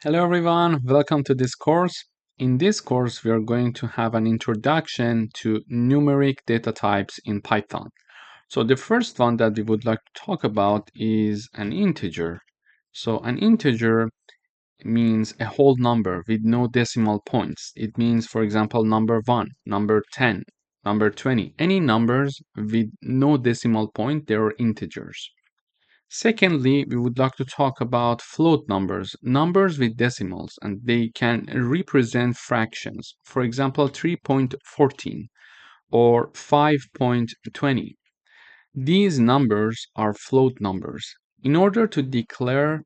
Hello everyone, welcome to this course. In this course, we are going to have an introduction to numeric data types in Python. So the first one that we would like to talk about is an integer. So an integer means a whole number with no decimal points. It means, for example, number 1, number 10, number 20. Any numbers with no decimal point, they are integers. Secondly, we would like to talk about float numbers, numbers with decimals, and they can represent fractions. For example, 3.14 or 5.20. These numbers are float numbers. In order to declare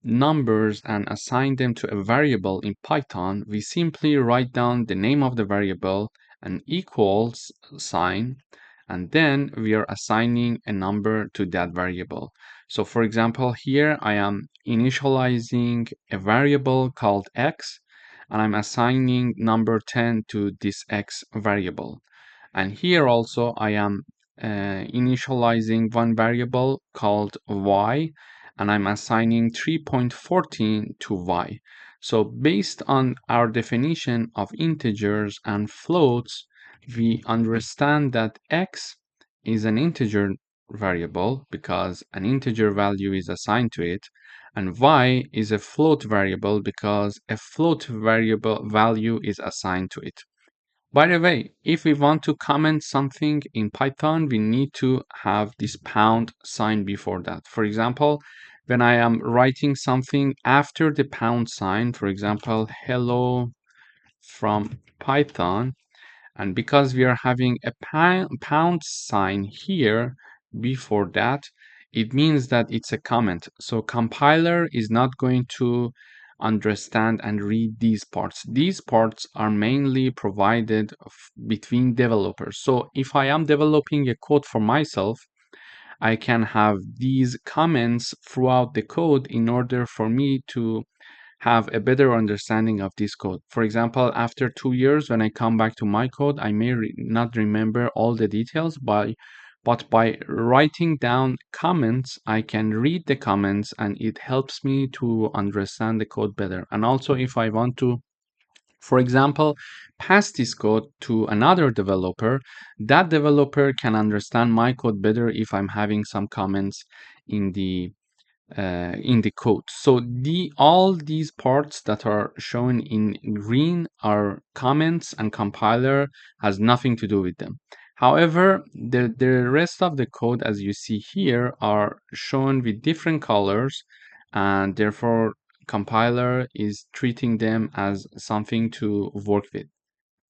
numbers and assign them to a variable in Python, we simply write down the name of the variable, an equals sign, and then we are assigning a number to that variable. So for example, here I am initializing a variable called x, and I'm assigning number 10 to this x variable. And here also I am initializing one variable called y, and I'm assigning 3.14 to y. So based on our definition of integers and floats, we understand that x is an integer variable because an integer value is assigned to it, and y is a float variable because a float variable value is assigned to it. By the way, if we want to comment something in Python, we need to have this pound sign before that. For example, when I am writing something after the pound sign, for example, hello from Python, and because we are having a pound sign here before that, it means that it's a comment. So compiler is not going to understand and read these parts. These parts are mainly provided between developers. So if I am developing a code for myself, I can have these comments throughout the code in order for me to have a better understanding of this code. For example, after 2 years, when I come back to my code, I may not remember all the details, but by writing down comments, I can read the comments and it helps me to understand the code better. And also, if I want to, for example, pass this code to another developer, that developer can understand my code better if I'm having some comments in the code. So all these parts that are shown in green are comments, and compiler has nothing to do with them. However, the rest of the code, as you see here, are shown with different colors, and therefore compiler is treating them as something to work with.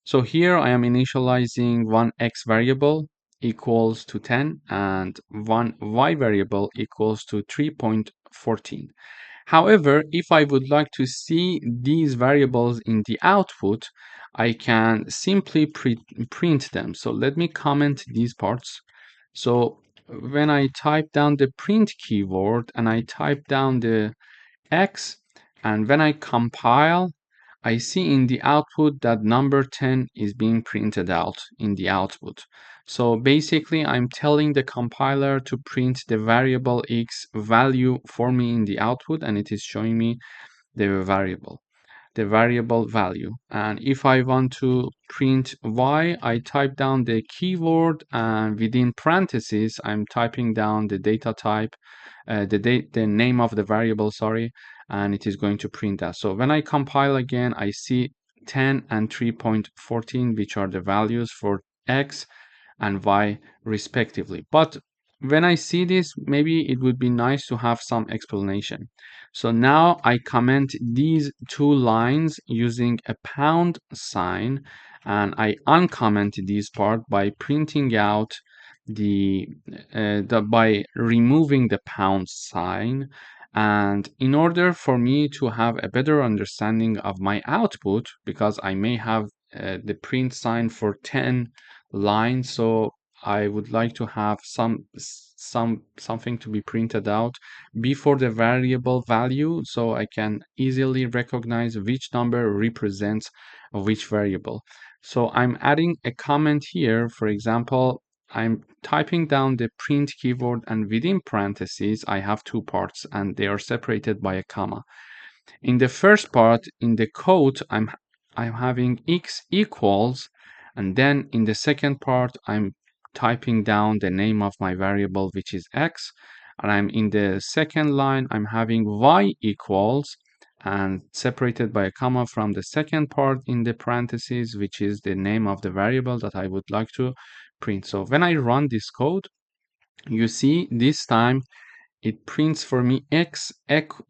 So here I am initializing one x variable equals to 10 and one y variable equals to 3.14. However, if I would like to see these variables in the output, I can simply print them. So let me comment these parts. So when I type down the print keyword and I type down the x, and when I compile, I see in the output that number 10 is being printed out in the output. So basically, I'm telling the compiler to print the variable x value for me in the output, and it is showing me the variable value. And if I want to print y, I type down the keyword, and within parentheses, I'm typing down the data type, the name of the variable, sorry, and it is going to print that. So when I compile again, I see 10 and 3.14, which are the values for x and y respectively. But when I see this, maybe it would be nice to have some explanation. So now I comment these two lines using a pound sign, and I uncomment this part by printing out by removing the pound sign. And in order for me to have a better understanding of my output, because I may have the print sign for 10 lines, so I would like to have something to be printed out before the variable value, so I can easily recognize which number represents which variable. So I'm adding a comment here. For example, I'm typing down the print keyword, and within parentheses, I have two parts and they are separated by a comma. In the first part, in the code, I'm having x equals, and then in the second part, I'm typing down the name of my variable, which is x, and I'm in the second line, I'm having y equals, and separated by a comma from the second part in the parentheses, which is the name of the variable that I would like to print. So when I run this code, you see this time it prints for me x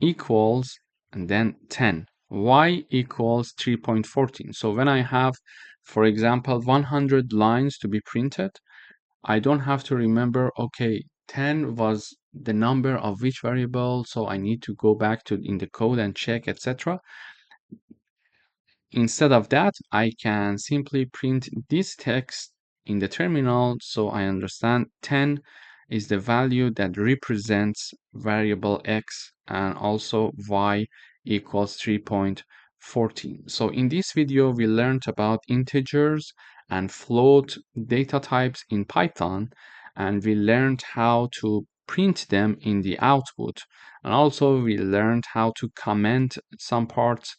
equals and then 10, y equals 3.14. So when I have, for example, 100 lines to be printed, I don't have to remember, okay, 10 was the number of which variable, so I need to go back to in the code and check, etc. Instead of that, I can simply print this text in the terminal so I understand 10 is the value that represents variable x and also y equals 3.14. So in this video, we learned about integers and float data types in Python, and we learned how to print them in the output. And also we learned how to comment some parts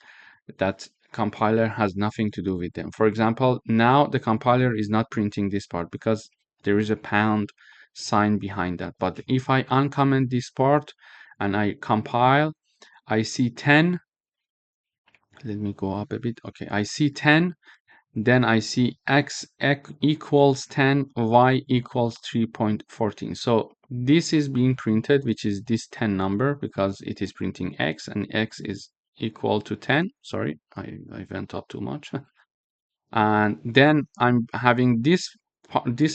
that compiler has nothing to do with them. For example, now the compiler is not printing this part because there is a pound sign behind that. But if I uncomment this part and I compile, I see 10. Let me go up a bit. Okay, I see 10. Then I see x equals 10, y equals 3.14. So this is being printed, which is this 10 number, because it is printing x, and x is equal to 10. Sorry, I went up too much. And then I'm having this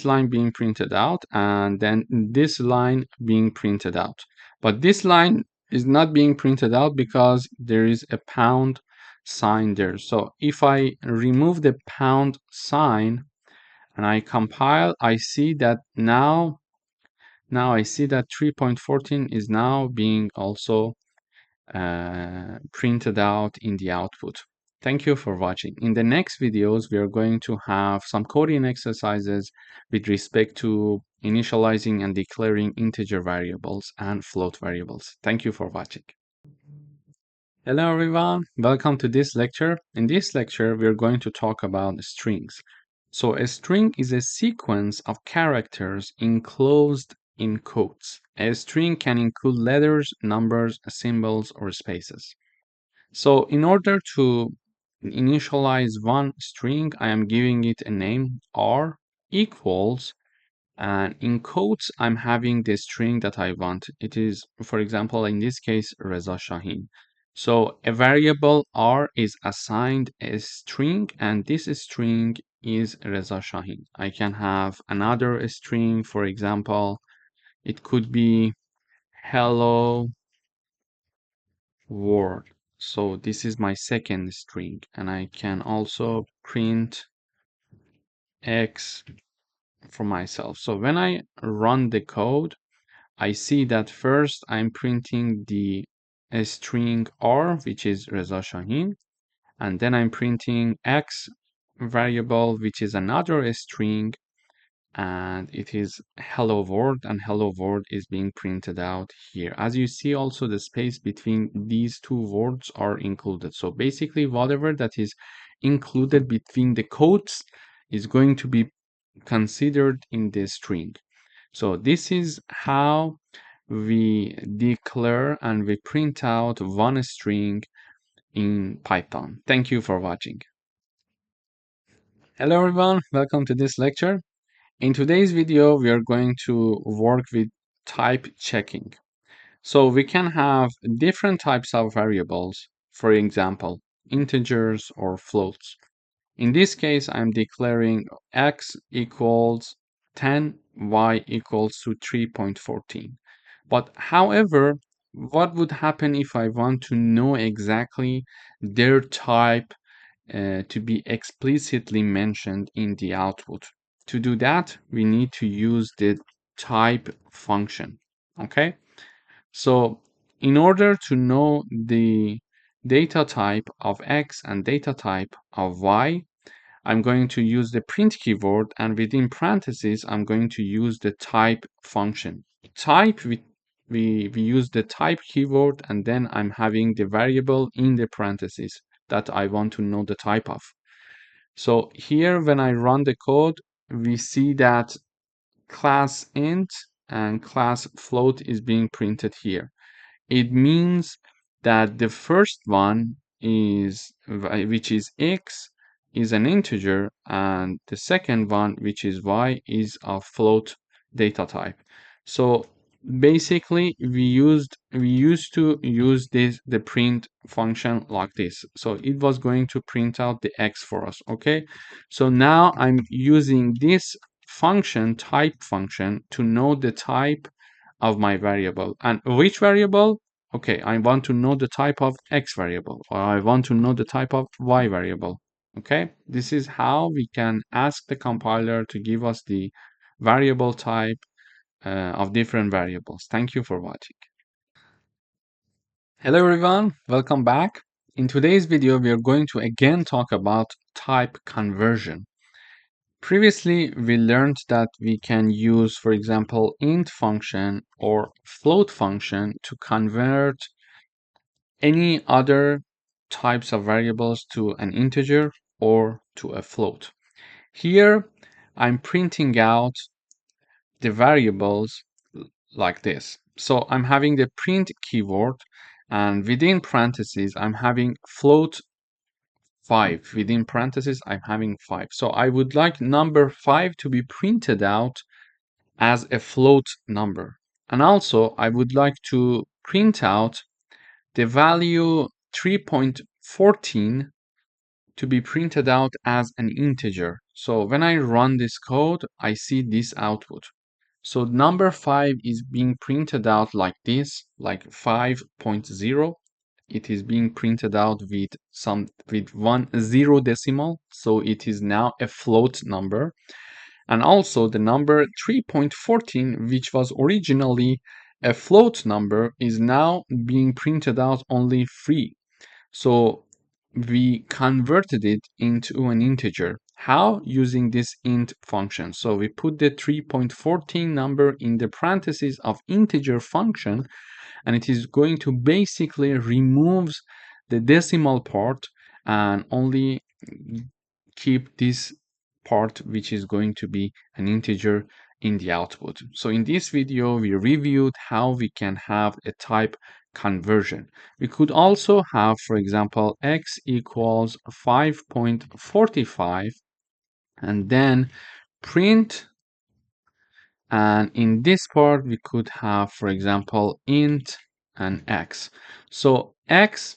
line being printed out, and then this line being printed out. But this line is not being printed out because there is a pound sign there. So if I remove the pound sign and I compile, I see that now I see that 3.14 is now being also printed out in the output. Thank you for watching. In the next videos, we are going to have some coding exercises with respect to initializing and declaring integer variables and float variables. Thank you for watching. Hello everyone, welcome to this lecture. In this lecture, we are going to talk about strings. So a string is a sequence of characters enclosed in quotes. A string can include letters, numbers, symbols, or spaces. So in order to initialize one string, I am giving it a name r equals, and in quotes, I'm having the string that I want. It is, for example, in this case, Reza Shahin. So a variable r is assigned a string, and this string is Reza Shahin. I can have another string, for example, it could be hello world. So this is my second string, and I can also print x for myself. So when I run the code, I see that first I'm printing the string r, which is Reza Shahin, and then I'm printing x variable, which is another string, and it is hello world, and hello world is being printed out here. As you see, also the space between these two words are included. So basically, whatever that is included between the quotes is going to be considered in the string. So this is how we declare and we print out one string in Python. Thank you for watching. Hello everyone, welcome to this lecture. In today's video, we are going to work with type checking. So we can have different types of variables, for example, integers or floats. In this case, I'm declaring x equals 10, y equals to 3.14. But however, what would happen if I want to know exactly their type to be explicitly mentioned in the output? To do that, we need to use the type function. Okay, so in order to know the data type of x and data type of y, I'm going to use the print keyword, and within parentheses, I'm going to use the type function. Type we use the type keyword, and then I'm having the variable in the parentheses that I want to know the type of. So here, when I run the code, we see that class int and class float is being printed here. It means that the first one is, which is x, is an integer, and the second one, which is y, is a float data type. So basically, we used to use the print function like this. So it was going to print out the x for us. Okay. So now I'm using this function, type function, to know the type of my variable. And which variable? Okay, I want to know the type of x variable, or I want to know the type of y variable. Okay, this is how we can ask the compiler to give us the variable type of different variables. Thank you for watching. Hello everyone, welcome back. In today's video, we are going to again talk about type conversion. Previously, we learned that we can use, for example, int function or float function to convert any other types of variables to an integer or to a float. Here, I'm printing out the variables like this. So I'm having the print keyword, and within parentheses, I'm having float 5. Within parentheses, I'm having 5. So I would like number 5 to be printed out as a float number. And also, I would like to print out the value 3.14 to be printed out as an integer. So when I run this code, I see this output. So number 5 is being printed out like this, like 5.0. It is being printed out with 10 decimal, so it is now a float number. And also the number 3.14, which was originally a float number, is now being printed out only 3. So we converted it into an integer. How? Using this int function. So we put the 3.14 number in the parentheses of integer function, and it is going to basically removes the decimal part and only keep this part, which is going to be an integer in the output. So in this video, we reviewed how we can have a type conversion. We could also have, for example, x equals 5.45 and then print. And in this part, we could have, for example, int and x. So x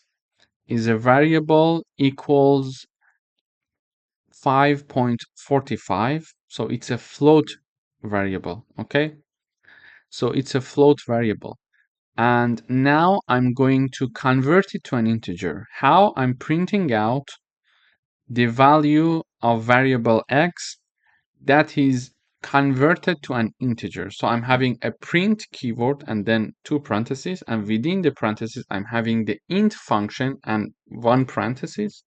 is a variable equals 5.45. So it's a float variable. Okay. So it's a float variable. And now I'm going to convert it to an integer. How? I'm printing out the value of variable x that is converted to an integer. So I'm having a print keyword and then 2 parentheses, and within the parentheses, I'm having the int function and 1 parenthesis.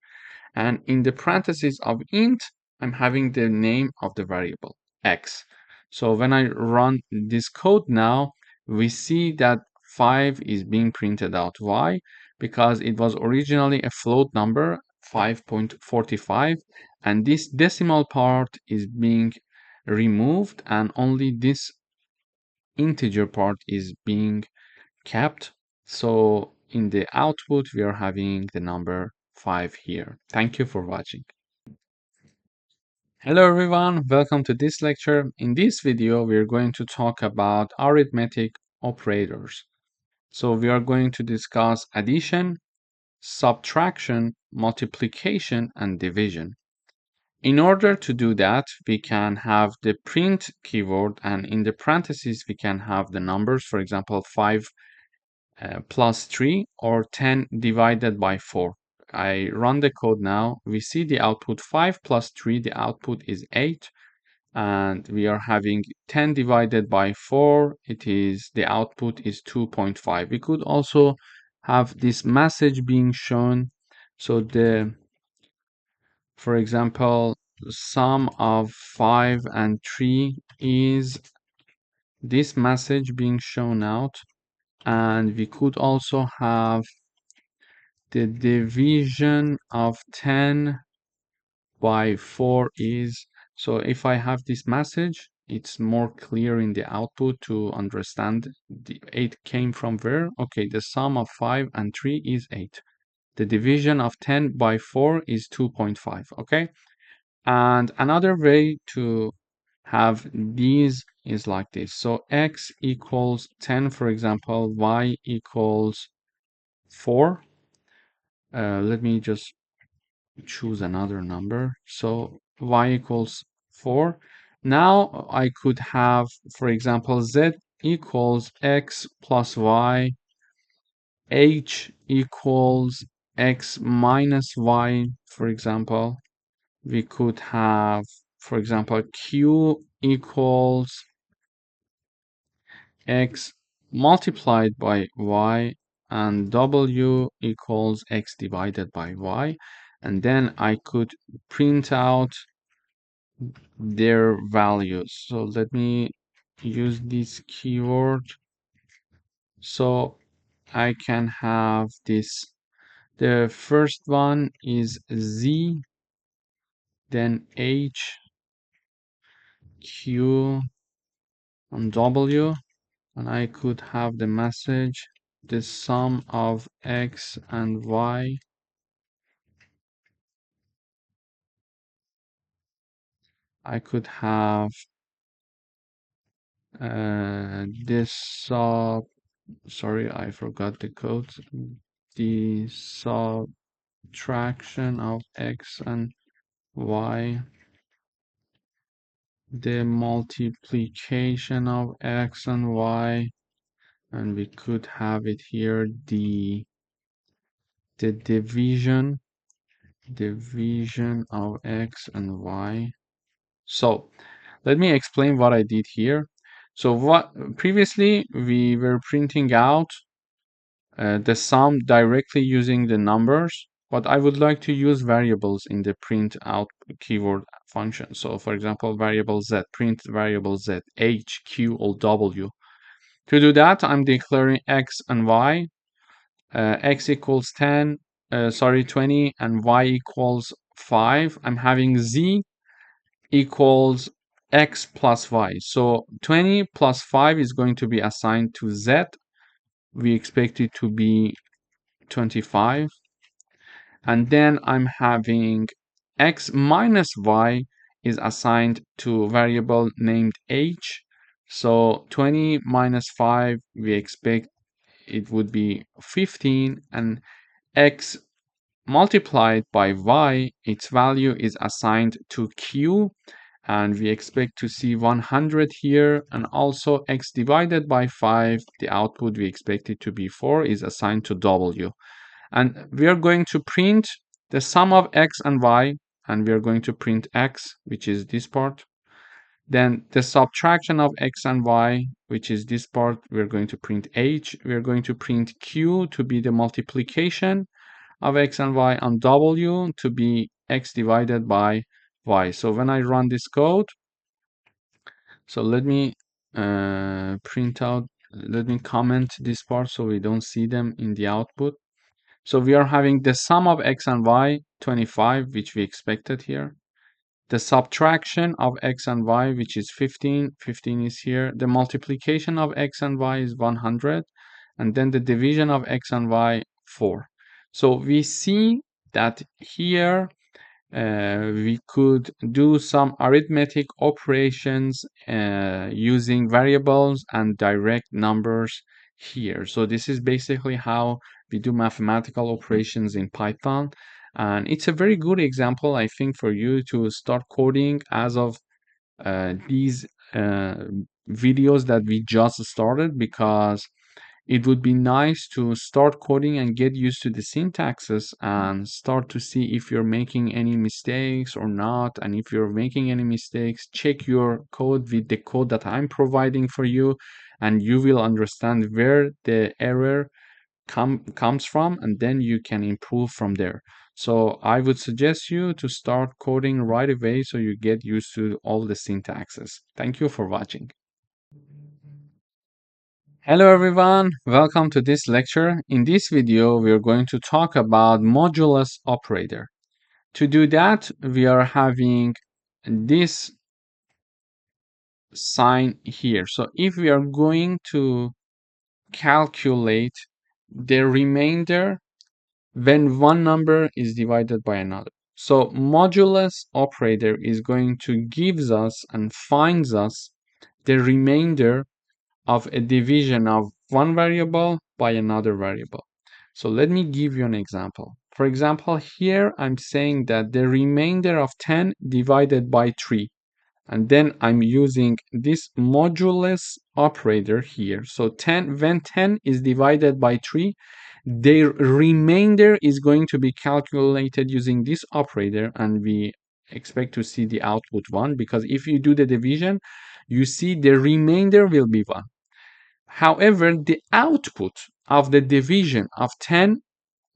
And in the parentheses of int, I'm having the name of the variable x. So when I run this code now, we see that 5 is being printed out. Why? Because it was originally a float number, 5.45, and this decimal part is being removed, and only this integer part is being kept. So in the output, we are having the number 5 here. Thank you for watching. Hello everyone, welcome to this lecture. In this video, we are going to talk about arithmetic operators. So we are going to discuss addition, subtraction, multiplication, and division. In order to do that, we can have the print keyword, and in the parentheses, we can have the numbers, for example, 5 plus 3 or 10 divided by 4. I run the code now. We see the output 5 plus 3, the output is 8. And we are having 10 divided by 4. The output is 2.5. We could also have this message being shown. So for example, sum of 5 and 3 is this message being shown out. And we could also have the division of 10 by 4 is, so if I have this message, it's more clear in the output to understand the 8 came from where. Okay, the sum of 5 and 3 is 8. The division of 10 by 4 is 2.5, okay? And another way to have these is like this. So x equals 10, for example, y equals 4. Let me just choose another number. So y equals 4. Now I could have, for example, z equals x plus y, h equals x minus y, for example. We could have, for example, q equals x multiplied by y, and w equals x divided by y. And then I could print out their values. So let me use this keyword. So I can have this. The first one is z, then h, q, and w. And I could have the message, the sum of x and y. I could have this sorry, I forgot the code. The subtraction of x and y, the multiplication of x and y, and we could have it here, the division of x and y. So let me explain what I did here. So what previously we were printing out the sum directly using the numbers, but I would like to use variables in the print out keyword function. So for example, variable z, print variable z, h, q, or w. To do that, I'm declaring x and y. X equals 10, 20, and y equals 5. I'm having z equals x plus y. So 20 plus 5 is going to be assigned to z. We expect it to be 25. And then I'm having x minus y is assigned to a variable named h. So 20 minus 5, we expect it would be 15, and x multiplied by y, its value is assigned to q, and we expect to see 100 here, and also x divided by 5, the output we expect it to be 4, is assigned to w. And we are going to print the sum of x and y, and we are going to print x, which is this part. Then the subtraction of x and y, which is this part, we're going to print h. We're going to print q to be the multiplication of x and y, and w to be x divided by y. So when I run this code, so let me print out, let me comment this part so we don't see them in the output. So we are having the sum of x and y, 25, which we expected here. The subtraction of x and y, which is 15, 15 is here. The multiplication of x and y is 100. And then the division of x and y, 4. So we see that here we could do some arithmetic operations using variables and direct numbers here. So this is basically how we do mathematical operations in Python. And it's a very good example, I think, for you to start coding as of these videos that we just started, because it would be nice to start coding and get used to the syntaxes and start to see if you're making any mistakes or not. And if you're making any mistakes, check your code with the code that I'm providing for you, and you will understand where the error comes from, and then you can improve from there. So I would suggest you to start coding right away so you get used to all the syntaxes. Thank you for watching. Hello everyone, welcome to this lecture. In this video, we are going to talk about modulus operator. To do that, we are having this sign here. So if we are going to calculate the remainder when one number is divided by another. So modulus operator is going to gives us and finds us the remainder of a division of one variable by another variable. So let me give you an example. For example, here I'm saying that the remainder of 10 divided by 3. And then I'm using this modulus operator here. So 10, when 10 is divided by 3, the remainder is going to be calculated using this operator, and we expect to see the output 1, because if you do the division, you see the remainder will be 1. However, the output of the division of 10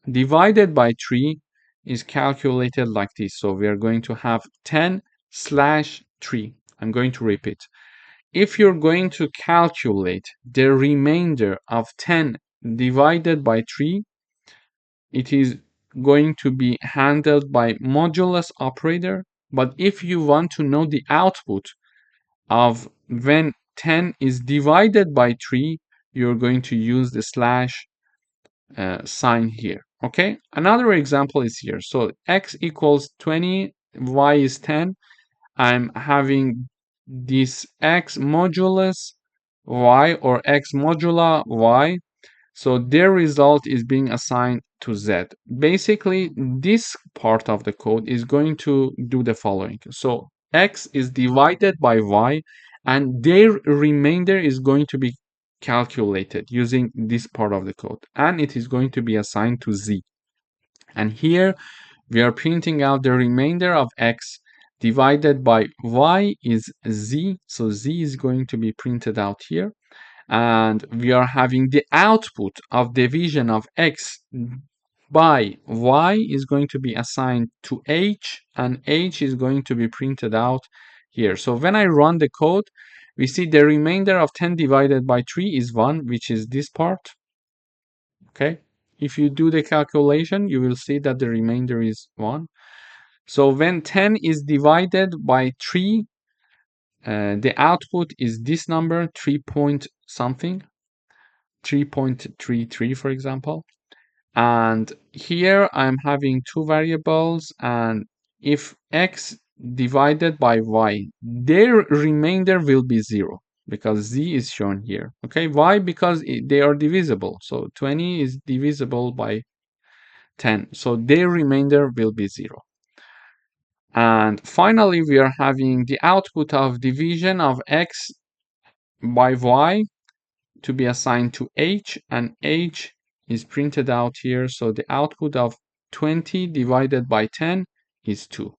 divided by 3 is calculated like this. So we are going to have 10 slash 3. I'm going to repeat. If you're going to calculate the remainder of 10 divided by 3, it is going to be handled by modulus operator. But if you want to know the output of when 10 is divided by 3, you're going to use the slash sign here. Okay, another example is here. So x equals 20, y is 10. I'm having this x modulus y or x modula y. So their result is being assigned to z. Basically, this part of the code is going to do the following. So x is divided by y, and their remainder is going to be calculated using this part of the code, and it is going to be assigned to z. And here we are printing out the remainder of x divided by y is z. So z is going to be printed out here. And we are having the output of division of x by y is going to be assigned to h, and h is going to be printed out here. So when I run the code, we see the remainder of 10 divided by 3 is 1, which is this part. Okay, if you do the calculation, you will see that the remainder is 1. So when 10 is divided by 3, the output is this number, 3 point something, 3.33, for example. And here I'm having two variables, and if x divided by y, their remainder will be 0, because z is shown here. Okay, why? Because they are divisible. So 20 is divisible by 10, so their remainder will be 0. And finally, we are having the output of division of x by y to be assigned to h, and h is printed out here. So the output of 20 divided by 10 is 2.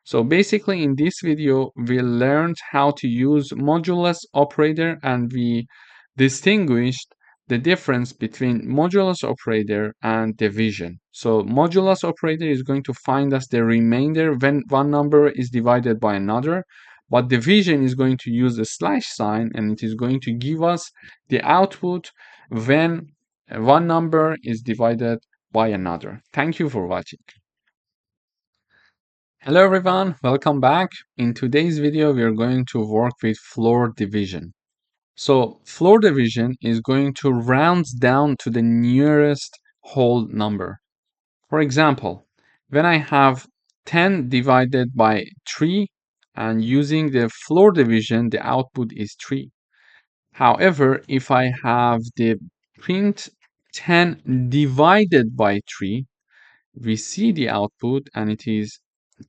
So basically in this video, we learned how to use modulus operator, and we distinguished the difference between modulus operator and division. So modulus operator is going to find us the remainder when one number is divided by another, but division is going to use the slash sign, and it is going to give us the output when one number is divided by another. Thank you for watching. Hello everyone, welcome back. In today's video, we are going to work with floor division. So floor division is going to round down to the nearest whole number. For example, when I have 10 divided by 3, and using the floor division, the output is 3. However, if I have the print 10 divided by 3, we see the output, and it is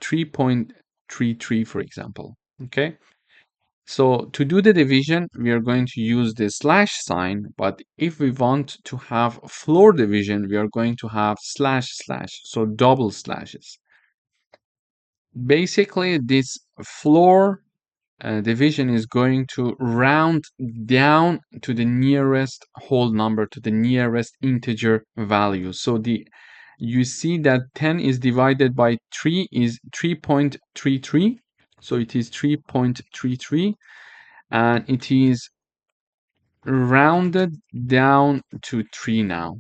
3.33, for example. Okay, so to do the division, we are going to use the slash sign, but if we want to have floor division, we are going to have slash slash, so double slashes. Basically, this floor division is going to round down to the nearest whole number, to the nearest integer value. So you see that 10 is divided by 3 is 3.33. So it is 3.33, and it is rounded down to 3 now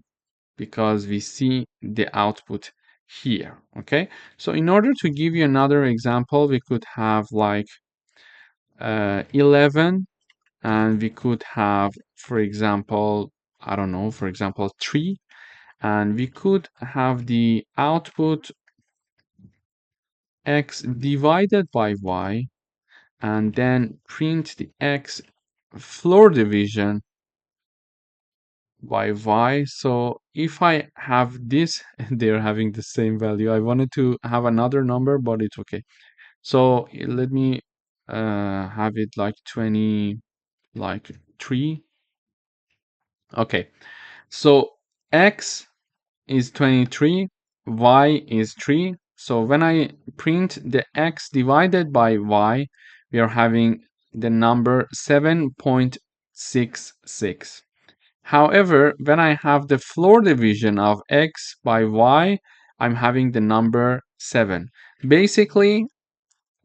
because we see the output here. Okay, so in order to give you another example, we could have like 11, and we could have, for example, I don't know, for example, 3, and we could have the output x divided by y, and then print the x floor division by y. So if I have this, they're having the same value. I wanted to have another number, but it's okay. So let me have it like 20, like 3. Okay, so x is 23, y is 3. So when I print the x divided by y, we are having the number 7.66. However, when I have the floor division of x by y, I'm having the number 7. Basically,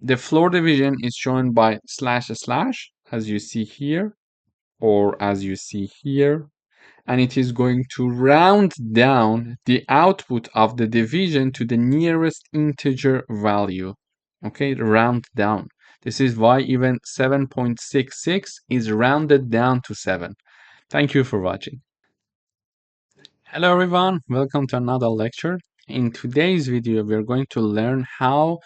the floor division is shown by slash slash, as you see here, or as you see here, and it is going to round down the output of the division to the nearest integer value. Okay, round down. This is why even 7.66 is rounded down to 7. Thank you for watching. Hello everyone, welcome to another lecture. In today's video, we're going to learn how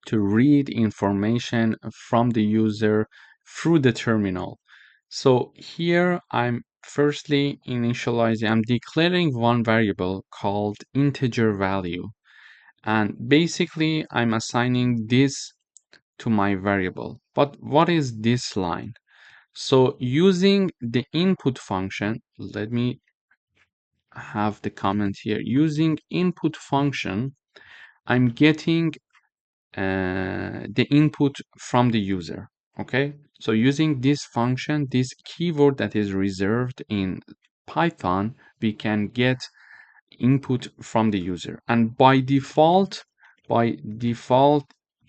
to read information from the user through the terminal. So here I'm firstly initializing, I'm declaring one variable called integer value. And basically I'm assigning this to my variable. But what is this line? So using the input function, let me have the comment here. Using input function, I'm getting the input from the user. Okay, so using this function, this keyword that is reserved in Python, we can get input from the user, and by default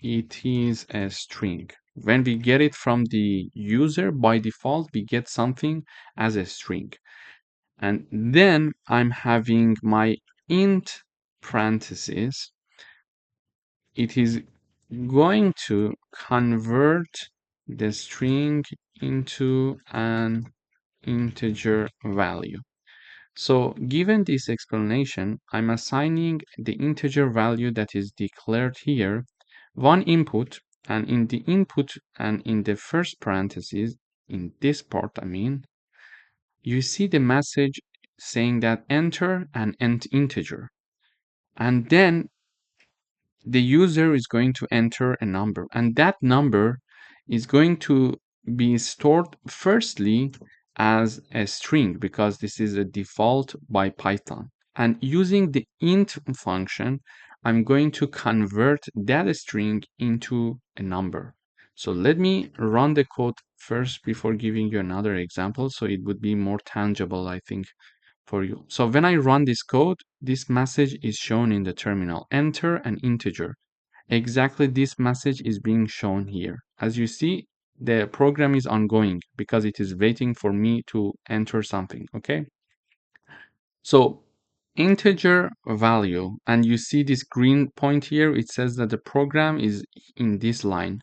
it is a string. When we get it from the user, by default we get something as a string. And then I'm having my int parentheses. It is going to convert the string into an integer value. So given this explanation, I'm assigning the integer value that is declared here one input, and in the input and in the first parenthesis, in this part, I mean, you see the message saying that enter an integer, and then the user is going to enter a number, and that number is going to be stored firstly as a string because this is a default by Python. And using the int function, I'm going to convert that string into a number. So let me run the code first before giving you another example, so it would be more tangible, I think, for you. So when I run this code, this message is shown in the terminal. Enter an integer. Exactly this message is being shown here. As you see, the program is ongoing because it is waiting for me to enter something, okay? So integer value, and you see this green point here, it says that the program is in this line.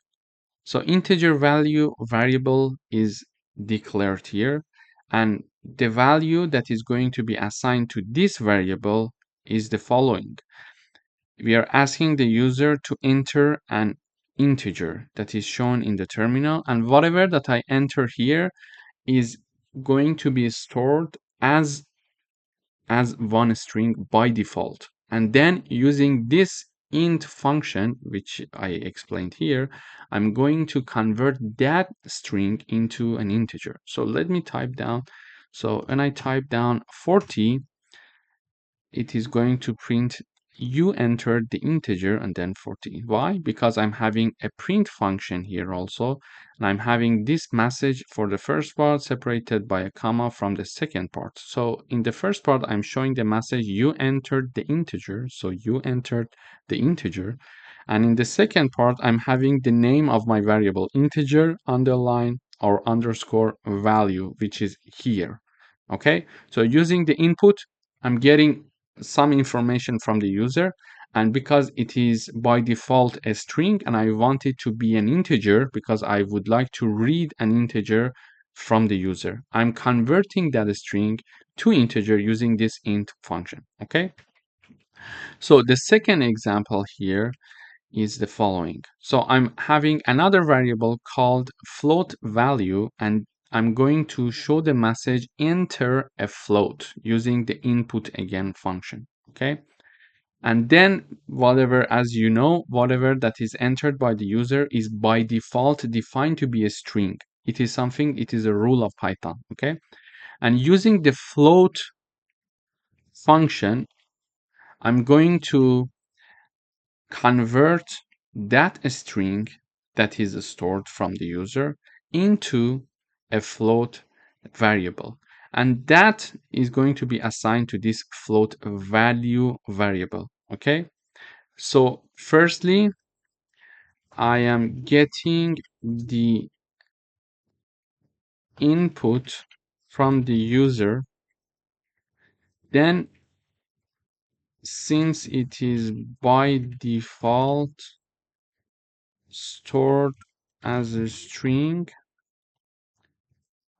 So integer value variable is declared here, and the value that is going to be assigned to this variable is the following. We are asking the user to enter an integer that is shown in the terminal, and whatever that I enter here is going to be stored as one string by default. And then using this int function, which I explained here, I'm going to convert that string into an integer. So let me type down. So when I type down 40, it is going to print you entered the integer and then 40. Why? Because I'm having a print function here also, and I'm having this message for the first part separated by a comma from the second part. So in the first part, I'm showing the message you entered the integer, so you entered the integer. And in the second part, I'm having the name of my variable integer underline our underscore value, which is here. Okay, so using the input, I'm getting some information from the user, and because it is by default a string and I want it to be an integer because I would like to read an integer from the user, I'm converting that string to integer using this int function. Okay, so the second example here is the following. So I'm having another variable called float value, and I'm going to show the message enter a float using the input again function. Okay, and then whatever, as you know, whatever that is entered by the user is by default defined to be a string. It is something, it is a rule of Python. Okay, and using the float function, I'm going to convert that string that is stored from the user into a float variable. And that is going to be assigned to this float value variable. Okay. So firstly, I am getting the input from the user. Then since it is by default stored as a string,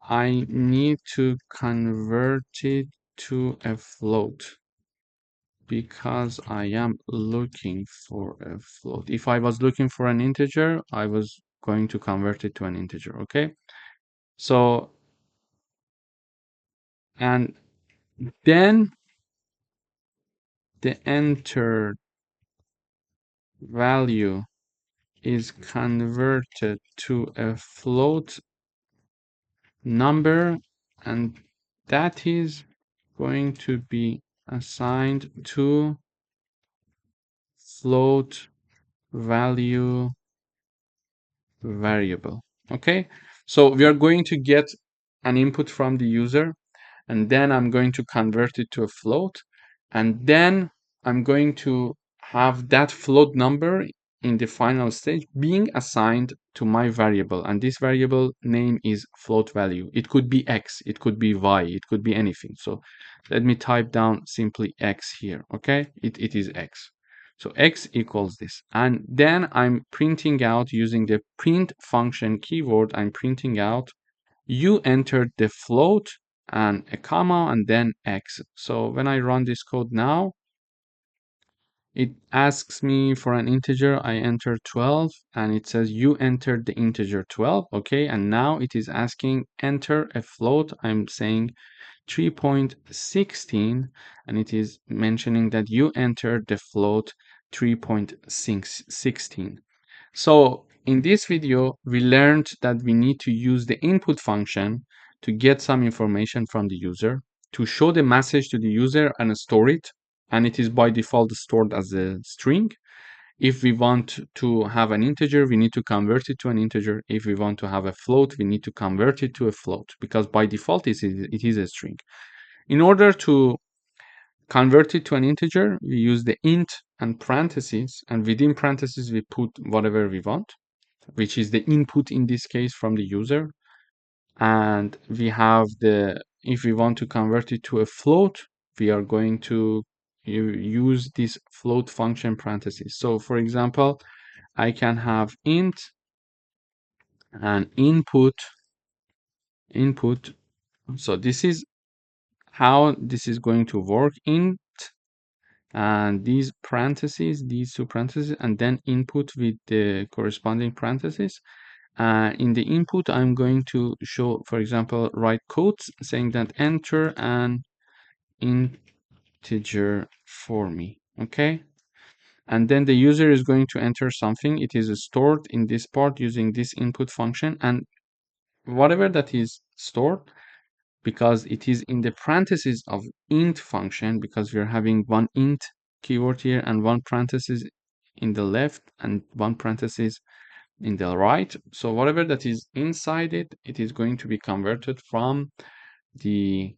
I need to convert it to a float because I am looking for a float. If I was looking for an integer, I was going to convert it to an integer. Okay, so and then the entered value is converted to a float number, and that is going to be assigned to float value variable. Okay, so we are going to get an input from the user, and then I'm going to convert it to a float, and then I'm going to have that float number in the final stage being assigned to my variable, and this variable name is float value. It could be x, it could be y, it could be anything. So let me type down simply x here. Okay, it is x. So x equals this, and then I'm printing out using the print function keyword. I'm printing out you entered the float and a comma and then x. So when I run this code now, it asks me for an integer. I enter 12 and it says you entered the integer 12. Okay, and now it is asking enter a float. I'm saying 3.16, and it is mentioning that you entered the float 3.16. So in this video, we learned that we need to use the input function to get some information from the user, to show the message to the user and store it, and it is by default stored as a string. If we want to have an integer, we need to convert it to an integer. If we want to have a float, we need to convert it to a float because by default it is a string. In order to convert it to an integer, we use the int and parentheses, and within parentheses we put whatever we want, which is the input in this case from the user. And we have the, if we want to convert it to a float, we are going to use this float function parentheses. So for example, I can have int and input. So this is how this is going to work. Int and these parentheses, these two parentheses, and then input with the corresponding parentheses. In the input, I'm going to show, for example, write quotes saying that enter an integer for me. Okay, and then the user is going to enter something. It is stored in this part using this input function, and whatever that is stored, because it is in the parentheses of int function, because we're having one int keyword here and one parenthesis in the left and one parenthesis in the right. So whatever that is inside it, it is going to be converted from the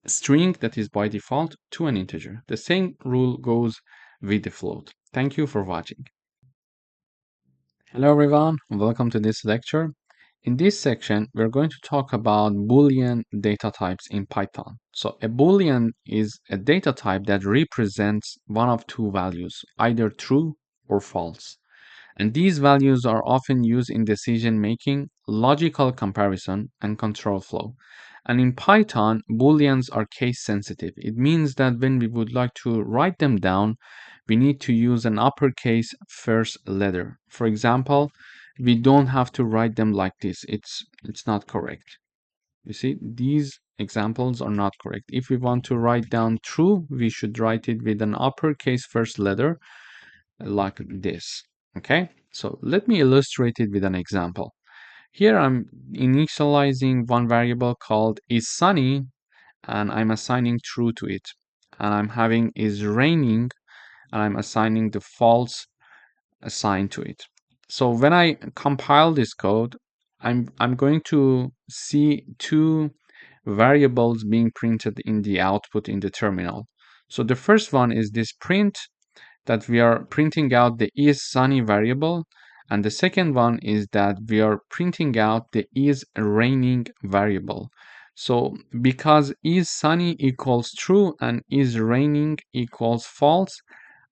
string that is by default to an integer. The same rule goes with the float. Thank you for watching. Hello everyone, welcome to this lecture. In this section, we're going to talk about Boolean data types in Python. So a Boolean is a data type that represents one of two values, either true or false. And these values are often used in decision making, logical comparison, and control flow. And in Python, Booleans are case sensitive. It means that when we would like to write them down, we need to use an uppercase first letter. For example, we don't have to write them like this. It's not correct. You see, these examples are not correct. If we want to write down true, we should write it with an uppercase first letter like this. Okay, so let me illustrate it with an example. Here I'm initializing one variable called is sunny and I'm assigning true to it. And I'm having is raining and I'm assigning the false assigned to it. So when I compile this code, I'm going to see two variables being printed in the output in the terminal. So the first one is this print that we are printing out the is sunny variable, and the second one is that we are printing out the is raining variable. So because is sunny equals true and is raining equals false,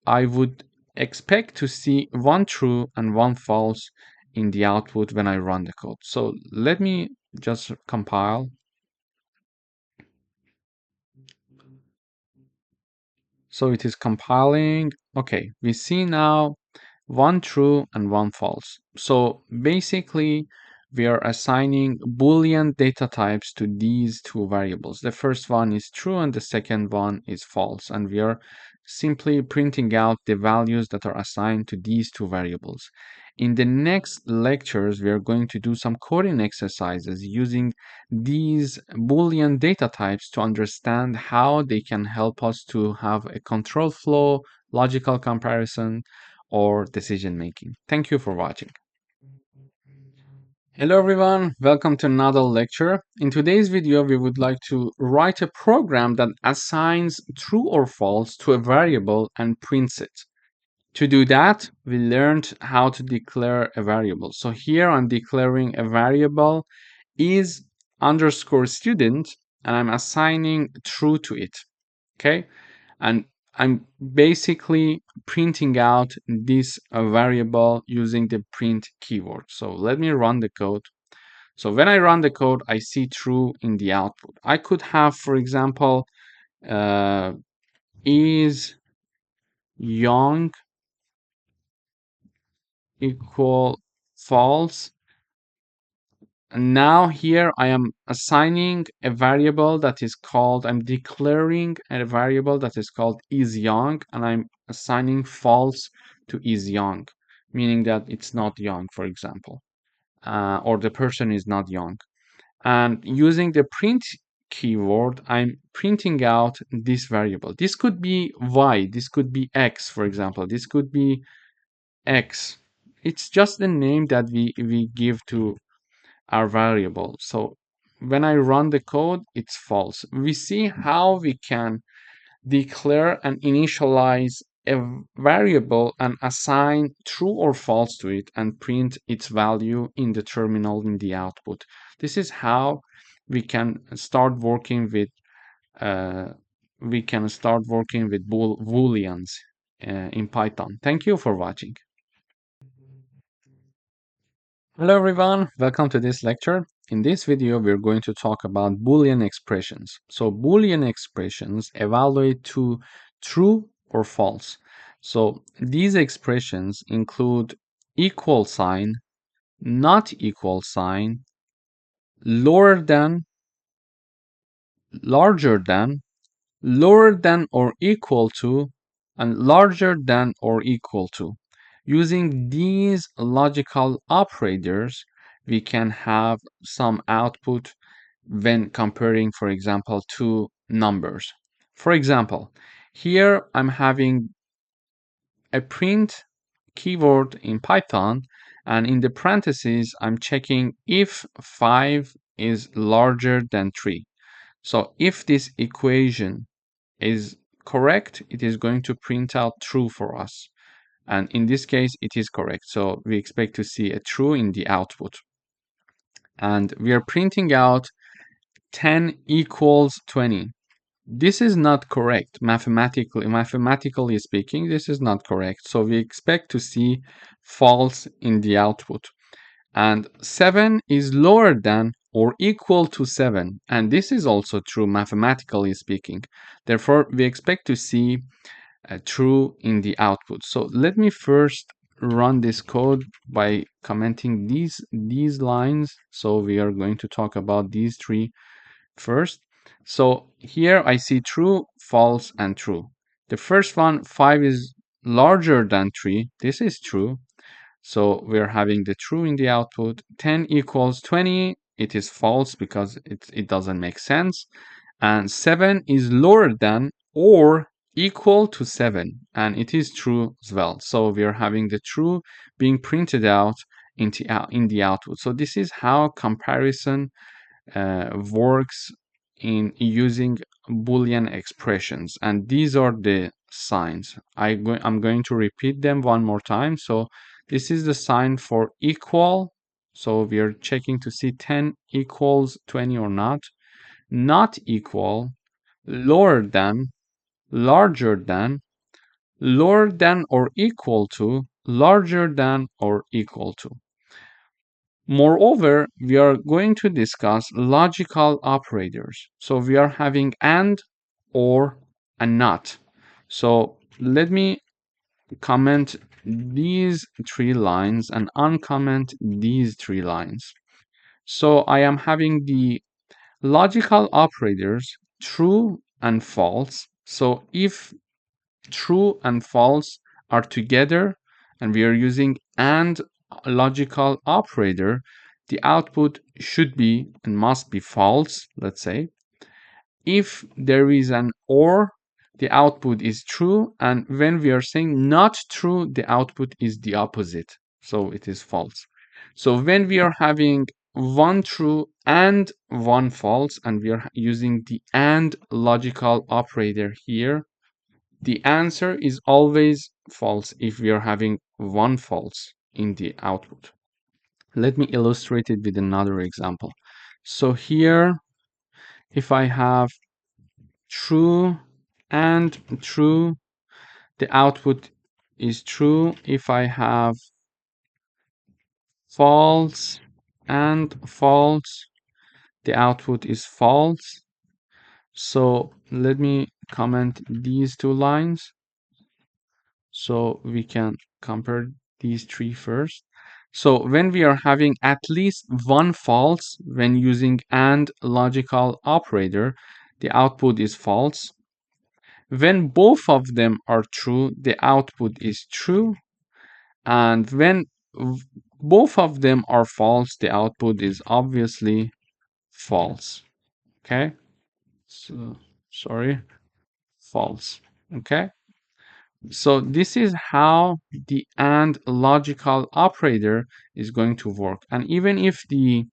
I would expect to see one true and one false in the output when I run the code. So let me just compile. So it is compiling. Okay, we see now one true and one false. So basically, we are assigning Boolean data types to these two variables. The first one is true and the second one is false. And we are simply printing out the values that are assigned to these two variables. In the next lectures, we are going to do some coding exercises using these Boolean data types to understand how they can help us to have a control flow, logical comparison, or decision making. Thank you for watching. Hello everyone, welcome to another lecture. In today's video, we would like to write a program that assigns true or false to a variable and prints it. To do that, we learned how to declare a variable. So here I'm declaring a variable is underscore student and I'm assigning true to it. Okay, and I'm basically printing out this variable using the print keyword. So let me run the code. So when I run the code, I see true in the output. I could have, for example, uh, is young equal false. And now here I am assigning a variable that is called, I'm declaring a variable that is called is young, and I'm assigning false to is young, meaning that it's not young, for example, or the person is not young. And using the print keyword, I'm printing out this variable. This could be y, this could be x, for example, this could be x. It's just the name that we give to our variable. So when I run the code, it's false. We see how we can declare and initialize a variable and assign true or false to it and print its value in the terminal in the output. This is how we can start working with booleans in Python. Thank you for watching. Hello everyone, welcome to this lecture. In this video, we're going to talk about Boolean expressions. So Boolean expressions evaluate to true or false. So these expressions include equal sign, not equal sign, lower than, larger than, lower than or equal to, and larger than or equal to. Using these logical operators, we can have some output when comparing, for example, two numbers. For example, here I'm having a print keyword in Python, and in the parentheses, I'm checking if 5 is larger than 3. So if this equation is correct, it is going to print out true for us. And in this case, it is correct. So we expect to see a true in the output. and we are printing out 10 equals 20. This is not correct. Mathematically speaking, this is not correct. So we expect to see false in the output. And 7 is lower than or equal to 7. And this is also true mathematically speaking. Therefore, we expect to see true in the output. So let me first run this code by commenting these lines. So we are going to talk about these three first. So here I see true, false, and true. The first one, 5 is larger than 3. This is true. So we're having the true in the output. 10 equals 20. It is false because it doesn't make sense. And 7 is lower than or equal to 7. And it is true as well. So we're having the true being printed out in the output. So this is how comparison works in using Boolean expressions, and these are the signs. I'm going to repeat them one more time. So this is the sign for equal. So we are checking to see 10 equals 20 or not. Not equal, lower than, larger than, lower than or equal to, larger than or equal to. Moreover, we are going to discuss logical operators. So we are having and, or, and not. So let me comment these three lines and uncomment these three lines. So I am having the logical operators true and false. So if true and false are together and we are using and logical operator, the output should be and must be false, let's say. If there is an or, the output is true, and when we are saying not true, the output is the opposite, so it is false. So when we are having one true and one false, and we are using the and logical operator here, the answer is always false if we are having one false in the output. Let me illustrate it with another example. So here, if I have true and true, the output is true. If I have false and false, the output is false. So let me comment these two lines so we can compare these three first. So when we are having at least one false when using AND logical operator, the output is false. When both of them are true, the output is true. And when both of them are false, the output is obviously false. Okay? So, sorry, false. Okay? So this is how the AND logical operator is going to work. And even if the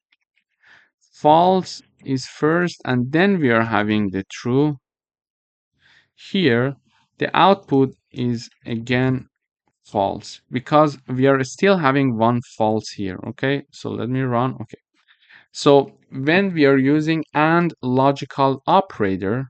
false is first and then we are having the true, here the output is again false because we are still having one false here. Okay, so let me run. Okay, so when we are using AND logical operator,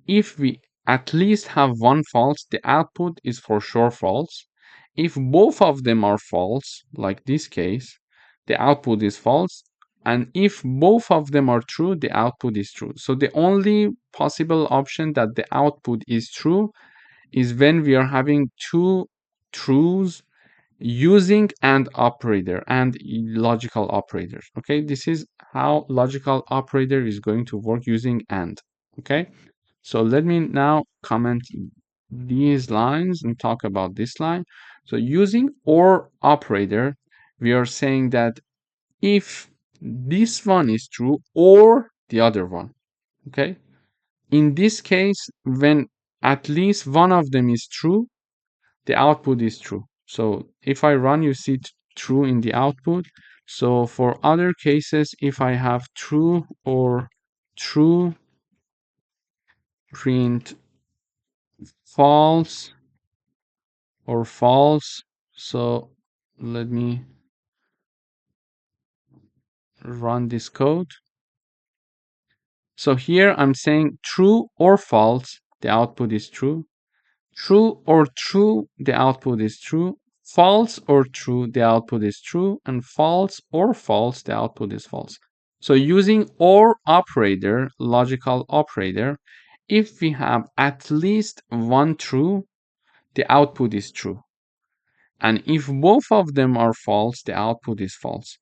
if we at least have one false, the output is for sure false. If both of them are false, like this case, the output is false. And if both of them are true, the output is true. So the only possible option that the output is true is when we are having two truths using AND operator and logical operators. Okay, this is how logical operator is going to work using AND. Okay, so let me now comment these lines and talk about this line. So using OR operator, we are saying that if this one is true or the other one, okay? In this case, when at least one of them is true, the output is true. So if I run, you see true in the output. So for other cases, if I have true or true, print false or false. So let me run this code. So here I'm saying true or false, the output is true. True or true, the output is true. False or true, the output is true. And false or false, the output is false. So using OR operator, logical operator, if we have at least one true, the output is true. And if both of them are false, the output is false.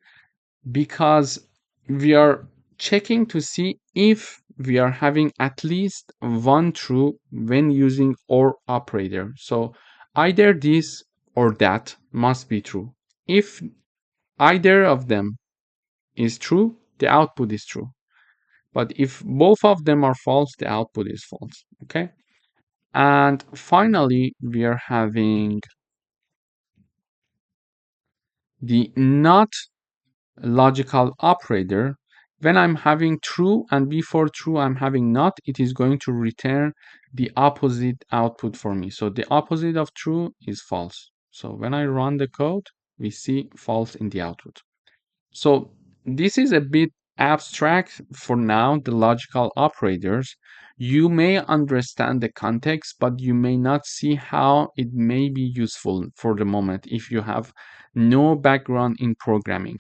Because we are checking to see if we are having at least one true when using OR operator. So either this or that must be true. If either of them is true, the output is true. But if both of them are false, the output is false. Okay. And finally, we are having the not logical operator. When I'm having true and before true I'm having not, it is going to return the opposite output for me. So the opposite of true is false. So when I run the code, we see false in the output. So this is a bit abstract for now, the logical operators. You may understand the context, but you may not see how it may be useful for the moment if you have no background in programming.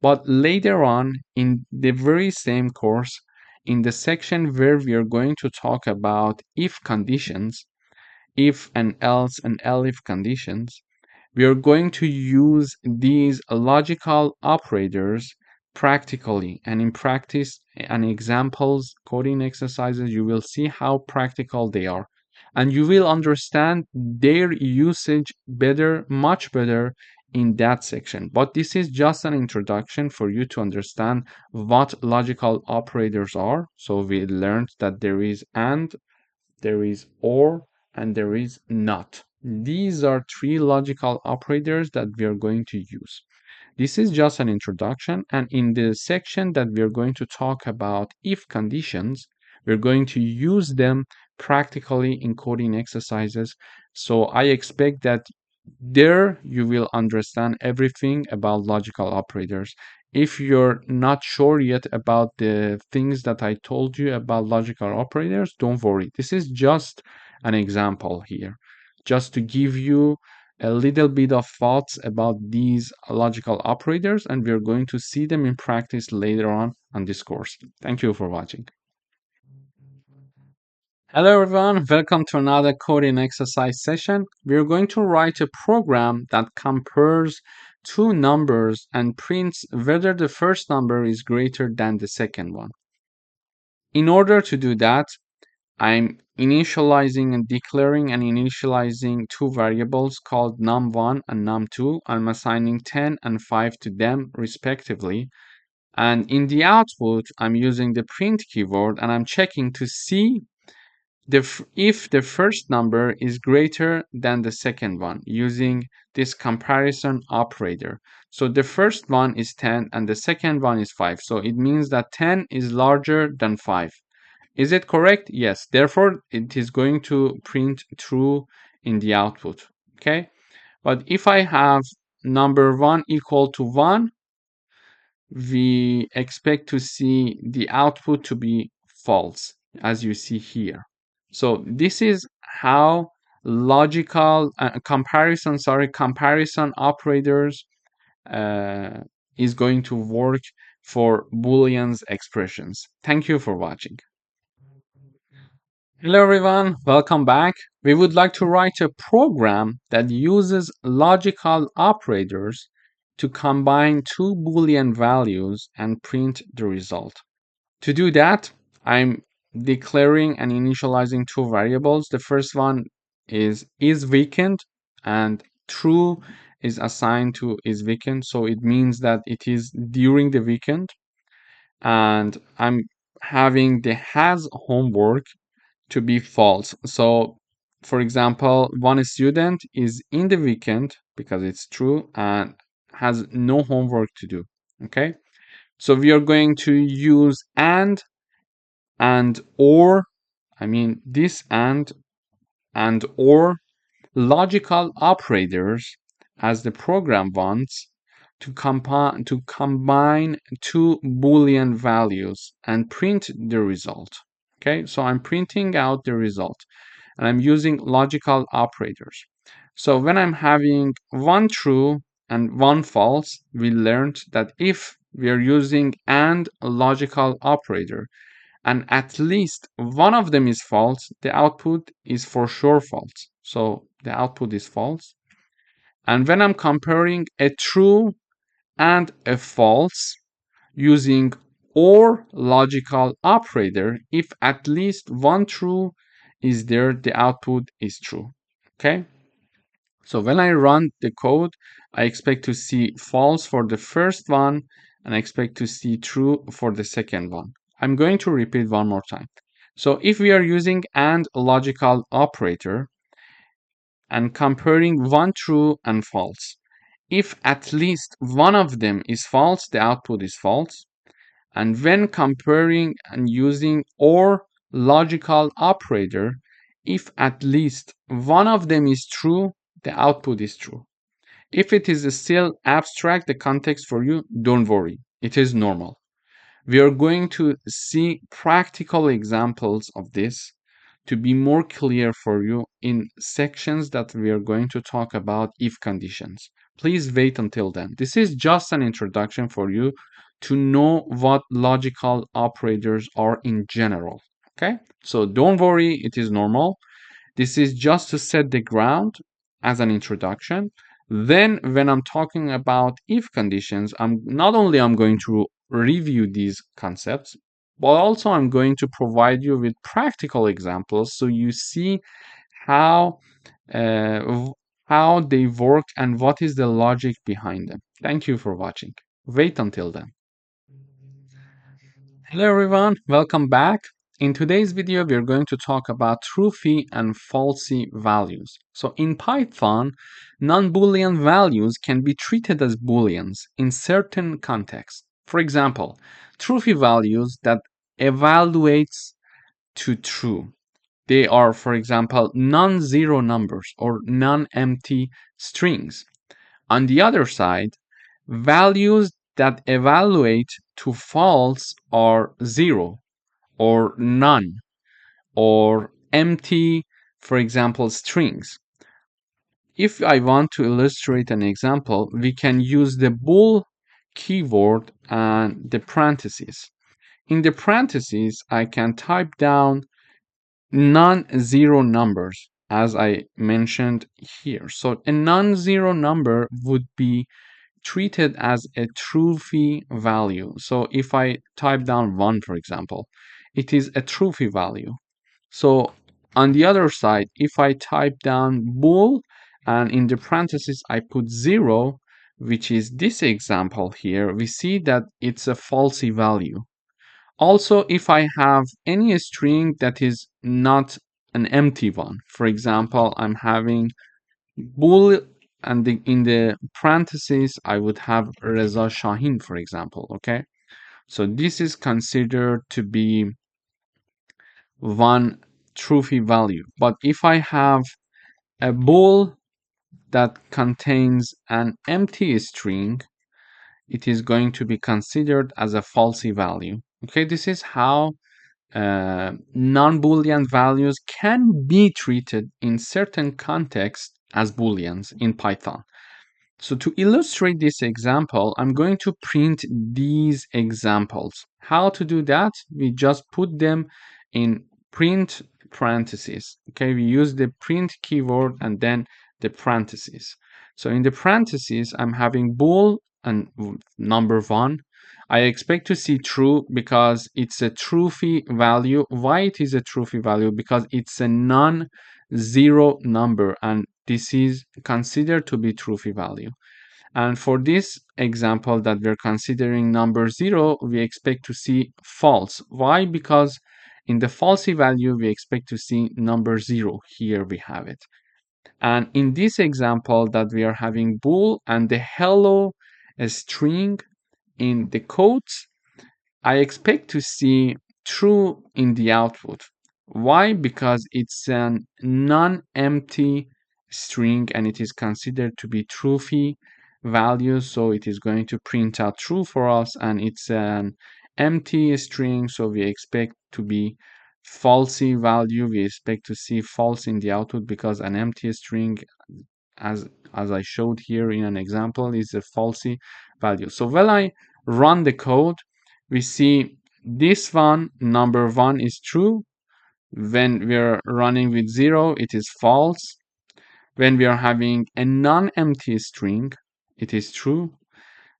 But later on in the very same course, in the section where we are going to talk about if conditions, if and else and elif conditions, we are going to use these logical operators practically, and in practice and examples, coding exercises, you will see how practical they are. And you will understand their usage better, much better in that section. But this is just an introduction for you to understand what logical operators are. So we learned that there is and, there is or, and there is not. These are three logical operators that we are going to use. This is just an introduction, and in the section that we are going to talk about if conditions, we're going to use them practically in coding exercises. So I expect that there you will understand everything about logical operators. If you're not sure yet about the things that I told you about logical operators, don't worry. This is just an example here, just to give you a little bit of thoughts about these logical operators, and we're going to see them in practice later on this course. Thank you for watching. Hello everyone, welcome to another coding exercise session. We're going to write a program that compares two numbers and prints whether the first number is greater than the second one. In order to do that, I'm initializing and declaring and initializing two variables called num1 and num2. I'm assigning 10 and 5 to them respectively. And in the output, I'm using the print keyword and I'm checking to see if the first number is greater than the second one using this comparison operator. So the first one is 10 and the second one is 5. So it means that 10 is larger than 5. Is it correct? Yes. Therefore, it is going to print true in the output. Okay. But if I have number 1 equal to 1, we expect to see the output to be false, as you see here. So this is how logical comparison operators uh, is going to work for Booleans expressions. Thank you for watching. Hello everyone, welcome back. We would like to write a program that uses logical operators to combine two Boolean values and print the result. To do that, I'm declaring and initializing two variables. The first one is weekend, and true is assigned to is weekend, so it means that it is during the weekend. And I'm having the has homework to be false. So, for example, one student is in the weekend because it's true and has no homework to do. Okay, so we are going to use and or, I mean this and or logical operators as the program wants to combine two Boolean values and print the result. Okay, so I'm printing out the result and I'm using logical operators. So when I'm having one true and one false, we learned that if we are using AND logical operator and at least one of them is false, the output is for sure false. So the output is false. And when I'm comparing a true and a false using OR logical operator, if at least one true is there, the output is true. Okay? So when I run the code, I expect to see false for the first one and I expect to see true for the second one. I'm going to repeat one more time. So if we are using AND logical operator and comparing one true and false, if at least one of them is false, the output is false. And when comparing and using OR logical operator, if at least one of them is true, the output is true. If it is still abstract, the context for you, don't worry. It is normal. We are going to see practical examples of this to be more clear for you in sections that we are going to talk about if conditions. Please wait until then. This is just an introduction for you to know what logical operators are in general. Okay? So don't worry, it is normal. This is just to set the ground as an introduction. Then when I'm talking about if conditions, I'm going to review these concepts, but also I'm going to provide you with practical examples so you see how how they work and what is the logic behind them. Thank you for watching. Wait until then. Hello everyone, welcome back. In today's video, we are going to talk about truthy and falsy values. So in Python, non-Boolean values can be treated as Booleans in certain contexts. For example, truthy values that evaluates to true. They are, for example, non-zero numbers or non-empty strings. On the other side, values that evaluate to false are zero or none or empty, for example, strings. If I want to illustrate an example, we can use the bool keyword and the parentheses. In the parentheses, I can type down non-zero numbers as I mentioned here. So a non-zero number would be treated as a truthy value. So if I type down 1, for example, it is a truthy value. So on the other side, if I type down bool and in the parentheses I put 0, which is this example here, we see that it's a falsy value. Also, if I have any string that is not an empty one, for example, I'm having bool and in the parentheses I would have Reza Shahin, for example. Okay, so this is considered to be one truthy value. But if I have a bool that contains an empty string, it is going to be considered as a falsy value. Okay, this is how non-Boolean values can be treated in certain contexts as Booleans in Python. So to illustrate this example, I'm going to print these examples. How to do that? We just put them in print parentheses. Okay, we use the print keyword and then the parentheses. So in the parentheses, I'm having bool and number 1. I expect to see true because it's a truthy value. Why it is a truthy value? Because it's a non-zero number and this is considered to be truthy value. And for this example that we're considering number 0, we expect to see false. Why? Because in the falsy value, we expect to see number 0. Here we have it. And in this example that we are having bool and the hello string in the quotes, I expect to see true in the output. Why? Because it's a non-empty string and it is considered to be truthy values, so it is going to print out true for us, and it's an empty string, so we expect to be falsy value. We expect to see false in the output because an empty string, as I showed here in an example, is a falsy value. So when I run the code, we see this one, number 1 is true. When we're running with 0, it is false. When we are having a non-empty string, it is true,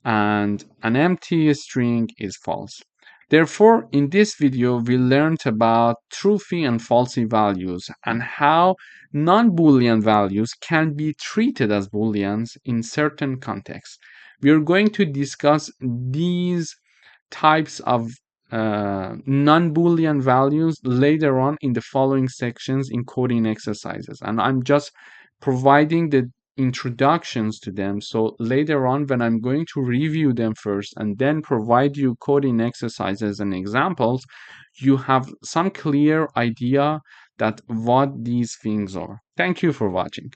and an empty string is false. Therefore, in this video, we learned about truthy and falsy values and how non-Boolean values can be treated as Booleans in certain contexts. We are going to discuss these types of non-Boolean values later on in the following sections in coding exercises. And I'm just providing the introductions to them. So later on, when I'm going to review them first and then provide you coding exercises and examples, you have some clear idea that what these things are. Thank you for watching.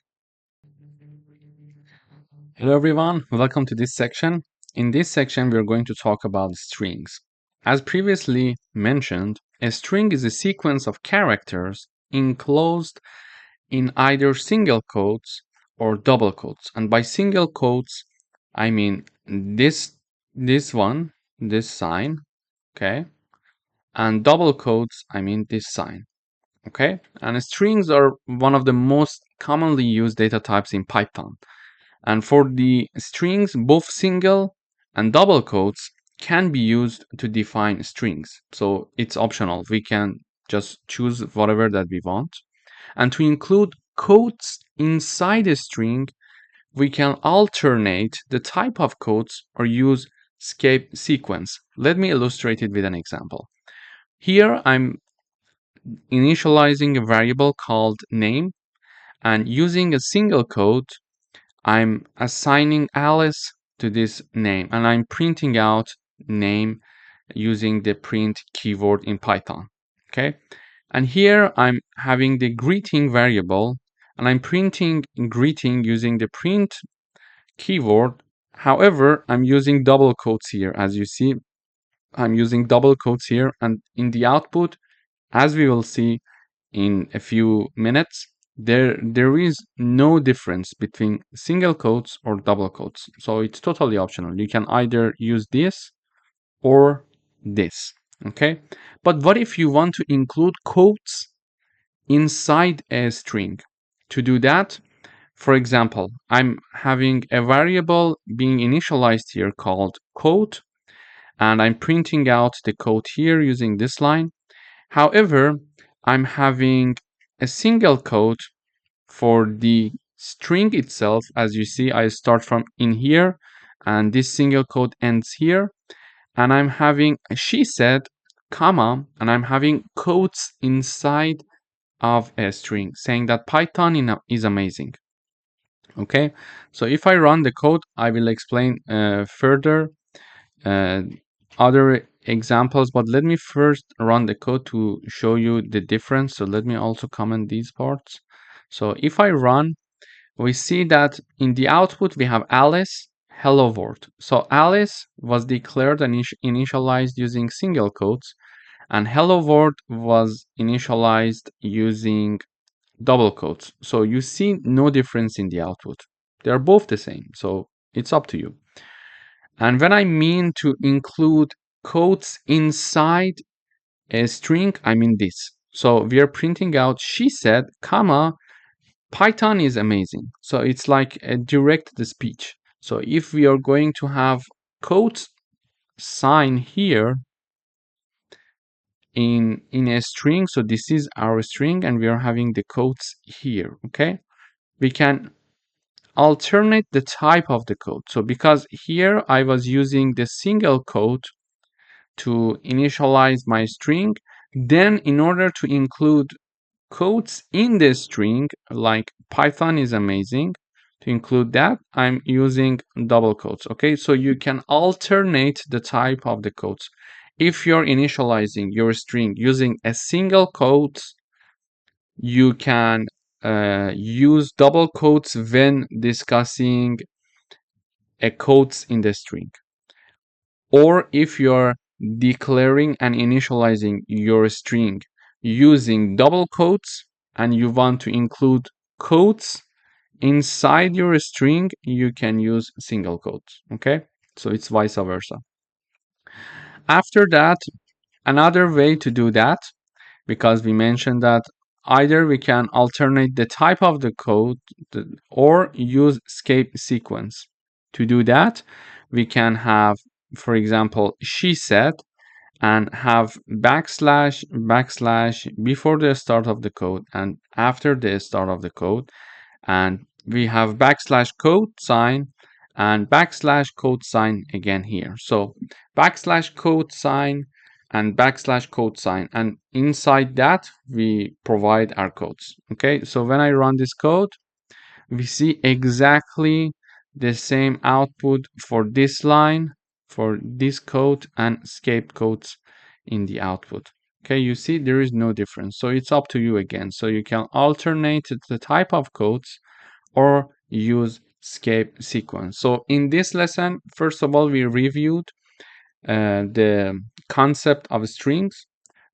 Hello everyone, welcome to this section. In this section, we're going to talk about strings. As previously mentioned, a string is a sequence of characters enclosed in either single quotes or double quotes. And by single quotes, I mean this one, this sign, okay? And double quotes, I mean this sign, okay? And strings are one of the most commonly used data types in Python. And for the strings, both single and double quotes can be used to define strings. So it's optional. We can just choose whatever that we want. And to include quotes inside a string, we can alternate the type of quotes or use escape sequence. Let me illustrate it with an example. Here I'm initializing a variable called name, and using a single quote, I'm assigning Alice to this name, and I'm printing out name using the print keyword in Python. Okay, and here I'm having the greeting variable, and I'm printing greeting using the print keyword. However, I'm using double quotes here. As you see, I'm using double quotes here, and in the output, as we will see in a few minutes, there is no difference between single quotes or double quotes. So it's totally optional. You can either use this or this, okay? But what if you want to include quotes inside a string? To do that, for example, I'm having a variable being initialized here called quote, and I'm printing out the quote here using this line. However, I'm having a single quote for the string itself. As you see, I start from in here, and this single quote ends here. And I'm having she said, comma, and I'm having quotes inside of a string saying that Python is amazing. Okay, so if I run the code, I will explain further other examples, but let me first run the code to show you the difference. So let me also comment these parts. So if I run, we see that in the output we have Alice, hello world. So Alice was declared and initialized using single quotes, and hello world was initialized using double quotes. So you see no difference in the output. They are both the same. So it's up to you. And when I mean to include quotes inside a string, I mean this. So we are printing out she said, comma, Python is amazing. So it's like a direct speech. So if we are going to have quotes sign here in a string, so this is our string and we are having the quotes here, okay? We can alternate the type of the quote. So because here I was using the single quote to initialize my string, then in order to include quotes in the string, like Python is amazing, to include that, I'm using double quotes. Okay, so you can alternate the type of the quotes. If you're initializing your string using a single quote, you can use double quotes when discussing a quotes in the string. Or if you're declaring and initializing your string using double quotes and you want to include quotes inside your string, you can use single quotes. Okay, so it's vice versa. After that, another way to do that, because we mentioned that either we can alternate the type of the code or use escape sequence. To do that, we can have, for example, she said, and have backslash backslash before the start of the code and after the start of the code, and we have backslash code sign and backslash code sign again here. So backslash code sign and backslash code sign, and inside that we provide our codes. Okay, so when I run this code, we see exactly the same output for this line, for this code, and escape codes in the output. Okay, you see there is no difference. So it's up to you again. So you can alternate the type of codes or use escape sequence. So in this lesson, first of all, we reviewed the concept of strings.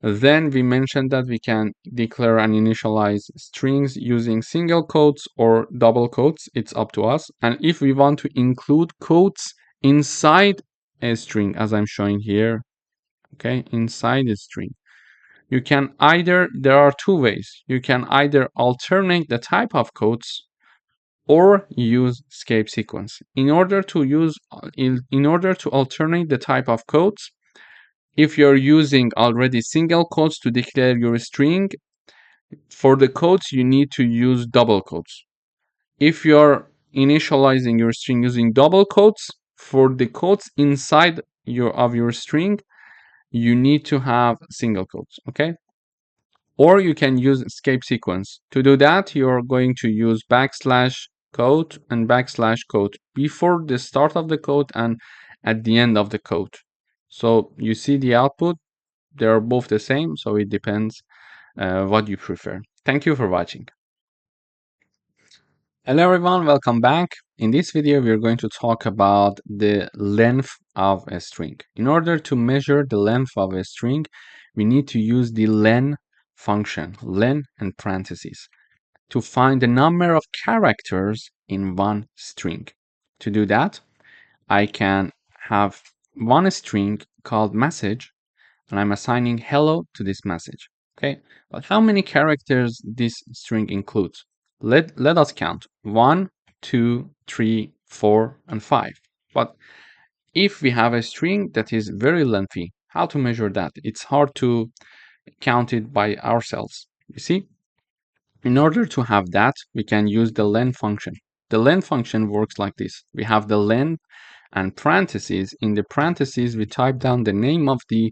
Then we mentioned that we can declare and initialize strings using single quotes or double quotes. It's up to us. And if we want to include quotes inside a string, as I'm showing here, okay, inside a string, you can either, there are two ways. You can either alternate the type of quotes or use escape sequence. In order to alternate the type of quotes, if you're using already single quotes to declare your string, for the quotes you need to use double quotes. If you're initializing your string using double quotes, for the quotes inside your string, you need to have single quotes, okay? Or you can use escape sequence. To do that, you're going to use backslash code and backslash code before the start of the code and at the end of the code. So you see the output, they're both the same, so it depends what you prefer. Thank you for watching. Hello everyone, welcome back. In this video, we're going to talk about the length of a string. In order to measure the length of a string, we need to use the len function, len and parentheses, to find the number of characters in one string. To do that, I can have one string called message, and I'm assigning hello to this message. Okay, but how many characters this string includes? Let us count 1, 2, 3, 4, and 5. But if we have a string that is very lengthy, how to measure that? It's hard to count it by ourselves. You see, in order to have that, we can use the len function. The len function works like this. We have the len and parentheses. In the parentheses, we type down the name of the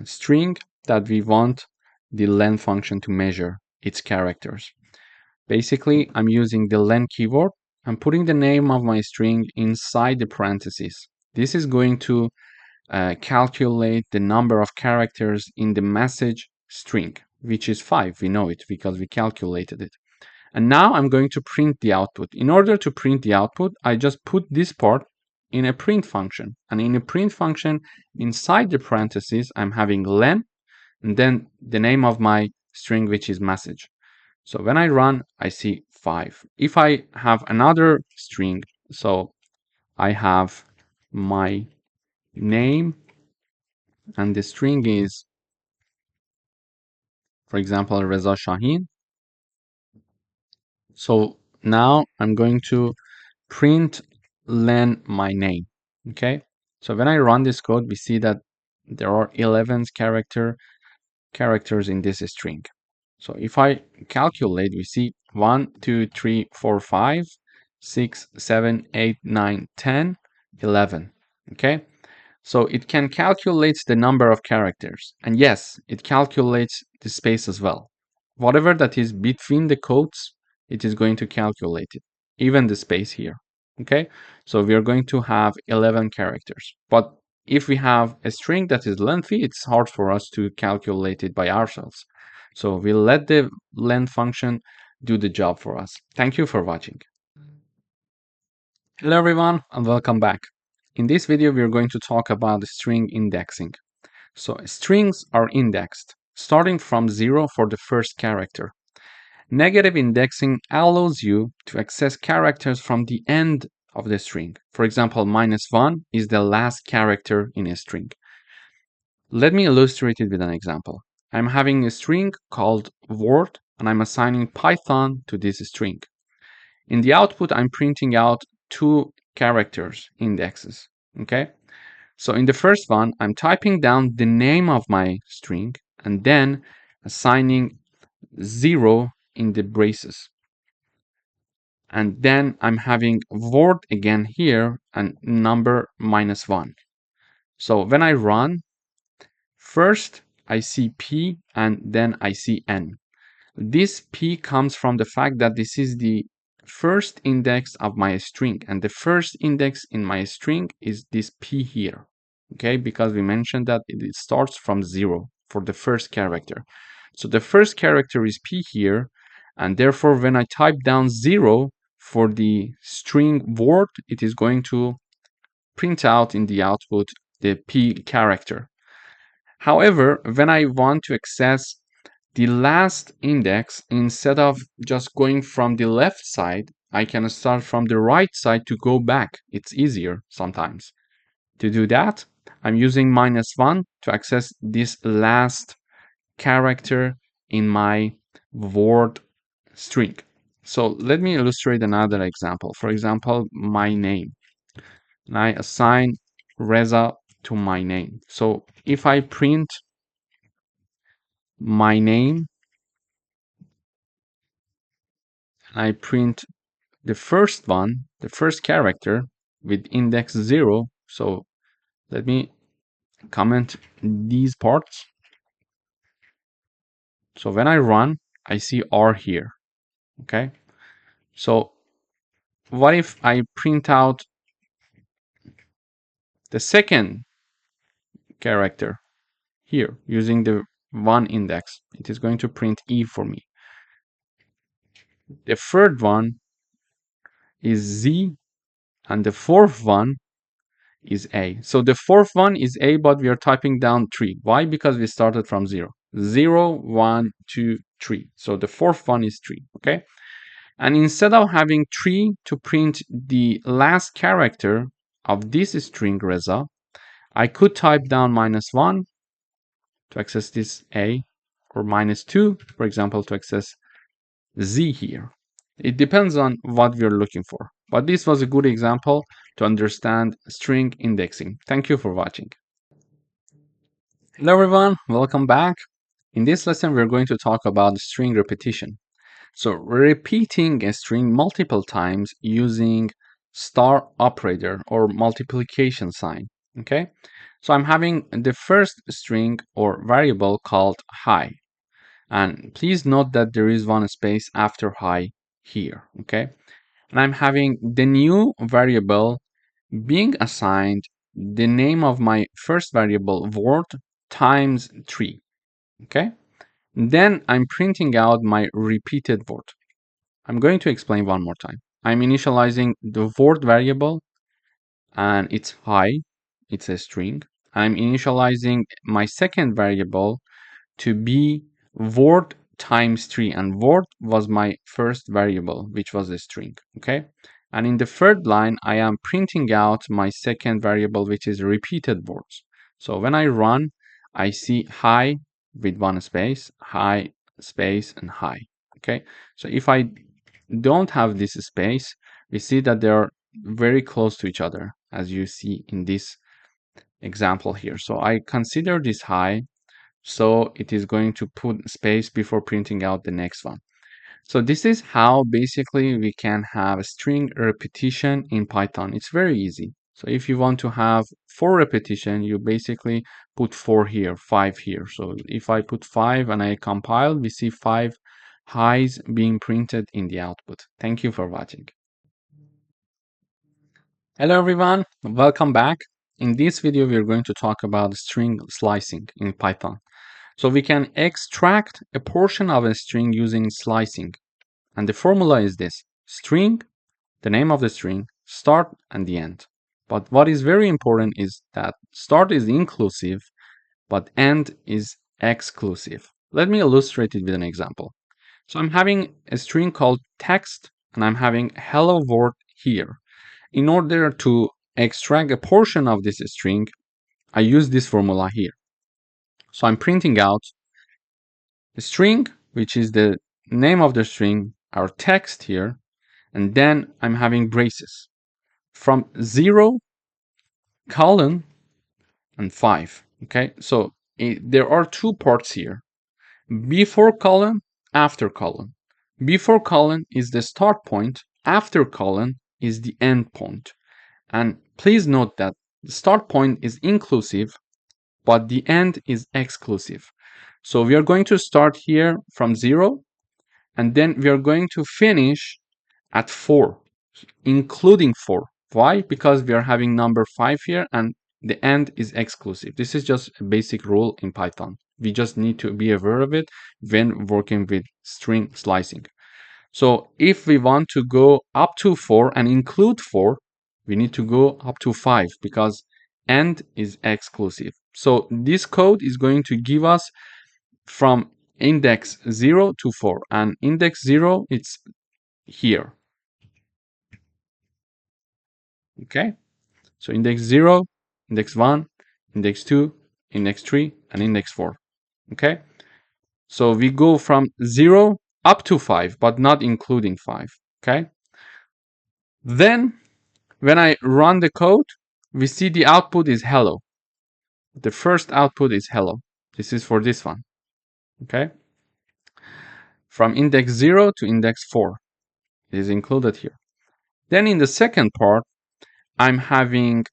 string that we want the len function to measure its characters. Basically, I'm using the len keyword. I'm putting the name of my string inside the parentheses. This is going to calculate the number of characters in the message string, which is 5. We know it because we calculated it. And now I'm going to print the output. In order to print the output, I just put this part in a print function. And in a print function, inside the parentheses, I'm having len, and then the name of my string, which is message. So when I run, I see 5. If I have another string, so I have my name, and the string is, for example, Reza Shahin. So now I'm going to print len my name. Okay, so when I run this code, we see that there are 11 characters in this string. So if I calculate, we see 1, 2, 3, 4, 5, 6, 7, 8, 9, 10, 11. Okay, so it can calculate the number of characters. And yes, it calculates the space as well. Whatever that is between the quotes, it is going to calculate it, even the space here. Okay, so we are going to have 11 characters. But if we have a string that is lengthy, it's hard for us to calculate it by ourselves. So we'll let the len function do the job for us. Thank you for watching. Hello everyone and welcome back. In this video we are going to talk about string indexing. So strings are indexed starting from 0 for the first character. Negative indexing allows you to access characters from the end of the string. For example, -1 is the last character in a string. Let me illustrate it with an example. I'm having a string called word and I'm assigning Python to this string. In the output, I'm printing out two characters indexes. Okay. So in the first one, I'm typing down the name of my string and then assigning 0 in the braces. And then I'm having word again here and number -1. So when I run, first I see P and then I see N. This P comes from the fact that this is the first index of my string, and the first index in my string is this P here. Okay, because we mentioned that it starts from 0 for the first character. So the first character is P here, and therefore when I type down 0 for the string word, it is going to print out in the output the P character. However, when I want to access the last index, instead of just going from the left side, I can start from the right side to go back. It's easier sometimes. To do that, I'm using -1 to access this last character in my word string. So let me illustrate another example. For example, my name. And I assign Reza to my name. So if I print my name, I print the first one, the first character with index 0. So let me comment these parts. So when I run, I see R here. Okay. So what if I print out the second character here using the 1 index? It is going to print E for me. The third one is Z, and the fourth one is A. So the fourth one is A, but we are typing down 3. Why? Because we started from 0. 0, 1, 2, 3. So the fourth one is 3. Okay. And instead of having 3 to print the last character of this string Reza, I could type down -1 to access this A, or -2, for example, to access Z here. It depends on what we're looking for. But this was a good example to understand string indexing. Thank you for watching. Hello everyone, welcome back. In this lesson, we're going to talk about string repetition. So repeating a string multiple times using star operator or multiplication sign. Okay, so I'm having the first string or variable called hi, and please note that there is one space after hi here. Okay, and I'm having the new variable being assigned the name of my first variable word times 3. Okay, then I'm printing out my repeated word. I'm going to explain one more time. I'm initializing the word variable and it's hi, it's a string. I'm initializing my second variable to be word times 3, and word was my first variable, which was a string. Okay, and in the third line I am printing out my second variable, which is repeated words. So when I run, I see hi with one space, hi space, and hi. Okay, so if I don't have this space, we see that they are very close to each other, as you see in this example here. So I consider this hi, so it is going to put space before printing out the next one. So this is how basically we can have a string repetition in Python. It's very easy. So if you want to have 4 repetition, you basically put 4 here, 5 here. So if I put 5 and I compile, we see 5 highs being printed in the output. Thank you for watching. Hello everyone, welcome back. In this video, we're going to talk about string slicing in Python. So we can extract a portion of a string using slicing. And the formula is this: string, the name of the string, start and the end. But what is very important is that start is inclusive, but end is exclusive. Let me illustrate it with an example. So I'm having a string called text, and I'm having hello world here. In order to extract a portion of this string, I use this formula here. So I'm printing out a string, which is the name of the string, our text here, and then I'm having braces from 0, colon, and 5. Okay, so there are two parts here: before colon, after colon. Before colon is the start point, after colon is the end point. And please note that the start point is inclusive, but the end is exclusive. So we are going to start here from 0, and then we are going to finish at 4, including 4. Why? Because we are having number 5 here, and the end is exclusive. This is just a basic rule in Python. We just need to be aware of it when working with string slicing. So if we want to go up to 4 and include 4, we need to go up to 5 because end is exclusive. So this code is going to give us from index 0 to 4, and index 0 it's here. Okay, so index 0, index 1, index 2, index 3, and index 4. Okay, so we go from 0 up to 5, but not including 5. Okay, then when I run the code, we see the output is hello. The first output is hello. This is for this one. Okay, from index 0 to index 4 is included here. Then in the second part, I'm having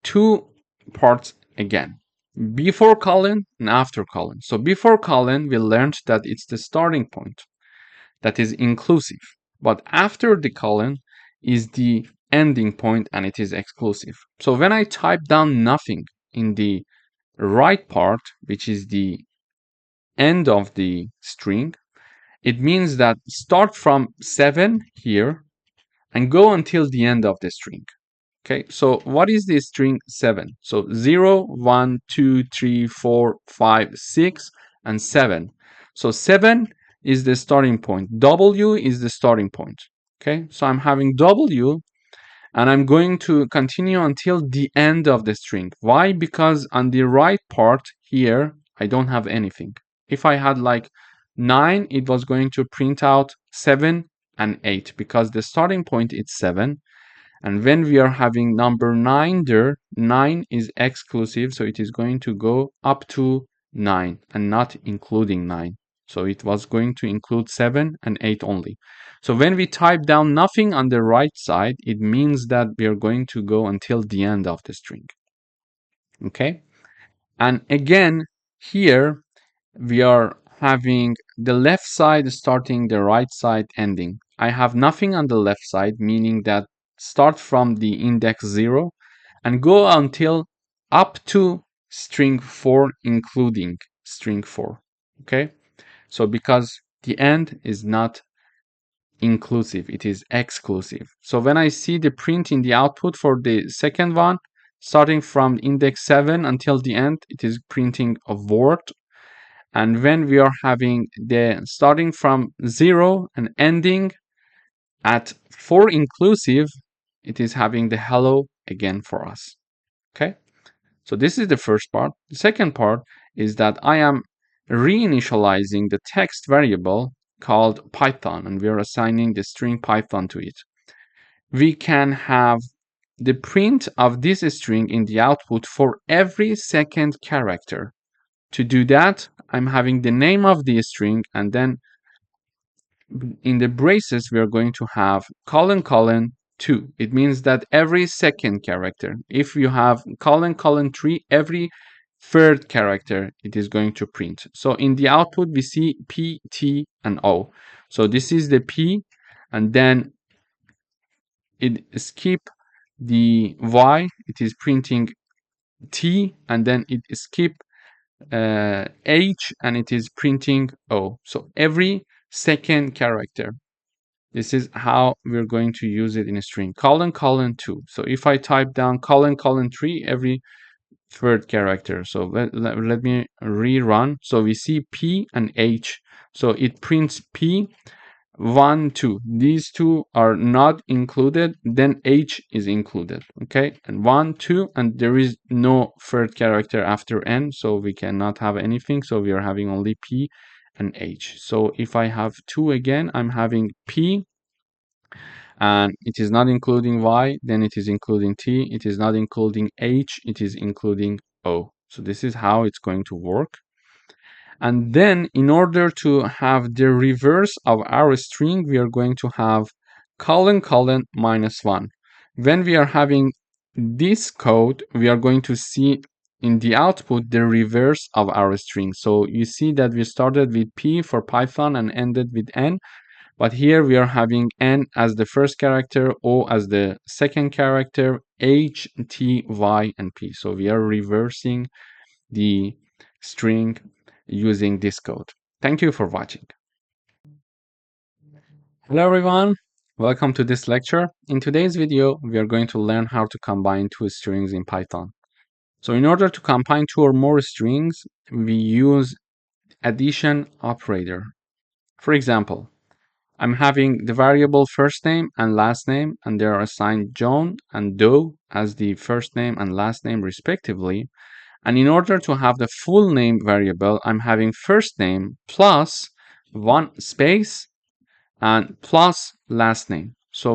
two parts again: before colon and after colon. So before colon, we learned that it's the starting point that is inclusive, but after the colon is the ending point and it is exclusive. So when I type down nothing in the right part, which is the end of the string, it means that start from 7 here and go until the end of the string. Okay, so what is the string 7? So 0, 1, 2, 3, 4, 5, 6, and 7. So 7 is the starting point. W is the starting point. Okay, so I'm having W, and I'm going to continue until the end of the string. Why? Because on the right part here, I don't have anything. If I had like 9, it was going to print out 7 and 8 because the starting point is 7. And when we are having number 9 there, 9 is exclusive, so it is going to go up to 9 and not including 9. So it was going to include 7 and 8 only. So when we type down nothing on the right side, it means that we are going to go until the end of the string. Okay? And again, here we are having the left side starting, the right side ending. I have nothing on the left side, meaning that start from the index 0 and go until up to string 4, including string 4. Okay, so because the end is not inclusive, it is exclusive. So when I see the print in the output for the second one, starting from index 7 until the end, it is printing a word. And when we are having the starting from 0 and ending at 4 inclusive, it is having the hello again for us. Okay, so this is the first part. The second part is that I am reinitializing the text variable called Python, and we are assigning the string Python to it. We can have the print of this string in the output for every second character. To do that, I'm having the name of the string, and then in the braces, we are going to have colon, colon, 2. It means that every second character. If you have colon, colon, 3, every third character it is going to print. So in the output, we see P, T, and O. So this is the P, and then it skip the Y, it is printing T, and then it skip H, and it is printing O. So every second character. This is how we're going to use it in a string. Colon, colon 2. So if I type down colon, colon 3 every third character. So let me rerun. So we see P and H. So it prints P, 1, 2. These two are not included. Then H is included. Okay. And 1, 2. And there is no third character after N. So we cannot have anything. So we are having only P and H. So if I have 2 again, I'm having P, and it is not including Y, then it is including T, it is not including H, it is including O. So this is how it's going to work. And then in order to have the reverse of our string, we are going to have colon colon -1. When we are having this code, we are going to see in the output the reverse of our string. So you see that we started with P for Python and ended with N. But here we are having N as the first character, O as the second character, H, T, Y, and P. So we are reversing the string using this code. Thank you for watching. Hello everyone, welcome to this lecture. In today's video, we are going to learn how to combine two strings in Python. So in order to combine two or more strings, we use addition operator. For example, I'm having the variable first name and last name, and they are assigned John and Doe as the first name and last name respectively. And in order to have the full name variable, I'm having first name plus one space and plus last name. So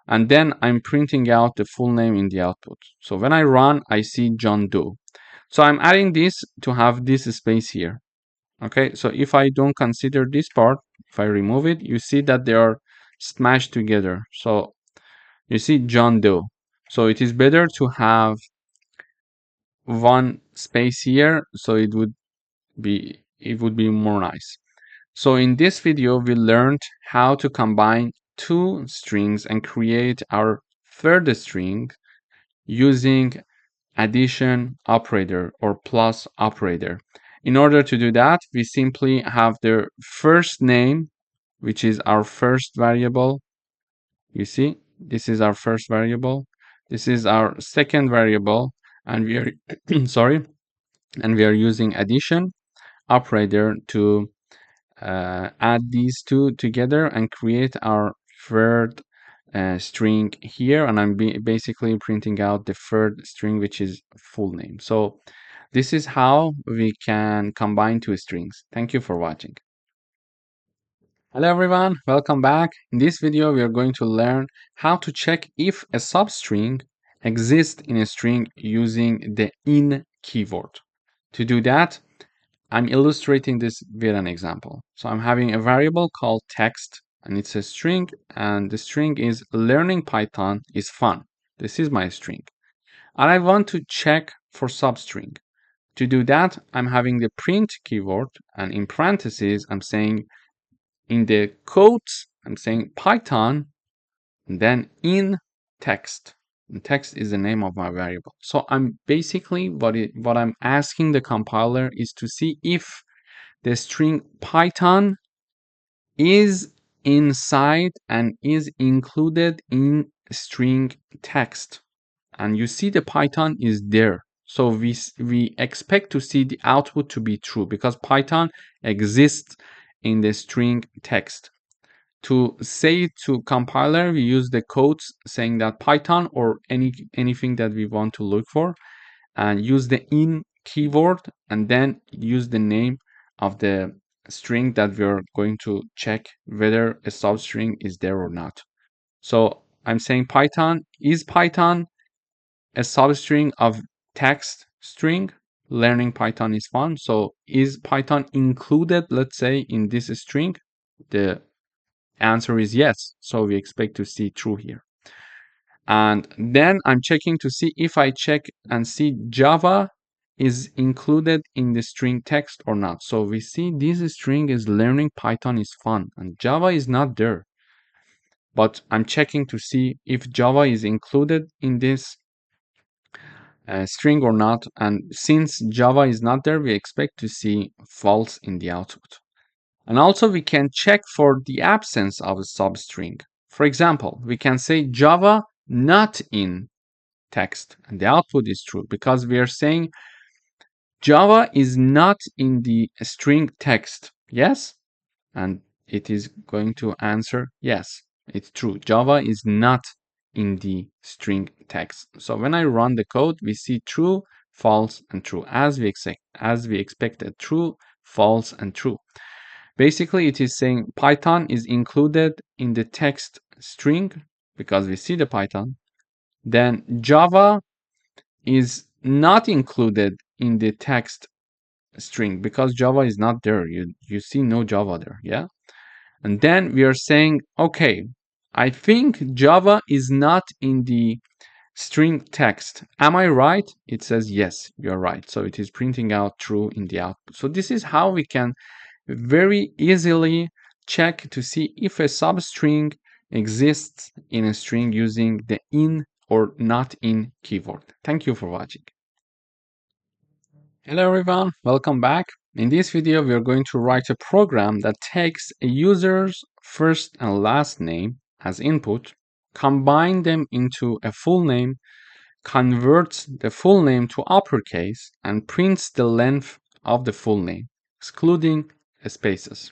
and then I'm printing out the full name in the output. So when I run, I see John Doe. So I'm adding this to have this space here. Okay, so if I don't consider this part, if I remove it, you see that they are smashed together. So you see John Doe. So it is better to have one space here, so it would be more nice. So in this video, we learned how to combine two strings and create our third string using addition operator or plus operator. In order to do that, we simply have the first name, which is our first variable. You see, this is our first variable. This is our second variable, and we are sorry, and we are using addition operator to add these two together and create our third string here, and I'm basically printing out the third string, which is full name. So this is how we can combine two strings. Thank you for watching. Hello everyone, welcome back. In this video, we are going to learn how to check if a substring exists in a string using the in keyword. To do that, I'm illustrating this with an example. So I'm having a variable called text, and it's a string, and the string is learning Python is fun. This is my string. And I want to check for substring. To do that, I'm having the print keyword, and in parentheses, I'm saying in the quotes, I'm saying Python, and then in text. And text is the name of my variable. So I'm basically what I'm asking the compiler is to see if the string Python is inside and is included in string text. And you see the Python is there. So we expect to see the output to be true because Python exists in the string text. To say it to compiler, we use the codes saying that Python or anything that we want to look for, and use the in keyword, and then use the name of the string that we're going to check whether a substring is there or not. So I'm saying Python is a substring of text string. Learning Python is fun. So is Python included, let's say, in this string? The answer is yes. So we expect to see true here. And then I'm checking to see if I check and see Java is included in the string text or not. So we see this string is learning Python is fun and Java is not there. But I'm checking to see if Java is included in this string or not. And since Java is not there, we expect to see false in the output. And also we can check for the absence of a substring. For example, we can say Java not in text, and the output is true because we are saying Java is not in the string text. Yes? And it is going to answer yes, it's true. Java is not in the string text. So when I run the code, we see true, false, and true as we expected. True, false, and true. Basically, it is saying Python is included in the text string because we see the Python. Then Java is not included in the text string because Java is not there. You see no Java there, yeah? And then we are saying, okay, I think Java is not in the string text. Am I right? It says yes, you're right. So it is printing out true in the output. So this is how we can very easily check to see if a substring exists in a string using the in or not in keyword. Thank you for watching. Hello everyone, welcome back. In this video, we are going to write a program that takes a user's first and last name as input, combine them into a full name, converts the full name to uppercase, and prints the length of the full name, excluding spaces.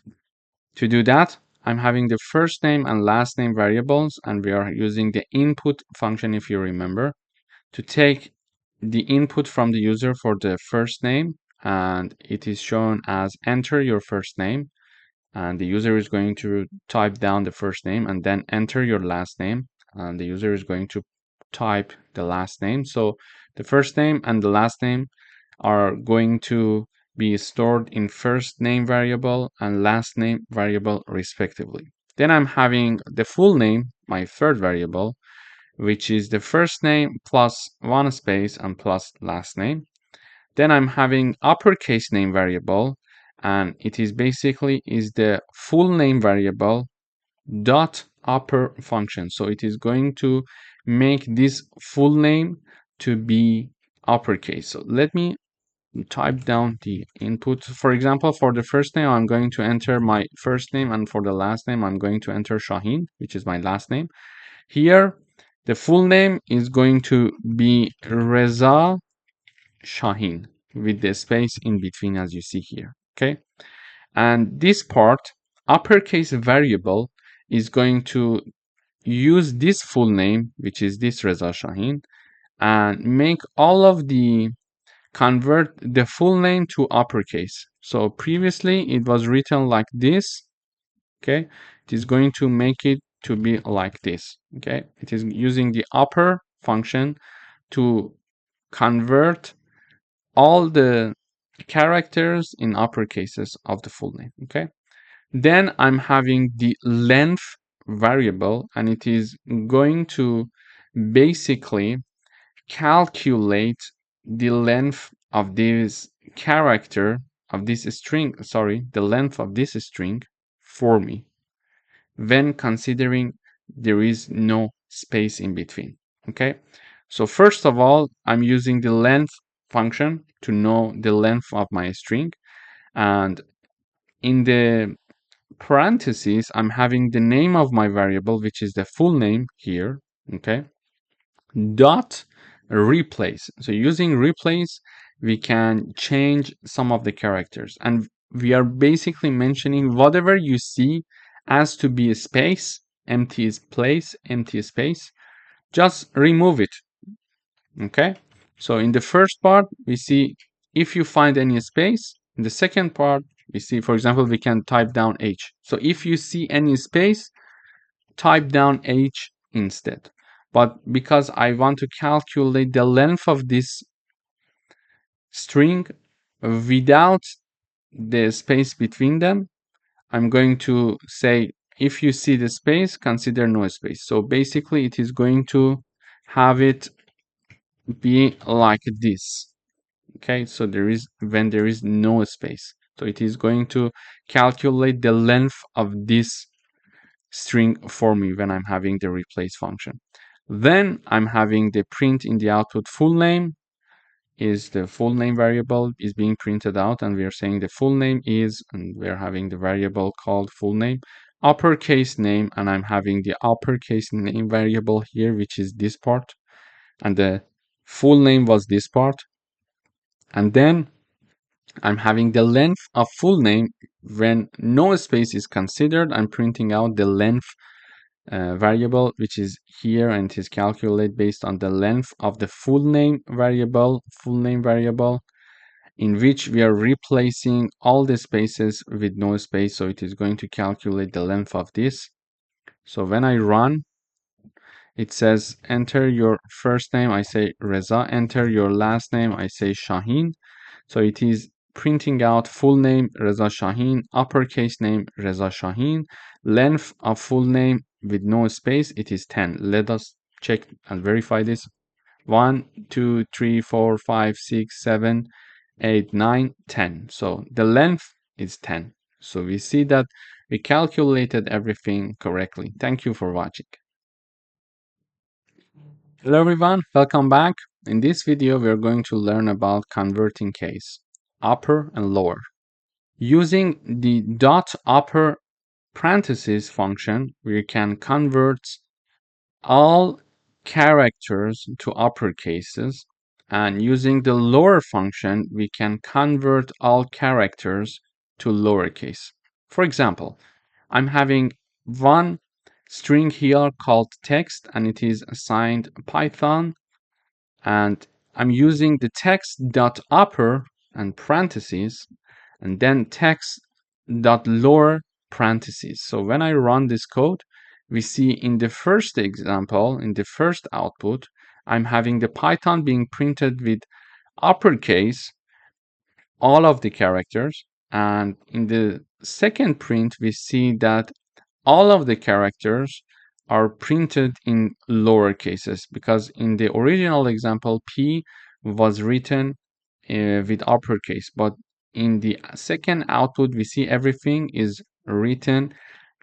To do that, I'm having the first name and last name variables, and we are using the input function, if you remember, to take the input from the user for the first name, and it is shown as enter your first name, and the user is going to type down the first name and then enter your last name, and the user is going to type the last name. So the first name and the last name are going to be stored in first name variable and last name variable respectively. Then I'm having the full name, my third variable, which is the first name plus one space and plus last name. Then I'm having uppercase name variable, and it is basically is the full name variable dot upper function. So it is going to make this full name to be uppercase. So let me type down the input. For example, for the first name, I'm going to enter my first name, and for the last name, I'm going to enter Shaheen, which is my last name. Here, the full name is going to be Reza Shaheen with the space in between as you see here, okay? And this part, uppercase variable, is going to use this full name, which is this Reza Shaheen, and make all of the convert the full name to uppercase. So previously it was written like this, okay? It is going to make it to be like this, okay? It is using the upper function to convert all the characters in uppercases of the full name, okay? Then I'm having the length variable, and it is going to basically calculate the length of this character of this string, the length of this string for me when considering there is no space in between, okay? So first of all, I'm using the length function to know the length of my string, and in the parentheses, I'm having the name of my variable, which is the full name here, okay? Dot replace. So using replace, we can change some of the characters, and we are basically mentioning whatever you see as to be a space, empty place, empty space, just remove it, okay? So in the first part, we see if you find any space. In the second part, we see, for example, we can type down H. So if you see any space, type down H instead. But because I want to calculate the length of this string without the space between them, I'm going to say, if you see the space, consider no space. So basically, it is going to have it be like this. Okay, so when there is no space. So it is going to calculate the length of this string for me when I'm having the replace function. Then I'm having the print in the output full name, is the full name variable is being printed out, and we are saying the full name is, and we're having the variable called full name, uppercase name, and I'm having the uppercase name variable here, which is this part, and the full name was this part. And then I'm having the length of full name. When no space is considered, I'm printing out the length variable, which is here, and it is calculated based on the length of the full name variable, in which we are replacing all the spaces with no space. So it is going to calculate the length of this. So when I run, it says enter your first name, I say Reza, enter your last name, I say Shaheen. So it is printing out full name Reza Shaheen, uppercase name Reza Shaheen, length of full name with no space, it is 10. Let us check and verify this. 1, 2, 3, 4, 5, 6, 7, 8, 9, 10. So the length is 10. So we see that we calculated everything correctly. Thank you for watching. Hello everyone, welcome back. In this video, we are going to learn about converting case, upper and lower. Using the .upper parentheses function, we can convert all characters to uppercases, and using the lower function, we can convert all characters to lowercase. For example, I'm having one string here called text, and it is assigned Python, and I'm using the text.upper and parentheses, and then text.lower parentheses. So when I run this code, we see in the first example, in the first output, I'm having the Python being printed with uppercase, all of the characters, and in the second print, we see that all of the characters are printed in lower cases, because in the original example, P was written with uppercase, but in the second output, we see everything is written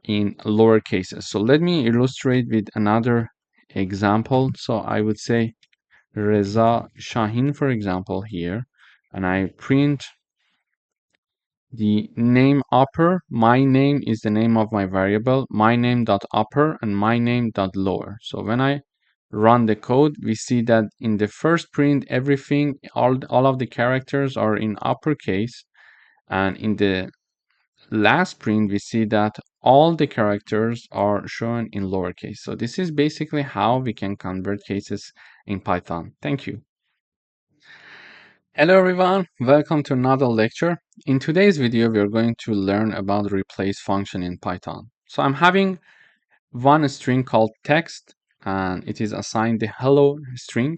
in lower cases. So let me illustrate with another example. So I would say Reza Shaheen, for example, here, and I print the name upper. My name is the name of my variable, my name.upper and my name.lower. So when I run the code, we see that in the first print, everything, all of the characters are in uppercase, and in the last print, we see that all the characters are shown in lowercase. So this is basically how we can convert cases in Python. Thank you. Hello everyone, welcome to another lecture. In today's video, we are going to learn about the replace function in Python. So I'm having one string called text, and it is assigned the hello string.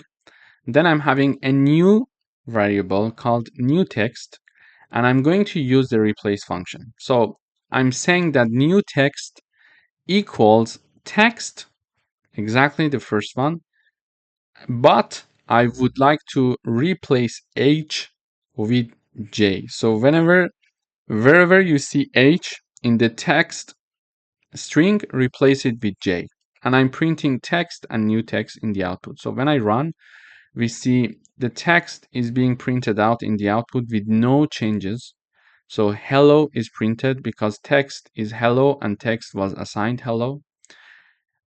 Then I'm having a new variable called new text, and I'm going to use the replace function. So I'm saying that new text equals text, exactly the first one, but I would like to replace H with J. So wherever you see H in the text string, replace it with J. And I'm printing text and new text in the output. So when I run, we see the text is being printed out in the output with no changes. So hello is printed because text is hello and text was assigned hello.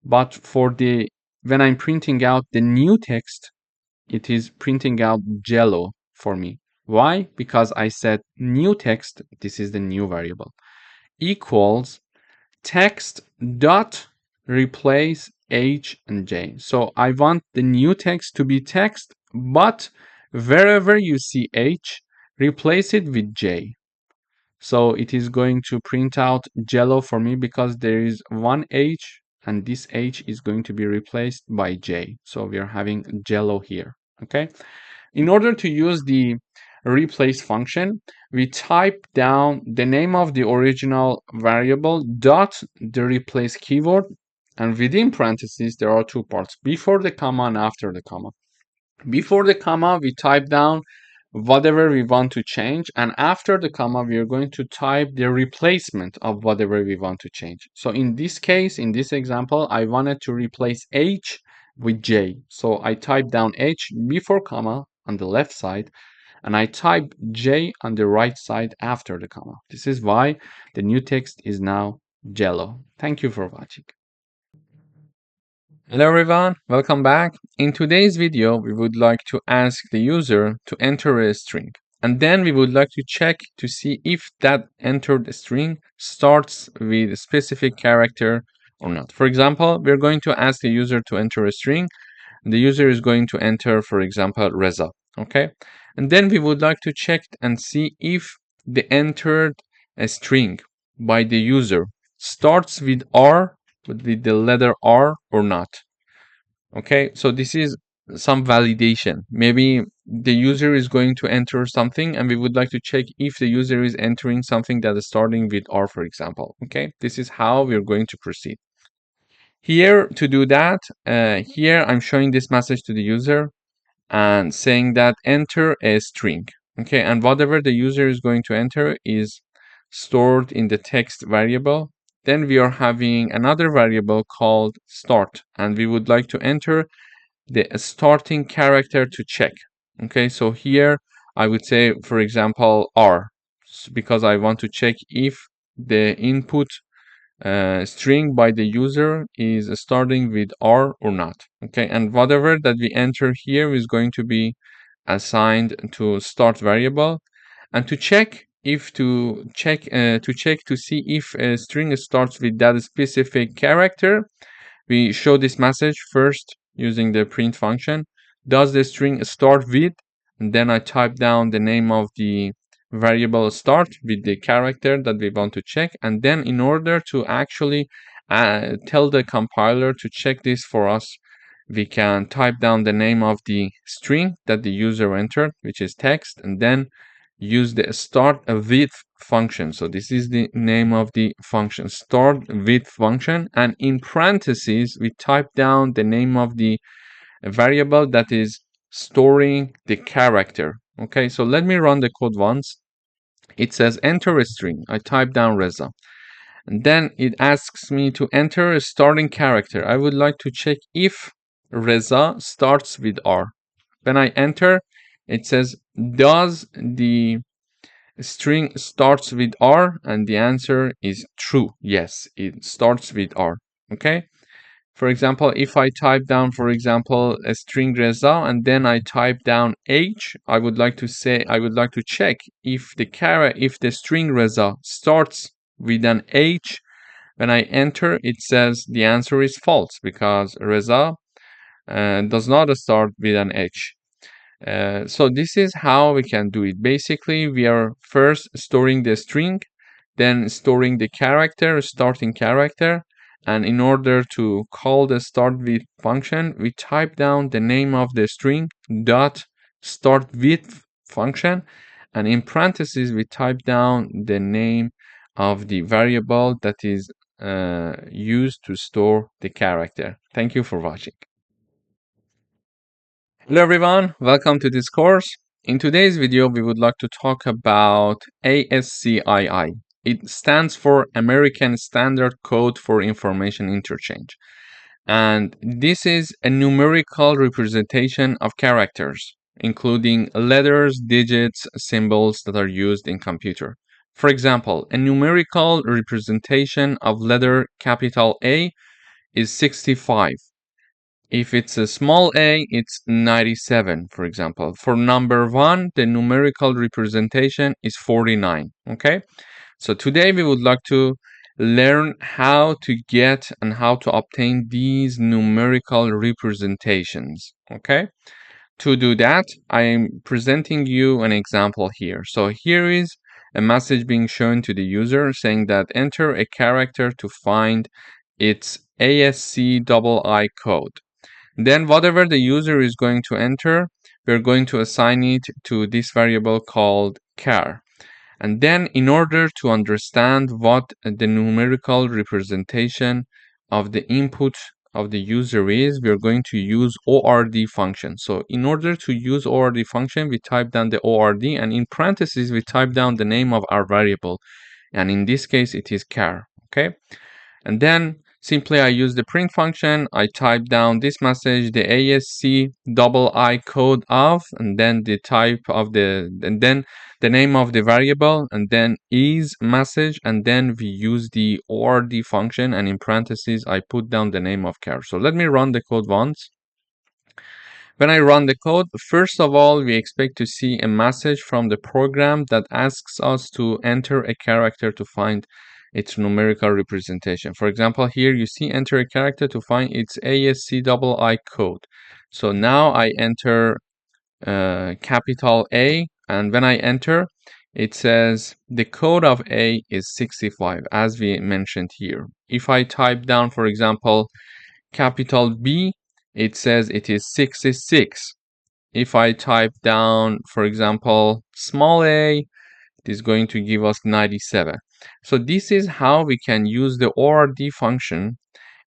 But when I'm printing out the new text, it is printing out Jello for me. Why? Because I said new text, this is the new variable, equals text dot replace H and J. So I want the new text to be text, but wherever you see H, replace it with J. So it is going to print out Jello for me because there is one H, and this H is going to be replaced by J. So we are having Jello here. Okay. In order to use the replace function, we type down the name of the original variable dot the replace keyword, and within parentheses there are two parts, before the comma and after the comma. Before the comma, we type down whatever we want to change, and after the comma, we are going to type the replacement of whatever we want to change. So in this case, in this example, I wanted to replace H with J. So I type down H before comma, on the left side, and I type J on the right side after the comma. This is why the new text is now yellow. Thank you for watching. Hello everyone, welcome back. In today's video, we would like to ask the user to enter a string. And then we would like to check to see if that entered string starts with a specific character or not. For example, we're going to ask the user to enter a string. The user is going to enter, for example, Reza. Okay. And then we would like to check and see if the entered a string by the user starts with R, with the letter R or not. Okay, so this is some validation. Maybe the user is going to enter something and we would like to check if the user is entering something that is starting with R, for example. Okay, this is how we're going to proceed. Here, to do that, here I'm showing this message to the user and saying that enter a string. Okay, and whatever the user is going to enter is stored in the text variable. Then we are having another variable called start, and we would like to enter the starting character to check. Okay, so here I would say, for example, R, because I want to check if the input string by the user is starting with R or not. Okay, and whatever that we enter here is going to be assigned to start variable, and to check to see if a string starts with that specific character, we show this message first using the print function. Does the string start with? And then I type down the name of the variable start with the character that we want to check. And then in order to actually tell the compiler to check this for us, we can type down the name of the string that the user entered, which is text, and then use the start with function. So this is the name of the function, start with function, and in parentheses we type down the name of the variable that is storing the character. Okay, so let me run the code once. It says enter a string. I type down Reza, and then it asks me to enter a starting character. I would like to check if Reza starts with R. When I enter, it says, does the string starts with R? And the answer is true. Yes, it starts with R. Okay. For example, if I type down, for example, a string Reza, and then I type down H, I would like to check if the string Reza starts with an H. When I enter, it says the answer is false because Reza does not start with an H. So this is how we can do it. Basically, we are first storing the string, then storing the character, starting character, and in order to call the start with function, we type down the name of the string dot start with function, and in parentheses we type down the name of the variable that is used to store the character. Thank you for watching. Hello everyone, welcome to this course. In today's video, we would like to talk about ASCII. It stands for American Standard Code for Information Interchange. And this is a numerical representation of characters, including letters, digits, symbols that are used in computer. For example, a numerical representation of letter capital A is 65. If it's a small a, it's 97, for example. For number 1, the numerical representation is 49, okay? So today we would like to learn how to get and how to obtain these numerical representations, okay? To do that, I am presenting you an example here. So here is a message being shown to the user saying that enter a character to find its ASCII code. Then whatever the user is going to enter, we're going to assign it to this variable called char. And then in order to understand what the numerical representation of the input of the user is, we're going to use ORD function. So in order to use ORD function, we type down the ORD, and in parentheses, we type down the name of our variable. And in this case, it is char, okay? And then Simply I use the print function, I type down this message, the ASC double I code of, and then the type of and then the name of the variable, and then is message, and then we use the ORD function, and in parentheses I put down the name of char. So let me run the code once. When I run the code, first of all, we expect to see a message from the program that asks us to enter a character to find its numerical representation. For example, here you see enter a character to find its ASC double I code. So now I enter capital A, and when I enter, it says the code of A is 65, as we mentioned here. If I type down, for example, capital B, it says it is 66. If I type down, for example, small a, it is going to give us 97. So this is how we can use the ORD function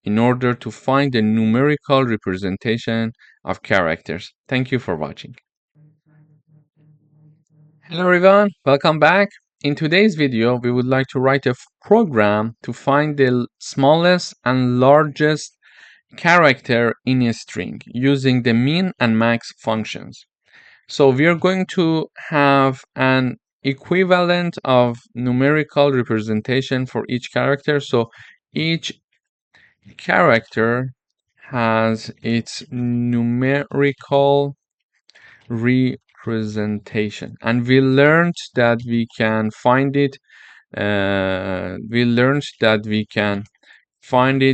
in order to find the numerical representation of characters. Thank you for watching. Hello everyone, welcome back. In today's video, we would like to write a program to find the smallest and largest character in a string using the min and max functions. So we are going to have an equivalent of numerical representation for each character. So each character has its numerical representation, and we learned that we can find it.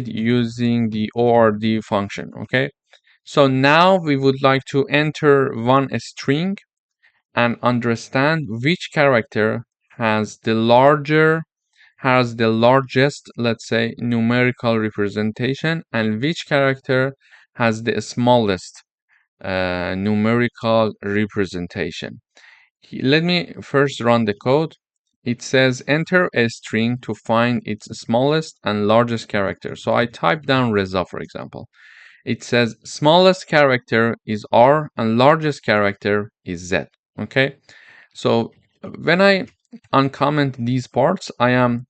Using the ORD function. Okay. So now we would like to enter one string and understand which character has the largest, let's say, numerical representation, and which character has the smallest numerical representation. Let me first run the code. It says enter a string to find its smallest and largest character. So I type down Reza, for example. It says smallest character is R and largest character is Z. Okay. So when I uncomment these parts, I am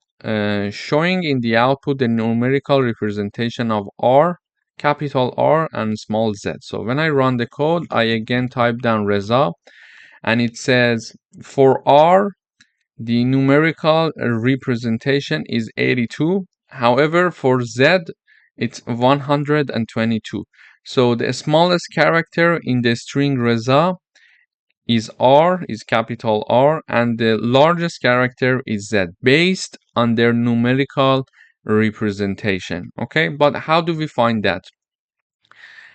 showing in the output the numerical representation of R, capital R, and small z. So when I run the code, I again type down Reza, and it says for R, the numerical representation is 82. However, for Z, it's 122. So the smallest character in the string Reza is R, is capital R, and the largest character is Z, based on their numerical representation. Okay, but how do we find that?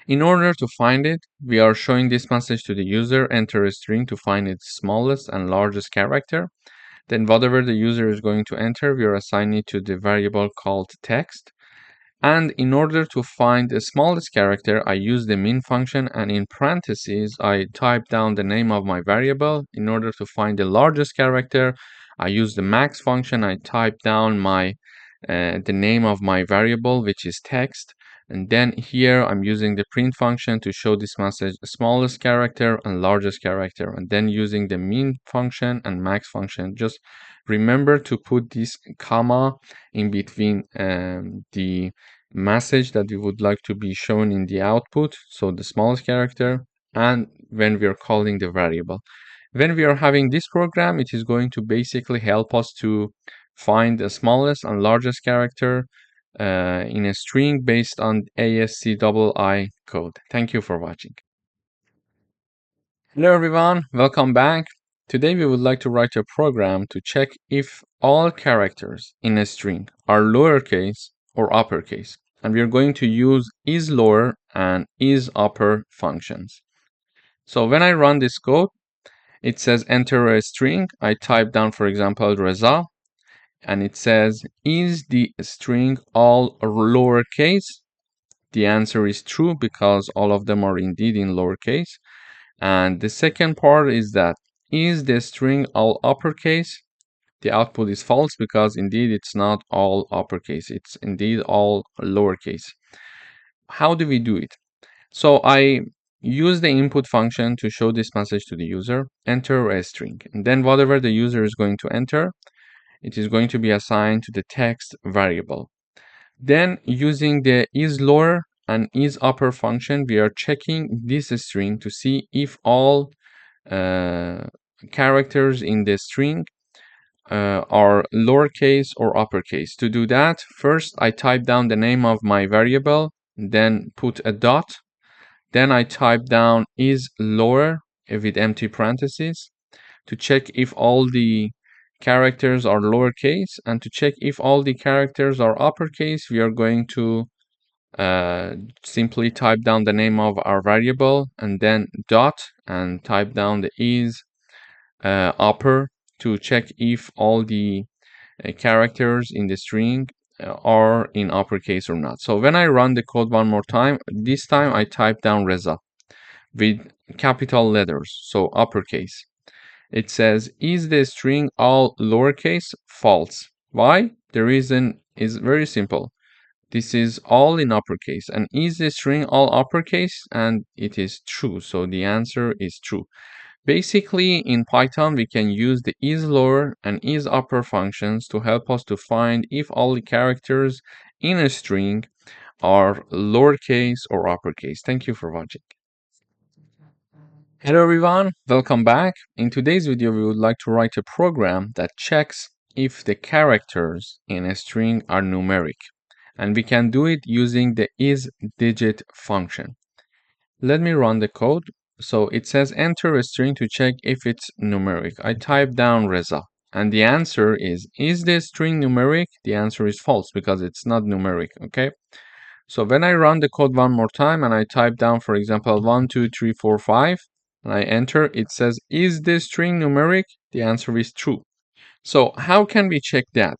In order to find it, we are showing this message to the user, enter a string to find its smallest and largest character. Then whatever the user is going to enter, we are assigning it to the variable called text. And in order to find the smallest character, I use the min function, and in parentheses, I type down the name of my variable. In order to find the largest character, I use the max function. I type down the name of my variable, which is text. And then here I'm using the print function to show this message, smallest character and largest character, and then using the min function and max function. Just remember to put this comma in between the message that we would like to be shown in the output, so the smallest character, and when we are calling the variable. When we are having this program, it is going to basically help us to find the smallest and largest character in a string based on ASC double I code. Thank you for watching. Hello everyone, welcome back. Today we would like to write a program to check if all characters in a string are lowercase or uppercase, and we are going to use isLower and isUpper functions. So when I run this code, it says enter a string. I type down, for example, Reza, and it says, is the string all lowercase? The answer is true, because all of them are indeed in lowercase. And the second part is that, is the string all uppercase? The output is false, because indeed it's not all uppercase. It's indeed all lowercase. How do we do it? So I use the input function to show this message to the user, enter a string. And then whatever the user is going to enter, it is going to be assigned to the text variable. Then using the isLower and isUpper function, we are checking this string to see if all characters in the string are lowercase or uppercase. To do that, first I type down the name of my variable, then put a dot, then I type down isLower with empty parentheses to check if all the characters are lowercase, and to check if all the characters are uppercase, we are going to simply type down the name of our variable and then dot and type down the is upper to check if all the characters in the string are in uppercase or not. So when I run the code one more time, this time I type down Reza with capital letters, so uppercase. It says, is the string all lowercase? False. Why? The reason is very simple. This is all in uppercase. And is the string all uppercase? And it is true. So the answer is true. Basically, in Python, we can use the isLower and isUpper functions to help us to find if all the characters in a string are lowercase or uppercase. Thank you for watching. Hello everyone, welcome back. In today's video, we would like to write a program that checks if the characters in a string are numeric. And we can do it using the isDigit function. Let me run the code. So it says enter a string to check if it's numeric. I type down Reza and the answer is the string numeric? The answer is false because it's not numeric, okay? So when I run the code one more time and I type down, for example, 1, 2, 3, 4, 5, and I enter, it says, is this string numeric? The answer is true. So how can we check that?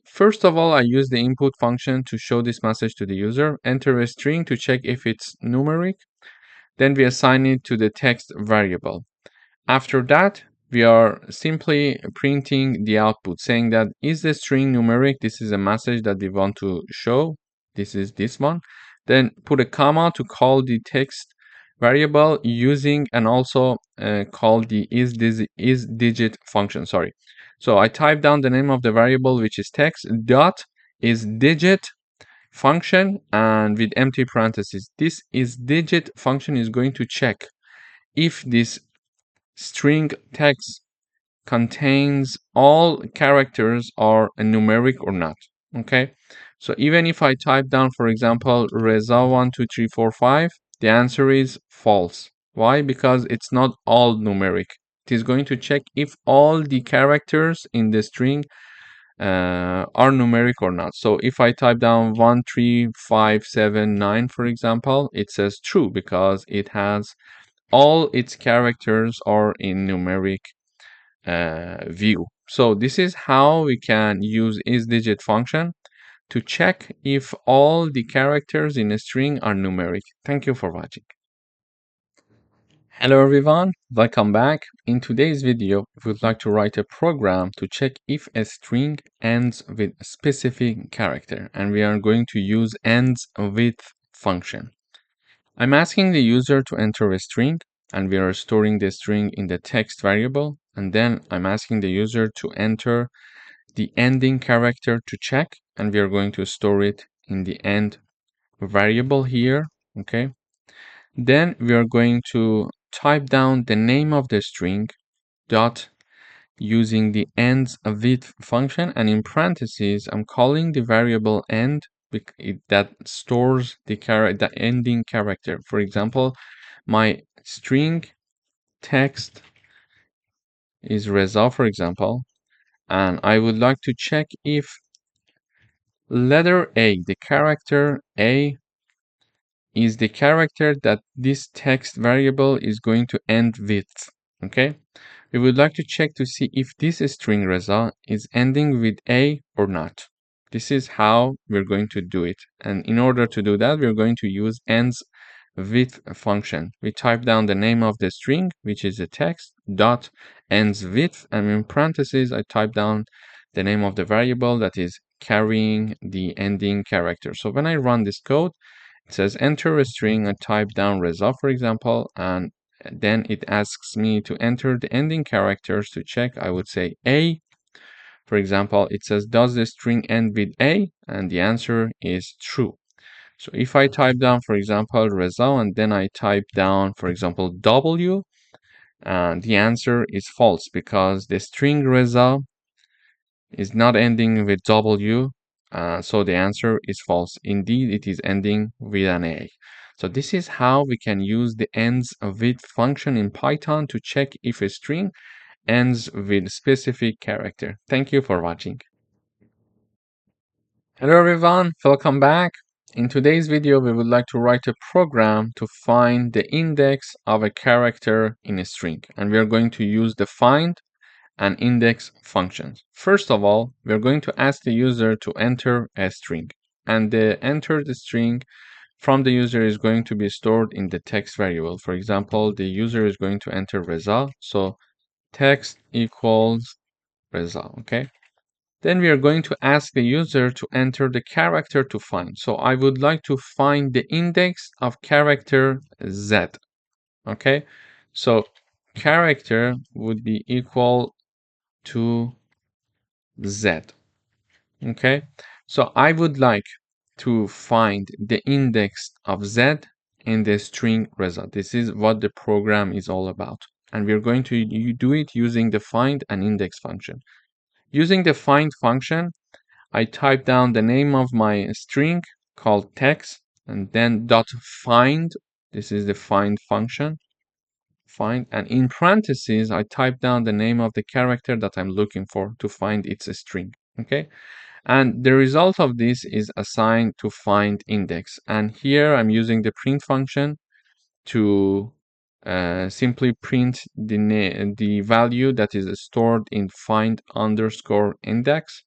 First of all, I use the input function to show this message to the user, enter a string to check if it's numeric. Then we assign it to the text variable. After that, we are simply printing the output saying that is the string numeric? This is a message that we want to show. This is this one. Then put a comma to call the text variable using and also call the isDigit function. Sorry. So I type down the name of the variable, which is text dot isDigit function, and with empty parentheses. This isDigit function is going to check if this string text contains all characters are numeric or not. Okay, so even if I type down, for example, Reza 1, 2, 3, 4, 5, the answer is false. Why? Because it's not all numeric. It is going to check if all the characters in the string are numeric or not. So if I type down 1, 3, 5, 7, 9, for example, it says true because it has all its characters are in numeric view. So this is how we can use isDigit function to check if all the characters in a string are numeric. Thank you for watching. Hello everyone, welcome back. In today's video, we would like to write a program to check if a string ends with a specific character, and we are going to use ends with function. I'm asking the user to enter a string, and we are storing the string in the text variable, and then I'm asking the user to enter the ending character to check, and we are going to store it in the end variable here, okay? Then we are going to type down the name of the string dot using the ends with function, and in parentheses I'm calling the variable end that stores the ending character. For example, my string text is Reza, for example, and I would like to check if letter A, the character A, is the character that this text variable is going to end with. Okay, we would like to check to see if this string Reza is ending with A or not. This is how we're going to do it, and in order to do that, we're going to use ends with function. We type down the name of the string, which is a text dot ends with, and in parentheses I type down the name of the variable that is carrying the ending character. So when I run this code, it says enter a string. I type down Reza, for example, and then it asks me to enter the ending characters to check. I would say A, For example, it says, does the string end with A? And the answer is true. So if I type down, for example, Reza, and then I type down, for example, W, and the answer is false because the string Reza is not ending with W. So the answer is false. Indeed, it is ending with an A. So this is how we can use the ends with function in Python to check if a string ends with specific character. Thank you for watching. Hello everyone, welcome back. In today's video, we would like to write a program to find the index of a character in a string. And we are going to use the find and index functions. First of all, we are going to ask the user to enter a string. And the enter the string from the user is going to be stored in the text variable. For example, the user is going to enter Reza. So text equals Reza, okay? Then we are going to ask the user to enter the character to find. So I would like to find the index of character Z, okay? So character would be equal to Z, okay? So I would like to find the index of Z in the string result. This is what the program is all about. And we're going to do it using the find and index function. Using the find function, I type down the name of my string called text and then dot find. This is the find function. Find, and in parentheses, I type down the name of the character that I'm looking for to find its string. Okay. And the result of this is assigned to find index. And here I'm using the print function to simply print the value that is stored in find underscore index.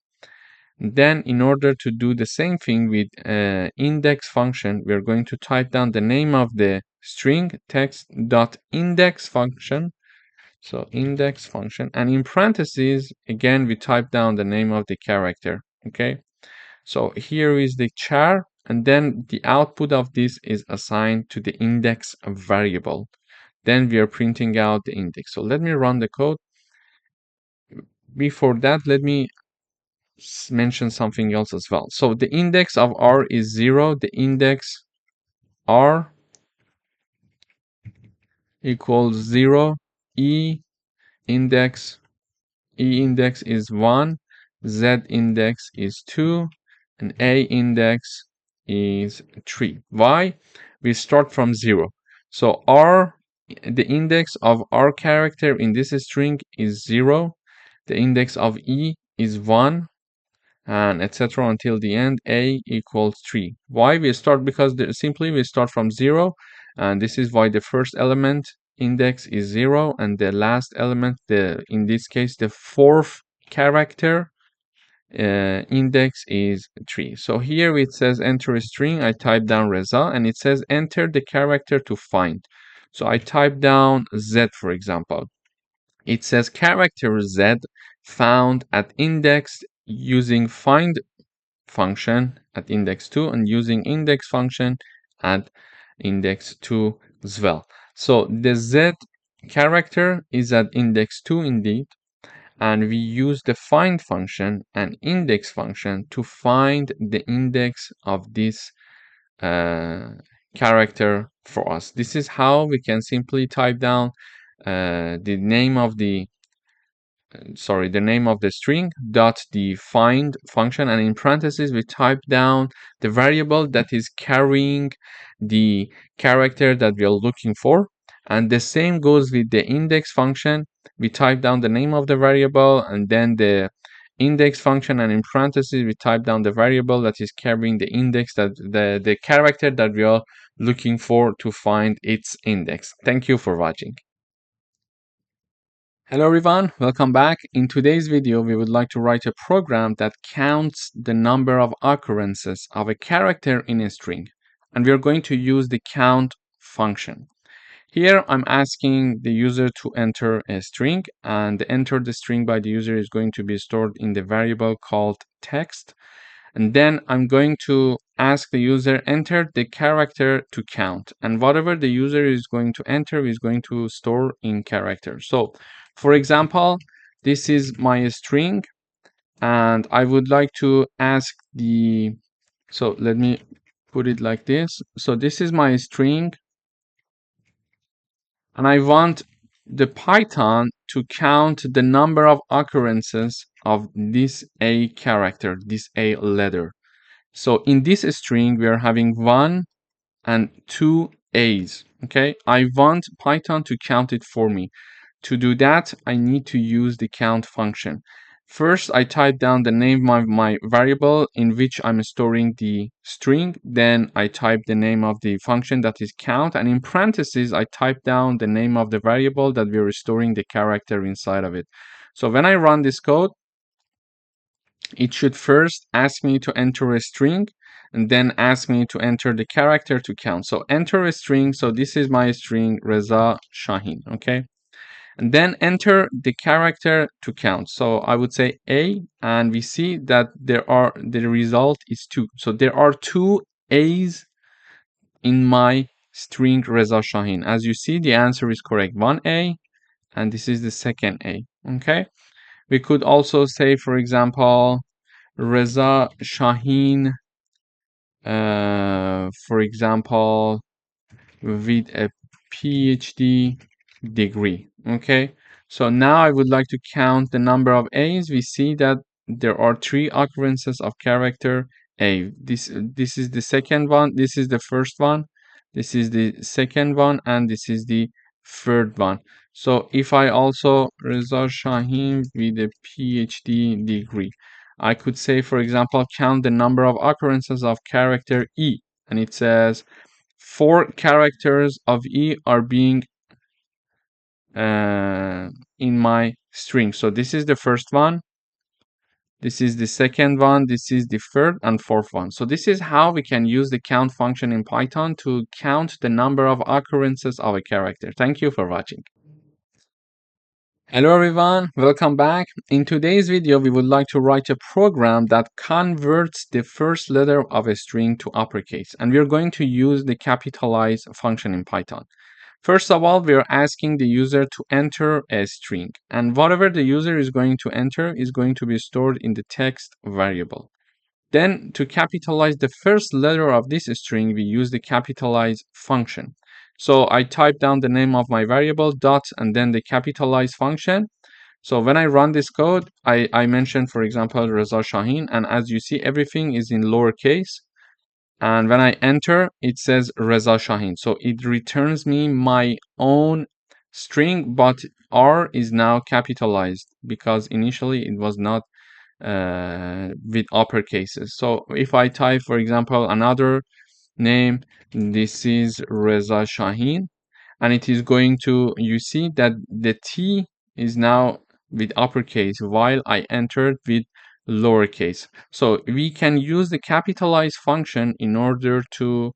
Then in order to do the same thing with index function, we are going to type down the name of the string text dot index function. So index function, and in parentheses, again, we type down the name of the character. Okay. So here is the char, and then the output of this is assigned to the index variable. Then we are printing out the index. So let me run the code. Before that, let me mention something else as well. So the index of R is 0. The index R equals 0. Index E index is 1. Z index is 2. And A index is 3. Why? We start from 0. So R, the index of R character in this string is 0. The index of E is 1. And etc. until the end. A equals 3. Why we start? Because simply we start from 0, and this is why the first element index is 0, and the last element, in this case the fourth character index is 3. So here it says enter a string. I type down Reza, and it says enter the character to find. So I type down Z, for example. It says character Z found at index using find function at index 2 and using index function at index 2 as well. So the Z character is at index 2 indeed, and we use the find function and index function to find the index of this character for us. This is how we can simply type down the name of the string dot the find function, and in parentheses we type down the variable that is carrying the character that we are looking for. And the same goes with the index function. We type down the name of the variable and then the index function, and in parentheses we type down the variable that is carrying the index, that the character that we are looking for to find its index. Thank you for watching. Hello everyone, welcome back. In today's video, we would like to write a program that counts the number of occurrences of a character in a string. And we are going to use the count function. Here I'm asking the user to enter a string, and the enter the string by the user is going to be stored in the variable called text. And then I'm going to ask the user enter the character to count, and whatever the user is going to enter is going to store in character. So for example, this is my string, and I would like to ask so let me put it like this. So this is my string, and I want the Python to count the number of occurrences of this A character, this A letter. So in this string, we are having 1 and 2 A's. Okay, I want Python to count it for me. To do that, I need to use the count function. First, I type down the name of my variable in which I'm storing the string. Then I type the name of the function that is count. And in parentheses, I type down the name of the variable that we're storing the character inside of it. So when I run this code, it should first ask me to enter a string and then ask me to enter the character to count. So enter a string. So this is my string, Reza Shahin. Okay. And then enter the character to count. So I would say A, and we see that the result is 2. So there are 2 A's in my string Reza Shahin. As you see, the answer is correct. 1A, and this is the second A. Okay. We could also say, for example, Reza Shahin, for example, with a PhD degree. Okay, so now I would like to count the number of A's. We see that there are 3 occurrences of character A. This is the second one, this is the first one, this is the second one, and this is the third one. So if I also Reza Shahin with a PhD degree, I could say, for example, count the number of occurrences of character E, and it says 4 characters of E are being in my string. So this is the first one, this is the second one, this is the third and fourth one. So this is how we can use the count function in Python to count the number of occurrences of a character. Thank you for watching. Hello everyone, welcome back. In today's video, we would like to write a program that converts the first letter of a string to uppercase, and we're going to use the capitalize function in Python. First of all, we are asking the user to enter a string, and whatever the user is going to enter is going to be stored in the text variable. Then, to capitalize the first letter of this string, we use the capitalize function. So I type down the name of my variable, dot, and then the capitalize function. So when I run this code, I mentioned, for example, Reza Shahin, and as you see, everything is in lowercase. And when I enter, it says Reza Shahin. So it returns me my own string, but R is now capitalized because initially it was not with uppercases. So if I type, for example, another name, this is Reza Shahin, and it is going to, you see that the T is now with uppercase while I entered with lowercase. So we can use the capitalize function in order to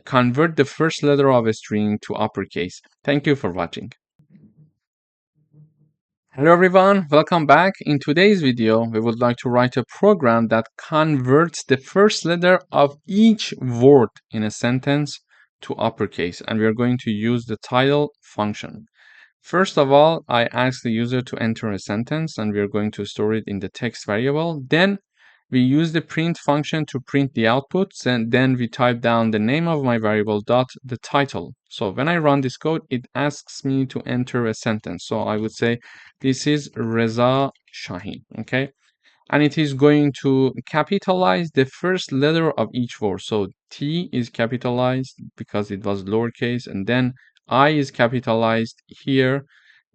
convert the first letter of a string to uppercase. Thank you for watching. Hello everyone, welcome back. In today's video, we would like to write a program that converts the first letter of each word in a sentence to uppercase, and we are going to use the title function. First of all, I ask the user to enter a sentence, and we are going to store it in the text variable. Then we use the print function to print the outputs, and then we type down the name of my variable dot the title. So when I run this code, it asks me to enter a sentence. So I would say this is Reza Shahin, okay? And it is going to capitalize the first letter of each word. So T is capitalized because it was lowercase, and then I is capitalized here,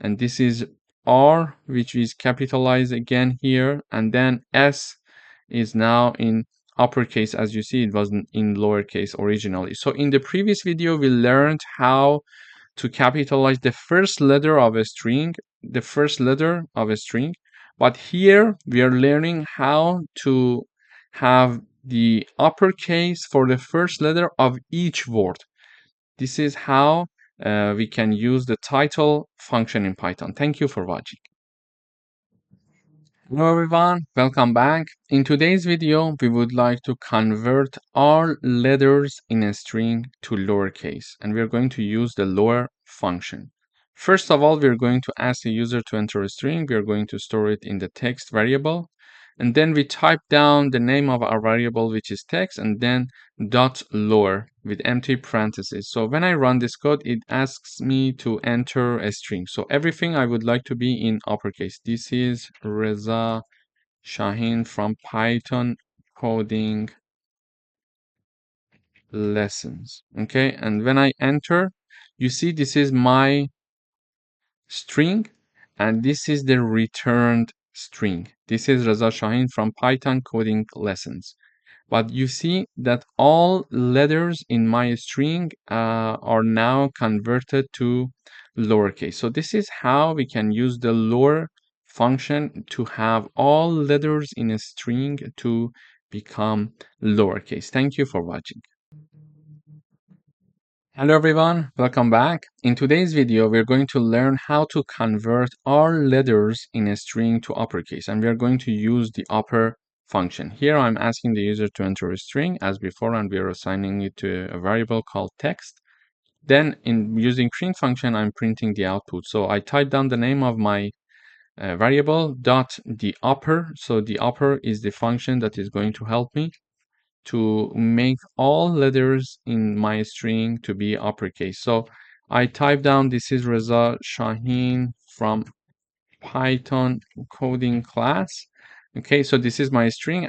and this is R, which is capitalized again here, and then S is now in uppercase. As you see, it was in lowercase originally. So in the previous video, we learned how to capitalize the first letter of a string, but here we are learning how to have the uppercase for the first letter of each word. This is how we can use the title function in Python. Thank you for watching. Hello everyone, welcome back. In today's video, we would like to convert all letters in a string to lowercase, and we're going to use the lower function. First of all, we're going to ask the user to enter a string. We're going to store it in the text variable. and then we type down the name of our variable, which is text, and then dot lower with empty parentheses. So when I run this code, it asks me to enter a string. So everything I would like to be in uppercase. This is Reza Shahin from Python coding lessons. Okay, and when I enter, you see this is my string, and this is the returned string. This is Reza Shahin from Python coding lessons. But you see that all letters in my string are now converted to lowercase. So this is how we can use the lower function to have all letters in a string to become lowercase. Thank you for watching. Hello everyone, welcome back. In today's video, we're going to learn how to convert all letters in a string to uppercase, and we're going to use the upper function. Here I'm asking the user to enter a string as before, and we're assigning it to a variable called text. Then in using print function, I'm printing the output. So I type down the name of my variable dot the upper. So the upper is the function that is going to help me to make all letters in my string to be uppercase. So I type down this is Reza Shahin from Python coding class. Okay, so this is my string,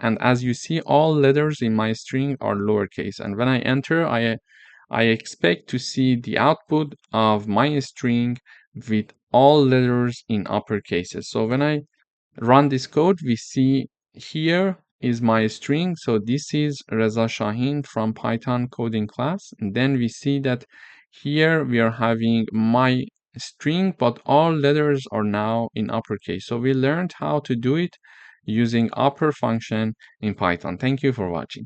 and as you see, all letters in my string are lowercase. And when I enter, I expect to see the output of my string with all letters in upper cases. So when I run this code, we see here is my string. So this is Reza Shahin from Python coding class. And then we see that here we are having my string, but all letters are now in uppercase. So we learned how to do it using upper function in Python. Thank you for watching.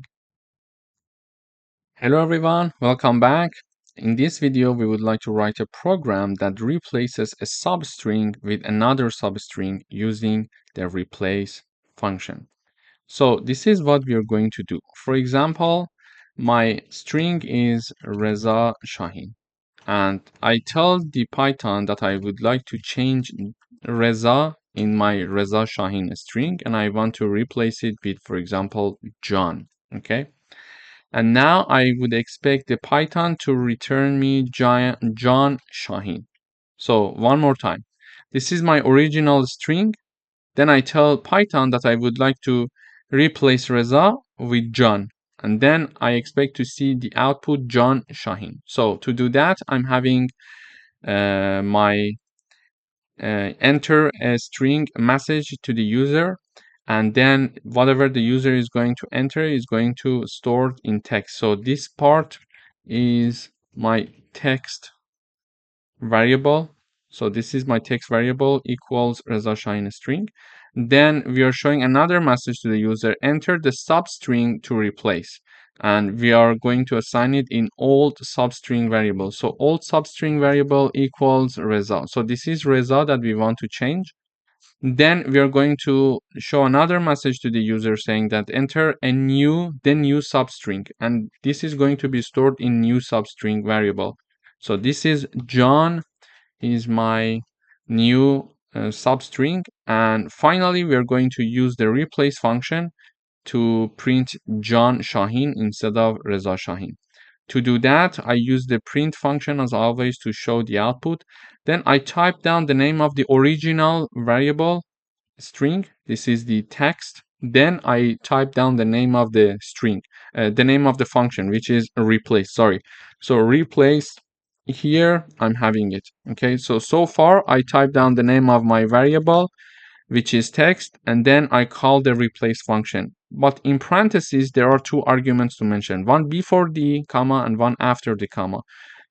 Hello everyone, welcome back. In this video, we would like to write a program that replaces a substring with another substring using the replace function. So this is what we are going to do. For example, my string is Reza Shahin, and I tell the Python that I would like to change Reza in my Reza Shahin string, and I want to replace it with, for example, John. Okay. And now I would expect the Python to return me John Shahin. So one more time. This is my original string. Then I tell Python that I would like to replace Reza with John. And then I expect to see the output John Shahin. So to do that, I'm having my enter a string message to the user, and then whatever the user is going to enter is going to store in text. So this part is my text variable. So this is my text variable equals Reza Shahin string. Then we are showing another message to the user, enter the substring to replace. And we are going to assign it in old substring variable. So old substring variable equals Reza. So this is Reza that we want to change. Then we are going to show another message to the user saying that enter the new substring. And this is going to be stored in new substring variable. So this is John is my new substring. And finally, we are going to use the replace function to print John Shahin instead of Reza Shahin. To do that, I use the print function as always to show the output. Then I type down the name of the original variable string. This is the text. Then I type down the name of the string, the name of the function, which is replace. Sorry. So replace here, I'm having it. Okay. So far I type down the name of my variable, which is text, and then I call the replace function. But in parentheses, there are two arguments to mention, one before the comma and one after the comma.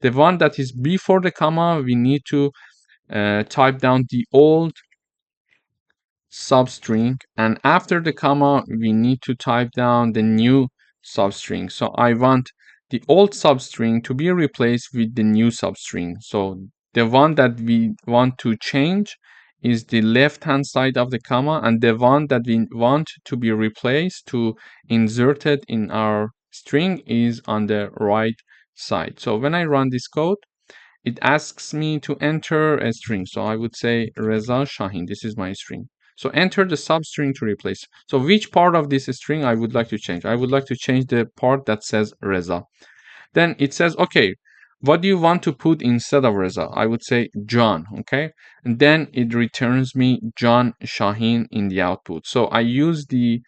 The one that is before the comma, we need to type down the old substring, and after the comma, we need to type down the new substring. So I want the old substring to be replaced with the new substring. So the one that we want to change is the left hand side of the comma, and the one that we want to be replaced to inserted in our string is on the right side. So when I run this code, it asks me to enter a string. So I would say Reza Shahin, this is my string. So enter the substring to replace. So which part of this string I would like to change? I would like to change the part that says Reza. Then it says, okay, what do you want to put instead of Reza? I would say John, okay? And then it returns me John Shaheen in the output. So I use the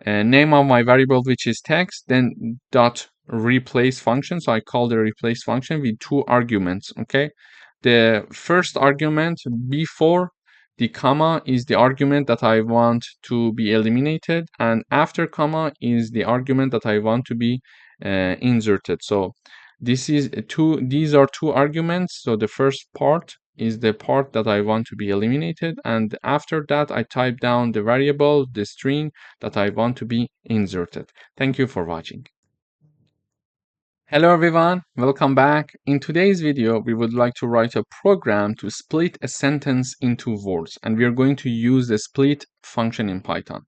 name of my variable, which is text, then dot replace function. So I call the replace function with two arguments, okay? The first argument before the comma is the argument that I want to be eliminated, and after comma is the argument that I want to be inserted. So these are two arguments. So the first part is the part that I want to be eliminated, and after that I type down the variable, the string that I want to be inserted. Thank you for watching. Hello everyone, welcome back. In today's video, we would like to write a program to split a sentence into words, and we are going to use the split function in Python.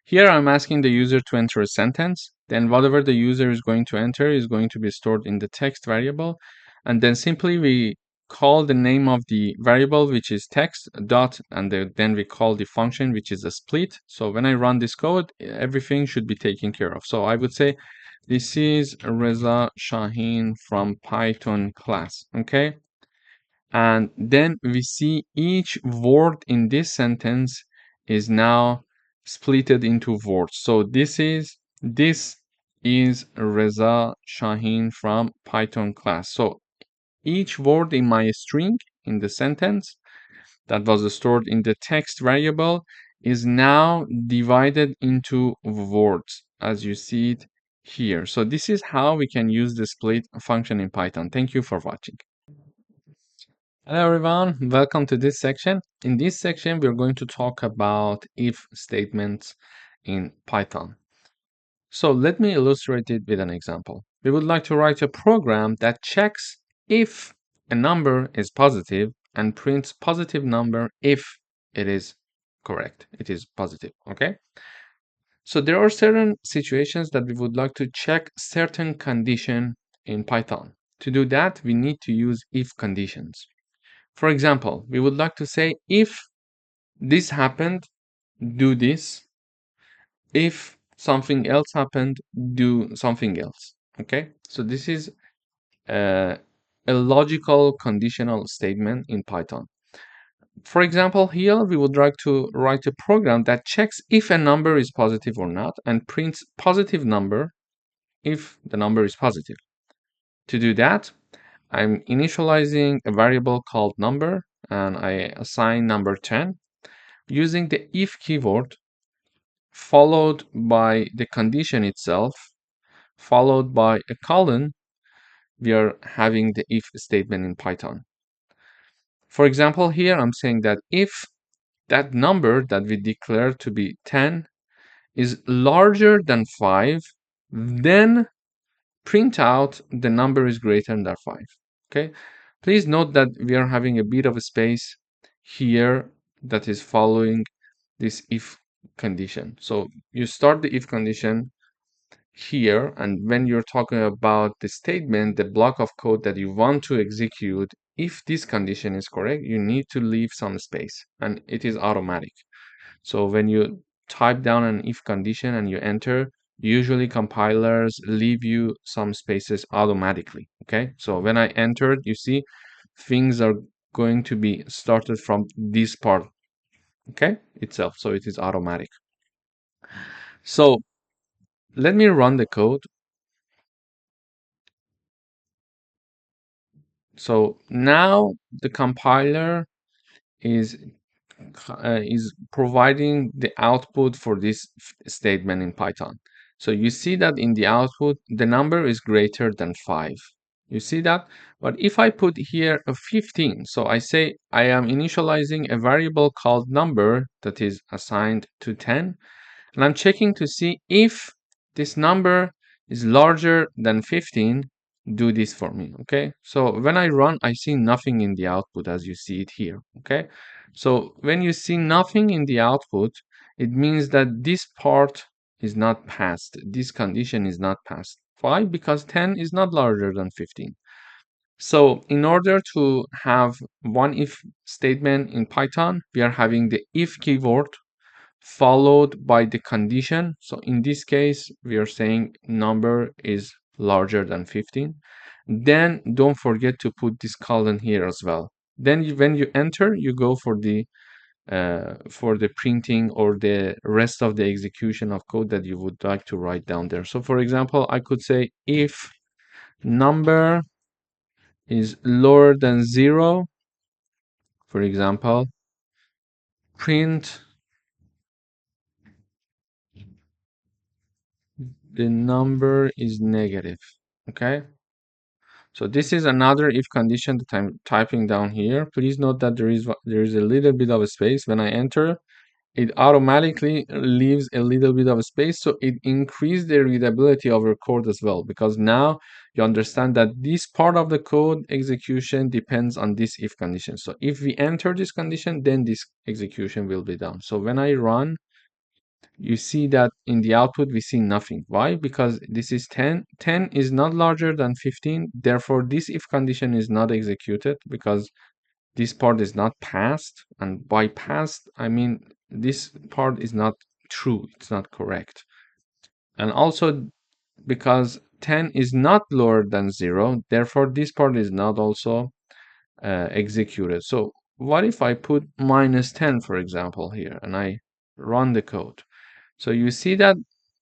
Here I'm asking the user to enter a sentence, then whatever the user is going to enter is going to be stored in the text variable, and then simply we call the name of the variable, which is text dot, and then we call the function, which is a split. So when I run this code, everything should be taken care of. So I would say this is Reza Shaheen from Python class, okay? And then we see each word in this sentence is now splitted into words. So this is Reza Shaheen from Python class. So each word in my string in the sentence that was stored in the text variable is now divided into words, as you see it here. So this is how we can use the split function in Python. Thank you for watching. Hello everyone, welcome to this section. In this section, we're going to talk about if statements in Python. So let me illustrate it with an example. We would like to write a program that checks if a number is positive and prints positive number if it is correct, it is positive, okay? So there are certain situations that we would like to check certain condition in Python. To do that, we need to use if conditions. For example, we would like to say if this happened, do this. If something else happened, do something else. Okay, so this is a logical conditional statement in Python. For example, here we would like to write a program that checks if a number is positive or not and prints positive number if the number is positive. To do that, I'm initializing a variable called number and I assign number 10 using the if keyword followed by the condition itself followed by a colon. We are having the if statement in Python. For example, here I'm saying that if that number that we declare to be 10 is larger than 5, then print out the number is greater than 5. Okay, please note that we are having a bit of a space here that is following this if condition. So you start the if condition here, and when you're talking about the statement, the block of code that you want to execute, if this condition is correct, you need to leave some space, and it is automatic. So when you type down an if condition and you enter, usually compilers leave you some spaces automatically. Okay, so when I entered, you see things are going to be started from this part, okay, itself. So it is automatic. So let me run the code. So now the compiler is providing the output for this statement in Python. So you see that in the output, the number is greater than 5. You see that? But if I put here a 15, so I say I am initializing a variable called number that is assigned to 10, and I'm checking to see if this number is larger than 15, do this for me, okay? So when I run, I see nothing in the output as you see it here, okay? So when you see nothing in the output, it means that this part is not passed. This condition is not passed. Why? Because 10 is not larger than 15. So in order to have one if statement in Python, we are having the if keyword followed by the condition. So in this case, we are saying number is larger than 15. Then don't forget to put this colon here as well. Then when you enter, you go for the printing or the rest of the execution of code that you would like to write down there. So for example, I could say if number is lower than 0, for example, print the number is negative. Okay. So this is another if condition that I'm typing down here. Please note that there is a little bit of a space. When I enter, it automatically leaves a little bit of a space, so it increases the readability of your code as well, because now you understand that this part of the code execution depends on this if condition. So if we enter this condition, then this execution will be done. So when I run, you see that in the output we see nothing. Why? Because this is 10. 10 is not larger than 15. Therefore, this if condition is not executed because this part is not passed. And by passed, I mean this part is not true. It's not correct. And also because 10 is not lower than 0, therefore this part is not also executed. So what if I put -10, for example, here, and I run the code? So you see that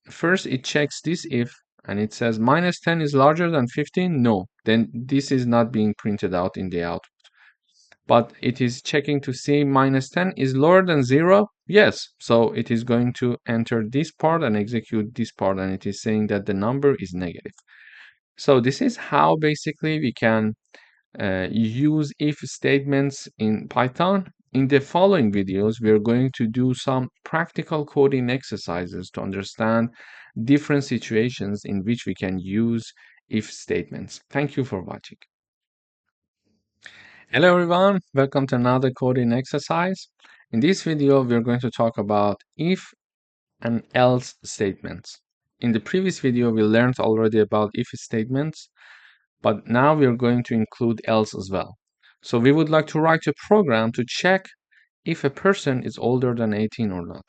first it checks this if, and it says -10 is larger than 15. No, then this is not being printed out in the output. But it is checking to see -10 is lower than 0. Yes, so it is going to enter this part and execute this part, and it is saying that the number is negative. So this is how basically we can use if statements in Python. In the following videos, we are going to do some practical coding exercises to understand different situations in which we can use if statements. Thank you for watching. Hello everyone, welcome to another coding exercise. In this video, we're going to talk about if and else statements. In the previous video, we learned already about if statements, but now we are going to include else as well. So we would like to write a program to check if a person is older than 18 or not.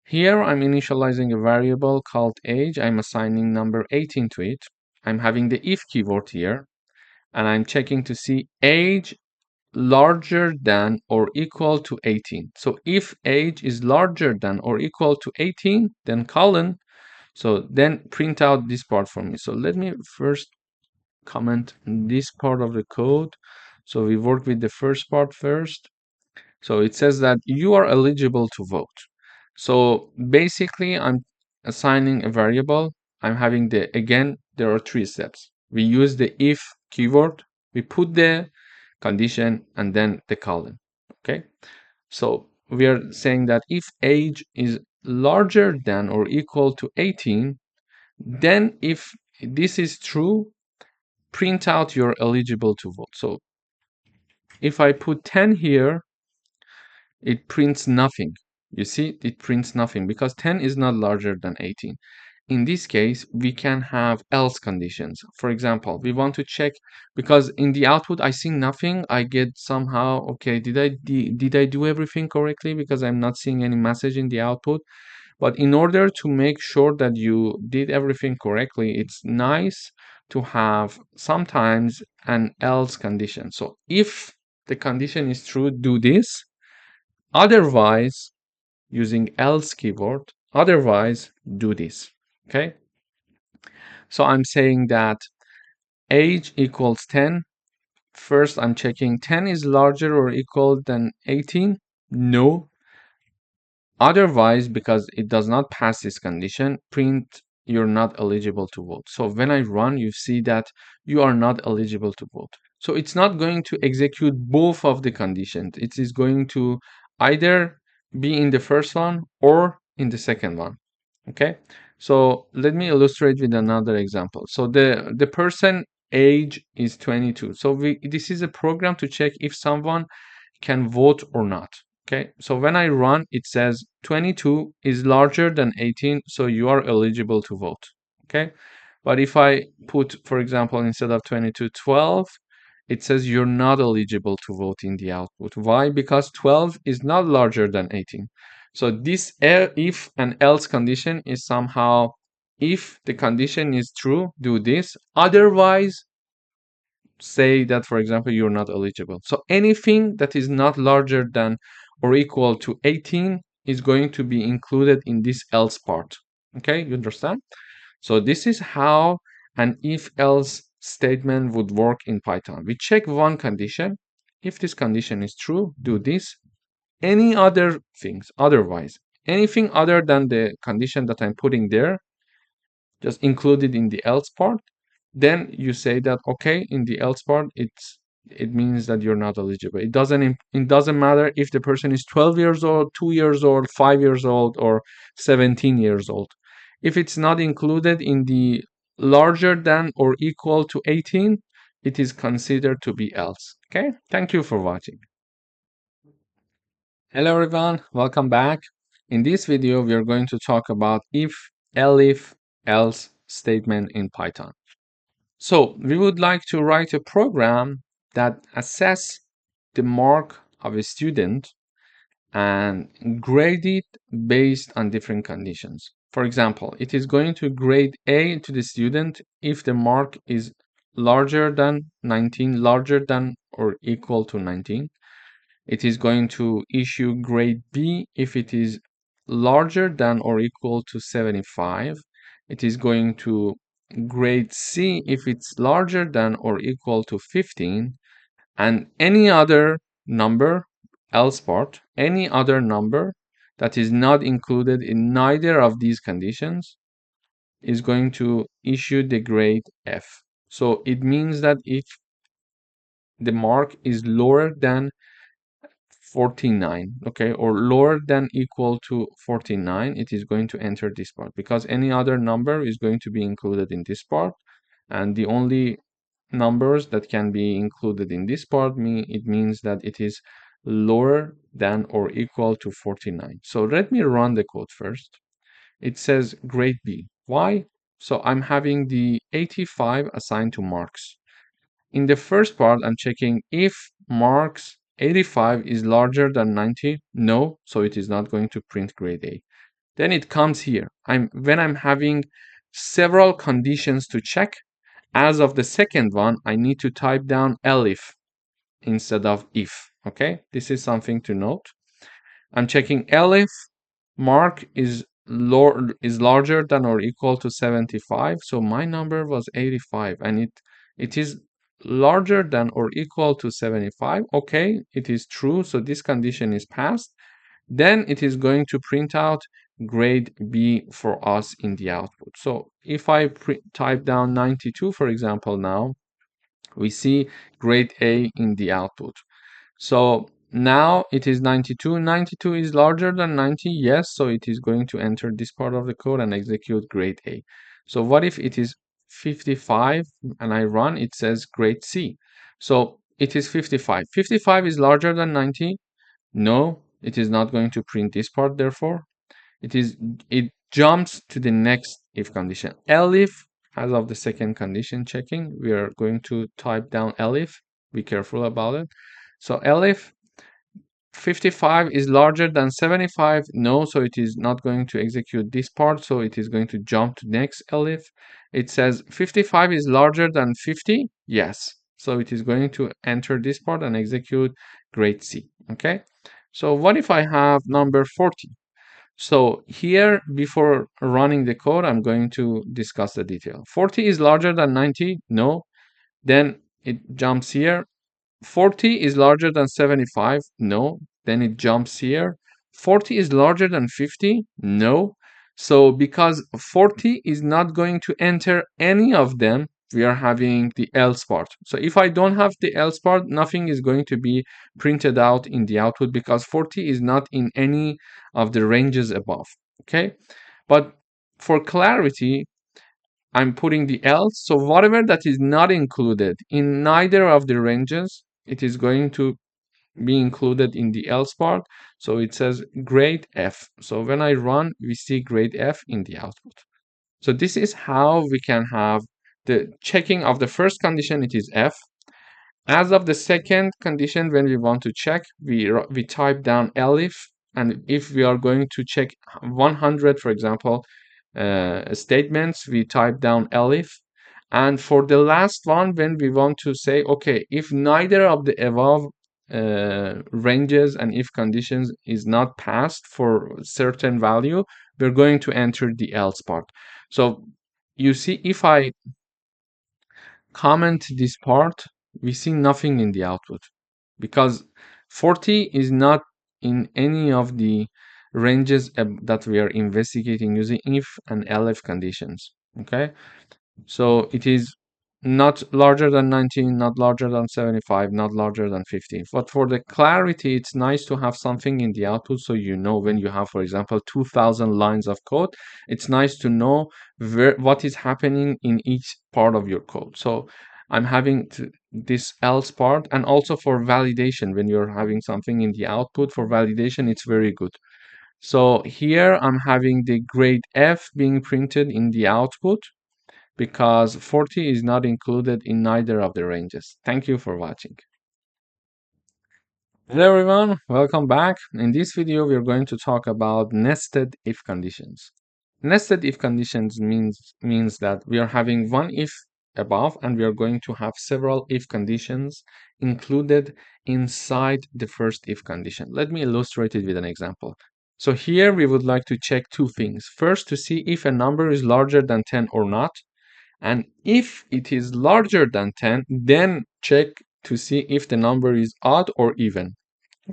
Here I'm initializing a variable called age. I'm assigning number 18 to it. I'm having the if keyword here, and I'm checking to see age larger than or equal to 18. So if age is larger than or equal to 18, then colon. So then print out this part for me. So let me first comment this part of the code. So we work with the first part first. So it says that you are eligible to vote. So basically I'm assigning a variable. I'm having again, there are 3 steps. We use the if keyword, we put the condition, and then the colon. Okay. So we are saying that if age is larger than or equal to 18, then if this is true, print out you're eligible to vote. So if I put 10 here, it prints nothing. You see, it prints nothing because 10 is not larger than 18. In this case, we can have else conditions. For example, we want to check because in the output I see nothing. I get somehow, okay, did I do everything correctly? Because I'm not seeing any message in the output. But in order to make sure that you did everything correctly, it's nice to have sometimes an else condition. So if the condition is true, do this. Otherwise, using else keyword, otherwise do this. Okay. So I'm saying that age equals 10. First, I'm checking 10 is larger or equal than 18. No. Otherwise, because it does not pass this condition, print you're not eligible to vote. So when I run, you see that you are not eligible to vote. So it's not going to execute both of the conditions. It is going to either be in the first one or in the second one. Okay. So let me illustrate with another example. So the person age is 22. So this is a program to check if someone can vote or not. Okay, so when I run, it says 22 is larger than 18, so you are eligible to vote. Okay, But if I put, for example, instead of 22, 12, it says you're not eligible to vote in the output. Why? Because 12 is not larger than 18. So this if and else condition is somehow, if the condition is true, do this. Otherwise, say that, for example, you're not eligible. So anything that is not larger than or equal to 18 is going to be included in this else part. Okay, you understand? So this is how an if-else statement would work in Python. We check one condition. If this condition is true, do this. Any other things, otherwise, anything other than the condition that I'm putting there, just included in the else part. Then you say that, okay, in the else part, it means that you're not eligible. It doesn't matter if the person is 12 years old, 2 years old, 5 years old, or 17 years old. If it's not included in the larger than or equal to 18, it is considered to be else. Okay, thank you for watching. Hello everyone, welcome back. In this video, we are going to talk about if, elif, else statement in Python. So we would like to write a program that assess the mark of a student and grade it based on different conditions. For example, it is going to grade A to the student if the mark is larger than 19, larger than or equal to 19. It is going to issue grade B if it is larger than or equal to 75. It is going to grade C if it's larger than or equal to 15, and any other number, else part, any other number that is not included in neither of these conditions is going to issue the grade F. So it means that if the mark is lower than 49, okay, or lower than equal to 49, it is going to enter this part, because any other number is going to be included in this part, and the only numbers that can be included in this part it means that it is lower than or equal to 49. So let me run the code first. It says grade B. Why? So I'm having the 85 assigned to marks. In the first part, I'm checking if marks 85 is larger than 90. No, so it is not going to print grade A. Then it comes here. When I'm having several conditions to check, as of the second one, I need to type down elif instead of if. Okay, this is something to note. I'm checking elif mark is larger than or equal to 75. So my number was 85, and it is larger than or equal to 75. Okay, it is true. So this condition is passed. Then it is going to print out grade B for us in the output. So if I type down 92, for example, now we see grade A in the output. So now it is 92. 92 is larger than 90. Yes, so it is going to enter this part of the code and execute grade A. So what if it is 55 and I run, it says grade C. So it is 55. 55 is larger than 90. No, it is not going to print this part, therefore. It jumps to the next if condition. Elif, as of the second condition checking, we are going to type down elif. Be careful about it. So elif 55 is larger than 75. No, so it is not going to execute this part. So it is going to jump to next elif. It says 55 is larger than 50. Yes. So it is going to enter this part and execute grade C. Okay. So what if I have number 40? So here, before running the code, I'm going to discuss the detail. 40 is larger than 90? No. Then it jumps here. 40 is larger than 75? No. Then it jumps here. 40 is larger than 50? No. So because 40 is not going to enter any of them, we are having the else part. So if I don't have the else part, nothing is going to be printed out in the output, because 40 is not in any of the ranges above. Okay. But for clarity, I'm putting the else. So whatever that is not included in neither of the ranges, it is going to be included in the else part. So it says grade F. So when I run, we see grade F in the output. So this is how we can have the checking of the first condition, it is F. As of the second condition, when we want to check, we type down elif, and if we are going to check 100, for example, statements, we type down elif. And for the last one, when we want to say, okay, if neither of the above ranges and if conditions is not passed for certain value, we're going to enter the else part. So you see, if I comment this part, we see nothing in the output because 40 is not in any of the ranges that we are investigating using if and elif conditions. Okay, so it is not larger than 19, not larger than 75, not larger than 50. But for the clarity, it's nice to have something in the output so you know when you have, for example, 2000 lines of code, it's nice to know what is happening in each part of your code. So I'm having this else part, and also for validation, when you're having something in the output, for validation, it's very good. So here I'm having the grade F being printed in the output, because 40 is not included in neither of the ranges. Thank you for watching. Hello everyone, welcome back. In this video, we're going to talk about nested if conditions. Nested if conditions means that we are having one if above, and we are going to have several if conditions included inside the first if condition. Let me illustrate it with an example. So here we would like to check two things. First, to see if a number is larger than 10 or not. And if it is larger than 10, then check to see if the number is odd or even.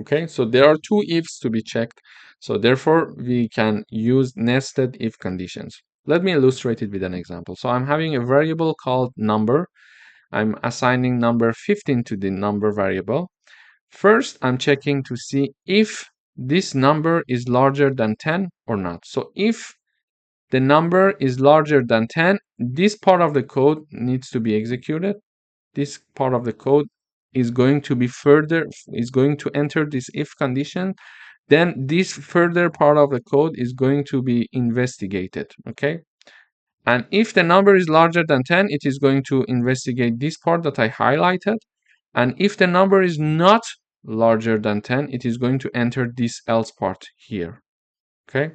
Okay, so there are two ifs to be checked. So therefore, we can use nested if conditions. Let me illustrate it with an example. So I'm having a variable called number. I'm assigning number 15 to the number variable. First, I'm checking to see if this number is larger than 10 or not. So if the number is larger than 10, this part of the code needs to be executed. This part of the code is going to enter this if condition. Then this further part of the code is going to be investigated. Okay. And if the number is larger than 10, it is going to investigate this part that I highlighted. And if the number is not larger than 10, it is going to enter this else part here. Okay.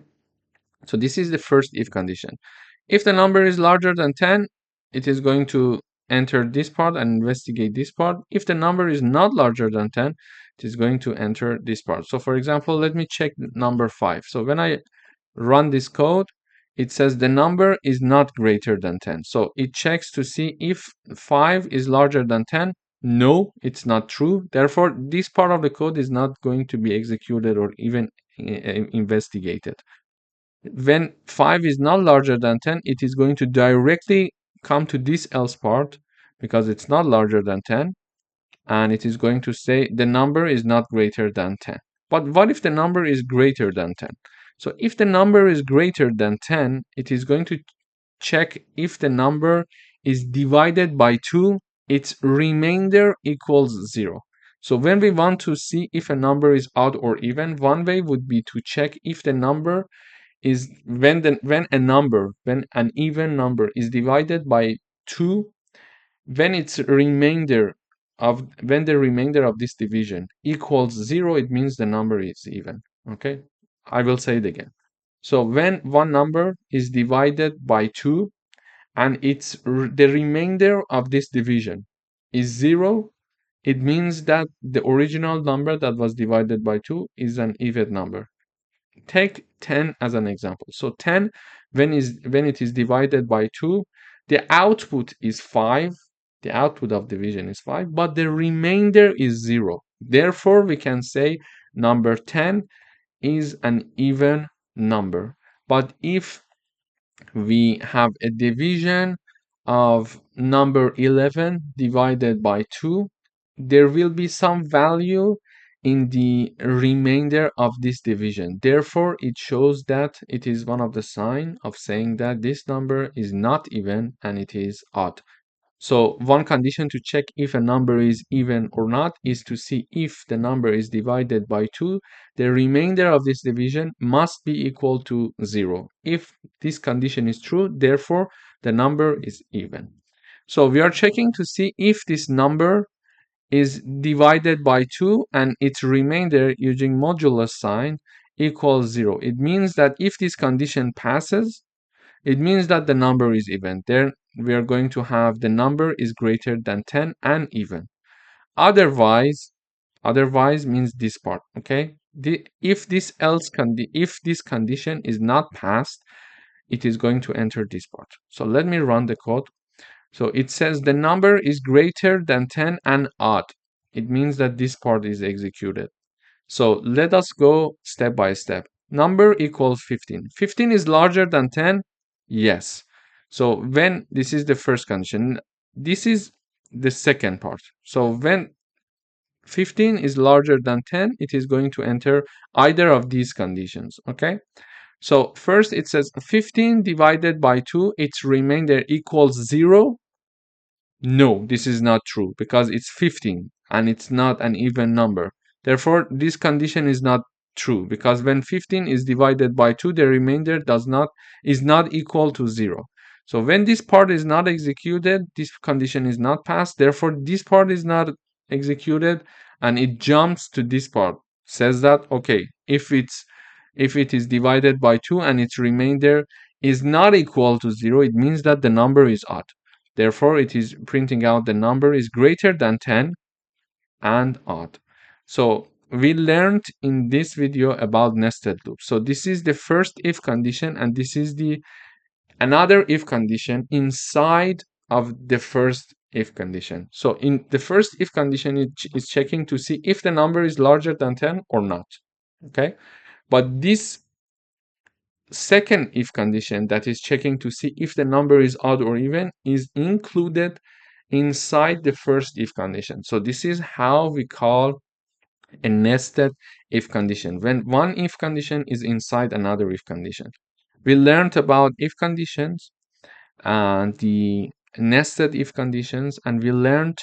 So this is the first if condition. If the number is larger than 10, it is going to enter this part and investigate this part. If the number is not larger than 10, it is going to enter this part. So for example, let me check number 5. So when I run this code, it says the number is not greater than 10. So it checks to see if 5 is larger than 10. No, it's not true. Therefore, this part of the code is not going to be executed or even investigated. When 5 is not larger than 10, it is going to directly come to this else part because it's not larger than 10, and it is going to say the number is not greater than 10. But what if the number is greater than 10? So if the number is greater than 10, it is going to check if the number is divided by 2, its remainder equals 0. So when we want to see if a number is odd or even, one way would be to check if the number is when an even number is divided by 2, when the remainder of this division equals 0, it means the number is even. Okay, I will say it again. So when one number is divided by 2 and the remainder of this division is 0, it means that the original number that was divided by 2 is an even number. Take 10 as an example. So 10, when it is divided by 2, the output is 5. The output of division is 5, but the remainder is 0. Therefore, we can say number 10 is an even number. But if we have a division of number 11 divided by 2, there will be some value in the remainder of this division. Therefore, it shows that it is one of the signs of saying that this number is not even and it is odd. So one condition to check if a number is even or not is to see if the number is divided by 2, the remainder of this division must be equal to 0. If this condition is true, therefore the number is even. So we are checking to see if this number is divided by 2 and its remainder using modulus sign equals 0. It means that if this condition passes, it means that the number is even. Then we are going to have the number is greater than 10 and even. Otherwise means this part, okay? If this condition is not passed, it is going to enter this part. So let me run the code. So it says the number is greater than 10 and odd. It means that this part is executed. So let us go step by step. Number equals 15. 15 is larger than 10? Yes. So when this is the first condition, this is the second part. So when 15 is larger than 10, it is going to enter either of these conditions, okay? So first it says 15 divided by 2, its remainder equals 0. No, this is not true because it's 15 and it's not an even number. Therefore, this condition is not true because when 15 is divided by 2, the remainder is not equal to 0. So when this part is not executed, this condition is not passed. Therefore, this part is not executed and it jumps to this part. Says that, okay, if it is divided by 2 and its remainder is not equal to 0, it means that the number is odd. Therefore, it is printing out the number is greater than 10 and odd. So we learned in this video about nested loops. So this is the first if condition and this is another if condition inside of the first if condition. So in the first if condition, it is checking to see if the number is larger than 10 or not. Okay, but this second if condition that is checking to see if the number is odd or even is included inside the first if condition. So this is how we call a nested if condition, when one if condition is inside another if condition. We learned about if conditions and the nested if conditions, and we learned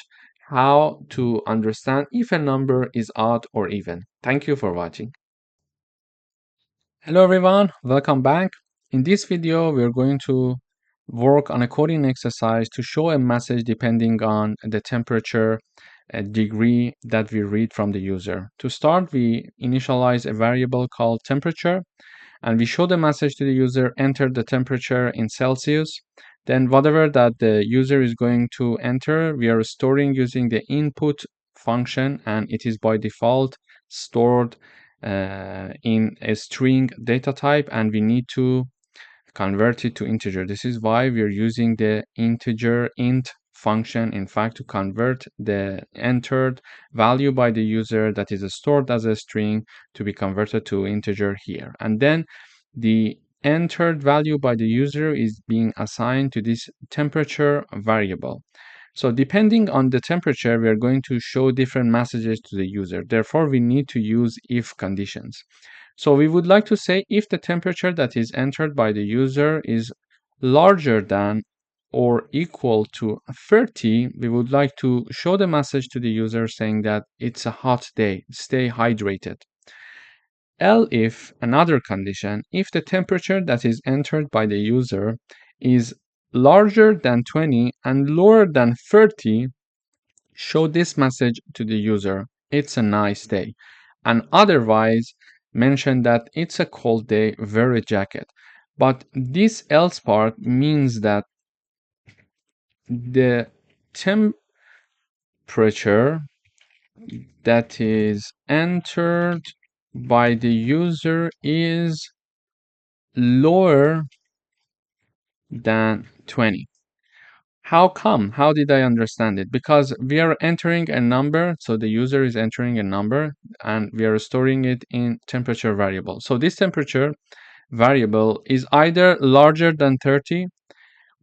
how to understand if a number is odd or even. Thank you for watching. Hello everyone, welcome back. In this video, we're going to work on a coding exercise to show a message depending on the temperature degree that we read from the user. To start, we initialize a variable called temperature and we show the message to the user, enter the temperature in Celsius. Then whatever that the user is going to enter, we are storing using the input function and it is by default stored in a string data type and we need to convert it to integer. This is why we're using the integer int function, in fact, to convert the entered value by the user that is stored as a string to be converted to integer here. And then the entered value by the user is being assigned to this temperature variable. So depending on the temperature, we are going to show different messages to the user. Therefore, we need to use if conditions. So we would like to say if the temperature that is entered by the user is larger than or equal to 30, we would like to show the message to the user saying that it's a hot day, stay hydrated. If another condition, if the temperature that is entered by the user is larger than 20 and lower than 30, show this message to the user, it's a nice day. And otherwise, mention that it's a cold day, wear a jacket. But this else part means that the temperature that is entered by the user is lower than 20. How come? How did I understand it? Because we are entering a number, so the user is entering a number and we are storing it in temperature variable. So this temperature variable is either larger than 30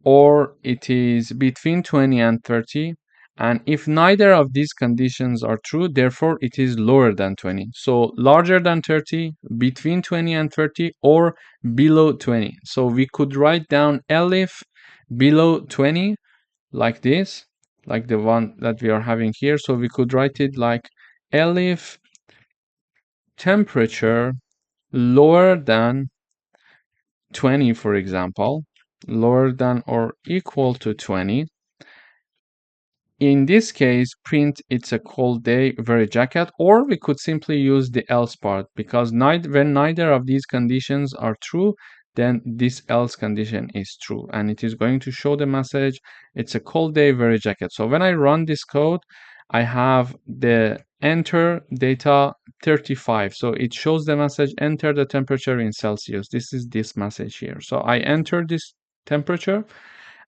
or it is between 20 and 30. And if neither of these conditions are true, therefore it is lower than 20. So larger than 30, between 20 and 30, or below 20. So we could write down elif below 20, like this, like the one that we are having here. So we could write it like elif temperature lower than 20, for example, lower than or equal to 20. In this case, print it's a cold day, very jacket, or we could simply use the else part, because when neither of these conditions are true, then this else condition is true, and it is going to show the message it's a cold day, very jacket. So when I run this code, I have the enter data 35. So it shows the message enter the temperature in Celsius. This is this message here. So I enter this temperature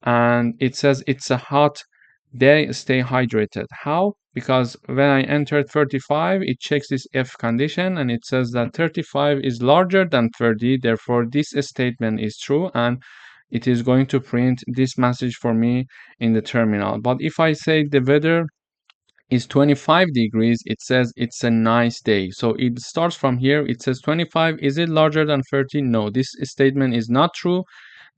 and it says it's a hot day, stay hydrated. How? Because when I entered 35, it checks this if condition and it says that 35 is larger than 30. Therefore, this statement is true and it is going to print this message for me in the terminal. But if I say the weather is 25 degrees, it says it's a nice day. So it starts from here. It says 25. Is it larger than 30? No, this statement is not true.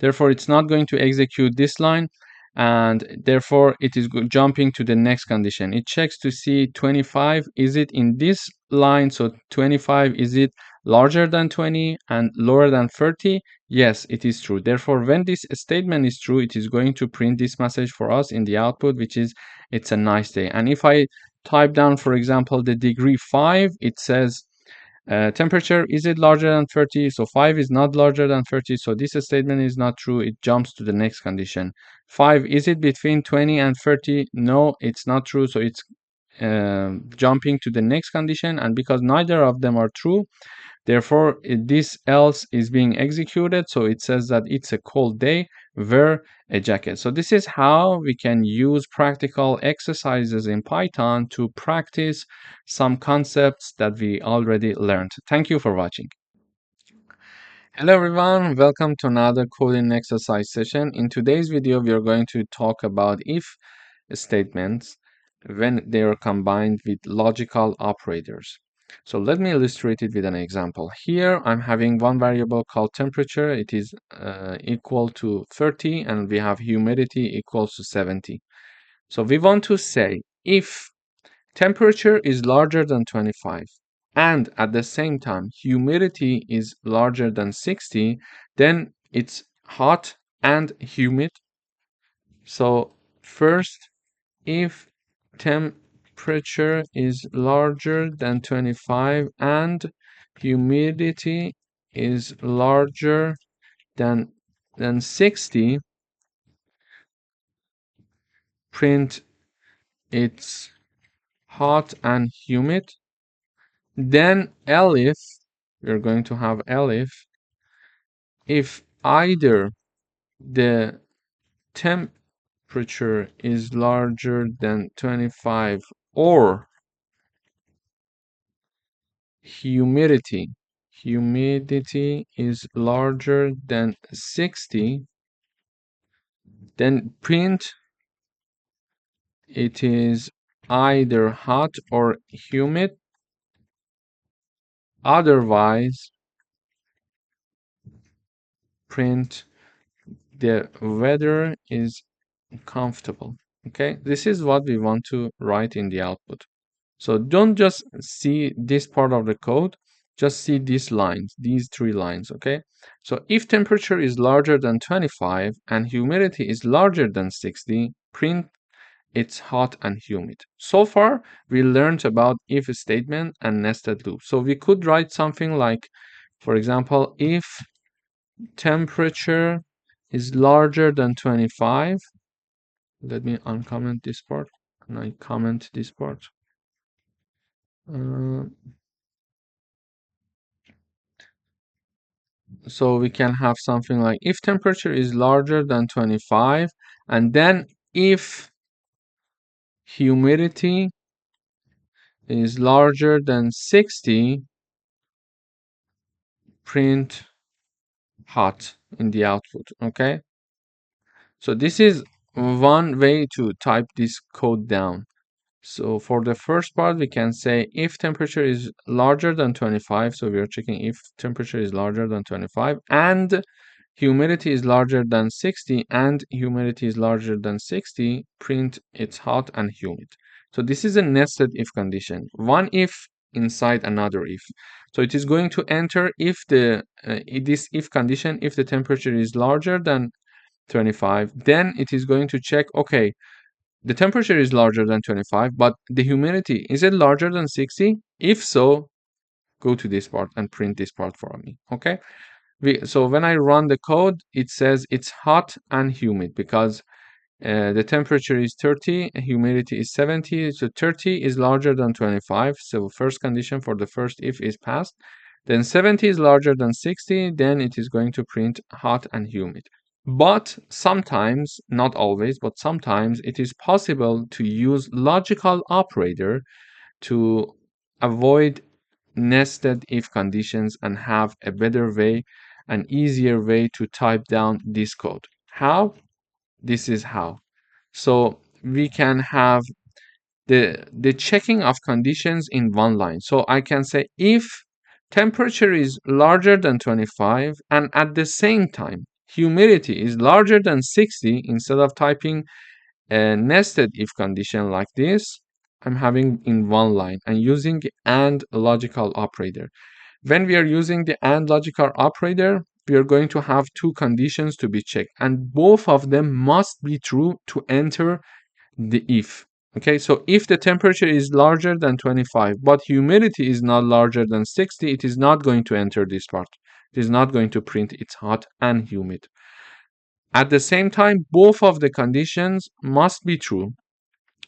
Therefore, it's not going to execute this line. And therefore, it is jumping to the next condition. It checks to see 25. Is it in this line? So 25, is it larger than 20 and lower than 30? Yes, it is true. Therefore, when this statement is true, it is going to print this message for us in the output, which is it's a nice day. And if I type down, for example, the degree 5, it says temperature, is it larger than 30? So 5 is not larger than 30. So this statement is not true. It jumps to the next condition. 5, is it between 20 and 30? No, it's not true. So it's jumping to the next condition. And because neither of them are true, therefore, this else is being executed. So it says that it's a cold day, wear a jacket. So this is how we can use practical exercises in Python to practice some concepts that we already learned. Thank you for watching. Hello everyone, welcome to another coding exercise session. In today's video, we are going to talk about if statements when they are combined with logical operators. So let me illustrate it with an example. Here I'm having one variable called temperature. It is equal to 30 and we have humidity equals to 70. So we want to say if temperature is larger than 25 and at the same time humidity is larger than 60, then it's hot and humid. So first, if temperature is larger than 25 and humidity is larger than 60, print it's hot and humid. Then elif, we're going to have elif, if either the temperature is larger than 25 or humidity is larger than 60, then print it is either hot or humid, otherwise print the weather is comfortable. Okay, this is what we want to write in the output. So don't just see this part of the code, just see these lines, these three lines, okay? So if temperature is larger than 25 and humidity is larger than 60, print it's hot and humid. So far, we learned about if statement and nested loop. So we could write something like, for example, if temperature is larger than 25, let me uncomment this part and I comment this part. So we can have something like if temperature is larger than 25 and then if humidity is larger than 60, print hot in the output. Okay, so this is one way to type this code down. So for the first part, we can say if temperature is larger than 25, so we are checking if temperature is larger than 25 and humidity is larger than 60 and humidity is larger than 60, print it's hot and humid. So this is a nested if condition, one if inside another if. So it is going to enter if this if condition, if the temperature is larger than 25, then it is going to check, okay, the temperature is larger than 25, but the humidity, is it larger than 60? If so, go to this part and print this part for me, okay? So when I run the code, it says it's hot and humid because the temperature is 30, humidity is 70, so 30 is larger than 25, so first condition for the first if is passed. Then 70 is larger than 60, then it is going to print hot and humid. But sometimes, not always, but sometimes it is possible to use logical operator to avoid nested if conditions and have a better way, an easier way to type down this code. How? This is how. So we can have the checking of conditions in one line. So I can say if temperature is larger than 25 and at the same time humidity is larger than 60, instead of typing a nested if condition like this, I'm having in one line and using AND logical operator. When we are using the AND logical operator, we are going to have two conditions to be checked, and both of them must be true to enter the if. Okay, so if the temperature is larger than 25, but humidity is not larger than 60, it is not going to enter this part. It is not going to print it's hot and humid. At the same time, both of the conditions must be true.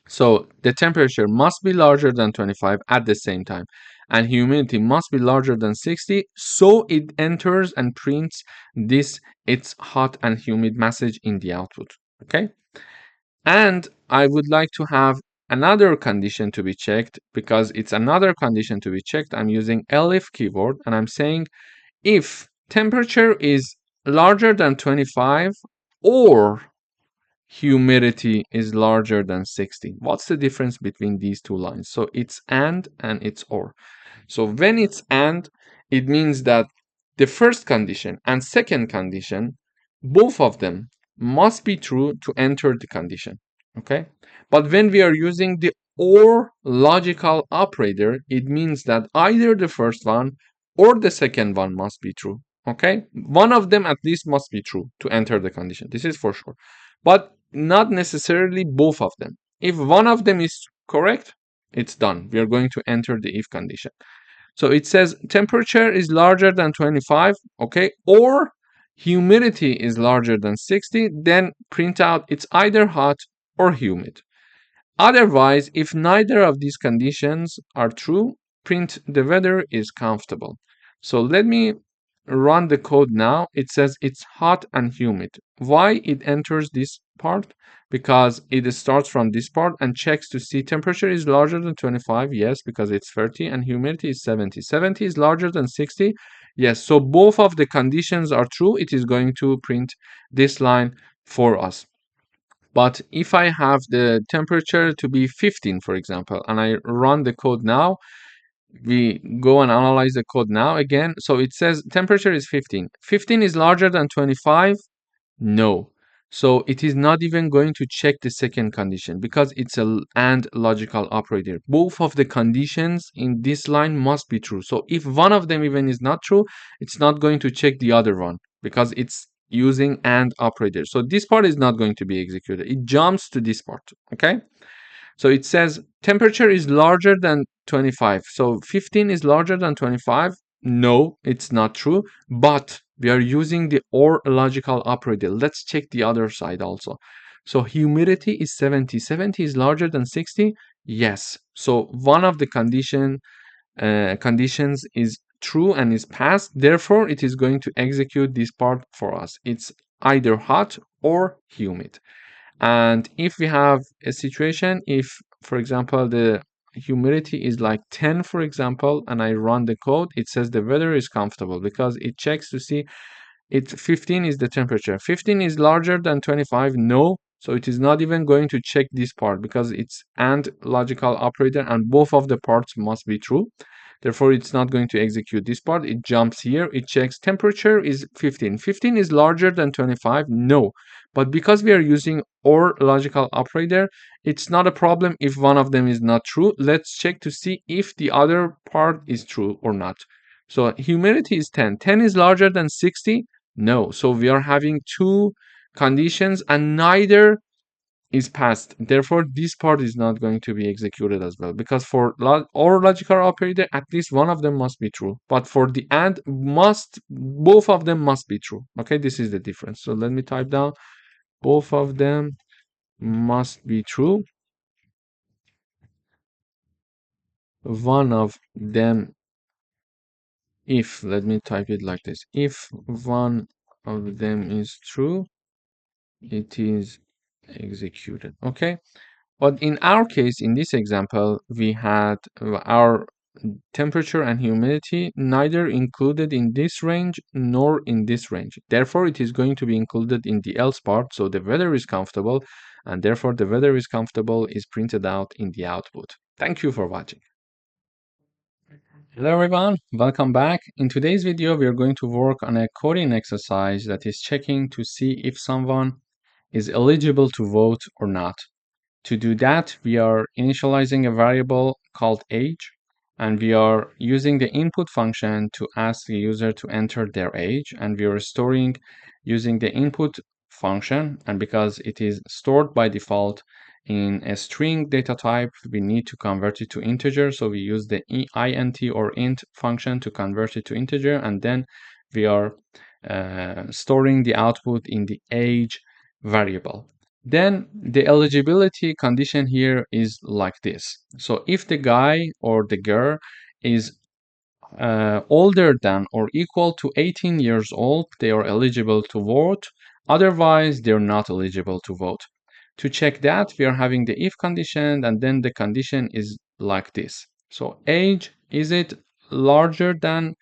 So the temperature must be larger than 25 at the same time, and humidity must be larger than 60, so it enters and prints this it's hot and humid message in the output. Okay, and I would like to have another condition to be checked. Because it's another condition to be checked, I'm using elif keyword and I'm saying if temperature is larger than 25 or humidity is larger than 60. What's the difference between these two lines? So it's and it's or. So when it's and, it means that the first condition and second condition, both of them must be true to enter the condition. Okay? But when we are using the or logical operator, it means that either the first one or the second one must be true. Okay? One of them at least must be true to enter the condition. This is for sure. But not necessarily both of them. If one of them is correct, it's done. We are going to enter the if condition. So it says temperature is larger than 25, okay, or humidity is larger than 60, then print out it's either hot or humid. Otherwise, if neither of these conditions are true, print the weather is comfortable. So let me run the code now. It says it's hot and humid. Why it enters this part? Because it starts from this part and checks to see temperature is larger than 25. Yes, because it's 30, and humidity is 70. 70 is larger than 60. Yes, so both of the conditions are true. It is going to print this line for us. But if I have the temperature to be 15, for example, and I run the code now, we go and analyze the code now again. So it says temperature is 15. 15 is larger than 25? No. So it is not even going to check the second condition because it's a AND logical operator. Both of the conditions in this line must be true. So if one of them even is not true, it's not going to check the other one because it's using AND operator. So this part is not going to be executed. It jumps to this part, okay? So it says temperature is larger than 25. So 15 is larger than 25. No, it's not true, but we are using the or logical operator. Let's check the other side also. So humidity is 70. 70 is larger than 60. Yes. So one of the conditions is true and is passed. Therefore, it is going to execute this part for us. It's either hot or humid. And if we have a situation, if, for example, the humidity is like 10, for example, and I run the code, it says the weather is comfortable because it checks to see 15 is the temperature. 15 is larger than 25. No. So it is not even going to check this part because it's AND logical operator and both of the parts must be true. Therefore, it's not going to execute this part. It jumps here. It checks temperature is 15. 15 is larger than 25. No. But because we are using OR logical operator, it's not a problem if one of them is not true. Let's check to see if the other part is true or not. So humidity is 10. 10 is larger than 60. No. So we are having two conditions and neither is passed. Therefore, this part is not going to be executed as well, because for or logical operator, at least one of them must be true. But for the AND, both of them must be true. Okay, this is the difference. So let me type down both of them must be true. One of them, if, let me type it like this, if one of them is true, it is executed. Okay. But in our case, in this example, we had our temperature and humidity neither included in this range nor in this range. Therefore, it is going to be included in the else part. So the weather is comfortable, and therefore the weather is comfortable is printed out in the output. Thank you for watching. Hello everyone, welcome back. In today's video, we are going to work on a coding exercise that is checking to see if someone is eligible to vote or not. To do that, we are initializing a variable called age, and we are using the input function to ask the user to enter their age, and we are storing using the input function, and because it is stored by default in a string data type, we need to convert it to integer, so we use the int or int function to convert it to integer, and then we are storing the output in the age variable. Then the eligibility condition here is like this. So if the guy or the girl is older than or equal to 18 years old, they are eligible to vote. Otherwise, they're not eligible to vote. To check that, we are having the if condition, and then the condition is like this. So age, is it larger than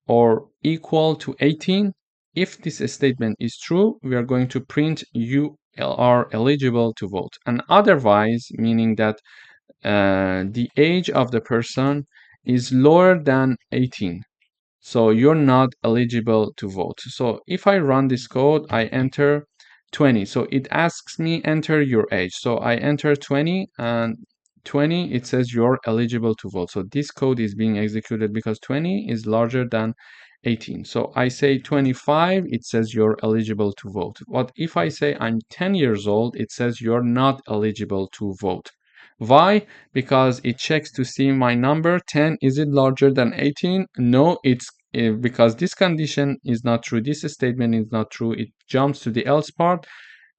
or equal to 18? If this statement is true, we are going to print you are eligible to vote. And otherwise, meaning that the age of the person is lower than 18. So you're not eligible to vote. So if I run this code, I enter 20. So it asks me enter your age. So I enter 20, and 20, it says you're eligible to vote. So this code is being executed because 20 is larger than 18. So I say 25, it says you're eligible to vote. What if I say I'm 10 years old, it says you're not eligible to vote. Why? Because it checks to see my number 10, is it larger than 18? No, it's because this condition is not true, this statement is not true. It jumps to the else part,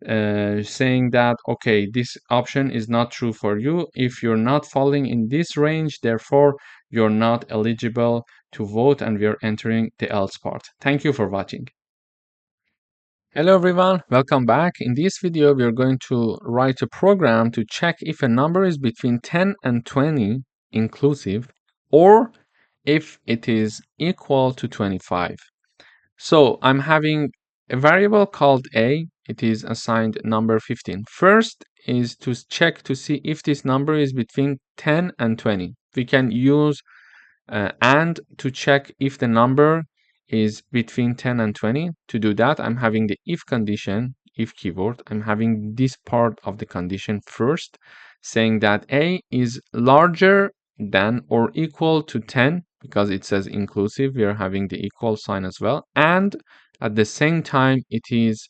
saying that, okay, this option is not true for you. If you're not falling in this range, therefore you're not eligible to vote, and we are entering the else part. Thank you for watching. Hello everyone, welcome back. In this video, we are going to write a program to check if a number is between 10 and 20 inclusive, or if it is equal to 25. So I'm having a variable called a. It is assigned number 15. First is to check to see if this number is between 10 and 20. We can use and to check if the number is between 10 and 20. To do that, I'm having the if condition, if keyword. I'm having this part of the condition first, saying that a is larger than or equal to 10, because it says inclusive. We are having the equal sign as well. And at the same time, it is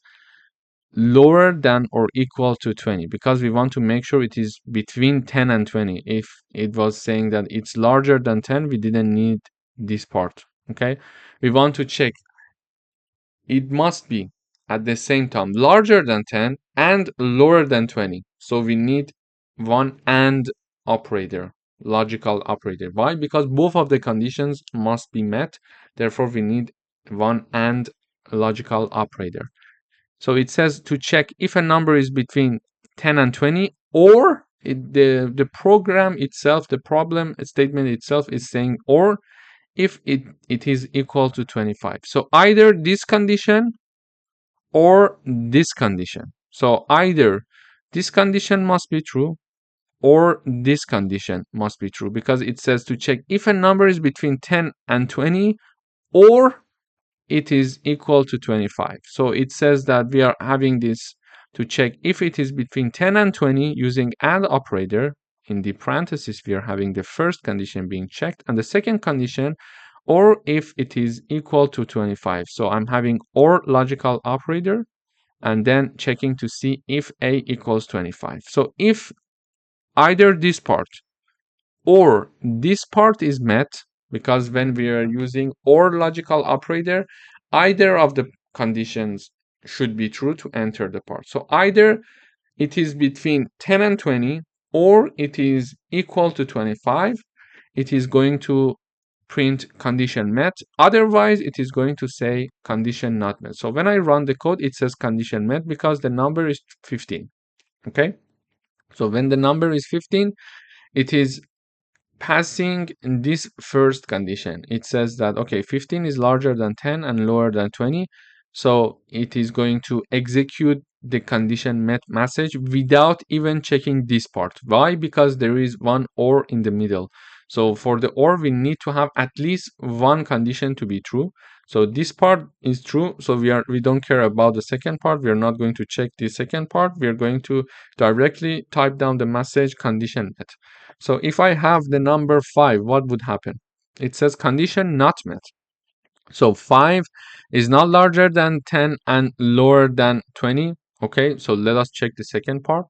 lower than or equal to 20, because we want to make sure it is between 10 and 20. If it was saying that it's larger than 10, we didn't need this part. Okay, we want to check it must be at the same time larger than 10 and lower than 20. So we need one and operator, logical operator. Why? Because both of the conditions must be met. Therefore, we need one and logical operator. So it says to check if a number is between 10 and 20, or the program itself, the problem statement itself is saying or if it is equal to 25. So either this condition or this condition. So either this condition must be true, or this condition must be true, because it says to check if a number is between 10 and 20 or it is equal to 25. So it says that we are having this to check if it is between 10 and 20 using AND operator. In the parentheses, we are having the first condition being checked and the second condition, or if it is equal to 25. So I'm having OR logical operator and then checking to see if A equals 25. So if either this part or this part is met, because when we are using OR logical operator, either of the conditions should be true to enter the part. So either it is between 10 and 20 or it is equal to 25, it is going to print condition met. Otherwise, it is going to say condition not met. So when I run the code, it says condition met because the number is 15. Okay. So when the number is 15, it is passing this first condition. It says that, okay, 15 is larger than 10 and lower than 20. So it is going to execute the condition met message without even checking this part. Why? Because there is one OR in the middle. So for the OR, we need to have at least one condition to be true. So this part is true. So we don't care about the second part. We are not going to check the second part. We are going to directly type down the message condition met. So if I have the number 5, what would happen? It says condition not met. So 5 is not larger than 10 and lower than 20. Okay, so let us check the second part.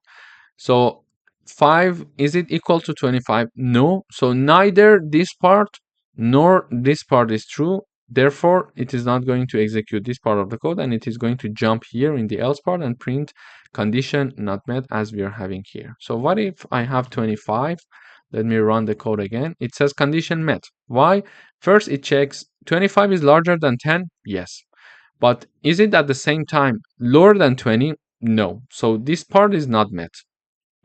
So 5, is it equal to 25? No. So neither this part nor this part is true. Therefore, it is not going to execute this part of the code, and it is going to jump here in the else part and print condition not met as we are having here. So what if I have 25? Let me run the code again. It says condition met. Why? First, it checks 25 is larger than 10. Yes. But is it at the same time lower than 20? No. So this part is not met.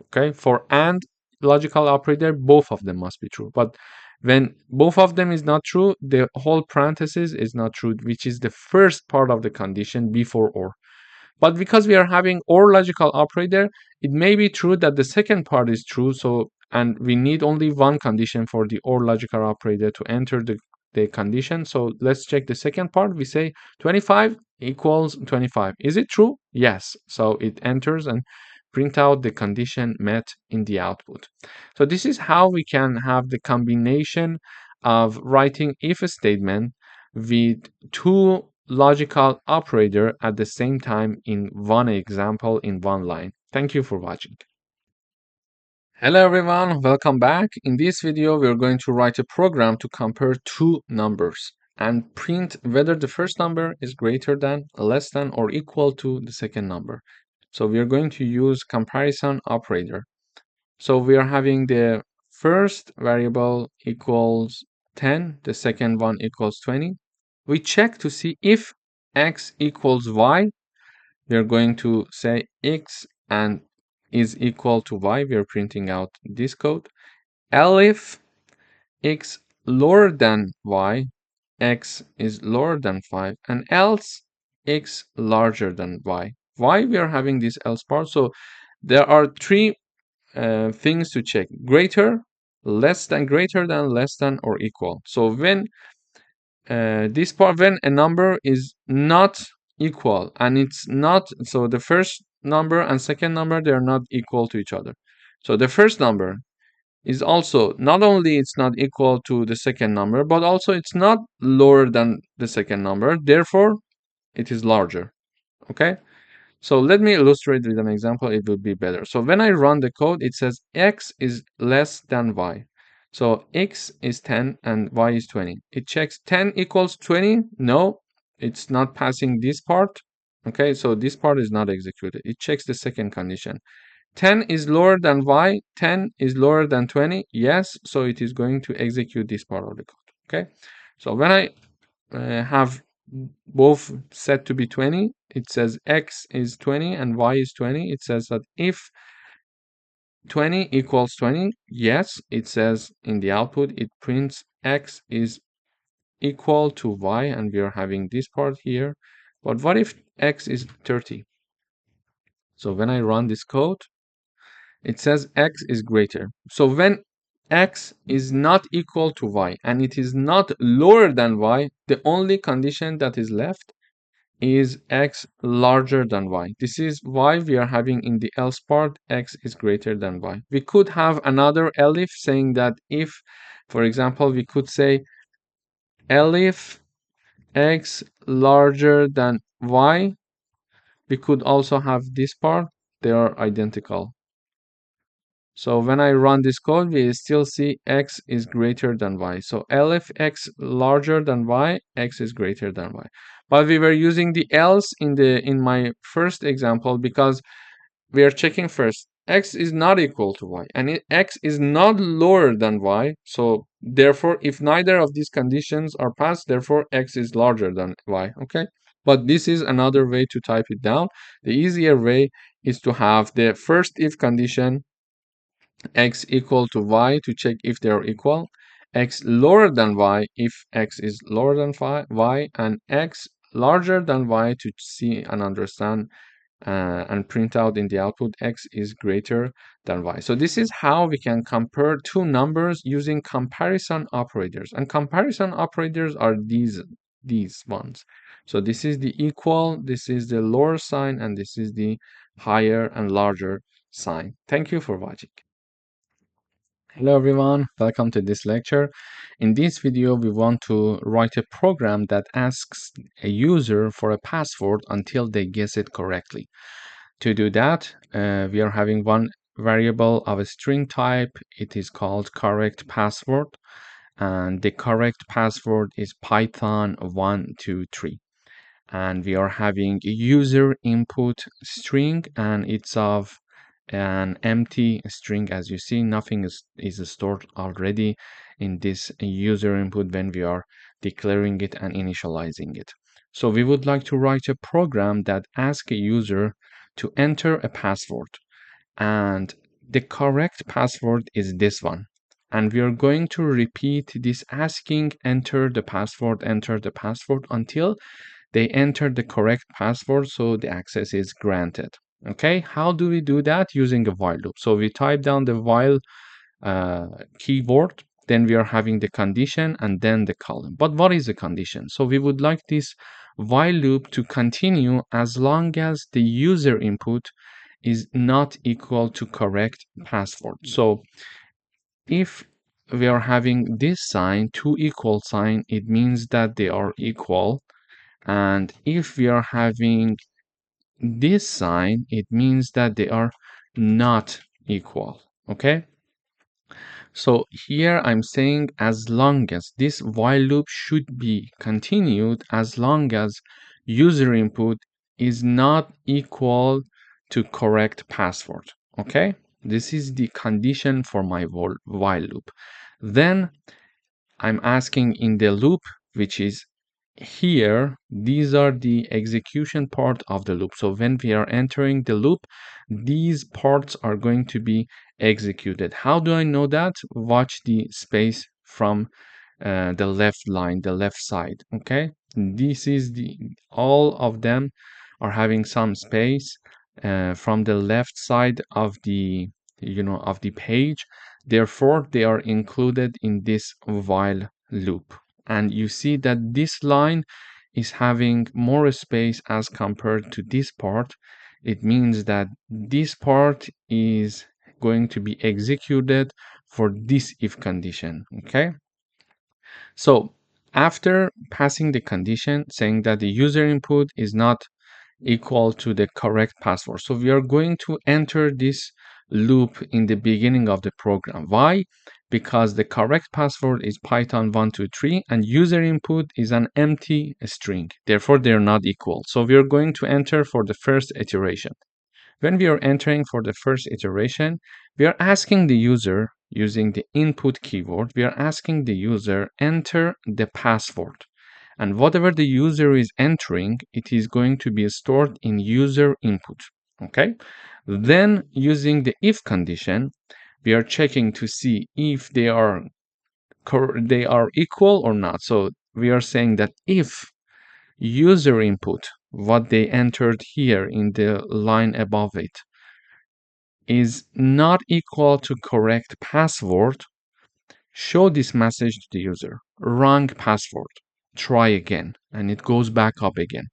Okay, for AND logical operator, both of them must be true. But when both of them is not true, the whole parenthesis is not true, which is the first part of the condition before OR. But because we are having OR logical operator, it may be true that the second part is true. So, and we need only one condition for the OR logical operator to enter the condition. So let's check the second part. We say 25 equals 25. Is it true? Yes. So it enters and print out the condition met in the output. So this is how we can have the combination of writing if statement with two logical operator at the same time in one example in one line. Thank you for watching. Hello everyone, welcome back. In this video, we're going to write a program to compare two numbers and print whether the first number is greater than, less than, or equal to the second number. So we are going to use comparison operator. So we are having the first variable equals 10, the second one equals 20. We check to see if x equals y. We are going to say x and is equal to y. We are printing out this code. If x lower than y, x is lower than 5, and else x larger than y. Why we are having this else part? So there are three things to check: greater, less than, less than, or equal. So when this part, when a number is not equal and it's not, so the first number and second number, they are not equal to each other. So the first number is also not only it's not equal to the second number, but also it's not lower than the second number. Therefore, it is larger. Okay. So let me illustrate with an example. It would be better. So when I run the code, it says x is less than y. So x is 10 and y is 20. It checks 10 equals 20. No, it's not passing this part. Okay, so this part is not executed. It checks the second condition. 10 is lower than y. 10 is lower than 20. Yes, so it is going to execute this part of the code. Okay, so when I have both set to be 20, it says x is 20 and y is 20. It says that if 20 equals 20, yes, it says in the output, it prints x is equal to y, and we are having this part here. But what if x is 30? So when I run this code, it says x is greater. So when x is not equal to y and it is not lower than y, the only condition that is left is x larger than y. This is why we are having in the else part x is greater than y. We could have another elif saying that if, for example, we could say elif x larger than y. We could also have this part. They are identical. So when I run this code, we still see x is greater than y. So elif x larger than y, x is greater than y. But we were using the else in my first example because we are checking first x is not equal to y and x is not lower than y. So therefore, if neither of these conditions are passed, therefore x is larger than y. Okay. But this is another way to type it down. The easier way is to have the first if condition x equal to y to check if they are equal, x lower than y if x is lower than y, and x larger than y to see and understand and print out in the output x is greater than y. So this is how we can compare two numbers using comparison operators. And comparison operators are these ones. So this is the equal, this is the lower sign, and this is the higher and larger sign. Thank you for watching. Hello everyone, welcome to this lecture. In this video, we want to write a program that asks a user for a password until they guess it correctly. To do that, we are having one variable of a string type. It is called correct password, and the correct password is Python123. And we are having a user input string, and it's of an empty string. As you see, nothing is stored already in this user input when we are declaring it and initializing it. So we would like to write a program that asks a user to enter a password, and the correct password is this one. And we are going to repeat this asking enter the password until they enter the correct password, so the access is granted. Okay, how do we do that? Using a while loop. So we type down the while keyword, then we are having the condition and then the column. But what is the condition? So we would like this while loop to continue as long as the user input is not equal to correct password. So if we are having this sign, two equal sign, it means that they are equal. And if we are having this sign, it means that they are not equal. Okay. So here I'm saying as long as this while loop should be continued as long as user input is not equal to correct password. Okay. This is the condition for my while loop. Then I'm asking in the loop, which is here, these are the execution part of the loop. So when we are entering the loop, these parts are going to be executed. How do I know that? Watch the space from the left line, the left side. Okay, this is all of them are having some space from the left side of the of the page. Therefore, they are included in this while loop. And you see that this line is having more space as compared to this part. It means that this part is going to be executed for this if condition. Okay. So after passing the condition saying that the user input is not equal to the correct password, so we are going to enter this loop in the beginning of the program. Why? Because the correct password is Python123 and user input is an empty string. Therefore, they're not equal. So we are going to enter for the first iteration. When we are entering for the first iteration, we are asking the user using the input keyword, we are asking the user enter the password. And whatever the user is entering, it is going to be stored in user input. Okay. Then using the if condition, we are checking to see if they are equal or not. So we are saying that if user input, what they entered here in the line above it, is not equal to correct password, show this message to the user. Wrong password. Try again. And it goes back up again.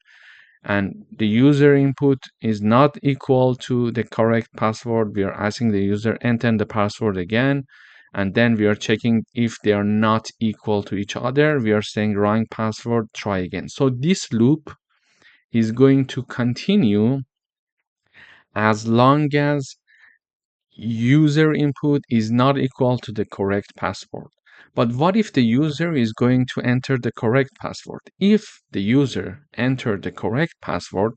And the user input is not equal to the correct password. We are asking the user enter the password again. And then we are checking if they are not equal to each other. We are saying wrong password, try again. So this loop is going to continue as long as user input is not equal to the correct password. But what if the user is going to enter the correct password? If the user entered the correct password,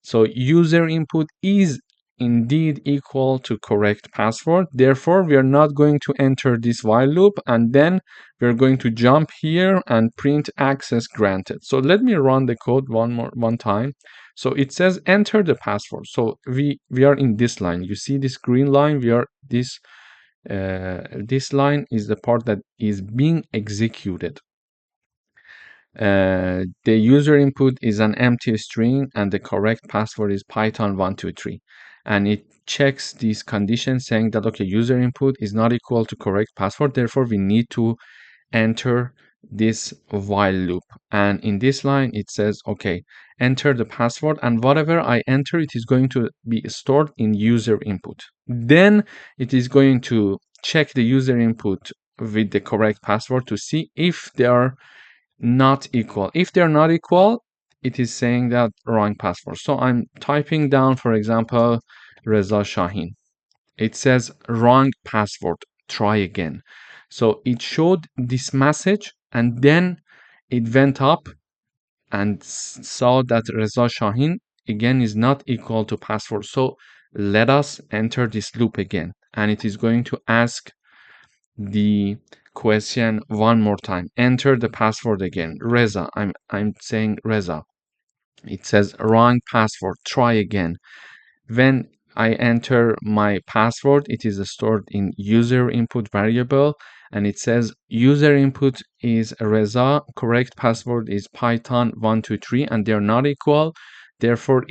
so user input is indeed equal to correct password. Therefore, we are not going to enter this while loop, and then we're going to jump here and print access granted. So let me run the code one time. So it says enter the password. So we are in this line. You see this green line? We are this line is the part that is being executed. The user input is an empty string and the correct password is python123, and it checks these conditions saying that okay, user input is not equal to correct password, therefore we need to enter this while loop. And in this line it says okay, enter the password, and whatever I enter, it is going to be stored in user input. Then it is going to check the user input with the correct password to see if they are not equal. If they're not equal, it is saying that wrong password. So I'm typing down, for example, Reza Shahin. It says wrong password, try again. So it showed this message and then it went up and saw that Reza Shahin again is not equal to password. So let us enter this loop again, and it is going to ask the question one more time. Enter the password again. Reza, I'm saying Reza. It says wrong password. Try again. When I enter my password, it is stored in user input variable, and it says user input is Reza, correct password is python123, and they're not equal. Therefore,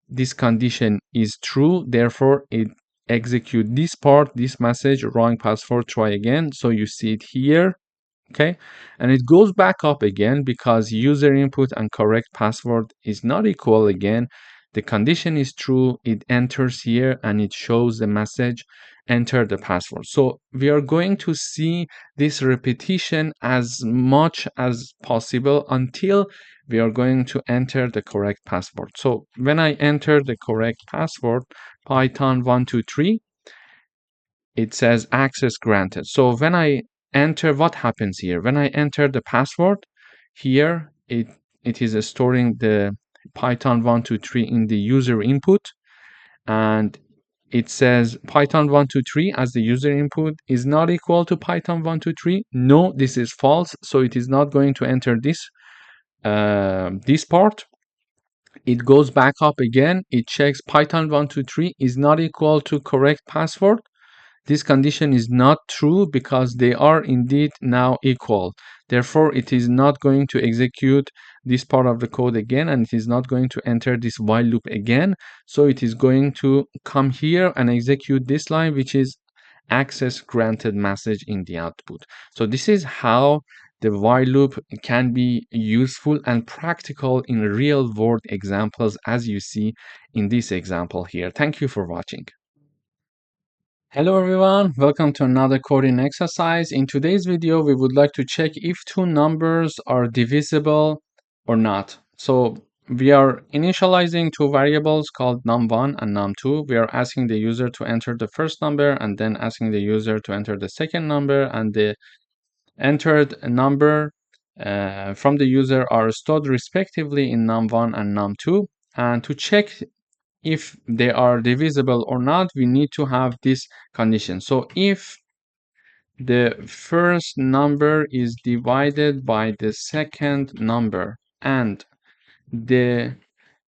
this condition is true. Therefore, it execute this part, this message, wrong password, try again. So you see it here. Okay, and it goes back up again because user input and correct password is not equal again. The condition is true, it enters here and it shows the message enter the password. So we are going to see this repetition as much as possible until we are going to enter the correct password. So when I enter the correct password, python123, it says access granted. So when I enter, what happens here? When I enter the password here, it is storing the python123 in the user input, and it says python123 as the user input is not equal to python123. No, this is false, so it is not going to enter this part. It goes back up again, it checks python123 is not equal to correct password. This condition is not true because they are indeed now equal. Therefore, it is not going to execute this part of the code again, and it is not going to enter this while loop again. So it is going to come here and execute this line, which is access granted message in the output. So this is how the while loop can be useful and practical in real world examples, as you see in this example here. Thank you for watching. Hello everyone, welcome to another coding exercise. In today's video, we would like to check if two numbers are divisible or not. So we are initializing two variables called num1 and num2. We are asking the user to enter the first number and then asking the user to enter the second number, and the entered number from the user are stored respectively in num1 and num2. And to check if they are divisible or not, we need to have this condition. So if the first number is divided by the second number and the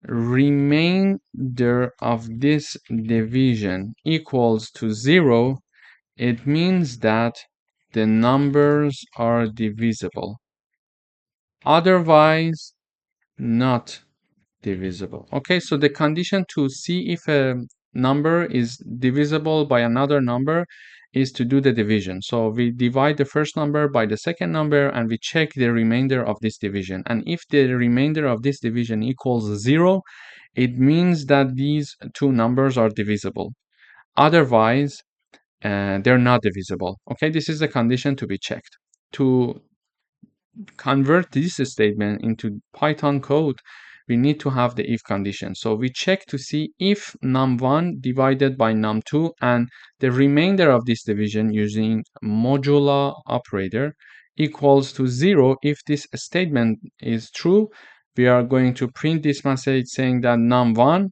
remainder of this division equals to 0, it means that the numbers are divisible. Otherwise, not divisible. Okay, so the condition to see if a number is divisible by another number is to do the division. So we divide the first number by the second number and we check the remainder of this division. And if the remainder of this division equals 0, it means that these two numbers are divisible. Otherwise, they're not divisible. Okay, this is a condition to be checked. To convert this statement into Python code, we need to have the if condition. So we check to see if num1 divided by num2 and the remainder of this division using modulo operator equals to 0. If this statement is true, we are going to print this message saying that num1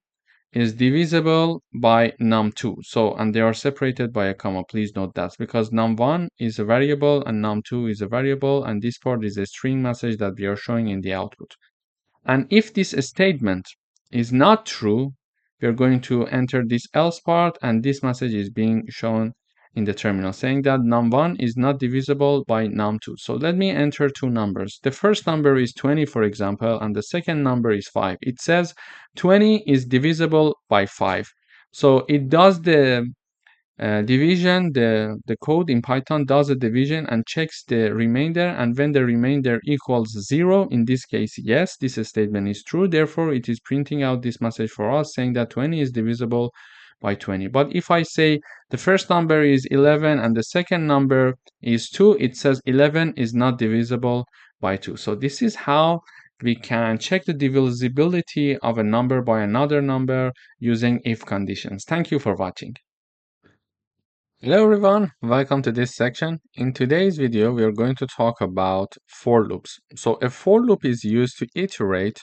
is divisible by num2. So, and they are separated by a comma. Please note that because num1 is a variable and num2 is a variable, and this part is a string message that we are showing in the output. And if this statement is not true, we are going to enter this else part, and this message is being shown in the terminal saying that num1 is not divisible by num2. So let me enter two numbers. The first number is 20, for example, and the second number is 5. It says 20 is divisible by 5. So it does the division, the code in Python does a division and checks the remainder, and when the remainder equals 0, in this case, yes, this statement is true, therefore it is printing out this message for us saying that 20 is divisible by 20. But if I say the first number is 11 and the second number is 2, it says 11 is not divisible by 2. So this is how we can check the divisibility of a number by another number using if conditions. Thank you for watching. Hello everyone, welcome to this section. In today's video, we are going to talk about for loops. So a for loop is used to iterate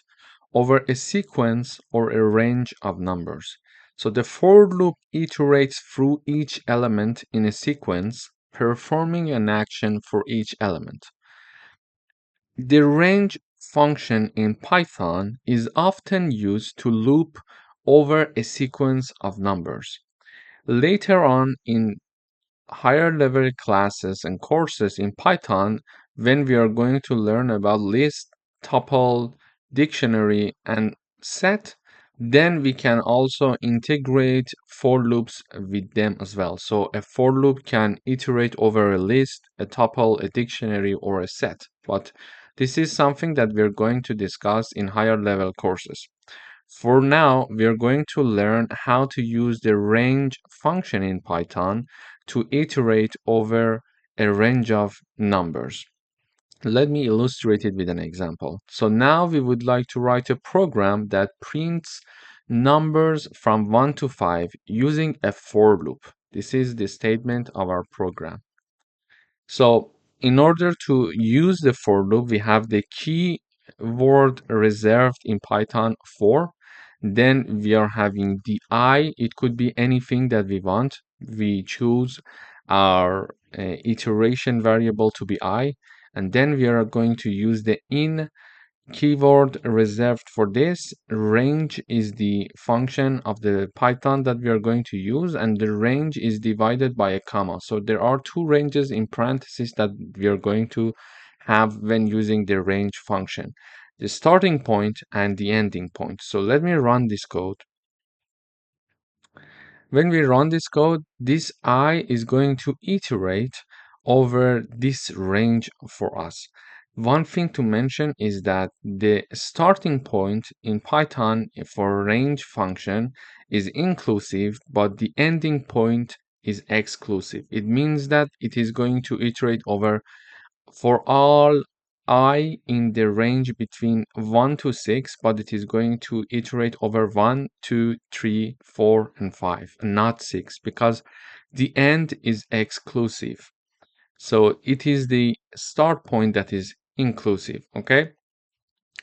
over a sequence or a range of numbers. So the for loop iterates through each element in a sequence, performing an action for each element. The range function in Python is often used to loop over a sequence of numbers. Later on in higher level classes and courses in Python, when we are going to learn about list, tuple, dictionary, and set, then we can also integrate for loops with them as well. So a for loop can iterate over a list, a tuple, a dictionary, or a set. But this is something that we're going to discuss in higher level courses. For now, we are going to learn how to use the range function in Python to iterate over a range of numbers. Let me illustrate it with an example. So now we would like to write a program that prints numbers from 1 to 5 using a for loop. This is the statement of our program. So in order to use the for loop, we have the keyword reserved in Python for. Then we are having the I. It could be anything that we want. We choose our iteration variable to be I. And then we are going to use the in keyword reserved for this. Range is the function of the Python that we are going to use, and the range is divided by a comma. So there are two ranges in parentheses that we are going to have when using the range function, the starting point and the ending point. So let me run this code. When we run this code, this I is going to iterate over this range for us. One thing to mention is that the starting point in Python for range function is inclusive, but the ending point is exclusive. It means that it is going to iterate over for all I in the range between 1 to 6, but it is going to iterate over 1, 2, 3, 4, and 5, not 6, because the end is exclusive. So it is the start point that is inclusive, okay?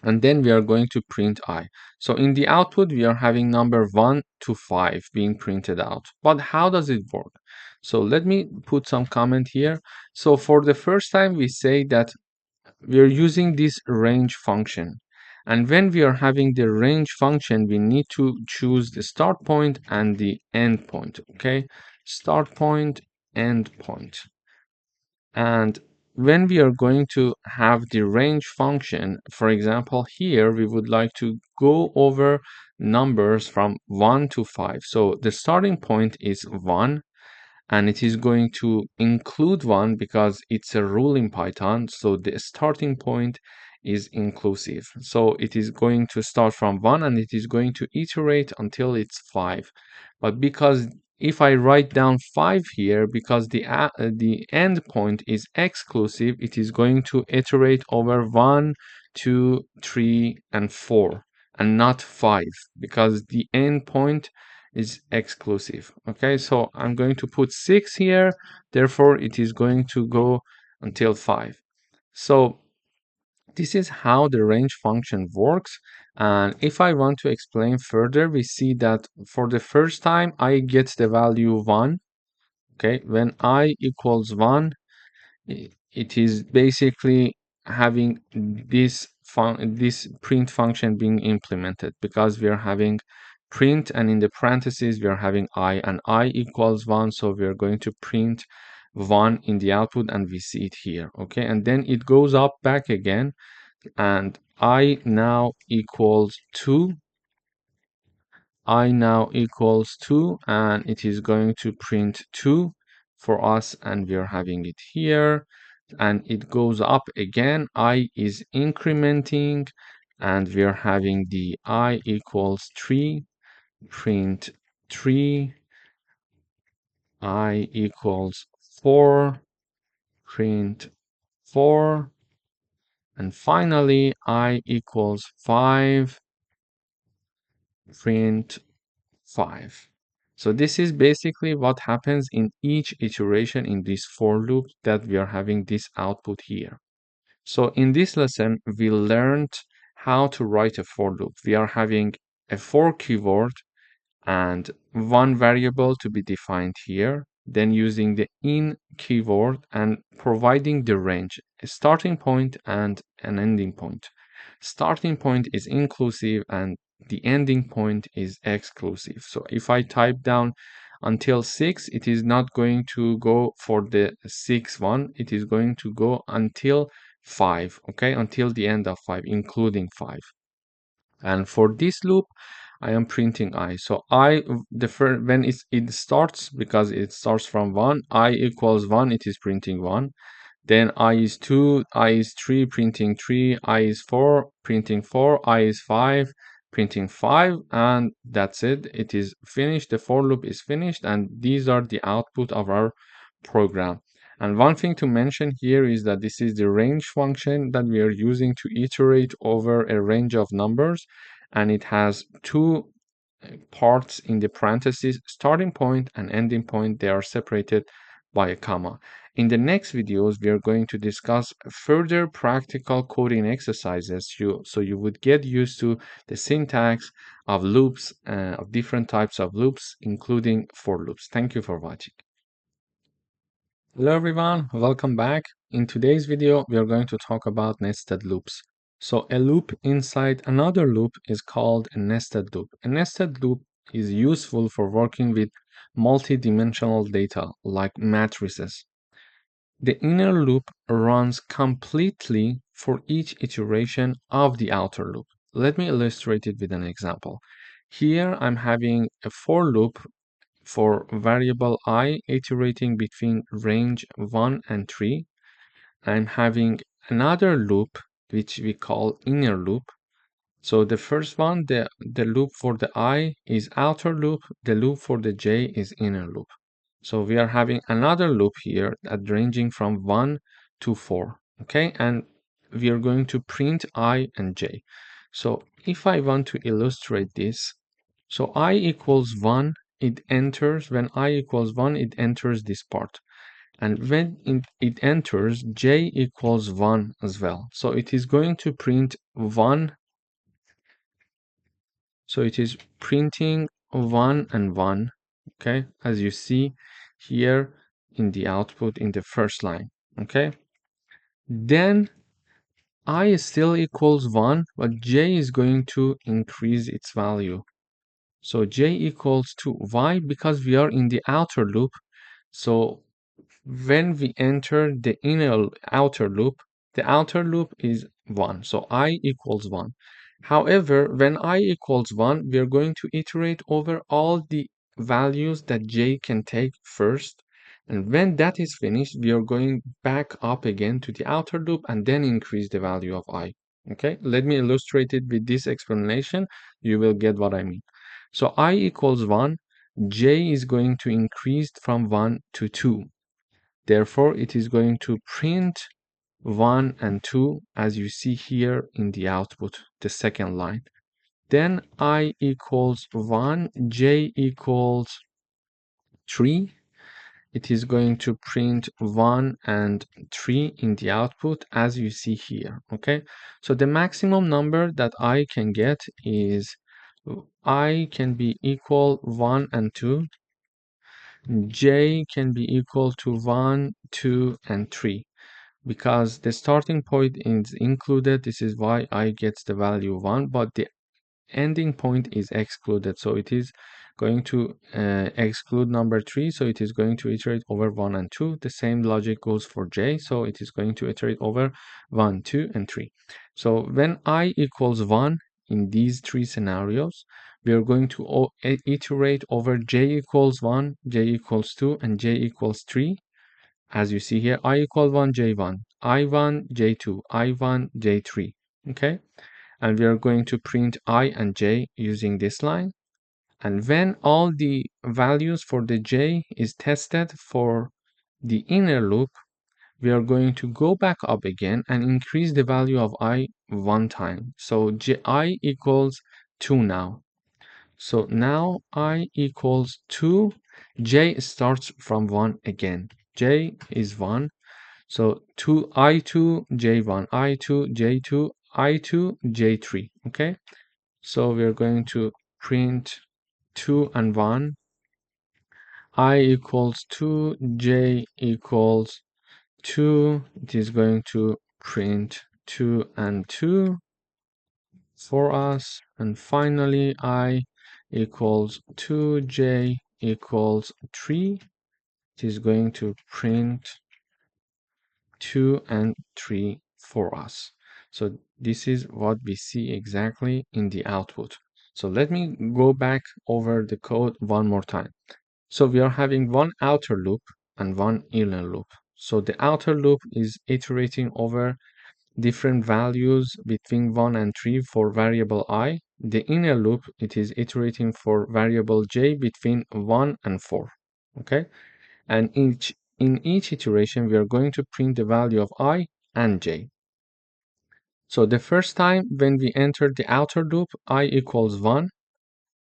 And then we are going to print I. So in the output, we are having number 1 to 5 being printed out. But how does it work? So let me put some comment here. So for the first time, we say that we are using this range function. And when we are having the range function, we need to choose the start point and the end point, okay? Start point, end point. And when we are going to have the range function, for example, here we would like to go over numbers from 1 to 5. So the starting point is 1, and it is going to include 1 because it's a rule in Python. So the starting point is inclusive. So it is going to start from 1 and it is going to iterate until it's 5. But because if I write down 5 here, because the end point is exclusive, it is going to iterate over 1, 2, 3, and 4, and not 5, because the end point is exclusive. Okay, so I'm going to put 6 here, therefore it is going to go until 5. So this is how the range function works. And if I want to explain further, we see that for the first time I get the value 1. Okay, when I equals 1, it is basically having this print function being implemented, because we are having print, and in the parentheses we are having I, and I equals 1, so we are going to print 1 in the output, and we see it here. Okay, and then it goes up back again, and I now equals 2. I now equals 2, and it is going to print 2 for us, and we are having it here, and it goes up again. I is incrementing, and we are having the I equals 3, print 3, I equals 4, print 4, and finally I equals 5, print 5. So this is basically what happens in each iteration in this for loop, that we are having this output here. So in this lesson, we learned how to write a for loop. We are having a for keyword and one variable to be defined here, then using the in keyword and providing the range, a starting point and an ending point. Starting point is inclusive and the ending point is exclusive. So if I type down until 6, it is not going to go for the 6th one, it is going to go until 5, okay, until the end of 5, including 5. And for this loop, I am printing I. So I, when it starts, because it starts from 1, I equals 1, it is printing 1. Then I is 2, I is 3, printing 3, I is 4, printing 4, I is 5, printing 5, and that's it. It is finished. The for loop is finished, and these are the output of our program. And one thing to mention here is that this is the range function that we are using to iterate over a range of numbers, and it has two parts in the parentheses, starting point and ending point. They are separated by a comma. In the next videos, we are going to discuss further practical coding exercises, so you would get used to the syntax of loops, of different types of loops, including for loops. Thank you for watching. Hello everyone, welcome back. In today's video, we are going to talk about nested loops. So a loop inside another loop is called a nested loop. A nested loop is useful for working with multi-dimensional data like matrices. The inner loop runs completely for each iteration of the outer loop. Let me illustrate it with an example. Here I'm having a for loop for variable I iterating between range 1 and 3. I'm having another loop which we call inner loop. So the first one, the loop for the I is outer loop, the loop for the J is inner loop. So we are having another loop here that ranging from 1 to 4, okay? And we are going to print I and J. So if I want to illustrate this, so I equals 1, it enters, when I equals 1, it enters this part. And when it enters, J equals 1 as well. So it is going to print 1. So it is printing 1 and 1, okay, as you see here in the output in the first line, okay? Then I still equals 1, but J is going to increase its value. So J equals to Y, because we are in the outer loop. So when we enter the inner outer loop, the outer loop is 1. So I equals 1. However, when I equals 1, we are going to iterate over all the values that j can take first. And when that is finished, we are going back up again to the outer loop and then increase the value of I. Okay, let me illustrate it with this explanation. You will get what I mean. So I equals 1, j is going to increase from 1 to 2. Therefore, it is going to print 1 and 2 as you see here in the output, the second line. Then I equals 1, j equals 3. It is going to print 1 and 3 in the output as you see here. Okay, so the maximum number that I can get is I can be equal 1 and 2. J can be equal to 1, 2, and 3. Because the starting point is included, this is why I gets the value 1, but the ending point is excluded, so it is going to exclude number 3, so it is going to iterate over 1 and 2. The same logic goes for j, so it is going to iterate over 1, 2, and 3. So when I equals 1 in these three scenarios, we are going to iterate over j equals 1, j equals 2, and j equals 3. As you see here, I equal 1, j1, I1, j2, I1, j3. Okay, and we are going to print I and j using this line. And when all the values for the j is tested for the inner loop, we are going to go back up again and increase the value of I one time. So I equals 2 now. So now I equals 2, j starts from 1 again. J is 1. So 2 I2 J1 I2 J2 I2 J3. Okay, so we're going to print 2 and 1. I equals 2, j equals 2. It is going to print 2 and 2 for us. And finally, I equals 2, j equals 3. It is going to print 2 and 3 for us. So this is what we see exactly in the output. So let me go back over the code one more time. So we are having one outer loop and one inner loop. So the outer loop is iterating over different values between 1 and 3 for variable I. The inner loop, it is iterating for variable j between 1 and 4. Okay, and in each iteration we are going to print the value of I and j. So the first time when we enter the outer loop, I equals 1.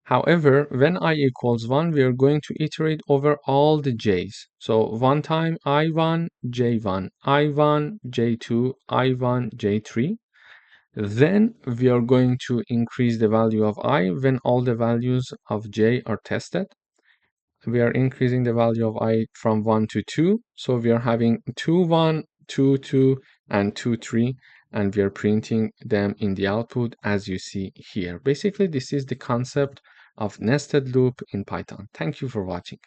However, when I equals 1, we are going to iterate over all the j's. So one time I1, j1, I1, j2, I1, j3. Then we are going to increase the value of I when all the values of j are tested. We are increasing the value of I from 1 to 2. So we are having 2, 1, 2, 2, and 2, 3. And we are printing them in the output as you see here. Basically, this is the concept of nested loop in Python. Thank you for watching.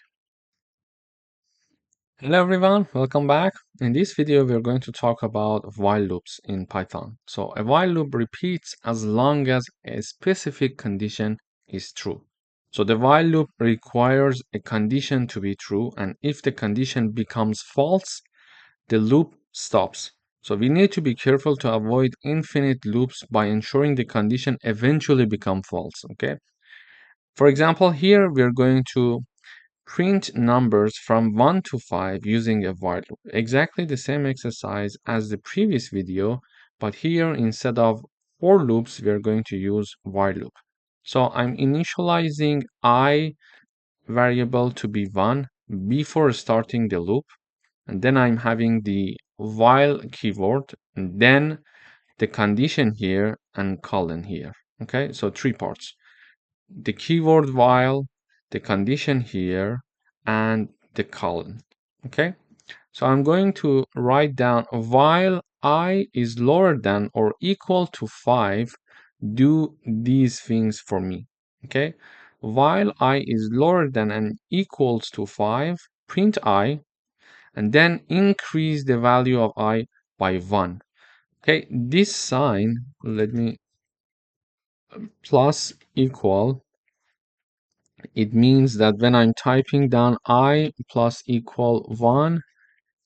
Hello everyone, welcome back. In this video, we're going to talk about while loops in Python. So a while loop repeats as long as a specific condition is true. So the while loop requires a condition to be true, and if the condition becomes false, the loop stops. So we need to be careful to avoid infinite loops by ensuring the condition eventually becomes false, okay? For example, here we are going to print numbers from 1 to 5 using a while loop. Exactly the same exercise as the previous video, but here instead of for loops, we are going to use while loop. So I'm initializing I variable to be 1 before starting the loop, and then I'm having the while keyword, and then the condition here and colon here. Okay, so three parts: the keyword while, the condition here, and the colon. Okay, so I'm going to write down while I is lower than or equal to 5, do these things for me. Okay, while I is lower than and equals to 5, print I, and then increase the value of I by 1. Okay, this sign, let me plus equal, it means that when I'm typing down I plus equal 1,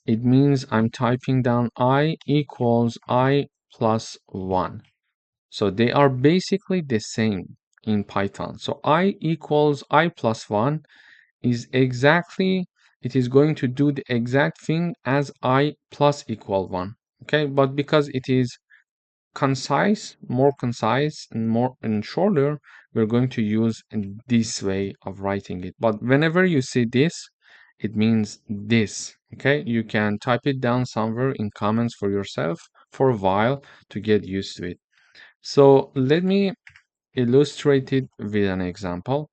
it means I'm typing down I equals I plus 1. So they are basically the same in Python. So I equals I plus 1 is exactly, it is going to do the exact thing as I plus equal 1. Okay, but because it is more concise and more and shorter, we're going to use this way of writing it. But whenever you see this, it means this. Okay, you can type it down somewhere in comments for yourself for a while to get used to it. So let me illustrate it with an example.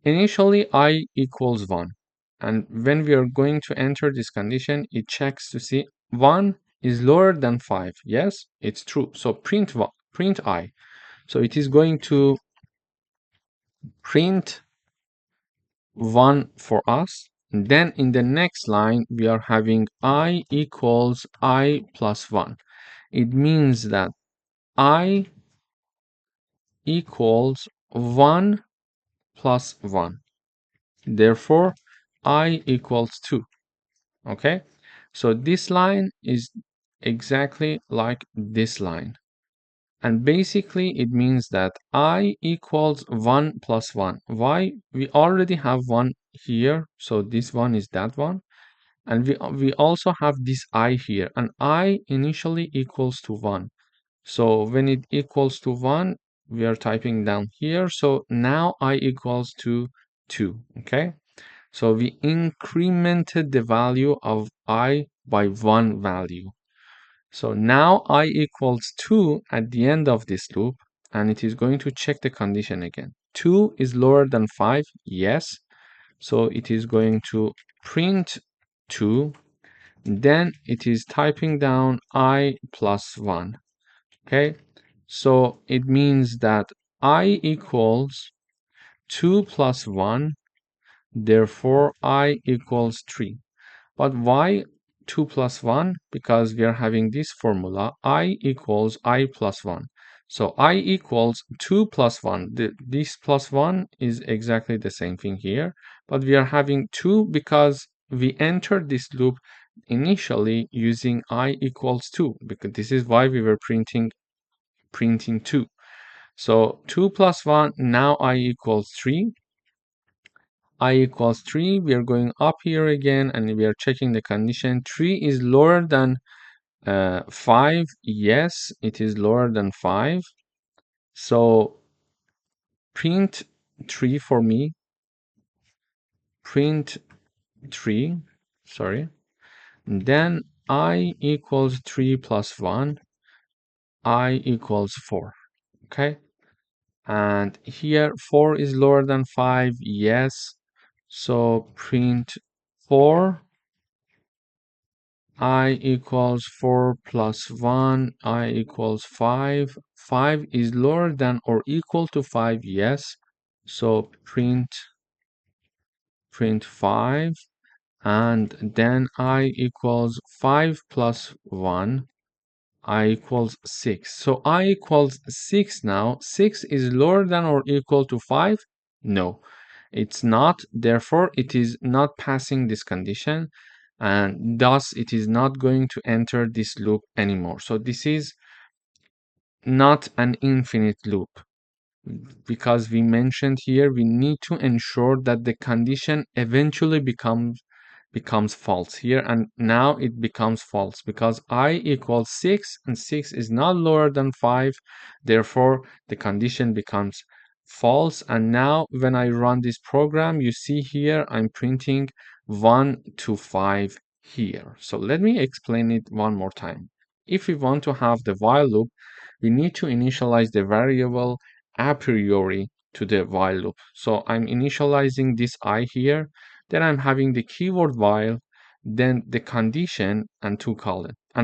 Initially I equals 1, and when we are going to enter this condition, it checks to see 1 is lower than 5. Yes, it's true. So print I. So it is going to print 1 for us. And then in the next line, we are having I equals I plus 1. It means that I equals 1 plus 1. Therefore, I equals 2. Okay, so this line is exactly like this line. And basically, it means that I equals 1 plus 1. Why? We already have 1 here, so this one is that one. And we also have this I here, and I initially equals to 1. So when it equals to 1, we are typing down here. So now I equals to 2, okay? So we incremented the value of I by 1 value. So now I equals 2 at the end of this loop, and it is going to check the condition again. 2 is lower than 5, yes. So it is going to print 2. Then it is typing down I plus 1. Okay, so it means that I equals 2 plus 1, therefore I equals 3. But why 2 plus 1? Because we are having this formula, I equals I plus 1. So I equals 2 plus 1. This plus 1 is exactly the same thing here, but we are having 2 because we entered this loop initially using I equals 2, because this is why we were printing 2. So 2 plus 1, now I equals 3. I equals 3, we are going up here again and we are checking the condition. 3 is lower than 5. Yes, it is lower than 5. So print 3 for me. Print 3, sorry. And then I equals 3 plus 1. I equals 4. Okay. And here 4 is lower than 5. Yes. So print 4. I equals 4 plus 1. I equals 5. 5 is lower than or equal to 5. Yes. So print 5. And then I equals 5 plus 1. I equals 6. So I equals 6 now. 6 is lower than or equal to 5? No, it's not. Therefore, it is not passing this condition, and thus it is not going to enter this loop anymore. So this is not an infinite loop, because we mentioned here we need to ensure that the condition eventually becomes false here, and now it becomes false because I equals 6 and 6 is not lower than 5. Therefore, the condition becomes false, and now when I run this program, you see here I'm printing 1 to 5 here. So let me explain it one more time. If we want to have the while loop, we need to initialize the variable a priori to the while loop. So I'm initializing this I here, then I'm having the keyword while, then the condition and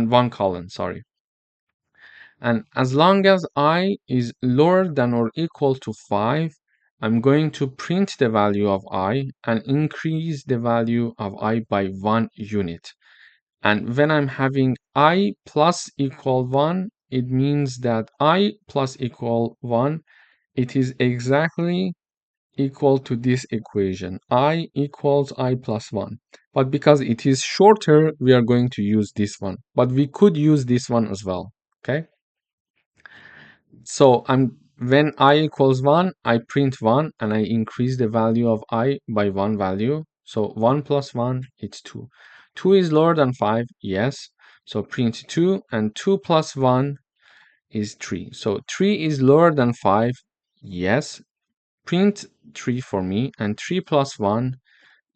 one colon, sorry. And as long as I is lower than or equal to 5, I'm going to print the value of I and increase the value of I by 1 unit. And when I'm having I plus equal 1, it means that I plus equal 1 it is exactly equal to this equation, I equals I plus 1. But because it is shorter, we are going to use this one. But we could use this one as well, okay? So when I equals 1, I print 1 and I increase the value of I by 1 value. So 1 plus 1, it's 2. 2 is lower than 5, yes. So print 2, and 2 plus 1 is 3. So 3 is lower than 5, yes. Print 3 for me, and 3 plus 1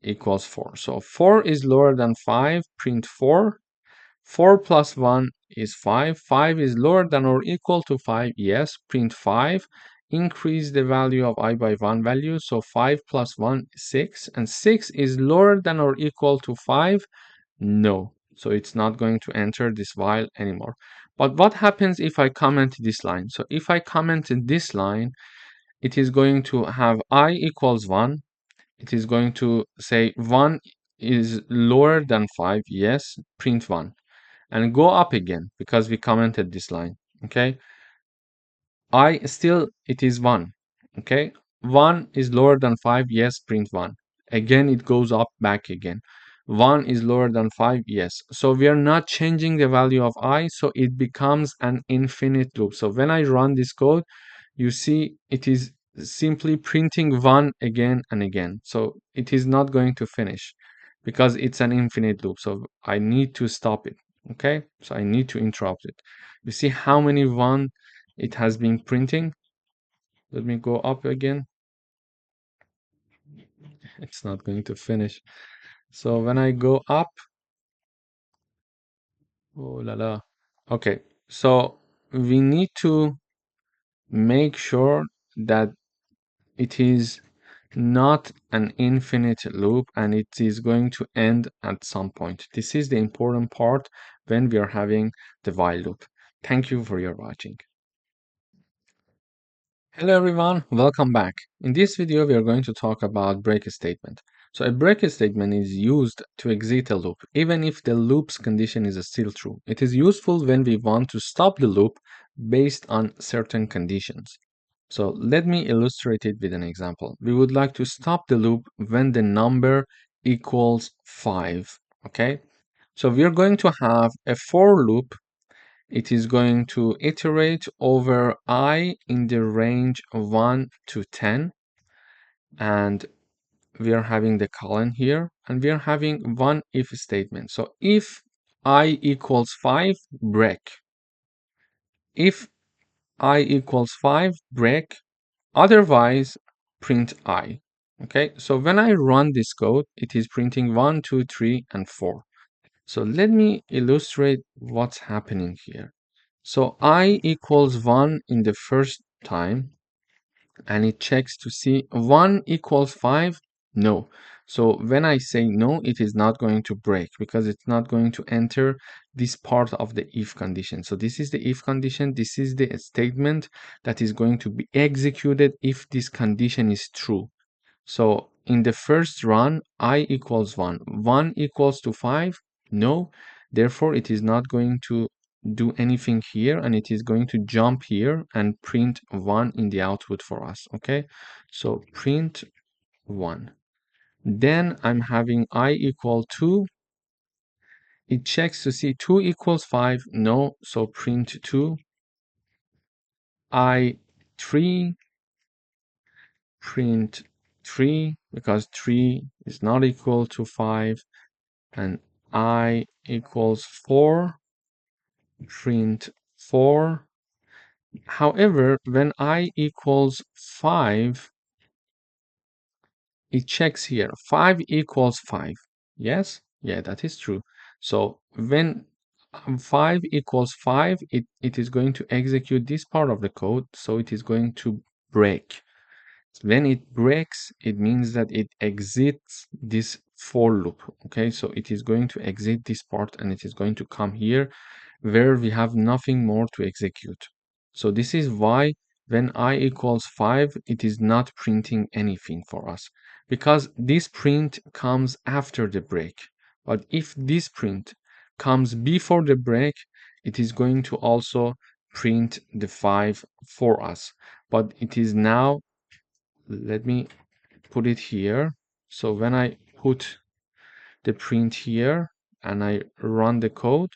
equals 4. So 4 is lower than 5, print 4. 4 plus 1 is 5. 5 is lower than or equal to 5, yes. Print 5. Increase the value of I by 1 value. So 5 plus 1 is 6. And 6 is lower than or equal to 5, no. So it's not going to enter this while anymore. But what happens if I comment this line? So if I comment in this line, it is going to have I equals 1. It is going to say 1 is lower than 5, yes. Print 1. And go up again because we commented this line, okay? I still, it is 1, okay? 1 is lower than 5, yes, print 1. Again, it goes up back again. 1 is lower than 5, yes. So we are not changing the value of I, so it becomes an infinite loop. So when I run this code, you see it is simply printing 1 again and again. So it is not going to finish because it's an infinite loop. So I need to stop it, okay? So I need to interrupt it. You see how many 1 it has been printing? Let me go up again. It's not going to finish. So when I go up, oh la la. Okay, so we need to make sure that it is not an infinite loop and it is going to end at some point. This is the important part when we are having the while loop. Thank you for your watching. Hello everyone, welcome back. In this video we are going to talk about break statement. So a break statement is used to exit a loop even if the loop's condition is still true. It is useful when we want to stop the loop based on certain conditions. So let me illustrate it with an example. We would like to stop the loop when the number equals 5, okay? So we are going to have a for loop. It is going to iterate over I in the range of 1 to 10. And we are having the colon here. And we are having one if statement. So if I equals 5, break. If I equals 5, break. Otherwise, print I. Okay, so when I run this code, it is printing 1, 2, 3, and 4. So let me illustrate what's happening here. So I equals 1 in the first time, and it checks to see 1 equals 5. No. So when I say no, it is not going to break because it's not going to enter this part of the if condition. So this is the if condition. This is the statement that is going to be executed if this condition is true. So in the first run, I equals 1. 1 equals to 5? No. Therefore, it is not going to do anything here, and it is going to jump here and print 1 in the output for us, okay? So print 1. Then I'm having I equal 2. It checks to see 2 equals 5. No, so print 2. I 3, print 3, because 3 is not equal to 5. And I equals 4, print 4. However, when I equals 5, it checks here. 5 equals 5. Yes? Yeah, that is true. So when 5 equals 5, it is going to execute this part of the code. So it is going to break. When it breaks, it means that it exits this for loop. Okay, so it is going to exit this part and it is going to come here where we have nothing more to execute. So this is why when I equals 5, it is not printing anything for us because this print comes after the break. But if this print comes before the break, it is going to also print the 5 for us. But it is now, let me put it here. So when I put the print here and I run the code,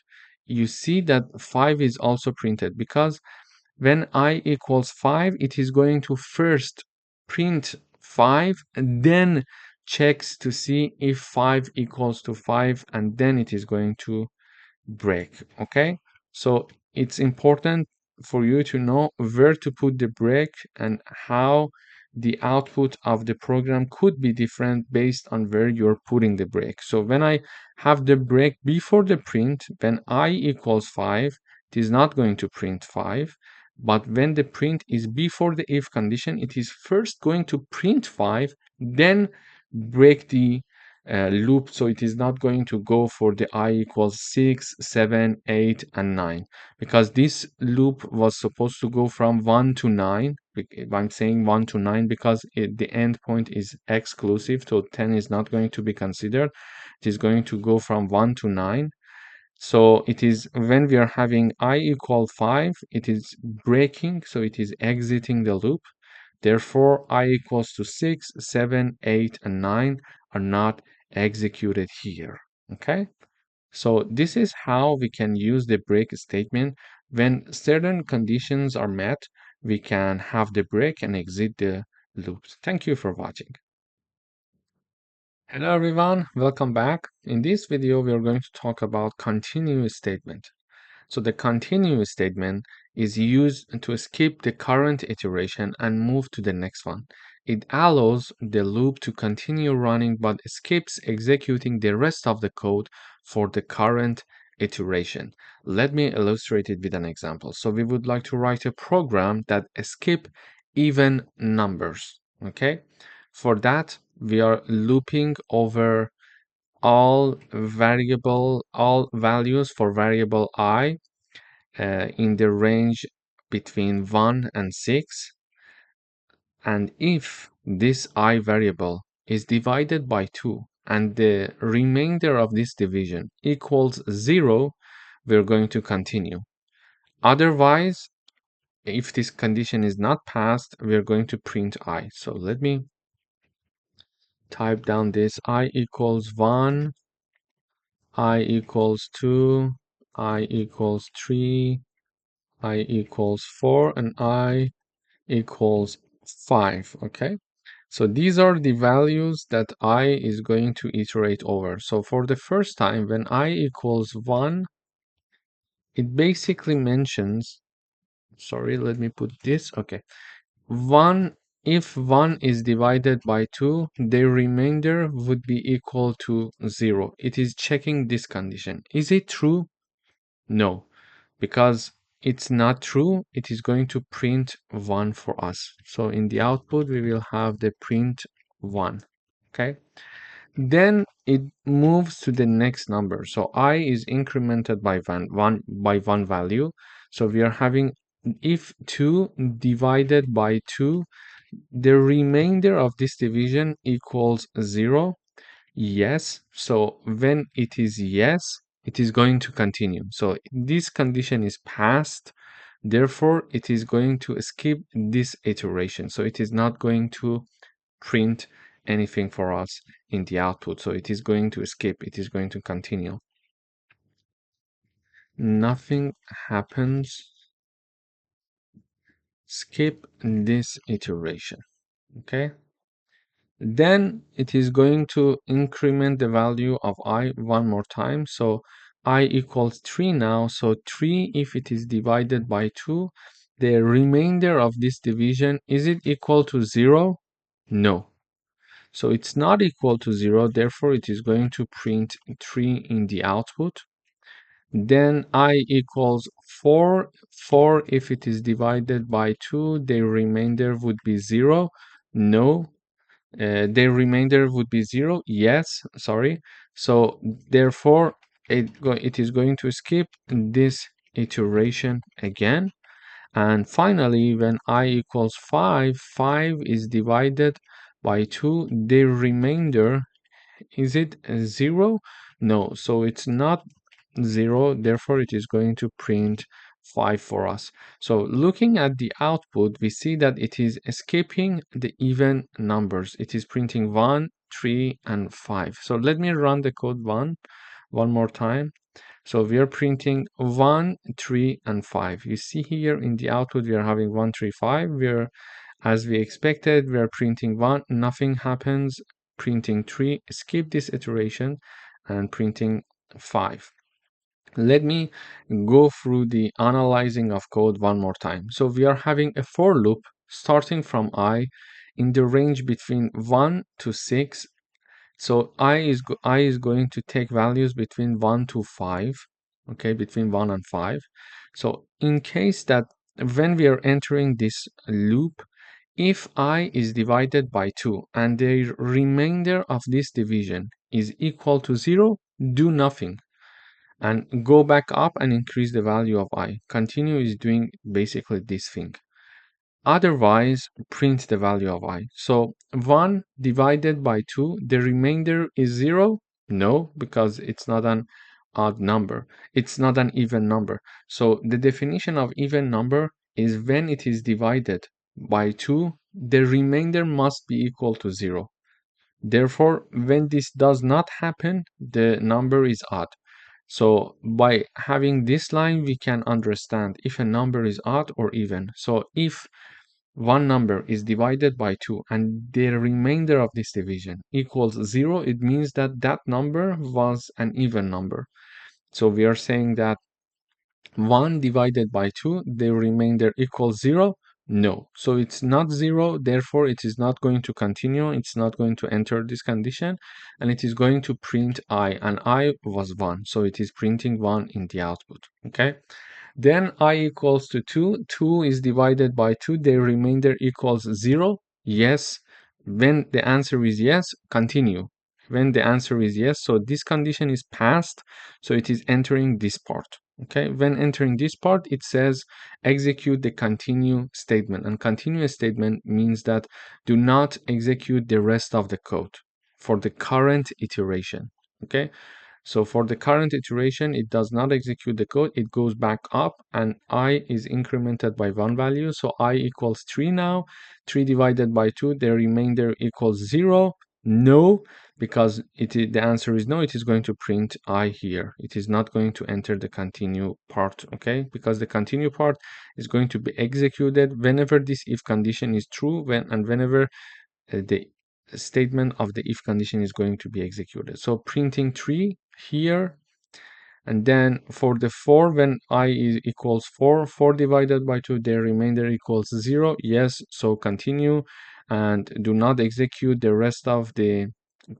you see that 5 is also printed, because when I equals 5, it is going to first print 5 and then checks to see if 5 equals to 5, and then it is going to break. Okay, so it's important for you to know where to put the break and how the output of the program could be different based on where you're putting the break. So when I have the break before the print, when I equals 5, it is not going to print 5. But when the print is before the if condition, it is first going to print 5, then break the loop. So it is not going to go for the I equals 6, 7, 8, and 9, because this loop was supposed to go from 1 to 9. I'm saying 1 to 9 because the endpoint is exclusive, so 10 is not going to be considered. It is going to go from 1 to 9. So it is when we are having I equal 5, it is breaking, so it is exiting the loop. Therefore, I equals to 6, 7, 8, and 9 are not executed here. Okay? So this is how we can use the break statement. When certain conditions are met, we can have the break and exit the loops. Thank you for watching. Hello everyone, welcome back. In this video, we are going to talk about continuous statement. So the continuous statement is used to skip the current iteration and move to the next one. It allows the loop to continue running but skips executing the rest of the code for the current iteration. Let me illustrate it with an example. So we would like to write a program that skip even numbers. Okay? For that, we are looping over all values for variable I in the range between 1 and 6, and if this I variable is divided by 2 and the remainder of this division equals 0, we're going to continue. Otherwise, if this condition is not passed, we're going to print I. So let me type down this: I equals 1, I equals 2, I equals 3, I equals 4, and I equals 5. Okay, so these are the values that I is going to iterate over. So for the first time, when I equals 1, it basically mentions, sorry, let me put this. Okay, 1, if 1 is divided by 2, the remainder would be equal to 0. It is checking this condition. Is it true? No, because it's not true. It is going to print 1 for us. So in the output, we will have the print 1. Okay. Then it moves to the next number. So I is incremented by one value. So we are having, if 2 divided by 2, the remainder of this division equals 0. Yes. So when it is yes, it is going to continue. So this condition is passed. Therefore, it is going to skip this iteration. So it is not going to print anything for us in the output. So it is going to skip. It is going to continue. Nothing happens. Skip this iteration. Okay. Then it is going to increment the value of I one more time. So I equals 3 now. So 3, if it is divided by 2, the remainder of this division, is it equal to 0? No. So it's not equal to 0. Therefore, it is going to print 3 in the output. Then I equals 4. 4, if it is divided by 2, the remainder would be 0. No. The remainder would be 0. Yes, sorry. So therefore, it is going to skip this iteration again. And finally, when I equals 5, 5 is divided by 2. The remainder, is it 0? No, so it's not 0. Therefore, it is going to print 5 for us. So looking at the output, we see that it is skipping the even numbers. It is printing 1, 3, and 5. So let me run the code one more time. So we are printing 1, 3, and 5. You see here in the output, we are having 1, 3, 5. As we expected, we are printing 1, nothing happens. Printing 3, skip this iteration, and printing 5. Let me go through the analyzing of code one more time. So we are having a for loop starting from I in the range between 1 to 6. So I is going to take values between 1 to 5, okay, between 1 and 5. So in case that when we are entering this loop, if I is divided by 2 and the remainder of this division is equal to 0, do nothing and go back up and increase the value of I. Continue is doing basically this thing. Otherwise, print the value of I. So 1 divided by 2, the remainder is 0? No, because it's not an odd number. It's not an even number. So the definition of even number is when it is divided by 2, the remainder must be equal to 0. Therefore, when this does not happen, the number is odd. So by having this line, we can understand if a number is odd or even. So if one number is divided by 2 and the remainder of this division equals 0, it means that that number was an even number. So we are saying that 1 divided by 2, the remainder equals 0. No. So it's not 0, therefore it is not going to continue, it's not going to enter this condition, and it is going to print I, and I was 1, so it is printing 1 in the output, okay? Then I equals to 2. 2 is divided by 2. The remainder equals 0. Yes. When the answer is yes, continue. When the answer is yes, so this condition is passed, so it is entering this part. Okay, when entering this part, it says execute the continue statement. And continue statement means that do not execute the rest of the code for the current iteration. Okay, so for the current iteration, it does not execute the code. It goes back up and I is incremented by 1 value. So I equals 3 now. 3 divided by 2, the remainder equals 0. No, because the answer is no. It is going to print I here. It is not going to enter the continue part, okay? Because the continue part is going to be executed whenever this if condition is true whenever the statement of the if condition is going to be executed. So printing 3 here, and then for the 4, when I is equals 4, 4 divided by 2, the remainder equals 0. Yes, so continue and do not execute the rest of the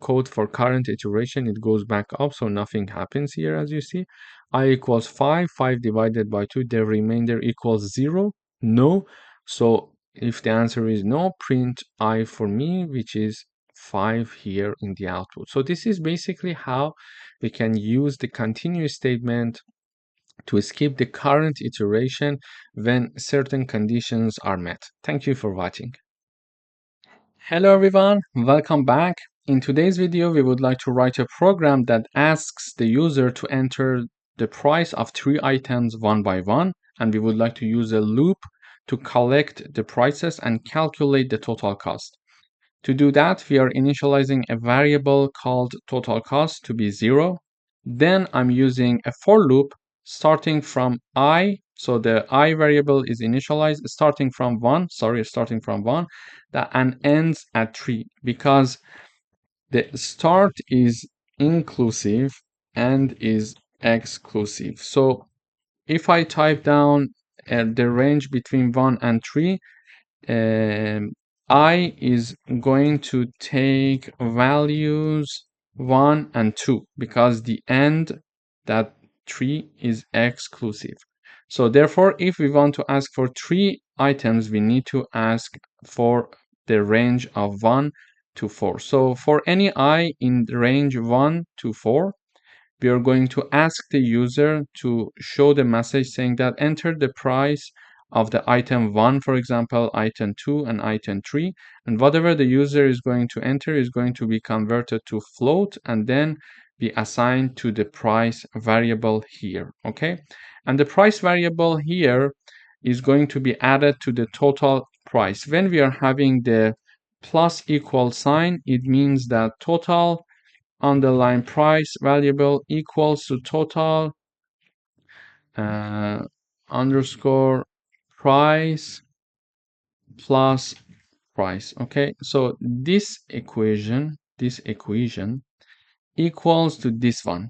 code for current iteration. It goes back up, so nothing happens here as you see. I equals 5, 5 divided by 2, the remainder equals 0. No, so if the answer is no, print I for me, which is 5 here in the output. So this is basically how we can use the continue statement to skip the current iteration when certain conditions are met. Thank you for watching. Hello everyone, welcome back. In today's video, we would like to write a program that asks the user to enter the price of 3 items one by one, and we would like to use a loop to collect the prices and calculate the total cost. To do that, we are initializing a variable called total cost to be 0. Then I'm using a for loop starting from I. So the I variable is initialized starting from 1, and ends at 3 because the start is inclusive and is exclusive. So if I type down the range between 1 and 3, I is going to take values 1 and 2 because the end that 3 is exclusive. So therefore, if we want to ask for 3 items, we need to ask for the range of 1 to 4. So for any I in the range 1 to 4, we are going to ask the user to show the message saying that enter the price of the item 1, for example, item 2 and item 3, and whatever the user is going to enter is going to be converted to float, and then be assigned to the price variable here, okay? And the price variable here is going to be added to the total price. When we are having the plus equal sign, it means that total underline price variable equals to total underscore price plus price. Okay, so this equation equals to this one.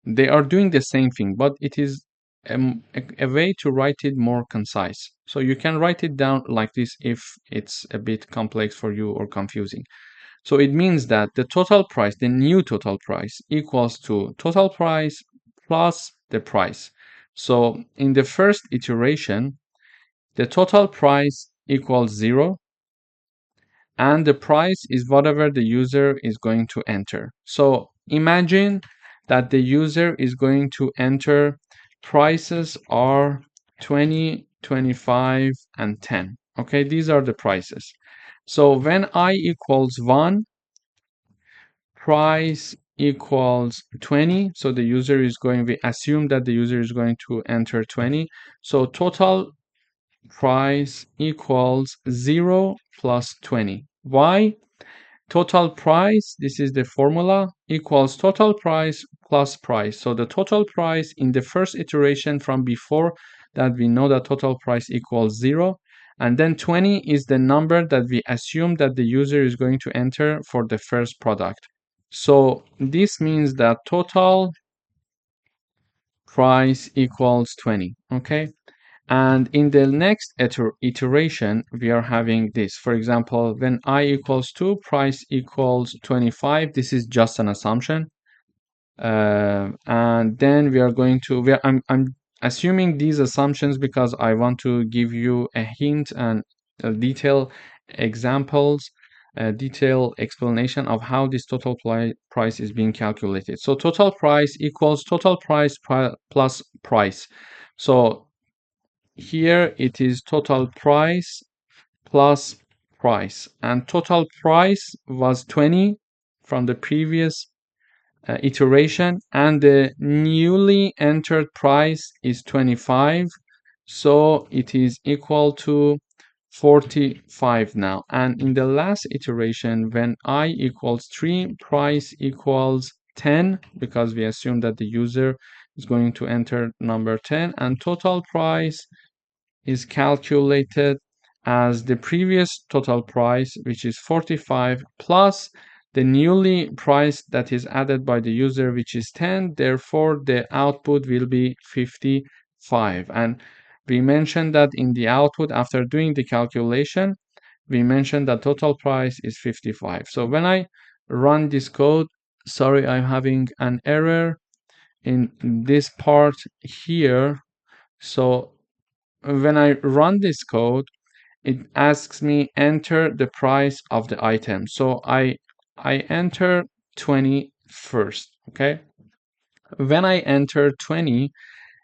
They are doing the same thing, but it is a way to write it more concise. So you can write it down like this if it's a bit complex for you or confusing. So it means that the total price, the new total price, equals to total price plus the price. So in the first iteration, the total price equals 0, and the price is whatever the user is going to enter. So imagine that the user is going to enter prices are 20, 25, and 10. Okay, these are the prices. So when I equals 1, price equals 20. So the user is going, we assume that the user is going to enter 20. So total price equals 0 plus 20. Why? Total price, this is the formula, equals total price plus price. So the total price in the first iteration from before that we know that total price equals 0. And then 20 is the number that we assume that the user is going to enter for the first product. So this means that total price equals 20, okay? And in the next iteration, we are having this. For example, when I equals 2, price equals 25. This is just an assumption. And then we are going to, I'm assuming these assumptions because I want to give you a hint and detailed examples, a detailed explanation of how this total price is being calculated. So total price equals total price plus price. So here it is total price plus price, and total price was 20 from the previous iteration, and the newly entered price is 25, so it is equal to 45 now. And in the last iteration, when I equals 3, price equals 10, because we assume that the user is going to enter number 10, and total price is calculated as the previous total price, which is 45, plus the newly price that is added by the user, which is 10. Therefore, the output will be 55. And we mentioned that in the output, after doing the calculation, we mentioned that total price is 55. So when I run this code, sorry, I'm having an error in this part here. So when I run this code, it asks me enter the price of the item. So I enter 20 first, okay? When I enter 20,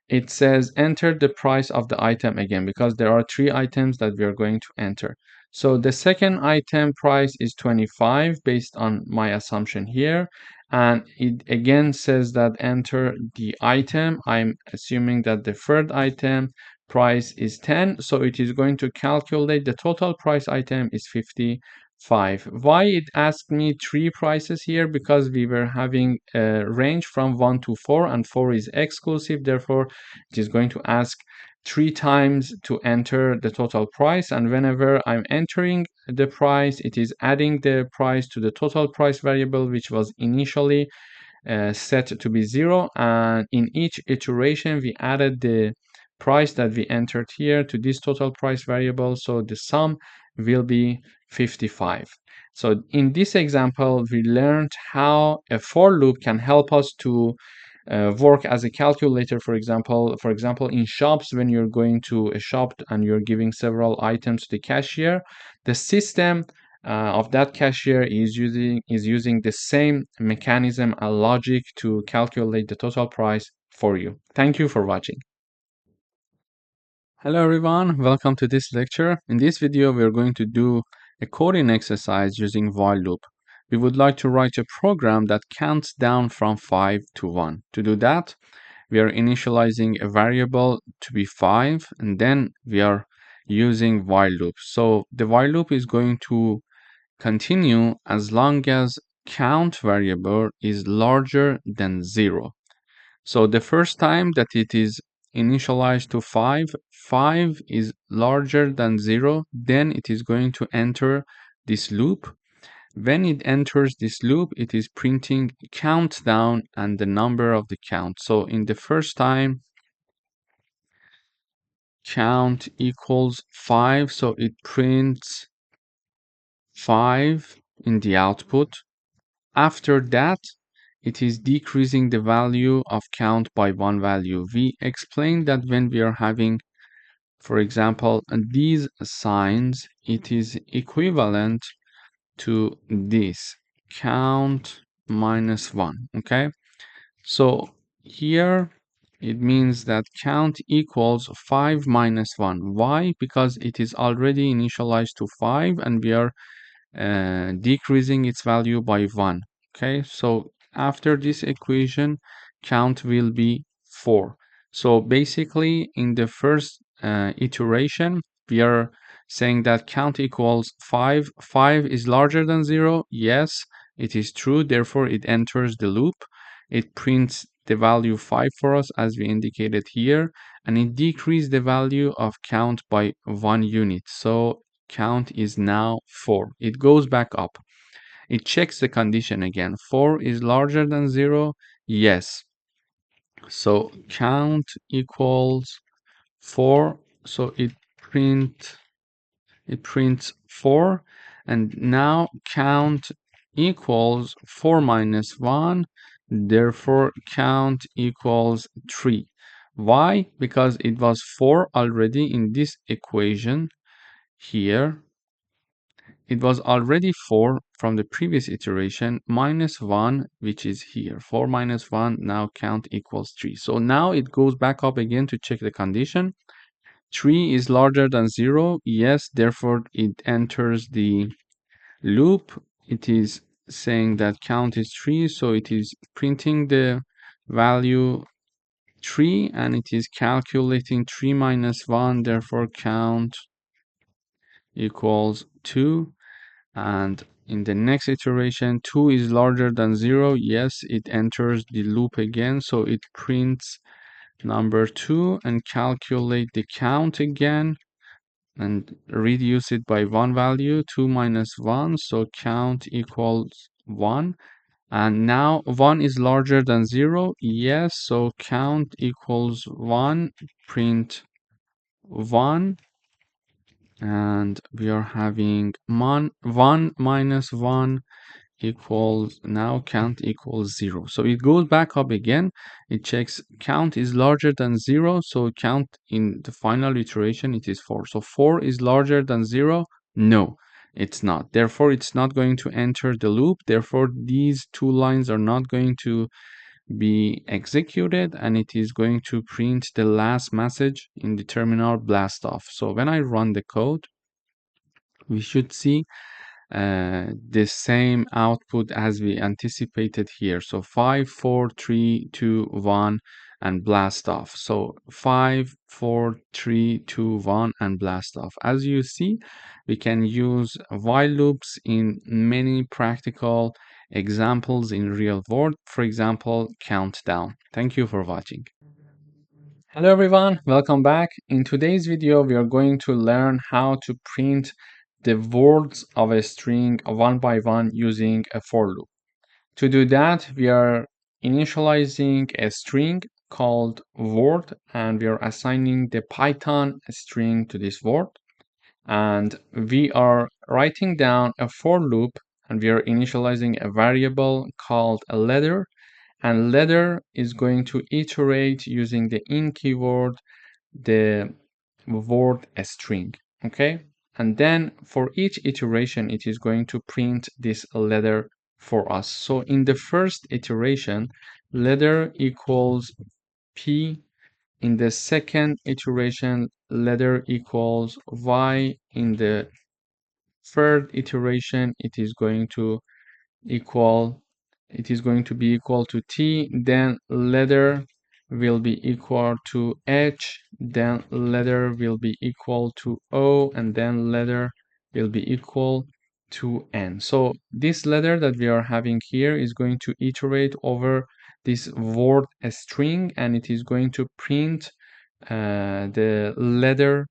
it says enter the price of the item again, because there are 3 items that we are going to enter. So the second item price is 25 based on my assumption here, and it again says that enter the item. I'm assuming that the third item price is 10, so it is going to calculate the total price item is 55. Why it asked me 3 prices here? Because we were having a range from 1 to 4, and 4 is exclusive. Therefore, it is going to ask 3 times to enter the total price, and whenever I'm entering the price, it is adding the price to the total price variable, which was initially set to be 0, and in each iteration we added the price that we entered here to this total price variable, so the sum will be 55. So in this example, we learned how a for loop can help us to work as a calculator. For example, in shops, when you're going to a shop and you're giving several items to the cashier, the system of that cashier is using the same mechanism and logic to calculate the total price for you. Thank you for watching. Hello everyone, welcome to this lecture. In this video, we're going to do a coding exercise using while loop. we would like to write a program that counts down from 5 to 1. To do that, we are initializing a variable to be 5, and then we are using while loop. So the while loop is going to continue as long as count variable is larger than 0. So the first time that it is initialized to 5, 5 is larger than 0, then it is going to enter this loop. When it enters this loop, it is printing countdown and the number of the count. So in the first time, count equals 5, so it prints 5 in the output. After that, it is decreasing the value of count by one value. We explained that when we are having, for example, these signs, it is equivalent to this count minus 1. Okay, so here it means that count equals 5 minus 1. Why? Because it is already initialized to 5 and we are decreasing its value by 1. Okay, so after this equation, count will be 4. So basically, in the first iteration, we are saying that count equals 5. 5 is larger than 0. Yes, it is true. Therefore, it enters the loop. It prints the value 5 for us, as we indicated here, and it decreased the value of count by 1 unit. So count is now 4. It goes back up. It checks the condition again. 4 is larger than 0. Yes. So count equals 4. So it prints 4, and now count equals 4 minus 1. Therefore count equals 3. Why? Because it was 4 already in this equation here. It was already 4 from the previous iteration minus 1, which is here. 4 minus 1, now count equals 3. So now it goes back up again to check the condition. 3 is larger than 0. Yes, therefore it enters the loop. It is saying that count is 3, so it is printing the value 3 and it is calculating 3 minus 1. Therefore count equals 2. And in the next iteration, 2 is larger than 0. Yes, it enters the loop again, so it prints number 2 and calculate the count again and reduce it by one value, 2 minus 1, so count equals 1. And now 1 is larger than 0. Yes, so count equals 1, print 1. And we are having 1 minus 1 equals, now count equals 0. So it goes back up again. It checks count is larger than 0. So count in the final iteration, it is 4. So 4 is larger than 0. No, it's not. Therefore, it's not going to enter the loop. Therefore, these two lines are not going to be executed, and it is going to print the last message in the terminal blast off. So when I run the code, we should see the same output as we anticipated here. So 5, 4, 3, 2, 1, and blast off. So 5, 4, 3, 2, 1, and blast off. As you see, we can use while loops in many practical examples in real world. For example, countdown. Thank you for watching. Hello everyone, welcome back. In today's video, we are going to learn how to print the words of a string one by one using a for loop. To do that, we are initializing a string called word, and we are assigning the Python string to this word. And we are writing down a for loop, and we are initializing a variable called a letter, and letter is going to iterate using the in keyword the word string. Okay, and then for each iteration it is going to print this letter for us. So in the first iteration, letter equals p. In the second iteration, letter equals y. In the third iteration, it is going to equal, it is going to be equal to T, then letter will be equal to H, then letter will be equal to O, and then letter will be equal to N. So this letter that we are having here is going to iterate over this word string, and it is going to print the letter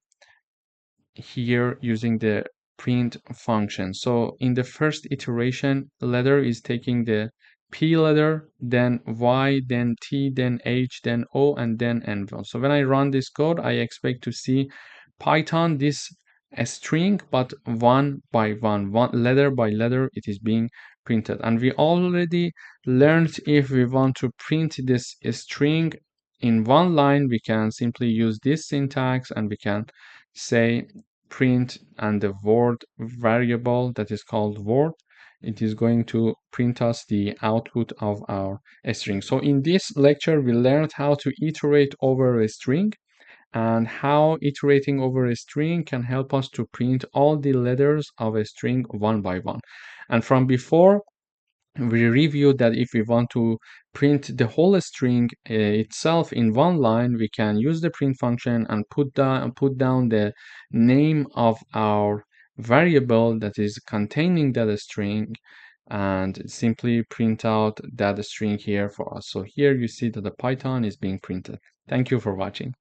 here using the print function. So in the first iteration, letter is taking the P letter, then Y, then T, then H, then O, and then N. So when I run this code, I expect to see Python this a string, but one by one, letter by letter, it is being printed. And we already learned if we want to print this string in one line, we can simply use this syntax and we can say print and the word variable that is called word, it is going to print us the output of our string. So in this lecture, we learned how to iterate over a string and how iterating over a string can help us to print all the letters of a string one by one. And from before, we reviewed that if we want to print the whole string itself in one line, we can use the print function and put down the name of our variable that is containing that string and simply print out that string here for us. So here you see that the Python is being printed. Thank you for watching.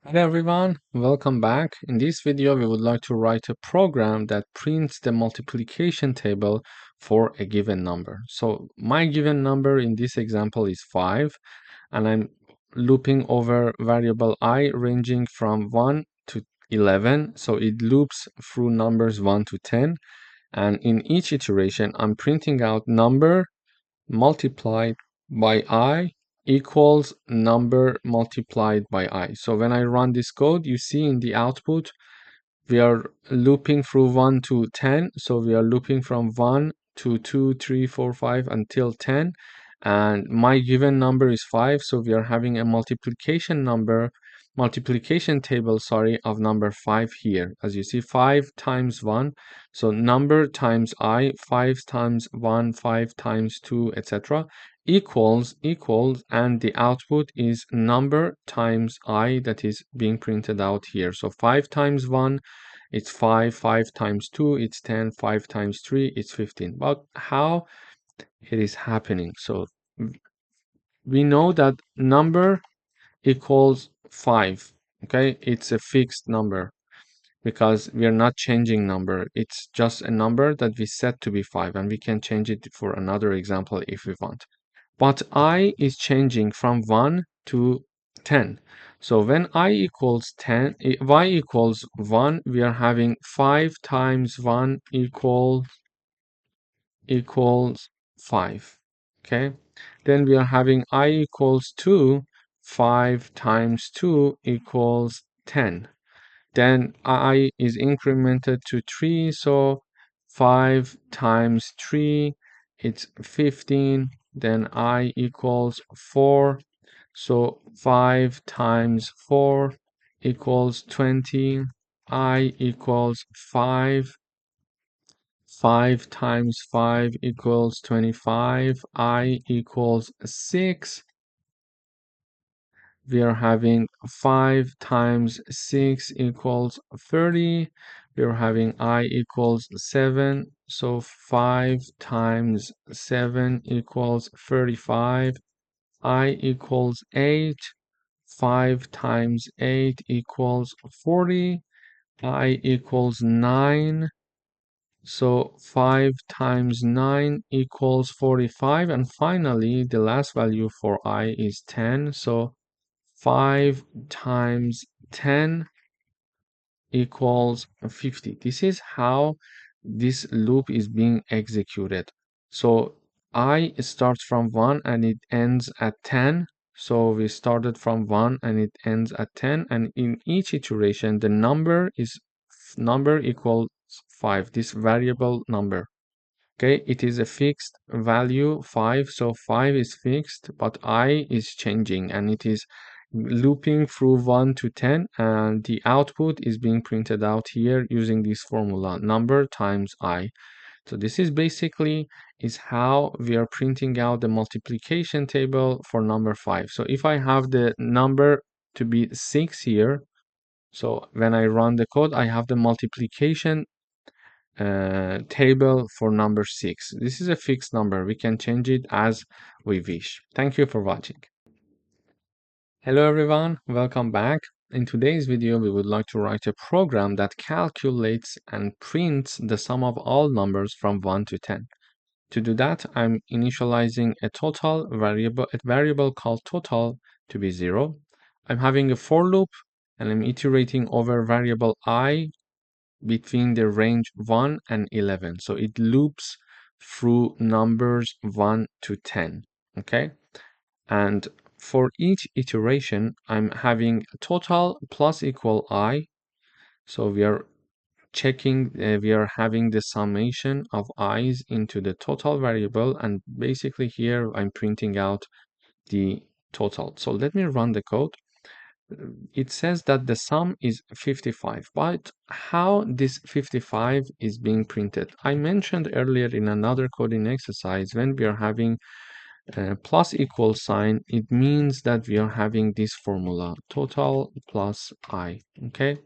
Hello everyone, welcome back. In this video, we would like to write a program that prints the multiplication table for a given number. So my given number in this example is 5, and I'm looping over variable I ranging from 1 to 11. So it loops through numbers 1 to 10. And in each iteration, I'm printing out number multiplied by I equals number multiplied by I. So when I run this code, you see in the output, we are looping through 1 to 10. So we are looping from 1 to 2, 3, 4, 5 until 10. And my given number is 5. So we are having a multiplication table, sorry, of number 5 here. As you see, 5 times 1. So number times I, 5 times 1, 5 times 2, etc. equals, and the output is number times I that is being printed out here. So 5 times 1, it's 5, 5 times 2, it's 10, 5 times 3, it's 15. But how it is happening? So we know that number equals 5, okay? It's a fixed number because we are not changing number. It's just a number that we set to be 5, and we can change it for another example if we want. But I is changing from 1 to 10. So when I equals 10, y equals 1, we are having 5 times 1 equals 5. Okay. Then we are having I equals 2, 5 times 2 equals 10. Then I is incremented to 3, so 5 times 3, it's 15. Then I equals 4, so 5 times 4 equals 20. I equals 5. 5 times 5 equals 25. I equals 6. We are having 5 times 6 equals 30. We are having I equals 7. So 5 times 7 equals 35. I equals 8. 5 times 8 equals 40. I equals 9. So 5 times 9 equals 45. And finally, the last value for I is 10. So 5 times 10 equals 50. This is how this loop is being executed. So I starts from 1 and it ends at 10. So we started from 1 and it ends at 10. And in each iteration, the number equals 5, this variable number. Okay, it is a fixed value 5, so 5 is fixed, but I is changing and it is looping through 1 to 10, and the output is being printed out here using this formula, number times I. So this is basically is how we are printing out the multiplication table for number 5. So if I have the number to be 6 here, so when I run the code, I have the multiplication table for number 6. This is a fixed number. We can change it as we wish. Thank you for watching. Hello everyone, welcome back. In today's video, we would like to write a program that calculates and prints the sum of all numbers from 1 to 10. To do that, I'm initializing a variable called total to be 0. I'm having a for loop and I'm iterating over variable I between the range 1 and 11. So it loops through numbers 1 to 10. Okay. And for each iteration, I'm having total plus equal I. So we are checking, we are having the summation of i's into the total variable. And basically here, I'm printing out the total. So let me run the code. It says that the sum is 55, but how this 55 is being printed? I mentioned earlier in another coding exercise, when we are having plus equal sign, it means that we are having this formula, total plus I, okay?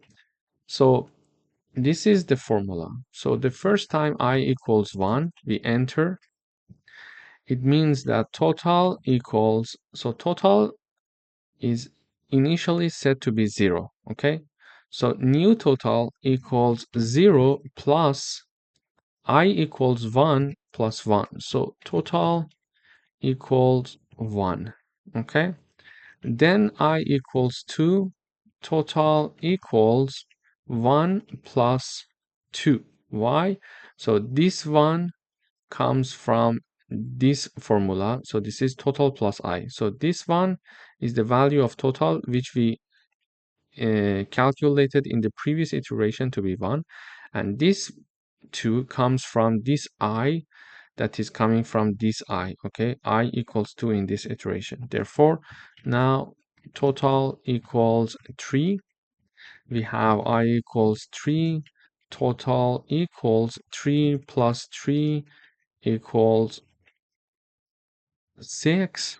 So this is the formula. So the first time I equals 1, we enter. It means that total equals, so total is initially set to be 0, okay? So new total equals 0 plus I equals 1 plus 1. So total equals 1, okay? Then I equals 2, total equals 1 plus 2. Why? So this one comes from this formula. So this is total plus I. So this one is the value of total which we calculated in the previous iteration to be 1. And this 2 comes from this I that is coming from this I, okay? I equals 2 in this iteration. Therefore, now total equals 3. We have I equals 3. Total equals 3 plus 3 equals 6.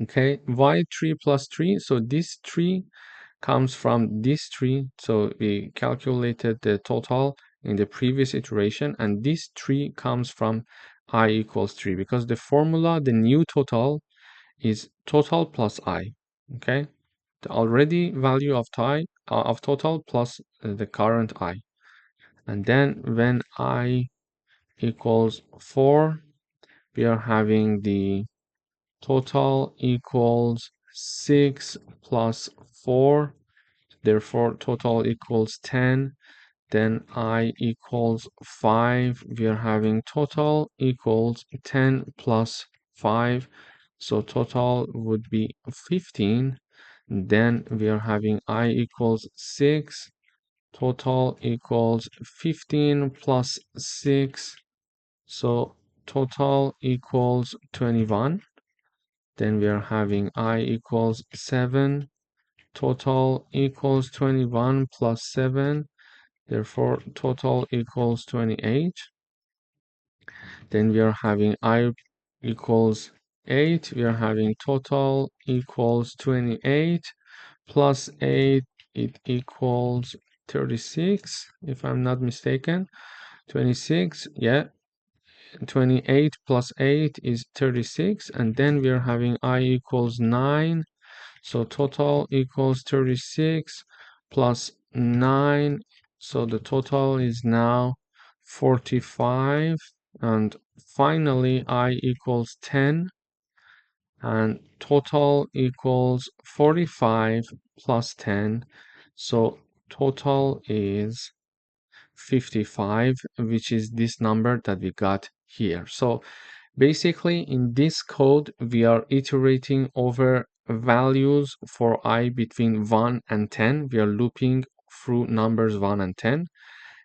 Okay, why 3 plus 3? So this 3 comes from this 3. So we calculated the total in the previous iteration, and this 3 comes from I equals 3 because the formula, the new total, is total plus I. Okay, the already value of total plus the current I. And then when I equals 4, we are having the total equals 6 plus 4. Therefore, total equals 10. Then I equals 5. We are having total equals 10 plus 5. So total would be 15. Then we are having I equals 6. Total equals 15 plus 6. So total equals 21. Then we are having I equals 7. Total equals 21 plus 7. Therefore, total equals 28. Then we are having I equals 8. We are having total equals 28 plus 8. It equals 36, if I'm not mistaken. 26, yeah. 28 plus 8 is 36. And then we are having I equals 9. So total equals 36 plus 9. So the total is now 45. And finally, I equals 10. And total equals 45 plus 10. So total is 55, which is this number that we got here. So basically, in this code, we are iterating over values for I between 1 and 10. We are looping through numbers 1 and 10,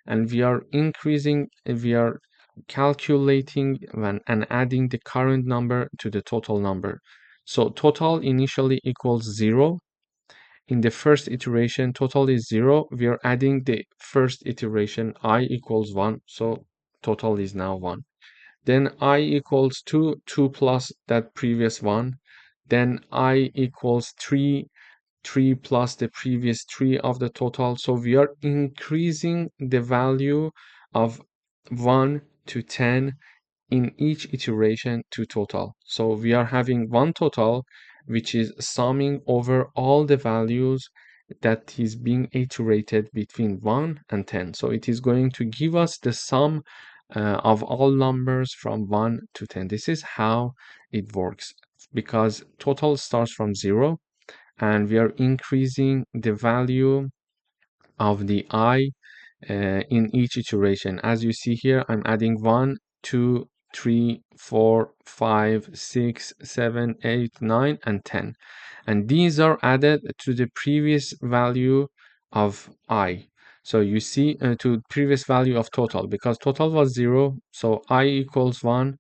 and we are calculating and adding the current number to the total number. So total initially equals 0. In the first iteration, total is 0. We are adding the first iteration, I equals 1. So total is now 1. Then I equals 2, 2 plus that previous one. Then I equals 3, 3 plus the previous 3 of the total. So we are increasing the value of 1 to 10 in each iteration to total. So we are having one total which is summing over all the values that is being iterated between 1 and 10. So it is going to give us the sum of all numbers from 1 to 10. This is how it works, because total starts from 0 and we are increasing the value of the I in each iteration. As you see here, I'm adding 1, 2, 3, 4, 5, 6, 7, 8, 9, and 10. And these are added to the previous value of I. So you see, to previous value of total, because total was 0, so I equals 1,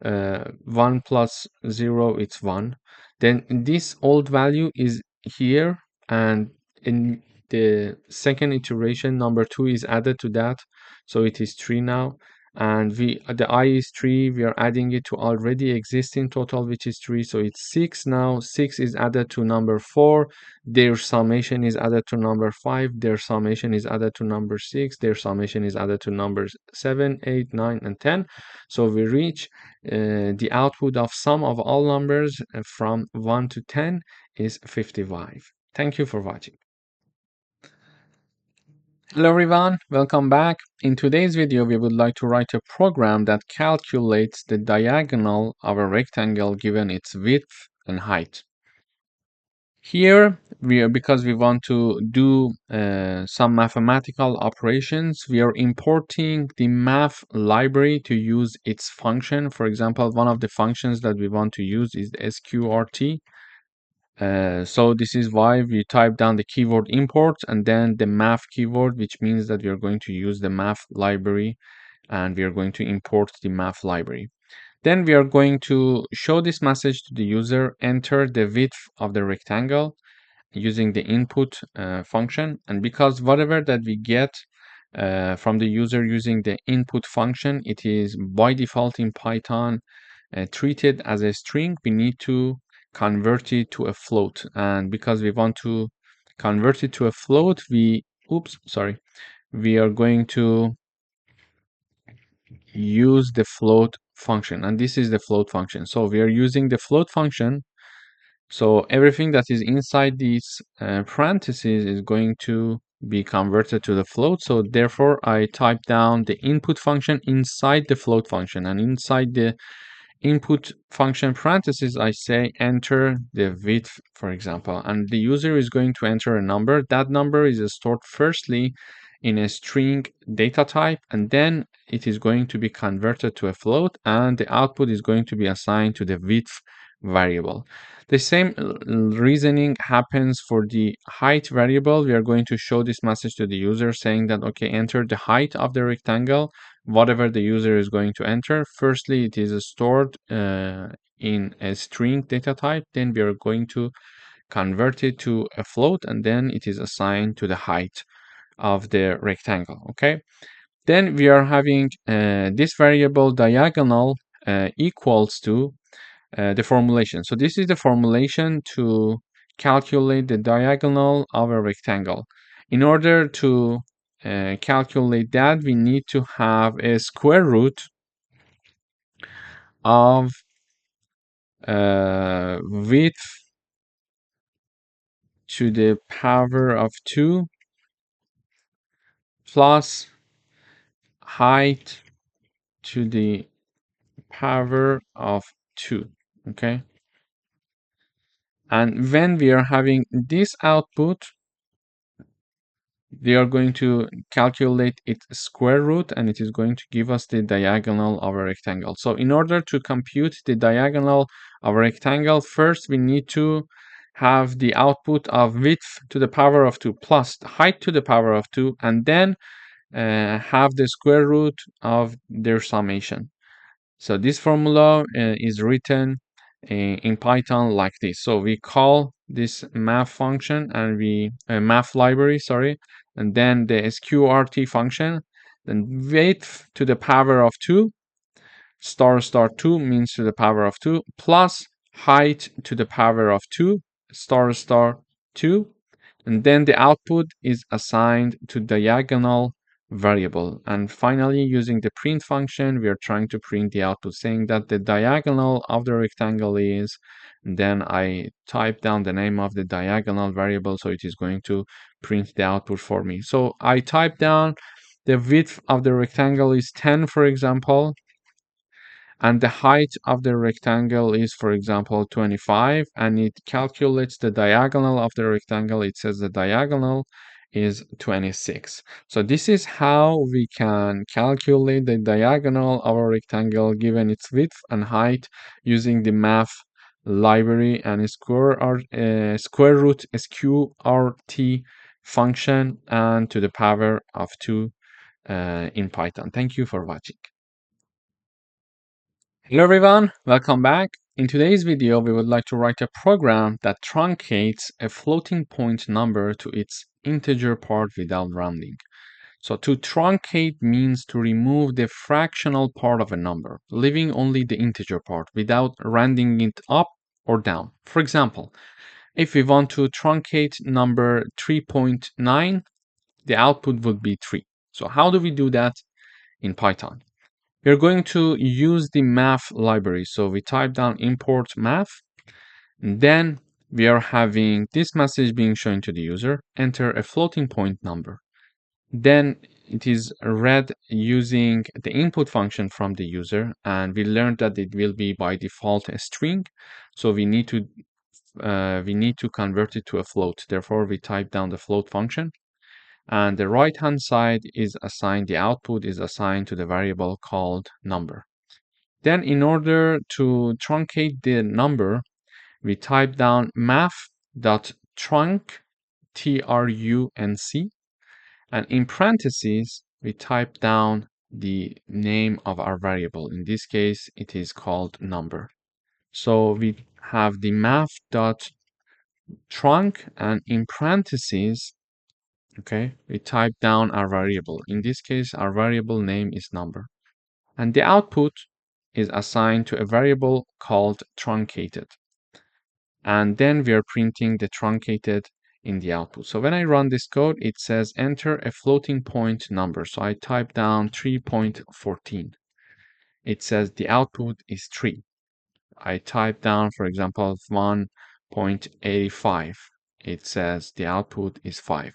1 plus 0, it's 1. Then this old value is here, and in the second iteration, number 2 is added to that, so it is 3 now. And the I is 3, we are adding it to already existing total, which is 3, so it's 6 now. 6 is added to number 4, their summation is added to number 5, their summation is added to number 6, their summation is added to numbers 7, 8, 9, and 10. So we reach the output of sum of all numbers from 1 to 10 is 55. Thank you for watching. Hello everyone, welcome back. In today's video, we would like to write a program that calculates the diagonal of a rectangle given its width and height. Here, because we want to do some mathematical operations, we are importing the math library to use its function. For example, one of the functions that we want to use is the sqrt. So this is why we type down the keyword import and then the math keyword, which means that we are going to use the math library and we are going to import the math library. Then we are going to show this message to the user, enter the width of the rectangle using the input function. And because whatever that we get from the user using the input function, it is by default in Python treated as a string, we need to convert it to a float. And because we want to convert it to a float, we are going to use the float function, and this is the float function. So we are using the float function, so everything that is inside these parentheses is going to be converted to the float. So therefore I type down the input function inside the float function, and inside the input function parentheses I say enter the width, for example, and the user is going to enter a number. That number is stored firstly in a string data type, and then it is going to be converted to a float, and the output is going to be assigned to the width variable. The same reasoning happens for the height variable. We are going to show this message to the user saying that, okay, enter the height of the rectangle, whatever the user is going to enter. Firstly, it is stored in a string data type. Then we are going to convert it to a float, and then it is assigned to the height of the rectangle. Okay. Then we are having this variable diagonal equals to the formulation. So this is the formulation to calculate the diagonal of a rectangle. In order to calculate that, we need to have a square root of width to the power of 2 plus height to the power of 2. Okay. And when we are having this output, we are going to calculate its square root, and it is going to give us the diagonal of a rectangle. So in order to compute the diagonal of a rectangle, first we need to have the output of width to the power of 2 plus height to the power of 2, and then have the square root of their summation. So this formula is written in Python like this. So we call this math function and math library, sorry, and then the sqrt function, Then width to the power of 2, star star 2 means to the power of 2, plus height to the power of 2, star star 2. And then the output is assigned to diagonal variable. And finally, using the print function, we are trying to print the output saying that the diagonal of the rectangle is, then I type down the name of the diagonal variable, so it is going to print the output for me. So I type down the width of the rectangle is 10, for example, and the height of the rectangle is, for example, 25, and it calculates the diagonal of the rectangle. It says the diagonal is 26. So this is how we can calculate the diagonal of a rectangle given its width and height using the math library and square root sqrt function and to the power of 2 in Python. Thank you for watching. Hello everyone, welcome back. In today's video, we would like to write a program that truncates a floating point number to its integer part without rounding. So to truncate means to remove the fractional part of a number, leaving only the integer part without rounding it up or down. For example, if we want to truncate number 3.9, the output would be 3. So how do we do that in Python? We're going to use the math library. So we type down import math. And then we are having this message being shown to the user, enter a floating point number. Then it is read using the input function from the user. And we learned that it will be by default a string. So we need to convert it to a float. Therefore, we type down the float function. And the right hand side is assigned, the output is assigned to the variable called number. Then in order to truncate the number, we type down math.trunc, T-R-U-N-C, and in parentheses, we type down the name of our variable. In this case, it is called number. So we have the math.trunc, and in parentheses, okay, we type down our variable. In this case, our variable name is number. And the output is assigned to a variable called truncated. And then we are printing the truncated in the output. So when I run this code, it says enter a floating point number. So I type down 3.14. It says the output is 3. I type down, for example, 1.85. It says the output is 5.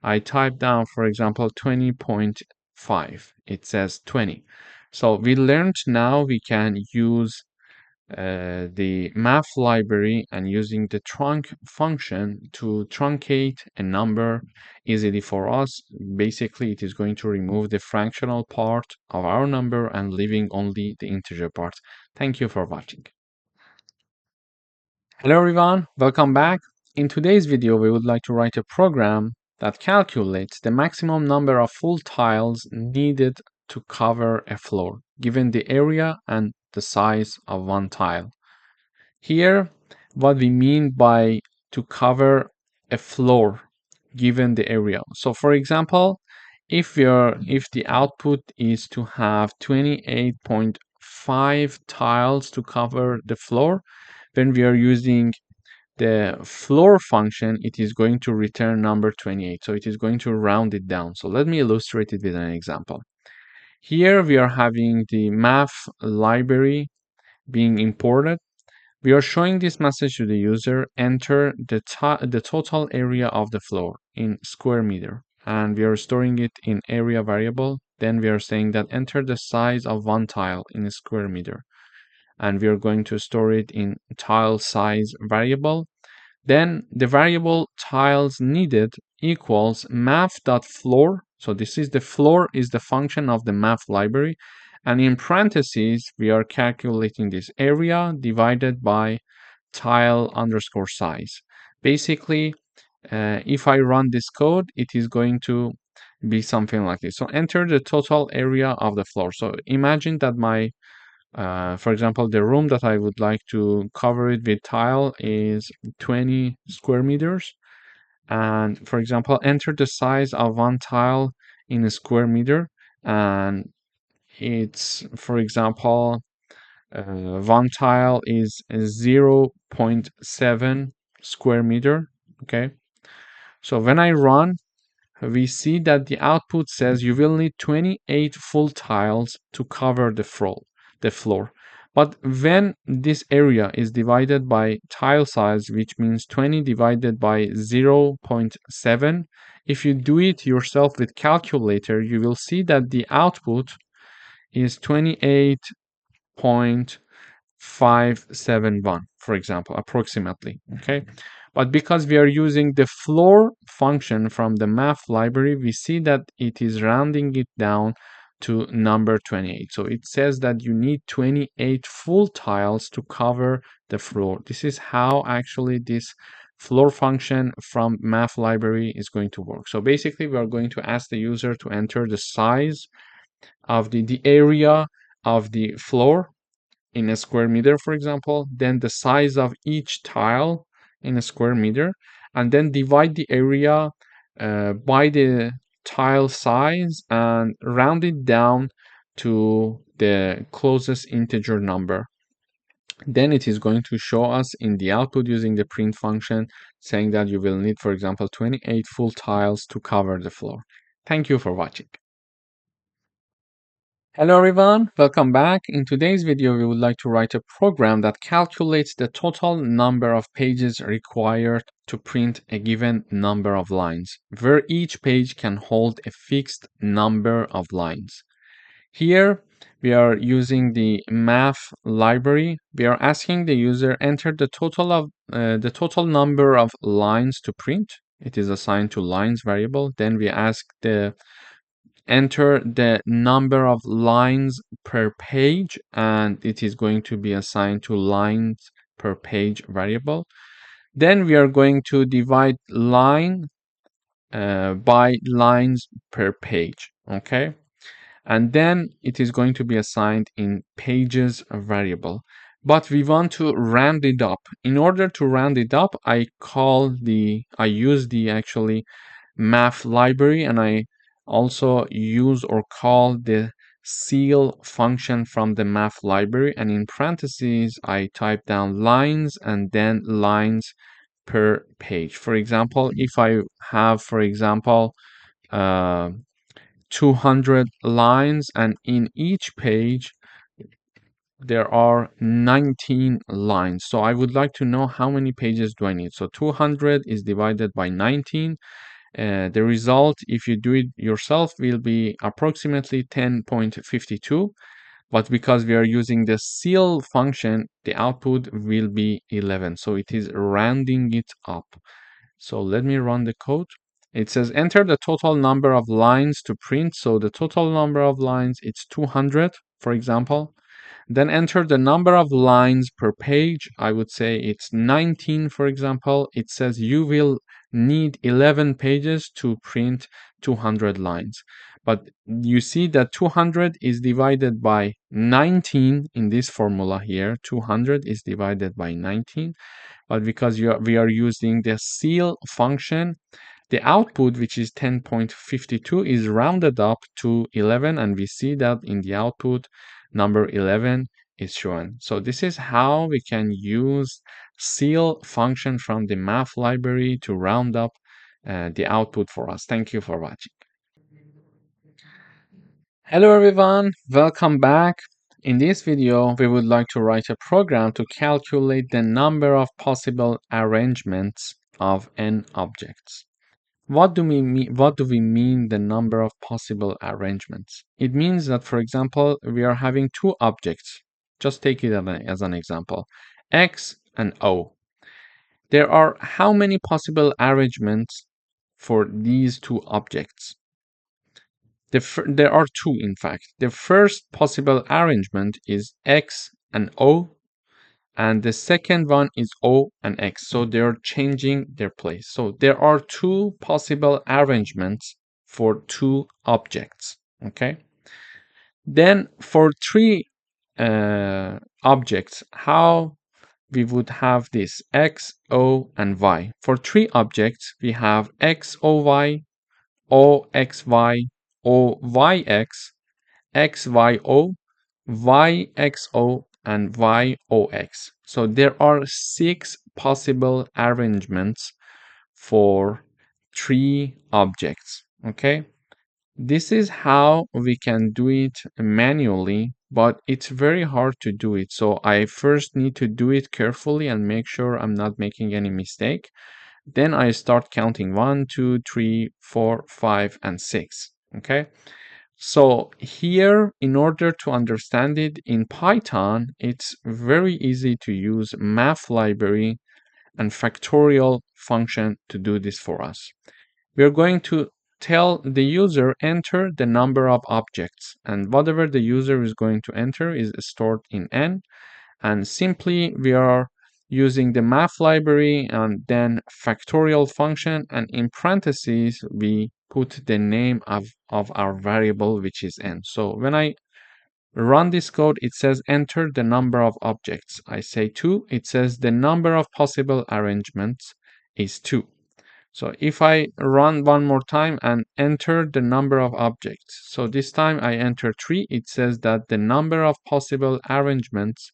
I type down, for example, 20.5. It says 20. So we learned now we can use the math library and using the trunc function to truncate a number easily for us. Basically, it is going to remove the fractional part of our number and leaving only the integer part. Thank you for watching. Hello everyone, welcome back. In today's video, we would like to write a program that calculates the maximum number of full tiles needed to cover a floor, given the area and the size of one tile. Here, what we mean by to cover a floor, given the area. So for example, if the output is to have 28.5 tiles to cover the floor, when we are using the floor function, it is going to return number 28. So it is going to round it down. So let me illustrate it with an example. Here we are having the math library being imported. We are showing this message to the user, enter the total area of the floor in square meter. And we are storing it in area variable. Then we are saying that enter the size of one tile in a square meter. And we are going to store it in tile size variable. Then the variable tiles needed equals math.floor. So this is the floor is the function of the math library. And in parentheses, we are calculating this area divided by tile underscore size. Basically, if I run this code, it is going to be something like this. So enter the total area of the floor. So imagine that for example, the room that I would like to cover it with tile is 20 square meters. And for example, enter the size of one tile in a square meter. and it's, for example, one tile is 0.7 square meter. Okay, so when I run, we see that the output says you will need 28 full tiles to cover the floor. But when this area is divided by tile size, which means 20 divided by 0.7, if you do it yourself with calculator, you will see that the output is 28.571, for example, approximately. Okay, but because we are using the floor function from the math library, we see that it is rounding it down to number 28. So it says that you need 28 full tiles to cover the floor. This is how actually this floor function from math library is going to work. So basically we are going to ask the user to enter the size of the area of the floor in a square meter, for example, then the size of each tile in a square meter, and then divide the area by the tile size and round it down to the closest integer number. Then it is going to show us in the output using the print function saying that you will need, for example, 28 full tiles to cover the floor. Thank you for watching. Hello everyone, welcome back. In today's video, we would like to write a program that calculates the total number of pages required to print a given number of lines, where each page can hold a fixed number of lines. Here, we are using the math library. We are asking the user enter the total number of lines to print. It is assigned to lines variable. Then we ask the enter the number of lines per page, and it is going to be assigned to lines per page variable. Then we are going to divide line by lines per page. Okay, and then it is going to be assigned in pages variable, but we want to round it up. In order to round it up, I use the actually math library, and I also use or call the ceil function from the math library, and in parentheses I type down lines and then lines per page. For example, if I have, for example, 200 lines, and in each page there are 19 lines, so I would like to know how many pages do I need. So 200 is divided by 19. The result, if you do it yourself, will be approximately 10.52, but because we are using the ceil function, the output will be 11, so it is rounding it up. So let me run the code. It says enter the total number of lines to print, so the total number of lines, it's 200, for example. Then enter the number of lines per page. I would say it's 19, for example. It says you will need 11 pages to print 200 lines. But you see that 200 is divided by 19 in this formula here. 200 is divided by 19. But because we are using the ceil function, the output, which is 10.52, is rounded up to 11, and we see that in the output, number 11 is shown. So this is how we can use ceil function from the math library to round up the output for us. Thank you for watching. Hello everyone, welcome back. In this video, we would like to write a program to calculate the number of possible arrangements of n objects. What do we mean the number of possible arrangements? It means that, for example, we are having two objects. Just take it as an example, X and O. There are how many possible arrangements for these two objects? There are two, in fact. The first possible arrangement is X and O, and the second one is O and X. So they're changing their place. So there are two possible arrangements for two objects. Okay. Then for three objects, how we would have this X, O, and Y. For three objects, we have X, O, Y, O, X, Y, O, Y, X, XYO, YXO, and YOX. So there are 6 possible arrangements for 3 objects. Okay, this is how we can do it manually, but it's very hard to do it. So I first need to do it carefully and make sure I'm not making any mistake. Then I start counting 1, 2, 3, 4, 5, and 6. Okay. So here, in order to understand it in Python, it's very easy to use math library and factorial function to do this for us. We're going to tell the user enter the number of objects, and whatever the user is going to enter is stored in n, and simply we are using the math library and then factorial function, and in parentheses we put the name of our variable, which is n. So when I run this code, it says enter the number of objects. I say 2, it says the number of possible arrangements is 2. So if I run one more time and enter the number of objects, so this time I enter 3, it says that the number of possible arrangements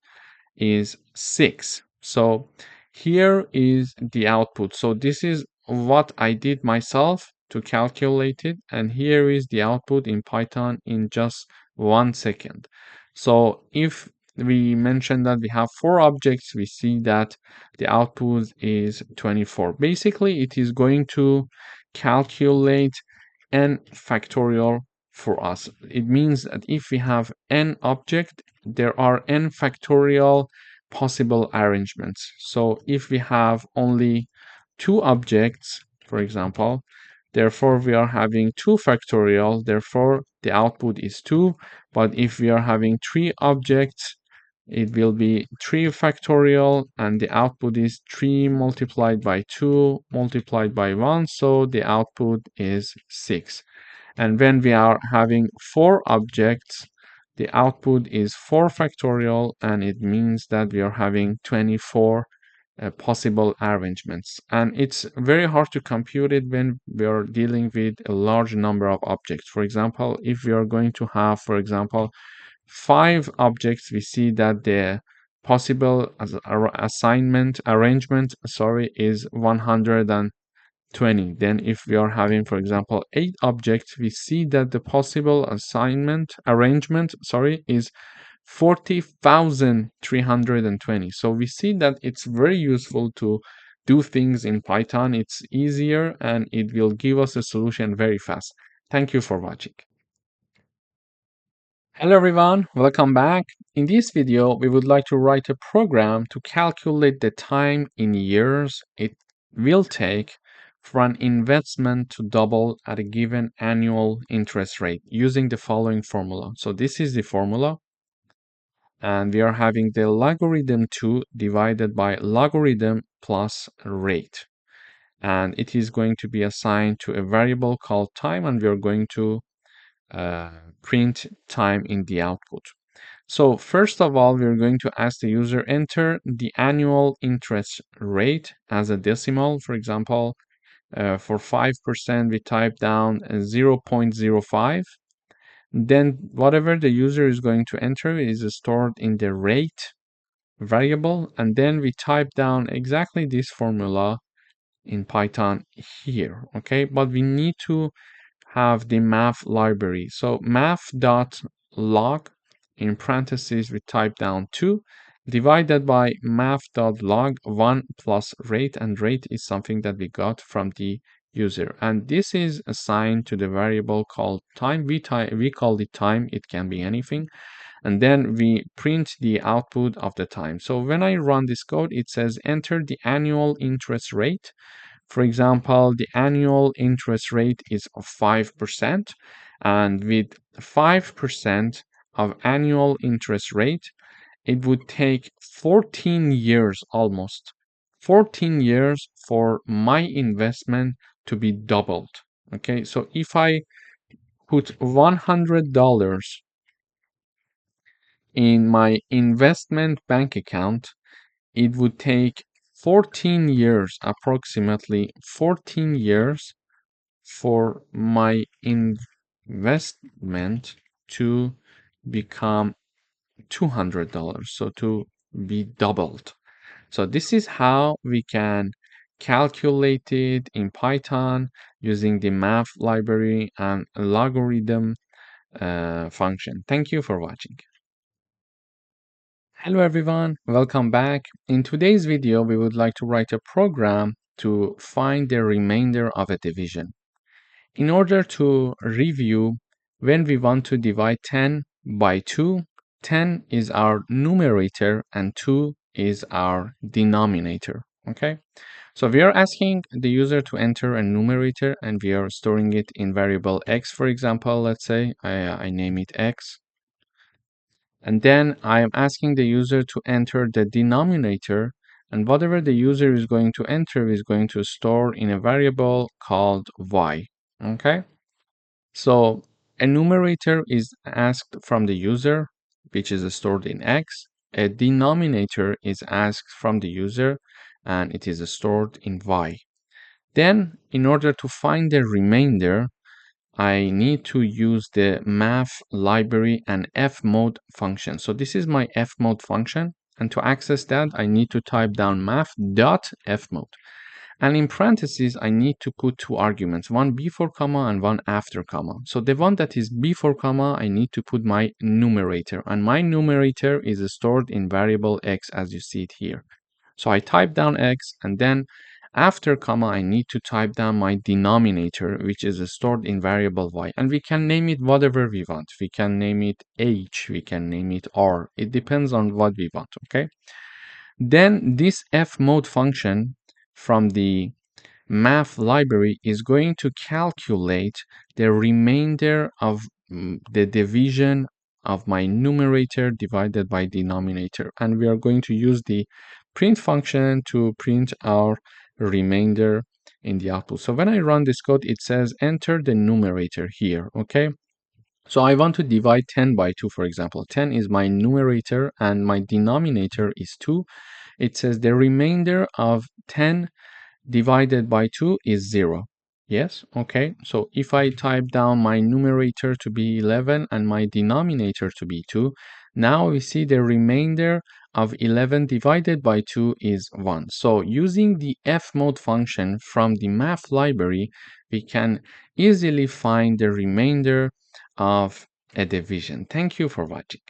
is 6. So here is the output. So this is what I did myself to calculate it, and here is the output in Python in just 1 second. So if we mention that we have 4 objects, we see that the output is 24. Basically, it is going to calculate n factorial for us. It means that if we have n object, there are n factorial possible arrangements. So if we have only 2 objects, for example, therefore we are having 2 factorial, therefore the output is 2. But if we are having 3 objects, it will be 3 factorial, and the output is 3 multiplied by 2 multiplied by 1, so the output is 6. And when we are having 4 objects, the output is 4 factorial, and it means that we are having 24 possible arrangements. And it's very hard to compute it when we are dealing with a large number of objects. For example, if we are going to have, for example, 5 objects, we see that the possible arrangement, is 120. Then if we are having, for example, 8 objects, we see that the possible arrangement is 40,320. So we see that it's very useful to do things in Python. It's easier and it will give us a solution very fast. Thank you for watching. Hello everyone, welcome back. In this video, we would like to write a program to calculate the time in years it will take for an investment to double at a given annual interest rate using the following formula. So this is the formula, and we are having the logarithm 2 divided by logarithm plus rate. And it is going to be assigned to a variable called time, and we are going to print time in the output. So first of all, we're going to ask the user enter the annual interest rate as a decimal. For example, for 5%, we type down 0.05. Then whatever the user is going to enter is stored in the rate variable. And then we type down exactly this formula in Python here. Okay, but we need to have the math library. So math.log, in parentheses we type down 2 divided by math.log 1 plus rate, and rate is something that we got from the user, and this is assigned to the variable called time. We call it time, it can be anything, and then we print the output of the time. So when I run this code, it says enter the annual interest rate. For example, the annual interest rate is of 5%, and with 5% of annual interest rate, it would take 14 years, almost 14 years, for my investment to be doubled. Okay, so if I put $100 in my investment bank account, it would take 14 years, approximately 14 years, for my investment to become $200, so to be doubled. So this is how we can calculate it in Python using the math library and logarithm function. Thank you for watching. Hello everyone, welcome back. In today's video, we would like to write a program to find the remainder of a division. In order to review, when we want to divide 10 by 2, 10 is our numerator and 2 is our denominator. Okay, so we are asking the user to enter a numerator and we are storing it in variable x, for example. Let's say I name it x. And then I am asking the user to enter the denominator, and whatever the user is going to enter is going to store in a variable called y. Okay, so a numerator is asked from the user, which is stored in x. A denominator is asked from the user, and it is stored in y. Then, in order to find the remainder, I need to use the math library and fmod function. So this is my fmod function. And to access that, I need to type down math.fmod. And in parentheses, I need to put two arguments, one before comma and one after comma. So the one that is before comma, I need to put my numerator. And my numerator is stored in variable x as you see it here. So I type down x, and then after comma, I need to type down my denominator, which is stored in variable y. And we can name it whatever we want. We can name it h, we can name it r. It depends on what we want, okay? Then this fmod function from the math library is going to calculate the remainder of the division of my numerator divided by denominator, and we are going to use the print function to print our remainder in the output. So when I run this code, it says enter the numerator here. Okay, so I want to divide 10 by 2, for example. 10 is my numerator and my denominator is 2. It says the remainder of 10 divided by 2 is 0. Yes, okay. So if I type down my numerator to be 11 and my denominator to be 2, now we see the remainder of 11 divided by 2 is 1. So using the fmod function from the math library, we can easily find the remainder of a division. Thank you for watching.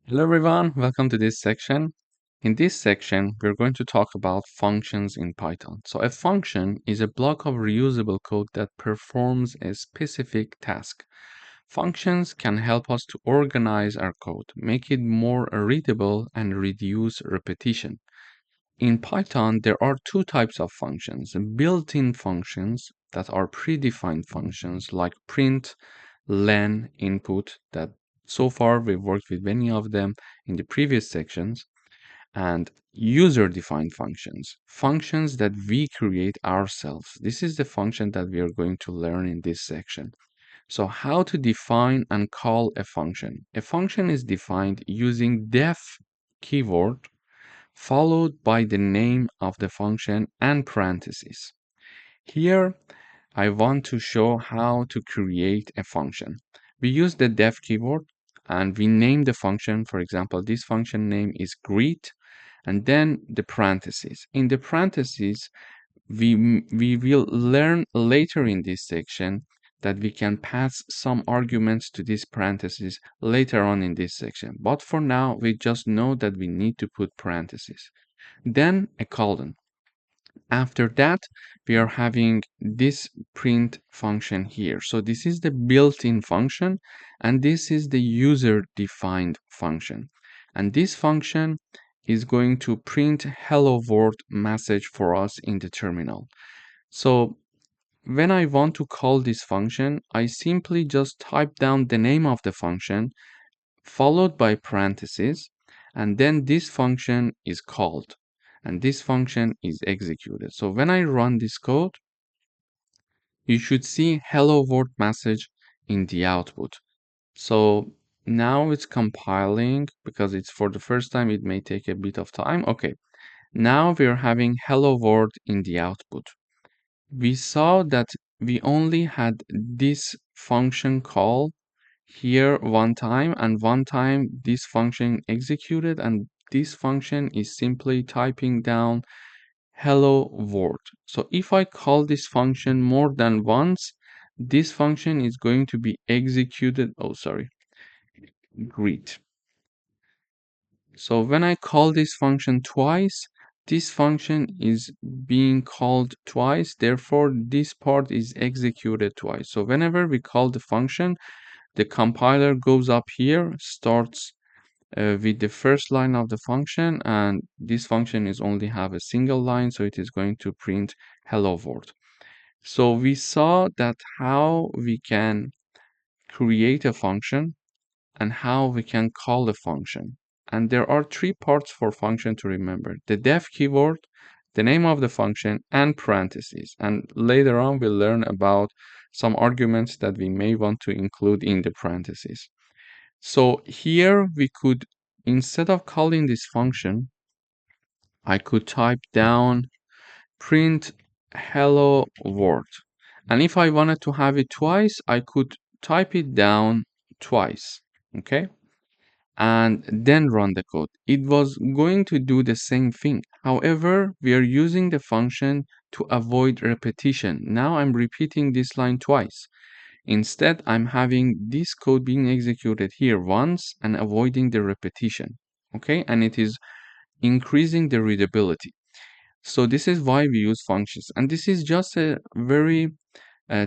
Hello everyone, welcome to this section. In this section, we're going to talk about functions in Python. So a function is a block of reusable code that performs a specific task. Functions can help us to organize our code, make it more readable, and reduce repetition. In Python, there are two types of functions: built-in functions that are predefined functions like print, len, input, that so far we've worked with many of them in the previous sections, and user-defined functions, functions that we create ourselves. This is the function that we are going to learn in this section. So how to define and call a function. A function is defined using def keyword followed by the name of the function and parentheses. Here, I want to show how to create a function. We use the def keyword and we name the function. For example, this function name is greet, and then the parentheses. In the parentheses, we will learn later in this section that we can pass some arguments to these parentheses later on in this section. But for now, we just know that we need to put parentheses. Then a colon. After that, we are having this print function here. So this is the built-in function, and this is the user-defined function. And this function is going to print hello world message for us in the terminal. So when I want to call this function, I simply just type down the name of the function followed by parentheses, and then this function is called and this function is executed. So when I run this code, you should see hello world message in the output. So now it's compiling because it's for the first time. It may take a bit of time. Okay, now we're having hello world in the output. We saw that we only had this function call here one time, and one time this function executed, and this function is simply typing down hello world. So if I call this function more than once, this function is going to be executed. Oh, sorry, greet. So when I call this function twice, this function is being called twice, therefore this part is executed twice. So whenever we call the function, the compiler goes up here, starts with the first line of the function, and this function is only have a single line, so it is going to print hello world. So we saw that how we can create a function and how we can call a function. And there are three parts for function to remember: the def keyword, the name of the function, and parentheses. And later on, we'll learn about some arguments that we may want to include in the parentheses. So here we could, instead of calling this function, I could type down print hello world. And if I wanted to have it twice, I could type it down twice. Okay? And then run the code. It was going to do the same thing. However, we are using the function to avoid repetition. Now I'm repeating this line twice. Instead, I'm having this code being executed here once and avoiding the repetition. Okay, and it is increasing the readability. So this is why we use functions. And this is just a very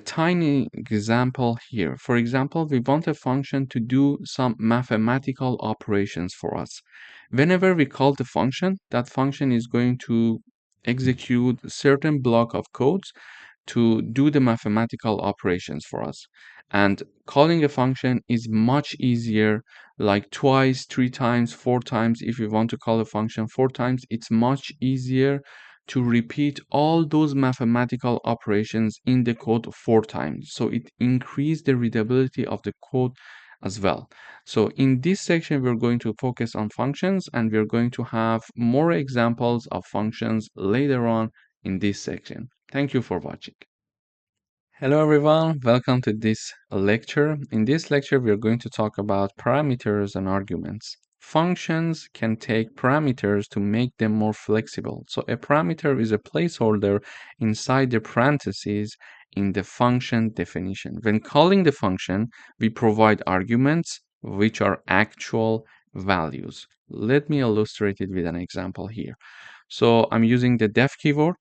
tiny example here. For example, we want a function to do some mathematical operations for us. Whenever we call the function, that function is going to execute a certain block of codes to do the mathematical operations for us. And calling a function is much easier, like twice, three times, four times. If you want to call a function four times, it's much easier to repeat all those mathematical operations in the code four times. So it increases the readability of the code as well. So in this section, we're going to focus on functions, and we're going to have more examples of functions later on in this section. Thank you for watching. Hello everyone, welcome to this lecture. In this lecture, we are going to talk about parameters and arguments. Functions can take parameters to make them more flexible. So a parameter is a placeholder inside the parentheses in the function definition. When calling the function, we provide arguments which are actual values. Let me illustrate it with an example here. So I'm using the def keyword.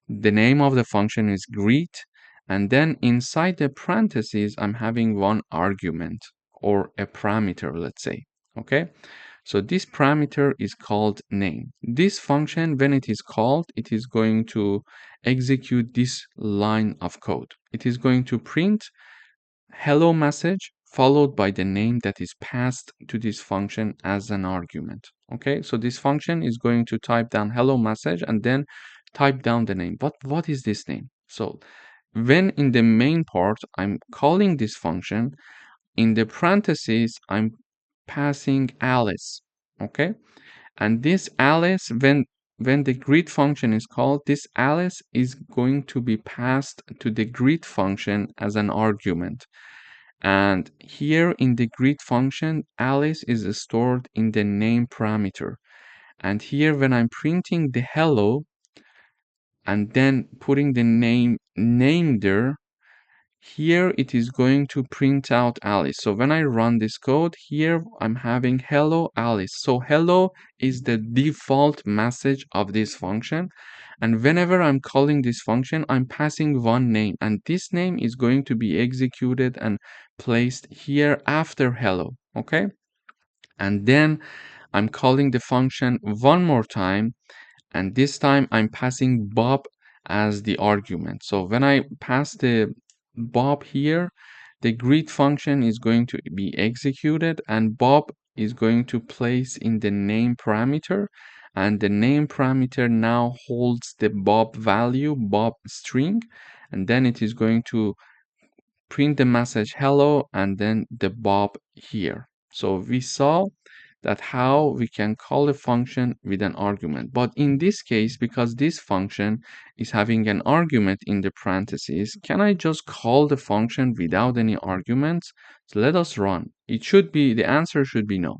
The name of the function is greet, and then inside the parentheses, I'm having one argument or a parameter, let's say. Okay, so this parameter is called name. This function, when it is called, it is going to execute this line of code. It is going to print hello message followed by the name that is passed to this function as an argument. Okay, so this function is going to type down hello message and then type down the name. But what is this name? So when in the main part I'm calling this function, in the parentheses I'm passing Alice. Okay, and this Alice, when the greet function is called, this Alice is going to be passed to the greet function as an argument. And here in the greet function, Alice is stored in the name parameter. And here when I'm printing the hello and then putting the name there, here it is going to print out Alice. So when I run this code, here I'm having hello Alice. So hello is the default message of this function. And whenever I'm calling this function, I'm passing one name, and this name is going to be executed and placed here after hello. Okay. And then I'm calling the function one more time, and this time I'm passing Bob as the argument. So when I pass the Bob here, the greet function is going to be executed, and Bob is going to place in the name parameter, and the name parameter now holds the Bob value, Bob string, and then it is going to print the message hello and then the Bob here. So we saw that how we can call a function with an argument. But in this case, because this function is having an argument in the parentheses, can I just call the function without any arguments? So let us run. The answer should be no.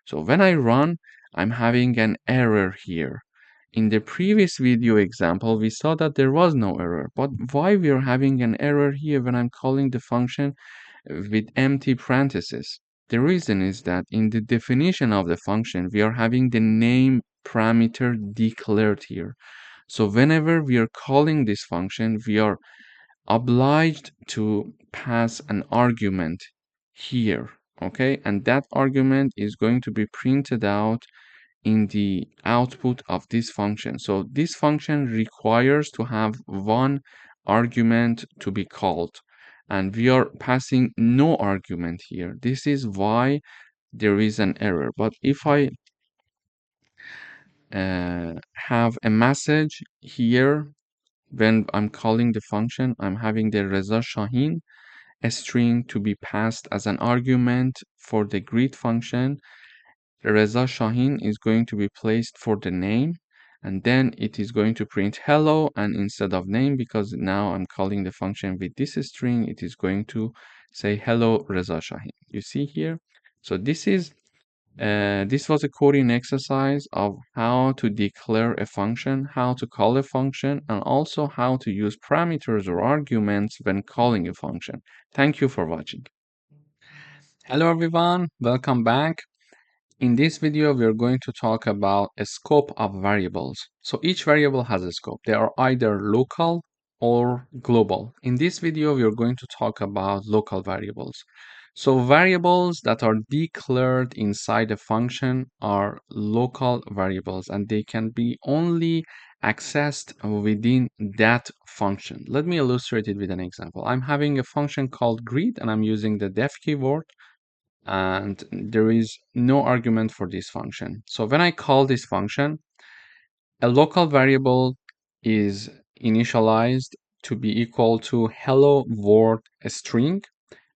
So when I run, I'm having an error here. In the previous video example, we saw that there was no error. But why we are having an error here when I'm calling the function with empty parentheses? The reason is that in the definition of the function, we are having the name parameter declared here. So whenever we are calling this function, we are obliged to pass an argument here, okay? And that argument is going to be printed out in the output of this function. So this function requires to have one argument to be called, and we are passing no argument here. This is why there is an error. But if I have a message here when I'm calling the function, I'm having the Reza Shahin, a string to be passed as an argument for the greet function. Reza Shahin is going to be placed for the name, and then it is going to print hello, and instead of name, because now I'm calling the function with this string, it is going to say hello Reza Shahin. You see here? So this was a coding exercise of how to declare a function, how to call a function, and also how to use parameters or arguments when calling a function. Thank you for watching. Hello everyone, welcome back. In this video, we are going to talk about a scope of variables. So each variable has a scope. They are either local or global. In this video, we are going to talk about local variables. So variables that are declared inside a function are local variables, and they can be only accessed within that function. Let me illustrate it with an example. I'm having a function called greet, and I'm using the def keyword, and there is no argument for this function. So when I call this function, a local variable is initialized to be equal to hello world string,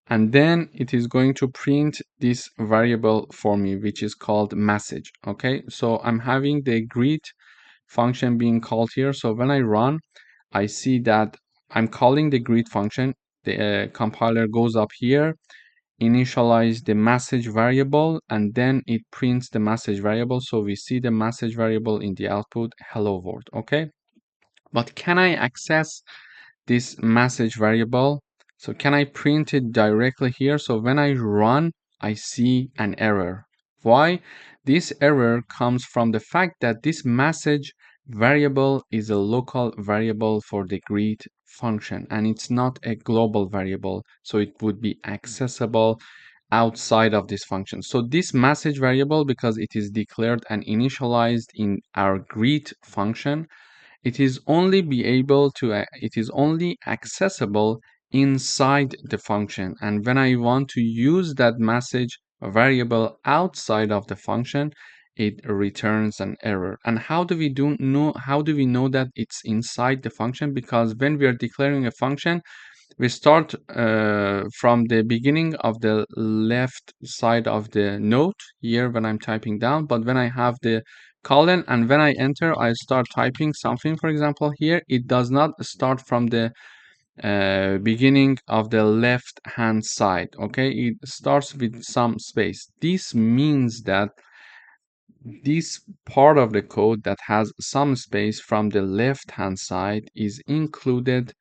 and then it is going to print this variable for me, which is called message. Okay, so I'm having the greet function being called here. So when I run, I see that I'm calling the greet function. The compiler goes up here, initialize the message variable, and then it prints the message variable. So we see the message variable in the output hello world. Okay, but can I access this message variable? So can I print it directly here? So when I run, I see an error. Why? This error comes from the fact that this message variable is a local variable for the greet function, and it's not a global variable, so it would be accessible outside of this function. So this message variable, because it is declared and initialized in our greet function, it is only accessible inside the function. And when I want to use that message variable outside of the function, it returns an error. And how do we know that it's inside the function? Because when we are declaring a function, we start from the beginning of the left side of the note here when I'm typing down, but when I have the colon and when I enter, I start typing something, for example, here, it does not start from the beginning of the left hand side. Okay, it starts with some space. This means that this part of the code that has some space from the left hand side is included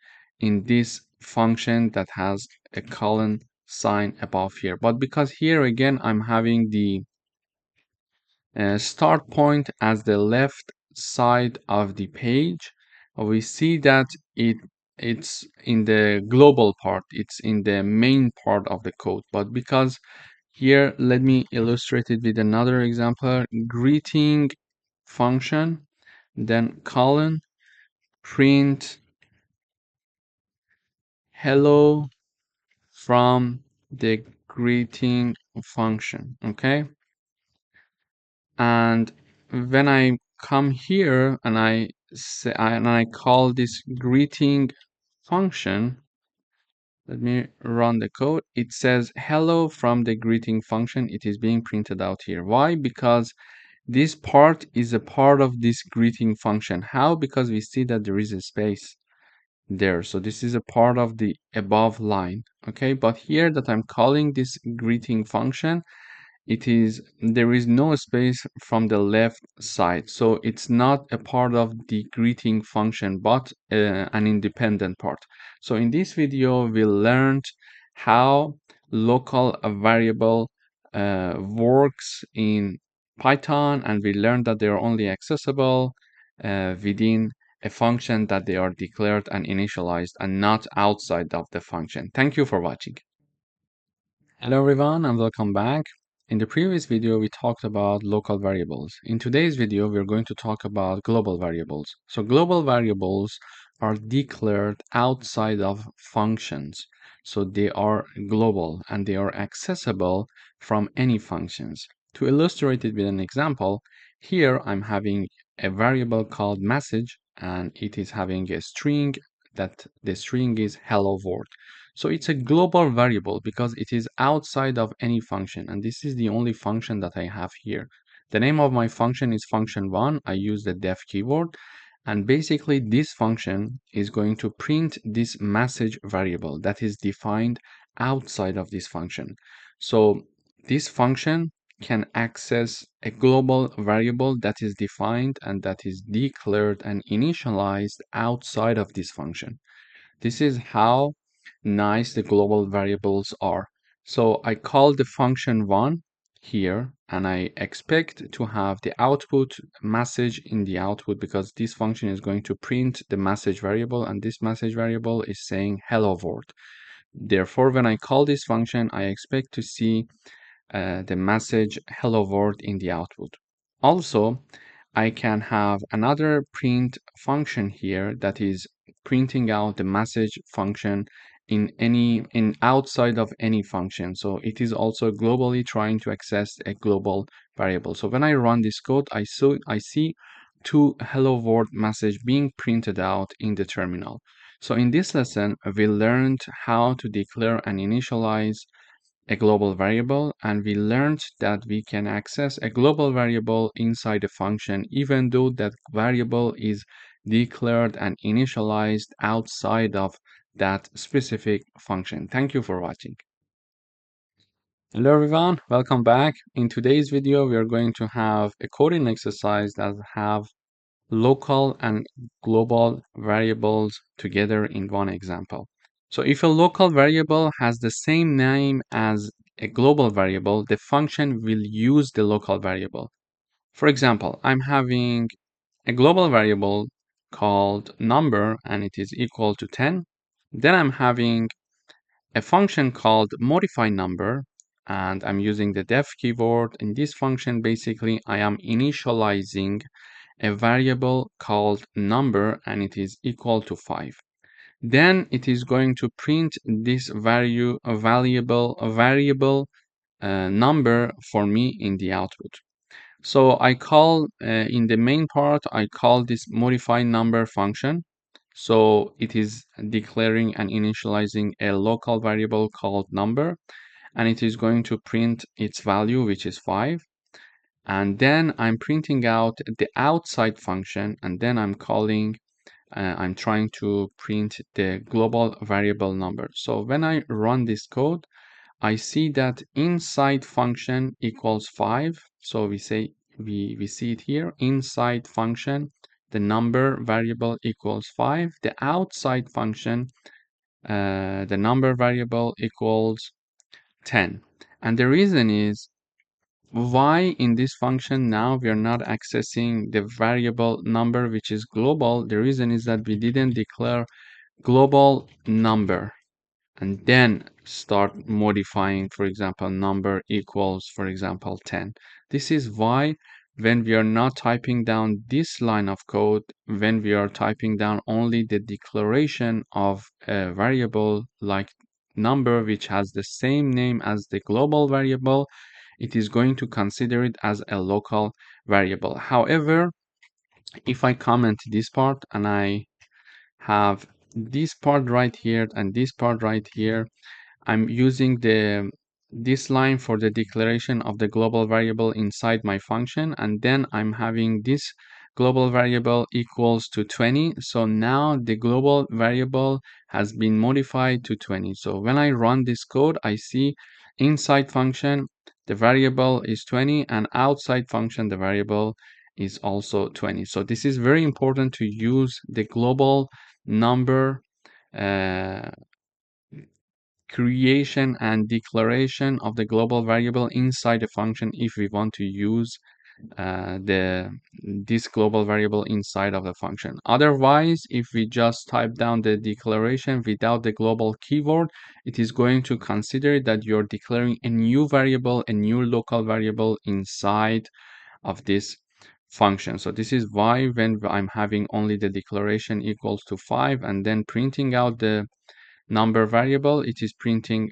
in this function that has a colon sign above here. But because here again I'm having the start point as the left side of the page, we see that it's in the global part, it's in the main part of the code. But because here, let me illustrate it with another example. Greeting function, then colon, print hello from the greeting function. Okay, and when I come here and I call this greeting function, Let me run the code. It says hello from the greeting function. It is being printed out here. Why? Because this part is a part of this greeting function. How? Because we see that there is a space there. So this is a part of the above line. Okay, but here that I'm calling this greeting function, there is no space from the left side, so it's not a part of the greeting function but an independent part. So in this video we learned how local variable works in Python, and we learned that they are only accessible within a function that they are declared and initialized and not outside of the function. Thank you for watching. Hello everyone and welcome back. In the previous video we talked about local variables. In today's video we're going to talk about global variables. So global variables are declared outside of functions. So they are global and they are accessible from any functions. To illustrate it with an example, here I'm having a variable called message and it is having a string that the string is hello world. So it's a global variable because it is outside of any function, and this is the only function that I have here. The name of my function is function1. I use the def keyword, and basically this function is going to print this message variable that is defined outside of this function. So this function can access a global variable that is defined and that is declared and initialized outside of this function. This is how nice the global variables are. So I call the function one here, and I expect to have the output message in the output because this function is going to print the message variable, and this message variable is saying hello world. Therefore, when I call this function, I expect to see the message hello world in the output. Also, I can have another print function here that is printing out the message function in outside of any function. So it is also globally trying to access a global variable. So when I run this code, I see two hello world message being printed out in the terminal. So in this lesson, we learned how to declare and initialize a global variable, and we learned that we can access a global variable inside a function even though that variable is declared and initialized outside of that specific function. Thank you for watching. Hello everyone, welcome back. In today's video we are going to have a coding exercise that have local and global variables together in one example. So if a local variable has the same name as a global variable, the function will use the local variable. For example, I'm having a global variable called number and it is equal to 10. Then I'm having a function called modify number and I'm using the def keyword. In this function, basically, I am initializing a variable called number and it is equal to 5. Then it is going to print this variable number for me in the output. So I call in the main part, I call this modify number function. So it is declaring and initializing a local variable called number, and it is going to print its value, which is 5. And then I'm printing out the outside function, and then I'm trying to print the global variable number. So when I run this code, I see that inside function equals 5. So we see it here, inside function, the number variable equals 5. The outside function, the number variable equals 10. And the reason is why in this function now we are not accessing the variable number which is global. The reason is that we didn't declare global number and then start modifying, for example, number equals, for example, 10. This is why when we are not typing down this line of code, when we are typing down only the declaration of a variable like number which has the same name as the global variable, it is going to consider it as a local variable. However, if I comment this part and I have this part right here and this part right here, I'm using this line for the declaration of the global variable inside my function, and then I'm having this global variable equals to 20. So now the global variable has been modified to 20. So when I run this code, I see inside function the variable is 20, and outside function the variable is also 20. So this is very important to use the global number uh, creation and declaration of the global variable inside the function if we want to use this global variable inside of the function. Otherwise, if we just type down the declaration without the global keyword, it is going to consider that you're declaring a new variable, a new local variable inside of this function. So this is why when I'm having only the declaration equals to 5 and then printing out the number variable, it is printing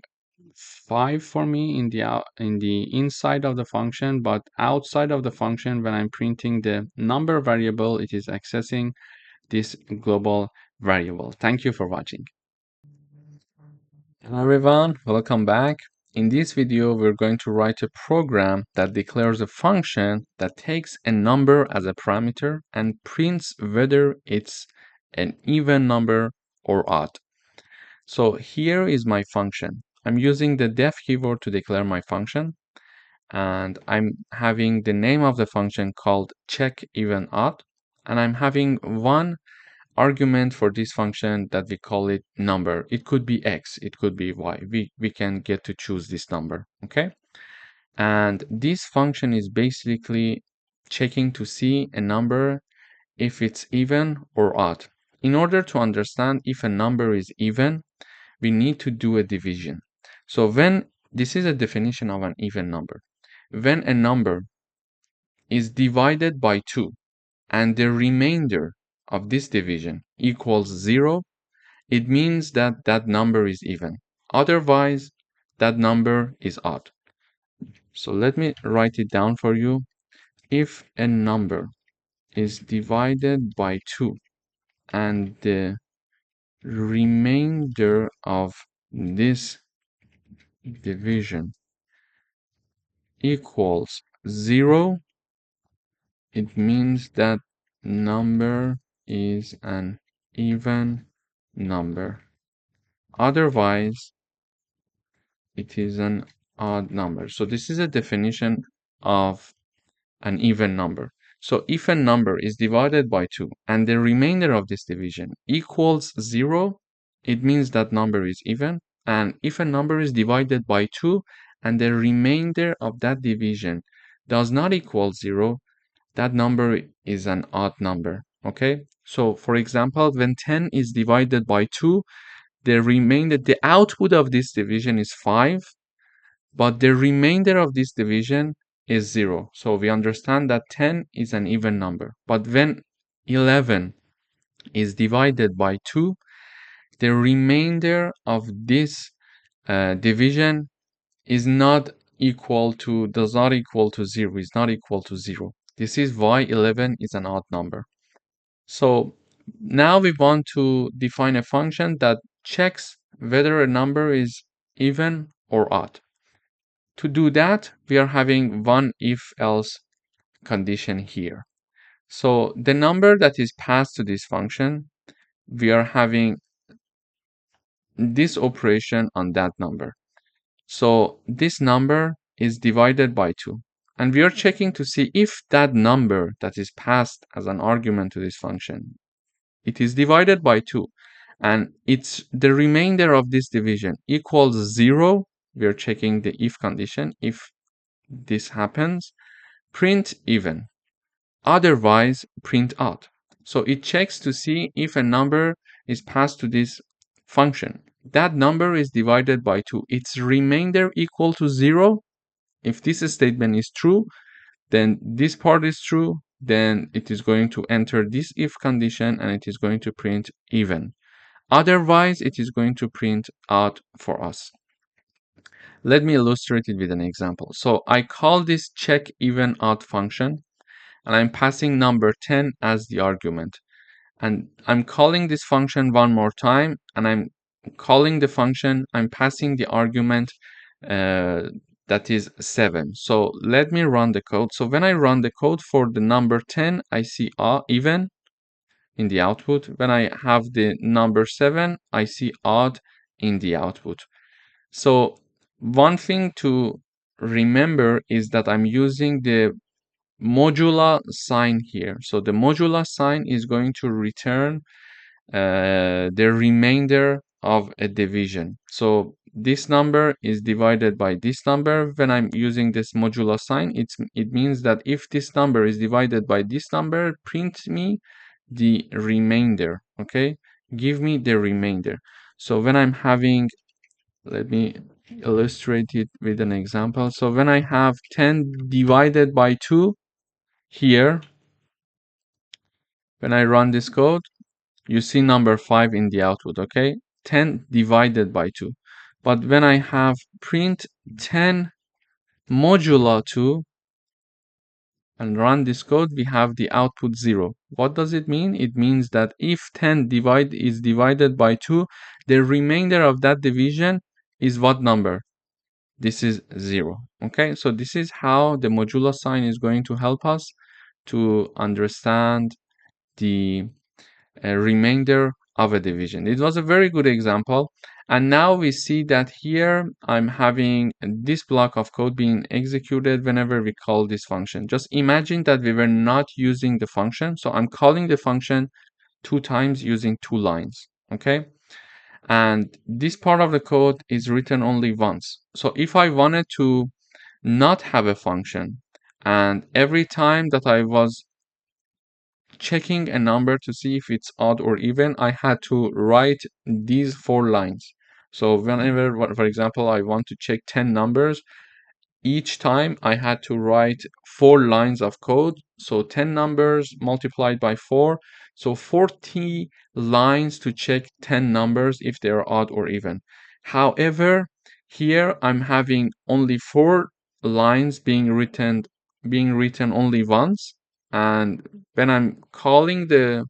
5 for me in the inside of the function, but outside of the function, when I'm printing the number variable, it is accessing this global variable. Thank you for watching. Hello everyone, welcome back. In this video, we're going to write a program that declares a function that takes a number as a parameter and prints whether it's an even number or odd. So here is my function. I'm using the def keyword to declare my function, and I'm having the name of the function called check even odd, and I'm having one argument for this function that we call it number. It could be x, it could be y. We can get to choose this number, okay? And this function is basically checking to see a number if it's even or odd. In order to understand if a number is even, we need to do a division. So when this is a definition of an even number. When a number is divided by 2 and the remainder of this division equals 0, it means that that number is even. Otherwise, that number is odd. So let me write it down for you. If a number is divided by 2 and the remainder of this division equals 0, it means that number is an even number. Otherwise, it is an odd number. So this is a definition of an even number. So if a number is divided by 2 and the remainder of this division equals 0, it means that number is even. And if a number is divided by 2 and the remainder of that division does not equal 0, that number is an odd number. Okay, so for example, when 10 is divided by 2, the output of this division is 5, but the remainder of this division is 0. So we understand that 10 is an even number. But when 11 is divided by 2, the remainder of this division is not equal to, does not equal to 0, is not equal to 0. This is why 11 is an odd number. So now we want to define a function that checks whether a number is even or odd. To do that, we are having one if-else condition here. So the number that is passed to this function, we are having this operation on that number. So this number is divided by 2. And we are checking to see if that number that is passed as an argument to this function, it is divided by 2. And it's the remainder of this division equals 0. We are checking the if condition. If this happens, print even. Otherwise, print odd. So it checks to see if a number is passed to this function. That number is divided by 2. Its remainder equal to 0. If this statement is true, then this part is true. Then it is going to enter this if condition and it is going to print even. Otherwise, it is going to print odd for us. Let me illustrate it with an example. So I call this check even odd function, and I'm passing number 10 as the argument. And I'm calling this function one more time, and I'm calling the function, I'm passing the argument that is 7. So let me run the code. So when I run the code for the number 10, I see even in the output. When I have the number 7, I see odd in the output. So one thing to remember is that I'm using the modular sign here. So the modular sign is going to return the remainder of a division. So this number is divided by this number. When I'm using this modular sign, it means that if this number is divided by this number, print me the remainder. Okay, give me the remainder. So when I'm having, let me illustrate it with an example. So when I have 10 divided by 2 here, when I run this code, you see number 5 in the output, okay? 10 divided by 2. But when I have print 10 modulo 2 and run this code, we have the output 0. What does it mean? It means that if 10 is divided by 2, the remainder of that division is what number? This is 0. Okay, so this is how the modulo sign is going to help us to understand the remainder of a division. It was a very good example. And now we see that here I'm having this block of code being executed whenever we call this function. Just imagine that we were not using the function. So I'm calling the function 2 times using 2 lines. Okay. And this part of the code is written only once. So if I wanted to not have a function, and every time that I was checking a number to see if it's odd or even, I had to write these 4 lines. So whenever, for example, I want to check 10 numbers, each time I had to write 4 lines of code. So 10 numbers multiplied by 4. So 40 lines to check 10 numbers if they are odd or even. However, here I'm having only 4 lines being written only once. And when I'm calling that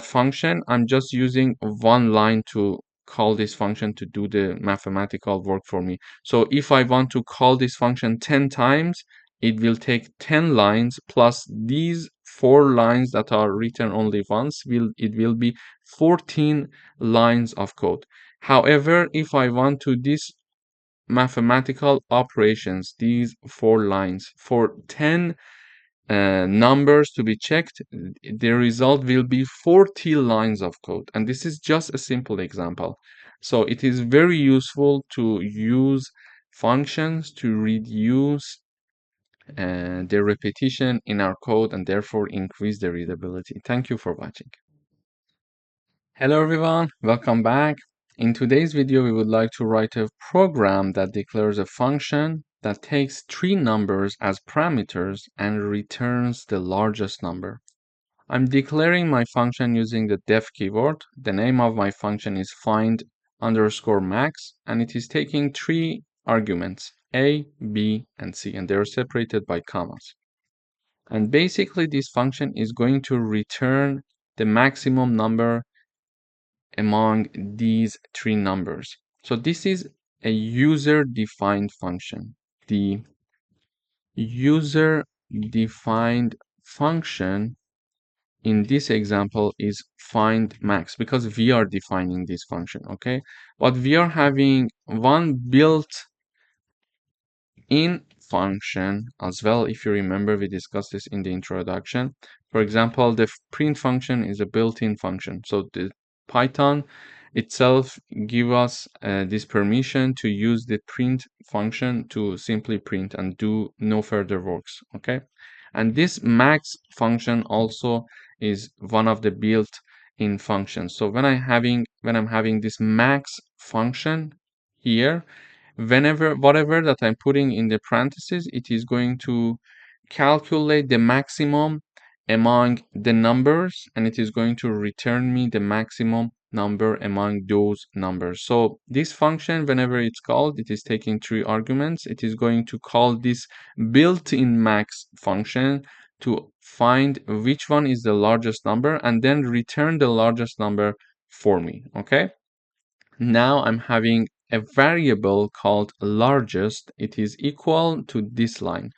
function, I'm just using 1 line to call this function to do the mathematical work for me. So if I want to call this function 10 times, it will take 10 lines plus these 4 lines that are written only once. It will be 14 lines of code. However, if I want to this mathematical operations, these 4 lines for 10 numbers to be checked, the result will be 40 lines of code. And this is just a simple example. So it is very useful to use functions to reduce the repetition in our code and therefore increase the readability. Thank you for watching. Hello everyone, welcome back. In today's video, we would like to write a program that declares a function that takes 3 numbers as parameters and returns the largest number. I'm declaring my function using the def keyword. The name of my function is find_max, and it is taking 3 arguments, a, b, and c, and they're separated by commas. And basically, this function is going to return the maximum number among these 3 numbers. So this is a user-defined function. The user-defined function in this example is find max because we are defining this function, okay? But we are having one built-in function as well. If you remember, we discussed this in the introduction. For example, the print function is a built-in function. So the Python itself give us this permission to use the print function to simply print and do no further works, okay? And this max function also is one of the built-in functions. So when I'm having this max function here, whatever that I'm putting in the parentheses, it is going to calculate the maximum among the numbers, and it is going to return me the maximum number among those numbers. So this function, whenever it's called, it is taking 3 arguments. It is going to call this built-in max function to find which one is the largest number and then return the largest number for me, okay? Now I'm having a variable called largest. It is equal to this line.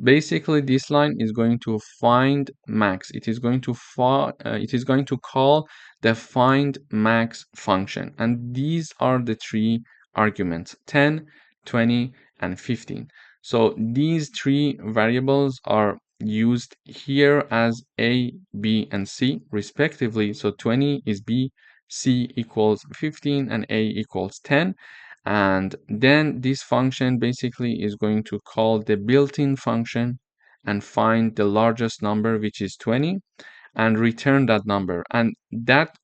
Basically, this line is going to find max. It is going to call the find max function, and these are the three arguments: 10, 20, and 15. So these three variables are used here as A, B, and C respectively. So 20 is B, C equals 15, and A equals 10. And then this function basically is going to call the built-in function and find the largest number, which is 20, and return that number. And that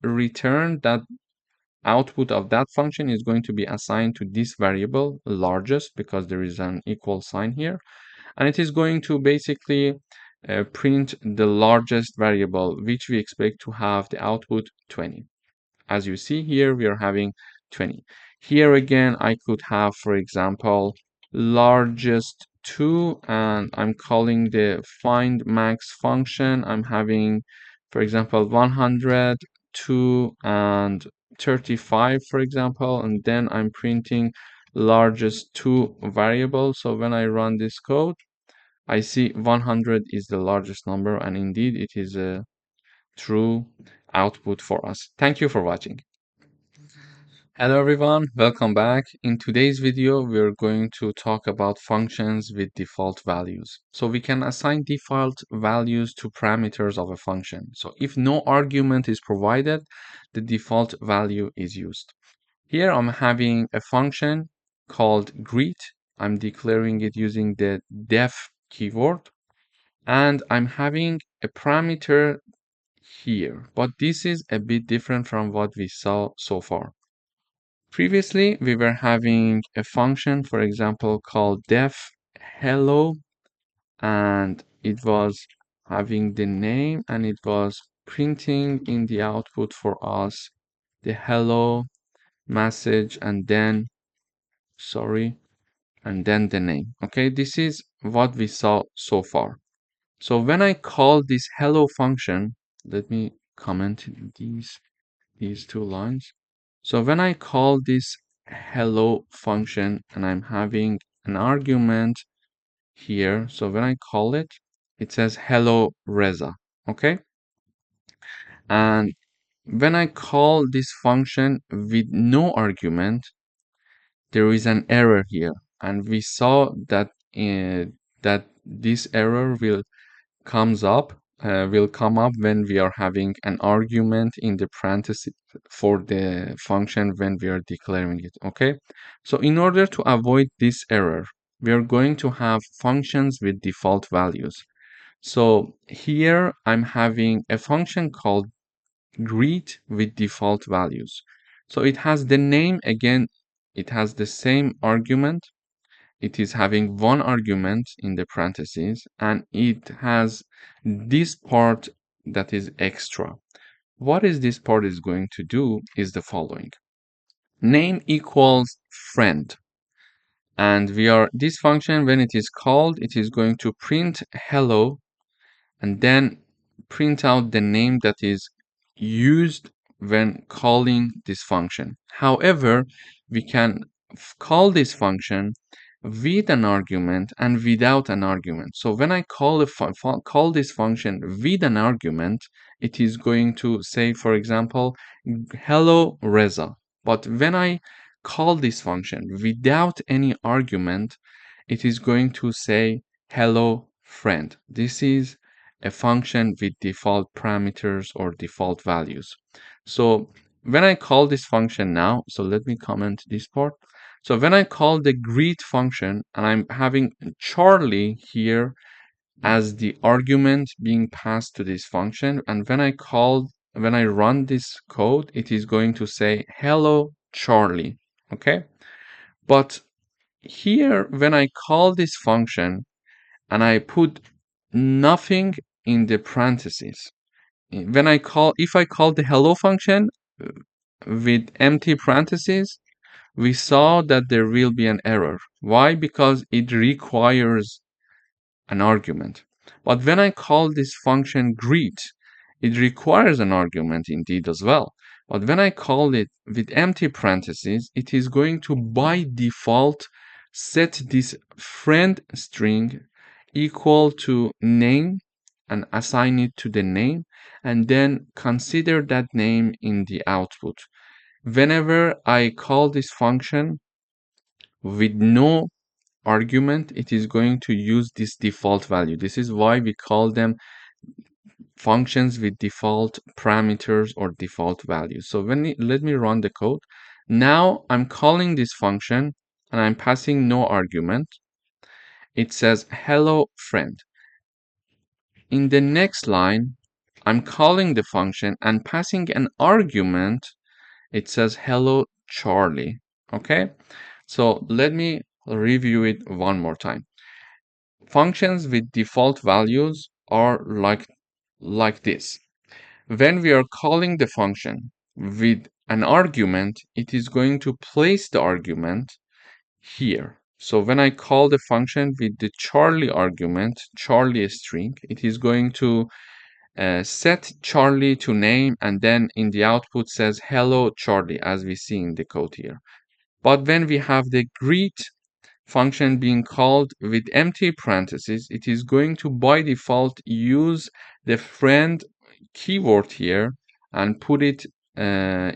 output of that function is going to be assigned to this variable largest, because there is an equal sign here. And it is going to basically print the largest variable, which we expect to have the output 20. As you see here, we are having 20. Here again, I could have, for example, largest 2, and I'm calling the find max function. I'm having, for example, 100, 2, and 35, for example, and then I'm printing largest 2 variable. So when I run this code, I see 100 is the largest number, and indeed it is a true output for us. Thank you for watching. Hello everyone, welcome back. In today's video, we're going to talk about functions with default values. So we can assign default values to parameters of a function. So if no argument is provided, the default value is used. Here I'm having a function called greet. I'm declaring it using the def keyword, and I'm having a parameter here, but this is a bit different from what we saw so far. Previously, we were having a function, for example, called def hello, and it was having the name, and it was printing in the output for us the hello message, and then, and then the name. Okay, this is what we saw so far. So when I call this hello function, let me comment these two lines. So when I call this hello function and I'm having an argument here, so when I call it, it says hello Reza, okay? And when I call this function with no argument, there is an error here, and we saw that that this error will come up when we are having an argument in the parentheses for the function when we are declaring it, okay? So in order to avoid this error, we are going to have functions with default values. So here I'm having a function called greet with default values. So it has the name again, it has the same argument. It is having one argument in the parentheses, and it has this part that is extra. What is this part is going to do is the following. Name equals friend. And this function, when it is called, it is going to print hello and then print out the name that is used when calling this function. However, we can call this function with an argument and without an argument. So when I call this function with an argument, it is going to say, for example, hello Reza. But when I call this function without any argument, it is going to say hello friend. This is a function with default parameters or default values. So when I call this function now, so let me comment this part. So when I call the greet function and I'm having Charlie here as the argument being passed to this function, and when I run this code, it is going to say hello Charlie, okay? But here when I call this function and I put nothing in the parentheses, if I call the hello function with empty parentheses, we saw that there will be an error. Why? Because it requires an argument. But when I call this function greet, it requires an argument indeed as well. But when I call it with empty parentheses, it is going to by default set this friend string equal to name and assign it to the name, and then consider that name in the output. Whenever I call this function with no argument, it is going to use this default value. This is why we call them functions with default parameters or default values. So let me run the code. Now I'm calling this function and I'm passing no argument. It says hello friend. In the next line, I'm calling the function and passing an argument. It says hello Charlie. Okay, so let me review it one more time. Functions with default values are like this. When we are calling the function with an argument, it is going to place the argument here. So when I call the function with the Charlie argument, Charlie string, it is going to set Charlie to name, and then in the output says hello Charlie, as we see in the code here. But when we have the greet function being called with empty parentheses, it is going to by default use the friend keyword here and put it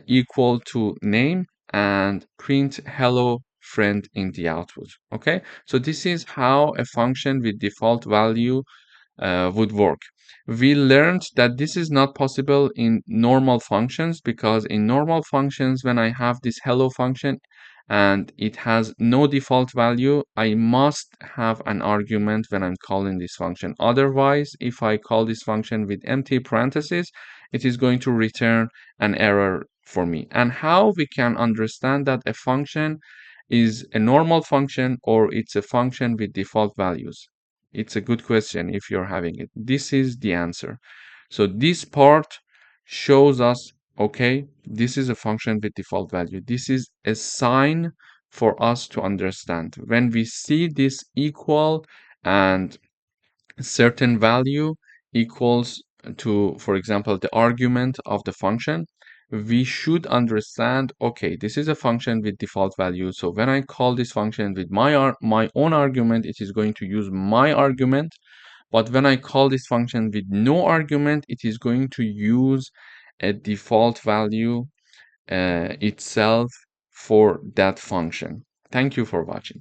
equal to name and print hello friend in the output. Okay, so this is how a function with default value would work. We learned that this is not possible in normal functions, because in normal functions, when I have this hello function and it has no default value, I must have an argument when I'm calling this function. Otherwise, if I call this function with empty parentheses, it is going to return an error for me. And how we can understand that a function is a normal function or it's a function with default values? It's a good question if you're having it. This is the answer. So this part shows us, okay, this is a function with default value. This is a sign for us to understand. When we see this equal and certain value equals to, for example, the argument of the function, we should understand, okay, this is a function with default value. So when I call this function with my own argument, it is going to use my argument. But when I call this function with no argument, it is going to use a default value itself for that function. Thank you for watching.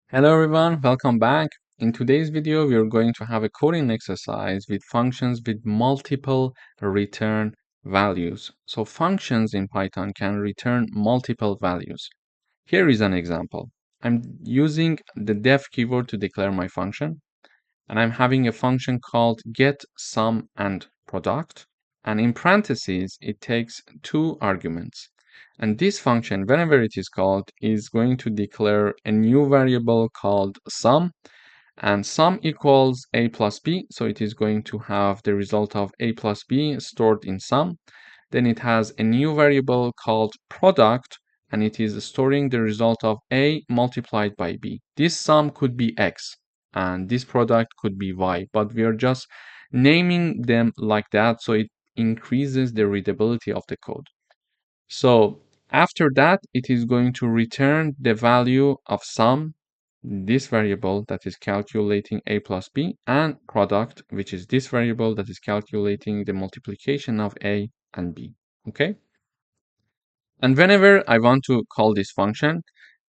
Hello everyone, welcome back. In today's video, we are going to have a coding exercise with functions with multiple return values. So functions in Python can return multiple values. Here is an example. I'm using the def keyword to declare my function, and I'm having a function called get sum and product. And in parentheses, it takes two arguments. And this function, whenever it is called, is going to declare a new variable called sum. And sum equals a plus b. So it is going to have the result of a plus b stored in sum. Then it has a new variable called product, and it is storing the result of a multiplied by b. This sum could be x, and this product could be y, but we are just naming them like that so it increases the readability of the code. So after that, it is going to return the value of sum, this variable that is calculating a plus b, and product, which is this variable that is calculating the multiplication of a and b. Okay? And whenever I want to call this function,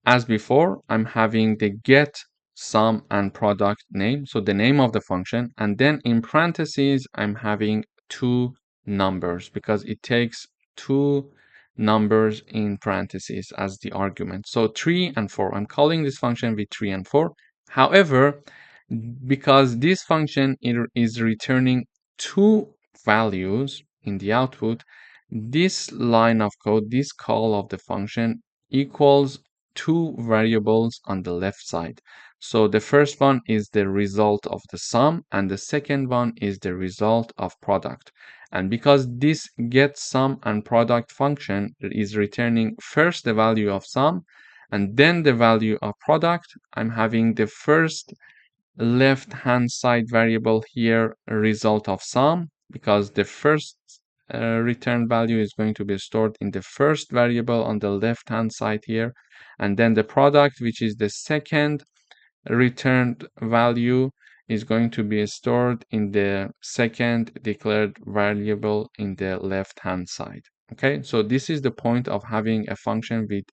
as before, I'm having the get sum and product name, so the name of the function, and then in parentheses, I'm having two numbers because it takes two numbers in parentheses as the argument. So 3 and 4. I'm calling this function with 3 and 4. However, because this function is returning two values in the output, this line of code, this call of the function equals two variables on the left side. So the first one is the result of the sum, and the second one is the result of product. And because this get sum and product function is returning first the value of sum and then the value of product, I'm having the first left hand side variable here result of sum, because the first return value is going to be stored in the first variable on the left hand side here, and then the product, which is the second returned value, is going to be stored in the second declared variable in the left hand side. Okay, so this is the point of having a function with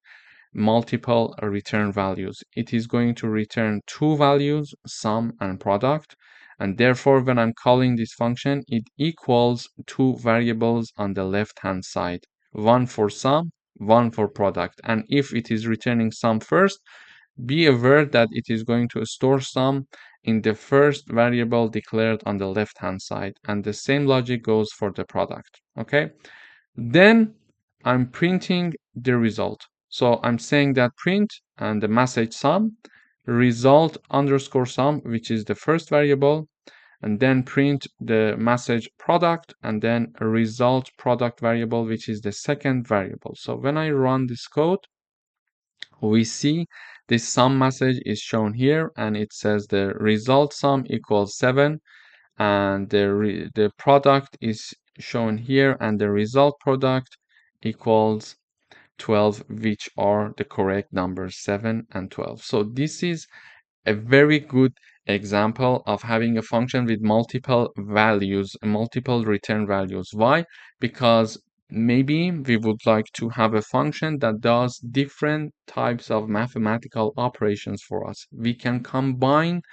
multiple return values. It is going to return two values, sum and product, and therefore when I'm calling this function, it equals two variables on the left hand side, one for sum, one for product. And if it is returning sum first, be aware that it is going to store sum in the first variable declared on the left hand side, and the same logic goes for the product. Okay, then I'm printing the result. So I'm saying that print and the message sum, result underscore sum, which is the first variable, and then print the message product, and then result product variable, which is the second variable. So when I run this code, we see this sum message is shown here, and it says the result sum equals 7, and the product is shown here, and the result product equals 12, which are the correct numbers, 7 and 12. So this is a very good example of having a function with multiple values, multiple return values. Why? Because maybe we would like to have a function that does different types of mathematical operations for us. We can combine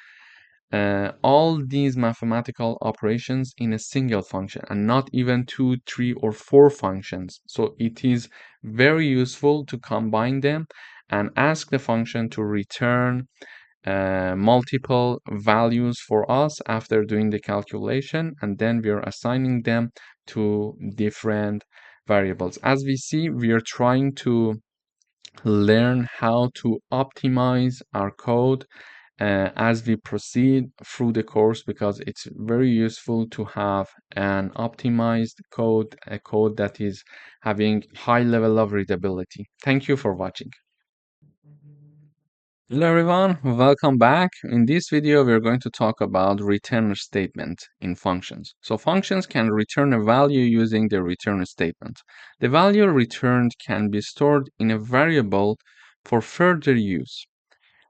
all these mathematical operations in a single function, and not even 2, 3, or 4 functions. So it is very useful to combine them and ask the function to return multiple values for us after doing the calculation, and then we are assigning them to different variables. As we see, we are trying to learn how to optimize our code as we proceed through the course, because it's very useful to have an optimized code, a code that is having high level of readability. Thank you for watching. Hello everyone, welcome back. In this video, we're going to talk about return statement in functions. So functions can return a value using the return statement. The value returned can be stored in a variable for further use.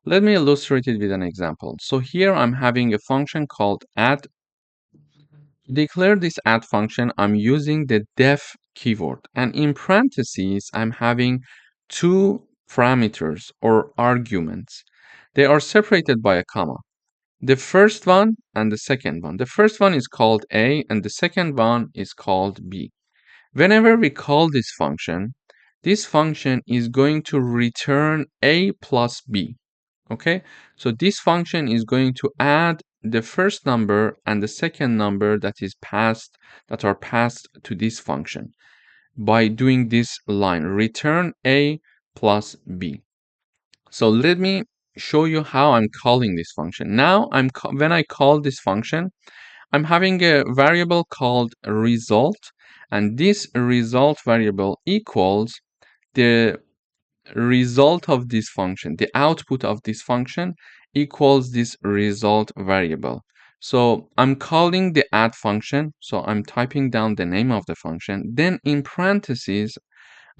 Let me illustrate it with an example. So here I'm having a function called add. To declare this add function, I'm using the def keyword, and in parentheses, I'm having two parameters or arguments. They are separated by a comma. The first one and the second one. The first one is called A, and the second one is called B. Whenever we call this function is going to return A plus B. Okay, so this function is going to add the first number and the second number that are passed to this function by doing this line, return A plus B. So let me show you how I'm calling this function. Now when I call this function, I'm having a variable called result, and this result variable equals the result of this function, the output of this function equals this result variable. So I'm calling the add function, so I'm typing down the name of the function, then in parentheses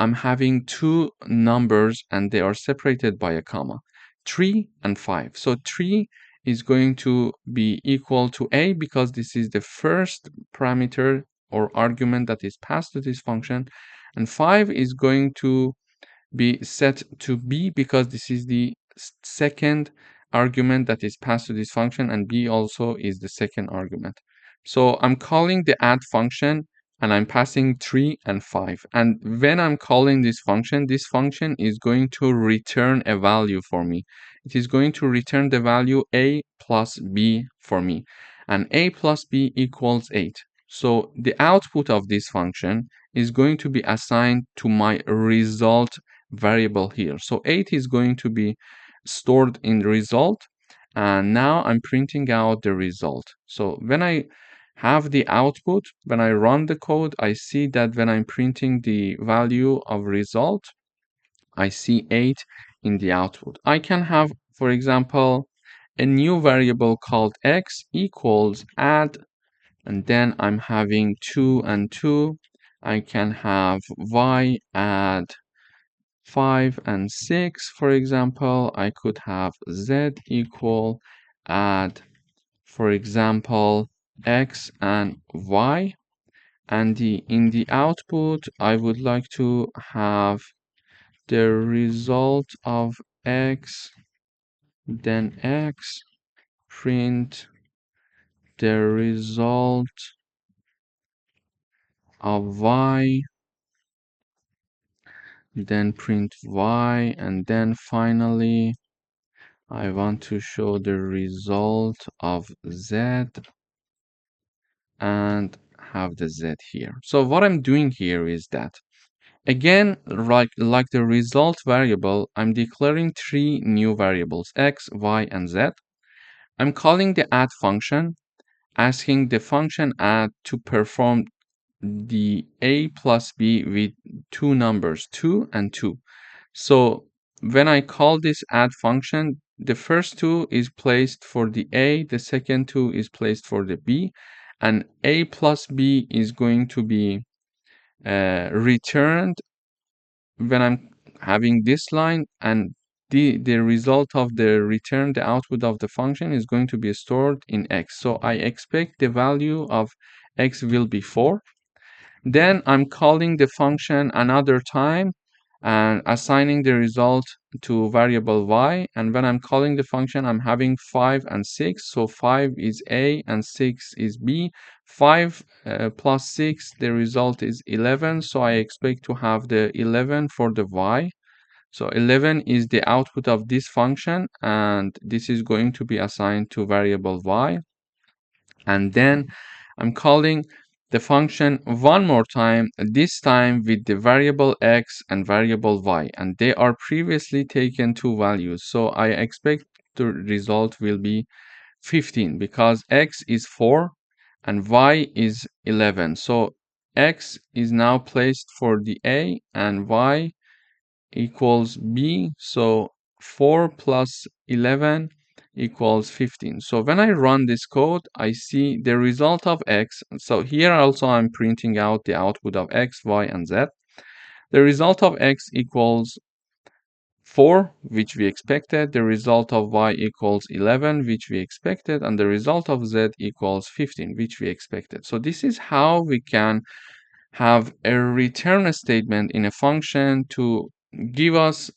I'm having two numbers and they are separated by a comma, 3 and 5. So 3 is going to be equal to A because this is the first parameter or argument that is passed to this function, and 5 is going to be set to B because this is the second argument that is passed to this function, and B also is the second argument. So I'm calling the add function and I'm passing 3 and 5. And when I'm calling this function is going to return a value for me. It is going to return the value A plus B for me. And A plus B equals 8. So the output of this function is going to be assigned to my result variable here. So 8 is going to be stored in the result, and now I'm printing out the result. So when I have the output, when I run the code, I see that when I'm printing the value of result, I see 8 in the output. I can have, for example, a new variable called x equals add, and then I'm having 2 and 2. I can have y add 5 and 6, for example. I could have z equal add, for example, x and y. And in the output, I would like to have the result of x, then x, print the result of y, then print y, and then finally I want to show the result of z and have the z here. So what I'm doing here is that, again, like the result variable, I'm declaring 3 new variables, x, y, and z. I'm calling the add function, asking the function add to perform the a plus b with 2 numbers, 2 and 2. So when I call this add function, the first 2 is placed for the a, the second 2 is placed for the b, and a plus b is going to be returned when I'm having this line, and the result of the return, the output of the function is going to be stored in x. So I expect the value of x will be 4. Then I'm calling the function another time and assigning the result to variable y. And when I'm calling the function, I'm having 5 and 6. So 5 is a and 6 is b. 5 plus 6, the result is 11. So I expect to have the 11 for the y. So 11 is the output of this function, and this is going to be assigned to variable y. And then I'm calling the function one more time, this time with the variable x and variable y, and they are previously taken 2 values. So I expect the result will be 15 because x is 4 and y is 11. So x is now placed for the a and y equals b. So 4 plus 11 equals 15. So when I run this code, I see the result of x. So here also I'm printing out the output of x, y, and z. The result of x equals 4, which we expected. The result of y equals 11, which we expected. And the result of z equals 15, which we expected. So this is how we can have a return statement in a function to give us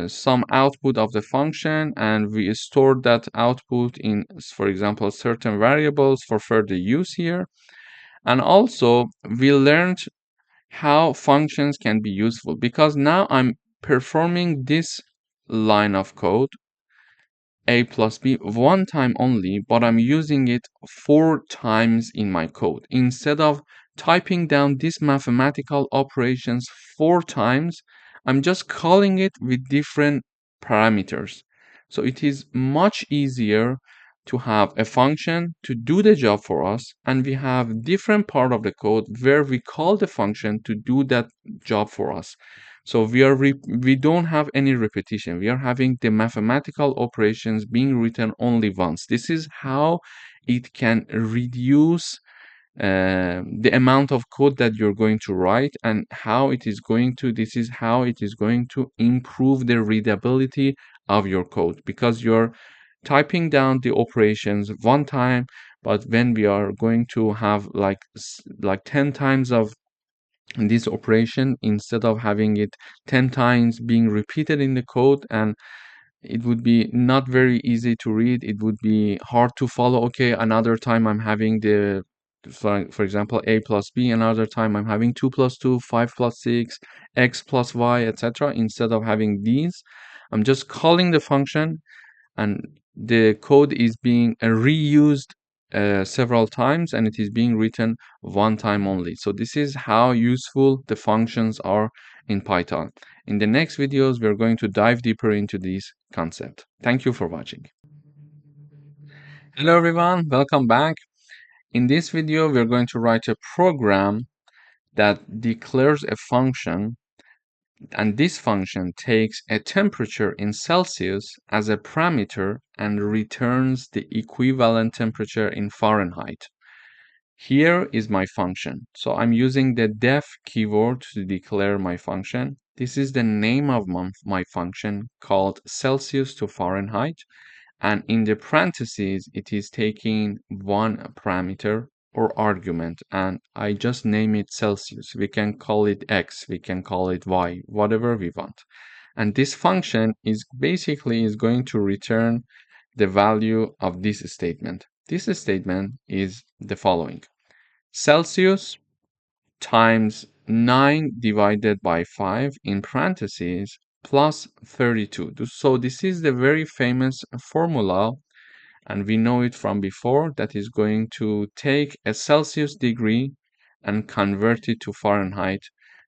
some output of the function, and we store that output in, for example, certain variables for further use here. And also we learned how functions can be useful, because now I'm performing this line of code a plus b one time only, but I'm using it 4 times in my code. Instead of typing down these mathematical operations 4 times, I'm just calling it with different parameters. So it is much easier to have a function to do the job for us, and we have different part of the code where we call the function to do that job for us. So we don't have any repetition. We are having the mathematical operations being written only once. This is how it can reduce the amount of code that you're going to write, and this is how it is going to improve the readability of your code, because you're typing down the operations one time, but when we are going to have like 10 times of this operation, instead of having it 10 times being repeated in the code, and it would be not very easy to read, it would be hard to follow. Okay, another time I'm having for example, a plus b, another time I'm having 2 plus 2, 5 plus 6, x plus y, etc. Instead of having these, I'm just calling the function, and the code is being reused several times, and it is being written one time only. So this is how useful the functions are in Python. In the next videos, we're going to dive deeper into this concept. Thank you for watching. Hello everyone, welcome back. In this video, we're going to write a program that declares a function And this function takes a temperature in Celsius as a parameter and returns the equivalent temperature in Fahrenheit. Here is my function. So I'm using the def keyword to declare my function. This is the name of my function called Celsius to Fahrenheit. And in the parentheses, it is taking one parameter or argument, and I just name it Celsius. We can call it X, we can call it Y, whatever we want. And this function is basically is going to return the value of this statement. This statement is the following. Celsius times 9 divided by 5 in parentheses plus 32. So this is the very famous formula, and we know it from before, that is going to take a Celsius degree and convert it to Fahrenheit.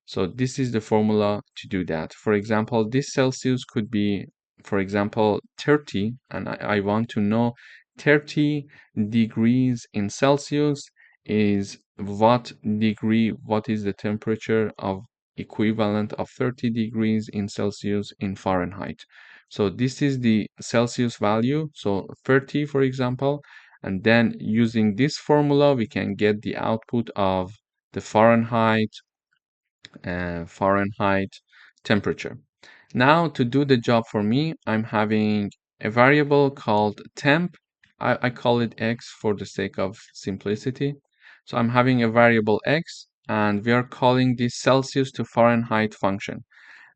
So this is the formula to do that. For example, this Celsius could be, for example, 30, and I want to know 30 degrees in Celsius is what is the temperature of equivalent of 30 degrees in Celsius in Fahrenheit. So this is the Celsius value, so 30 for example, and then using this formula we can get the output of the Fahrenheit temperature. Now to do the job for me, I'm having a variable called temp. I call it x for the sake of simplicity. So I'm having a variable x, and we are calling this Celsius to Fahrenheit function.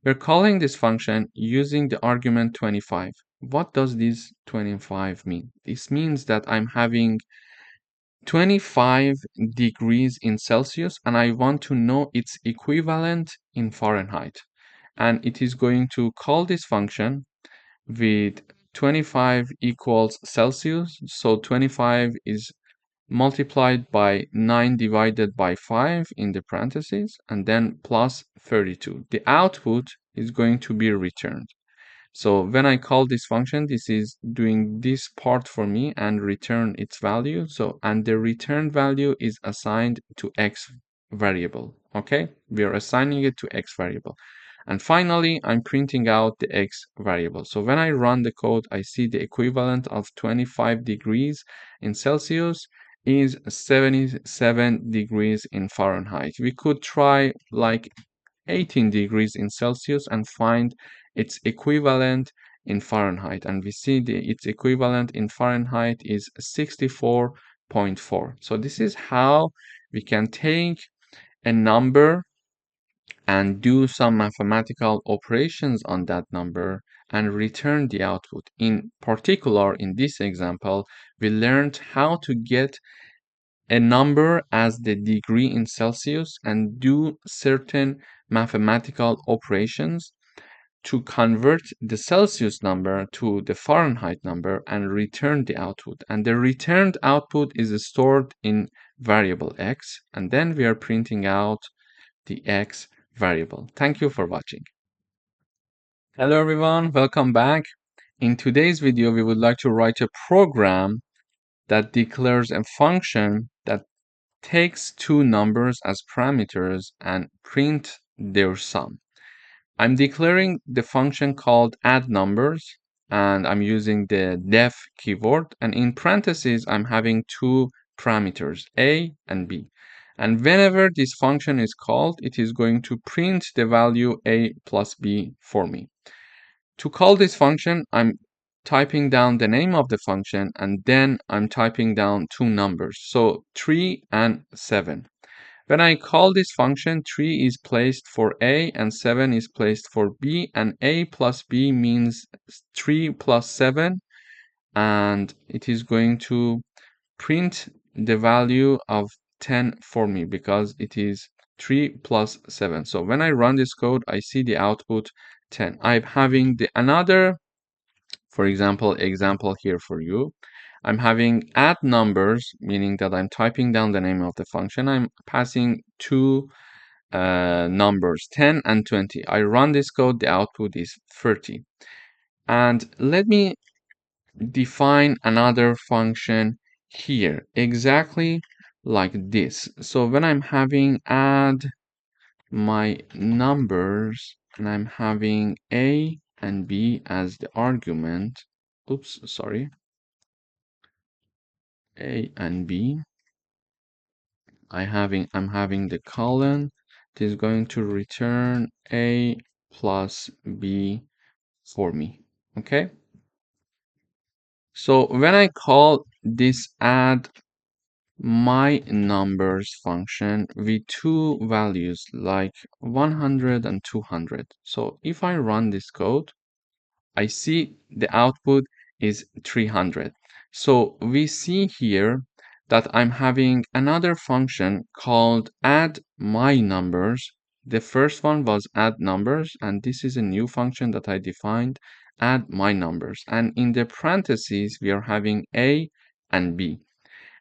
We're calling this function using the argument 25. What does this 25 mean? This means that I'm having 25 degrees in Celsius and I want to know its equivalent in Fahrenheit. And it is going to call this function with 25 equals Celsius. So 25 is multiplied by 9 divided by 5 in the parentheses, and then plus 32. The output is going to be returned. So when I call this function, this is doing this part for me and return its value. So, and the return value is assigned to X variable. Okay, we are assigning it to X variable. And finally, I'm printing out the X variable. So when I run the code, I see the equivalent of 25 degrees in Celsius is 77 degrees in Fahrenheit. We could try like 18 degrees in Celsius and find its equivalent in Fahrenheit. And we see its equivalent in Fahrenheit is 64.4. So this is how we can take a number and do some mathematical operations on that number and return the output. In particular, in this example, we learned how to get a number as the degree in Celsius and do certain mathematical operations to convert the Celsius number to the Fahrenheit number and return the output. And the returned output is stored in variable x, and then we are printing out the x variable. Thank you for watching. Hello everyone, welcome back. In today's video, we would like to write a program that declares a function that takes two numbers as parameters and print their sum. I'm declaring the function called add numbers, and I'm using the def keyword, and in parentheses I'm having two parameters, a and b. And whenever this function is called, it is going to print the value a plus b for me. To call this function, I'm typing down the name of the function, and then I'm typing down two numbers, so 3 and 7. When I call this function, 3 is placed for A and 7 is placed for B, and A plus B means 3 plus 7, and it is going to print the value of 10 for me because it is 3 plus 7. So when I run this code, I see the output 10. I'm having another, for example here for you. I'm having add numbers, meaning that I'm typing down the name of the function. I'm passing two numbers, 10 and 20. I run this code, the output is 30. And let me define another function here, exactly like this. So when I'm having add my numbers, and I'm having A and B as the argument. Oops, sorry. A and B. I'm having the colon. It is going to return A plus B for me. Okay. So when I call this add my numbers function with two values like 100 and 200. So if I run this code, I see the output is 300. So we see here that I'm having another function called add my numbers. The first one was add numbers, and this is a new function that I defined, add my numbers. And in the parentheses, we are having A and B.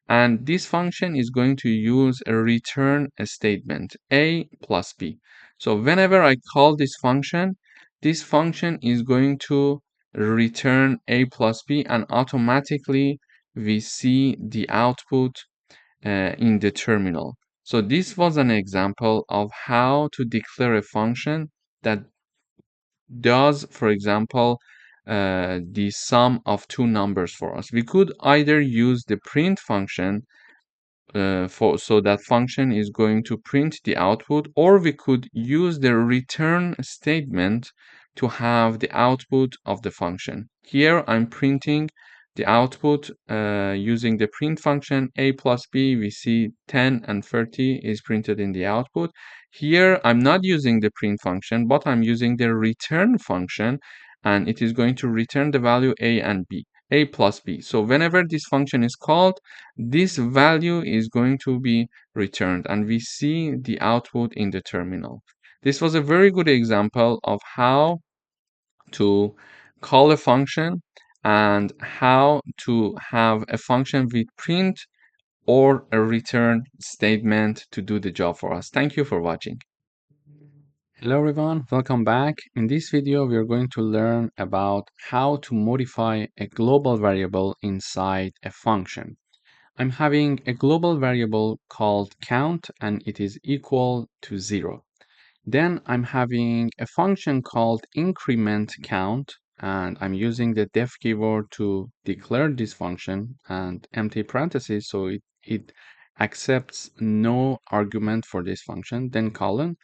And this function is going to use a return statement, A plus B. So whenever I call this function is going to return A plus B, and automatically we see the output in the terminal. So this was an example of how to declare a function that does, for example, the sum of two numbers for us. We could either use the print function so that function is going to print the output, or we could use the return statement to have the output of the function. Here I'm printing the output using the print function A plus B. We see 10 and 30 is printed in the output. Here I'm not using the print function, but I'm using the return function, and it is going to return the value A and B, A plus B. So whenever this function is called, this value is going to be returned, and we see the output in the terminal. This was a very good example of how to call a function and how to have a function with print or a return statement to do the job for us. Thank you for watching. Hello everyone, welcome back. In this video, we are going to learn about how to modify a global variable inside a function. I'm having a global variable called count, and it is equal to 0. Then I'm having a function called increment count, and I'm using the def keyword to declare this function and empty parentheses, so it accepts no argument for this function, then colon.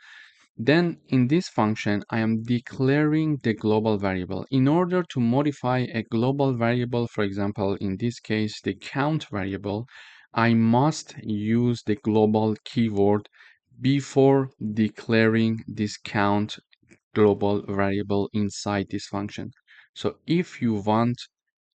Then in this function, I am declaring the global variable. In order to modify a global variable, for example, in this case, the count variable, I must use the global keyword before declaring this count global variable inside this function. So if you want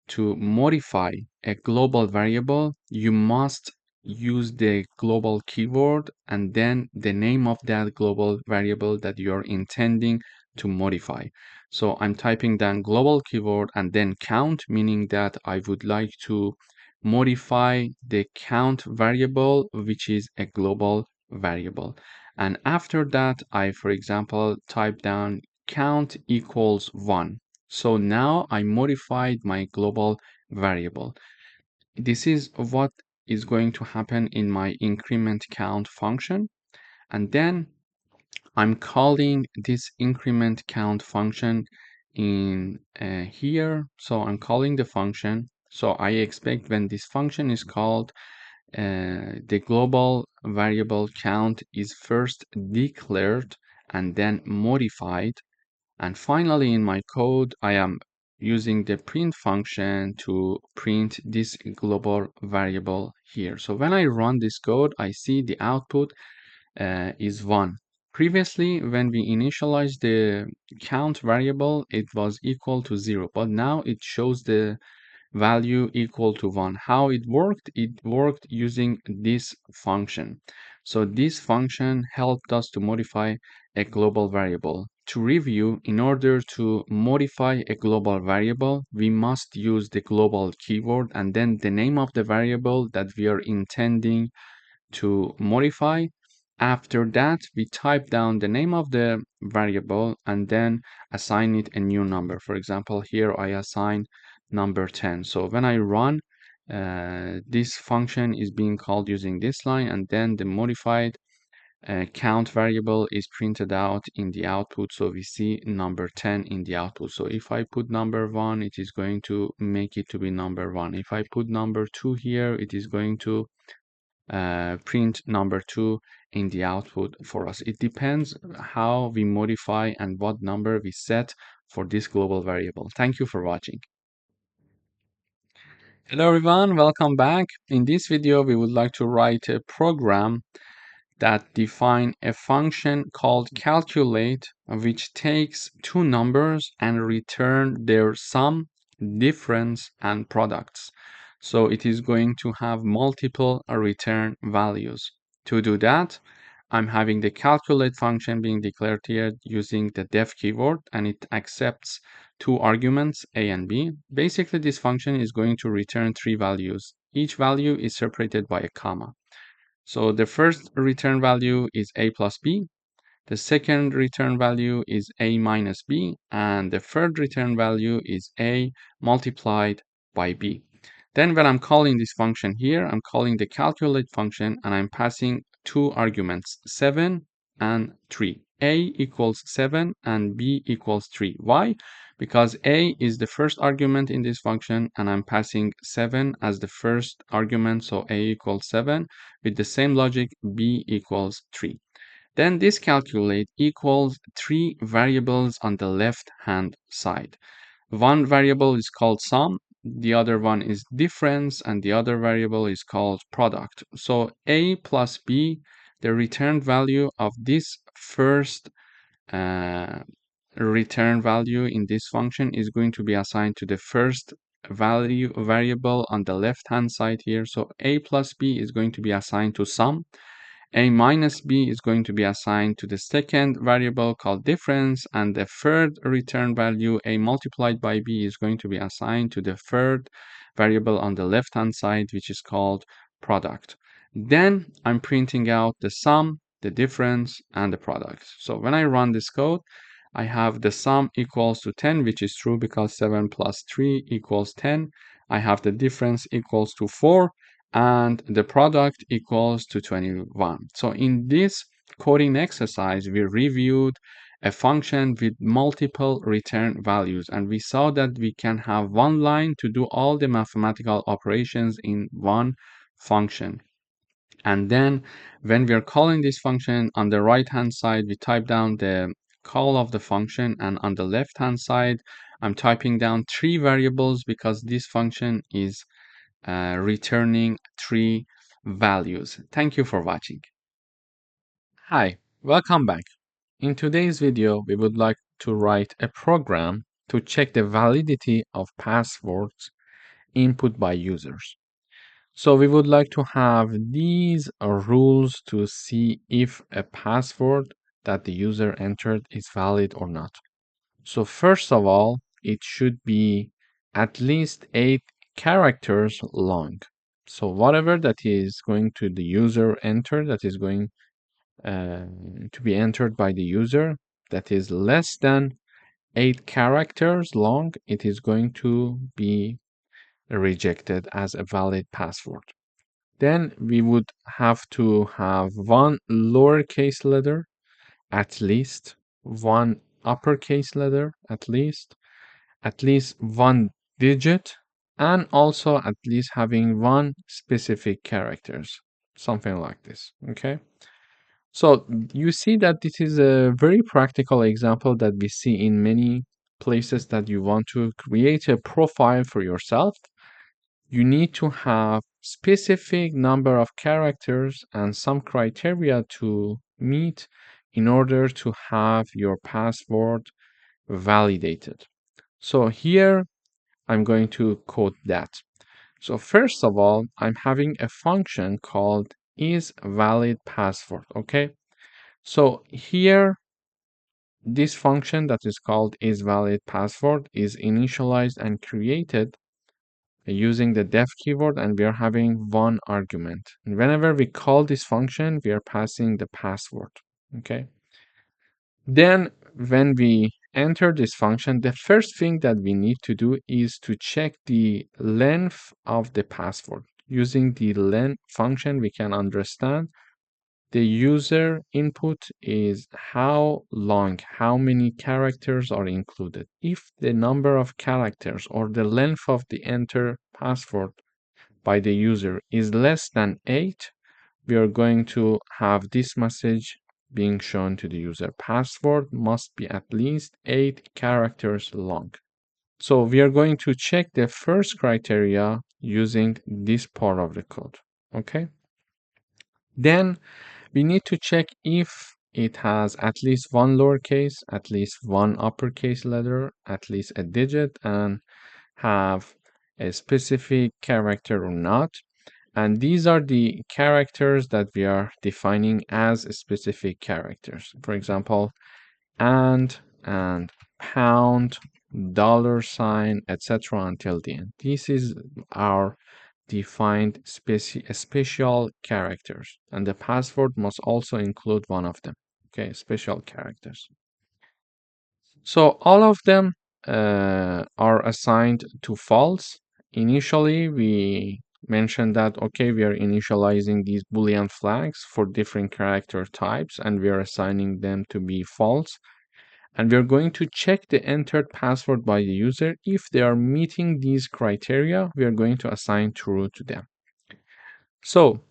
to modify a global variable, you must use the global keyword and then the name of that global variable that you're intending to modify. So I'm typing down global keyword and then count, meaning that I would like to modify the count variable, which is a global variable. And after that, I, for example, type down count equals 1. So now I modified my global variable. This is what is going to happen in my increment count function. And then I'm calling this increment count function in here. So I'm calling the function. So I expect when this function is called, the global variable count is first declared and then modified. And finally, in my code, I am using the print function to print this global variable here. So when I run this code, I see the output is 1. Previously, when we initialized the count variable, it was equal to 0, but now it shows the value equal to 1. How it worked? It worked using this function. So this function helped us to modify a global variable. To review, in order to modify a global variable, we must use the global keyword and then the name of the variable that we are intending to modify. After that, we type down the name of the variable and then assign it a new number. For example, here I assign number 10. So when I run, this function is being called using this line, and then the modified count variable is printed out in the output. So we see number 10 in the output. So if I put number 1, it is going to make it to be number 1. If I put number 2 here, it is going to print number 2 in the output for us. It depends how we modify and what number we set for this global variable. Thank you for watching. Hello everyone, welcome back. In this video, we would like to write a program that define a function called calculate, which takes two numbers and return their sum, difference, and products. So it is going to have multiple return values. To do that, I'm having the calculate function being declared here using the def keyword, and it accepts two arguments, a and b. Basically, this function is going to return three values. Each value is separated by a comma. So the first return value is a plus b, the second return value is a minus b, and the third return value is a multiplied by b. Then when I'm calling this function here, I'm calling the calculate function and I'm passing two arguments, 7 and 3. A equals 7 and b equals 3. Why? Because a is the first argument in this function and I'm passing 7 as the first argument, so a equals 7. With the same logic, b equals 3. Then this calculate equals three variables on the left hand side. One variable is called sum, the other one is difference, and the other variable is called product. So a plus b, the return value of this first return value in this function is going to be assigned to the first variable on the left hand side here. So a plus b is going to be assigned to sum. A minus b is going to be assigned to the second variable called difference, and the third return value, a multiplied by b, is going to be assigned to the third variable on the left hand side, which is called product. Then I'm printing out the sum, the difference, and the product. So when I run this code, I have the sum equals to 10, which is true because 7 plus 3 equals 10. I have the difference equals to 4, and the product equals to 21. So in this coding exercise, we reviewed a function with multiple return values, and we saw that we can have one line to do all the mathematical operations in one function. And then when we are calling this function, on the right hand side, we type down the call of the function, and on the left hand side, I'm typing down three variables because this function is returning three values. Thank you for watching. Hi, welcome back. In today's video, we would like to write a program to check the validity of passwords input by users. So we would like to have these rules to see if a password that the user entered is valid or not. So first of all, it should be at least 8 characters long. So whatever that is going to the user enter, that is going to be entered by the user, that is less than 8 characters long, it is going to be rejected as a valid password. Then we would have to have one lowercase letter, at least one uppercase letter, at least one digit, and also at least having one specific characters, something like this. Okay, so you see that this is a very practical example that we see in many places that you want to create a profile for yourself. You need to have specific number of characters and some criteria to meet in order to have your password validated. So here I'm going to code that. So first of all, I'm having a function called isValidPassword. Okay. So here, this function that is called isValidPassword is initialized and created using the def keyword, and we are having one argument. And whenever we call this function, we are passing the password. Okay. Then when we enter this function, the first thing that we need to do is to check the length of the password. Using the len function, we can understand the user input is how long, how many characters are included. If the number of characters or the length of the enter password by the user is less than 8, we are going to have this message being shown to the user. Password must be at least 8 characters long. So we are going to check the first criteria using this part of the code. Okay. Then we need to check if it has at least one lowercase, at least one uppercase letter, at least a digit, and have a specific character or not. And these are the characters that we are defining as specific characters. For example, and pound, dollar sign, etc. until the end. This is our defined special characters, and the password must also include one of them. Okay, special characters. So all of them are assigned to false. Initially, we mentioned that, okay, we are initializing these Boolean flags for different character types, and we are assigning them to be false. And we're going to check the entered password by the user. If they are meeting these criteria, we are going to assign true to them. So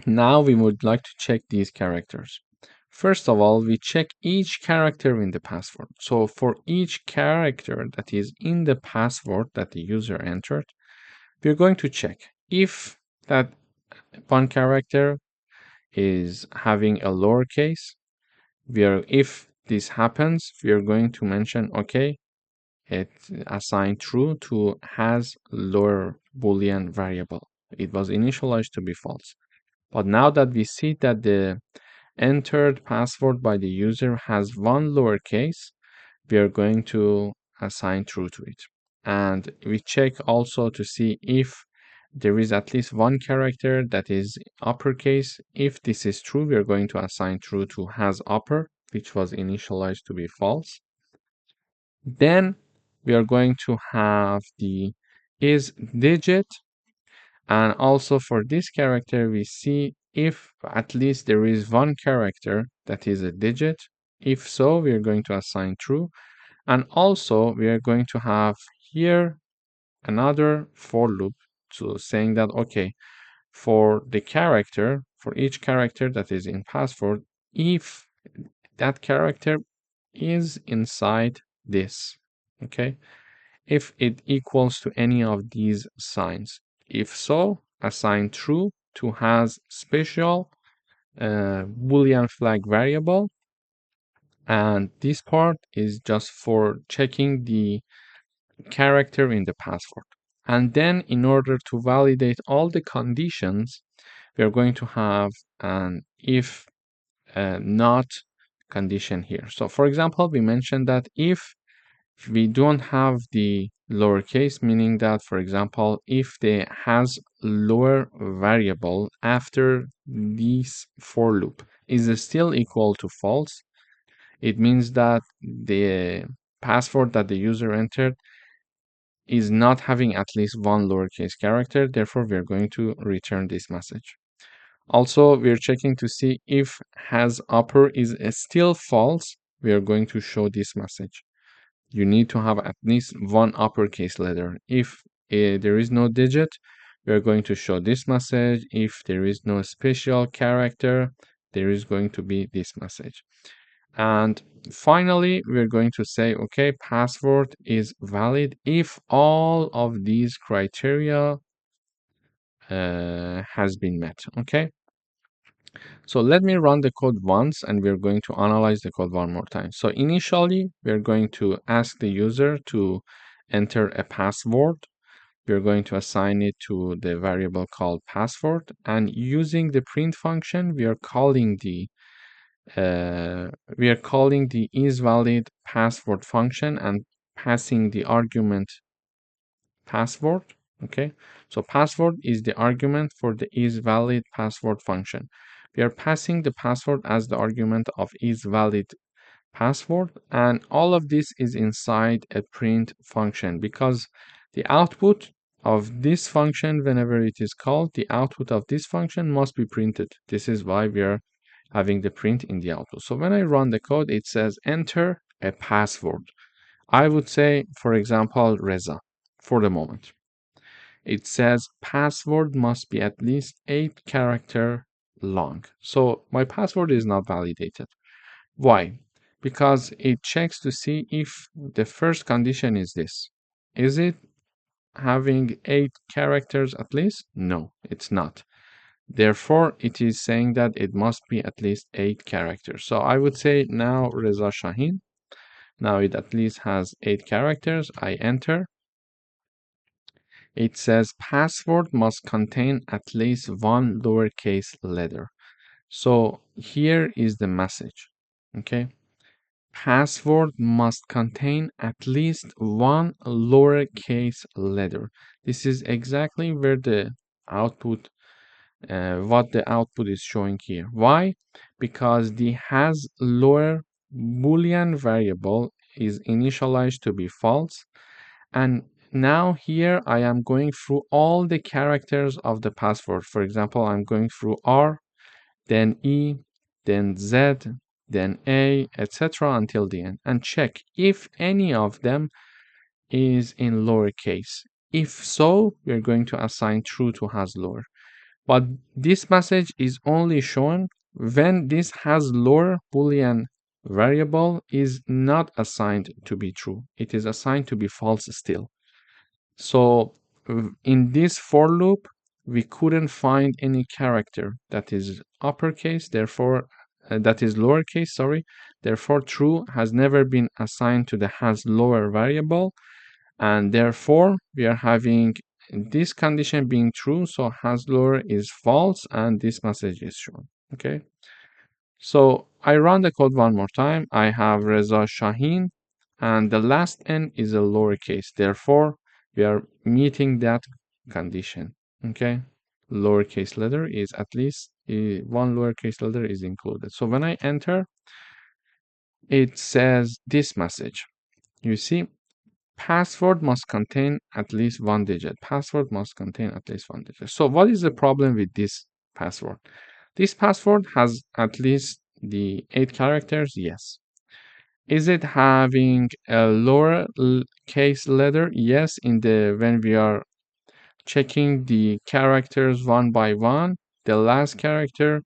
now we would like to check these characters. First of all, we check each character in the password. So for each character that is in the password that the user entered, we're going to check if that one character is having a lowercase. If this happens, we are going to mention, okay, it assigned true to has lower Boolean variable. It was initialized to be false. But now that we see that the entered password by the user has one lowercase, we are going to assign true to it. And we check also to see if there is at least one character that is uppercase. If this is true, we are going to assign true to has upper, which was initialized to be false. Then we are going to have the is digit. And also for this character, we see if at least there is one character that is a digit. If so, we are going to assign true. And also we are going to have here another for loop. So saying that, okay, for the character, for each character that is in password, if that character is inside this, okay, if it equals to any of these signs. If so, assign true to has special Boolean flag variable. And this part is just for checking the character in the password. And then in order to validate all the conditions, we are going to have an if not condition here. So for example, we mentioned that if we don't have the lowercase, meaning that, for example, if the has lower variable after this for loop is still equal to false, it means that the password that the user entered is not having at least one lowercase character. Therefore, we are going to return this message. Also, we are checking to see if has upper is still false. We are going to show this message. You need to have at least one uppercase letter. If there is no digit, we are going to show this message. If there is no special character, there is going to be this message. And finally, we're going to say, okay, password is valid if all of these criteria has been met. Okay. So let me run the code once and we're going to analyze the code one more time. So initially, we're going to ask the user to enter a password. We're going to assign it to the variable called password. And using the print function, we are calling the isValid password function and passing the argument password. Okay, so password is the argument for the isValid password function. We are passing the password as the argument of isValid password, and all of this is inside a print function because the output of this function, whenever it is called, the output of this function must be printed. This is why we are having the print in the output. So when I run the code, it says enter a password. I would say, for example, Reza for the moment. It says password must be at least 8-character long. So my password is not validated. Why? Because it checks to see if the first condition is this. Is it having 8 characters at least? No, it's not. Therefore, it is saying that it must be at least 8 characters. So I would say now Reza Shahin. Now it at least has 8 characters. I enter. It says password must contain at least one lowercase letter. So here is the message. Okay. Password must contain at least one lowercase letter. This is exactly where the output, what the output is showing here. Why? Because the has lower Boolean variable is initialized to be false. And now here I am going through all the characters of the password. For example, I'm going through R, then E, then Z, then A, etc. until the end, and check if any of them is in lowercase. If so, we're going to assign true to has lower. But this message is only shown when this has lower Boolean variable is not assigned to be true. It is assigned to be false still. So in this for loop, we couldn't find any character that is uppercase, therefore that is lowercase, sorry. Therefore, true has never been assigned to the has lower variable, and therefore we are having this condition being true, so has lower is false, and this message is shown. Okay. So I run the code one more time. I have Reza Shahin, and the last n is a lowercase. Therefore, we are meeting that condition. Okay, lowercase letter is at least one lowercase letter is included. So when I enter, it says this message. You see, password must contain at least one digit. Password must contain at least one digit. So what is the problem with this password? This password has at least the 8 characters? Yes. Is it having a lower case letter? Yes. When we are checking the characters one by one, the last character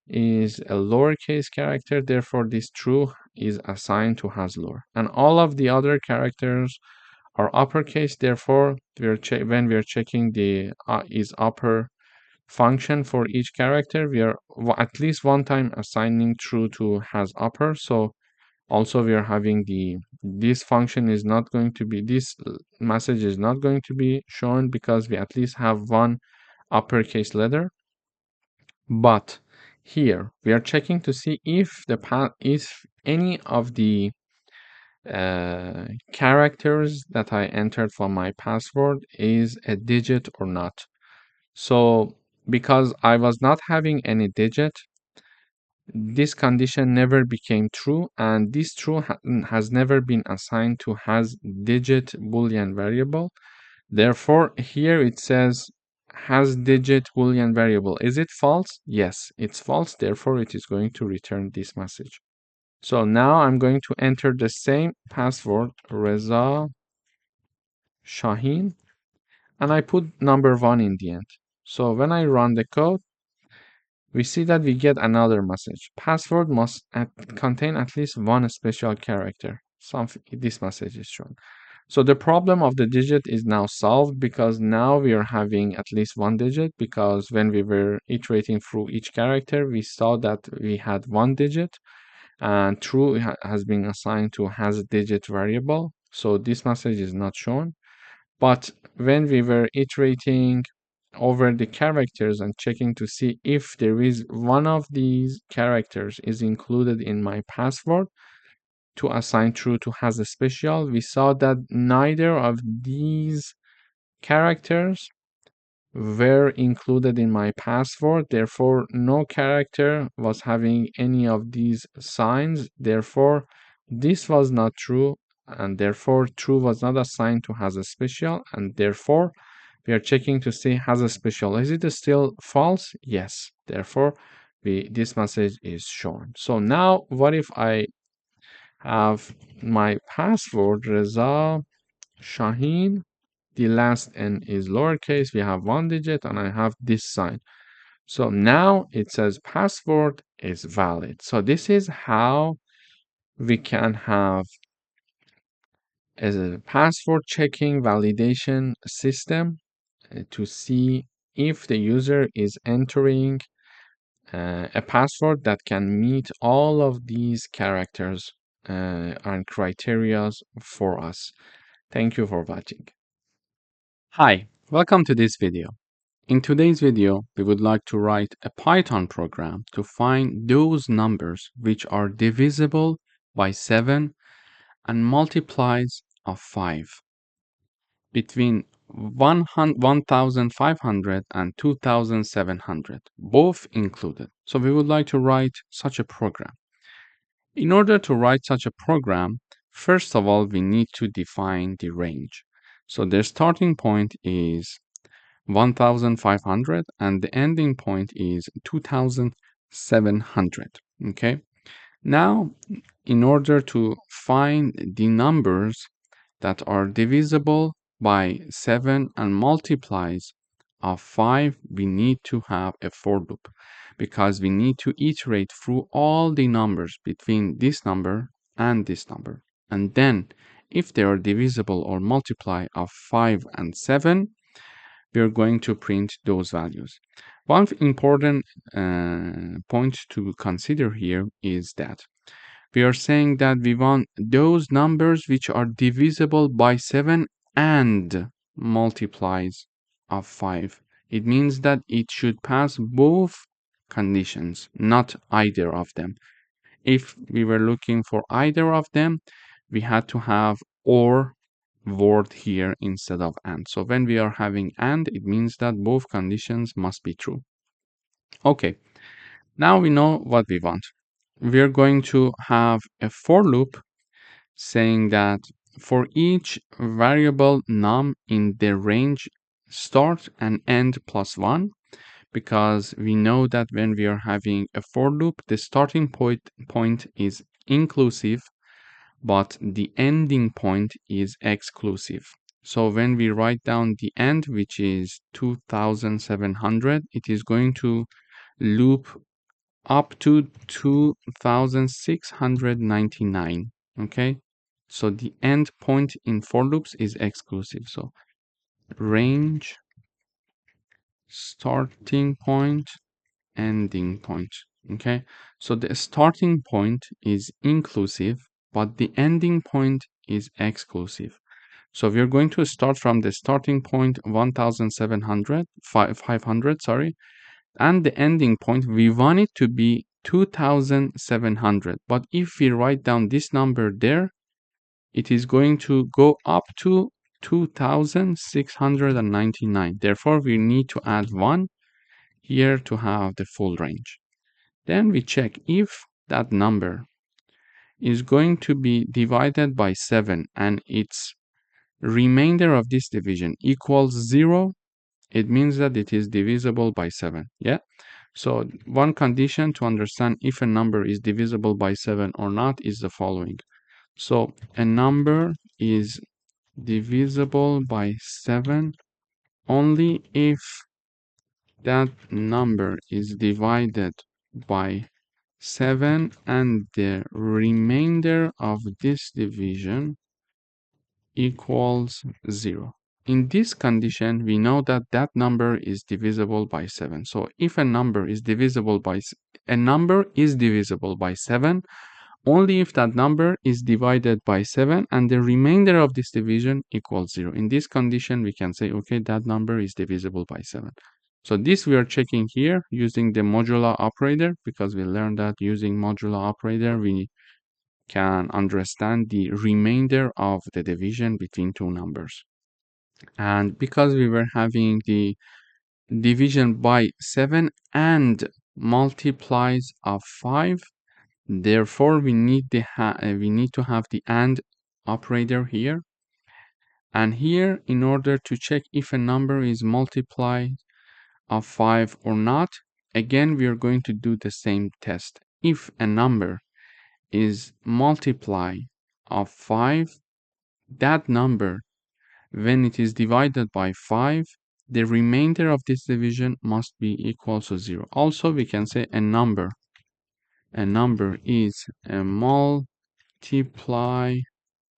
is a lowercase character. Therefore, this true is assigned to has lower, and all of the other characters are uppercase. Therefore, when we are checking the is upper function for each character, we are at least one time assigning true to has upper. So also we are having this function is not going to be, this message is not going to be shown because we at least have one uppercase letter. But here we are checking to see if any of the characters that I entered for my password is a digit or not. So because I was not having any digit, this condition never became true, and this true has never been assigned to has digit Boolean variable. Therefore, here it says has digit Boolean variable. Is it false? Yes, it's false. Therefore, it is going to return this message. So now I'm going to enter the same password, Reza Shahin, and I put number 1 in the end. So when I run the code, we see that we get another message. Password must contain at least one special character. This message is shown. So the problem of the digit is now solved because now we are having at least one digit, because when we were iterating through each character, we saw that we had one digit, and true has been assigned to has a digit variable. So this message is not shown. But when we were iterating over the characters and checking to see if there is one of these characters is included in my password to assign true to has a special, we saw that neither of these characters were included in my password. Therefore, no character was having any of these signs. Therefore, this was not true, and therefore true was not assigned to has a special, and therefore we are checking to see has a special. Is it still false? Yes. Therefore, this message is shown. So now what if I have my password Reza Shaheen, the last n is lowercase, we have one digit, and I have this sign. So now it says password is valid. So this is how we can have a password checking validation system to see if the user is entering a password that can meet all of these characters and criteria for us. Thank you for watching. Hi, welcome to this video. In today's video, we would like to write a Python program to find those numbers which are divisible by 7 and multiplies of 5 between 1,500 and 2,700, both included. So we would like to write such a program. In order to write such a program, first of all, we need to define the range. So the starting point is 1,500 and the ending point is 2,700. Okay. Now, in order to find the numbers that are divisible by 7 and multiplies of 5, we need to have a for loop because we need to iterate through all the numbers between this number and this number. And then, if they are divisible or multiply of 5 and 7, we are going to print those values. One important point to consider here is that we are saying that we want those numbers which are divisible by 7 and multiplies of 5. It means that it should pass both conditions, not either of them. If we were looking for either of them, we had to have or word here instead of and. So when we are having and, it means that both conditions must be true. Okay, now we know what we want. We're going to have a for loop saying that for each variable num in the range start and end plus 1, because we know that when we are having a for loop, the starting point is inclusive, but the ending point is exclusive. So when we write down the end, which is 2,700, it is going to loop up to 2,699. Okay, so the end point in for loops is exclusive. So range, starting point, ending point. Okay, so the starting point is inclusive, but the ending point is exclusive. So we're going to start from the starting point 1,700, 500, sorry, and the ending point, we want it to be 2,700. But if we write down this number there, it is going to go up to 2,699. Therefore, we need to add 1 here to have the full range. Then we check if that number is going to be divided by 7 and its remainder of this division equals 0, it means that it is divisible by 7. Yeah. So one condition to understand if a number is divisible by 7 or not is the following. So a number is divisible by 7 only if that number is divided by 7 and the remainder of this division equals 0. In this condition, we know that that number is divisible by 7. So if a number is divisible by 7 only if that number is divided by 7 and the remainder of this division equals 0. In this condition, we can say, okay, that number is divisible by 7. So this we are checking here using the modular operator, because we learned that using modular operator, we can understand the remainder of the division between two numbers. And because we were having the division by 7 and multiplies of 5, therefore we need to have the AND operator here. And here, in order to check if a number is multiplied of 5 or not, again, we are going to do the same test. If a number is multiply of 5, that number, when it is divided by 5, the remainder of this division must be equal to 0. Also, we can say a number is a multiply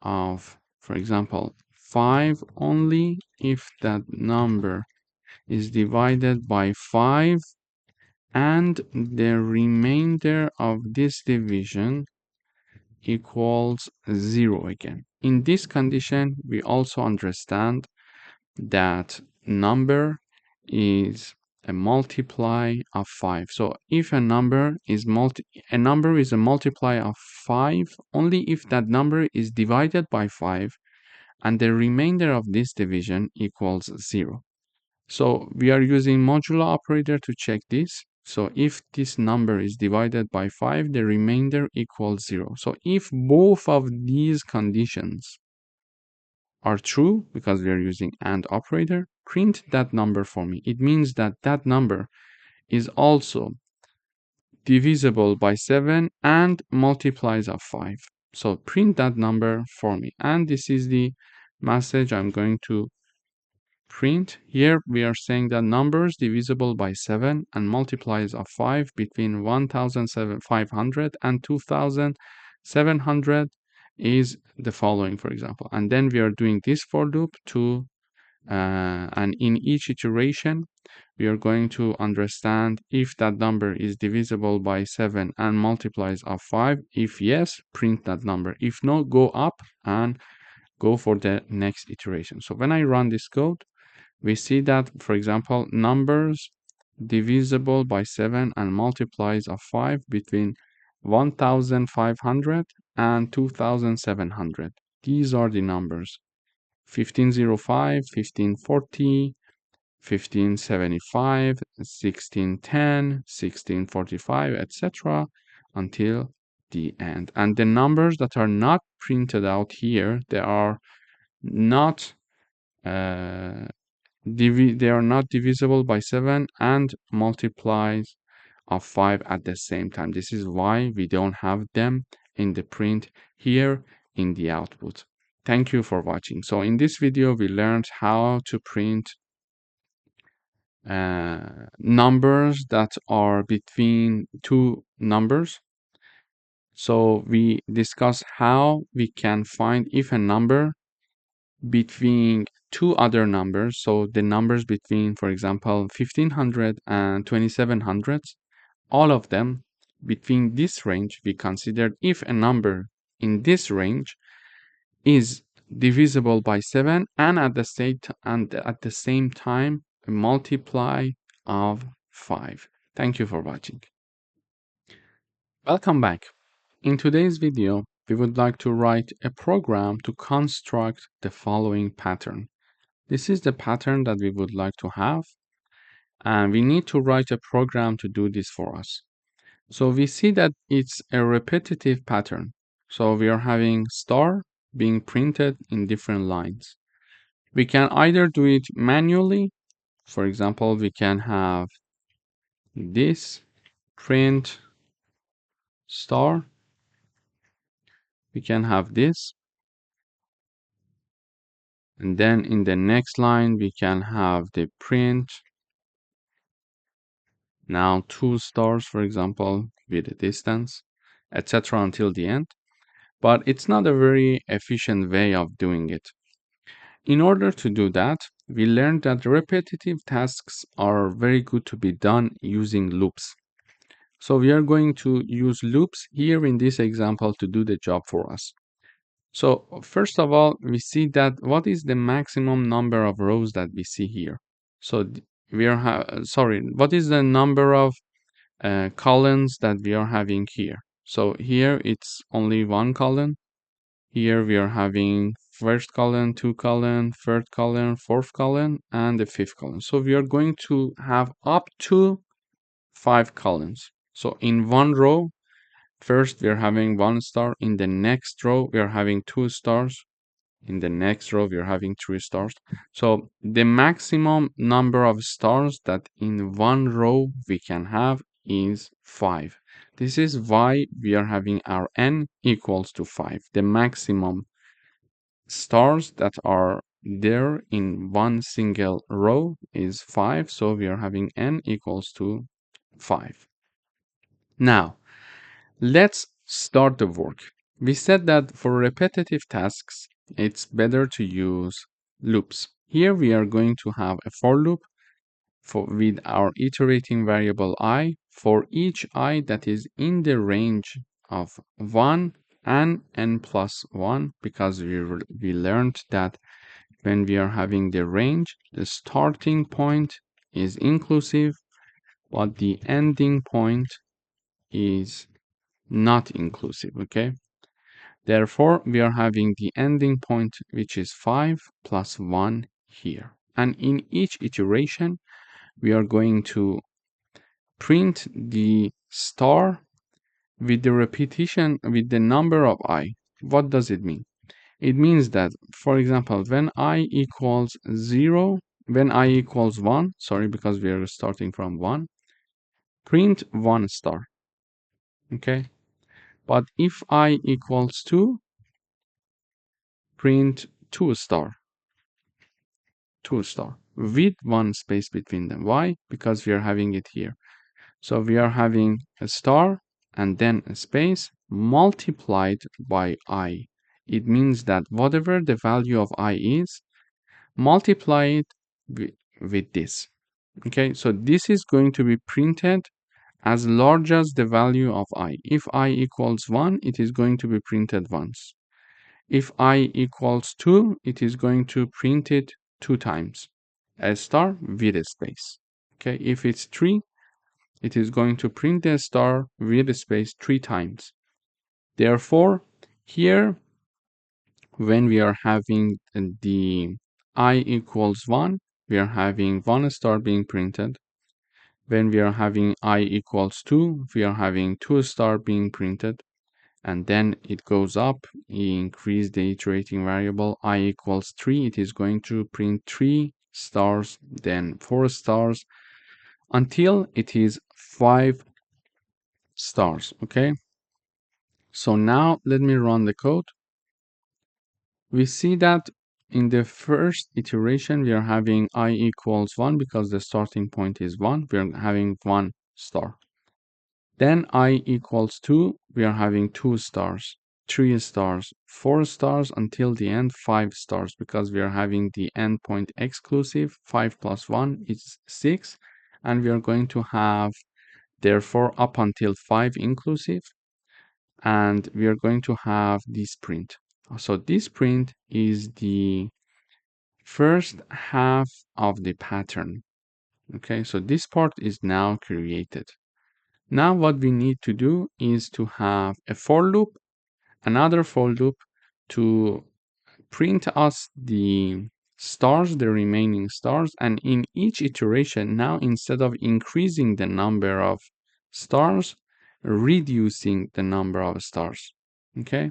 of, for example, 5 only if that number is divided by 5 and the remainder of this division equals 0 again. In this condition, we also understand that number is a multiply of 5. So if a number is a multiply of 5 only if that number is divided by 5 and the remainder of this division equals 0. So we are using modulo operator to check this. So if this number is divided by 5, the remainder equals 0. So if both of these conditions are true, because we are using AND operator, print that number for me. It means that that number is also divisible by 7 and multiplies of 5. So print that number for me. And this is the message I'm going to print. Here we are saying that numbers divisible by 7 and multiplies of 5 between 1,500 and 2,700 is the following, for example. And then we are doing this for loop to and in each iteration we are going to understand if that number is divisible by 7 and multiplies of 5. If yes, print that number. If no, go up and go for the next iteration. So when I run this code, we see that, for example, numbers divisible by 7 and multiplies of 5 between 1,500 and 2,700. These are the numbers: 1505, 1540, 1575, 1610, 1645, etc. until the end. And the numbers that are not printed out here, they are not divisible by 7 and multiplies of 5 at the same time. This is why we don't have them in the print here in the output. Thank you for watching. So in this video, we learned how to print numbers that are between two numbers. So we discussed how we can find if a number between two other numbers, so the numbers between, for example, 1500 and 2700, all of them between this range, we considered if a number in this range is divisible by 7 and at the same time a multiply of 5. Thank you for watching. Welcome back. In today's video, we would like to write a program to construct the following pattern. This is the pattern that we would like to have, and we need to write a program to do this for us. So we see that it's a repetitive pattern. So we are having star being printed in different lines. We can either do it manually. For example, we can have this print star. We can have this. And then in the next line, we can have the print. Now 2 stars, for example, with a distance, etc. until the end. But it's not a very efficient way of doing it. In order to do that, we learned that repetitive tasks are very good to be done using loops. So we are going to use loops here in this example to do the job for us. So first of all, we see that what is the maximum number of rows that we see here. So we are what is the number of columns that we are having here. So here it's only one column. Here we are having first column, 2 column, third column, fourth column, and the fifth column. So we are going to have up to 5 columns. So in one row, first we are having 1 star. In the next row, we are having 2 stars. In the next row, we are having 3 stars. So the maximum number of stars that in one row we can have is 5. This is why we are having our n equals to 5. The maximum stars that are there in one single row is 5. So we are having n equals to 5. Now, let's start the work. We said that for repetitive tasks, it's better to use loops. Here we are going to have a for loop with our iterating variable I for each I that is in the range of 1 and n plus 1, because we learned that when we are having the range, the starting point is inclusive, but the ending point is not inclusive, okay? Therefore, we are having the ending point, which is 5 plus 1 here. And in each iteration, we are going to print the star with the repetition, with the number of I. What does it mean? It means that, for example, when I equals 0, when I equals 1, sorry, because we are starting from 1, print 1 star, okay? But if I equals 2, print 2 star, 2 star, with 1 space between them. Why? Because we are having it here. So we are having a star and then a space multiplied by I. It means that whatever the value of I is, multiply it with this. Okay, so this is going to be printed as large as the value of I. If I equals 1, it is going to be printed once. If I equals 2, it is going to print it 2 times. A star with a space. Okay, if it's 3, it is going to print the star with a space 3 times. Therefore, here, when we are having the I equals 1, we are having 1 star being printed. When we are having I equals 2, we are having 2 star being printed. And then it goes up, increase the iterating variable, I equals 3, it is going to print 3 stars, then 4 stars, until it is 5 stars, okay? So now let me run the code. We see that in the first iteration, we are having I equals 1 because the starting point is 1. We are having 1 star. Then I equals 2, we are having 2 stars, 3 stars, 4 stars, until the end 5 stars, because we are having the endpoint exclusive. 5 plus 1 is 6, and we are going to have therefore up until 5 inclusive, and we are going to have this print. So this print is the first half of the pattern. Okay, so this part is now created. Now what we need to do is to have a for loop, another for loop to print us the stars, the remaining stars, and in each iteration, now instead of increasing the number of stars, reducing the number of stars. Okay,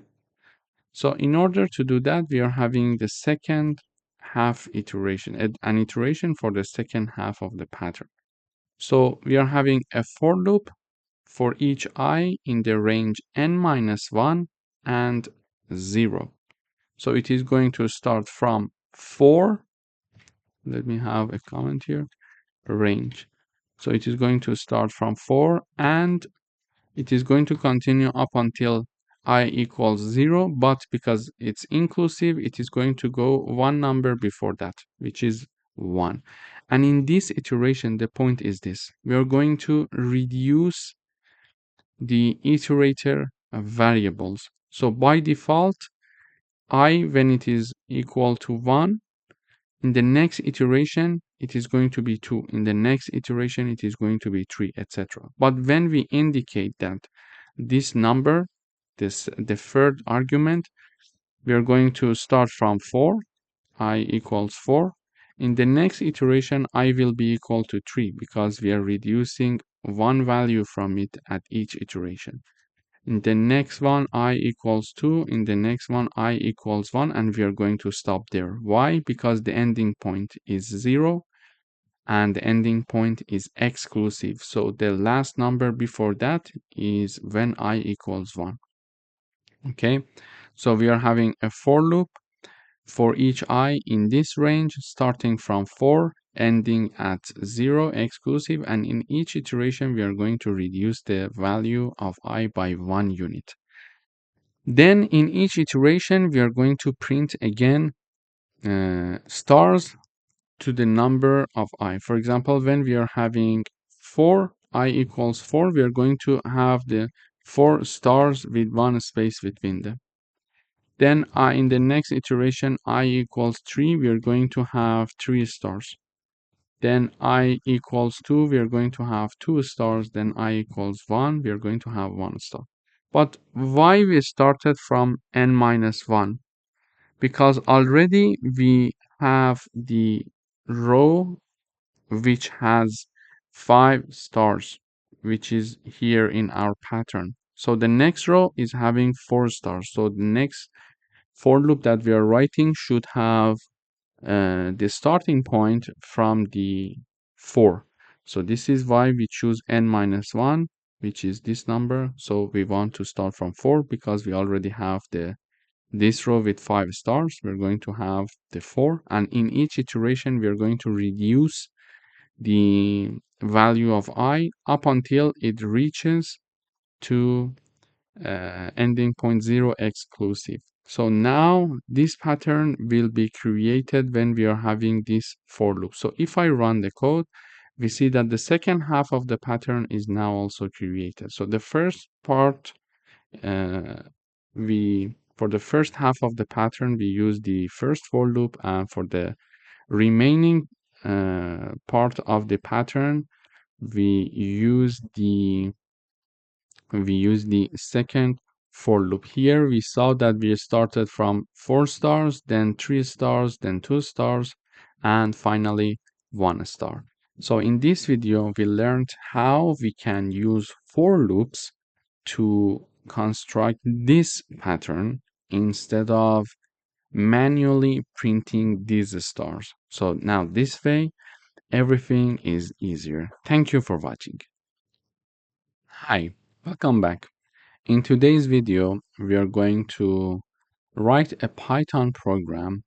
so in order to do that, we are having the second half iteration, an iteration for the second half of the pattern. So we are having a for loop for each I in the range n minus 1 and 0. So it is going to start from 4. Let me have a comment here. Range. So it is going to start from 4, and it is going to continue up until I equals 0, but because it's inclusive, it is going to go one number before that, which is 1. And in this iteration, the point is this. We are going to reduce the iterator variables. So by default, I, when it is equal to 1, in the next iteration, it is going to be 2. In the next iteration, it is going to be 3, etc. But when we indicate that this number, the third argument, we are going to start from 4, I equals 4. In the next iteration, I will be equal to 3 because we are reducing one value from it at each iteration. In the next one, I equals 2. In the next one, I equals 1. And we are going to stop there. Why? Because the ending point is 0 and the ending point is exclusive. So the last number before that is when I equals 1. Okay, so we are having a for loop for each I in this range, starting from 4, ending at 0 exclusive, and in each iteration we are going to reduce the value of I by 1 unit. Then in each iteration we are going to print again stars to the number of I. For example, when we are having 4, I equals 4, we are going to have the 4 stars with 1 space between them. Then in the next iteration, I equals 3, we are going to have 3 stars. Then I equals 2, we are going to have 2 stars. Then I equals 1, we are going to have 1 star. But why we started from n minus 1? Because already we have the row which has 5 stars, which is here in our pattern. So the next row is having 4 stars. So the next for loop that we are writing should have the starting point from the 4. So this is why we choose n minus 1, which is this number. So we want to start from 4 because we already have this row with 5 stars. We're going to have the 4, and in each iteration we are going to reduce the value of I up until it reaches to ending point 0 exclusive. So now this pattern will be created when we are having this for loop. So if I run the code, we see that the second half of the pattern is now also created. So the first part, uh, for the first half of the pattern, we use the first for loop, and for the remaining part of the pattern, we use the second for loop. Here we saw that we started from 4 stars, then 3 stars, then 2 stars, and finally 1 star. So in this video, we learned how we can use for loops to construct this pattern instead of manually printing these stars. So now this way, everything is easier. Thank you for watching. Hi, welcome back. In today's video, we are going to write a Python program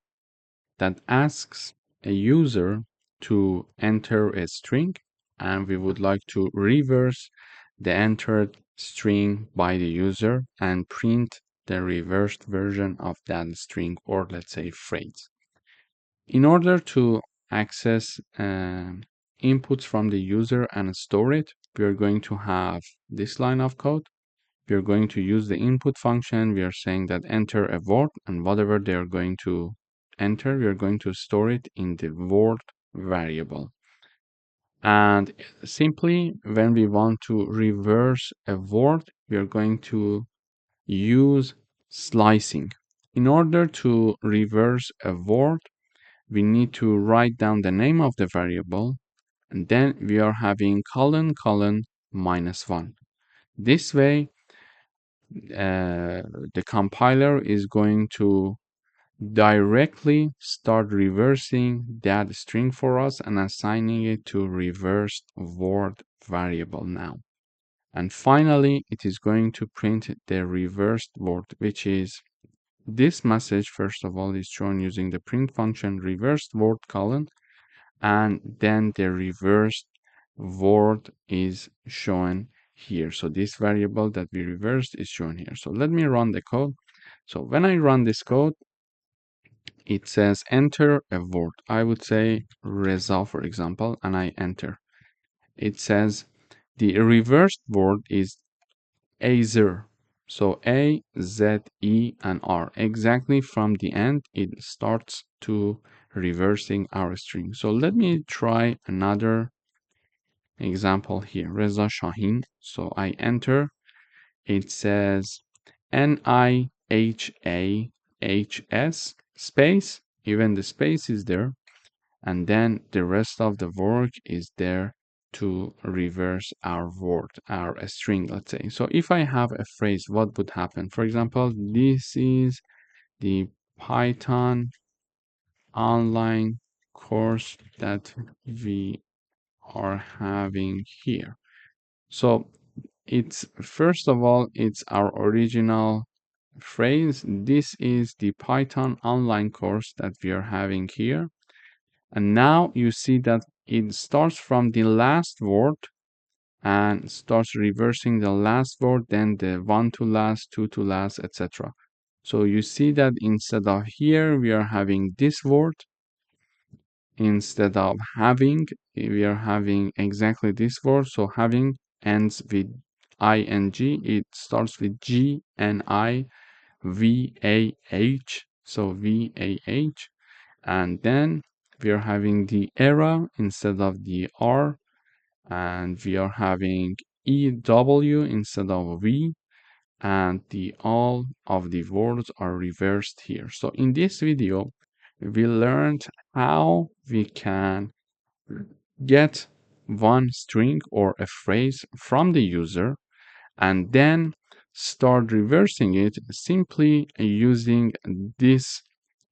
that asks a user to enter a string, and we would like to reverse the entered string by the user and print the reversed version of that string, or let's say phrase. In order to access inputs from the user and store it, we are going to have this line of code. We are going to use the input function. We are saying that enter a word, and whatever they are going to enter, we are going to store it in the word variable. And simply, when we want to reverse a word, we are going to use slicing. In order to reverse a word, we need to write down the name of the variable, and then we are having colon colon -1. This way, the compiler is going to directly start reversing that string for us and assigning it to reversed word variable now. And finally, it is going to print the reversed word, which is this message. First of all, is shown using the print function reversed word colon, and then the reversed word is shown here. So this variable that we reversed is shown here. So let me run the code. So when I run this code, it says enter a word. I would say Reza, for example, and I enter. It says the reversed word is Azer. So A, Z, E, and R. Exactly from the end, it starts to reversing our string. So let me try another example here. Reza Shahin. So I enter. It says NIHAHS space. Even the space is there. And then the rest of the work is there to reverse our word, our string, let's say. So if I have a phrase, what would happen? For example, this is the Python online course that we are having here. So it's first of all, it's our original phrase. This is the Python online course that we are having here. And now you see that it starts from the last word and starts reversing the last word, then the one to last, two to last, etc. So you see that instead of here, we are having this word. Instead of having, we are having exactly this word. So having ends with ing. It starts with G N I V A H. So VAH. And then we are having the era instead of the R. And we are having EW instead of V. And the all of the words are reversed here. So in this video, we learned how we can get one string or a phrase from the user and then start reversing it simply using this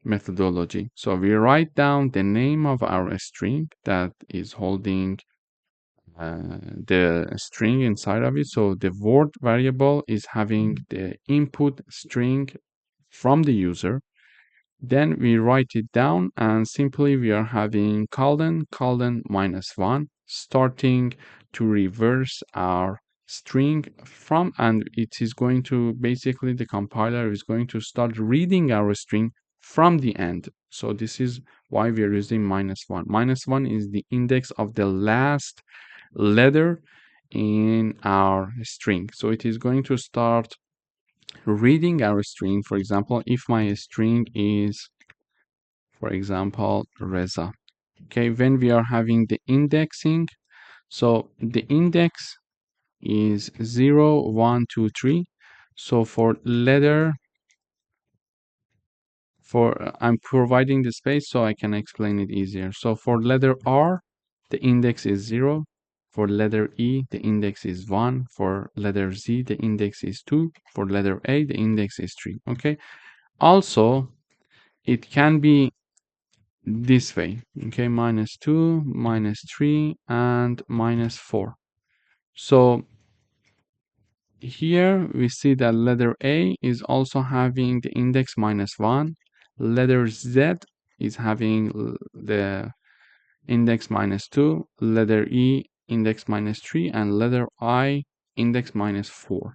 methodology. So we write down the name of our string that is holding the string inside of it. So the word variable is having the input string from the user. Then we write it down and simply we are having colon -1 starting to reverse our string from, and it is going to basically the compiler is going to start reading our string from the end. So this is why we are using -1. -1 is the index of the last letter in our string. So it is going to start reading our string. For example, if my string is, for example, Reza. Okay, when we are having the indexing, so the index is 0, 1, 2, 3. So for letter, I'm providing the space so I can explain it easier. So for letter R, the index is 0. For letter E, the index is 1. For letter Z, the index is 2. For letter A, the index is 3. Okay. Also, it can be this way, okay, -2, -3, and -4. So here we see that letter A is also having the index -1. Letter Z is having the index -2. Letter E index -3, and letter I index -4.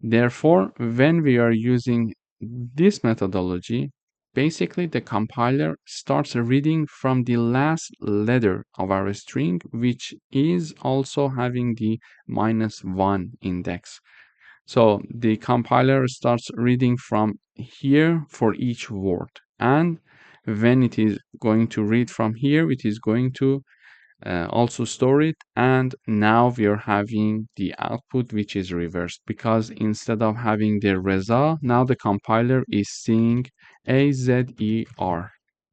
Therefore, when we are using this methodology, basically the compiler starts reading from the last letter of our string, which is also having the -1 index. So the compiler starts reading from here for each word. And when it is going to read from here, it is going to also store it, and now we are having the output which is reversed, because instead of having the Reza, now the compiler is seeing AZER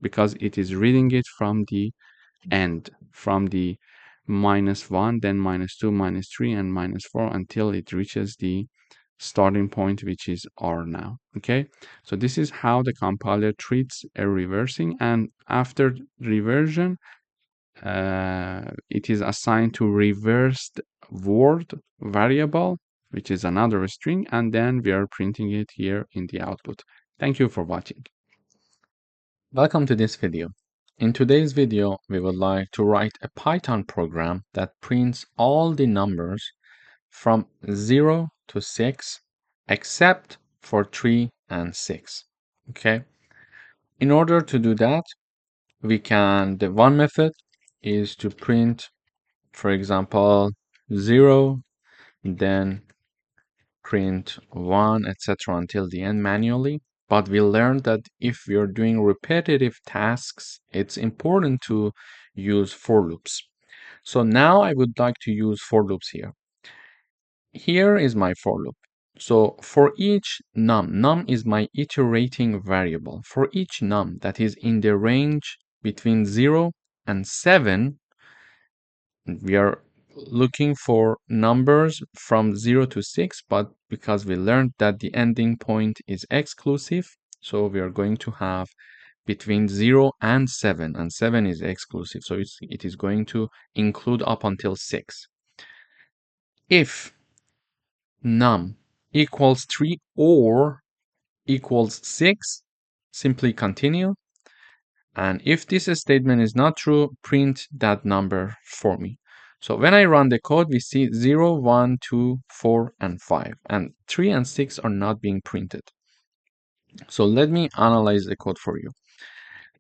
because it is reading it from the end, from the -1, then -2, -3, and -4 until it reaches the starting point, which is R now. Okay, so this is how the compiler treats a reversing, and after reversion, it is assigned to reversed word variable, which is another string, and then we are printing it here in the output. Thank you for watching. Welcome to this video. In today's video, we would like to write a Python program that prints all the numbers from 0 to 6, except for 3 and 6. Okay. In order to do that, the one method is to print, for example, 0, then print 1, etc. until the end manually. But we learned that if we are doing repetitive tasks, it's important to use for loops. So now I would like to use for loops here. Here is my for loop. So for each num is my iterating variable. For each num that is in the range between 0 and 7, we are looking for numbers from 0 to 6, but because we learned that the ending point is exclusive, so we are going to have between 0 and 7, and 7 is exclusive, so it is going to include up until 6. If num equals 3 or equals 6, simply continue. And if this statement is not true, print that number for me. So when I run the code, we see 0, 1, 2, 4, and 5. And 3 and 6 are not being printed. So let me analyze the code for you.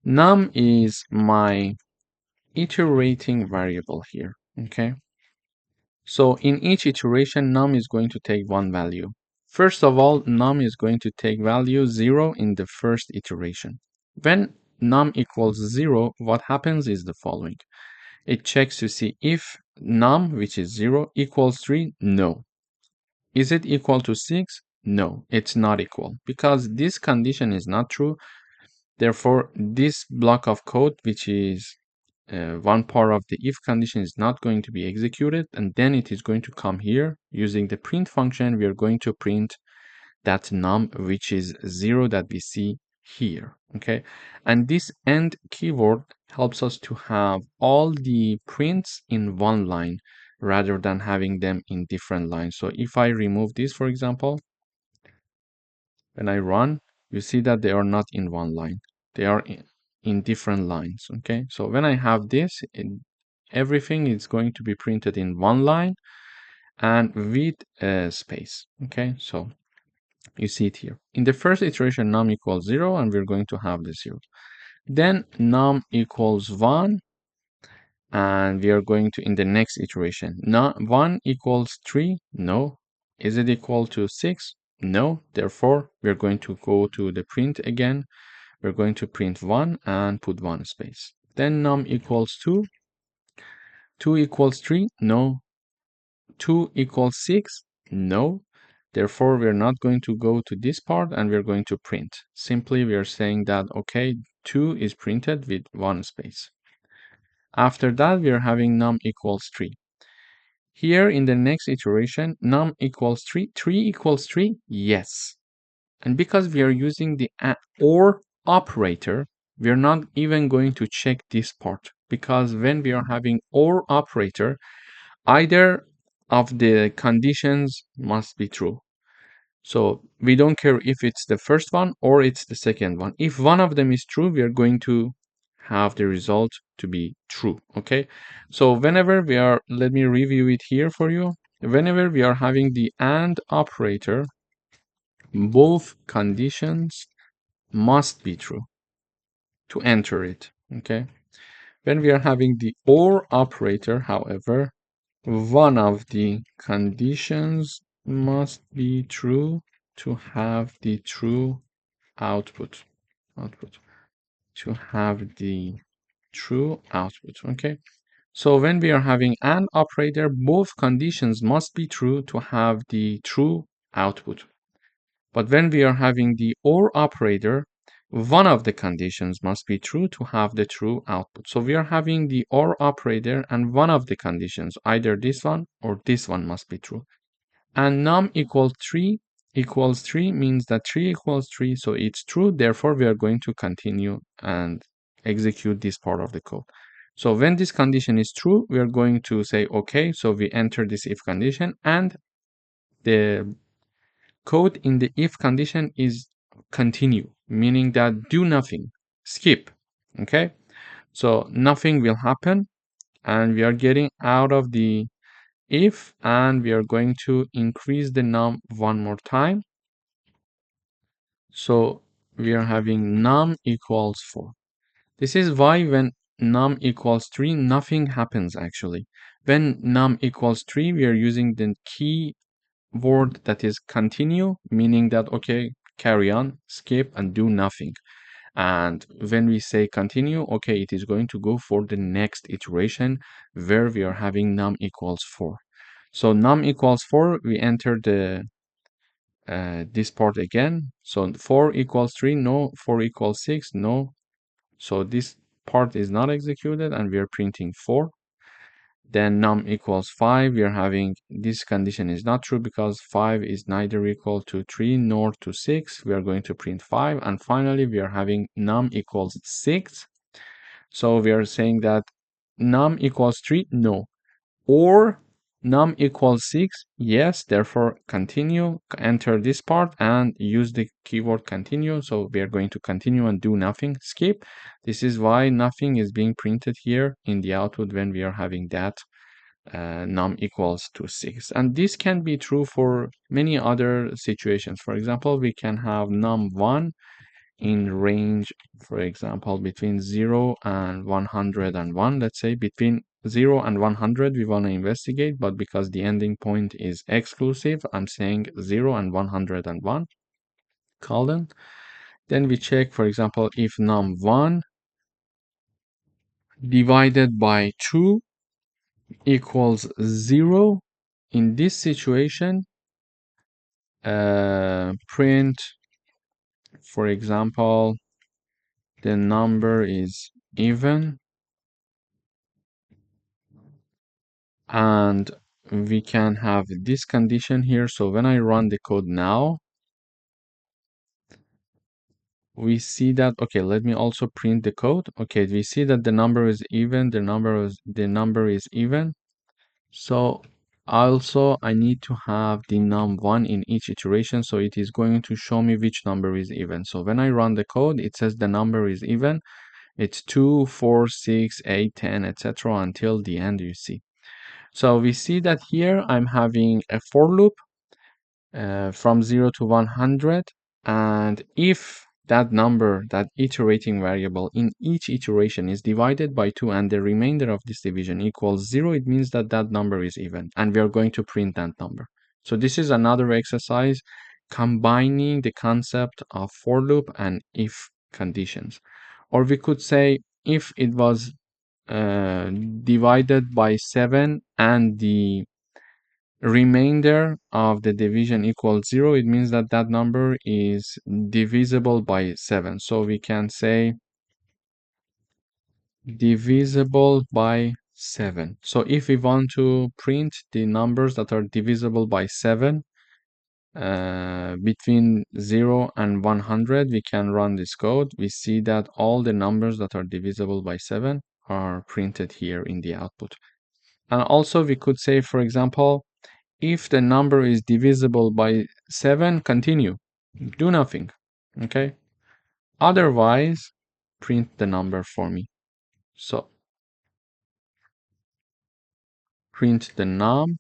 Num is my iterating variable here, okay? So in each iteration, num is going to take one value. First of all, num is going to take value 0 in the first iteration. When num equals 0, what happens is the following. It checks to see if num, which is 0, equals 3. No. Is it equal to 6? No, it's not equal, because this condition is not true. Therefore, this block of code, which is one part of the if condition, is not going to be executed, and then it is going to come here. Using the print function, we are going to print that num, which is 0, that we see here, okay? And this end keyword helps us to have all the prints in one line rather than having them in different lines. So if I remove this, for example, when I run, you see that they are not in one line. They are in different lines, okay? So when I have this, everything is going to be printed in one line and with a space, okay? So you see it here. In the first iteration, num equals 0, and we're going to have the 0. Then num equals 1, and we are going to, in the next iteration, 1 equals 3. No. Is it equal to 6? No. Therefore, we're going to go to the print again. We're going to print 1 and put 1 space. Then num equals 2. 2 equals 3? No. 2 equals 6? No. Therefore, we're not going to go to this part and we're going to print. Simply, we are saying that, okay, 2 is printed with 1 space. After that, we are having num equals 3. Here in the next iteration, num equals 3. 3 equals 3? Yes. And because we are using the OR operator, we are not even going to check this part, because when we are having OR operator, either of the conditions must be true. So we don't care if it's the first one or it's the second one. If one of them is true, we are going to have the result to be true, okay? So whenever we are, let me review it here for you. Whenever we are having the AND operator, both conditions must be true to enter it, okay? When we are having the OR operator, however, one of the conditions must be true to have the true output. To have the true output, okay? So when we are having an operator, both conditions must be true to have the true output. But when we are having the OR operator, one of the conditions must be true to have the true output. So we are having the OR operator, and one of the conditions, either this one or this one, must be true. And num equals 3 means that 3 equals 3, so it's true. Therefore, we are going to continue and execute this part of the code. So when this condition is true, we are going to say, okay, so we enter this if condition, and the code in the if condition is continue, meaning that do nothing, skip, okay? So nothing will happen, and we are getting out of the if, and we are going to increase the num one more time. So we are having num equals 4. This is why when num equals 3, nothing happens actually. When num equals 3, we are using the key word that is continue, meaning that, okay, carry on, skip, and do nothing. And when we say continue, okay, it is going to go for the next iteration where we are having num equals 4. So num equals 4, we enter the this part again. So 4 equals 3, no. 4 equals 6, no. So this part is not executed, and we are printing 4. Then num equals 5. We are having this condition is not true because 5 is neither equal to 3 nor to 6. We are going to print 5. And finally, we are having num equals 6. So we are saying that num equals 3, no. Or num equals 6, yes, therefore continue, enter this part and use the keyword continue. So we are going to continue and do nothing, skip. This is why nothing is being printed here in the output when we are having that num equals to 6. And this can be true for many other situations. For example, we can have num1 in range, for example, between 0 and 101. Let's say between 0 and 100 we want to investigate, but because the ending point is exclusive, I'm saying 0 and 101 colon. Then we check, for example, if num1 divided by 2 equals 0. In this situation, print, for example, the number is even, and we can have this condition here. So when I run the code now, we see that, okay, let me also print the code. Okay, we see that the number is even, the number is even. So also I need to have the num1 in each iteration, so it is going to show me which number is even. So when I run the code, it says the number is even. It's 2, 4, 6, 8, 10, etc. until the end, you see. So we see that here I'm having a for loop from 0 to 100, and if that number, that iterating variable in each iteration is divided by 2 and the remainder of this division equals 0, it means that that number is even, and we are going to print that number. So this is another exercise combining the concept of for loop and if conditions. Or we could say if it was divided by 7 and the remainder of the division equals 0, it means that that number is divisible by 7. So we can say divisible by 7. So if we want to print the numbers that are divisible by 7 between 0 and 100, we can run this code. We see that all the numbers that are divisible by 7 are printed here in the output. And also we could say, for example, if the number is divisible by 7, continue, do nothing, okay? Otherwise, print the number for me. So print the num,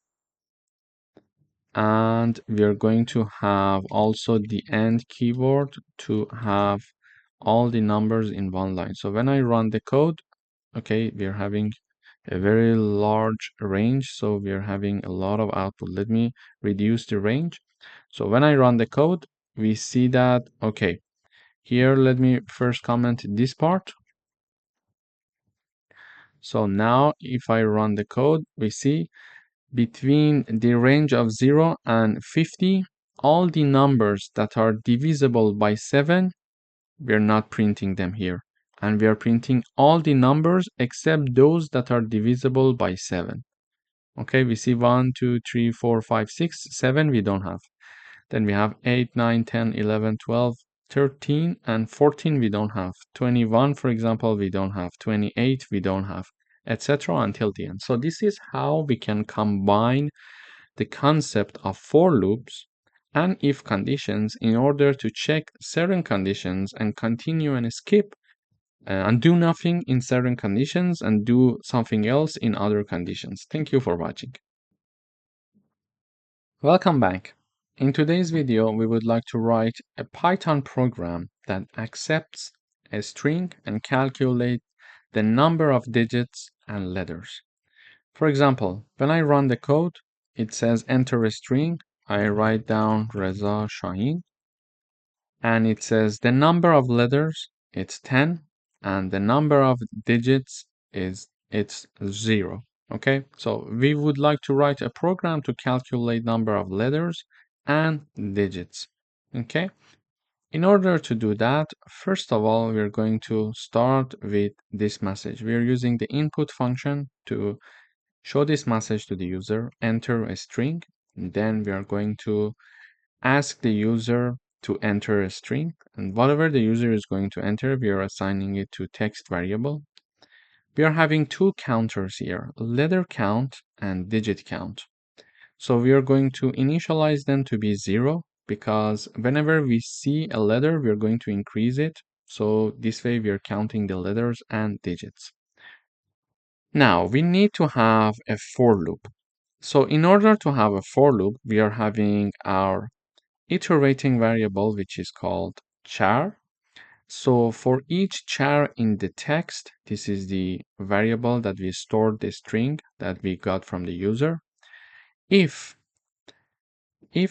and we are going to have also the end keyword to have all the numbers in one line. So when I run the code, okay, we are having a very large range, so we are having a lot of output. Let me reduce the range. So when I run the code, we see that, okay, here let me first comment this part. So now if I run the code, we see between the range of 0 and 50, all the numbers that are divisible by 7, we're not printing them here. And we are printing all the numbers except those that are divisible by 7. Okay, we see 1, 2, 3, 4, 5, 6, 7 we don't have. Then we have 8, 9, 10, 11, 12, 13, and 14 we don't have. 21, for example, we don't have. 28 we don't have, etc. until the end. So this is how we can combine the concept of for loops and if conditions in order to check certain conditions and continue and skip and do nothing in certain conditions and do something else in other conditions. Thank you for watching. Welcome back. In today's video, we would like to write a Python program that accepts a string and calculate the number of digits and letters. For example, when I run the code, it says enter a string. I write down Reza Shaheen, and it says the number of letters, it's 10, and the number of digits it's 0. Okay, so we would like to write a program to calculate number of letters and digits. Okay, in order to do that, first of all, we're going to start with this message. We're using the input function to show this message to the user, enter a string, and then we are going to ask the user to enter a string, and whatever the user is going to enter, we are assigning it to text variable. We are having two counters here, letter count and digit count. So we are going to initialize them to be 0 because whenever we see a letter, we are going to increase it. So this way we are counting the letters and digits. Now we need to have a for loop. So in order to have a for loop, we are having our iterating variable, which is called char. So for each char in the text, this is the variable that we stored the string that we got from the user. If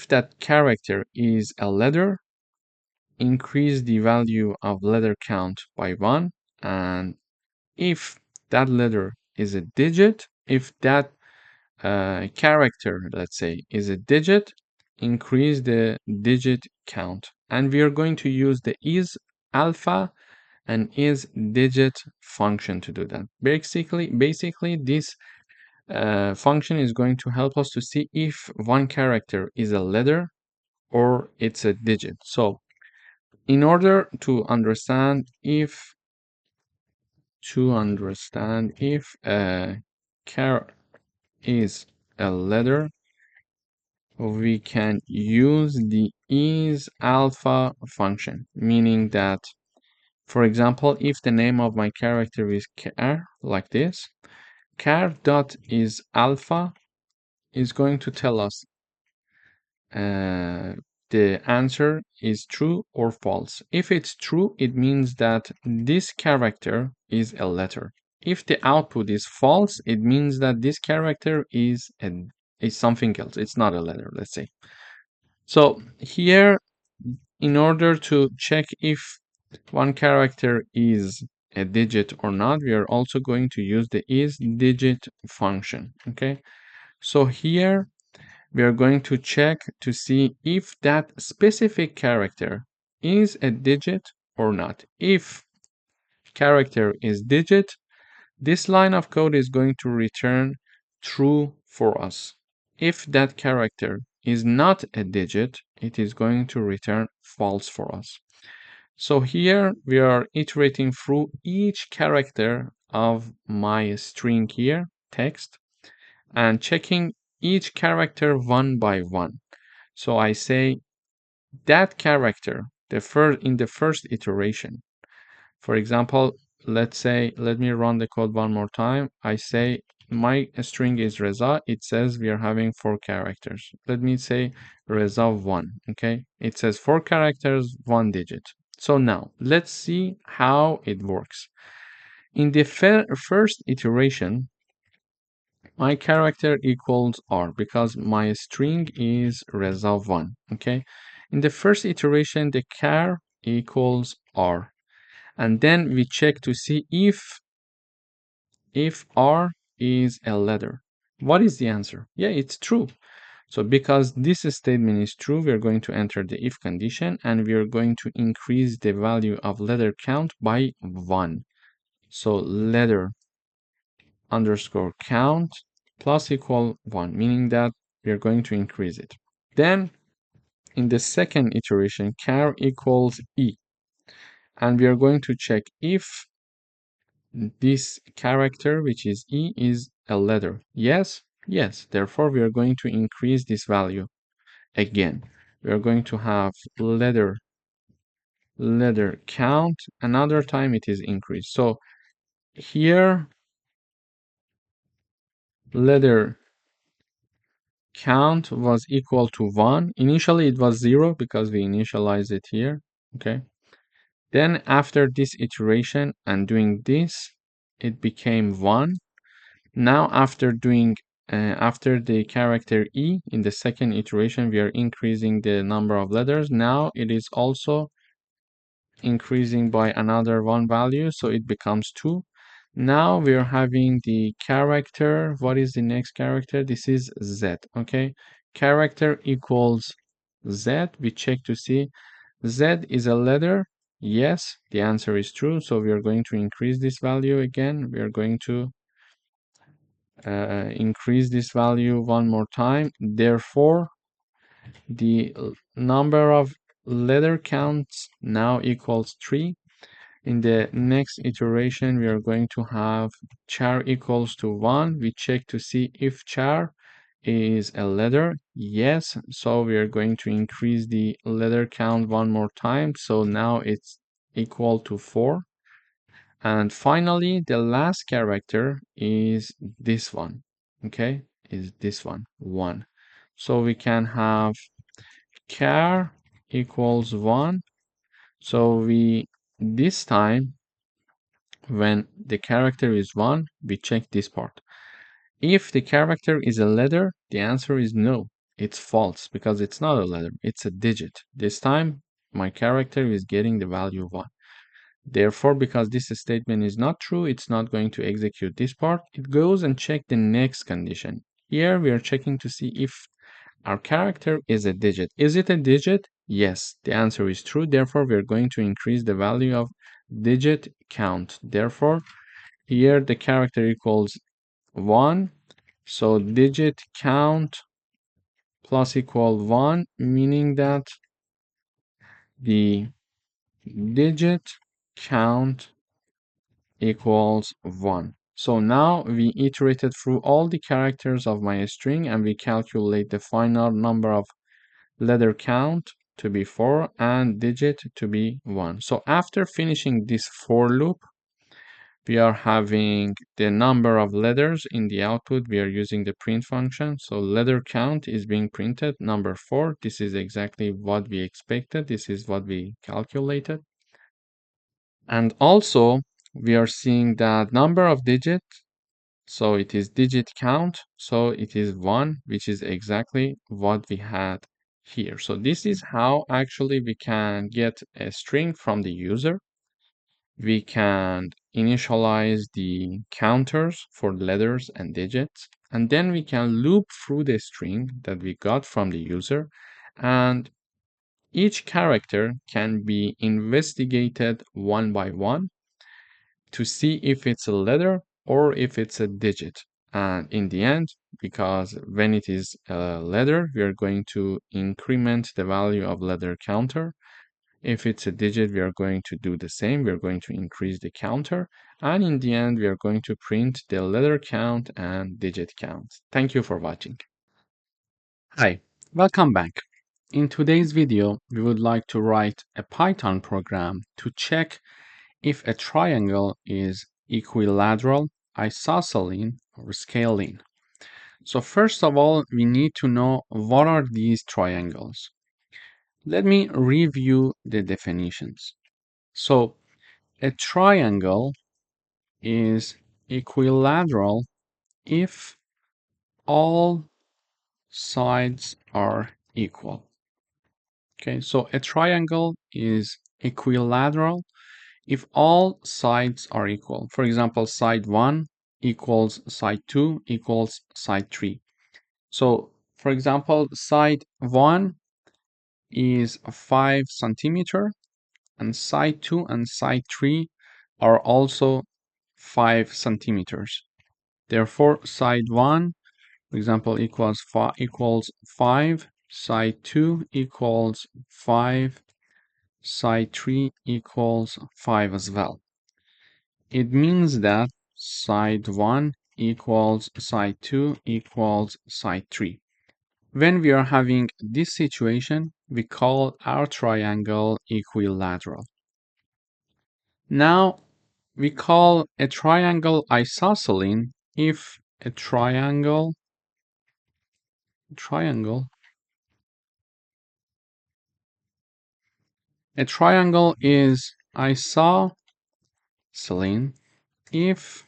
that character is a letter, increase the value of letter count by 1. And if that letter is a digit, if that character, let's say, is a digit, increase the digit count. And we are going to use the is alpha and is digit function to do that. Basically, this function is going to help us to see if one character is a letter or it's a digit. So in order to understand if a char is a letter, we can use the is alpha function, meaning that, for example, if the name of my character is char, like this, char dot is alpha is going to tell us the answer is true or false. If it's true, it means that this character is a letter. If the output is false, it means that this character is something else. It's not a letter, let's say. So here, in order to check if one character is a digit or not, we are also going to use the is digit function. Okay. So here we are going to check to see if that specific character is a digit or not. If character is digit, this line of code is going to return true for us. If that character is not a digit, it is going to return false for us. So here we are iterating through each character of my string here, text, and checking each character one by one. So I say that character, in the first iteration. For example, let me run the code one more time. I say my string is Reza. It says we are having 4 characters. Let me say Reza 1. Okay, it says 4 characters, 1 digit. So now let's see how it works. In the first iteration, my character equals R because my string is Reza 1. Okay, in the first iteration, the char equals R. And then we check to see if R is a letter. What is the answer? Yeah, it's true. So because this statement is true, we are going to enter the if condition and we are going to increase the value of letter count by 1. So letter underscore count plus equal 1, meaning that we are going to increase it. Then in the second iteration, char equals E. And we are going to check if this character, which is E, is a letter. Yes, yes. Therefore, we are going to increase this value again. We are going to have letter count. Another time it is increased. So here, letter count was equal to 1. Initially, it was 0 because we initialized it here. Okay. Then after this iteration and doing this, it became 1. Now after the character E in the second iteration, we are increasing the number of letters. Now it is also increasing by another 1 value, so it becomes 2. Now we are having the character. What is the next character? This is Z. Okay, character equals Z. We check to see Z is a letter. Yes, the answer is true. So we are going to increase this value again. We are going to increase this value one more time. Therefore, the number of letter counts now equals 3. In the next iteration, we are going to have char equals to 1. We check to see if char is a letter. Yes, so we are going to increase the letter count one more time. So now it's equal to 4. And finally, the last character is this one, okay? Is this one, 1. So we can have char equals 1. So this time, when the character is 1, we check this part. If the character is a letter, the answer is no. It's false because it's not a letter, it's a digit. This time, my character is getting the value 1. Therefore, because this statement is not true, it's not going to execute this part. It goes and check the next condition. Here, we are checking to see if our character is a digit. Is it a digit? Yes, the answer is true. Therefore, we're going to increase the value of digit count. Therefore, here the character equals 1. So digit count plus equal 1, meaning that the digit count equals 1. So now we iterated through all the characters of my string and we calculate the final number of letter count to be 4 and digit to be 1. So after finishing this for loop, we are having the number of letters in the output. We are using the print function. So letter count is being printed, number 4. This is exactly what we expected. This is what we calculated. And also, we are seeing that number of digits. So it is digit count. So it is 1, which is exactly what we had here. So this is how actually we can get a string from the user. We can initialize the counters for letters and digits, and then we can loop through the string that we got from the user, and each character can be investigated one by one to see if it's a letter or if it's a digit. And in the end, because when it is a letter, we are going to increment the value of letter counter. If it's a digit, we are going to do the same. We are going to increase the counter. And in the end, we are going to print the letter count and digit count. Thank you for watching. Hi, welcome back. In today's video, we would like to write a Python program to check if a triangle is equilateral, isosceles, or scalene. So first of all, we need to know what are these triangles. Let me review the definitions. So a triangle is equilateral if all sides are equal. Okay, so a triangle is equilateral if all sides are equal. For example, side 1 equals side 2 equals side 3. So, for example, side 1 is 5 centimeter and side 2 and side 3 are also 5 centimeters. Therefore, side 1, for example, equals 5, side 2 equals 5, side 3 equals 5 as well. It means that side 1 equals side 2 equals side 3. When we are having this situation, we call our triangle equilateral. Now, we call a triangle isosceles if a triangle is isosceles if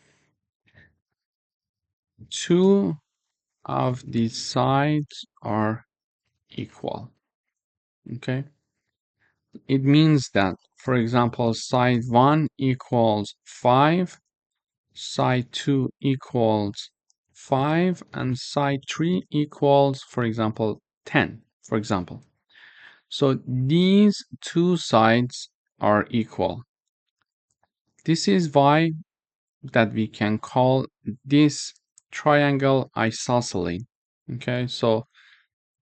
two of the sides are equal. Okay, it means that, for example, side 1 equals 5, side 2 equals 5, and side 3 equals, for example, 10, for example. So these two sides are equal. This is why that we can call this triangle isosceles. Okay, so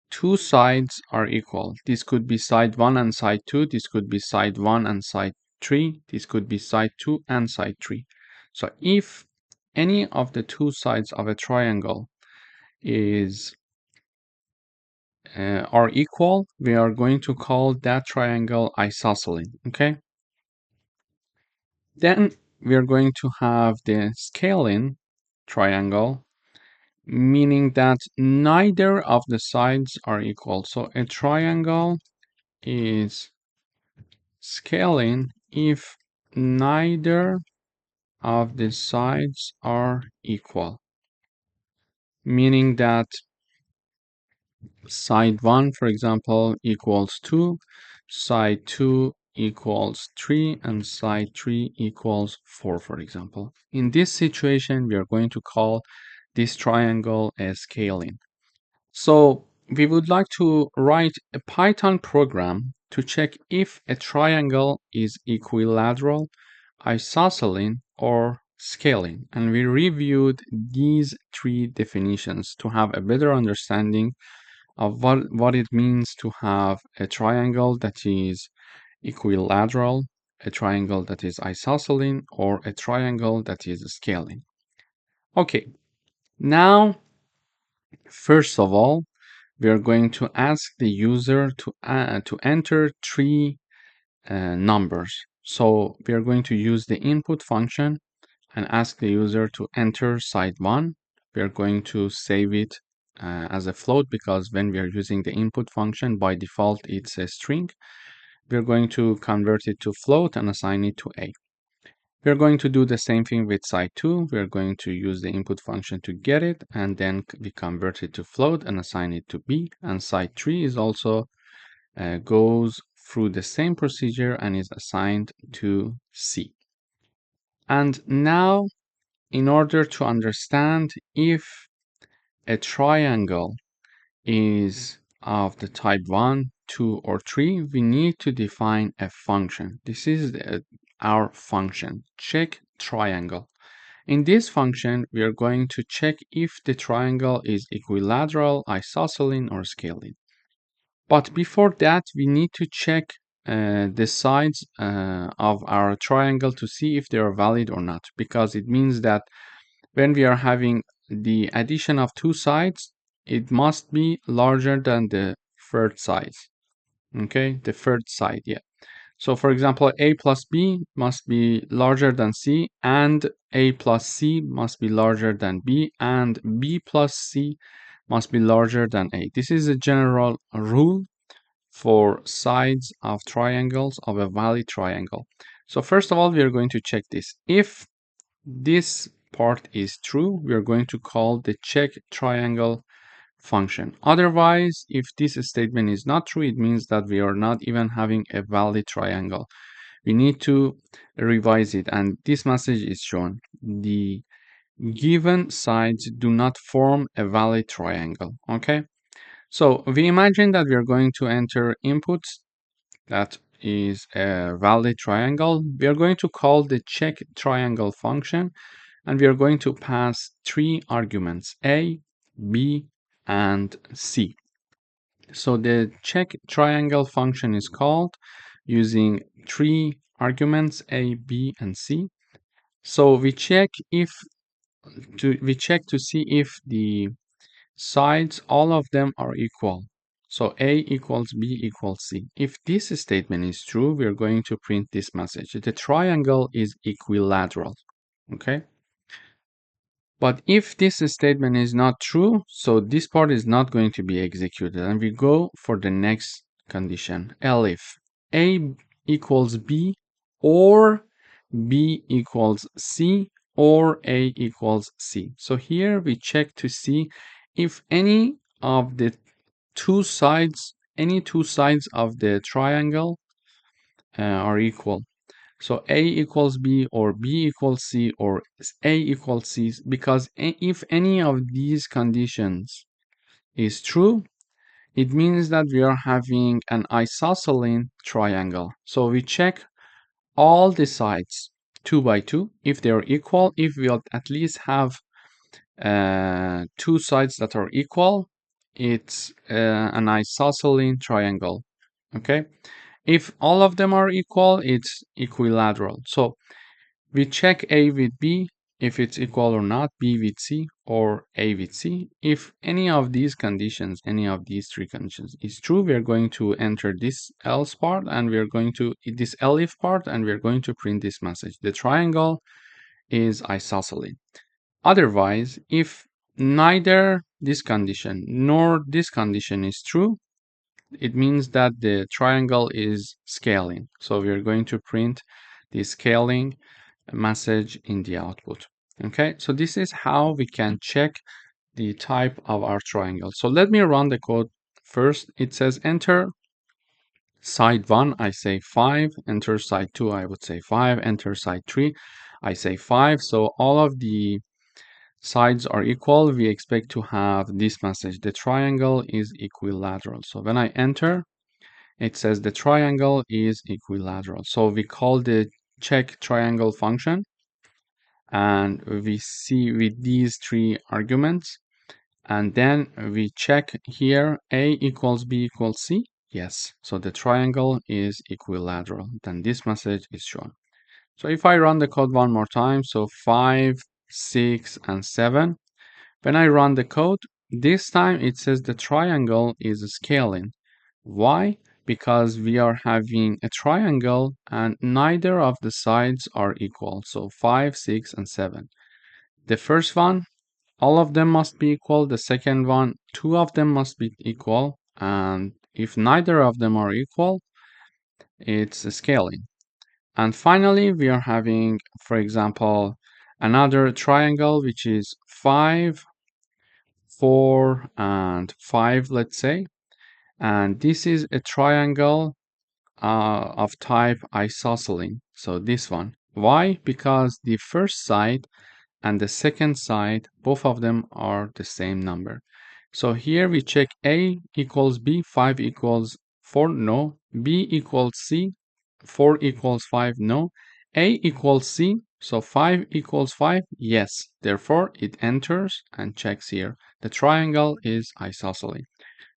two sides are equal. This could be side 1 and side 2. This could be side 1 and side 3. This could be side 2 and side 3. So if any of the two sides of a triangle is are equal, we are going to call that triangle isosceles. Okay. Then we are going to have the scaling triangle, meaning that neither of the sides are equal. So a triangle is scaling if neither of the sides are equal, meaning that side 1, for example, equals 2, side 2 equals 3, and side 3 equals 4, for example. In this situation, we are going to call this triangle a scaling. So we would like to write a Python program to check if a triangle is equilateral, isosceles, or scaling. And we reviewed these three definitions to have a better understanding of what it means to have a triangle that is equilateral, a triangle that is isosceles, or a triangle that is scaling. Okay, now, first of all, we are going to ask the user to enter three numbers. So we are going to use the input function and ask the user to enter side 1. We are going to save it as a float because when we are using the input function, by default, it's a string. We are going to convert it to float and assign it to a. We are going to do the same thing with side 2. We are going to use the input function to get it, and then we convert it to float and assign it to b. And side 3 is also goes through the same procedure and is assigned to c. And now, in order to understand if a triangle is of the type 1, 2, or 3, we need to define a function. This is our function, check triangle. In this function, we are going to check if the triangle is equilateral, isosceles, or scaling. But before that, we need to check the sides of our triangle to see if they are valid or not, because it means that when we are having the addition of two sides, it must be larger than the third side. Okay, the third side, yeah. So for example, a plus b must be larger than c, and a plus c must be larger than b, and b plus c must be larger than a. This is a general rule for sides of triangles of a valid triangle. So first of all, we are going to check this. If this part is true, we are going to call the check triangle function. Otherwise, if this statement is not true, it means that we are not even having a valid triangle. We need to revise it, and this message is shown. The given sides do not form a valid triangle. Okay, so we imagine that we are going to enter inputs that is a valid triangle. We are going to call the check triangle function, and we are going to pass three arguments, a, b, and c. So the check triangle function is called using three arguments, a, b, and c. So we check to see if the sides, all of them are equal. So a equals b equals c. If this statement is true, we are going to print this message. The triangle is equilateral. Okay. But if this statement is not true, so this part is not going to be executed. And we go for the next condition. If a equals b, or b equals c, or a equals c. So here we check to see if any of the two sides of the triangle are equal. So a equals b, or b equals c, or a equals c, because if any of these conditions is true, it means that we are having an isosceles triangle. So we check all the sides 2 by 2 if they are equal. If we at least have two sides that are equal, it's an isosceles triangle. Okay, if all of them are equal, it's equilateral. So we check A with B if it's equal or not, B with C or A with C. If any of these conditions, any of these three conditions is true, we are going to enter this else part and we are going to this elif part and we are going to print this message. The triangle is isosceles. Otherwise, if neither this condition nor this condition is true, it means that the triangle is scaling. So we are going to print the scaling message in the output. Okay, so this is how we can check the type of our triangle. So let me run the code first. It says enter side 1, I say 5, enter side 2, I would say 5, enter side 3, I say 5. So all of the sides are equal. We expect to have this message. The triangle is equilateral. So when I enter, it says the triangle is equilateral. So we call the check triangle function and we see with these three arguments, and then we check here A equals B equals C. Yes, so the triangle is equilateral. Then this message is shown. So if I run the code one more time, so 5, 6, and 7, when I run the code, this time it says the triangle is scaling. Why? Because we are having a triangle and neither of the sides are equal. So 5, 6, and 7. The first one, all of them must be equal. The second one, two of them must be equal. And if neither of them are equal, it's scaling. And finally, we are having, for example, another triangle, which is 5, 4, and 5, let's say. And this is a triangle of type isosceles. So this one. Why? Because the first side and the second side, both of them are the same number. So here we check A equals B, 5 equals 4, no. B equals C, 4 equals 5, no. A equals C, so 5 equals 5, yes. Therefore, it enters and checks here. The triangle is isosceles.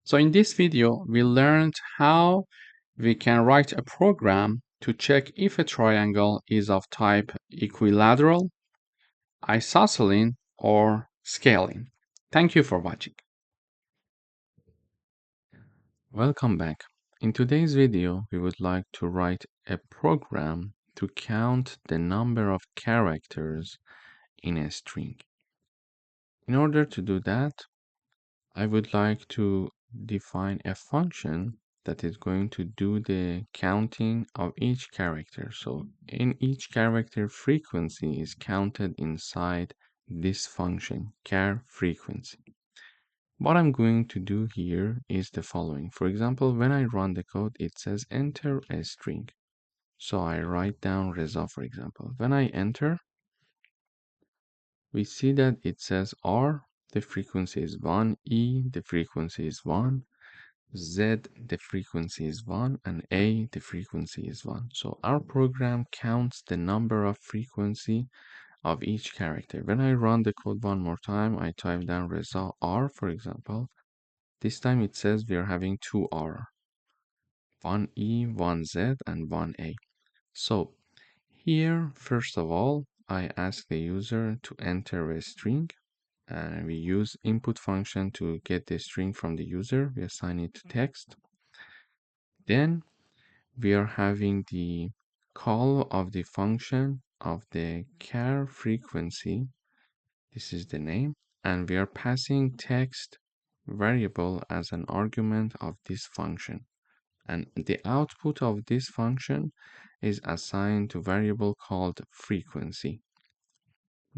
So in this video, we learned how we can write a program to check if a triangle is of type equilateral, isosceles, or scaling. Thank you for watching. Welcome back. In today's video, we would like to write a program to count the number of characters in a string. In order to do that, I would like to define a function that is going to do the counting of each character. So in each character, frequency is counted inside this function, char frequency. What I'm going to do here is the following. For example, when I run the code, it says enter a string. So I write down Reza, for example. When I enter, we see that it says R, the frequency is 1, E, the frequency is 1, Z, the frequency is 1, and A, the frequency is 1. So our program counts the number of frequency of each character. When I run the code one more time, I type down Reza R, for example. This time it says we are having two R, one E, one Z, and one A. So here, first of all, I ask the user to enter a string. And we use input function to get the string from the user. We assign it to text. Then we are having the call of the function of the char frequency. This is the name. And we are passing text variable as an argument of this function. And the output of this function is assigned to variable called frequency,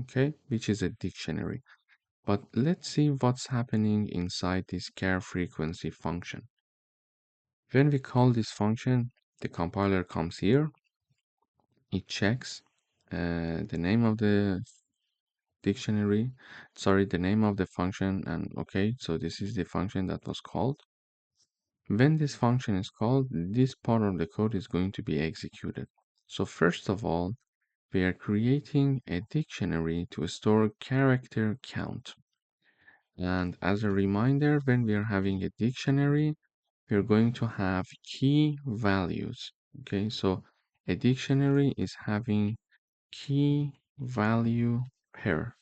okay, which is a dictionary. But let's see what's happening inside this char frequency function. When we call this function, the compiler comes here. It checks the name of the dictionary, the name of the function, and okay, so this is the function that was called. When this function is called, this part of the code is going to be executed. So first of all, we are creating a dictionary to store character count. And as a reminder, when we are having a dictionary, we're going to have key values. Okay, so a dictionary is having key value pair.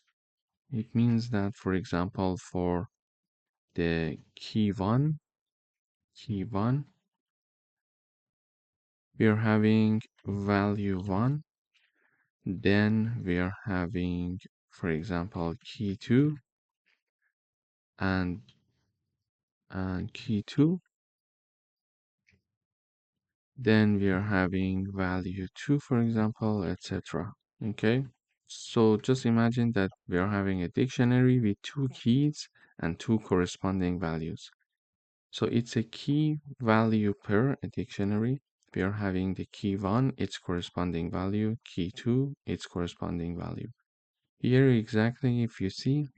It means that, for example, for the key one, we are having value 1, then we are having, for example, key 2 and key 2, then we are having value 2, for example, etc. Okay, so just imagine that we are having a dictionary with 2 keys and 2 corresponding values. So it's a key value pair, a dictionary. We are having the key 1, its corresponding value, key 2, its corresponding value. Here exactly, if you see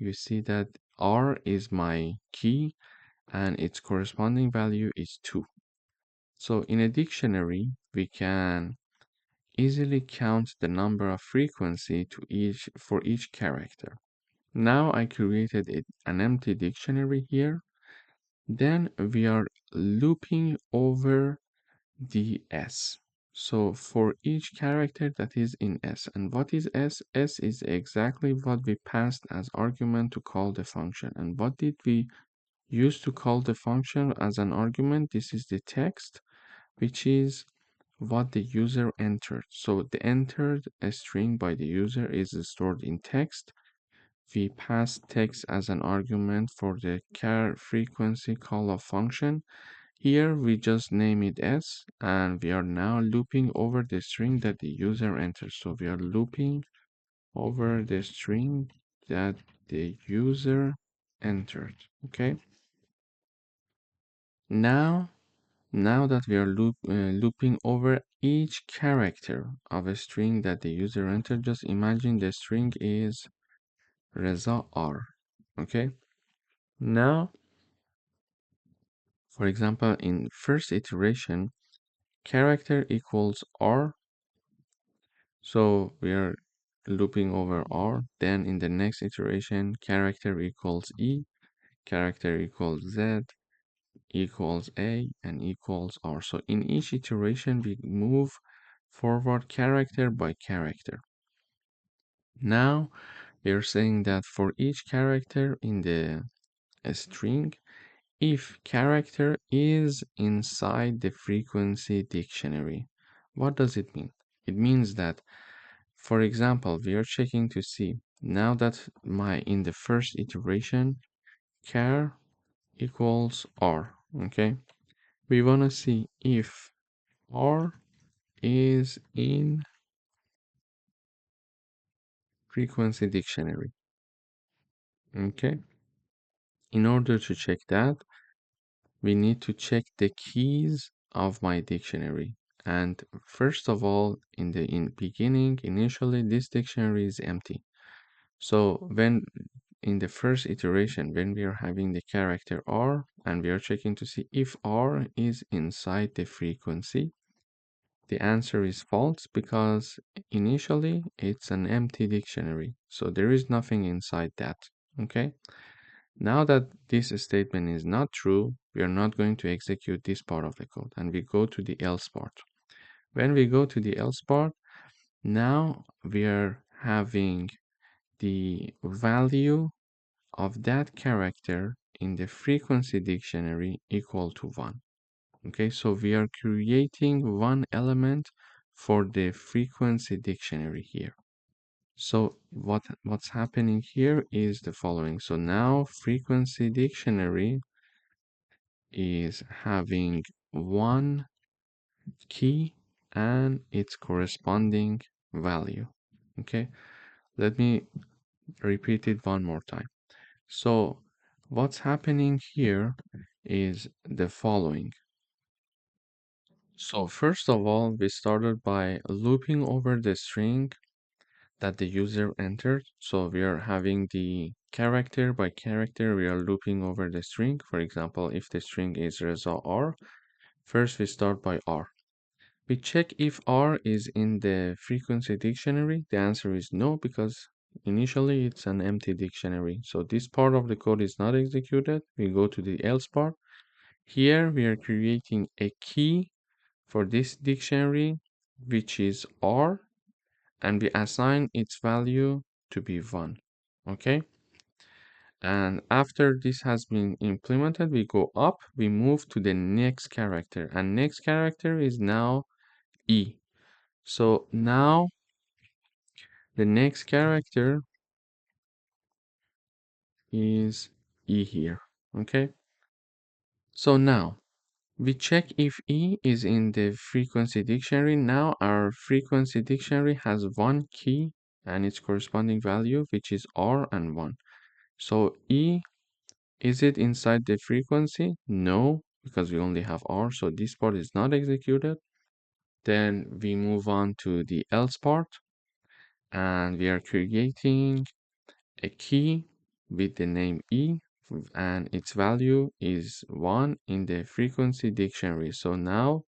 that R is my key and its corresponding value is 2. So in a dictionary, we can easily count the number of frequency for each character. Now I created an empty dictionary here. Then we are looping over the S. So for each character that is in S. And what is S? S is exactly what we passed as argument to call the function. And what did we use to call the function as an argument? This is the text, which is what the user entered. So the entered string by the user is stored in text. We pass text as an argument for the char frequency call of function. Here we just name it s, and we are now looping over the string that the user enters. So we are looping over the string that the user entered. Okay. Now that we are looping over each character of a string that the user entered, just imagine the string is Reza R. Okay. Now, for example, in first iteration, character equals R. So we are looping over R. Then in the next iteration, character equals E, character equals Z, equals A, and equals R. So in each iteration, we move forward character by character. Now we are saying that for each character in the string, if character is inside the frequency dictionary, what does it mean? It means that, for example, we are checking to see now that in the first iteration, char equals R, okay? We want to see if R is in frequency dictionary, okay? In order to check that, we need to check the keys of my dictionary. And first of all, in beginning, initially, this dictionary is empty. So when in the first iteration, when we are having the character R and we are checking to see if R is inside the frequency, the answer is false because initially it's an empty dictionary. So there is nothing inside that. Okay. Now that this statement is not true, we are not going to execute this part of the code and we go to the else part. When we go to the else part, now we are having the value of that character in the frequency dictionary equal to 1. Okay, so we are creating one element for the frequency dictionary here. So what's happening here is the following. So now frequency dictionary is having one key and its corresponding value. Okay, let me repeat it one more time. So what's happening here is the following. So first of all, we started by looping over the string that the user entered. So we are having the character by character, we are looping over the string. For example, if the string is Reza R, first we start by R. We check if R is in the frequency dictionary. The answer is no, because initially it's an empty dictionary. So this part of the code is not executed. We go to the else part. Here we are creating a key for this dictionary, which is R, and we assign its value to be 1. Okay? And after this has been implemented, we go up, we move to the next character, and next character is now E. So now the next character is E here. Okay? So now we check if E is in the frequency dictionary. Now our frequency dictionary has one key and its corresponding value, which is R and 1. So E, is it inside the frequency? No, because we only have R, so this part is not executed. Then we move on to the else part, and we are creating a key with the name E, and its value is 1 in the frequency dictionary. So now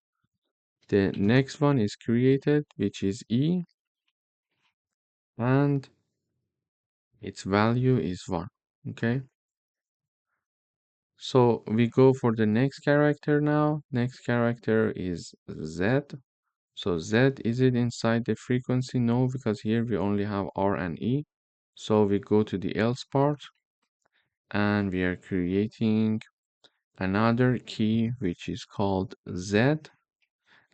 the next one is created, which is E, and its value is 1. Okay, so we go for the next character now. Next character is Z. So Z, is it inside the frequency? No, because here we only have R and E. So we go to the else part, and we are creating another key which is called Z,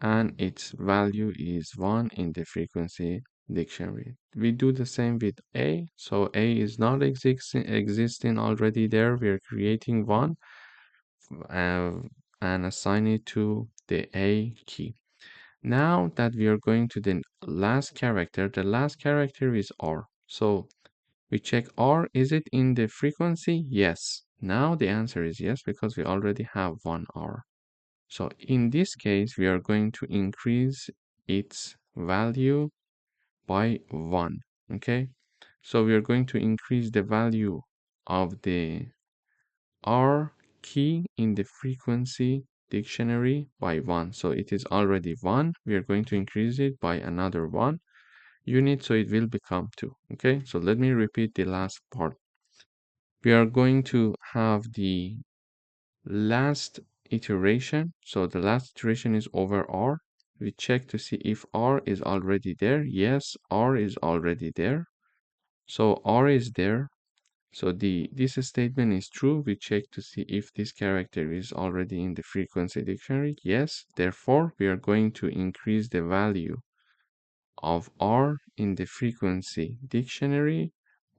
and its value is 1 in the frequency dictionary. We do the same with A. So A is not existing already there. We are creating one uh, and assign it to the A key. Now that we are going to the last character, the last character is R. So we check R, is it in the frequency? Yes. Now the answer is yes, because we already have one R. So in this case, we are going to increase its value by 1. Okay. So we are going to increase the value of the R key in the frequency dictionary by 1. So it is already 1. We are going to increase it by another 1 unit, so it will become 2. Okay, so let me repeat the last part. We are going to have the last iteration. So the last iteration is over R. We check to see if R is already there. Yes, R is already there. So R is there. So this statement is true. We check to see if this character is already in the frequency dictionary. Yes, therefore we are going to increase the value of R in the frequency dictionary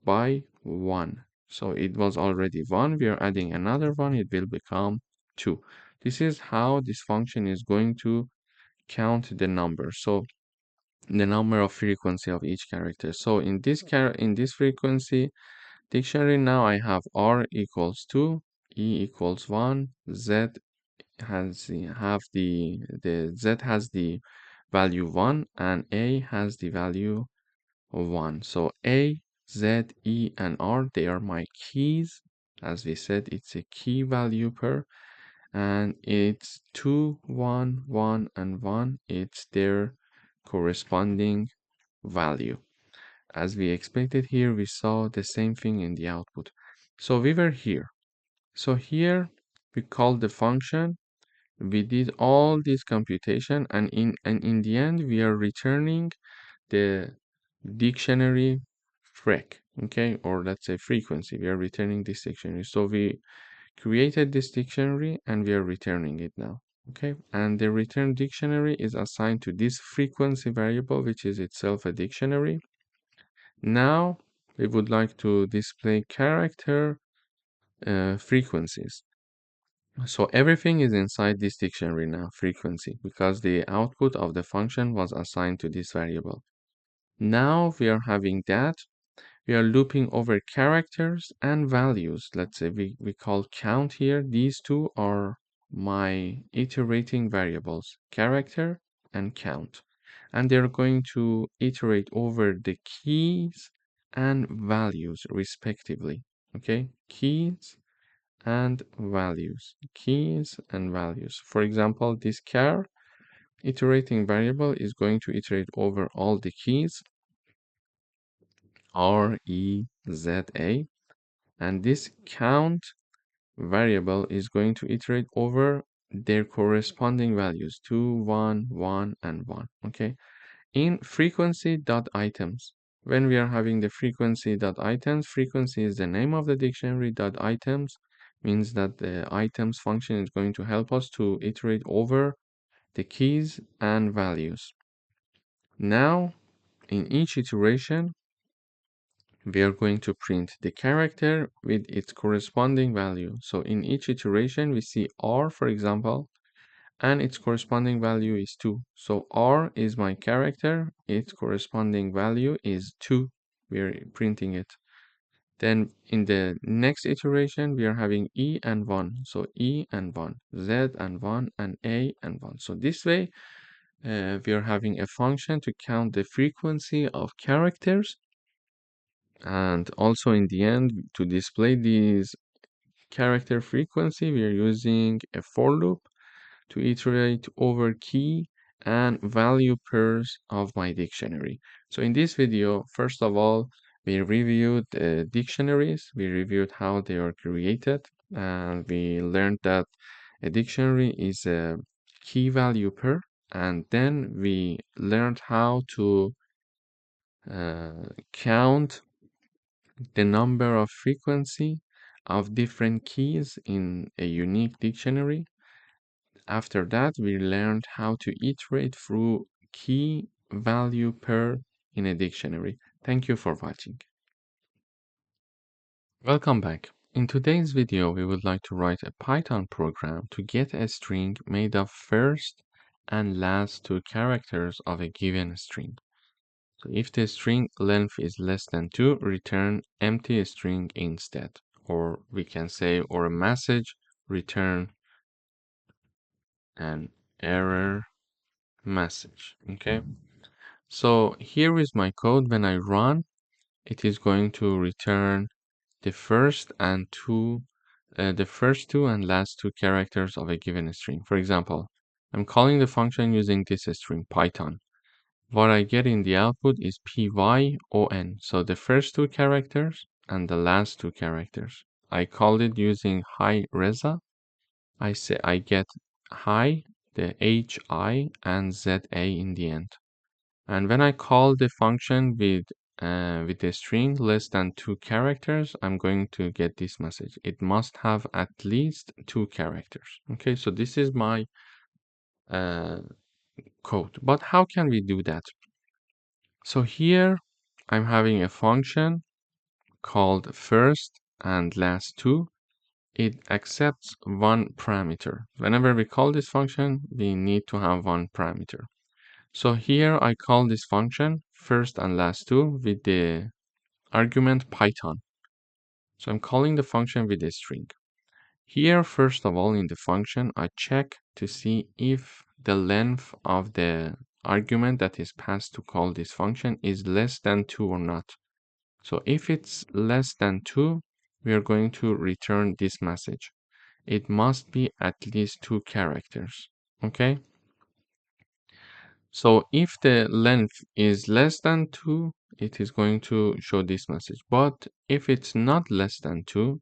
by 1. So it was already 1. We are adding another 1. It will become 2. This is how this function is going to count the number. So the number of frequency of each character. So in this frequency dictionary, now I have R equals 2, E equals 1, Z has the Z has the value 1, and A has the value of 1. So A, Z, E, and R, they are my keys. As we said, it's a key value pair, and it's 2, 1, 1, and 1. It's their corresponding value. As we expected here, we saw the same thing in the output. So we were here. So here we called the function. We did all this computation, and in the end, we are returning the dictionary frec, okay, or let's say frequency. We are returning this dictionary. So we created this dictionary and we are returning it now. Okay, and the return dictionary is assigned to this frequency variable, which is itself a dictionary. Now we would like to display character frequencies. So everything is inside this dictionary now, frequency, because the output of the function was assigned to this variable. Now we are having that. We are looping over characters and values. Let's say we call count here. These two are my iterating variables, character and count. And they're going to iterate over the keys and values respectively. Okay, keys and values, keys and values. For example, this char iterating variable is going to iterate over all the keys R, E, Z, A, and this count variable is going to iterate over their corresponding values 2, 1, 1, and 1. Okay. In frequency.items, when we are having the frequency.items, frequency is the name of the dictionary. .items means that the items function is going to help us to iterate over the keys and values. Now, in each iteration, we are going to print the character with its corresponding value. So in each iteration, we see R, for example, and its corresponding value is 2. So R is my character, its corresponding value is 2. We're printing it. Then in the next iteration, we are having E and 1. So E and 1, Z and 1, and A and 1. So this way, we are having a function to count the frequency of characters. And also in the end, to display these character frequency, we are using a for loop to iterate over key and value pairs of my dictionary. So in this video, first of all, we reviewed dictionaries, we reviewed how they are created, and we learned that a dictionary is a key value pair, and then we learned how to count the number of frequency of different keys in a unique dictionary. After that, we learned how to iterate through key value pair in a dictionary. Thank you for watching. Welcome back. In today's video, we would like to write a Python program to get a string made of first and last two characters of a given string. So if the string length is less than 2, return empty string instead. Or we can say, or a message, return an error message. Okay. So here is my code. When I run, it is going to return the first two and last two characters of a given string. For example, I'm calling the function using this string Python. What I get in the output is PYON. So the first two characters and the last two characters. I called it using hi Reza. I say I get hi, the HI and ZA in the end. And when I call the function with the string less than two characters, I'm going to get this message. It must have at least two characters. Okay, so this is my code. But how can we do that? So here I'm having a function called first and last two. It accepts one parameter. Whenever we call this function, we need to have one parameter. So here I call this function first and last two with the argument Python. So I'm calling the function with a string. Here, first of all, in the function, I check to see if the length of the argument that is passed to call this function is less than 2 or not. So if it's less than 2, we are going to return this message. It must be at least 2 characters. Okay? So if the length is less than 2, it is going to show this message. But if it's not less than 2,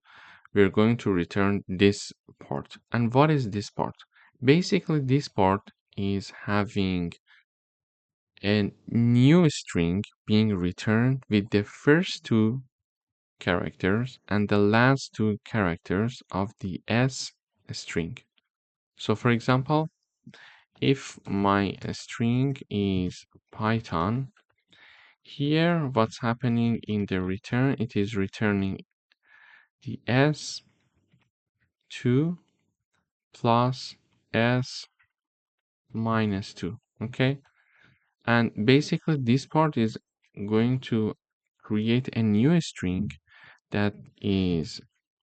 we're going to return this part. And what is this part? Basically, this part is having a new string being returned with the first two characters and the last two characters of the S string. So for example, if my string is Python, here what's happening in the return, it is returning the S2 plus S minus 2, okay? And basically this part is going to create a new string that is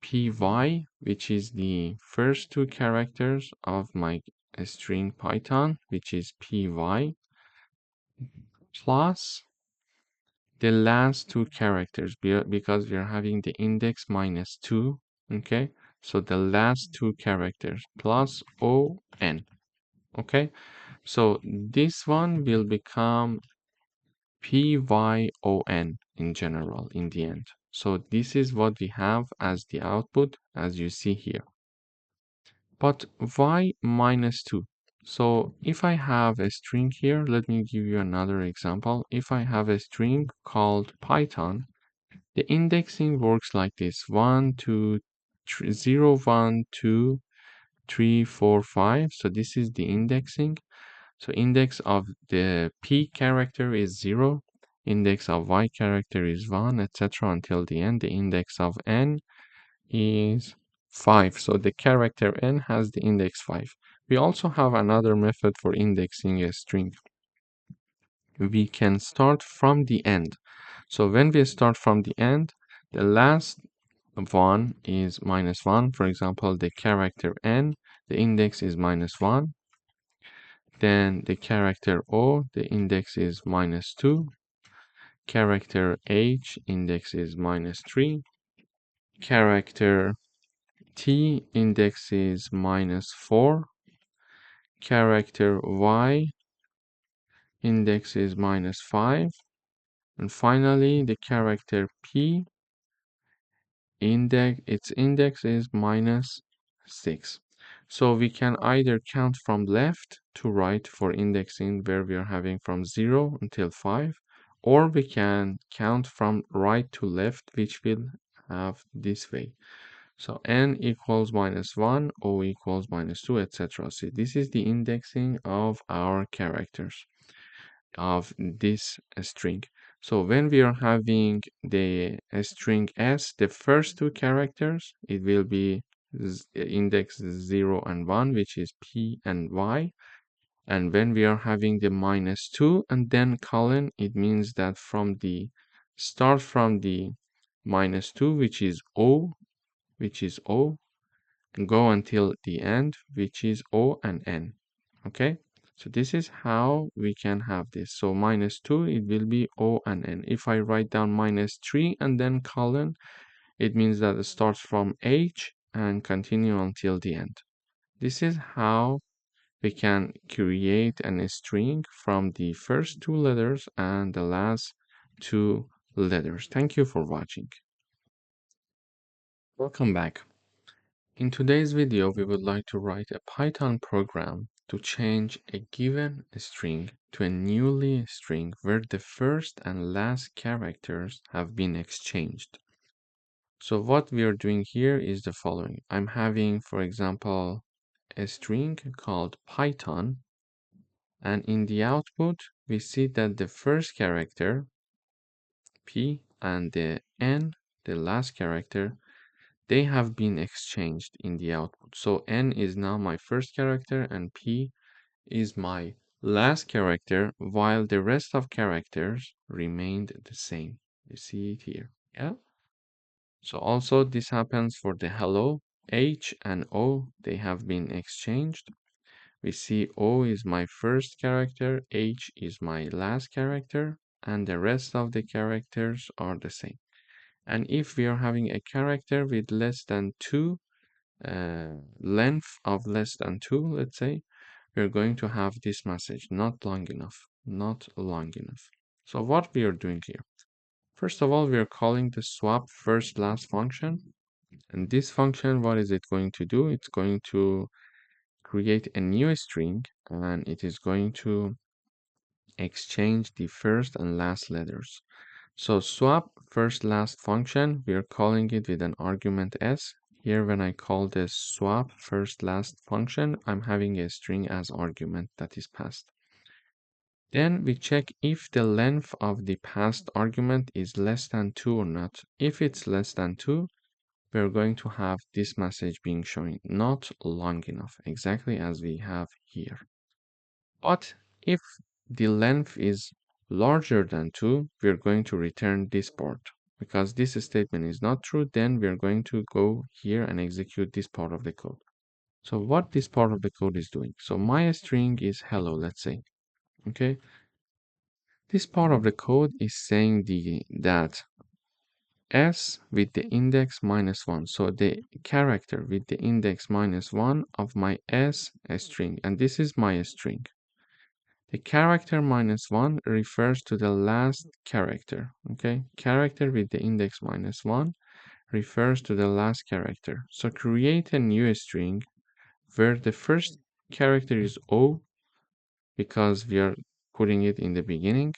py, which is the first two characters of my string Python, which is py, plus the last two characters, because we are having the index minus 2, okay? So the last two characters plus on, okay? So this one will become PYON in general in the end. So this is what we have as the output, as you see here. But why -2? So if I have a string here, let me give you another example. If I have a string called Python, the indexing works like this: 1, 2, 3, 0, 1, 2, 3, 4, 5. So this is the indexing. So index of the P character is 0, index of Y character is 1, etc. until the end. The index of N is 5. So the character N has the index 5. We also have another method for indexing a string. We can start from the end. So when we start from the end, the last one is -1. For example, the character N, the index is -1. Then the character O, the index is -2. Character H, index is -3. Character T, index is -4. Character Y, index is -5. And finally, the character P, its index is -6. So we can either count from left to right for indexing where we are having from 0 until 5, or we can count from right to left, which will have this way. So n equals -1, o equals -2, etc. So this is the indexing of our characters of this string. So when we are having the string s, the first two characters, it will be index 0 and 1, which is p and y. And when we are having the -2 and then colon, it means that start from the -2, which is o, and go until the end, which is o and n. Okay? So this is how we can have this. So -2, it will be O and N. If I write down -3 and then colon, it means that it starts from H and continue until the end. This is how we can create a string from the first two letters and the last two letters. Thank you for watching. Welcome back. In today's video, we would like to write a Python program to change a given string to a newly string where the first and last characters have been exchanged. So what we are doing here is the following. I'm having, for example, a string called Python, and in the output, we see that the first character, P, and the N, the last character, they have been exchanged in the output. So N is now my first character and P is my last character, while the rest of characters remained the same. You see it here. Yeah. So also this happens for the hello. H and O, they have been exchanged. We see O is my first character, H is my last character, and the rest of the characters are the same. And if we are having a character with less than 2, length of less than 2, let's say, we're going to have this message, not long enough, not long enough. So what we are doing here? First of all, we are calling the swap first last function. And this function, what is it going to do? It's going to create a new string, and it is going to exchange the first and last letters. So swap first last function, we are calling it with an argument s. Here when I call this swap first last function, I'm having a string as argument that is passed. Then we check if the length of the passed argument is less than 2 or not. If it's less than 2, we're going to have this message being shown, not long enough, exactly as we have here. But if the length is larger than 2, we're going to return this part. Because this statement is not true, then we're going to go here and execute this part of the code. So what this part of the code is doing. So my string is hello, let's say. Okay. This part of the code is saying that s with the index -1. So the character with the index -1 of my s string, and this is my string. The character -1 refers to the last character, okay? Character with the index -1 refers to the last character. So create a new string where the first character is O because we are putting it in the beginning.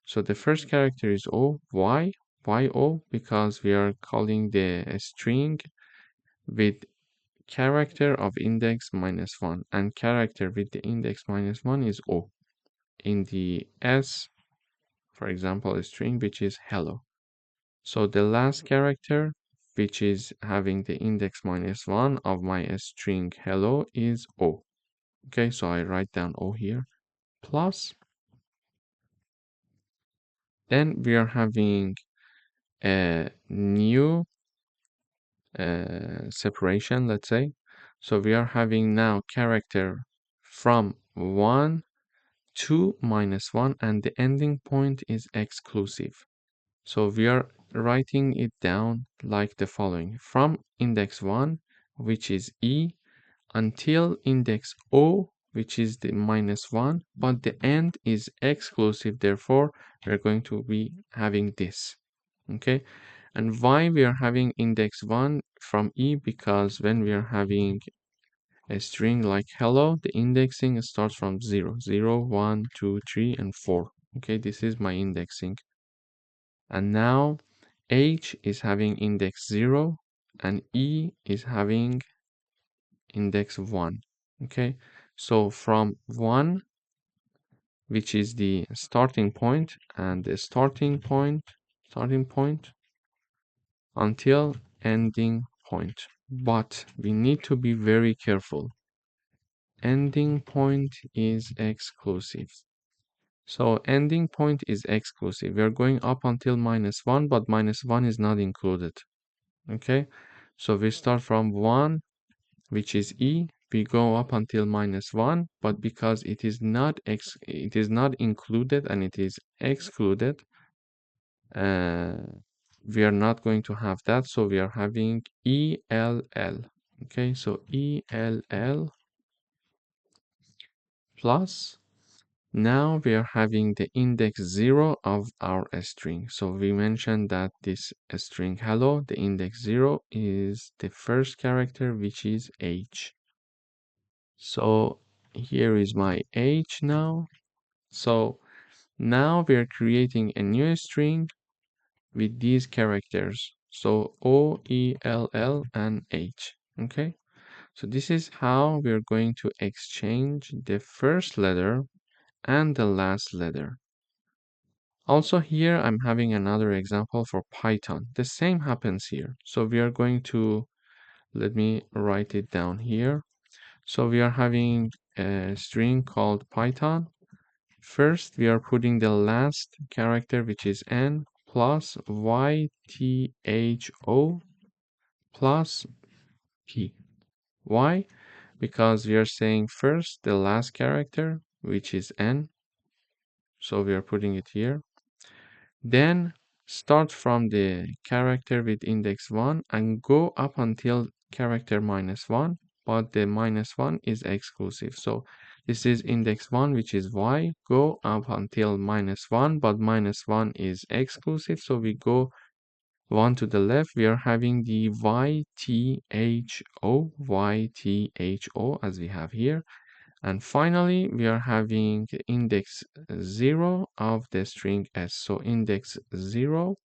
So the first character is O. Why? Why O? Because we are calling the string with character of index -1, and character with the index -1 is O. In the S, for example, a string which is hello. So the last character, which is having the index -1 of my string hello, is O. Okay, so I write down O here, plus, then we are having a new separation, let's say. So we are having now character from 1 to -1, and the ending point is exclusive. So we are writing it down like the following: from index 1, which is E, until index O, which is the -1, but the end is exclusive. Therefore, we're going to be having this. Okay. And why we are having index 1 from E? Because when we are having a string like hello, the indexing starts from 0, 0, 1, 2, 3, and 4. Okay, this is my indexing. And now H is having index 0 and E is having index 1. Okay, so from 1, which is the starting point, and the starting point until ending point. But we need to be very careful. Ending point is exclusive. So ending point is exclusive. We are going up until -1, but -1 is not included. Okay, so we start from 1, which is E. We go up until -1, but because it is not included and it is excluded, uh, we are not going to have that. So we are having ELL. Okay, so ELL plus. Now we are having the index 0 of our string. So we mentioned that this string hello, the index 0 is the first character, which is H. So here is my H now. So now we are creating a new string with these characters. So O, E, L, L, and H. Okay. So this is how we are going to exchange the first letter and the last letter. Also here, I'm having another example for Python. The same happens here. So we are going to, let me write it down here. So we are having a string called Python. First, we are putting the last character, which is N, plus YTHO plus P. Why? Because we are saying first the last character, which is N. So we are putting it here. Then start from the character with index 1 and go up until character -1, but the -1 is exclusive. So this is index 1, which is Y. Go up until -1, but -1 is exclusive. So we go 1 to the left. We are having the YTHO as we have here. And finally, we are having index 0 of the string S. So index 0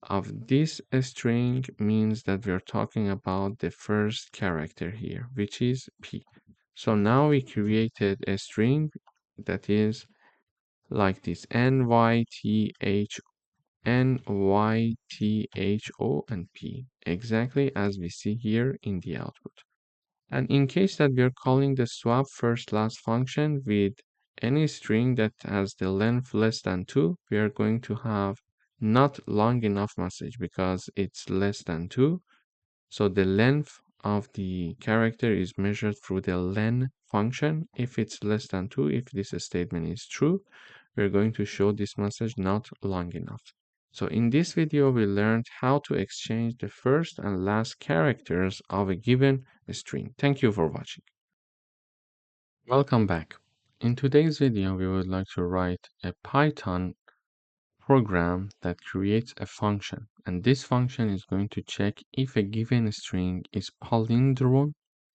of this string means that we are talking about the first character here, which is P. So now we created a string that is like this: NYTHO and P, exactly as we see here in the output. And in case that we are calling the swap first last function with any string that has the length less than 2, we are going to have not long enough message because it's less than 2. So the length of the character is measured through the len function. If it's less than 2, if this statement is true, we're going to show this message not long enough. So in this video, we learned how to exchange the first and last characters of a given string. Thank you for watching. Welcome back. In today's video, we would like to write a Python program that creates a function, and this function is going to check if a given string is palindrome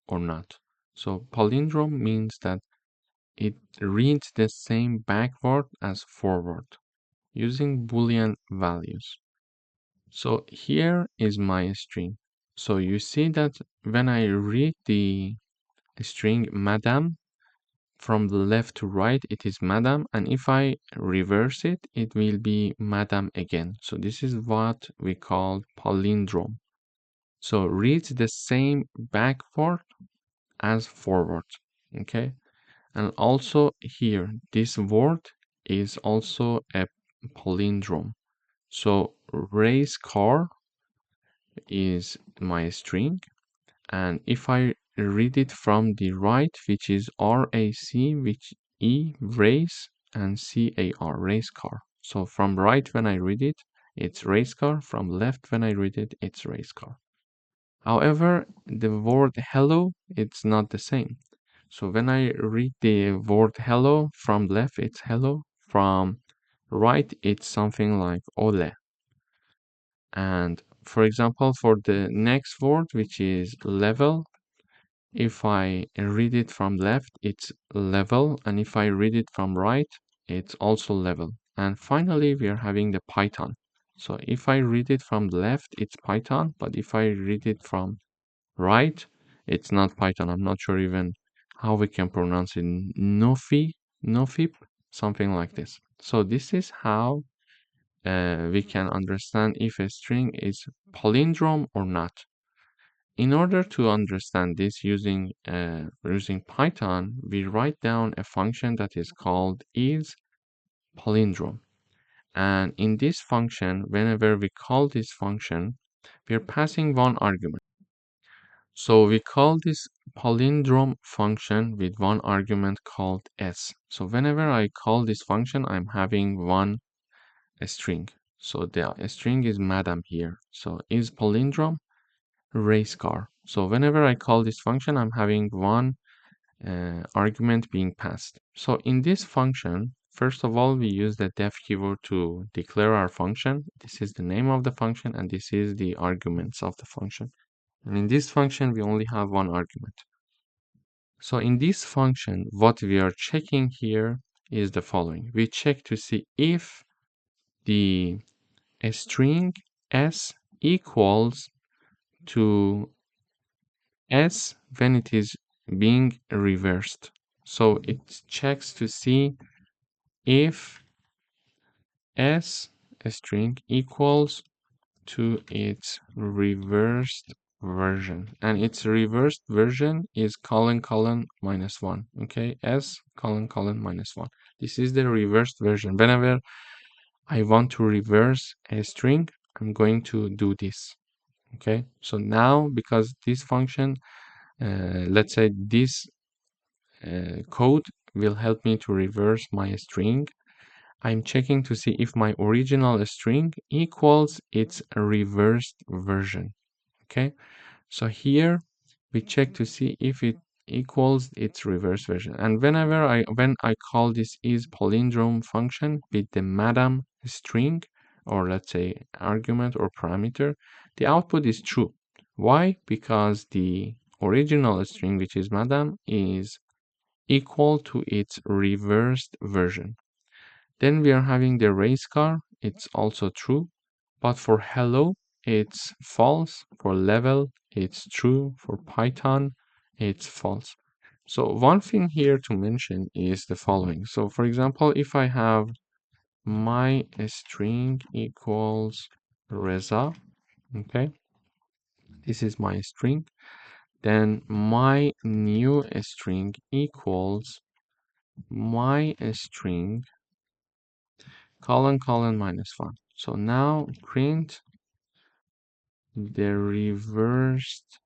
or not. So palindrome means that it reads the same backward as forward using Boolean values. So here is my string. So you see that when I read the string madam, from the left to right, it is madam, and if I reverse it, it will be madam again. So this is what we call palindrome. So reads the same backward as forward, okay? And also here, this word is also a palindrome. So race car is my string, and if I read it from the right, which is RAC, which E, race, and CAR, race car. So from right when I read it, it's race car. From left when I read it, it's race car. However, the word hello, it's not the same. So when I read the word hello, from left it's hello, from right it's something like ole. And for example, for the next word, which is level, if I read it from left, it's level, and if I read it from right, it's also level. And finally, we are having the Python. So if I read it from left, it's Python, but if I read it from right, it's not Python. I'm not sure even how we can pronounce it. Nofip, something like this. So this is how we can understand if a string is palindrome or not. In order to understand this using Python, we write down a function that is called isPalindrome. And in this function, whenever we call this function, we are passing one argument. So we call this palindrome function with one argument called s. So whenever I call this function, I'm having one string. So the string is madam here. So isPalindrome race car. So whenever I call this function, I'm having one argument being passed. So in this function, first of all, we use the def keyword to declare our function. This is the name of the function, and this is the arguments of the function. And in this function, we only have one argument. So in this function, what we are checking here is the following. We check to see if the string s equals to s when it is being reversed. So it checks to see if s string equals to its reversed version, and its reversed version is colon minus one. Okay, s colon minus one. This is the reversed version. Whenever I want to reverse a string, I'm going to do this. Okay, so now because this function, let's say this code will help me to reverse my string, I'm checking to see if my original string equals its reversed version. Okay, so here we check to see if it equals its reverse version. And when I call this isPalindrome function with the madam string, or let's say argument or parameter, the output is true. Why? Because the original string, which is madam, is equal to its reversed version. Then we are having the race car, it's also true, but for hello, it's false. For level, it's true. For Python, it's false. So one thing here to mention is the following. So for example, if I have my string equals Reza, okay, this is my string, then my new string equals my string colon minus one. So now print the reversed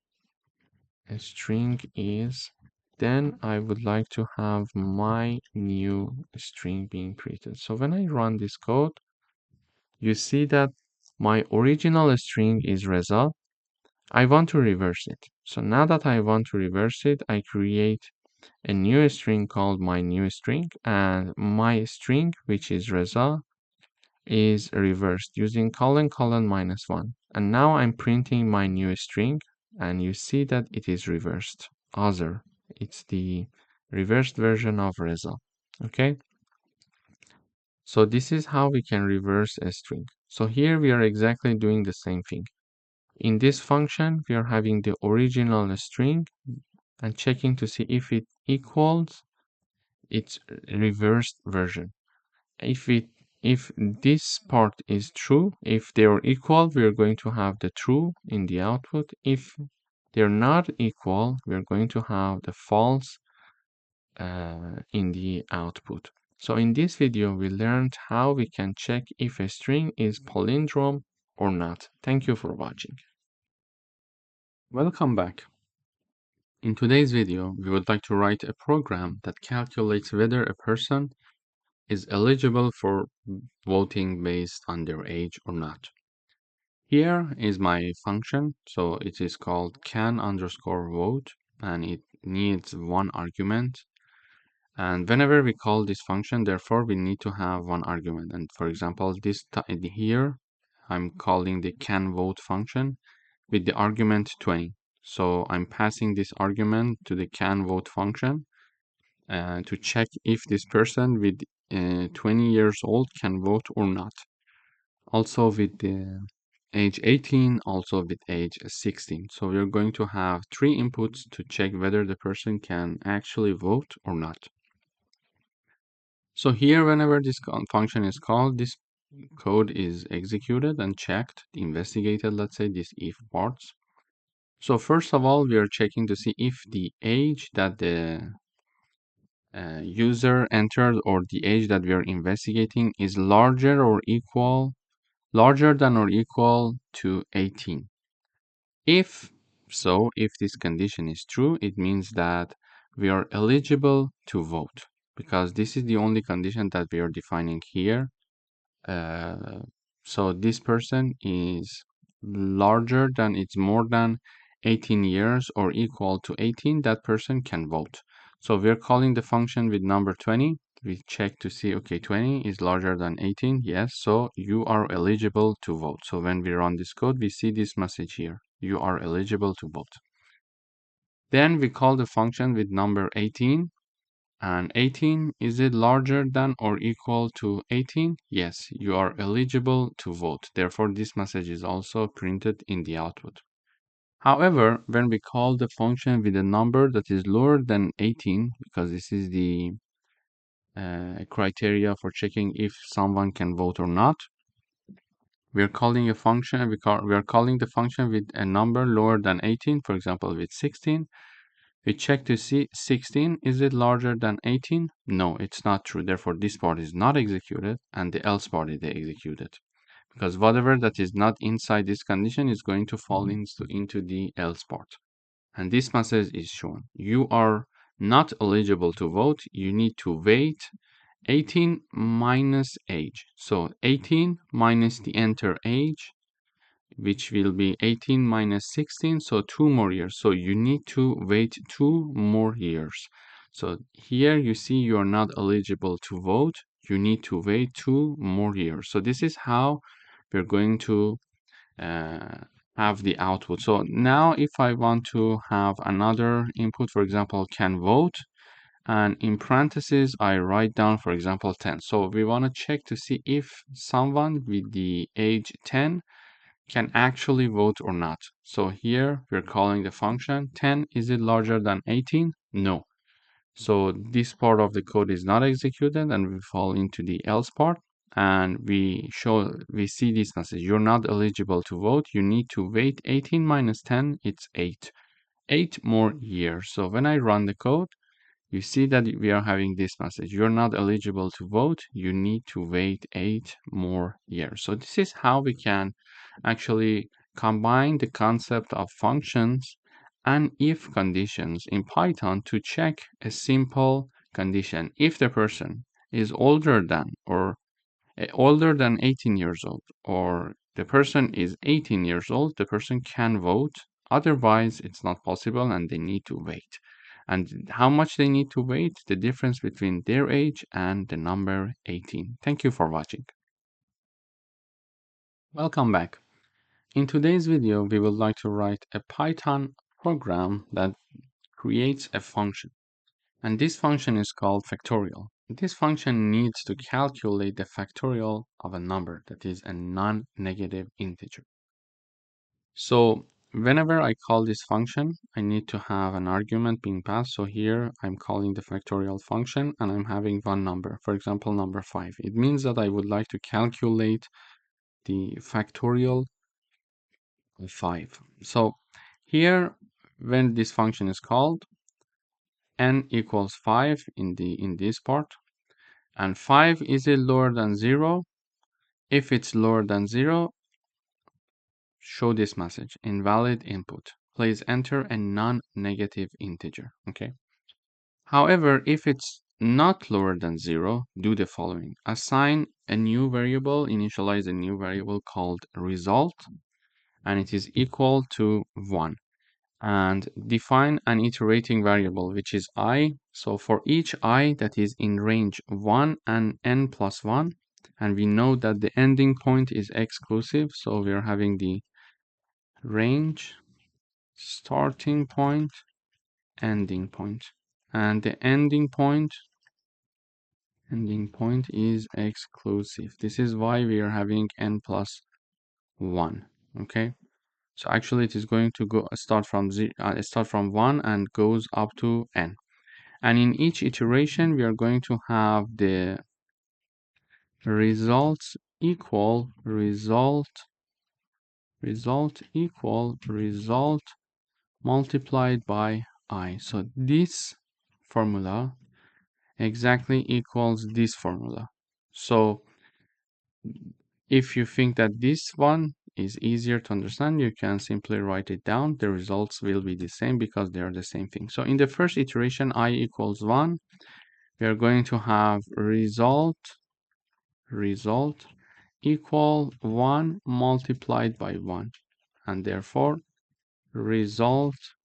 string is, then I would like to have my new string being printed. So when I run this code, you see that my original string is Reza. I want to reverse it. So now that I want to reverse it, I create a new string called my new string, and my string, which is Reza, is reversed using colon -1. And now I'm printing my new string, and you see that it is reversed. Other. It's the reversed version of Reza. Okay? So this is how we can reverse a string. So here we are exactly doing the same thing. In this function, we are having the original string and checking to see if it equals its reversed version. If this part is true, if they are equal, we are going to have the true in the output. If they're not equal, we are going to have the false in the output. So in this video, we learned how we can check if a string is palindrome or not. Thank you for watching. Welcome back. In today's video, we would like to write a program that calculates whether a person is eligible for voting based on their age or not. Here is my function. So it is called can_vote, and it needs one argument. And whenever we call this function, therefore, we need to have one argument. And for example, here, I'm calling the canVote function with the argument 20. So I'm passing this argument to the canVote function to check if this person with 20 years old can vote or not. Also with the age 18, also with age 16. So we're going to have 3 inputs to check whether the person can actually vote or not. So here, whenever this function is called, this code is executed and checked, investigated, let's say, these if parts. So first of all, we are checking to see if the age that the user entered or the age that we are investigating is larger than or equal to 18. If so, if this condition is true, it means that we are eligible to vote, because this is the only condition that we are defining here. So this person is larger than, it's more than 18 years or equal to 18, that person can vote. So we're calling the function with number 20. We check to see, okay, 20 is larger than 18. Yes, so you are eligible to vote. So when we run this code, we see this message here. You are eligible to vote. Then we call the function with number 18. And 18, is it larger than or equal to 18? Yes, you are eligible to vote. Therefore, this message is also printed in the output. However, when we call the function with a number that is lower than 18, because this is the criteria for checking if someone can vote or not, we are calling a function, we are calling the function with a number lower than 18, for example, with 16. We check to see 16, is it larger than 18? No, it's not true. Therefore, this part is not executed and the else part is executed. Because whatever that is not inside this condition is going to fall into the else part. And this message is shown. You are not eligible to vote. You need to wait 18 minus age. So 18 minus the enter age, which will be 18 minus 16, so 2 more years. So you need to wait 2 more years. So here you see you are not eligible to vote. You need to wait 2 more years. So this is how we're going to have the output. So now if I want to have another input, for example, can vote, and in parentheses, I write down, for example, 10. So we want to check to see if someone with the age 10 can actually vote or not. So here we're calling the function 10. Is it larger than 18? No. So this part of the code is not executed and we fall into the else part, and we see this message. You're not eligible to vote. You need to wait 18 minus 10. It's 8. 8 more years. So when I run the code, you see that we are having this message. You're not eligible to vote. You need to wait 8 more years. So this is how we can actually combine the concept of functions and if conditions in Python to check a simple condition. If the person is older than or older than 18 years old, or the person is 18 years old, the person can vote. Otherwise, it's not possible and they need to wait. and how much they need to wait, the difference between their age and the number 18. Thank you for watching. Welcome back. In today's video, we would like to write a Python program that creates a function. And this function is called factorial. This function needs to calculate the factorial of a number that is a non-negative integer. So whenever I call this function, I need to have an argument being passed. So here I'm calling the factorial function and I'm having one number, for example, number 5. It means that I would like to calculate the factorial of 5. So here, when this function is called, n equals 5 in this part, and 5 is it lower than 0? If it's lower than 0, show this message, invalid input. Please enter a non-negative integer, okay? However, if it's not lower than 0, do the following. Assign a new variable, initialize a new variable called result, and it is equal to 1. And define an iterating variable, which is I. So for each I that is in range 1 and n plus 1, and we know that the ending point is exclusive, so we are having the range, starting point, ending point. And the ending point is exclusive. This is why we are having n plus 1, okay? So actually it is going to go start from 1 and goes up to n. And in each iteration, we are going to have the results equal result multiplied by I. So this formula exactly equals this formula. So if you think that this one is easier to understand, you can simply write it down. The results will be the same because they are the same thing. So in the first iteration, I equals 1, we are going to have result equal 1 multiplied by 1, and therefore result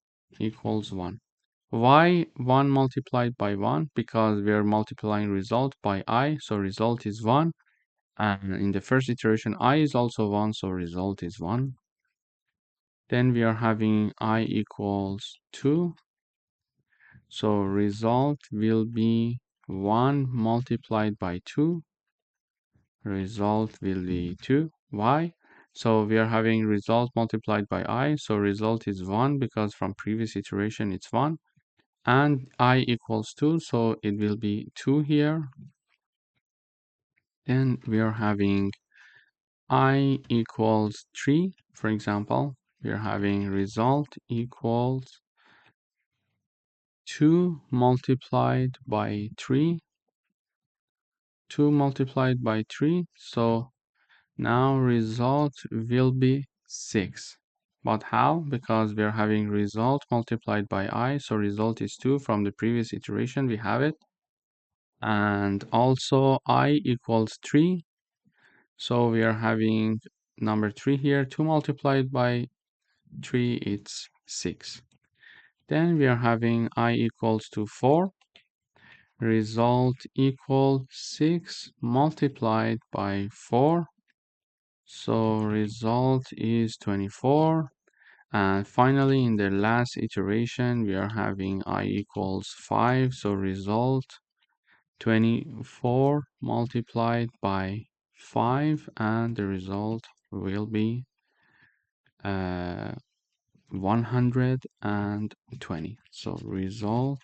equals 1. Why 1 multiplied by 1? Because we are multiplying result by I, so result is 1. And in the first iteration, I is also 1, so result is 1. Then we are having I equals 2. So result will be 1 multiplied by 2. Result will be 2. Why? So we are having result multiplied by I. So result is 1 because from previous iteration it's 1. And I equals 2. So it will be 2 here. Then we are having I equals 3. For example, we are having result equals 2 multiplied by 3. 2 multiplied by 3. So now result will be 6. But how? Because we are having result multiplied by I, so result is 2. From the previous iteration we have it. And also I equals 3. So we are having number 3 here. 2 multiplied by 3, it's 6. Then we are having I equals to 4. Result equal 6 multiplied by 4. So result is 24. And finally, in the last iteration, we are having I equals 5. So result 24 multiplied by 5. And the result will be 120. So result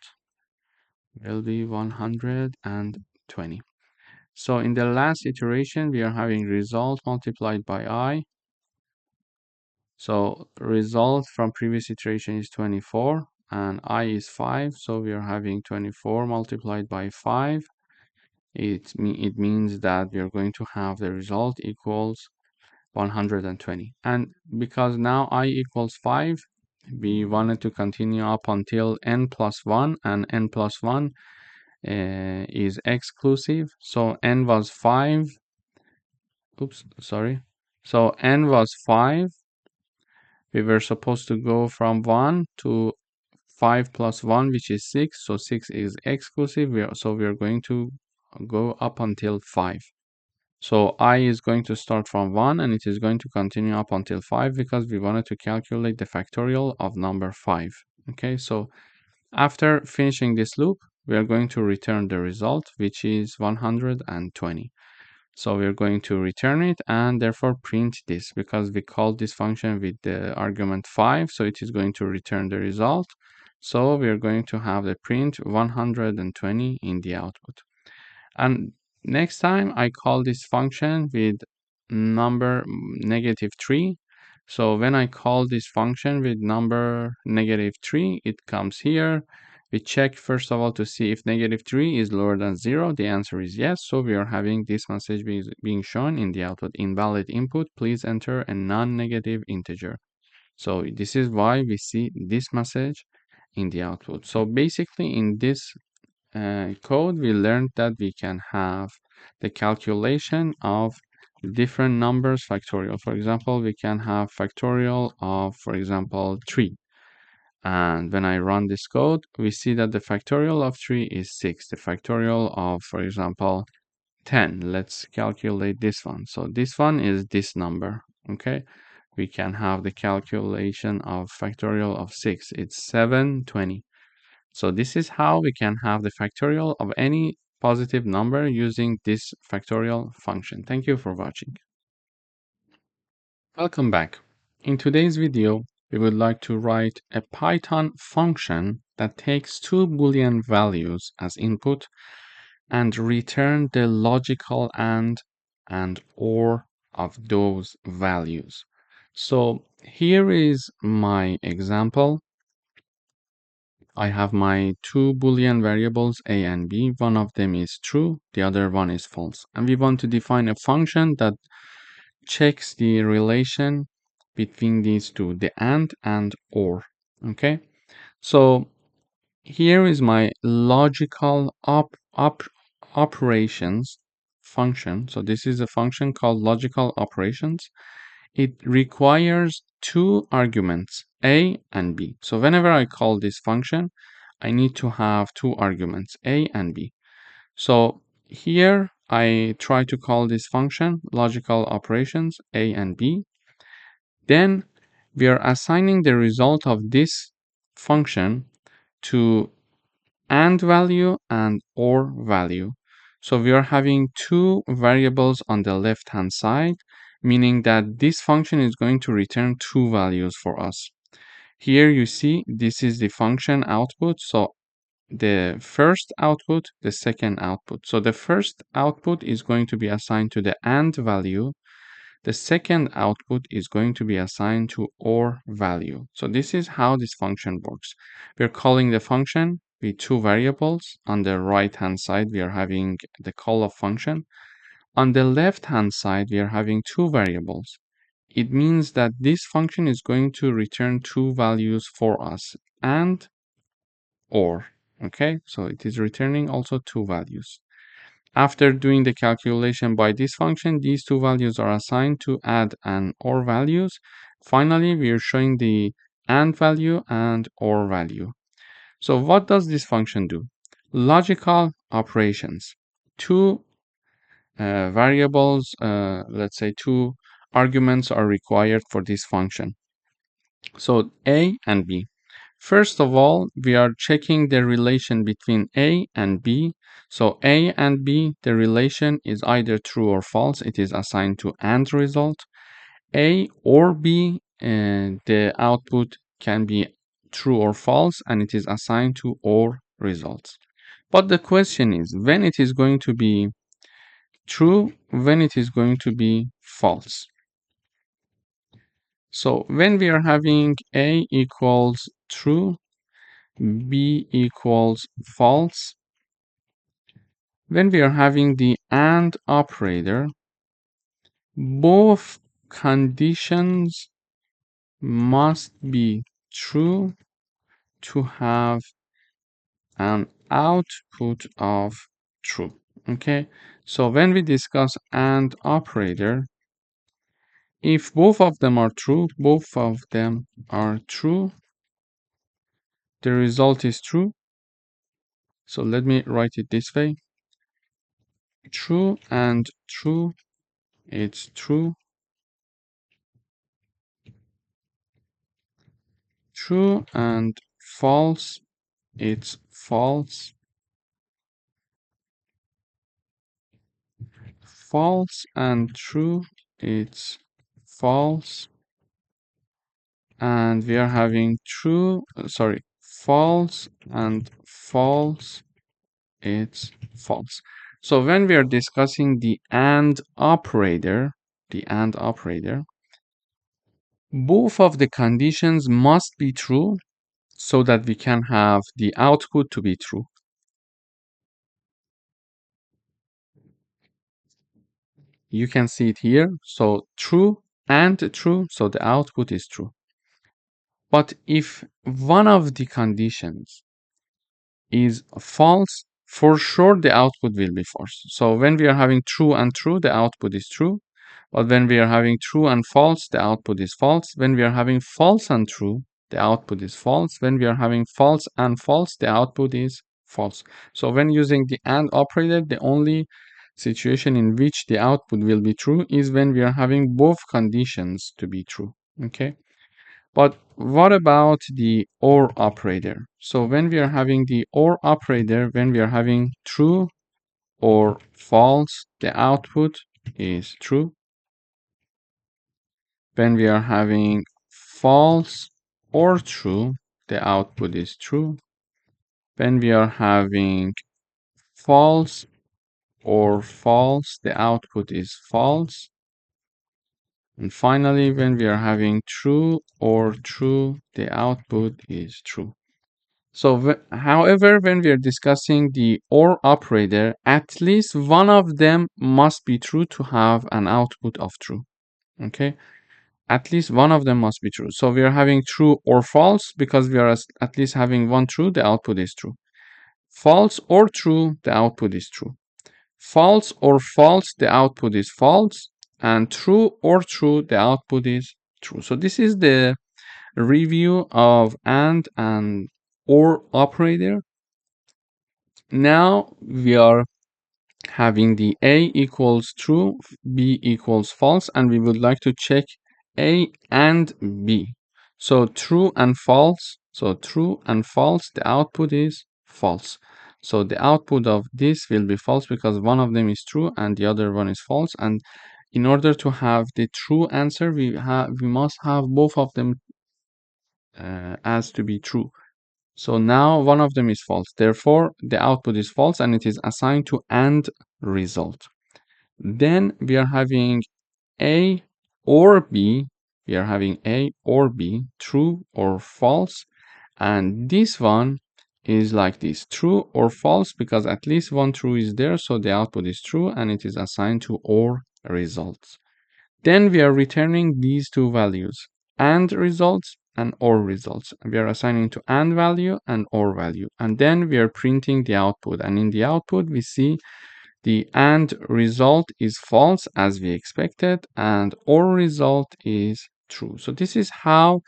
will be 120. So in the last iteration, we are having result multiplied by I. So result from previous iteration is 24 and I is 5. So we are having 24 multiplied by 5. It means that we are going to have the result equals 120. And because now I equals 5, we wanted to continue up until n plus 1, and n plus 1 is exclusive. So n was 5. Oops, sorry. So n was 5. We were supposed to go from 1 to 5 plus 1, which is 6. So 6 is exclusive. So we are going to go up until 5. So I is going to start from 1 and it is going to continue up until 5 because we wanted to calculate the factorial of number 5. Okay, so after finishing this loop, we are going to return the result, which is 120. So we're going to return it and therefore print this because we called this function with the argument 5, so it is going to return the result. So we're going to have the print 120 in the output. And next time I call this function with number -3. So when I call this function with number -3, it comes here. We check first of all to see if -3 is lower than 0. The answer is yes. So we are having this message being shown in the output. Invalid input, please enter a non-negative integer. So this is why we see this message in the output. So basically in this code, we learned that we can have the calculation of different numbers factorial. For example, we can have factorial of, for example, 3. And when I run this code, we see that the factorial of 3 is 6. The factorial of, for example, 10. Let's calculate this one. So this one is this number, okay? We can have the calculation of factorial of 6. It's 720. So this is how we can have the factorial of any positive number using this factorial function. Thank you for watching. Welcome back. In today's video, we would like to write a Python function that takes two Boolean values as input and return the logical and or of those values. So here is my example. I have my two Boolean variables a and b. One of them is true, the other one is false. And we want to define a function that checks the relation between these two, the and or. Okay, so here is my logical operations function. So this is a function called logical operations. It requires two arguments, a and b. So whenever I call this function, I need to have two arguments, a and b. So here I try to call this function logical operations a and b. Then we are assigning the result of this function to and value and or value. So we are having two variables on the left hand side, meaning that this function is going to return two values for us. Here you see this is the function output. So the first output, the second output. So the first output is going to be assigned to the and value. The second output is going to be assigned to or value. So this is how this function works. We're calling the function with two variables. On the right hand side, we are having the call of function. On the left hand side, we are having two variables. It means that this function is going to return two values for us, and or. Okay, so it is returning also two values. After doing the calculation by this function, these two values are assigned to add and or values. Finally, we are showing the and value and or value. So what does this function do? Logical operations. Two variables, let's say two arguments are required for this function. So a and b. First of all, we are checking the relation between a and b. So a and b, the relation is either true or false. It is assigned to and result. A or b, the output can be true or false, and it is assigned to or results. But the question is when it is going to be true, when it is going to be false. So when we are having a equals true, b equals false, when we are having the and operator, both conditions must be true to have an output of true. Okay, so when we discuss and operator, if both of them are true, the result is true. So let me write it this way. True and true, it's true. True and false, it's false. False and true, it's false. And we are having false and false, it's false. So when we are discussing the AND operator, both of the conditions must be true so that we can have the output to be true. You can see it here. So true and true, so the output is true. But if one of the conditions is false, for sure the output will be false. So when we are having true and true, the output is true. But when we are having true and false, the output is false. When we are having false and true, the output is false. When we are having false and false, the output is false. So when using the AND operator, the only situation in which the output will be true is when we are having both conditions to be true. Okay. But what about the OR operator? So when we are having the OR operator, when we are having true or false, the output is true. When we are having false or true, the output is true. When we are having false or false, the output is false. And finally, when we are having true or true, the output is true. So, however, when we are discussing the OR operator, at least one of them must be true to have an output of true. Okay, at least one of them must be true. So we are having true or false because we are at least having one true, the output is true. False or true, the output is true. False or false, the output is false. And true or true, the output is true. So this is the review of and OR operator. Now we are having the A equals true, B equals false, and we would like to check A and B. So true and false. So true and false, the output is false. So the output of this will be false because one of them is true and the other one is false. And in order to have the true answer, we must have both of them as to be true. So now one of them is false. Therefore, the output is false and it is assigned to AND result. Then we are having A or B. We are having A or B, true or false. And this one is like this, true or false, because at least one true is there. So the output is true and it is assigned to OR results. Then we are returning these two values, AND results and OR results. We are assigning to AND value and OR value. And then we are printing the output. And in the output, we see the AND result is false as we expected, and OR result is true. So this is how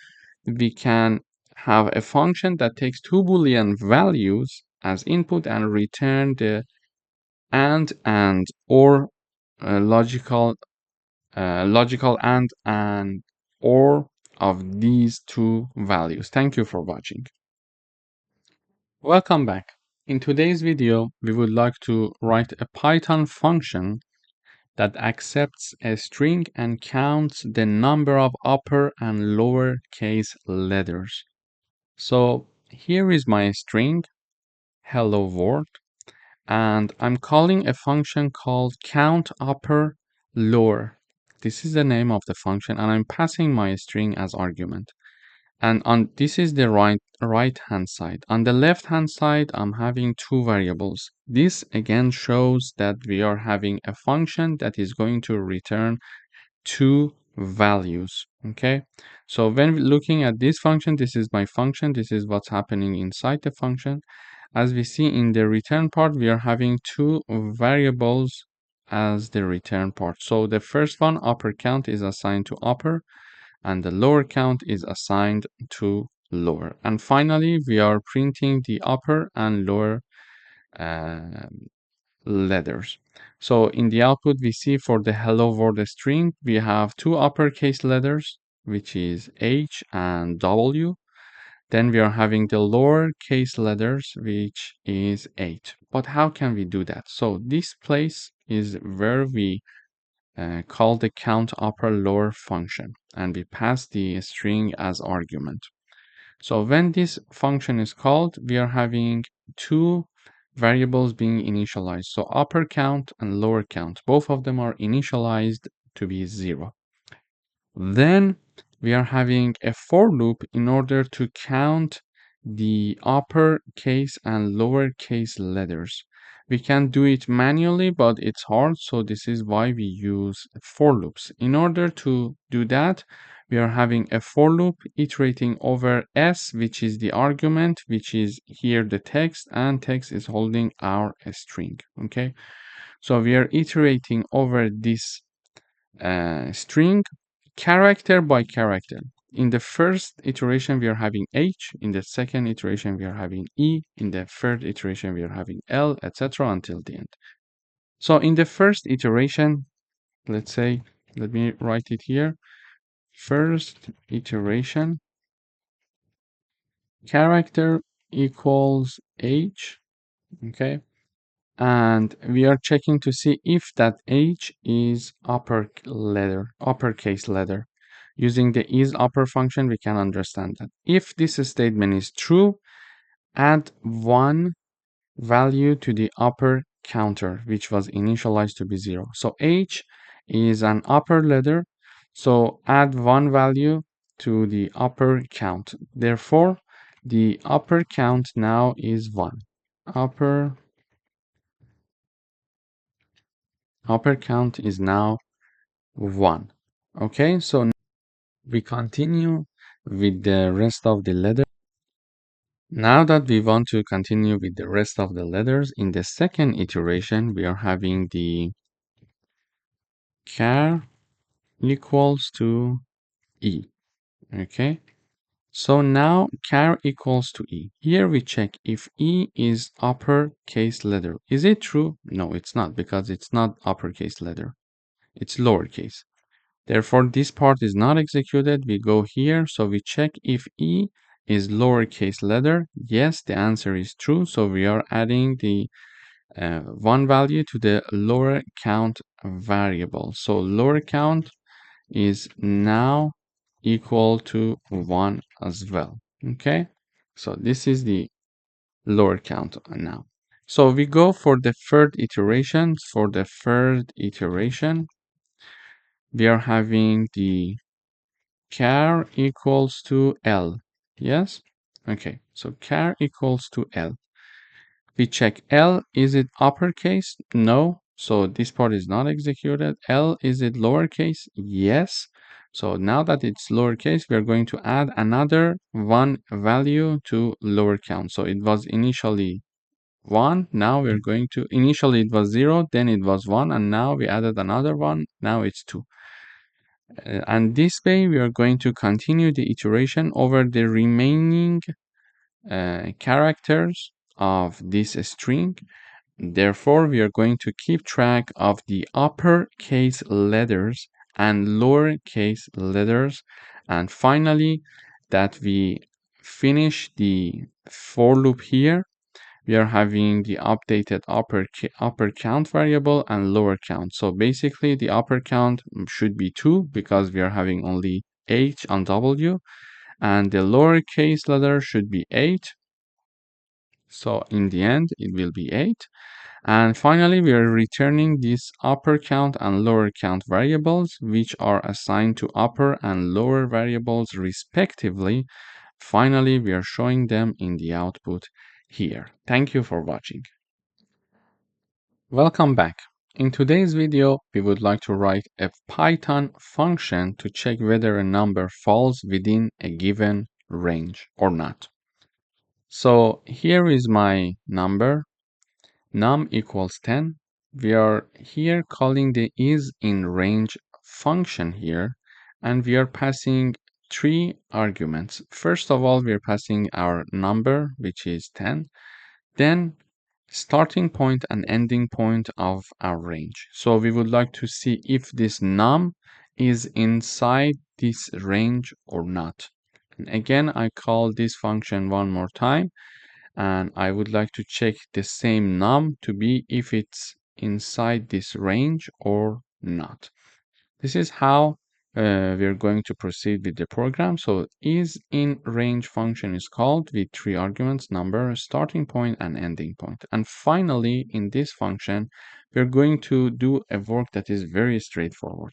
we can have a function that takes two Boolean values as input and return the AND and OR logical and or of these two values. Thank you for watching. Welcome back. In today's video, we would like to write a Python function that accepts a string and counts the number of upper and lower case letters. So here is my string, hello world, and I'm calling a function called count upper lower. This is the name of the function, and I'm passing my string as argument. And on this is the right hand side. On the left hand side, I'm having two variables. This again shows that we are having a function that is going to return two values. Okay, so when looking at this function, this is my function, this is what's happening inside the function. As we see in the return part, we are having two variables as the return part. So the first one, upper count, is assigned to upper, and the lower count is assigned to lower. And finally, we are printing the upper and lower uh, letters. So in the output, we see for the hello world string, we have two uppercase letters, which is H and W. Then we are having the lowercase letters, which is 8. But how can we do that? So this place is where we call the count upper lower function, and we pass the string as argument. So when this function is called, we are having two variables being initialized. So upper count and lower count, both of them are initialized to be 0. Then we are having a for loop in order to count the uppercase and lowercase letters. We can do it manually, but it's hard, so this is why we use for loops. In order to do that, we are having a for loop iterating over s, which is the argument, which is here the text, and text is holding our string. Okay, so we are iterating over this string character by character. In the first iteration, we are having H. In the second iteration, we are having E. In the third iteration, we are having L, etc. until the end. So in the first iteration, let's say, let me write it here. First iteration, character equals H. Okay. And we are checking to see if that H is uppercase letter. Using the isUpper function, we can understand that. If this statement is true, add one value to the upper counter, which was initialized to be 0. So H is an upper letter, so add one value to the upper count. Therefore, the upper count now is 1. Upper count is now 1. Okay, so we continue with the rest of the letters. Now that we want to continue with the rest of the letters, in the second iteration, we are having the char equals to E. Okay, so now char equals to E. Here we check if E is uppercase letter. Is it true? No, it's not, because it's not uppercase letter. It's lowercase. Therefore, this part is not executed. We go here, so we check if E is lowercase letter. Yes, the answer is true. So we are adding the one value to the lower count variable. So lower count is now equal to 1 as well. Okay, so this is the lower count now. So we go for the third iteration. For the third iteration, we are having the char equals to L. Yes? Okay, so char equals to L. We check L, is it uppercase? No. So this part is not executed. L, is it lowercase? Yes. So now that it's lowercase, we are going to add another one value to lower count. So it was initially 1. Now we're going to, initially it was 0, then it was 1, and now we added another one. Now it's 2. And this way, we are going to continue the iteration over the remaining characters of this string. Therefore, we are going to keep track of the uppercase letters and lowercase letters. And finally, that we finish the for loop here, we are having the updated upper count variable and lower count. So basically, the upper count should be 2 because we are having only H and W, and the lowercase letter should be 8. So in the end, it will be 8. And finally, we are returning these upper count and lower count variables, which are assigned to upper and lower variables respectively. Finally, we are showing them in the output here. Thank you for watching. Welcome back. In today's video, we would like to write a Python function to check whether a number falls within a given range or not. So here is my number, num equals 10. We are here calling the isInRange function here, and we are passing three arguments. First of all, we're passing our number, which is 10, then starting point and ending point of our range. So we would like to see if this num is inside this range or not. And again, I call this function one more time, and I would like to check the same num to be if it's inside this range or not. This is how we're going to proceed with the program. So is in range function is called with three arguments, number, starting point, and ending point. And finally, in this function, we're going to do a work that is very straightforward.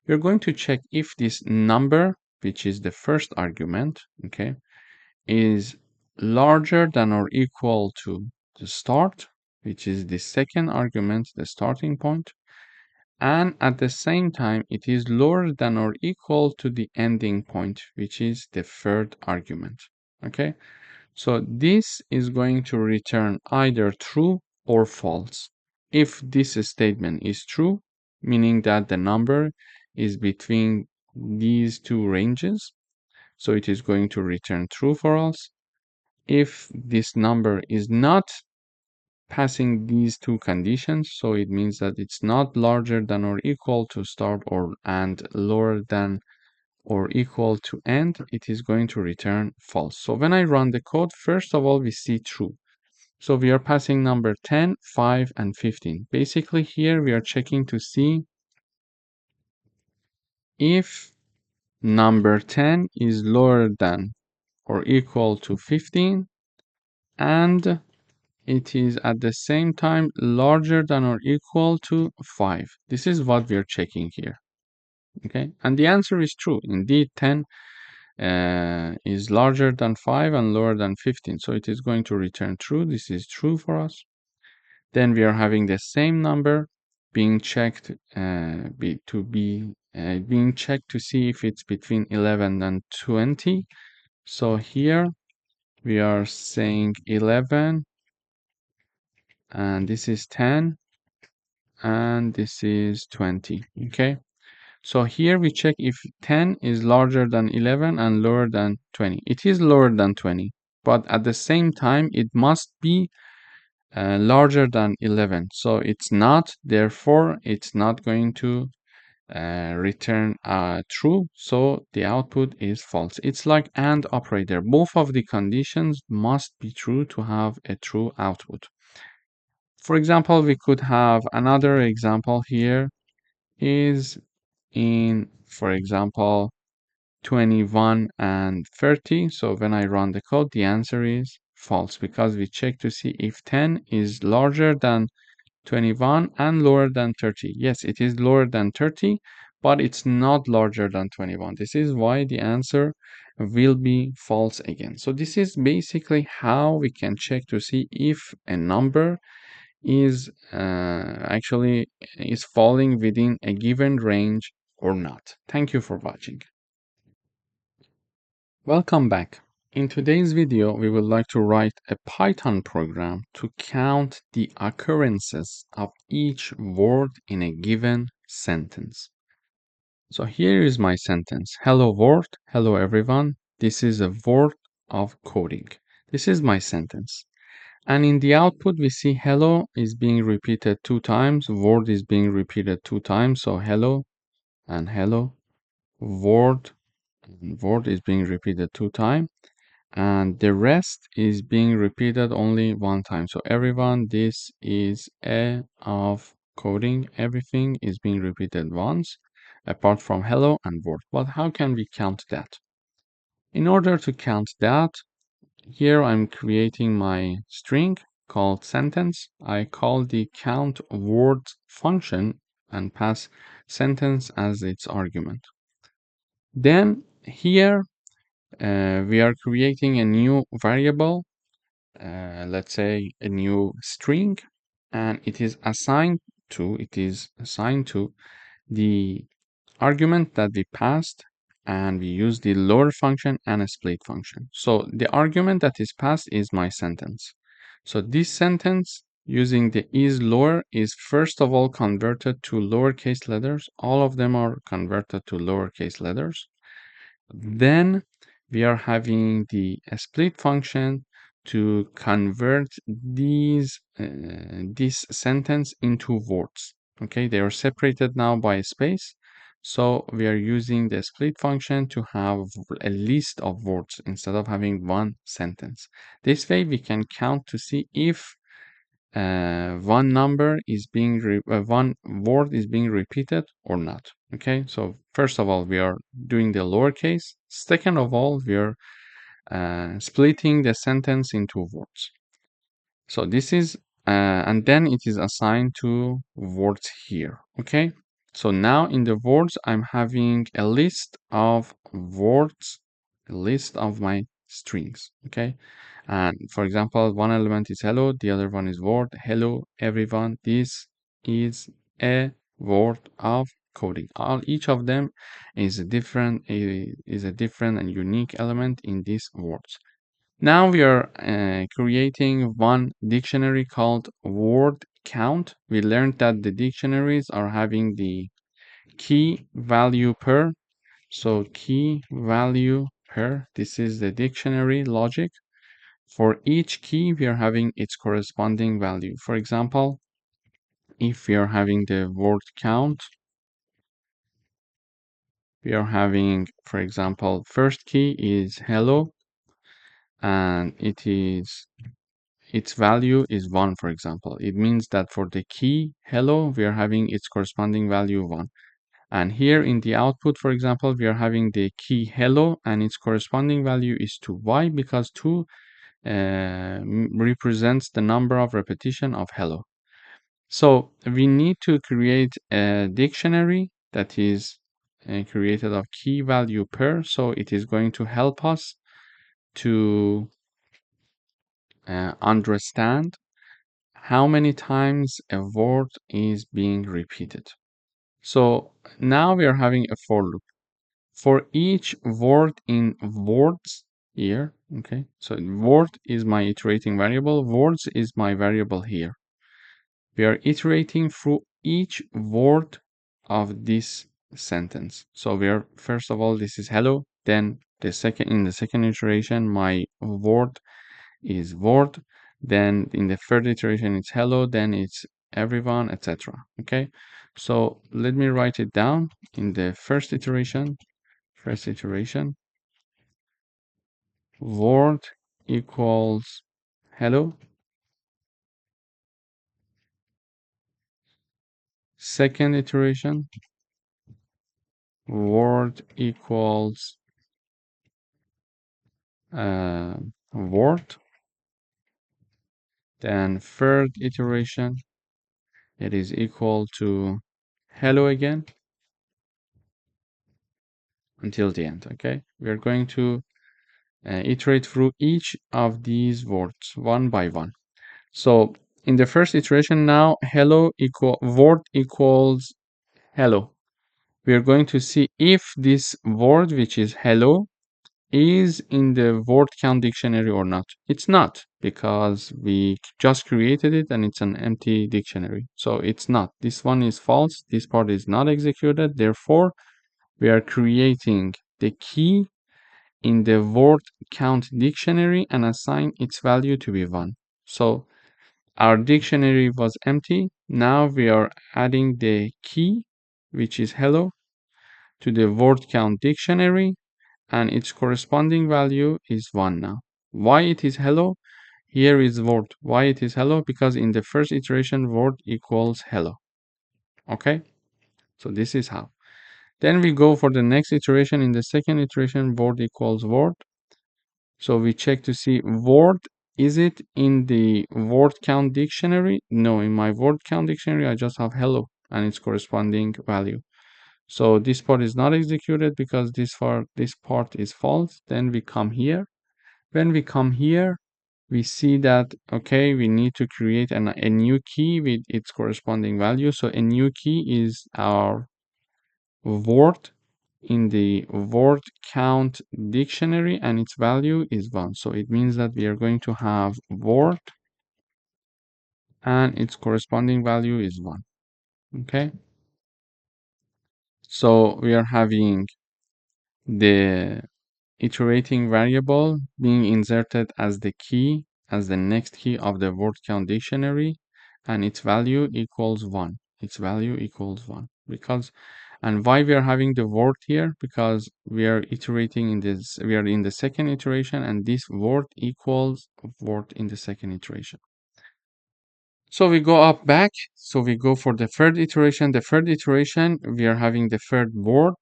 We're going to check if this number, which is the first argument, okay, is larger than or equal to the start, which is the second argument, the starting point, and at the same time it is lower than or equal to the ending point, which is the third argument. Okay, so this is going to return either true or false. If this statement is true, meaning that the number is between these two ranges, so it is going to return true for us. If this number is not passing these two conditions, so it means that it's not larger than or equal to start or and lower than or equal to end, it is going to return false. So when I run the code, first of all, we see true. So we are passing number 10, 5, and 15. Basically here we are checking to see if number 10 is lower than or equal to 15 and it is at the same time larger than or equal to 5. This is what we are checking here. Okay, and the answer is true. Indeed, 10 is larger than 5 and lower than 15. So it is going to return true. This is true for us. Then we are having the same number being checked being checked to see if it's between 11 and 20. So here we are saying 11 and this is 10 and this is 20. Okay, so here we check if 10 is larger than 11 and lower than 20. It is lower than 20, but at the same time it must be larger than 11. So it's not, therefore it's not going to return true, so the output is false. It's like AND operator. Both of the conditions must be true to have a true output. For example, we could have another example here is in, for example, 21 and 30. So when I run the code, the answer is false because we check to see if 10 is larger than 21 and lower than 30. Yes, it is lower than 30, but it's not larger than 21. This is why the answer will be false again. So this is basically how we can check to see if a number is actually is falling within a given range or not. Thank you for watching. Welcome back. In today's video, we would like to write a Python program to count the occurrences of each word in a given sentence. So here is my sentence. Hello world, hello everyone. This is a word of coding. This is my sentence. And in the output, we see hello is being repeated 2 times, word is being repeated 2 times. So hello and hello, word and word is being repeated 2 times. And the rest is being repeated only 1 time. So everyone, this is a of coding. Everything is being repeated once, apart from hello and word. But how can we count that? In order to count that, here I'm creating my string called sentence. I call the count words function and pass sentence as its argument. Then here we are creating a new variable, let's say a new string, and it is assigned to the argument that we passed, and we use the lower function and a split function. So the argument that is passed is my sentence. So this sentence using the is lower is first of all converted to lowercase letters. All of them are converted to lowercase letters. Then we are having the split function to convert this sentence into words. Okay, they are separated now by a space. So we are using the split function to have a list of words instead of having one sentence. This way we can count to see if one word is being repeated or not. Okay, so first of all we are doing the lowercase. Second of all we are splitting the sentence into words. So this is and then it is assigned to words here. Okay, so now in the words I'm having a list of words, a list of my strings. Okay, and for example, one element is hello, the other one is word. Hello, everyone. This is a word of coding. Each of them is a different and unique element in these words. Now we are creating one dictionary called word count. We learned that the dictionaries are having the key value per. So key value per. This is the dictionary logic. For each key, we are having its corresponding value. For example, if we are having the word count, we are having, for example, first key is hello, and its value is 1, for example. It means that for the key hello, we are having its corresponding value 1. And here in the output, for example, we are having the key hello, and its corresponding value is 2. Why? Because 2 represents the number of repetition of hello. So we need to create a dictionary that is created of key value per. So it is going to help us to understand how many times a word is being repeated. So now we are having a for loop. For each word in words here, okay, so word is my iterating variable, words is my variable here. We are iterating through each word of this sentence. So we are, first of all, this is hello, then in the second iteration, my word is word, then in the third iteration it's hello, then it's everyone, etc. Okay, so let me write it down. In the first iteration, word equals hello. Second iteration, word equals word. Then third iteration, it is equal to hello again until the end. Okay, we are going to iterate through each of these words one by one. So in the first iteration now, word equals hello. We are going to see if this word, which is hello, is in the word count dictionary or not. It's not, because we just created it and it's an empty dictionary. So it's not. This one is false. This part is not executed. Therefore, we are creating the key in the word count dictionary and assign its value to be 1. So our dictionary was empty. Now we are adding the key, which is hello, to the word count dictionary, and its corresponding value is 1 now. Why it is hello? Here is word. Why it is hello? Because in the first iteration, word equals hello. Okay? So this is how. Then we go for the next iteration. In the second iteration, word equals word. So we check to see word, is it in the word count dictionary? No, in my word count dictionary, I just have hello and its corresponding value. So this part is not executed because this part is false. Then we come here. When we come here, we see that, okay, we need to create a new key with its corresponding value. So a new key is our word in the word count dictionary, and its value is 1. So it means that we are going to have word and its corresponding value is 1. Okay, so we are having the iterating variable being inserted as the key, as the next key of the word count dictionary, and its value equals 1. Its value equals 1. And why we are having the word here? Because we are iterating in this, we are in the second iteration, and this word equals word in the second iteration. So we go up back. So we go for the third iteration. The third iteration, we are having the third word,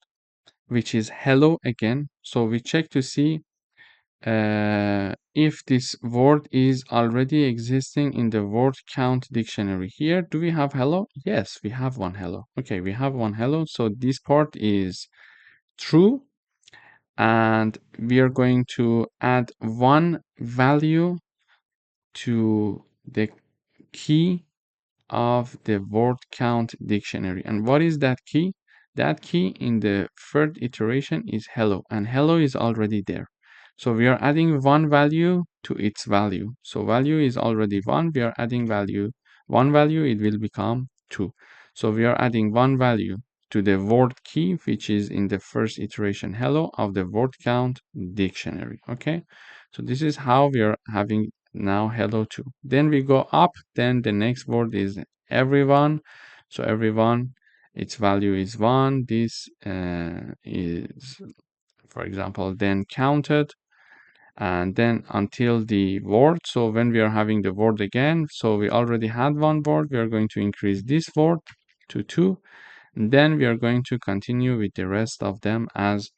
which is hello again. So we check to see if this word is already existing in the word count dictionary. Here, do we have hello? Yes, we have one hello. Okay, we have one hello. So this part is true. And we are going to add one value to the key of the word count dictionary. And what is that key? That key in the third iteration is hello, and hello is already there. So we are adding one value to its value. So value is already one. We are adding one value, it will become two. So we are adding one value to the word key, which is in the first iteration hello of the word count dictionary. Okay. So this is how we are having now hello 2. Then we go up, then the next word is everyone. So everyone, its value is 1. This is, for example, then counted, and then until the word. So when we are having the word again, so we already had one word, we are going to increase this word to 2. And then we are going to continue with the rest of them as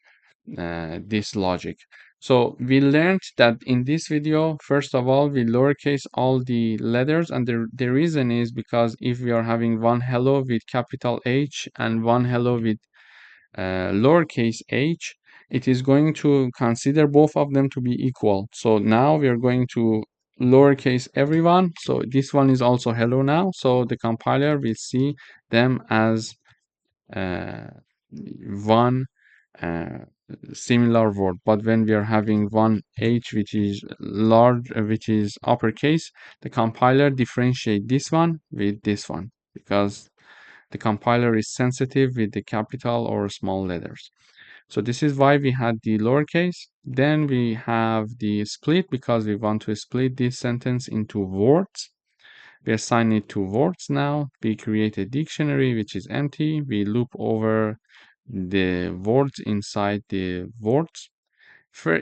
this logic. So we learned that in this video, first of all, we lowercase all the letters, and the reason is because if we are having one hello with capital H and one hello with lowercase h, it is going to consider both of them to be equal. So now we are going to lowercase everyone. So this one is also hello now. So the compiler will see them as uh, one uh, similar word. But when we are having one h which is large, which is uppercase, the compiler differentiate this one with this one because the compiler is sensitive with the capital or small letters. So this is why we had the lowercase. Then we have the split because we want to split this sentence into words. We assign it to words now. We create a dictionary which is empty. We loop over the words inside the words.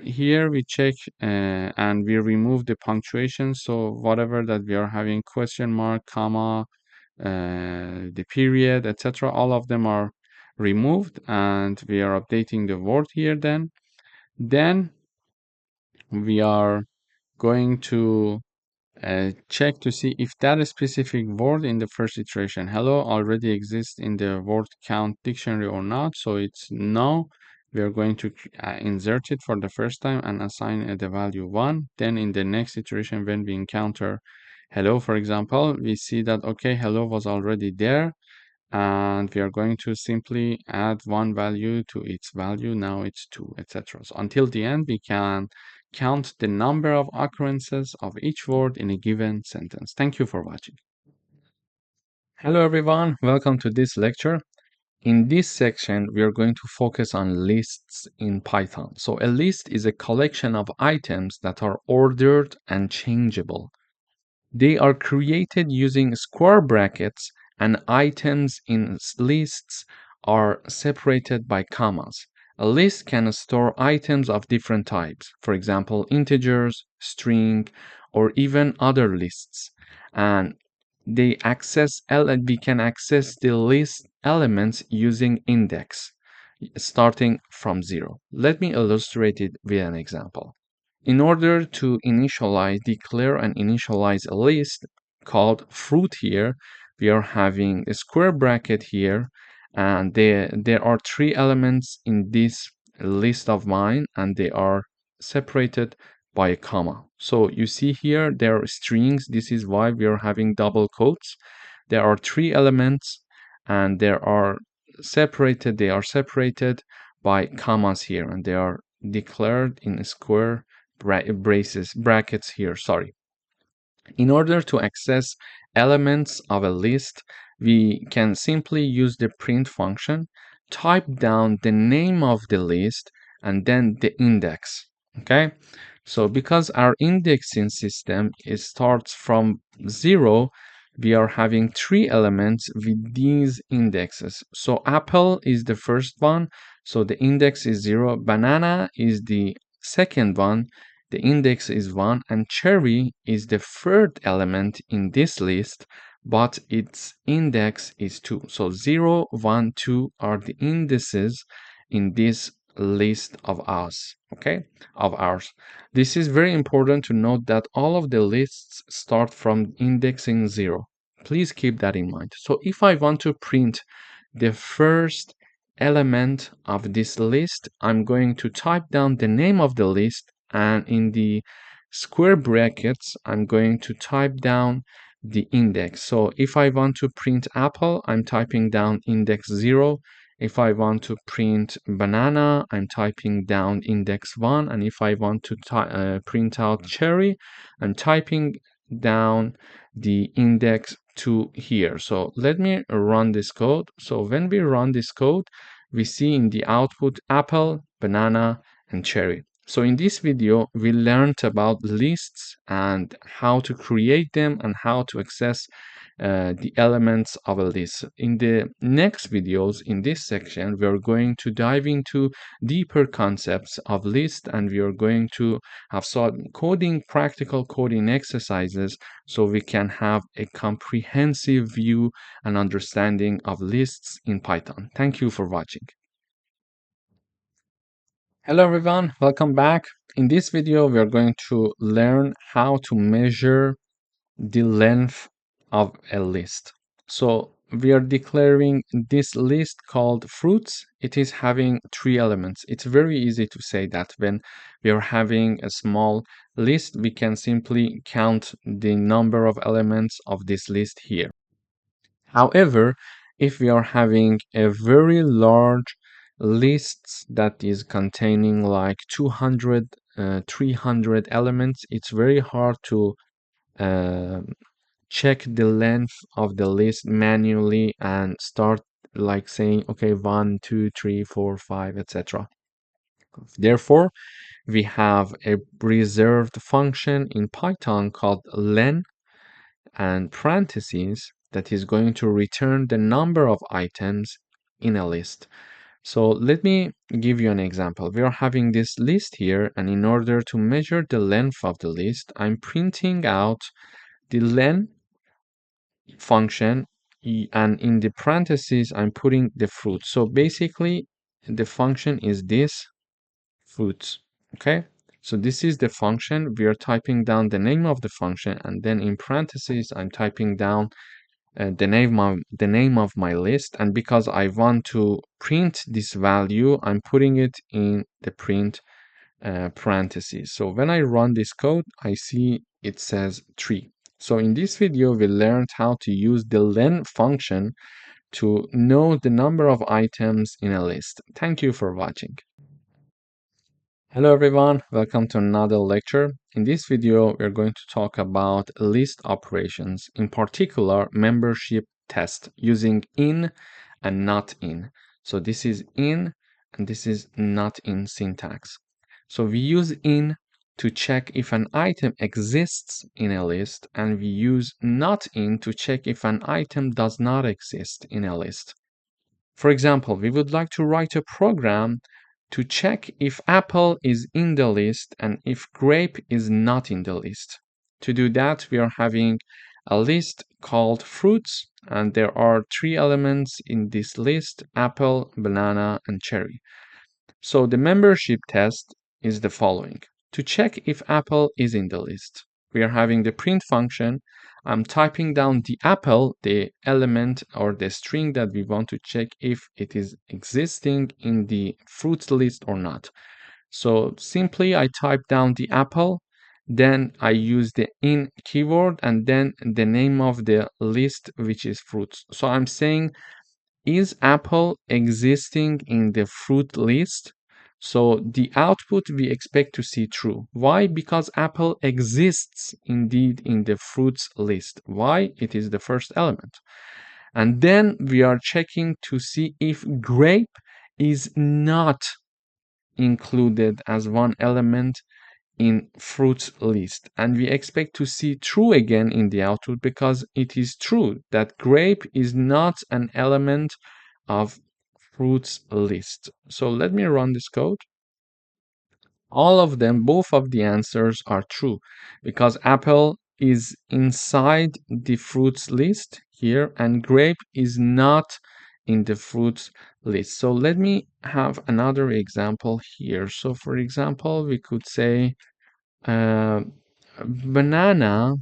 Here we check and we remove the punctuation. So whatever that we are having, question mark, comma, the period, etc., all of them are removed, and we are updating the word here. Then we are going to check to see if that specific word in the first iteration hello already exists in the word count dictionary or not. So it's no. We are going to insert it for the first time and assign it the value 1. Then in the next iteration, when we encounter hello, for example, we see that okay, hello was already there, and we are going to simply add one value to its value. Now it's 2, etc. So until the end, we can count the number of occurrences of each word in a given sentence. Thank you for watching. Hello everyone, welcome to this lecture. In this section, we are going to focus on lists in Python. So a list is a collection of items that are ordered and changeable. They are created using square brackets, and items in lists are separated by commas. A list can store items of different types, for example, integers, string, or even other lists. And we can access the list elements using index, starting from 0. Let me illustrate it with an example. In order to declare and initialize a list called fruit here, we are having a square bracket here, and there are 3 elements in this list of mine, and they are separated by a comma. So you see here, there are strings. This is why we are having double quotes. There are 3 elements, and they are separated by commas here, and they are declared in square brackets here, sorry. In order to access elements of a list, we can simply use the print function, type down the name of the list, and then the index. Okay, so because our indexing system starts from 0, we are having 3 elements with these indexes. So apple is the first one, so the index is 0. Banana is the second one, the index is 1, and cherry is the third element in this list, but its index is 2. So 0, 1, 2 are the indices in this list of us, okay, of ours. This is very important to note that all of the lists start from indexing 0. Please keep that in mind. So if I want to print the first element of this list, I'm going to type down the name of the list, and in the square brackets, I'm going to type down the index. So if I want to print apple, I'm typing down index 0. If I want to print banana, I'm typing down index 1. And if I want to print out cherry, I'm typing down the index 2 here. So let me run this code. So when we run this code, we see in the output apple, banana, and cherry. So in this video, we learned about lists and how to create them and how to access the elements of a list. In the next videos, in this section, we are going to dive into deeper concepts of list, and we are going to have some practical coding exercises so we can have a comprehensive view and understanding of lists in Python. Thank you for watching. Hello everyone, welcome back. In this video, we are going to learn how to measure the length of a list. So we are declaring this list called fruits. It is having 3 elements. It's very easy to say that when we are having a small list, we can simply count the number of elements of this list here. However, if we are having a very large list that is containing like 200, 300 elements, it's very hard to uh, check the length of the list manually and start like saying, okay, 1, 2, 3, 4, 5, etc. Therefore, we have a reserved function in Python called len and parentheses that is going to return the number of items in a list. So let me give you an example. We are having this list here, and in order to measure the length of the list, I'm printing out the len function, and in the parentheses, I'm putting the fruit. So basically, the function is this fruits. Okay. So this is the function. We are typing down the name of the function, and then in parentheses, I'm typing down the name of my list. And because I want to print this value, I'm putting it in the print parentheses. So when I run this code, I see it says 3. So in this video, we learned how to use the len function to know the number of items in a list. Thank you for watching. Hello everyone, welcome to another lecture. In this video, we're going to talk about list operations, in particular membership test using in and not in. So this is in and this is not in syntax. So we use in to check if an item exists in a list, and we use not in to check if an item does not exist in a list. For example, we would like to write a program to check if apple is in the list and if grape is not in the list. To do that, we are having a list called fruits, and there are 3 elements in this list: apple, banana, and cherry. So the membership test is the following. To check if apple is in the list, we are having the print function. I'm typing down the apple, the element or the string that we want to check if it is existing in the fruits list or not. So simply I type down the apple, then I use the in keyword, and then the name of the list, which is fruits. So I'm saying, is apple existing in the fruit list? So the output we expect to see true. Why? Because apple exists indeed in the fruits list. Why? It is the first element. And then we are checking to see if grape is not included as one element in fruits list, and we expect to see true again in the output because it is true that grape is not an element of fruits list. So let me run this code. All of them, both of the answers are true because apple is inside the fruits list here and grape is not in the fruits list. So let me have another example here. So for example, we could say uh, banana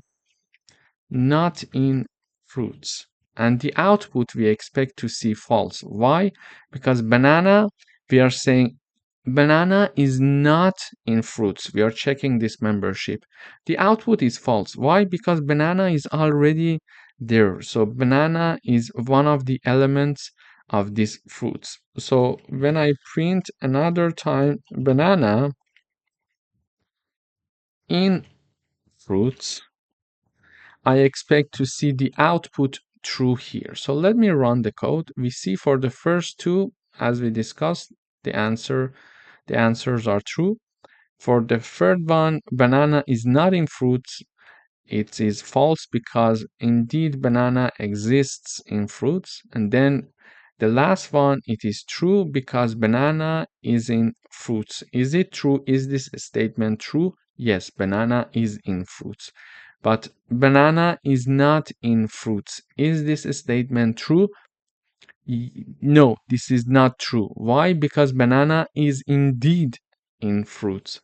not in fruits. And the output we expect to see false. Why? Because banana, we are saying banana is not in fruits. We are checking this membership. The output is false. Why? Because banana is already there. So banana is one of the elements of these fruits. So when I print another time banana in fruits, I expect to see the output true here. So let me run the code. We see for the first two, as we discussed, the answers are true. For the third one, banana is not in fruits. It is false because indeed banana exists in fruits. And then the last one, it is true because banana is in fruits. Is it true? Is this statement true? Yes, banana is in fruits. But banana is not in fruits. Is this statement true? No, this is not true. Why? Because banana is indeed in fruits.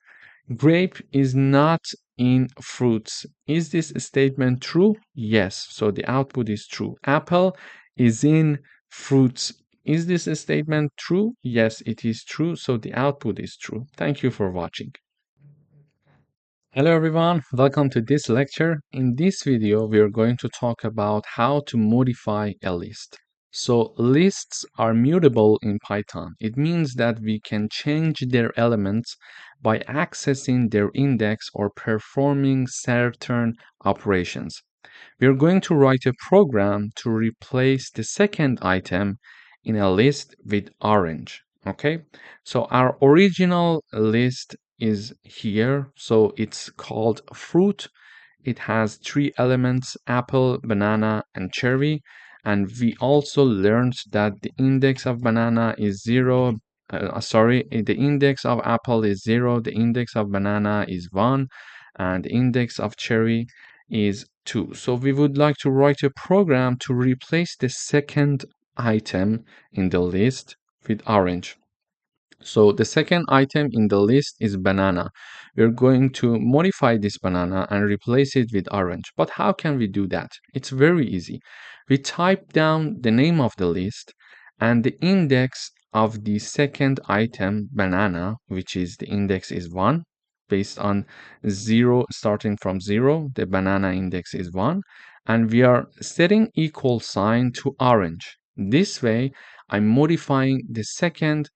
Grape is not in fruits. Is this statement true? Yes, so the output is true. Apple is in fruits. Is this statement true? Yes, it is true, so the output is true. Thank you for watching. Hello everyone, welcome to this lecture. In this video, we are going to talk about how to modify a list. So lists are mutable in Python. It means that we can change their elements by accessing their index or performing certain operations. We are going to write a program to replace the second item in a list with orange. Okay, so our original list is here. So it's called fruit. It has three elements: apple, banana, and cherry. And we also learned that the index of banana is zero. The index of apple is zero, the index of banana is one, and the index of cherry is 2. So we would like to write a program to replace the second item in the list with orange. So the second item in the list is banana. We're going to modify this banana and replace it with orange. But how can we do that? It's very easy. We type down the name of the list and the index of the second item, banana, which is the index is 1, based on 0, starting from 0, the banana index is 1, and we are setting equal sign to orange. This way, I'm modifying the second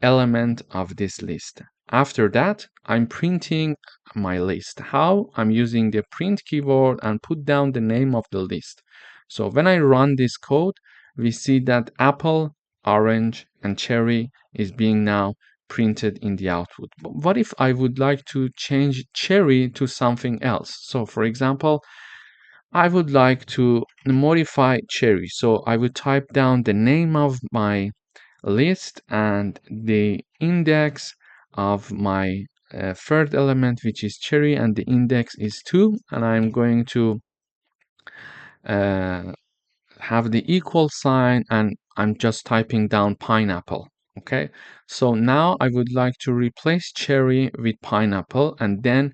element of this list. After that, I'm printing my list. How? I'm using the print keyword and put down the name of the list. So when I run this code, we see that apple, orange, and cherry is being now printed in the output. But what if I would like to change cherry to something else? So for example, I would like to modify cherry. So I would type down the name of my list and the index of my third element, which is cherry, and the index is 2, and I'm going to uh, have the equal sign, and I'm just typing down pineapple. Okay, so now I would like to replace cherry with pineapple and then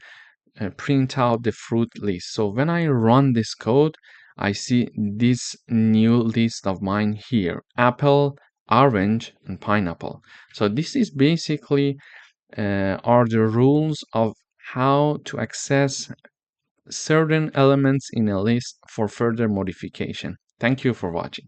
print out the fruit list. So when I run this code, I see this new list of mine here: apple, orange, and pineapple. So this is basically are the rules of how to access certain elements in a list for further modification. Thank you for watching.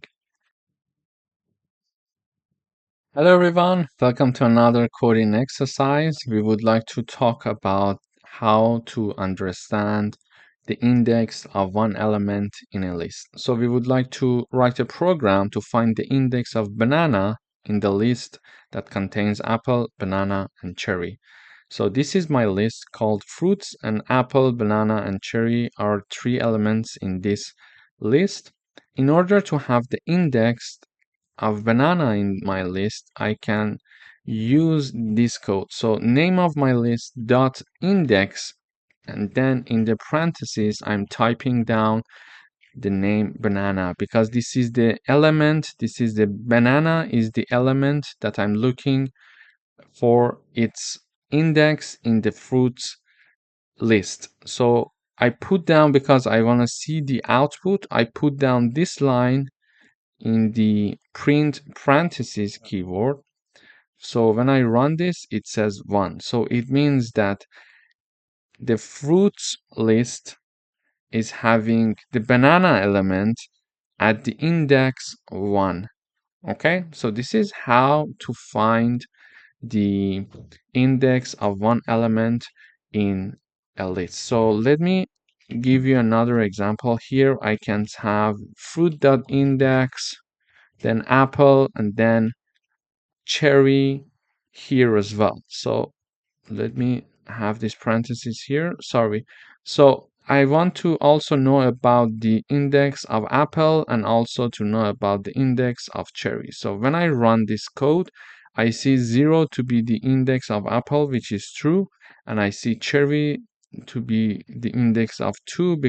Hello everyone, welcome to another coding exercise. We would like to talk about how to understand the index of one element in a list. So we would like to write a program to find the index of banana in the list that contains apple, banana, and cherry. So this is my list called fruits, and apple, banana, and cherry are three elements in this list. In order to have the index of banana in my list, I can use this code. So name of my list dot index, and then in the parentheses, I'm typing down the name banana because this is the element, this is the banana is the element that I'm looking for its index in the fruits list. So I put down, because I want to see the output, I put down this line in the print parentheses keyword. So when I run this, it says 1. So it means that the fruits list is having the banana element at the index 1. Okay, so this is how to find the index of one element in a list. So let me give you another example. Here I can have fruit.index, then apple, and then cherry here as well. So let me have this parenthesis here. Sorry. So I want to also know about the index of apple and also to know about the index of cherry. So when I run this code, I see 0 to be the index of apple, which is true, and I see cherry to be the index of 2,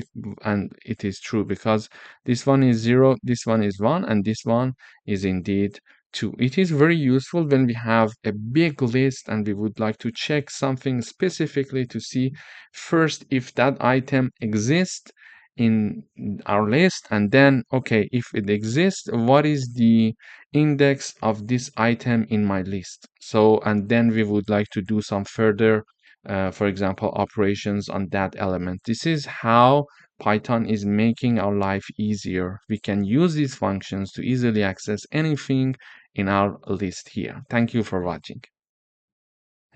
and it is true because this one is 0, this one is 1, and this one is indeed 2. It is very useful when we have a big list and we would like to check something specifically to see first if that item exists in our list, and then, okay, if it exists, what is the index of this item in my list? So, and then we would like to do some further, for example, operations on that element. This is how Python is making our life easier. We can use these functions to easily access anything in our list here. Thank you for watching.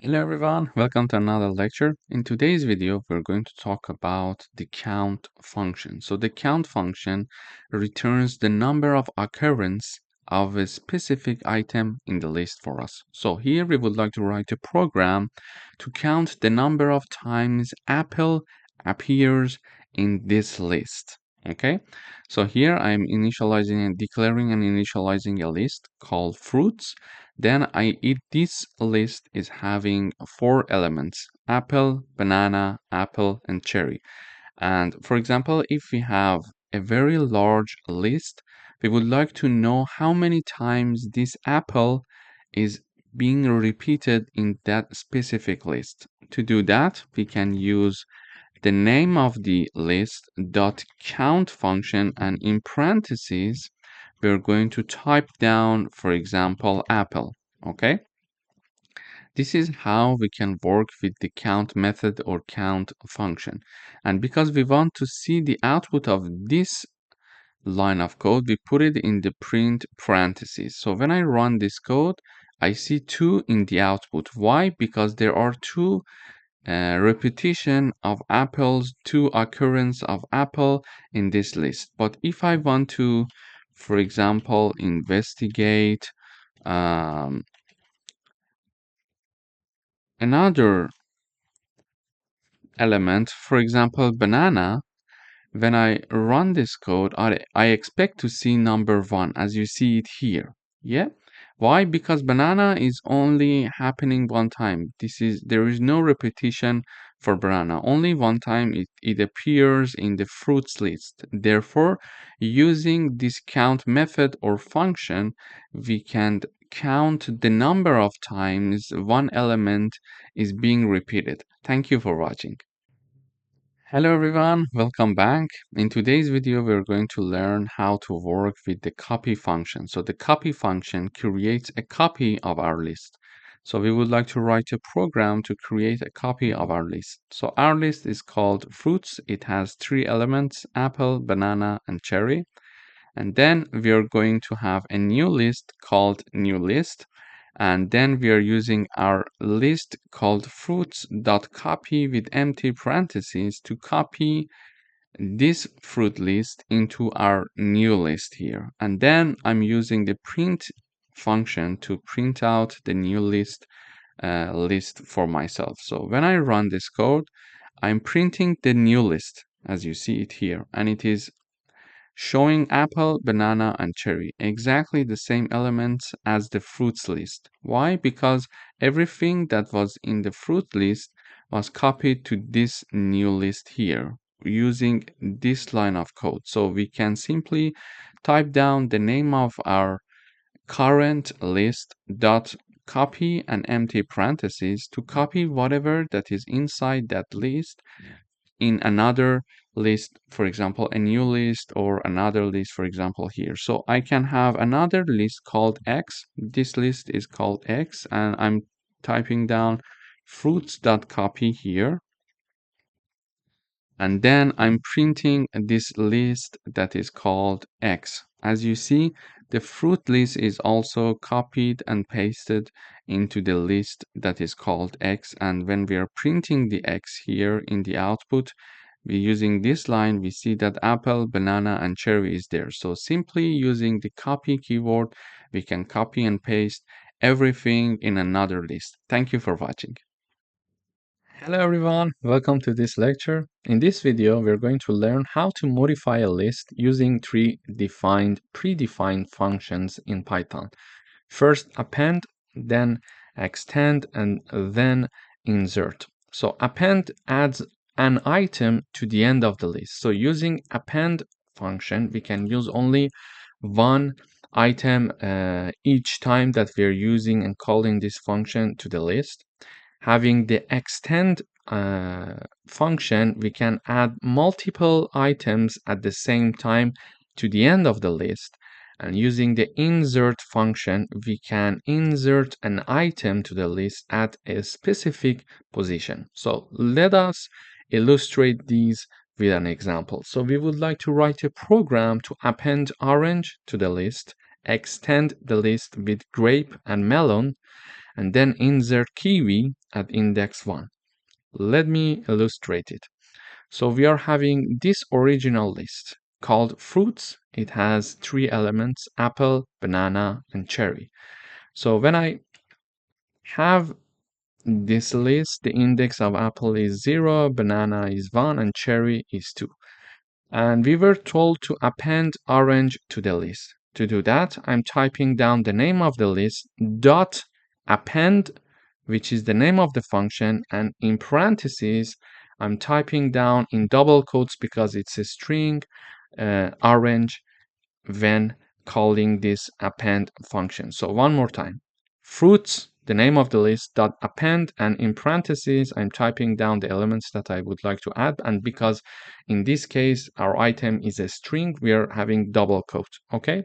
Hello everyone, welcome to another lecture. In today's video, we're going to talk about the count function. So the count function returns the number of occurrence of a specific item in the list for us. So here we would like to write a program to count the number of times apple appears in this list. Okay, so here I'm initializing and declaring and initializing a list called fruits. Then this list is having 4 elements: apple, banana, apple, and cherry. And for example, if we have a very large list, we would like to know how many times this apple is being repeated in that specific list. To do that, we can use the name of the list dot count function, and in parentheses we're going to type down, for example, apple. Okay, this is how we can work with the count method or count function. And because we want to see the output of this line of code, we put it in the print parentheses. So when I run this code, I see 2 in the output. Why? Because there are 2 repetition of apples, 2 occurrence of apple in this list. But if I want to, for example, investigate another element, for example, banana, when I run this code, I expect to see number 1 as you see it here. Yeah. Why? Because banana is only happening one time. There is no repetition for banana. Only one time it appears in the fruits list. Therefore, using this count method or function, we can count the number of times one element is being repeated. Thank you for watching. Hello everyone, welcome back. In today's video, we're going to learn how to work with the copy function. So the copy function creates a copy of our list. So we would like to write a program to create a copy of our list. So our list is called fruits. It has 3 elements: apple, banana, and cherry. And then we are going to have a new list called new list. And then we are using our list called fruits.copy with empty parentheses to copy this fruit list into our new list here. And then I'm using the print function to print out the new list for myself. So when I run this code, I'm printing the new list as you see it here, and it is showing apple, banana, and cherry, exactly the same elements as the fruits list. Why? Because everything that was in the fruit list was copied to this new list here using this line of code. So we can simply type down the name of our current list dot copy an empty parentheses to copy whatever that is inside that list in another list, for example, a new list or another list, for example, here. So I can have another list called X. This list is called X, and I'm typing down fruits.copy here. And then I'm printing this list that is called X. As you see, the fruit list is also copied and pasted into the list that is called X. And when we are printing the X here in the output, we using this line, we see that apple, banana, and cherry is there. So simply using the copy keyword, we can copy and paste everything in another list. Thank you for watching. Hello everyone, welcome to this lecture. In this video, we're going to learn how to modify a list using three predefined functions in Python. First append, then extend, and then insert. So append adds an item to the end of the list. So using append function, we can use only one item each time that we're using and calling this function to the list. Having the extend function, we can add multiple items at the same time to the end of the list. And using the insert function, we can insert an item to the list at a specific position. So let us illustrate these with an example. So we would like to write a program to append orange to the list, extend the list with grape and melon, and then insert kiwi at index 1. Let me illustrate it. So we are having this original list called fruits. It has three elements: apple, banana, and cherry. So when I have this list, the index of apple is 0, banana is 1, and cherry is 2. And we were told to append orange to the list. To do that, I'm typing down the name of the list dot append, which is the name of the function, and in parentheses, I'm typing down in double quotes because it's a string orange when calling this append function. So one more time, fruits, the name of the list dot append, and in parentheses I'm typing down the elements that I would like to add, and because in this case our item is a string, we are having double quotes. Okay,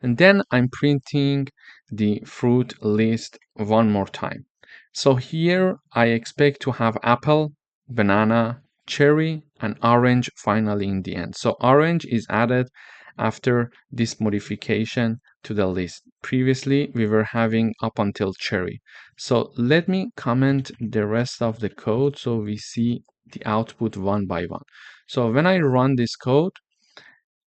and then I'm printing the fruit list one more time. So here I expect to have apple, banana, cherry, and orange finally in the end. So orange is added after this modification to the list. Previously, we were having up until cherry. So let me comment the rest of the code so we see the output one by one. So when I run this code,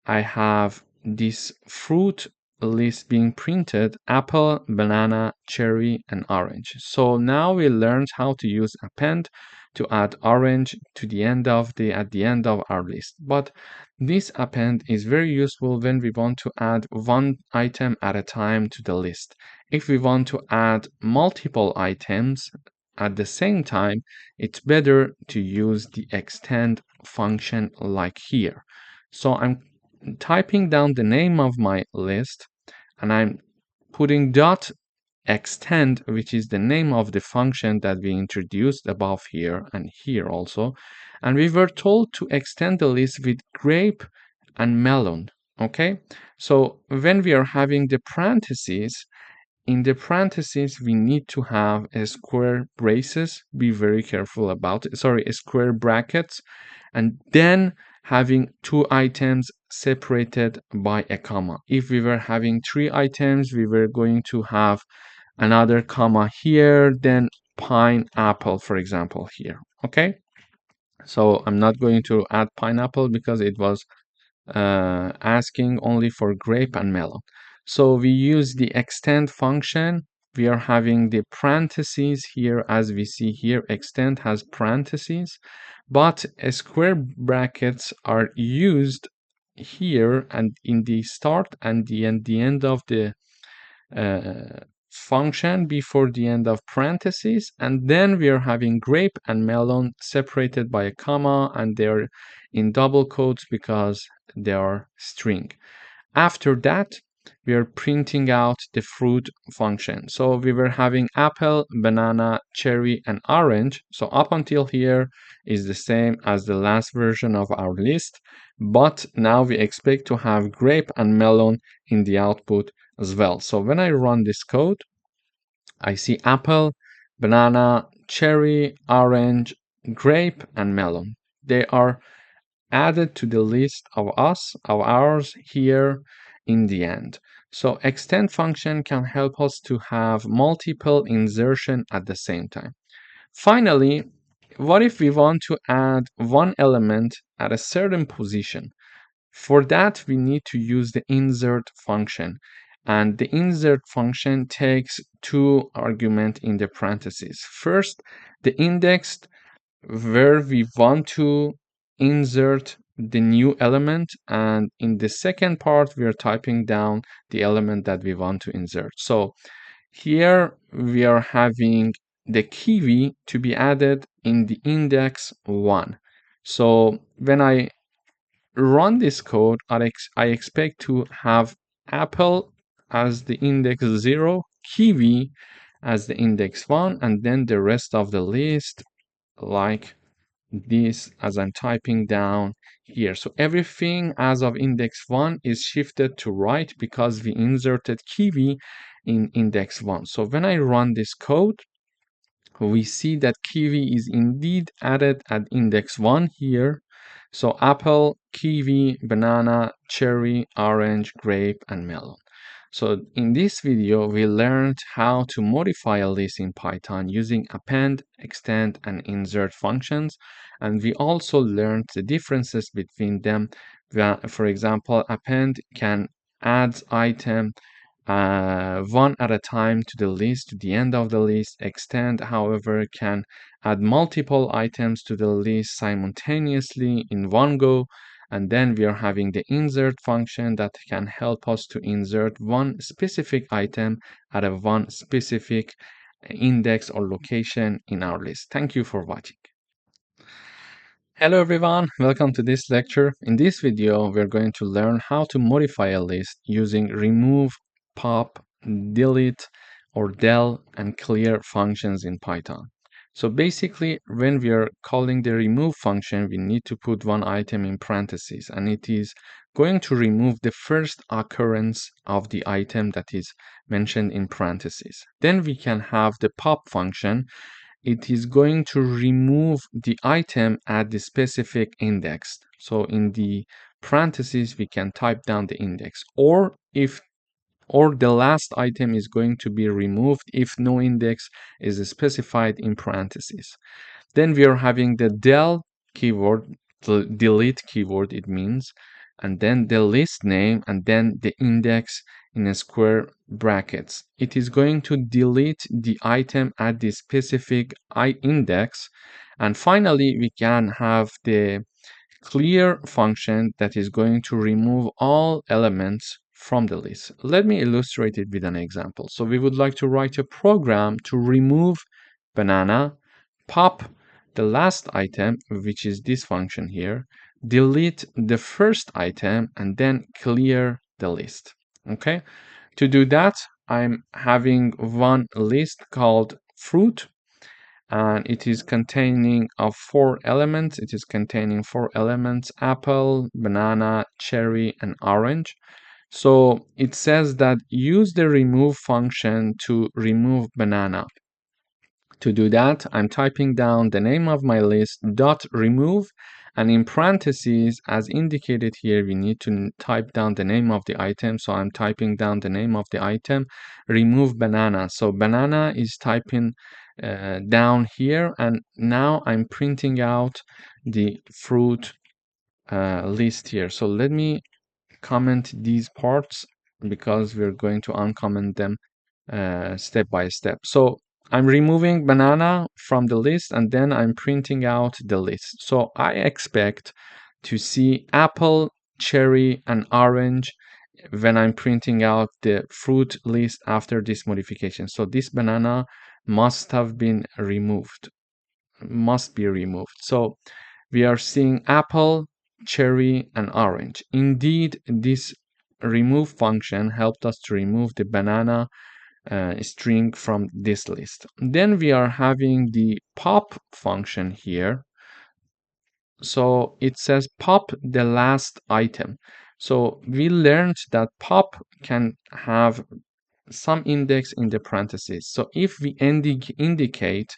I have this fruit list being printed: apple, banana, cherry, and orange. So now we learned how to use append to add orange to the end of at the end of our list. But this append is very useful when we want to add one item at a time to the list. If we want to add multiple items at the same time, it's better to use the extend function like here. So I'm typing down the name of my list, and I'm putting dot extend, which is the name of the function that we introduced above here and here also. And we were told to extend the list with grape and melon. Okay, so when we are having the parentheses, in the parentheses we need to have a square braces. Be very careful about it. Sorry, a square brackets, and then having two items separated by a comma. If we were having three items, we were going to have another comma here, then pineapple, for example, here. Okay, so I'm not going to add pineapple because it was asking only for grape and melon. So we use the extend function. We are having the parentheses here, as we see here. Extend has parentheses, but square brackets are used here and in the start and the end of the function before the end of parentheses, and then we are having grape and melon separated by a comma, and they're in double quotes because they are string. After that, we are printing out the fruit function. So we were having apple, banana, cherry, and orange. So up until here is the same as the last version of our list, but now we expect to have grape and melon in the output as well. So when I run this code, I see apple, banana, cherry, orange, grape, and melon. They are added to the list of ours here in the end. So extend function can help us to have multiple insertion at the same time. Finally, what if we want to add one element at a certain position? For that, we need to use the insert function. And the insert function takes two arguments in the parentheses. First, the index where we want to insert the new element, and in the second part we are typing down the element that we want to insert. So here we are having the kiwi to be added in the index 1. So when I run this code, I expect to have apple as the index 0, kiwi as the index 1, and then the rest of the list like this as I'm typing down here. So everything as of index 1 is shifted to right because we inserted kiwi in index 1. So when I run this code, we see that kiwi is indeed added at index 1 here. So apple, kiwi, banana, cherry, orange, grape, and melon. So in this video, we learned how to modify a list in Python using append, extend, and insert functions. And we also learned the differences between them. For example, append can add item one at a time to the list, to the end of the list. Extend, however, can add multiple items to the list simultaneously in one go. And then we are having the insert function that can help us to insert one specific item at a one specific index or location in our list. Thank you for watching. Hello everyone, welcome to this lecture. In this video, we're going to learn how to modify a list using remove, pop, delete, or del, and clear functions in Python. So basically, when we are calling the remove function, we need to put one item in parentheses, and it is going to remove the first occurrence of the item that is mentioned in parentheses. Then we can have the pop function. It is going to remove the item at the specific index. So in the parentheses, we can type down the index, or the last item is going to be removed if no index is specified in parentheses. Then we are having the del keyword, the delete keyword it means, and then the list name, and then the index in a square brackets. It is going to delete the item at the specific index. And finally, we can have the clear function that is going to remove all elements from the list. Let me illustrate it with an example. So we would like to write a program to remove banana, pop the last item, which is this function here, delete the first item, and then clear the list. Okay, to do that, I'm having one list called fruit, and it is containing of 4 elements. It is containing 4 elements: apple, banana, cherry, and orange. So it says that use the remove function to remove banana. To do that, I'm typing down the name of my list dot remove, and in parentheses, as indicated here, we need to type down the name of the item. So I'm typing down the name of the item, remove banana. So banana is typing down here, and now I'm printing out the fruit list here. So let me comment these parts because we're going to uncomment them step by step. So I'm removing banana from the list and then I'm printing out the list. So I expect to see apple, cherry, and orange when I'm printing out the fruit list after this modification. So this banana must have been removed, must be removed. So we are seeing apple, cherry, and orange. Indeed, this remove function helped us to remove the banana string from this list. Then we are having the pop function here. So it says pop the last item. So we learned that pop can have some index in the parentheses. So if we indicate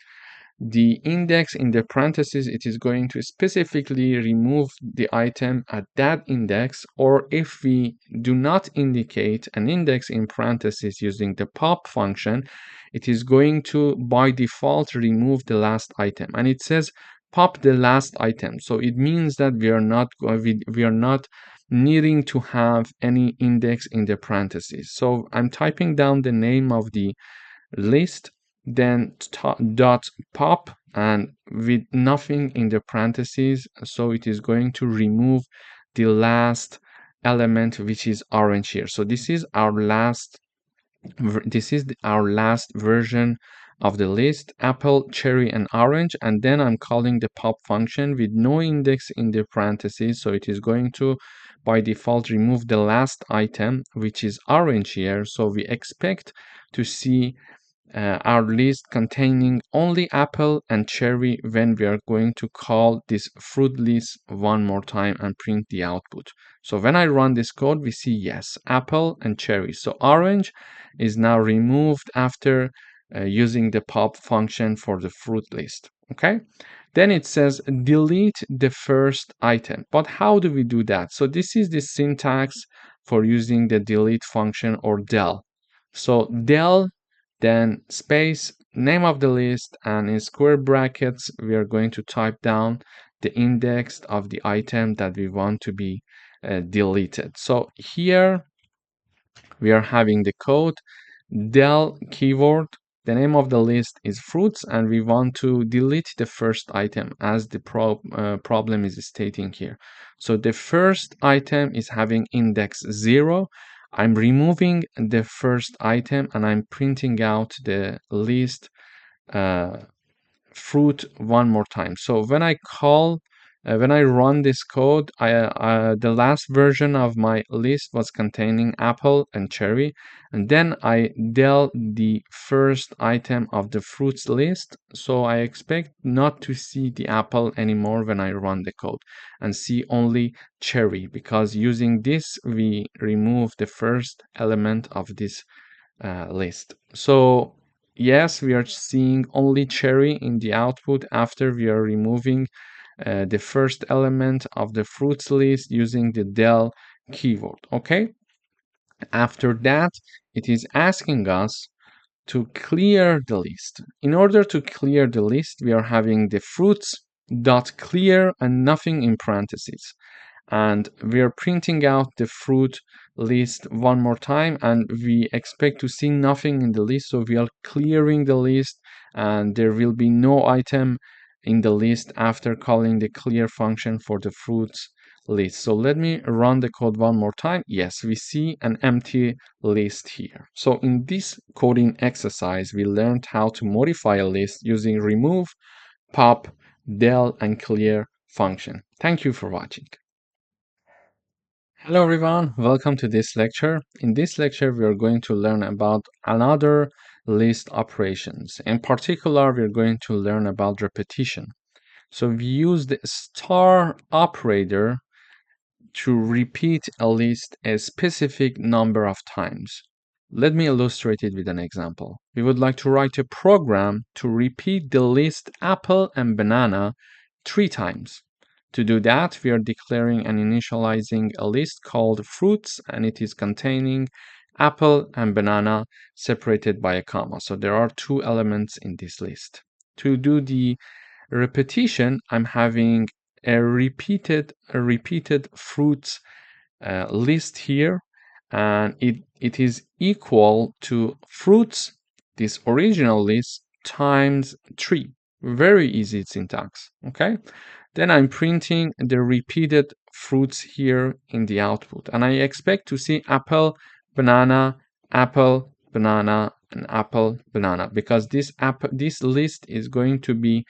the index in the parentheses, it is going to specifically remove the item at that index, or if we do not indicate an index in parentheses using the pop function, it is going to by default remove the last item. And it says pop the last item, so it means that we are not needing to have any index in the parentheses. So I'm typing down the name of the list, then dot pop, and with nothing in the parentheses, so it is going to remove the last element, which is orange here. So this is our last version of the list: apple, cherry, and orange. And then I'm calling the pop function with no index in the parentheses, so it is going to by default remove the last item, which is orange here. So we expect to see our list containing only apple and cherry when we are going to call this fruit list one more time and print the output. So when I run this code, we see yes, apple and cherry. So orange is now removed after using the pop function for the fruit list. Okay. Then it says delete the first item. But how do we do that? So this is the syntax for using the delete function, or del. So del, then space, name of the list, and in square brackets we are going to type down the index of the item that we want to be deleted. So here we are having the code del keyword, the name of the list is fruits, and we want to delete the first item as the problem is stating here. So the first item is having index 0. I'm removing the first item and I'm printing out the list uh, fruit one more time. So when I run this code, the last version of my list was containing apple and cherry, and then I del the first item of the fruits list. So I expect not to see the apple anymore when I run the code, and see only cherry, because using this we remove the first element of this list. So yes, we are seeing only cherry in the output after we are removing the first element of the fruits list using the del keyword. Okay. After that, it is asking us to clear the list. In order to clear the list, we are having the fruits dot clear and nothing in parentheses, and we are printing out the fruit list one more time, and we expect to see nothing in the list, so we are clearing the list and there will be no item in the list after calling the clear function for the fruits list. So let me run the code one more time. Yes, we see an empty list here. So in this coding exercise, we learned how to modify a list using remove, pop, del, and clear function. Thank you for watching. Hello everyone, welcome to this lecture. In this lecture, we are going to learn about another list operations. In particular, we are going to learn about repetition. So we use the star operator to repeat a list a specific number of times. Let me illustrate it with an example. We would like to write a program to repeat the list apple and banana 3 times. To do that, we are declaring and initializing a list called fruits, and it is containing apple and banana separated by a comma. So there are 2 elements in this list. To do the repetition, I'm having a repeated fruits list here, and it is equal to fruits, this original list, times 3. Very easy syntax, okay? Then I'm printing the repeated fruits here in the output, and I expect to see apple, banana, apple, banana, and apple, banana, because this list is going to be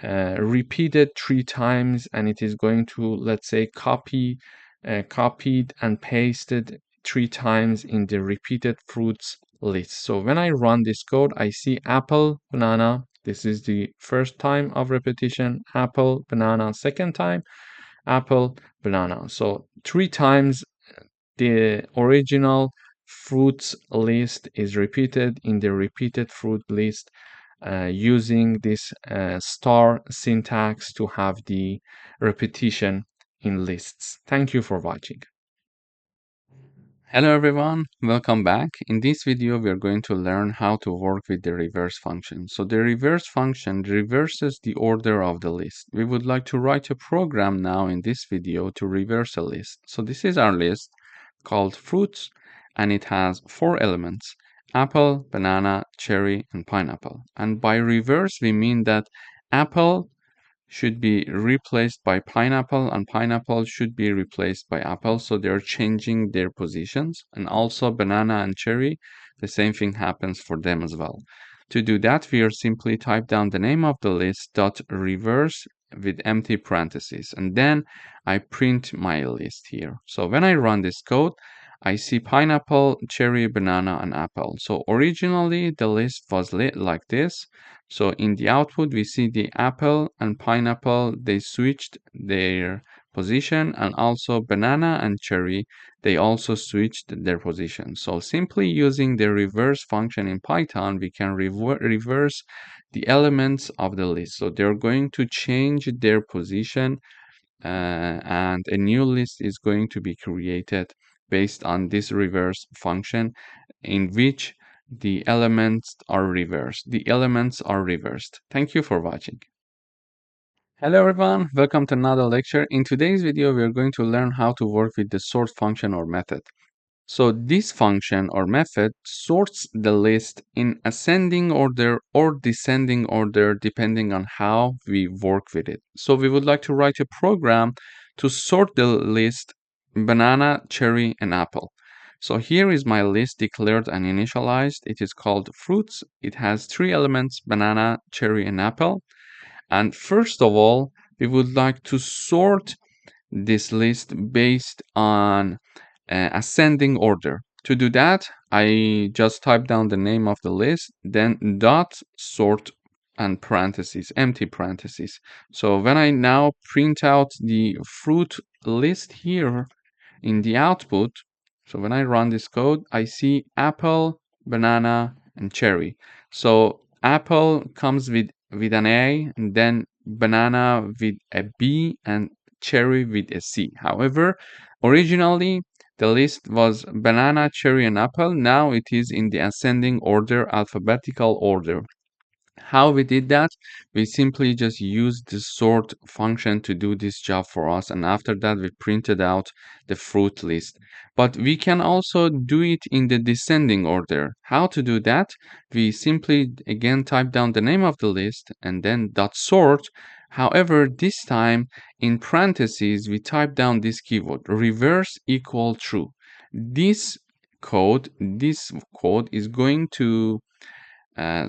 repeated 3 times, and it is going to, let's say, copied and pasted 3 times in the repeated fruits list. So when I run this code, I see apple, banana. This is the first time of repetition. Apple, banana. Second time, apple, banana. So 3 times the original fruits list is repeated in the repeated fruit list, using this star syntax to have the repetition in lists. Thank you for watching. Hello everyone, welcome back. In this video, we are going to learn how to work with the reverse function. So the reverse function reverses the order of the list. We would like to write a program now in this video to reverse a list. So this is our list called fruits, and it has 4 elements: apple, banana, cherry, and pineapple. And by reverse, we mean that apple should be replaced by pineapple, and pineapple should be replaced by apple. So they're changing their positions. And also banana and cherry, the same thing happens for them as well. To do that, we are simply type down the name of the list dot reverse with empty parentheses, and then I print my list here. So when I run this code, I see pineapple, cherry, banana, and apple. So originally the list was lit like this. So in the output, we see the apple and pineapple, they switched their position, and also banana and cherry, they also switched their position. So simply using the reverse function in Python, we can reverse the elements of the list. So they're going to change their position, and a new list is going to be created based on this reverse function, in which the elements are reversed. The elements are reversed. Thank you for watching. Hello everyone, welcome to another lecture. In today's video, we are going to learn how to work with the sort function or method. So this function or method sorts the list in ascending order or descending order depending on how we work with it. So we would like to write a program to sort the list banana, cherry, and apple. So here is my list declared and initialized. It is called fruits. It has 3 elements: banana, cherry, and apple. And first of all, we would like to sort this list based on ascending order. To do that, I just type down the name of the list, then dot sort and parentheses, empty parentheses. So when I now print out the fruit list here in the output, so when I run this code, I see apple, banana, and cherry. So apple comes with an A, and then banana with a B, and cherry with a C. However, originally the list was banana, cherry, and apple. Now it is in the ascending order, alphabetical order. How we did that? We simply just used the sort function to do this job for us, and after that we printed out the fruit list. But we can also do it in the descending order. How to do that? We simply again type down the name of the list and then dot sort. However, this time in parentheses we type down this keyword, reverse equal true. This code is going to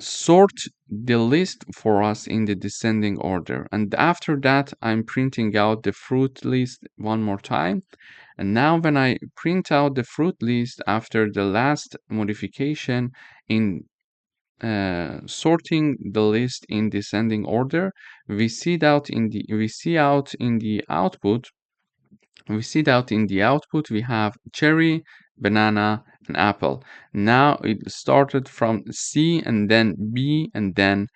sort the list for us in the descending order. And after that, I'm printing out the fruit list one more time. And now when I print out the fruit list after the last modification in sorting the list in descending order, we see out in the output we have cherry, banana, and apple. Now it started from C and then B and then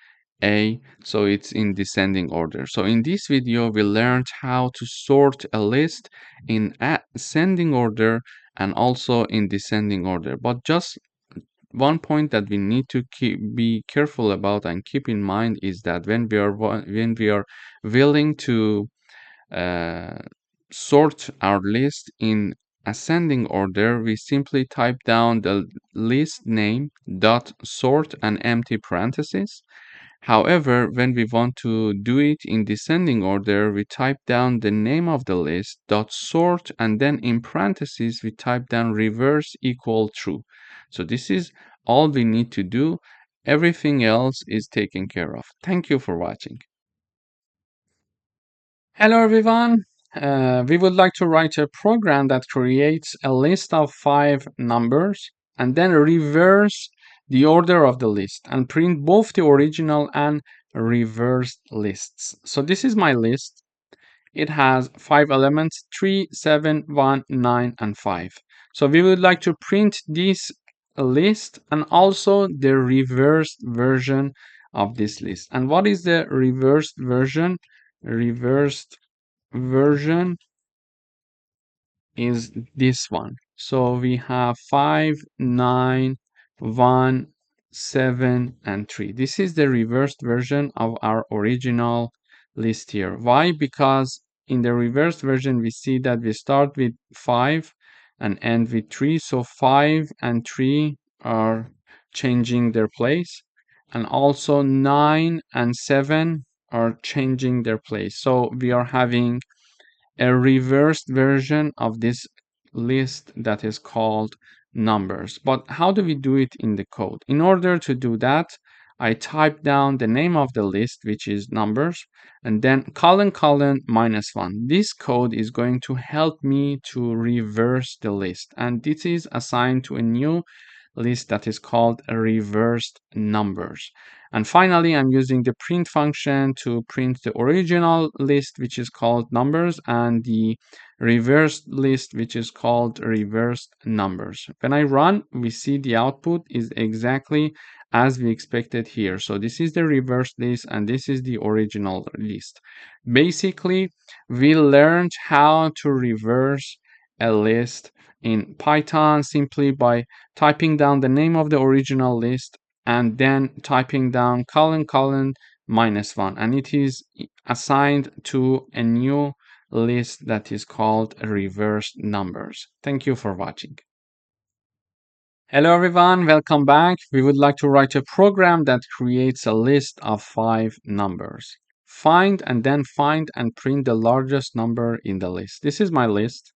A, so it's in descending order. So in this video, we learned how to sort a list in ascending order and also in descending order. But just one point that we need to be careful about and keep in mind is that when we are willing to uh, sort our list in ascending order, we simply type down the list name dot sort and empty parentheses. However, when we want to do it in descending order, we type down the name of the list dot sort, and then in parentheses we type down reverse equal true. So this is all we need to do. Everything else is taken care of. Thank you for watching. Hello everyone. We would like to write a program that creates a list of 5 numbers and then reverse the order of the list and print both the original and reversed lists. So this is my list. It has 5 elements: 3, 7, 1, 9, and 5. So we would like to print this list and also the reversed version of this list. And what is the reversed version? Reversed version is this one. So we have 5, 9, 1, 7, and 3. This is the reversed version of our original list here. Why? Because in the reversed version, we see that we start with 5 and end with 3. So 5 and 3 are changing their place. And also 9 and 7 are changing their place. So we are having a reversed version of this list that is called numbers. But how do we do it in the code? In order to do that, I type down the name of the list, which is numbers, and then colon colon -1. This code is going to help me to reverse the list, and this is assigned to a new list that is called reversed numbers. And finally, I'm using the print function to print the original list, which is called numbers, and the reversed list, which is called reversed numbers. When I run, we see the output is exactly as we expected here. So this is the reversed list and this is the original list. Basically, we learned how to reverse a list in Python simply by typing down the name of the original list and then typing down colon colon -1, and it is assigned to a new list that is called reversed numbers. Thank you for watching. Hello everyone, welcome back. We would like to write a program that creates a list of 5 numbers. Find and print the largest number in the list. This is my list.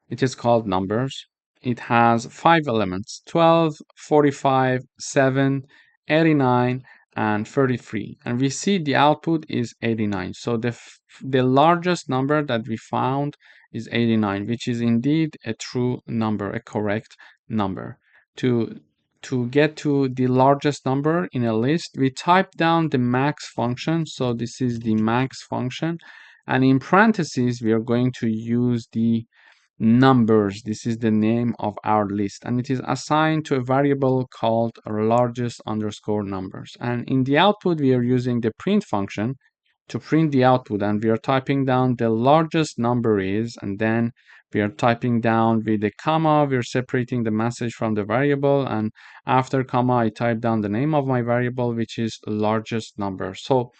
It is called numbers. It has 5 elements: 12, 45, 7, 89, and 33. And we see the output is 89. So the largest number that we found is 89, which is indeed a true number, a correct number. To get to the largest number in a list, we type down the max function. So this is the max function. And in parentheses, we are going to use the numbers. This is the name of our list, and it is assigned to a variable called largest underscore numbers. And in the output, we are using the print function to print the output, and we are typing down the largest number is, and then we are typing down with a comma, we're separating the message from the variable, and after comma, I type down the name of my variable, which is largest number. So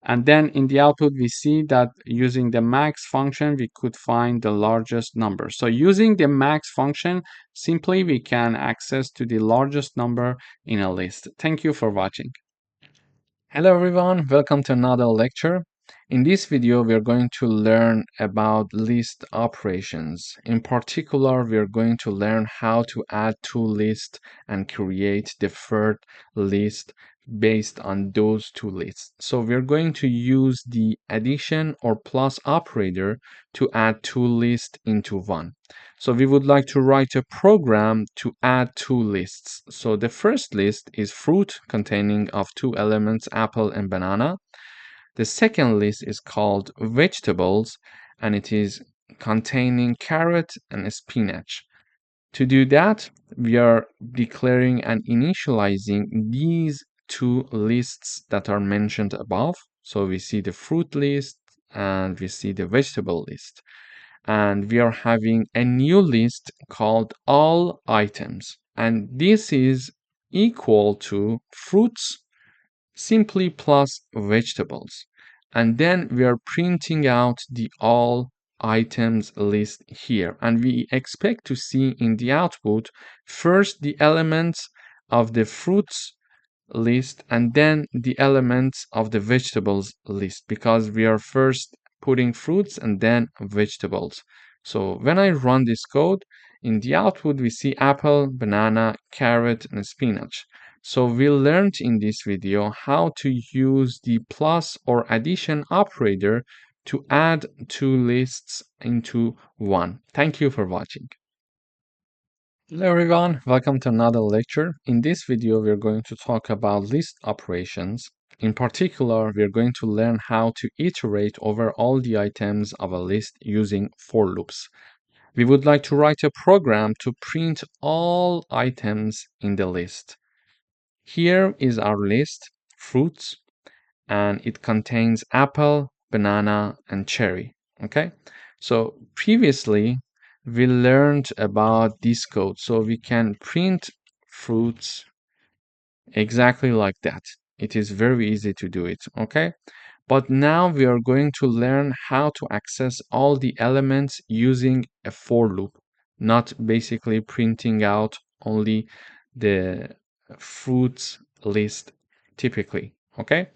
and then in the output, we see that using the max function, we could find the largest number. So using the max function, simply we can access to the largest number in a list. Thank you for watching. Hello everyone, welcome to another lecture. In this video, we are going to learn about list operations. In particular, we are going to learn how to add two lists and create the third list based on those two lists. So we're going to use the addition or plus operator to add two lists into one. So we would like to write a program to add two lists. So the first list is fruit containing of two elements, apple and banana. The second list is called vegetables and it is containing carrot and spinach. To do that, we are declaring and initializing these two lists that are mentioned above. So we see the fruit list and we see the vegetable list. And we are having a new list called all items. And this is equal to fruits simply plus vegetables. And then we are printing out the all items list here, and we expect to see in the output first the elements of the fruits list and then the elements of the vegetables list, because we are first putting fruits and then vegetables. So when I run this code, in the output we see apple, banana, carrot, and spinach. So we learned in this video how to use the plus or addition operator to add two lists into one. Thank you for watching. Hello everyone, welcome to another lecture. In this video, we're going to talk about list operations. In particular, we're going to learn how to iterate over all the items of a list using for loops. We would like to write a program to print all items in the list. Here is our list, fruits, and it contains apple, banana, and cherry. Okay, so previously we learned about this code, so we can print fruits exactly like that. It is very easy to do it. Okay, but now we are going to learn how to access all the elements using a for loop, not basically printing out only the fruits list typically. Okay,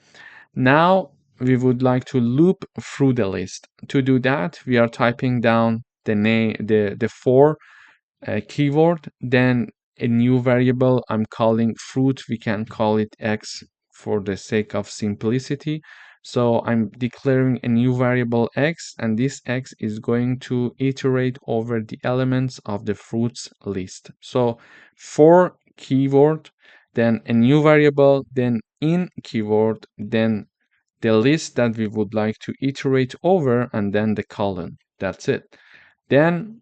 now we would like to loop through the list. To do that, we are typing down the name, the for keyword, then a new variable I'm calling fruit. We can call it x for the sake of simplicity. So I'm declaring a new variable x, and this x is going to iterate over the elements of the fruits list. So for keyword, then a new variable, then in keyword, then the list that we would like to iterate over, and then the colon. That's it. Then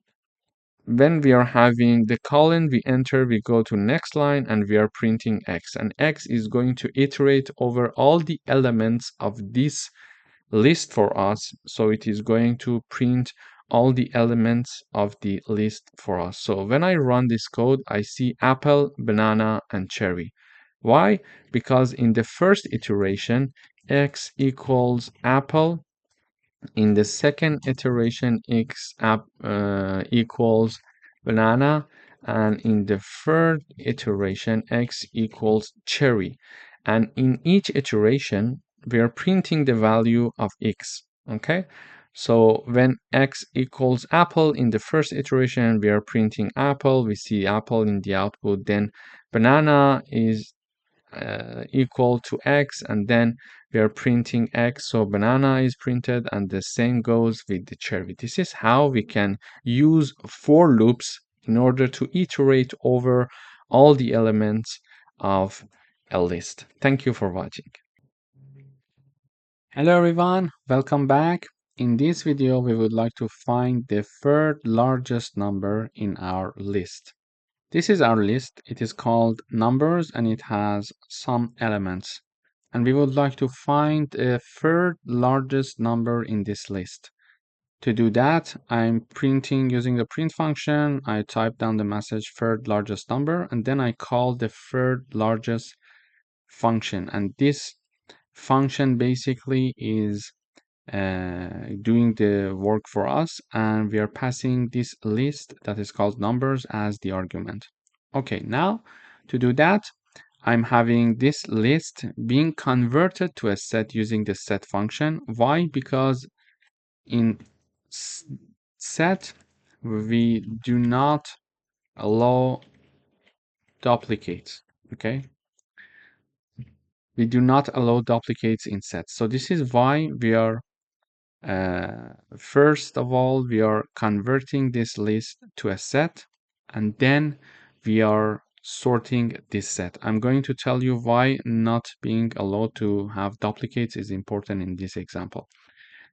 when we are having the colon, we enter, we go to next line, and we are printing x. And x is going to iterate over all the elements of this list for us. So it is going to print all the elements of the list for us. So when I run this code, I see apple, banana, and cherry. Why? Because in the first iteration, x equals apple. In the second iteration, x equals banana, and in the third iteration, x equals cherry. And in each iteration, we are printing the value of x. Okay, so when x equals apple in the first iteration, we are printing apple. We see apple in the output. Then banana is equal to x, and then we are printing x, so banana is printed, and the same goes with the cherry. This is how we can use for loops in order to iterate over all the elements of a list. Thank you for watching. Hello everyone, welcome back. In this video, we would like to find the third largest number in our list. This is our list. It is called numbers and it has some elements. And we would like to find a third largest number in this list. To do that, I'm printing using the print function. I type down the message third largest number, and then I call the third largest function. And this function basically is doing the work for us, and we are passing this list that is called numbers as the argument. Okay, now to do that, I'm having this list being converted to a set using the set function. Why? Because in set, we do not allow duplicates. Okay, we do not allow duplicates in sets. So this is why we are first of all, we are converting this list to a set, and then we are sorting this set. I'm going to tell you why not being allowed to have duplicates is important in this example.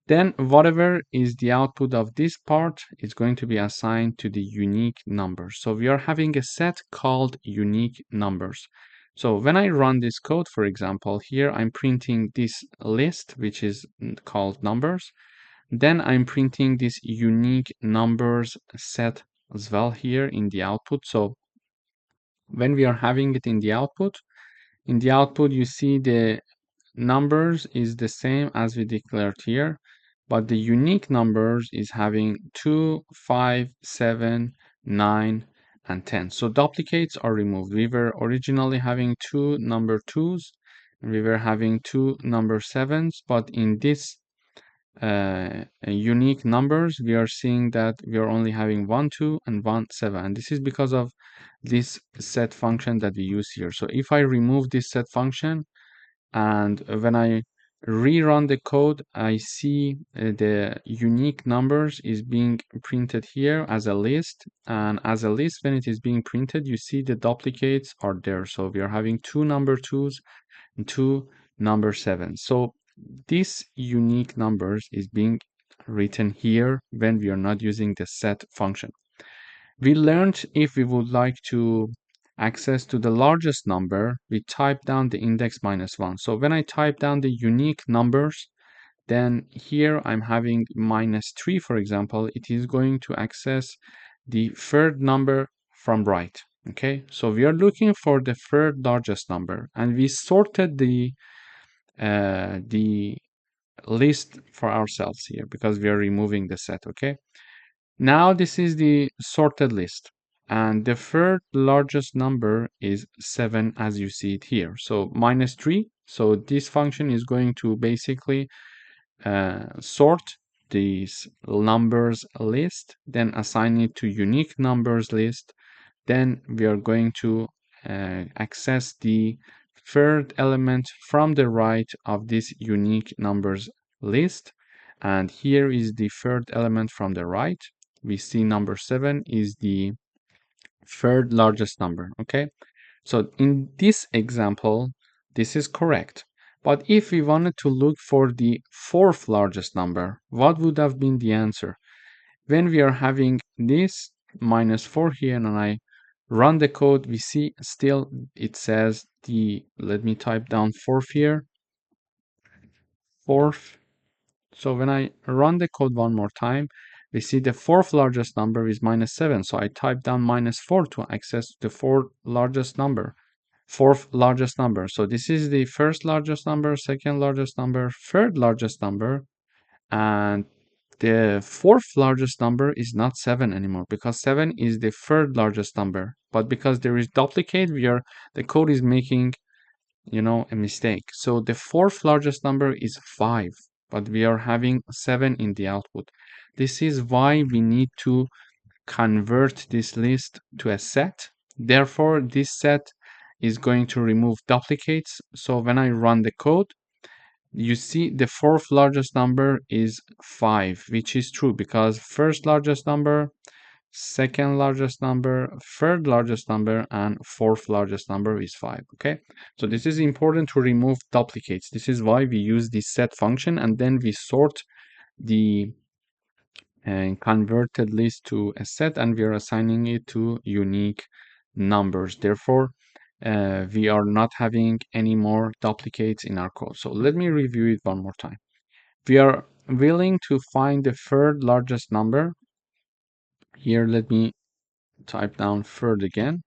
Then whatever is the output of this part is going to be assigned to the unique number. So we are having a set called unique numbers. So when I run this code, for example, here I'm printing this list, which is called numbers. Then I'm printing this unique numbers set as well here in the output. So when we are having it in the output you see the numbers is the same as we declared here. but the unique numbers is having 2, 5, 7, 9, and 10. So duplicates are removed. We were originally having two number 2s, and we were having two number 7s, but in this unique numbers, we are seeing that we are only having 1, 2, and 1, 7. And this is because of this set function that we use here. So if I remove this set function, and when I rerun the code, I see the unique numbers is being printed here as a list. And as a list, when it is being printed, you see the duplicates are there. So we are having two number 2s and two number 7s. So this unique numbers is being written here when we are not using the set function. We learned if we would like to access to the largest number, we type down the index -1. So when I type down the unique numbers, then here I'm having -3, for example, it is going to access the third number from right. Okay, so we are looking for the third largest number, and we sorted the list for ourselves here because we are removing the set. Okay, now this is the sorted list, and the third largest number is 7 as you see it here. So -3. So this function is going to basically sort these numbers list, then assign it to unique numbers list. Then we are going to access the third element from the right of this unique numbers list. And here is the third element from the right. We see number 7 is the third largest number. Okay, so in this example, this is correct. But if we wanted to look for the fourth largest number, what would have been the answer? When we are having this -4 here and I run the code, we see still it says let me type down fourth here, fourth. So when I run the code one more time, we see the fourth largest number is -7. So I type down -4 to access the fourth largest number. So this is the first largest number, second largest number, third largest number, and the fourth largest number is not 7 anymore because 7 is the third largest number. But because there is duplicate, the code is making, a mistake. So the fourth largest number is 5, but we are having 7 in the output. This is why we need to convert this list to a set. Therefore, this set is going to remove duplicates. So when I run the code, you see the fourth largest number is 5, which is true because first largest number, second largest number, third largest number, and fourth largest number is 5. Okay, so this is important to remove duplicates. This is why we use this set function, and then we sort the converted list to a set, and we are assigning it to unique numbers. Therefore, we are not having any more duplicates in our code. So let me review it one more time. We are willing to find the third largest number. Here, let me type down third again.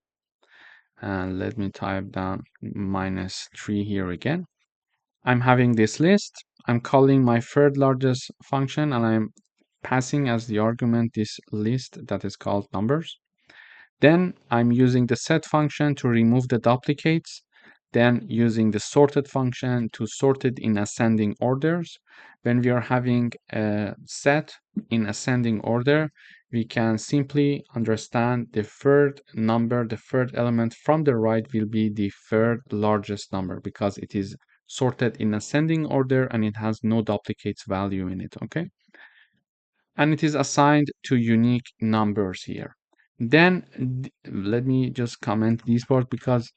And let me type down -3 here again. I'm having this list. I'm calling my third largest function, and I'm passing as the argument this list that is called numbers. Then I'm using the set function to remove the duplicates, then using the sorted function to sort it in ascending orders. When we are having a set in ascending order, we can simply understand the third number, the third element from the right will be the third largest number because it is sorted in ascending order and it has no duplicates value in it, okay? And it is assigned to unique numbers here. Then let me just comment these parts because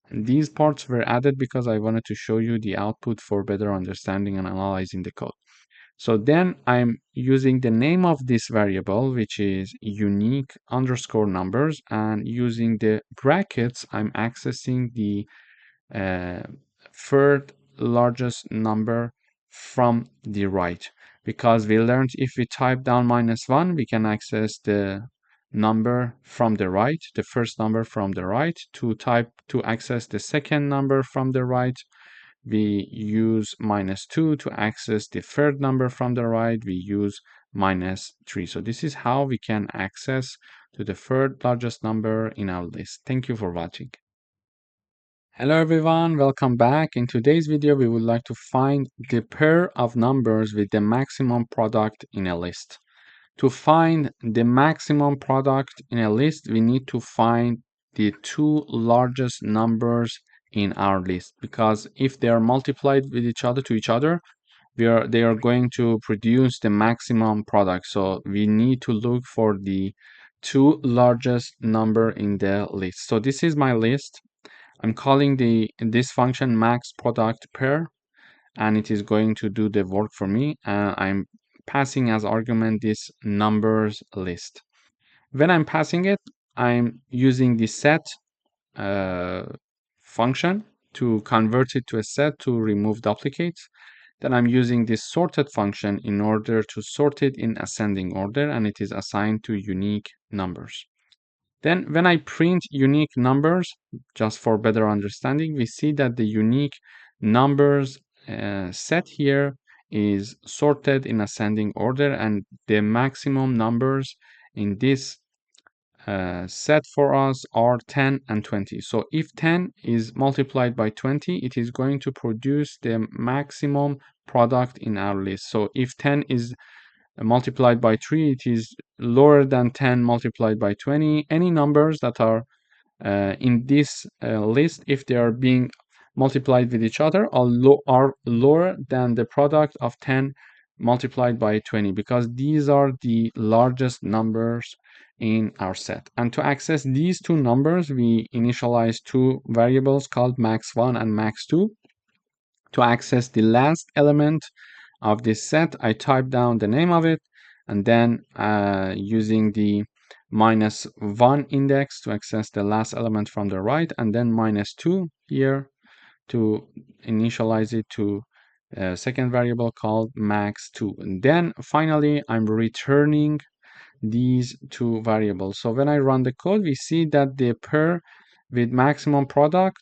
these parts were added because I wanted to show you the output for better understanding and analyzing the code. So then I'm using the name of this variable, which is unique underscore numbers, and using the brackets, I'm accessing the uh, third largest number from the right, because we learned if we type down -1, we can access the number from the right, the first number from the right. To access the second number from the right, we use -2. To access the third number from the right, we use -3. So this is how we can access to the third largest number in our list. Thank you for watching. Hello everyone, welcome back. In today's video, we would like to find the pair of numbers with the maximum product in a list. To find the maximum product in a list, we need to find the two largest numbers in our list, because if they are multiplied with each other, they are going to produce the maximum product. So we need to look for the two largest number in the list. So this is my list. I'm calling this function max product pair, and it is going to do the work for me. I'm passing as argument this numbers list. When I'm passing it, I'm using the set uh, function to convert it to a set to remove duplicates. Then I'm using this sorted function in order to sort it in ascending order, and it is assigned to unique numbers. Then when I print unique numbers, just for better understanding, we see that the unique numbers set here is sorted in ascending order, and the maximum numbers in this set for us are 10 and 20. So if 10 is multiplied by 20, it is going to produce the maximum product in our list. So if 10 is multiplied by 3, it is lower than 10 multiplied by 20. Any numbers that are in this list, if they are being multiplied with each other, are lower than the product of 10 multiplied by 20, because these are the largest numbers in our set. And to access these two numbers, we initialize two variables called max1 and max2. To access the last element of this set, I type down the name of it, and then using the -1 index to access the last element from the right, and then -2 here to initialize it to a second variable called max2. And then finally, I'm returning these two variables. So when I run the code, we see that the pair with maximum product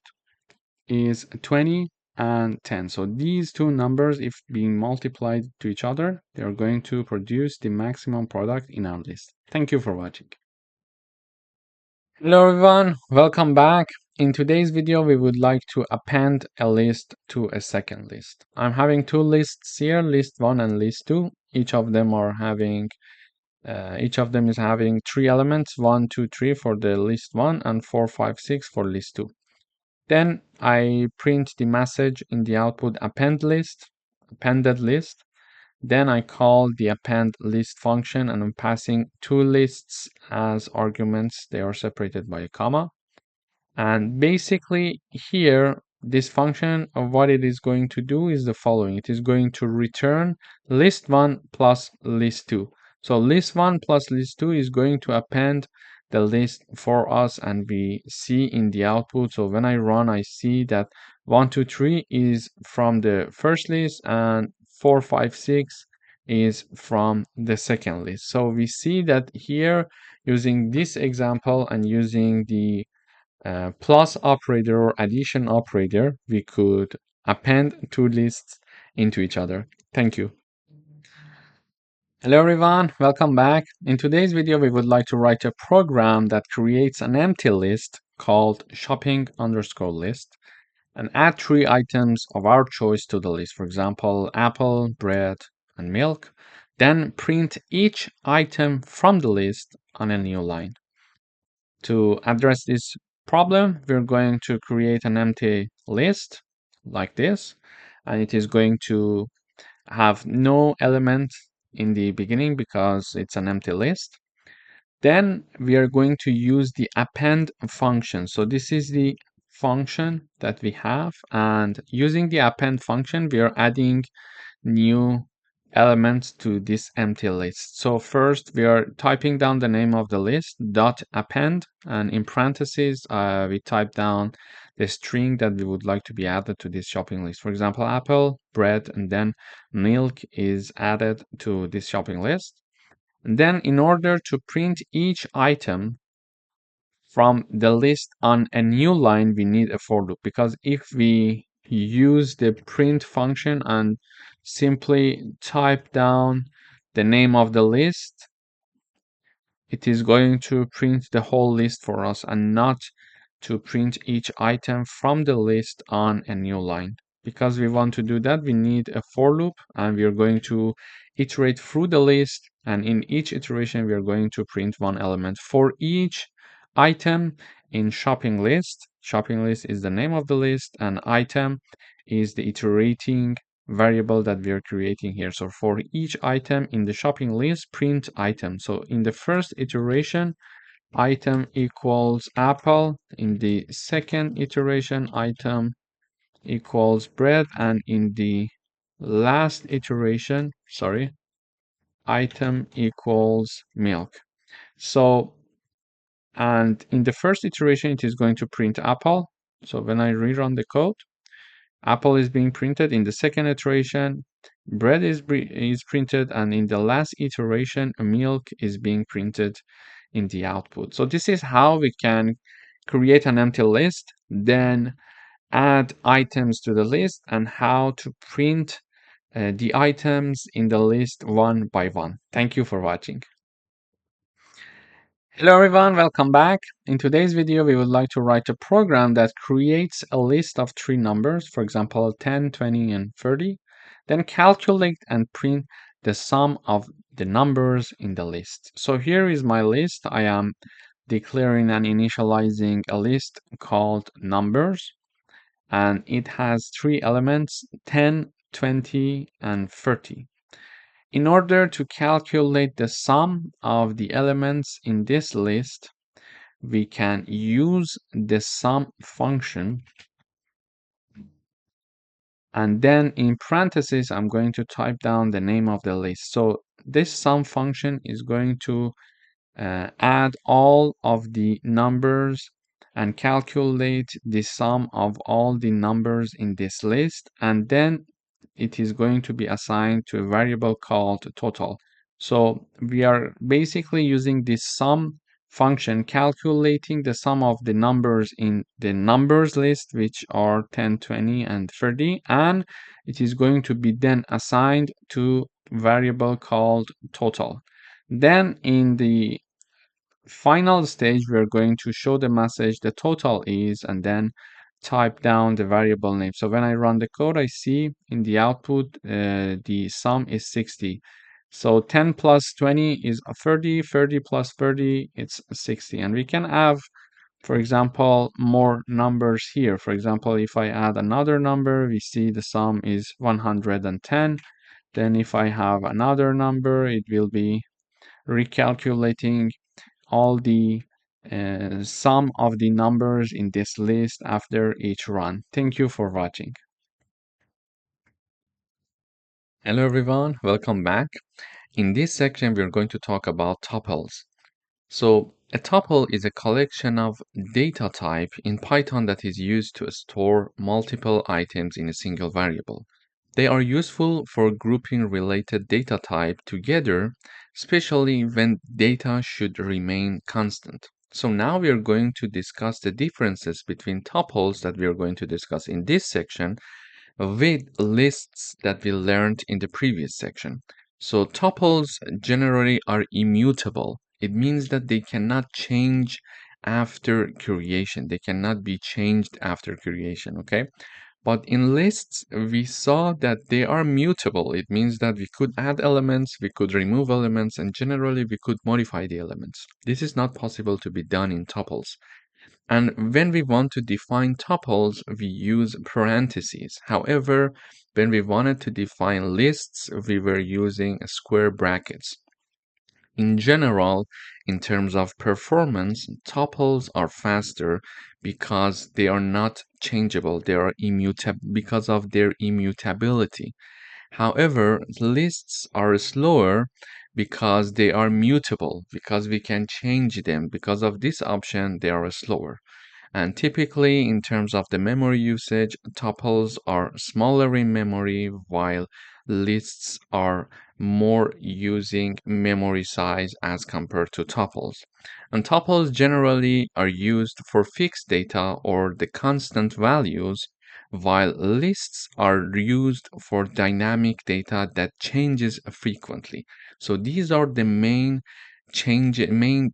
is 20 and 10. So these two numbers, if being multiplied to each other, they are going to produce the maximum product in our list. Thank you for watching. Hello everyone, welcome back. In today's video, we would like to append a list to a second list. I'm having two lists here, list 1 and list 2. Each of them is having 3 elements, 1, 2, 3 for the list 1 and 4, 5, 6 for list 2. Then I print the message in the output appended list. Then I call the append list function, and I'm passing two lists as arguments. They are separated by a comma. And basically here, this function, what it is going to do is the following. It is going to return list 1 plus list 2. So list 1 plus list 2 is going to append the list for us, and we see in the output. So when I run, I see that 1, 2, 3 is from the first list, and 4, 5, 6 is from the second list. So we see that here, using this example and using the plus operator or addition operator, we could append two lists into each other. Thank you. Hello everyone, welcome back. In today's video, we would like to write a program that creates an empty list called shopping_list and add 3 items of our choice to the list. For example, apple, bread, and milk. Then print each item from the list on a new line. To address this problem, we're going to create an empty list like this, and it is going to have no element in the beginning because it's an empty list. Then we are going to use the append function. So this is the function that we have, and using the append function, we are adding new elements to this empty list. So first we are typing down the name of the list, dot append, and in parentheses we type down the string that we would like to be added to this shopping list. For example, apple, bread, and then milk is added to this shopping list. And then in order to print each item from the list on a new line, we need a for loop, because if we use the print function and simply type down the name of the list, it is going to print the whole list for us and not to print each item from the list on a new line. Because we want to do that, we need a for loop, and we are going to iterate through the list, and in each iteration we are going to print one element for each item in shopping list. Shopping list is the name of the list, and item is the iterating variable that we are creating here. So for each item in the shopping list, print item. So in the first iteration, item equals apple. In the second iteration, item equals bread. And in the last iteration, sorry, item equals milk. So, and in the first iteration, it is going to print apple. So when I rerun the code, apple is being printed. In the second iteration, bread is printed, and in the last iteration, milk is being printed in the output. So this is how we can create an empty list, then add items to the list, and how to print the items in the list one by one. Thank you for watching. Hello everyone, welcome back. In today's video, we would like to write a program that creates a list of three numbers, for example, 10, 20, and 30, then calculate and print the sum of the numbers in the list. So here is my list. I am declaring and initializing a list called numbers, and it has three elements, 10, 20, and 30. In order to calculate the sum of the elements in this list, we can use the sum function, and then in parentheses I'm going to type down the name of the list. So this sum function is going to add all of the numbers and calculate the sum of all the numbers in this list, and then it is going to be assigned to a variable called total. So we are basically using this sum function calculating the sum of the numbers in the numbers list, which are 10, 20, and 30, and it is going to be then assigned to variable called total. Then in the final stage, we're going to show the message the total is, and then type down the variable name. So when I run the code, I see in the output the sum is 60. So 10 plus 20 is 30, 30 plus 30, it's 60. And we can have, for example, more numbers here. For example, if I add another number, we see the sum is 110. Then if I have another number, it will be recalculating all the sum of the numbers in this list after each run. Thank you for watching. Hello everyone, welcome back. In this section, we're going to talk about tuples. So a tuple is a collection of data type in Python that is used to store multiple items in a single variable. They are useful for grouping related data type together, especially when data should remain constant. So now we are going to discuss the differences between tuples that we are going to discuss in this section with lists that we learned in the previous section. So tuples generally are immutable. It means that they cannot change after creation. They cannot be changed after creation, okay? But in lists, we saw that they are mutable. It means that we could add elements, we could remove elements, and generally we could modify the elements. This is not possible to be done in tuples. And when we want to define tuples, we use parentheses. However, when we wanted to define lists, we were using square brackets. In general, in terms of performance, tuples are faster because they are not changeable. They are immutable because of their immutability. However, lists are slower because they are mutable, because we can change them. Because of this option, they are slower. And typically, in terms of the memory usage, tuples are smaller in memory, while lists are more using memory size as compared to tuples. And tuples generally are used for fixed data or the constant values, while lists are used for dynamic data that changes frequently. So these are the main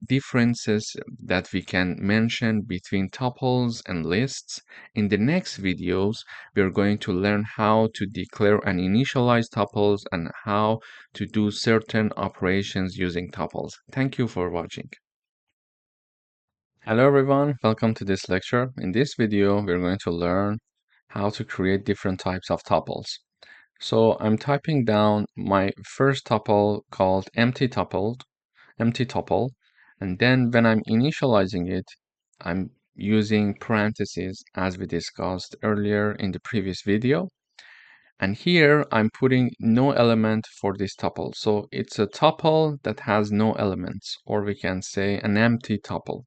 differences that we can mention between tuples and lists. In the next videos, we are going to learn how to declare and initialize tuples and how to do certain operations using tuples. Thank you for watching. Hello everyone, welcome to this lecture. In this video, we're going to learn how to create different types of tuples. So I'm typing down my first tuple called empty tuple, and then when I'm initializing it, I'm using parentheses as we discussed earlier in the previous video. And here I'm putting no element for this tuple. So it's a tuple that has no elements, or we can say an empty tuple.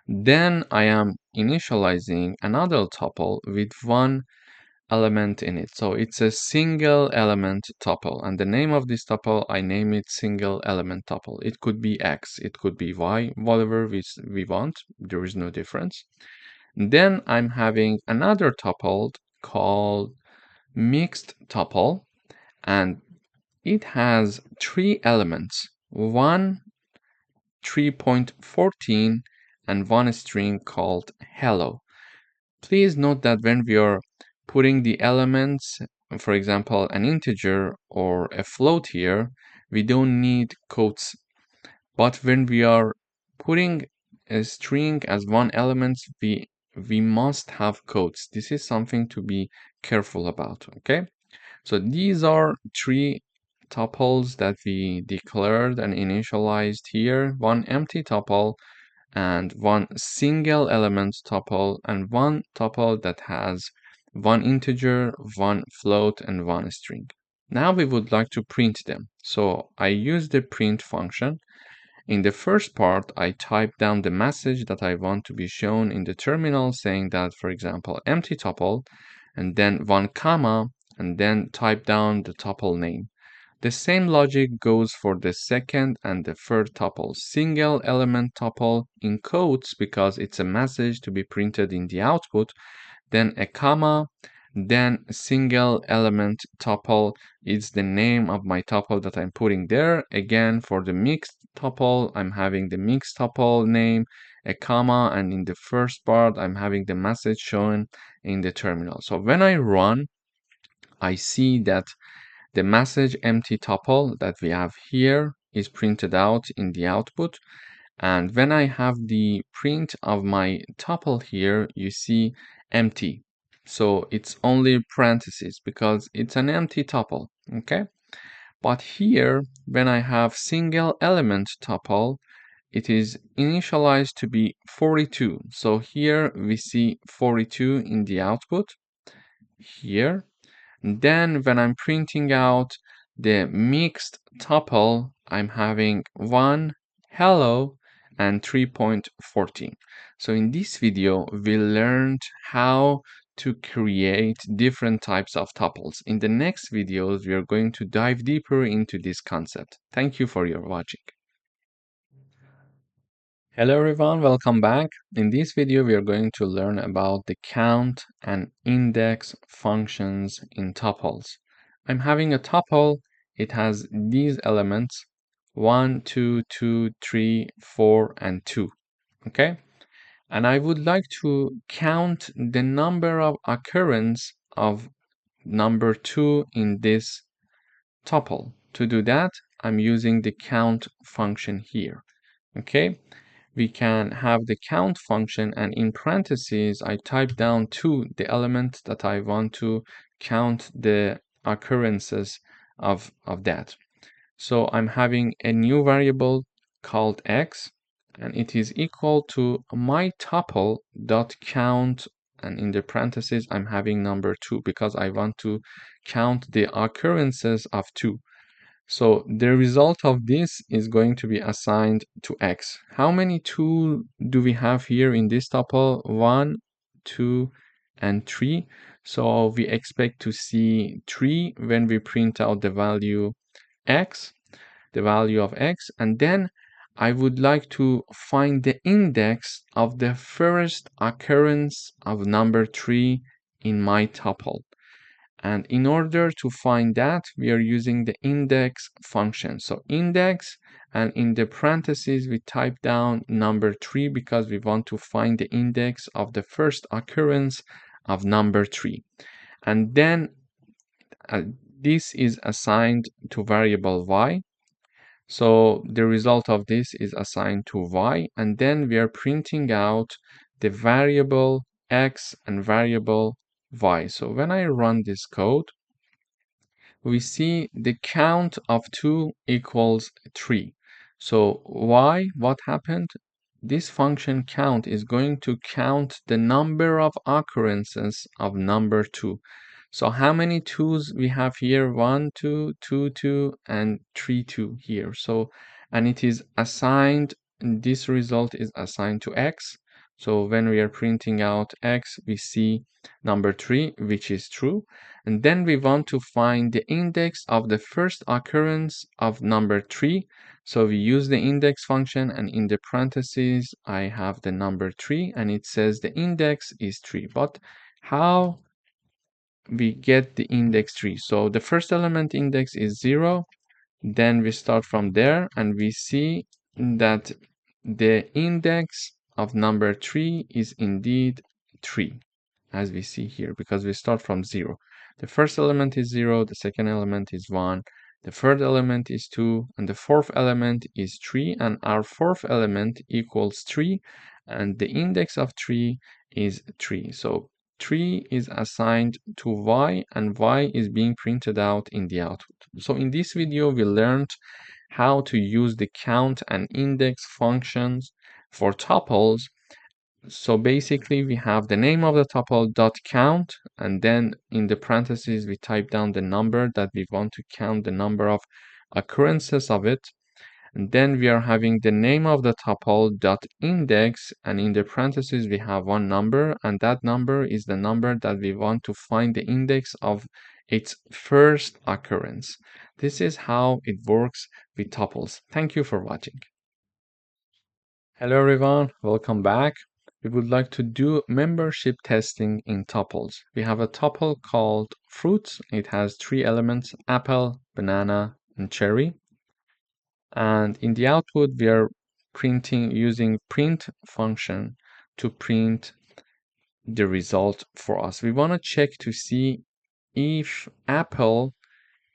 Then I am initializing another tuple with one element in it. So it's a single element tuple. And the name of this tuple, I name it single element tuple. It could be X, it could be Y, whatever we want. There is no difference. Then I'm having another tuple called mixed tuple, and it has three elements. One 3.14 and one string called hello. Please note that when we are putting the elements, for example, an integer or a float here, we don't need quotes. But when we are putting a string as one element, we must have quotes. This is something to be careful about, okay? So these are three tuples that we declared and initialized here, one empty tuple and one single element tuple and one tuple that has one integer, one float, and one string. Now we would like to print them. So I use the print function. In the first part, I type down the message that I want to be shown in the terminal, saying that, for example, empty tuple, and then one comma, and then type down the tuple name. The same logic goes for the second and the third tuple. Single element tuple in quotes because it's a message to be printed in the output, then a comma, then single element tuple is the name of my tuple that I'm putting there. Again, for the mixed tuple, I'm having the mixed tuple name, a comma, and in the first part, I'm having the message shown in the terminal. So when I run, I see that the message empty tuple that we have here is printed out in the output. And when I have the print of my tuple here, you see empty. So it's only parentheses because it's an empty tuple, okay? But here, when I have single element tuple, it is initialized to be 42. So here we see 42 in the output here. Then when I'm printing out the mixed tuple, I'm having 1 hello and 3.14. So in this video, we learned how to create different types of tuples. In the next videos, we are going to dive deeper into this concept. Thank you for your watching. Hello everyone, welcome back. In this video, we are going to learn about the count and index functions in tuples. I'm having a tuple. It has these elements 1, 2, 2, 3, 4, and 2. Okay? And I would like to count the number of occurrence of number 2 in this tuple. To do that, I'm using the count function here. Okay? We can have the count function, and in parentheses, I type down 2, the element that I want to count the occurrences of that. So I'm having a new variable called x, and it is equal to my tuple dot count, and in the parentheses, I'm having number 2 because I want to count the occurrences of 2. So the result of this is going to be assigned to x. How many 2 do we have here in this tuple? 1, 2, and 3. So we expect to see 3 when we print out the value x, the value of x. And then I would like to find the index of the first occurrence of number 3 in my tuple. And in order to find that, we are using the index function. So index, and in the parentheses, we type down number 3 because we want to find the index of the first occurrence of number 3. And then this is assigned to variable y. So the result of this is assigned to y, and then we are printing out the variable x and variable y. So when I run this code, we see the count of 2 equals 3. So why? What happened? This function count is going to count the number of occurrences of number 2. So how many 2's we have here? 1, 2, 2, 2, and 3, 2 here. So, and it is assigned, this result is assigned to x. So when we are printing out x, we see number 3, which is true. And then we want to find the index of the first occurrence of number 3. So we use the index function, and in the parentheses, I have the number 3, and it says the index is 3. But how we get the index 3? So the first element index is 0. Then we start from there, and we see that the index of number 3 is indeed 3, as we see here, because we start from 0. The first element is 0, the second element is 1, the third element is 2, and the fourth element is 3, and our fourth element equals 3, and the index of 3 is 3. So 3 is assigned to y, and y is being printed out in the output. So in this video, we learned how to use the count and index functions for tuples. So basically, we have the name of the tuple dot count, and then in the parentheses, we type down the number that we want to count, the number of occurrences of it. And then we are having the name of the tuple dot index, and in the parentheses, we have one number, and that number is the number that we want to find the index of its first occurrence. This is how it works with tuples. Thank you for watching. Hello everyone, welcome back. We would like to do membership testing in tuples. We have a tuple called fruits. It has 3 elements: apple, banana, and cherry. And in the output, we are printing using print function to print the result for us. We want to check to see if apple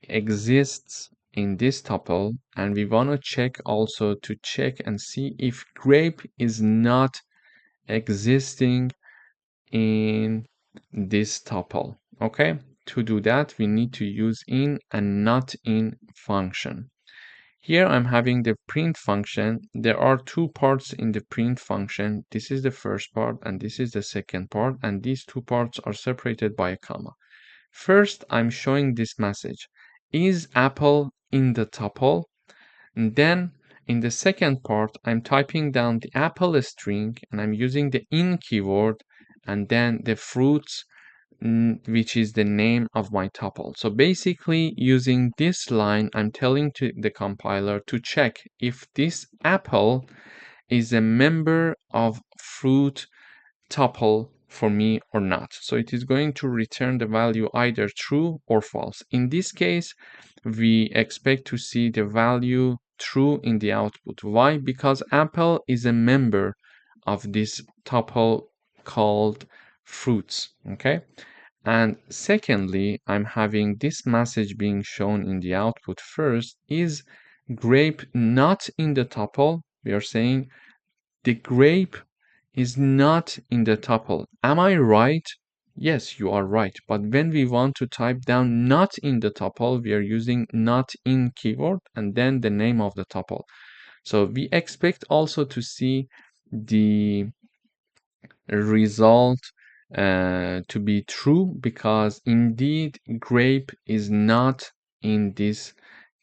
exists in this tuple, and we want to check also to check and see if grape is not existing in this tuple. Okay, to do that, we need to use in and not in function. Here I'm having the print function. There are 2 parts in the print function. This is the first part, and this is the second part, and these 2 parts are separated by a comma. First, I'm showing this message: is apple in the tuple? And then in the second part, I'm typing down the apple string, and I'm using the in keyword, and then the fruits, which is the name of my tuple. So basically, using this line, I'm telling to the compiler to check if this apple is a member of fruit tuple for me or not. So it is going to return the value either true or false. In this case, we expect to see the value true in the output. Why? Because apple is a member of this tuple called fruits. Okay. And secondly, I'm having this message being shown in the output first: is grape not in the tuple? We are saying the grape is not in the tuple. Am I right? Yes, you are right. But when we want to type down not in the tuple, we are using not in keyword and then the name of the tuple. So we expect also to see the result to be true, because indeed grape is not in this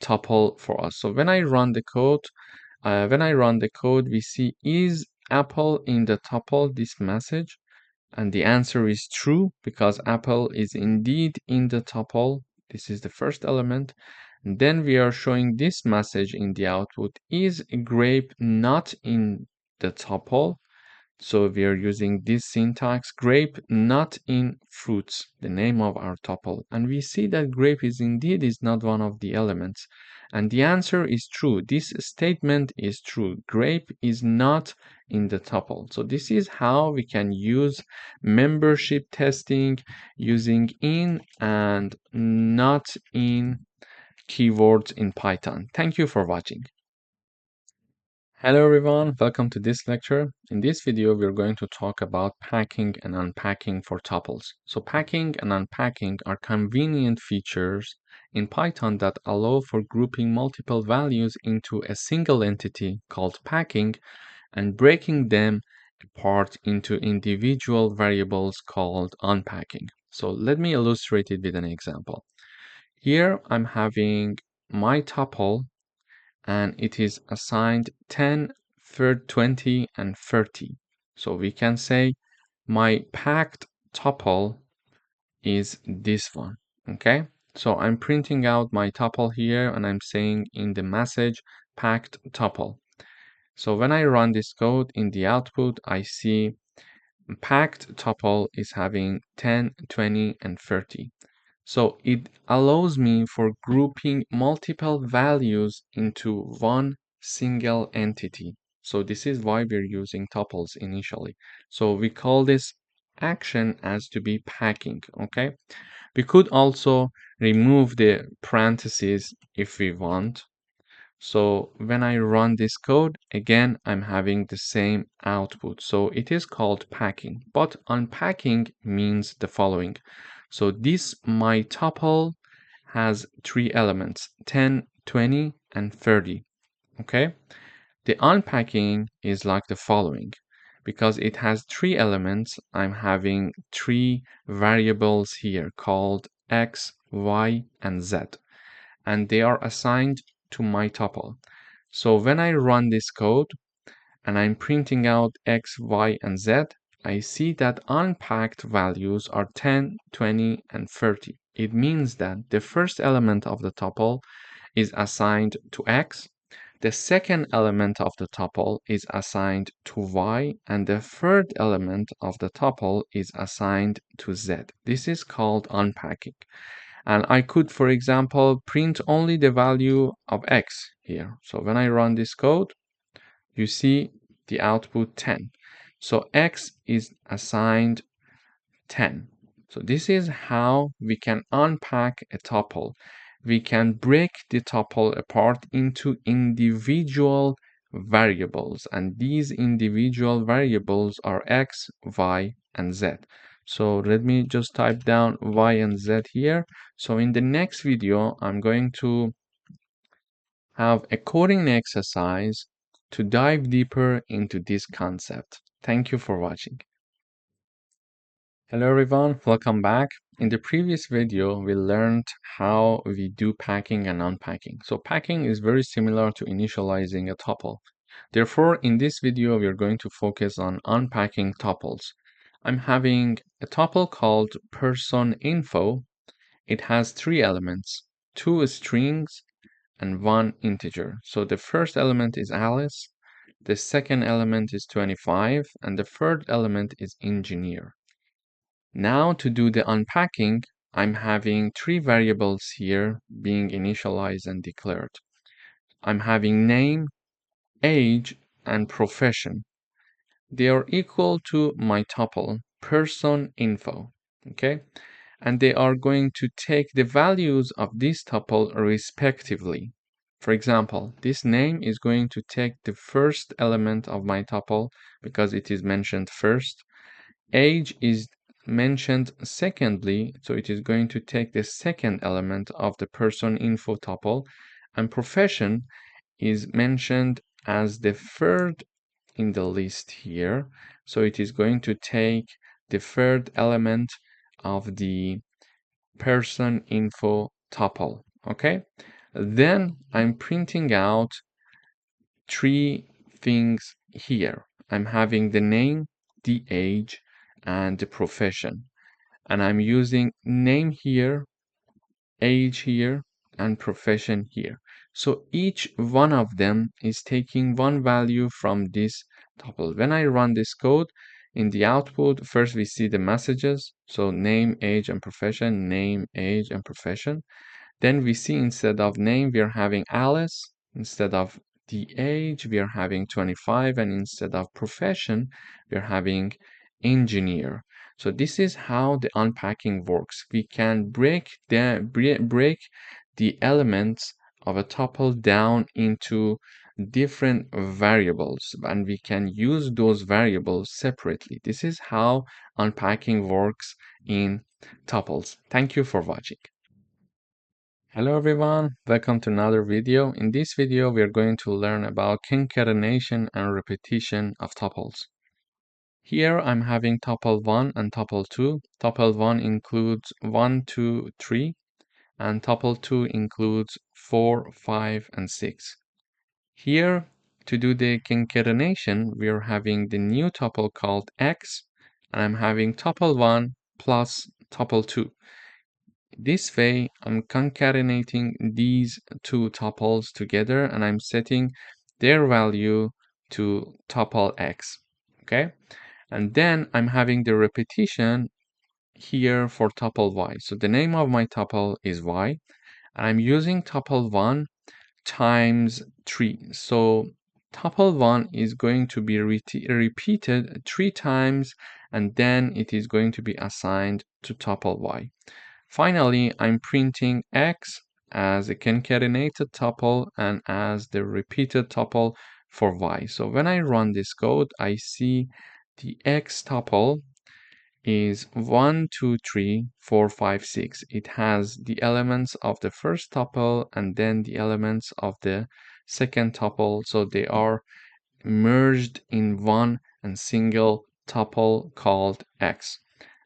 tuple for us. So when I run the code, we see is apple in the tuple, this message, and the answer is true because apple is indeed in the tuple. This is the first element. And then we are showing this message in the output: is grape not in the tuple? So we are using this syntax, grape not in fruits, the name of our tuple. And we see that grape is not one of the elements. And the answer is true. This statement is true. Grape is not in the tuple. So this is how we can use membership testing using in and not in keywords in Python. Thank you for watching. Hello everyone, welcome to this lecture. In this video, we're going to talk about packing and unpacking for tuples. So packing and unpacking are convenient features in Python that allow for grouping multiple values into a single entity called packing and breaking them apart into individual variables called unpacking. So let me illustrate it with an example. Here I'm having my tuple and it is assigned 10, 20, and 30. So we can say my packed tuple is this one, okay? So I'm printing out my tuple here and I'm saying in the message packed tuple. So when I run this code in the output, I see packed tuple is having 10, 20, and 30. So it allows me for grouping multiple values into one single entity. So this is why we're using tuples initially. So we call this action as to be packing, okay? We could also remove the parentheses if we want. So when I run this code, again, I'm having the same output. So it is called packing, but unpacking means the following. So this my tuple has three elements, 10, 20, and 30, okay? The unpacking is like the following. Because it has three elements, I'm having three variables here called x, y, and z, and they are assigned to my tuple. So when I run this code and I'm printing out x, y, and z, I see that unpacked values are 10, 20, and 30. It means that the first element of the tuple is assigned to x, the second element of the tuple is assigned to y, and the third element of the tuple is assigned to z. This is called unpacking. And I could, for example, print only the value of x here. So when I run this code, you see the output 10. So x is assigned 10. So this is how we can unpack a tuple. We can break the tuple apart into individual variables, and these individual variables are x, y, and z. So let me just type down y and z here. So in the next video, I'm going to have a coding exercise to dive deeper into this concept. Thank you for watching. Hello everyone, welcome back. In the previous video, we learned how we do packing and unpacking. So packing is very similar to initializing a tuple. Therefore, in this video, we are going to focus on unpacking tuples. I'm having a tuple called person info. It has three elements, two strings and one integer. So the first element is Alice, the second element is 25, and the third element is engineer. Now to do the unpacking, I'm having three variables here being initialized and declared. I'm having name, age, and profession. They are equal to my tuple, person info, okay? And they are going to take the values of this tuple respectively. For example, this name is going to take the first element of my tuple because it is mentioned first. Age is mentioned secondly, so it is going to take the second element of the person info tuple, and profession is mentioned as the third in the list here, so it is going to take the third element of the person info tuple, okay? Then I'm printing out three things here. I'm having the name, the age, and the profession. And I'm using name here, age here, and profession here. So each one of them is taking one value from this tuple. When I run this code, in the output, first we see the messages. So name, age, and profession, name, age, and profession. Then we see instead of name, we are having Alice. Instead of the age, we are having 25. And instead of profession, we are having engineer. So this is how the unpacking works. We can break the elements of a tuple down into different variables, and we can use those variables separately. This is how unpacking works in tuples. Thank you for watching. Hello everyone, welcome to another video. In this video, we are going to learn about concatenation and repetition of tuples. Here I'm having tuple 1 and tuple 2. Tuple 1 includes 1, 2, 3, and tuple 2 includes 4, 5, and 6. Here, to do the concatenation, we are having the new tuple called x, and I'm having tuple 1 plus tuple 2. This way, I'm concatenating these two tuples together and I'm setting their value to tuple x, okay? And then I'm having the repetition here for tuple y. So the name of my tuple is y, and I'm using tuple 1 times 3. So tuple 1 is going to be repeated 3 times, and then it is going to be assigned to tuple y. Finally, I'm printing x as a concatenated tuple and as the repeated tuple for y. So when I run this code, I see the x tuple is 1, 2, 3, 4, 5, 6. It has the elements of the first tuple and then the elements of the second tuple. So they are merged in one and single tuple called x.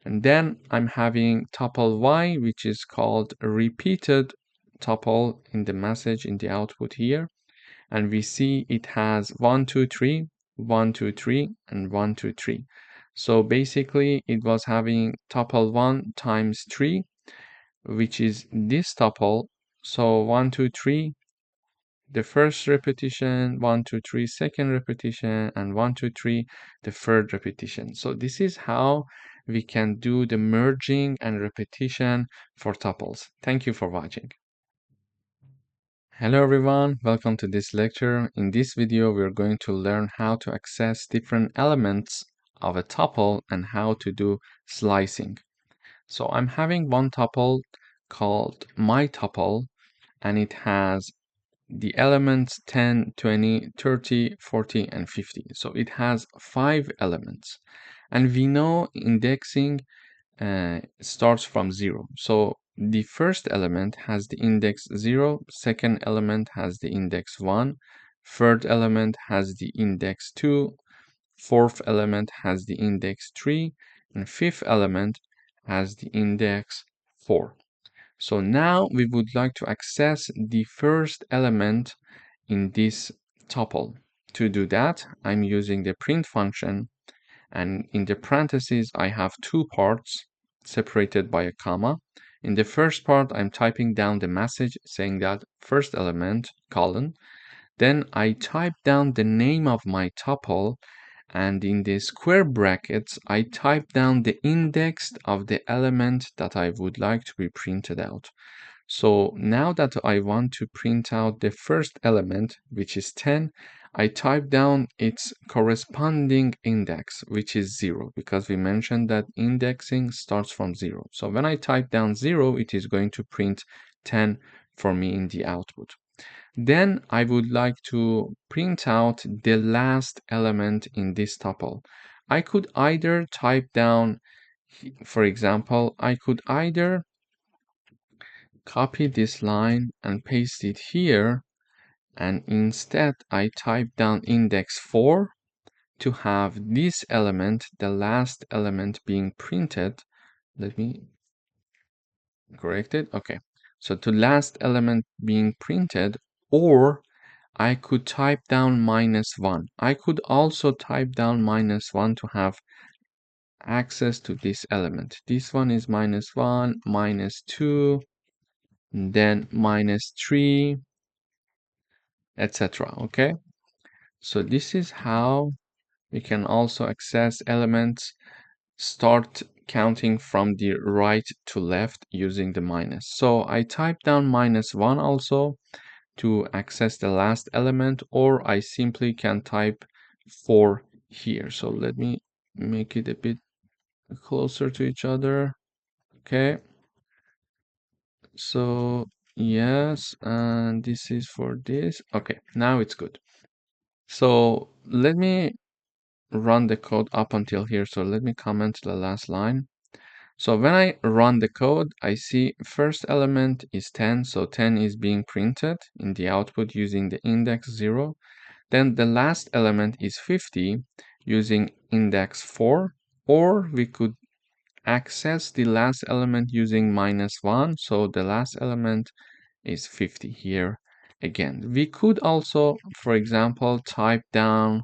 And then I'm having tuple y, which is called a repeated tuple in the message in the output here. And we see it has 1, 2, 3, 1, 2, 3, and 1, 2, 3. So basically it was having tuple 1 times 3, which is this tuple. So 1, 2, 3, the first repetition, 1, 2, 3, second repetition, and 1, 2, 3, the third repetition. So this is how we can do the merging and repetition for tuples. Thank you for watching. Hello everyone, welcome to this lecture. In this video, we're going to learn how to access different elements of a tuple and how to do slicing. So I'm having one tuple called my tuple, and it has the elements 10, 20, 30, 40, and 50. So it has 5 elements. And we know indexing starts from 0. So the first element has the index 0, second element has the index 1, third element has the index 2, fourth element has the index 3, and fifth element has the index 4. So now we would like to access the first element in this tuple. To do that, I'm using the print function, and in the parentheses, I have 2 parts separated by a comma. In the first part, I'm typing down the message saying that first element, colon. Then I type down the name of my tuple, and in the square brackets, I type down the index of the element that I would like to be printed out. So now that I want to print out the first element, which is 10, I type down its corresponding index, which is 0, because we mentioned that indexing starts from 0. So when I type down 0, it is going to print 10 for me in the output. Then I would like to print out the last element in this tuple. I could either type down, for example, I could either copy this line and paste it here, and instead I type down index 4 to have this element, the last element, being printed. Let me correct it. Okay, so the last element being printed, or I could type down -1. I could also type down -1 to have access to this element. This one is -1, -2, then -3, etc. Okay, so this is how We can also access elements, start counting from the right to left using the minus. So I type down -1 also to access the last element, or I simply can type 4 here. So let me make it a bit closer to each other. Okay. So yes, and this is for this. Okay, now it's good. So let me run the code up until here. So let me comment the last line. So when I run the code, I see first element is 10. So 10 is being printed in the output using the index 0. Then the last element is 50 using index 4. Or we could access the last element using -1. So the last element is 50 here again. We could also, for example, type down,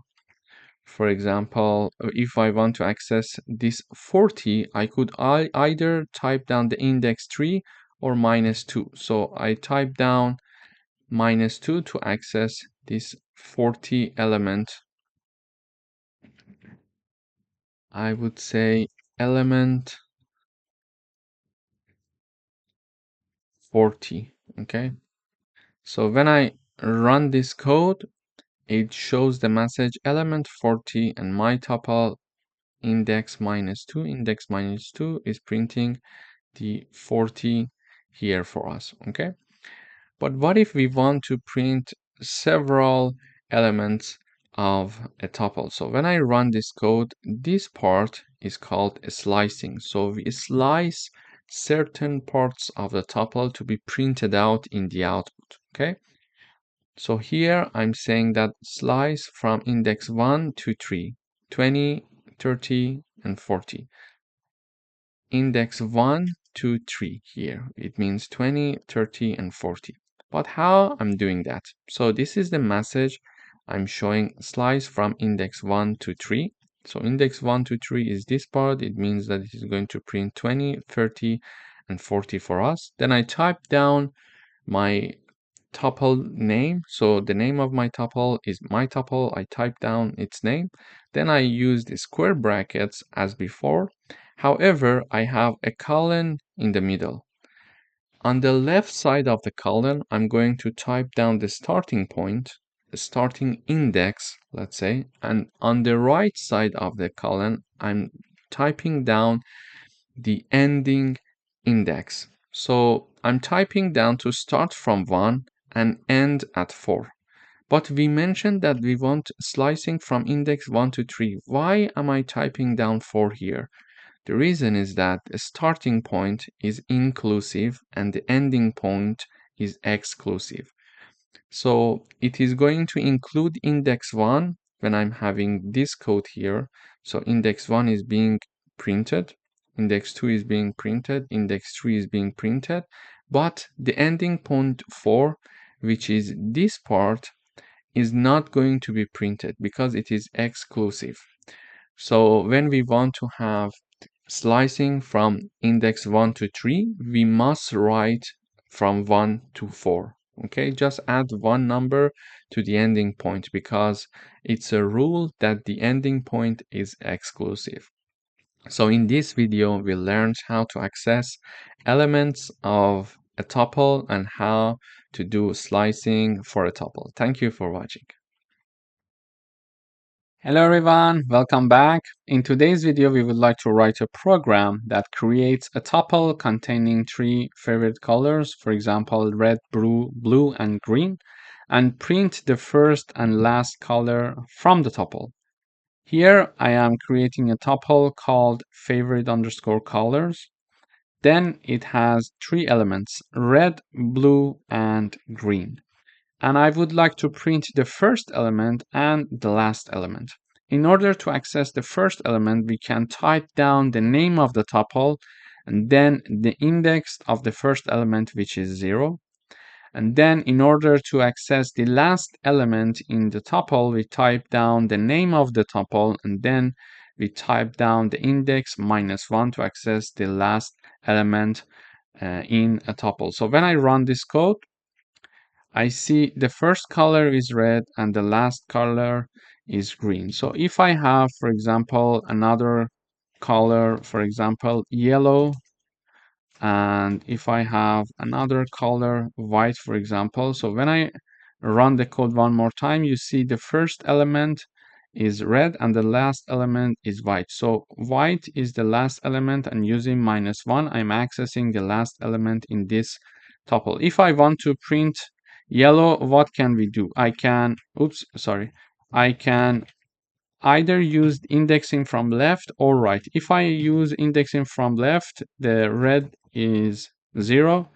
for example, if I want to access this 40, I could either type down the index 3 or -2. So I type down -2 to access this 40 element. I would say element 40. Okay. So when I run this code, it shows the message element 40 and my tuple index -2 is printing the 40 here for us. Okay. But what if we want to print several elements of a tuple? So when I run this code, this part is called slicing. So we slice certain parts of the tuple to be printed out in the output. Okay. So here I'm saying that slice from index 1 to 3, 20, 30, and 40. Index 1 to 3 here. It means 20, 30, and 40. But how I'm doing that? So this is the message I'm showing slice from index 1 to 3. So index 1 to 3 is this part. It means that it is going to print 20, 30, and 40 for us. Then I type down my tuple name. So the name of my tuple is my tuple. I type down its name. Then I use the square brackets as before. However, I have a colon in the middle. On the left side of the colon, I'm going to type down the starting point, the starting index, let's say, and on the right side of the colon, I'm typing down the ending index. So I'm typing down to start from 1 and end at 4. But we mentioned that we want slicing from index 1 to 3. Why am I typing down 4 here? The reason is that the starting point is inclusive and the ending point is exclusive. So it is going to include index 1 when I'm having this code here. So index 1 is being printed, index 2 is being printed, index 3 is being printed, but the ending point 4, which is this part, is not going to be printed because it is exclusive. So when we want to have slicing from index 1 to 3, we must write from 1 to 4. Okay, just add one number to the ending point because it's a rule that the ending point is exclusive. So in this video, we learned how to access elements of a tuple and how to do slicing for a tuple. Thank you for watching. Hello everyone, welcome back. In today's video, we would like to write a program that creates a tuple containing 3 favorite colors, for example, red, blue, and green, and print the first and last color from the tuple. Here, I am creating a tuple called favorite underscore colors. Then it has 3 elements, red, blue, and green. And I would like to print the first element and the last element. In order to access the first element, we can type down the name of the tuple and then the index of the first element, which is 0. And then in order to access the last element in the tuple, we type down the name of the tuple and then we type down the index -1 to access the last element in a tuple. So when I run this code, I see the first color is red and the last color is green. So if I have, for example, another color, for example, yellow, and if I have another color, white, for example, so when I run the code one more time, you see the first element is red and the last element is white. So white is the last element, and using -1, I'm accessing the last element in this tuple. If I want to print yellow, what can we do? I can either use indexing from left or right. If I use indexing from left, the red is 0,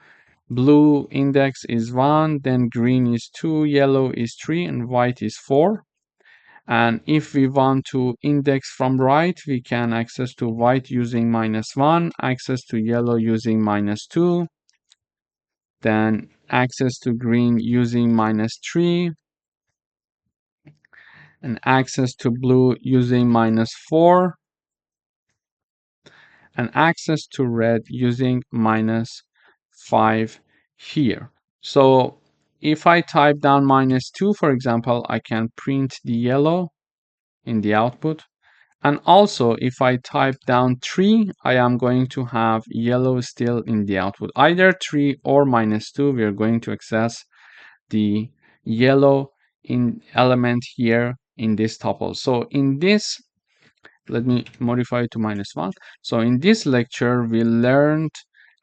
blue index is 1, then green is 2, yellow is 3, and white is 4. And if we want to index from right, we can access to white using -1, access to yellow using -2, then access to green using -3, and access to blue using -4, and access to red using -5 here. So if I type down -2, for example, I can print the yellow in the output. And also, if I type down 3, I am going to have yellow still in the output. Either 3 or -2, we are going to access the yellow in element here in this tuple. So in this, let me modify it to -1. So in this lecture, we learned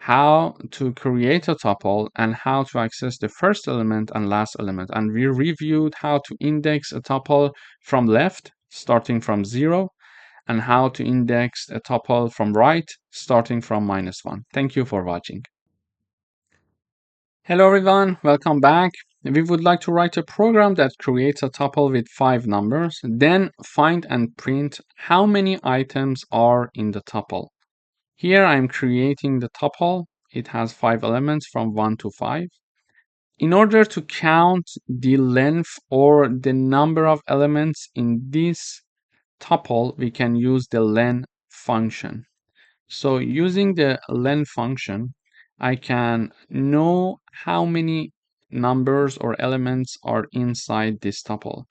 how to create a tuple and how to access the first element and last element. And we reviewed how to index a tuple from left, starting from 0, and how to index a tuple from right, starting from -1. Thank you for watching. Hello everyone, welcome back. We would like to write a program that creates a tuple with 5 numbers, then find and print how many items are in the tuple. Here I'm creating the tuple. It has 5 elements from 1 to 5. In order to count the length or the number of elements in this tuple, we can use the len function. So using the len function, I can know how many numbers or elements are inside this tuple.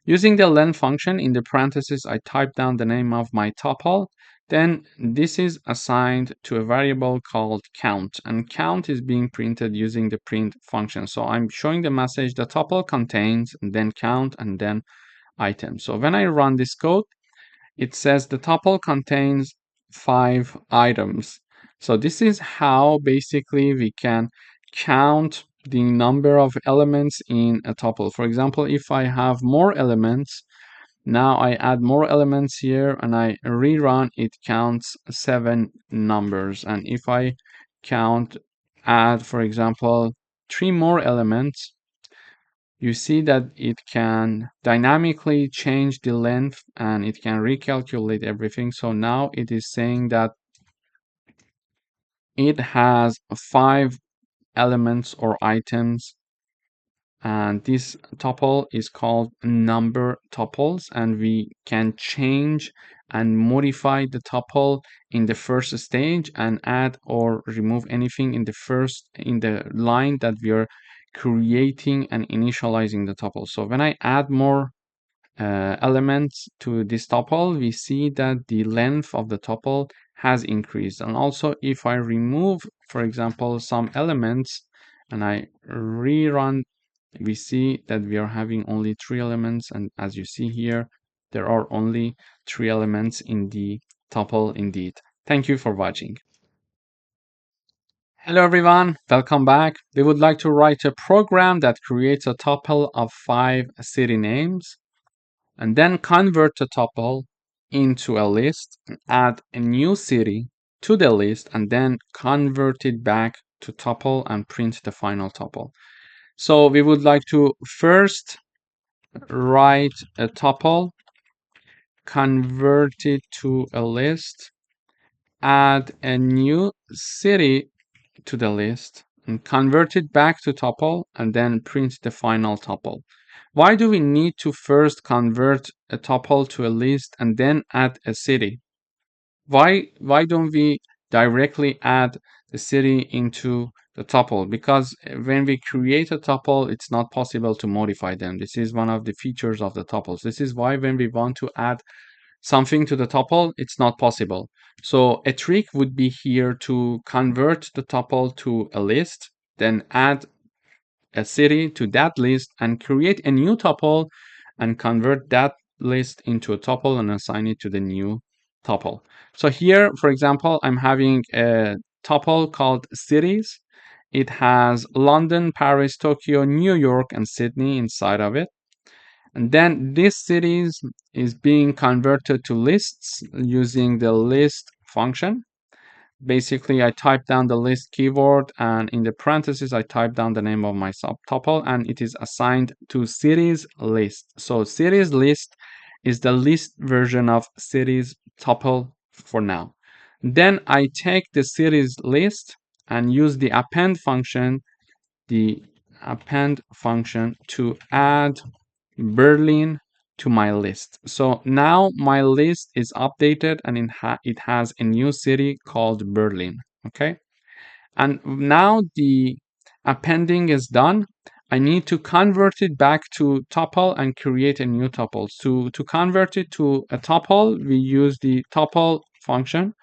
Using the len function, in the parentheses, I type down the name of my tuple. Then this is assigned to a variable called count, and count is being printed using the print function. So I'm showing the message the tuple contains, and then count, and then item. So when I run this code, it says the tuple contains 5 items. So this is how basically we can count the number of elements in a tuple. For example, if I have more elements, now I add more elements here and I rerun, it counts 7 numbers. And if I add, for example, 3 more elements, you see that it can dynamically change the length and it can recalculate everything. So now it is saying that it has 5 elements or items, and this tuple is called number tuples, and we can change and modify the tuple in the first stage and add or remove anything in the line that we are creating and initializing the tuple. So when I add more elements to this tuple, we see that the length of the tuple has increased. And also, if I remove, for example, some elements and I rerun, we see that we are having only 3 elements. And as you see here, there are only 3 elements in the tuple indeed. Thank you for watching. Hello everyone, welcome back. We would like to write a program that creates a tuple of 5 city names, and then convert the tuple into a list, add a new city to the list, and then convert it back to tuple and print the final tuple. So we would like to first write a tuple, convert it to a list, add a new city to the list, and convert it back to tuple, and then print the final tuple. Why do we need to first convert a tuple to a list and then add a city? Why don't we directly add the city into the tuple, because when we create a tuple, it's not possible to modify them. This is one of the features of the tuples. This is why when we want to add something to the tuple, it's not possible. So a trick would be here to convert the tuple to a list, then add a city to that list and create a new tuple and convert that list into a tuple and assign it to the new tuple. So here, for example, I'm having a tuple called cities. It has London, Paris, Tokyo, New York, and Sydney inside of it. And then this cities is being converted to lists using the list function. Basically, I type down the list keyword, and in the parentheses, I type down the name of my subtuple, and it is assigned to cities list. So cities list is the list version of cities tuple for now. Then I take the cities list and use the append function to add Berlin to my list. So now my list is updated and it has a new city called Berlin. Okay. And now the appending is done. I need to convert it back to tuple and create a new tuple. To convert it to a tuple, we use the tuple function,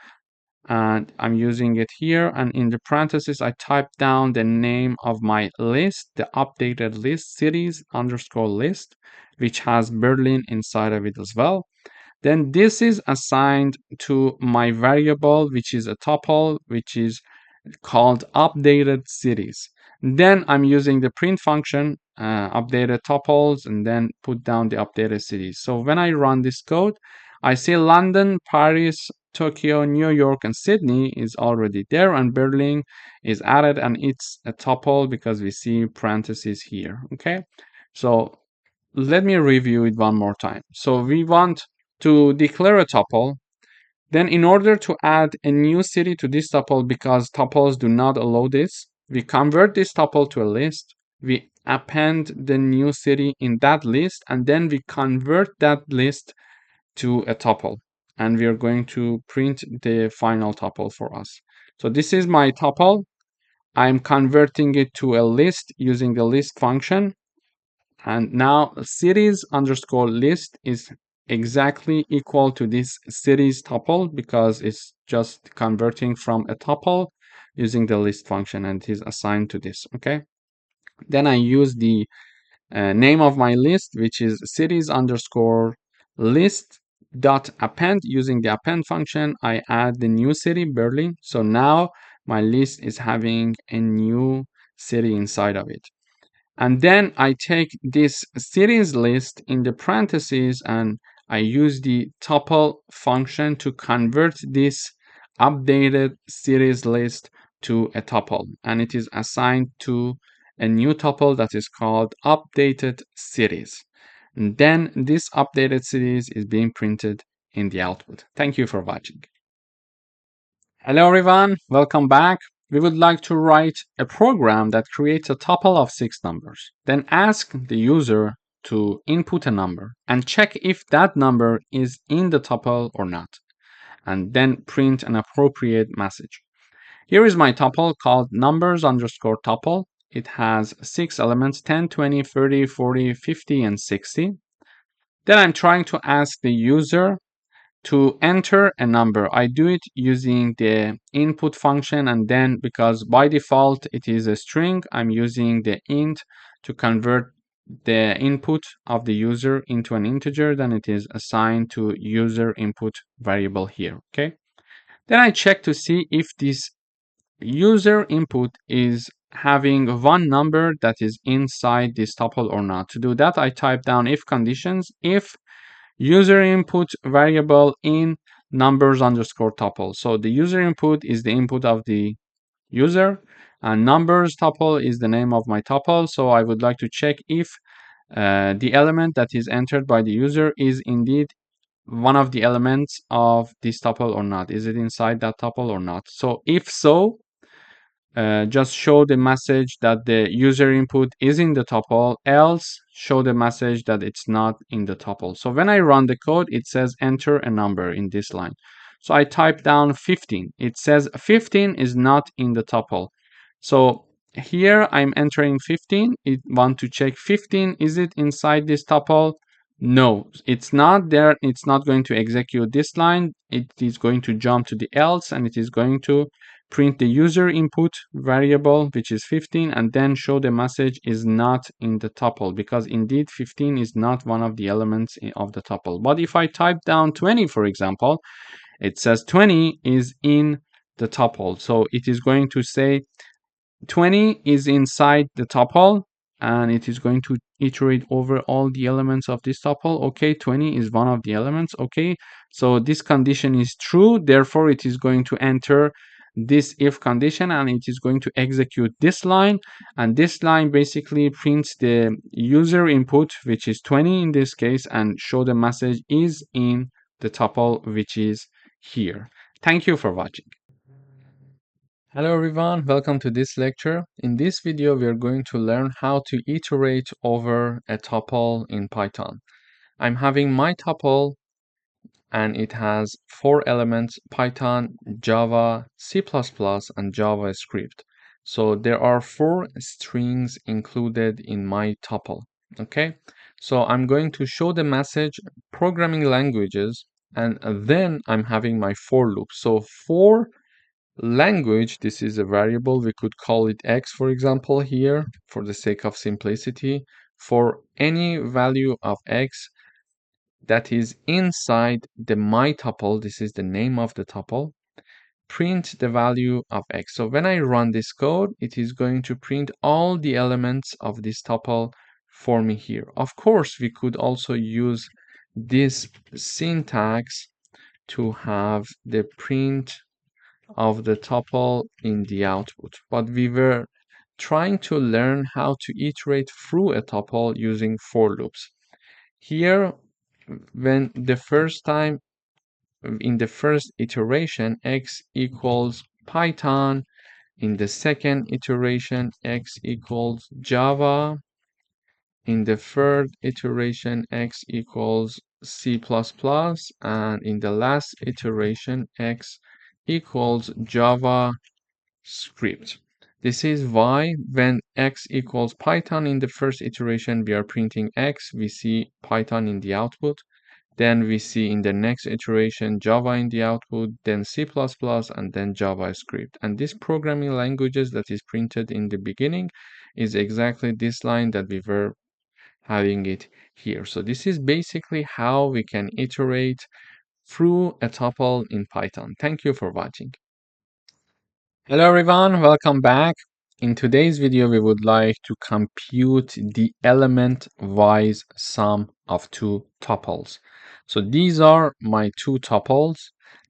and I'm using it here. And in the parentheses, I type down the name of my list, the updated list, cities underscore list, which has Berlin inside of it as well. Then this is assigned to my variable, which is a tuple, which is called updated cities. Then I'm using the print function, updated tuples, and then put down the updated cities. So when I run this code, I see London, Paris, Tokyo, New York, and Sydney is already there, and Berlin is added, and it's a tuple because we see parentheses here. Okay, so let me review it one more time. So we want to declare a tuple. Then in order to add a new city to this tuple, because tuples do not allow this, we convert this tuple to a list, we append the new city in that list, and then we convert that list to a tuple. And we are going to print the final tuple for us. So this is my tuple. I'm converting it to a list using the list function. And now cities underscore list is exactly equal to this cities tuple because it's just converting from a tuple using the list function, and it is assigned to this. Okay. Then I use the name of my list, which is cities underscore list dot append. Using the append function, I add the new city, Berlin. So now my list is having a new city inside of it. And then I take this cities list in the parentheses and I use the tuple function to convert this updated cities list to a tuple. And it is assigned to a new tuple that is called updated cities. And then this updated cities is being printed in the output. Thank you for watching. Hello everyone, welcome back. We would like to write a program that creates a tuple of 6 numbers. Then ask the user to input a number and check if that number is in the tuple or not. And then print an appropriate message. Here is my tuple called numbers underscore tuple. It has 6 elements, 10, 20, 30, 40, 50, and 60. Then I'm trying to ask the user to enter a number. I do it using the input function, and then because by default it is a string, I'm using the int to convert the input of the user into an integer. Then it is assigned to user input variable here. Okay. Then I check to see if this user input is having one number that is inside this tuple or not. To do that, I type down if conditions, if user input variable in numbers underscore tuple. So the user input is the input of the user, and numbers tuple is the name of my tuple. So I would like to check if the element that is entered by the user is indeed one of the elements of this tuple or not. Is it inside that tuple or not? So if so, just show the message that the user input is in the tuple, else show the message that it's not in the tuple. So when I run the code, it says enter a number in this line. So I type down 15. It says 15 is not in the tuple. So here I'm entering 15. It want to check 15. Is it inside this tuple? No, it's not there. It's not going to execute this line. It is going to jump to the else, and it is going to print the user input variable, which is 15, and then show the message is not in the tuple, because indeed 15 is not one of the elements of the tuple. But if I type down 20, for example, it says 20 is in the tuple. So it is going to say 20 is inside the tuple, and it is going to iterate over all the elements of this tuple. Okay, 20 is one of the elements. Okay, so this condition is true, therefore it is going to enter this if condition, and it is going to execute this line, and this line basically prints the user input, which is 20 in this case, and show the message is in the tuple, which is here. Thank you for watching. Hello everyone, welcome to this lecture. In this video, we are going to learn how to iterate over a tuple in Python. I'm having my tuple and it has 4 elements: Python, Java, C++, and JavaScript. So there are 4 strings included in my tuple. Okay, so I'm going to show the message programming languages, and then I'm having my for loop. So for language, this is a variable. We could call it x, for example, here for the sake of simplicity. For any value of x that is inside the my tuple, this is the name of the tuple, print the value of x. So when I run this code, it is going to print all the elements of this tuple for me here. Of course, we could also use this syntax to have the print of the tuple in the output, but we were trying to learn how to iterate through a tuple using for loops. Here, when the first time in the first iteration x equals Python, in the second iteration x equals Java, in the third iteration x equals C++, and in the last iteration x equals Java script. This is why when x equals Python in the first iteration, we are printing x, we see Python in the output. Then we see in the next iteration Java in the output, then C++, and then JavaScript. And this programming languages that is printed in the beginning is exactly this line that we were having it here. So this is basically how we can iterate through a tuple in Python. Thank you for watching. Hello everyone, welcome back. In today's video, we would like to compute the element-wise sum of 2 tuples. So these are my 2 tuples.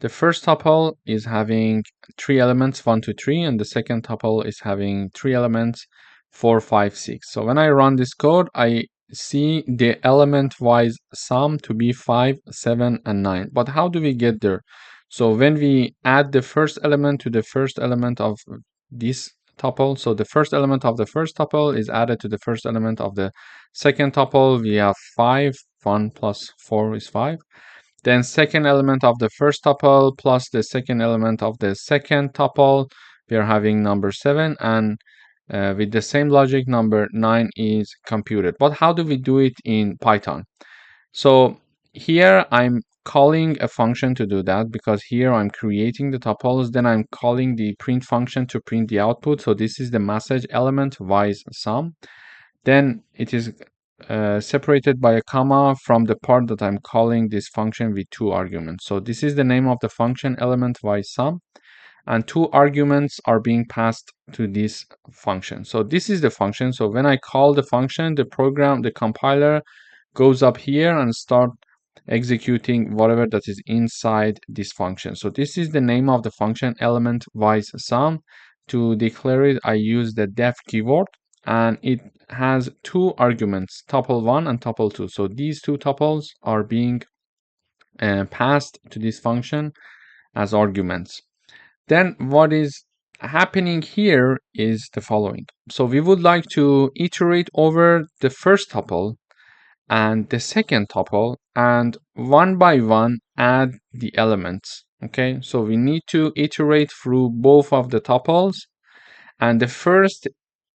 The first tuple is having 3 elements, 1, 2, 3, and the second tuple is having 3 elements, 4, 5, 6. So when I run this code, I see the element-wise sum to be 5, 7, and 9. But how do we get there? So when we add the first element to the first element of this tuple, so the first element of the first tuple is added to the first element of the second tuple, we have 5. 1 plus 4 is 5. Then second element of the first tuple plus the second element of the second tuple, we are having number 7, and with the same logic, number 9 is computed. But how do we do it in Python? So here I'm calling a function to do that, because here I'm creating the tuples, then I'm calling the print function to print the output. So this is the message element wise sum. Then it is separated by a comma from the part that I'm calling this function with 2 arguments. So this is the name of the function element wise sum, and 2 arguments are being passed to this function. So this is the function. So when I call the function, the program, the compiler goes up here and start executing whatever that is inside this function. So this is the name of the function element wise sum. To declare it, I use the def keyword, and it has 2 arguments, tuple 1 and tuple 2. So these 2 tuples are being passed to this function as arguments. Then what is happening here is the following. So we would like to iterate over the first tuple and the second tuple, and one by one add the elements. Okay, so we need to iterate through both of the tuples, And the first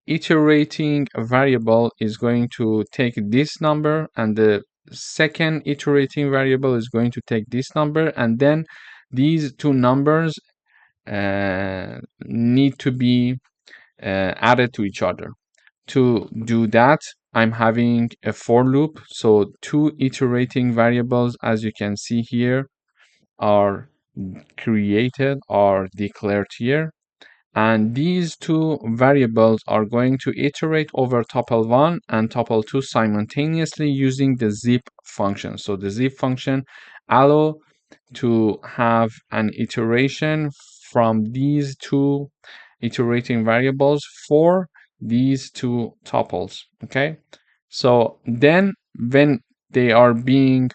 iterating variable is going to take this number, and the second iterating variable is going to take this number, and then these two numbers need to be added to each other. To do that, I'm having a for loop. So two iterating variables, as you can see here, are created or declared here. And these two variables are going to iterate over tuple1 and tuple2 simultaneously using the zip function. So the zip function allow to have an iteration from these two iterating variables for these two tuples. Okay, so then when they are being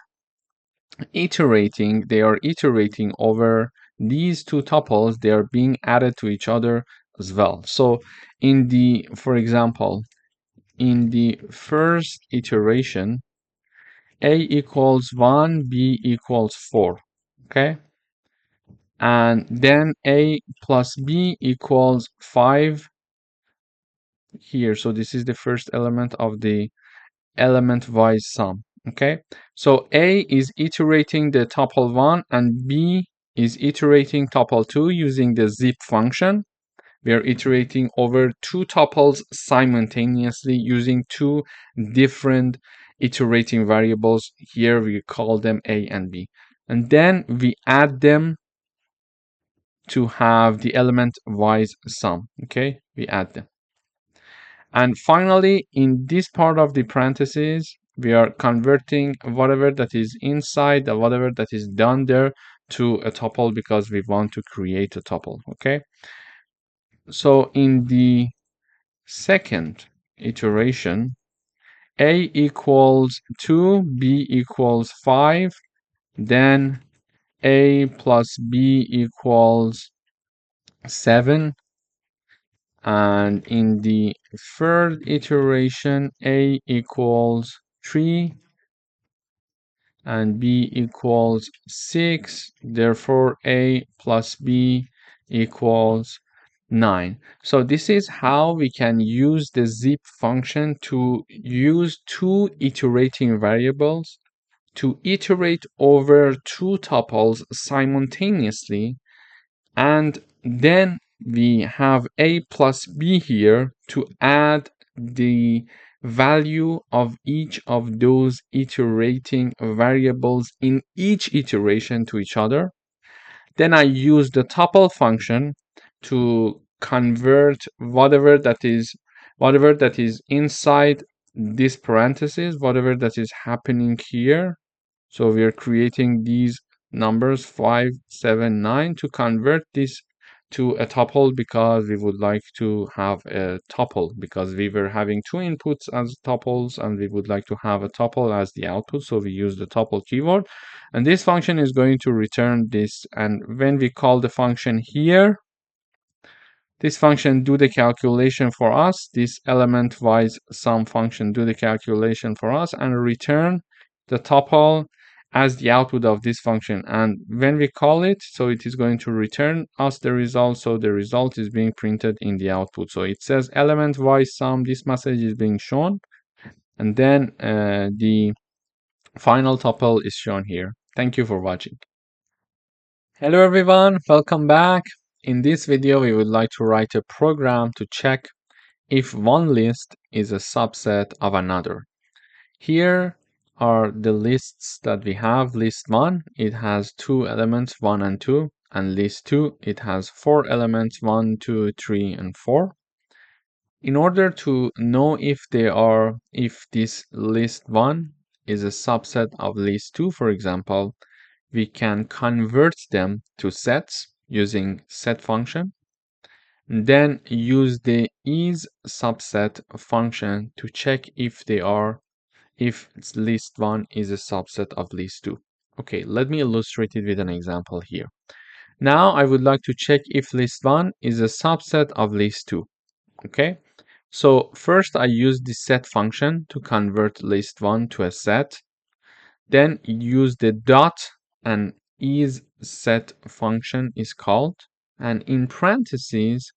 they are iterating over these two tuples, they are being added to each other as well. So in the, for example, in the first iteration, a equals 1, b equals 4. Okay, and then a plus b equals 5 here. So this is the first element of the element-wise sum. Okay, so a is iterating the tuple 1 and b is iterating tuple 2 using the zip function. We are iterating over two tuples simultaneously using two different iterating variables. Here we call them a and b, and then we add them to have the element-wise sum. Okay, we add them. And finally, in this part of the parentheses, we are converting whatever that is inside or whatever that is done there to a tuple because we want to create a tuple. Okay, so in the second iteration, a equals 2, b equals 5, then a plus b equals 7, and in the third iteration, a equals 3 and b equals 6. Therefore, a plus b equals 9. So this is how we can use the zip function to use two iterating variables to iterate over two tuples simultaneously, and then we have a plus b here to add the value of each of those iterating variables in each iteration to each other. Then I use the tuple function to convert whatever that is inside this parenthesis, whatever that is happening here. So we are creating these numbers 5, 7, 9 to convert this to a tuple because we would like to have a tuple because we were having two inputs as tuples and we would like to have a tuple as the output. So we use the tuple keyword, and this function is going to return this. And when we call the function here, this function do the calculation for us, this element-wise sum function do the calculation for us and return the tuple as the output of this function. And when we call it, so it is going to return us the result. So the result is being printed in the output. So it says element-wise sum, this message is being shown. And then the final tuple is shown here. Thank you for watching. Hello everyone, welcome back. In this video, we would like to write a program to check if one list is a subset of another. Here are the lists that we have. List 1, it has two elements, 1 and 2, and list 2, it has four elements, 1, 2, 3, and 4. In order to know if this list 1 is a subset of list 2, for example, we can convert them to sets using set function, then use the is subset function to check if list 1 is a subset of list 2. Okay, let me illustrate it with an example here. Now I would like to check if list 1 is a subset of list 2. Okay, so first I use the set function to convert list 1 to a set, then use the dot and is set function is called, and in parentheses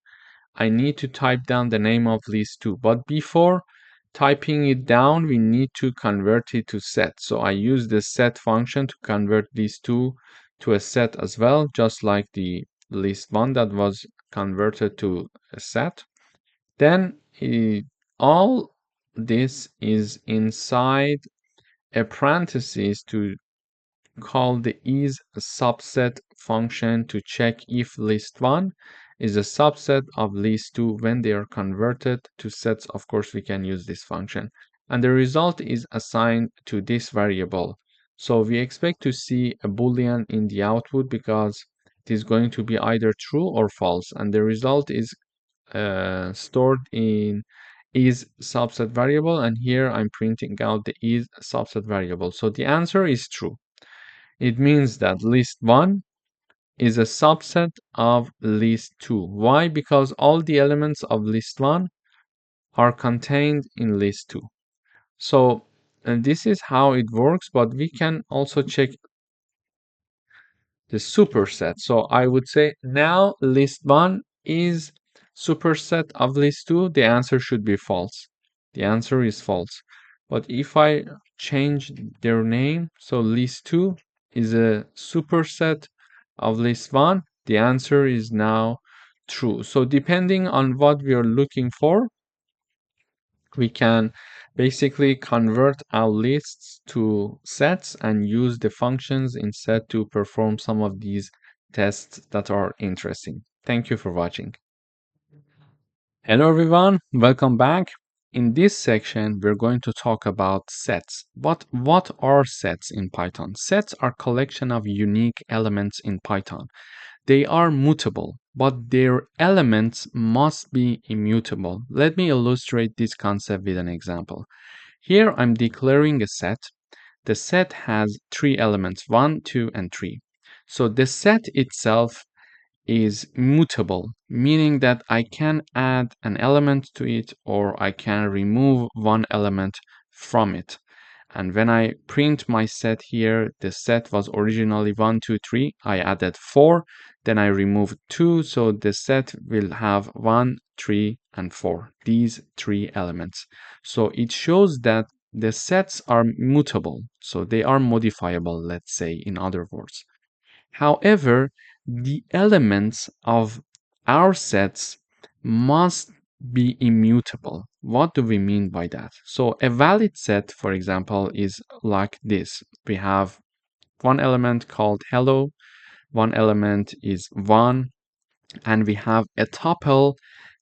I need to type down the name of list2. But before typing it down, we need to convert it to set. So I use the set function to convert list2 to a set as well, just like the list1 that was converted to a set. Then all this is inside a parenthesis to call the is subset function to check if list1 is a subset of list2 when they are converted to sets. Of course, we can use this function. And the result is assigned to this variable. So we expect to see a boolean in the output because it is going to be either true or false. And the result is stored in is subset variable. And here I'm printing out the is subset variable. So the answer is true. It means that list1 is a subset of list2. Why? Because all the elements of list1 are contained in list2. So and this is how it works, but we can also check the superset. So I would say now list1 is superset of list2. The answer should be false. The answer is false. But if I change their name, so list2 is a superset of list1, the answer is now true. So depending on what we are looking for, we can basically convert our lists to sets and use the functions instead to perform some of these tests that are interesting. Thank you for watching. Hello everyone, welcome back. In this section, we're going to talk about sets. But what are sets in Python? Sets are collection of unique elements in Python. They are mutable, but their elements must be immutable. Let me illustrate this concept with an example. Here I'm declaring a set. The set has three elements, 1, 2, and 3. So the set itself is mutable, meaning that I can add an element to it or I can remove one element from it. And when I print my set here, the set was originally 1, 2, 3. I added 4, then I removed 2, so the set will have 1, 3, and 4, these three elements. So it shows that the sets are mutable, so they are modifiable, let's say, in other words. However, the elements of our sets must be immutable. What do we mean by that? So a valid set, for example, is like this. We have one element called hello, one element is 1, and we have a tuple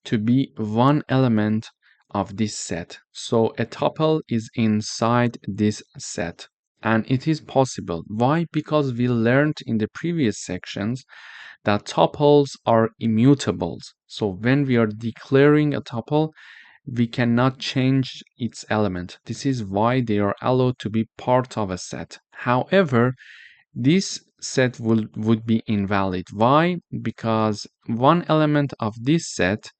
to be one element of this set. So a tuple is inside this set. And it is possible. Why? Because we learned in the previous sections that tuples are immutables. So when we are declaring a tuple, we cannot change its element. This is why they are allowed to be part of a set. However, this set would be invalid. Why? Because one element of this set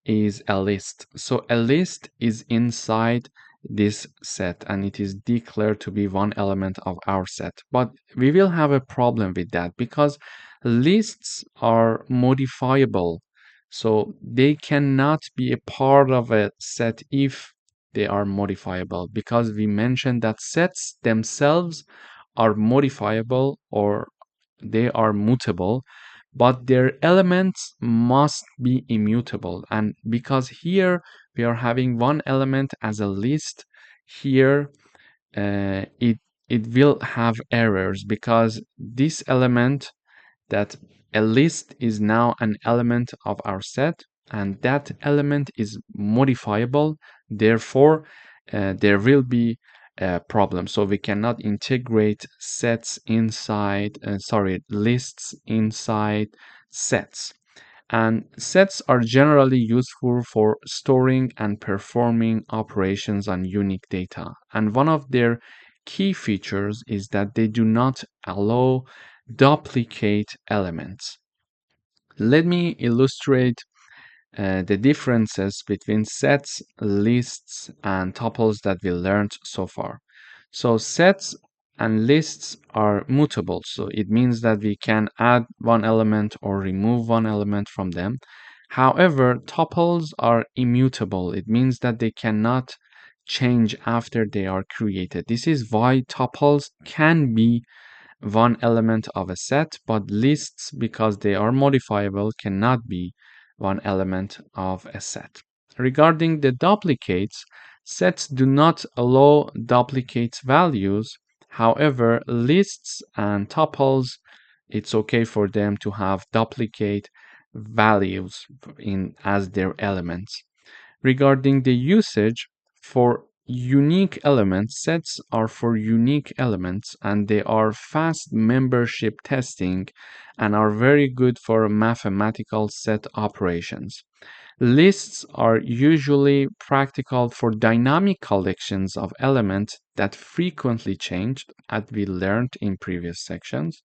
is a list. So a list is inside this set and it is declared to be one element of our set. But we will have a problem with that because lists are modifiable. So they cannot be a part of a set if they are modifiable because we mentioned that sets themselves are modifiable or they are mutable, but their elements must be immutable. And because here we are having one element as a list, here it will have errors because this element, that a list is now an element of our set and that element is modifiable. Therefore, there will be a problem. So we cannot integrate sets inside, lists inside sets. And sets are generally useful for storing and performing operations on unique data. And one of their key features is that they do not allow duplicate elements. Let me illustrate the differences between sets, lists, and tuples that we learned so far. So sets and lists are mutable. So it means that we can add one element or remove one element from them. However, tuples are immutable. It means that they cannot change after they are created. This is why tuples can be one element of a set, but lists, because they are modifiable, cannot be one element of a set. Regarding the duplicates, sets do not allow duplicates values. However, lists and tuples, it's okay for them to have duplicate values in as their elements. Regarding the usage, for unique elements, sets are for unique elements and they are fast membership testing and are very good for mathematical set operations. Lists are usually practical for dynamic collections of elements that frequently change, as we learned in previous sections.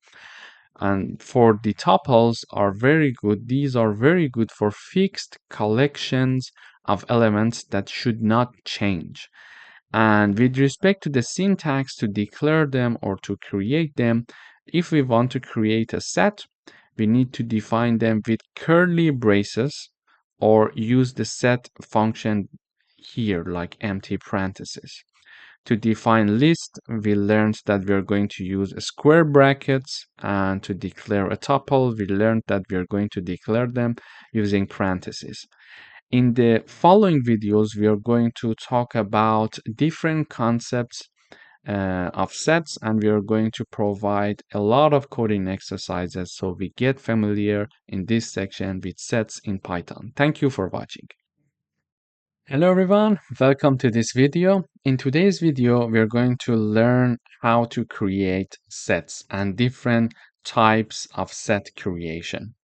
And for the tuples are very good. These are very good for fixed collections of elements that should not change. And with respect to the syntax to declare them or to create them, if we want to create a set, we need to define them with curly braces or use the set function here, like empty parentheses. To define list, we learned that we are going to use square brackets, and to declare a tuple, we learned that we are going to declare them using parentheses. In the following videos, we are going to talk about different concepts of sets, and we are going to provide a lot of coding exercises so we get familiar in this section with sets in Python. Thank you for watching. Hello everyone, welcome to this video. In today's video, we're going to learn how to create sets and different types of set creation.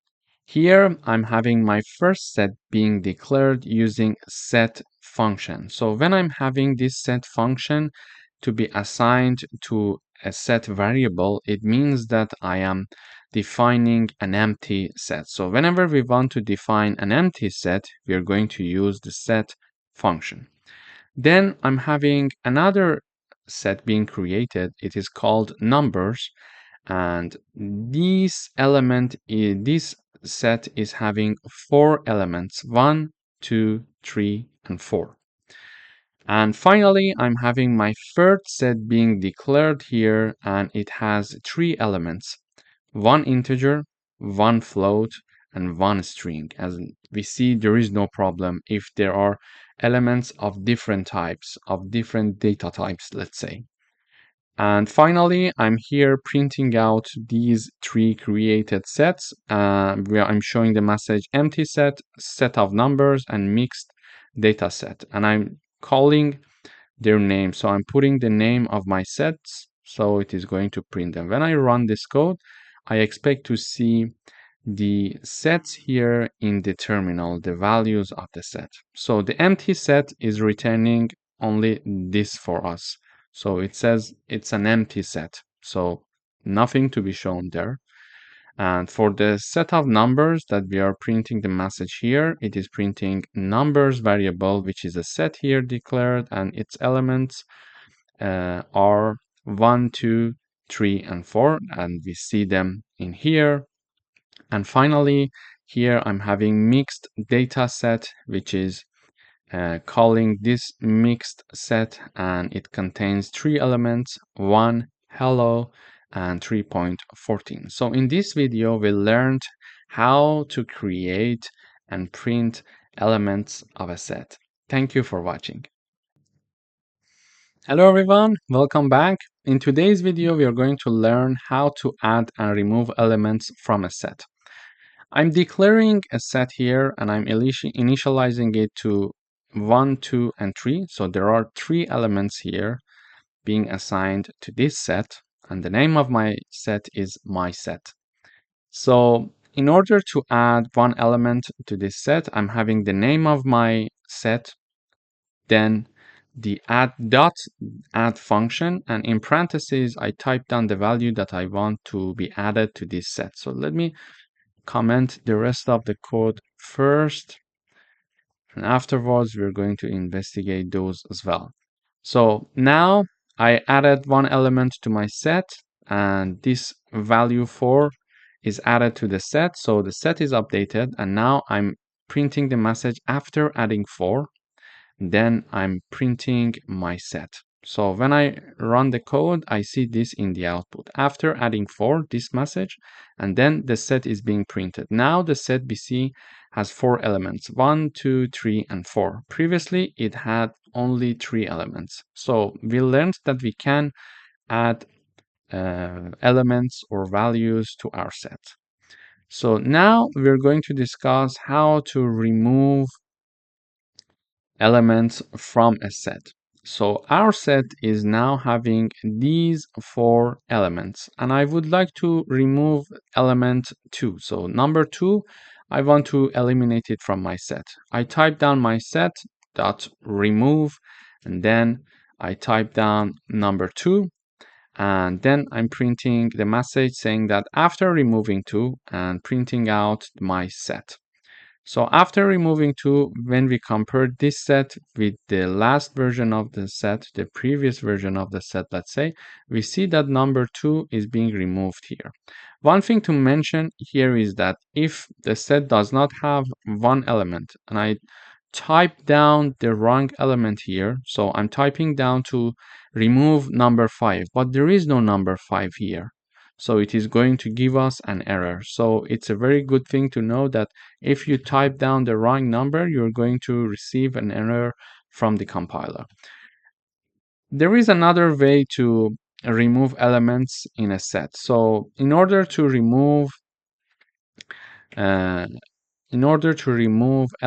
Here, I'm having my first set being declared using set function. So when I'm having this set function to be assigned to a set variable, it means that I am defining an empty set. So whenever we want to define an empty set, we are going to use the set function. Then I'm having another set being created. It is called numbers, and this set is having 4 elements: 1, 2, 3, and 4. And finally, I'm having my third set being declared here, and it has 3 elements: 1 integer, 1 float, and 1 string. As we see, there is no problem if there are elements of different types, of different data types, let's say. And finally, I'm here printing out these 3 created sets, where I'm showing the message empty set, set of numbers, and mixed data set. And I'm calling their name. So I'm putting the name of my sets, so it is going to print them. When I run this code, I expect to see the sets here in the terminal, the values of the set. So the empty set is returning only this for us. So it says it's an empty set, so nothing to be shown there. And for the set of numbers that we are printing the message here, it is printing numbers variable, which is a set here declared, and its elements are 1, 2, 3, and 4, and we see them in here. And finally, here I'm having mixed data set, which is calling this mixed set, and it contains 3 elements: 1, hello, and 3.14. So in this video, we learned how to create and print elements of a set. Thank you for watching. Hello everyone, welcome back. In today's video, we are going to learn how to add and remove elements from a set. I'm declaring a set here, and I'm initializing it to 1, 2, and 3. So there are 3 elements here being assigned to this set, and the name of my set is my set. So in order to add one element to this set, I'm having the name of my set, then the add function, and in parentheses, I type down the value that I want to be added to this set. So let me comment the rest of the code first, and afterwards we're going to investigate those as well. So now I added one element to my set, and this value 4 is added to the set. So the set is updated, and now I'm printing the message after adding 4. Then I'm printing my set. So when I run the code, I see this in the output. After adding 4, this message, and then the set is being printed. Now the set BC has 4 elements, 1, 2, 3, and 4. Previously, it had only 3 elements. So we learned that we can add elements or values to our set. So now we're going to discuss how to remove elements from a set. So our set is now having these 4 elements, and I would like to remove element 2. So number 2, I want to eliminate it from my set. I type down my set dot remove, and then I type down number 2, and then I'm printing the message saying that after removing 2 and printing out my set. So after removing 2, when we compare this set with the last version of the set, the previous version of the set, let's say, we see that number 2 is being removed here. One thing to mention here is that if the set does not have one element, and I type down the wrong element here, so I'm typing down to remove number 5, but there is no number 5 here. So it is going to give us an error. So it's a very good thing to know that if you type down the wrong number, you're going to receive an error from the compiler. There is another way to remove elements in a set. So in order to remove uh,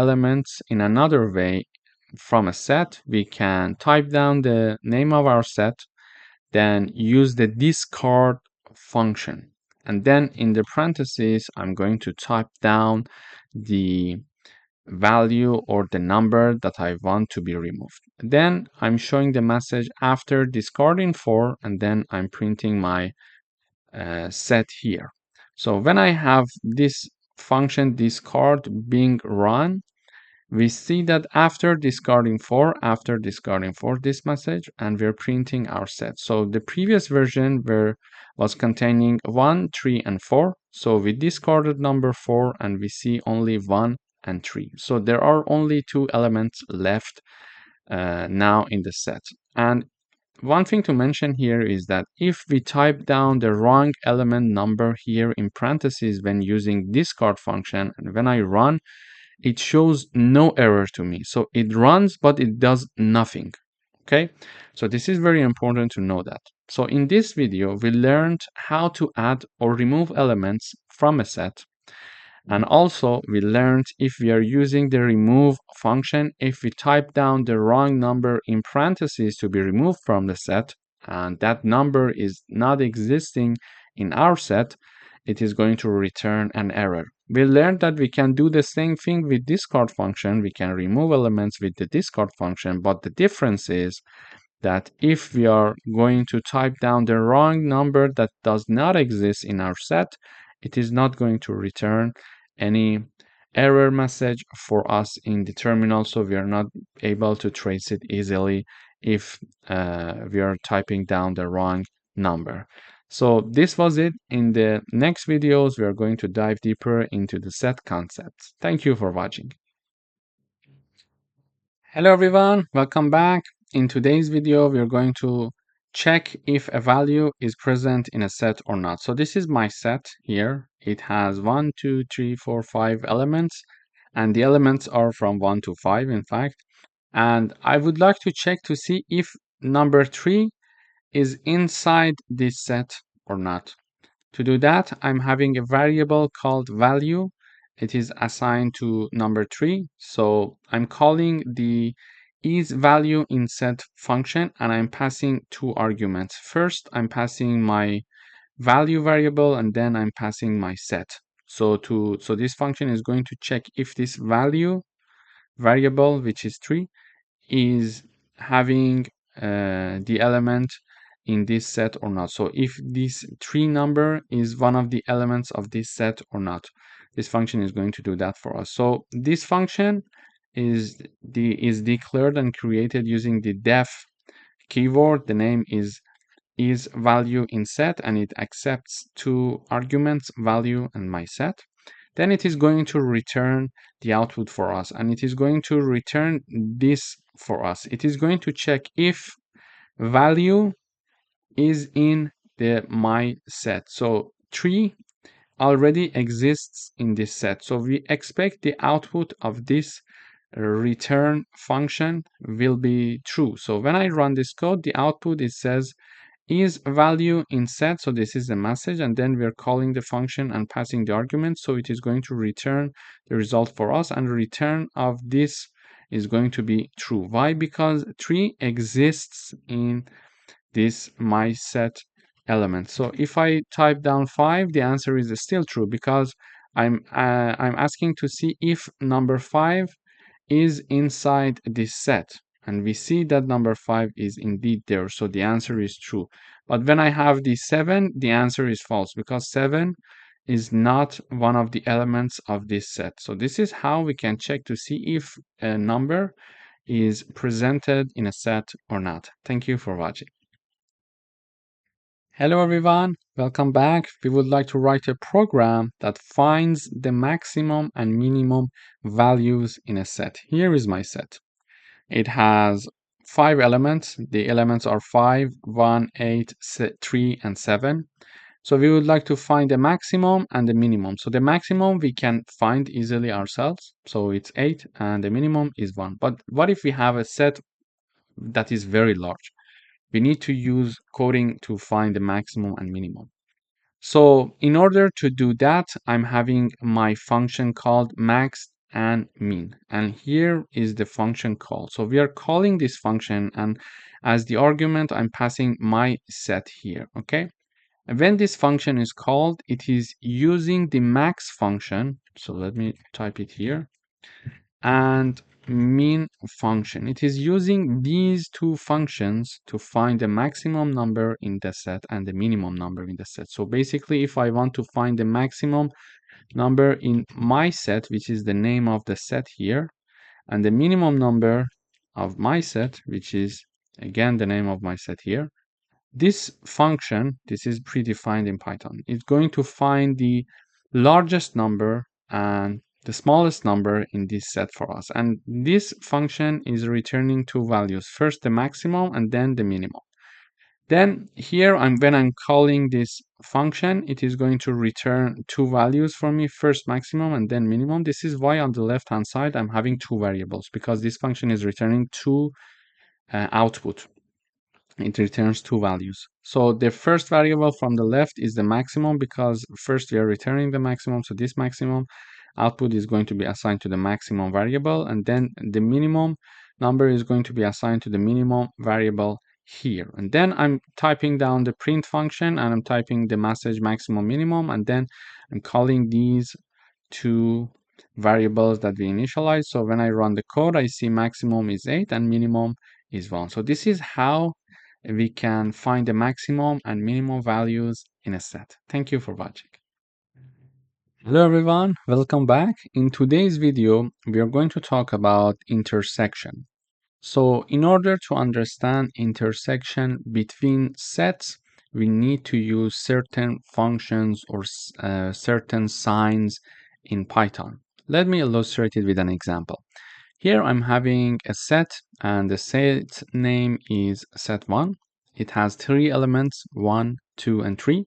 elements in another way from a set, we can type down the name of our set, then use the discard function. And then in the parentheses, I'm going to type down the value or the number that I want to be removed. Then I'm showing the message after discarding 4, and then I'm printing my set here. So when I have this function discard being run, we see that after discarding 4, this message, and we're printing our set. So the previous version was containing 1, 3, and 4. So we discarded number 4, and we see only 1 and 3. So there are only 2 elements left now in the set. And one thing to mention here is that if we type down the wrong element number here in parentheses when using discard function, and when I run, it shows no error to me. So it runs, but it does nothing. Okay, so this is very important to know that. So in this video, we learned how to add or remove elements from a set. And also we learned if we are using the remove function, if we type down the wrong number in parentheses to be removed from the set, and that number is not existing in our set, it is going to return an error. We learned that we can do the same thing with discard function. We can remove elements with the discard function, but the difference is that if we are going to type down the wrong number that does not exist in our set, it is not going to return any error message for us in the terminal, so we are not able to trace it easily if we are typing down the wrong number. So this was it. In the next videos, we are going to dive deeper into the set concepts. Thank you for watching. Hello everyone, welcome back. In today's video, we are going to check if a value is present in a set or not. So this is my set here. It has 1, 2, 3, 4, 5 elements, and the elements are from 1 to 5, in fact. And I would like to check to see if number 3 is inside this set or not. To do that, I'm having a variable called value. It is assigned to number 3. So I'm calling the isValue in set function, and I'm passing 2 arguments. First, I'm passing my value variable, and then I'm passing my set. So this function is going to check if this value variable, which is 3, is having the element in this set or not. So if this 3 number is one of the elements of this set or not, this function is going to do that for us. So this function is declared and created using the def keyword. The name is value in set, and it accepts 2 arguments, value and my set. then it is going to return the output for us, and it is going to return this for us. It is going to check if value is in the my set. So 3 already exists in this set. So we expect the output of this return function will be true. So when I run this code, the output, it says is value in set. So this is the message, and then we're calling the function and passing the argument. So it is going to return the result for us, and the return of this is going to be true. Why? Because 3 exists in this my set element. So if I type down 5, the answer is still true, because I'm asking to see if number 5 is inside this set, and we see that number 5 is indeed there, so the answer is true. But when I have the 7, the answer is false, because 7 is not one of the elements of this set. So this is how we can check to see if a number is presented in a set or not. Thank you for watching. Hello everyone, welcome back. We would like to write a program that finds the maximum and minimum values in a set. Here is my set. It has 5 elements. The elements are 5, 1, 8, 3, and 7. So we would like to find the maximum and the minimum. So the maximum we can find easily ourselves. So it's 8, and the minimum is 1. But what if we have a set that is very large? We need to use coding to find the maximum and minimum. So in order to do that, I'm having my function called max and min. And here is the function call. So we are calling this function, and as the argument, I'm passing my set here, okay? And when this function is called, it is using the max function. So let me type it here. And min function. It is using these two functions to find the maximum number in the set and the minimum number in the set. So basically, if I want to find the maximum number in my set, which is the name of the set here, and the minimum number of my set, which is again the name of my set here, this function, this is predefined in Python, is going to find the largest number and the smallest number in this set for us. And this function is returning two values, first the maximum and then the minimum. Then here, when I'm calling this function, it is going to return two values for me, first maximum and then minimum. This is why on the left-hand side, I'm having two variables, because this function is returning two output. It returns two values. So the first variable from the left is the maximum, because first we are returning the maximum. So this maximum output is going to be assigned to the maximum variable, and then the minimum number is going to be assigned to the minimum variable here. And then I'm typing down the print function, and I'm typing the message maximum minimum, and then I'm calling these two variables that we initialize. So when I run the code, I see maximum is 8 and minimum is 1. So this is how we can find the maximum and minimum values in a set. Thank you for watching. Hello everyone, welcome back. In today's video, we are going to talk about intersection. So in order to understand intersection between sets, we need to use certain functions or certain signs in Python. Let me illustrate it with an example. Here I'm having a set, and the set name is set1. It has 3 elements, 1, 2, and 3.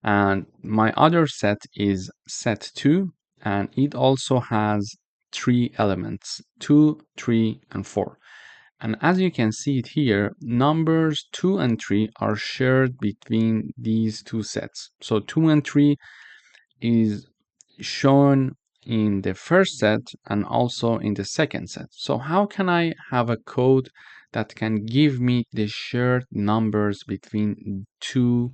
And my other set is set2, and it also has 3 elements, 2, 3, and 4. And as you can see it here, numbers 2 and 3 are shared between these two sets. So 2 and 3 is shown in the first set and also in the second set. So how can I have a code that can give me the shared numbers between two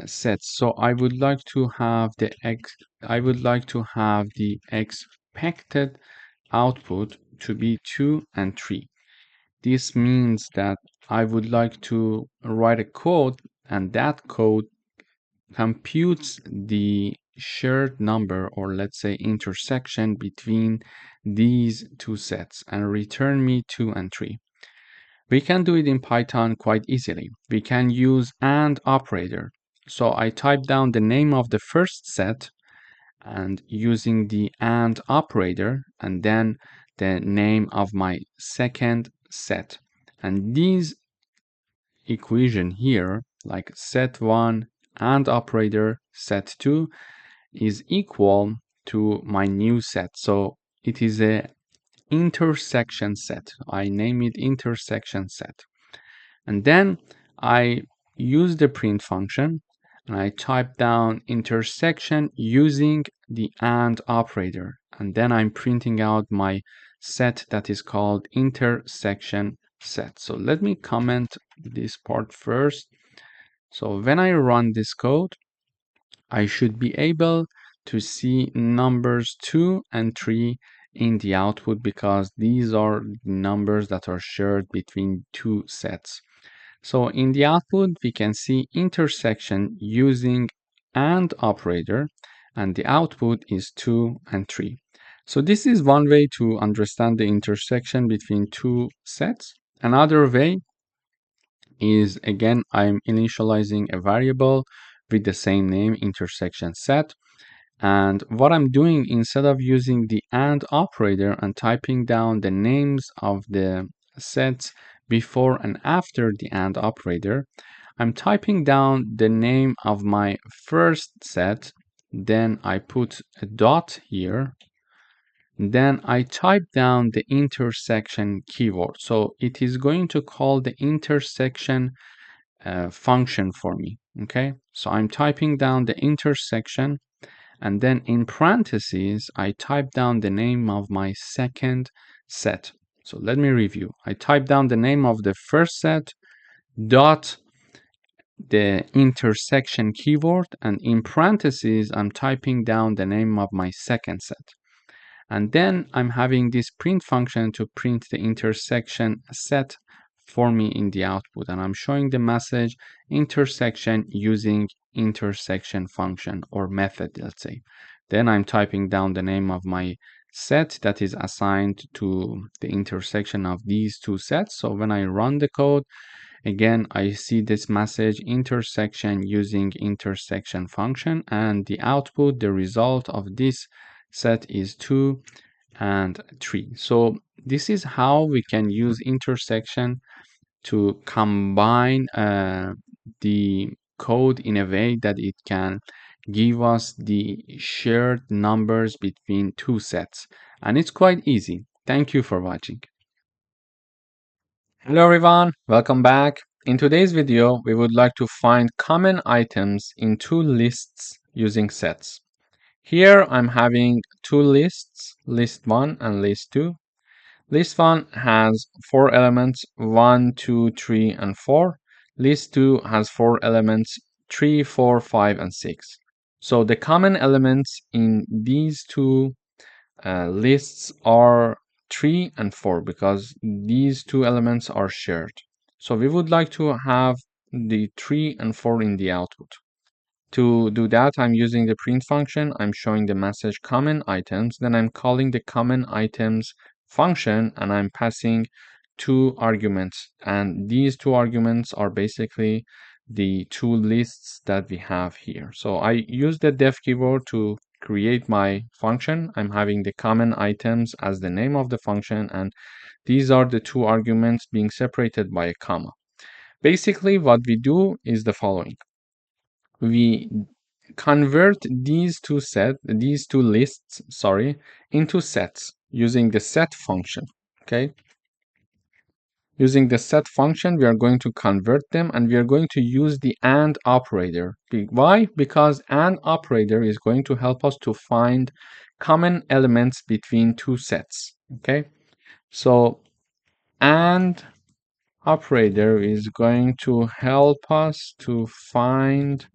sets? So I would like to have the expected output to be 2 and 3. This means that I would like to write a code, and that code computes the shared number, or let's say intersection, between these two sets and return me 2 and 3. We can do it in Python quite easily. We can use AND operator. So I type down the name of the first set, and using the AND operator, and then the name of my second set. And these equation here, like set1 AND operator set2, is equal to my new set. So it is a intersection set. I name it intersection set. And then I use the print function and I type down intersection using the AND operator. And then I'm printing out my set that is called intersection set. So let me comment this part first. So when I run this code, I should be able to see numbers 2 and 3 in the output because these are numbers that are shared between two sets. So in the output, we can see intersection using AND operator, and the output is 2 and 3. So this is one way to understand the intersection between two sets. Another way is, again, I'm initializing a variable with the same name, intersection set. And what I'm doing, instead of using the AND operator and typing down the names of the sets before and after the AND operator, I'm typing down the name of my first set, then I put a dot here, then I type down the intersection keyword. So it is going to call the intersection function for me. Okay, so I'm typing down the intersection, and then in parentheses, I type down the name of my second set. So let me review. I type down the name of the first set, dot the intersection keyword, and in parentheses, I'm typing down the name of my second set. And then I'm having this print function to print the intersection set for me in the output. And I'm showing the message intersection using intersection function or method, let's say. Then I'm typing down the name of my set that is assigned to the intersection of these two sets. So when I run the code, again, I see this message intersection using intersection function, and the output, the result of this set is 2 and 3. So this is how we can use intersection to combine the code in a way that it can give us the shared numbers between two sets. And it's quite easy. Thank you for watching. Hello everyone, welcome back. In today's video, we would like to find common items in two lists using sets. Here I'm having two lists, list 1 and list 2. List 1 has 4 elements, 1, 2, 3, and 4. List 2 has 4 elements, 3, 4, 5, and 6. So the common elements in these two lists are 3 and 4 because these two elements are shared. So we would like to have the 3 and 4 in the output. To do that, I'm using the print function. I'm showing the message common items. Then I'm calling the common items function and I'm passing two arguments. And these two arguments are basically the two lists that we have here. So I use the def keyword to create my function. I'm having the common items as the name of the function, and these are the two arguments being separated by a comma. Basically, what we do is the following. We convert these two lists, into sets using the set function. Okay. Using the set function, we are going to convert them and we are going to use the AND operator. Why? Because AND operator is going to help us to find common elements between two sets. Okay. So AND operator is going to help us to find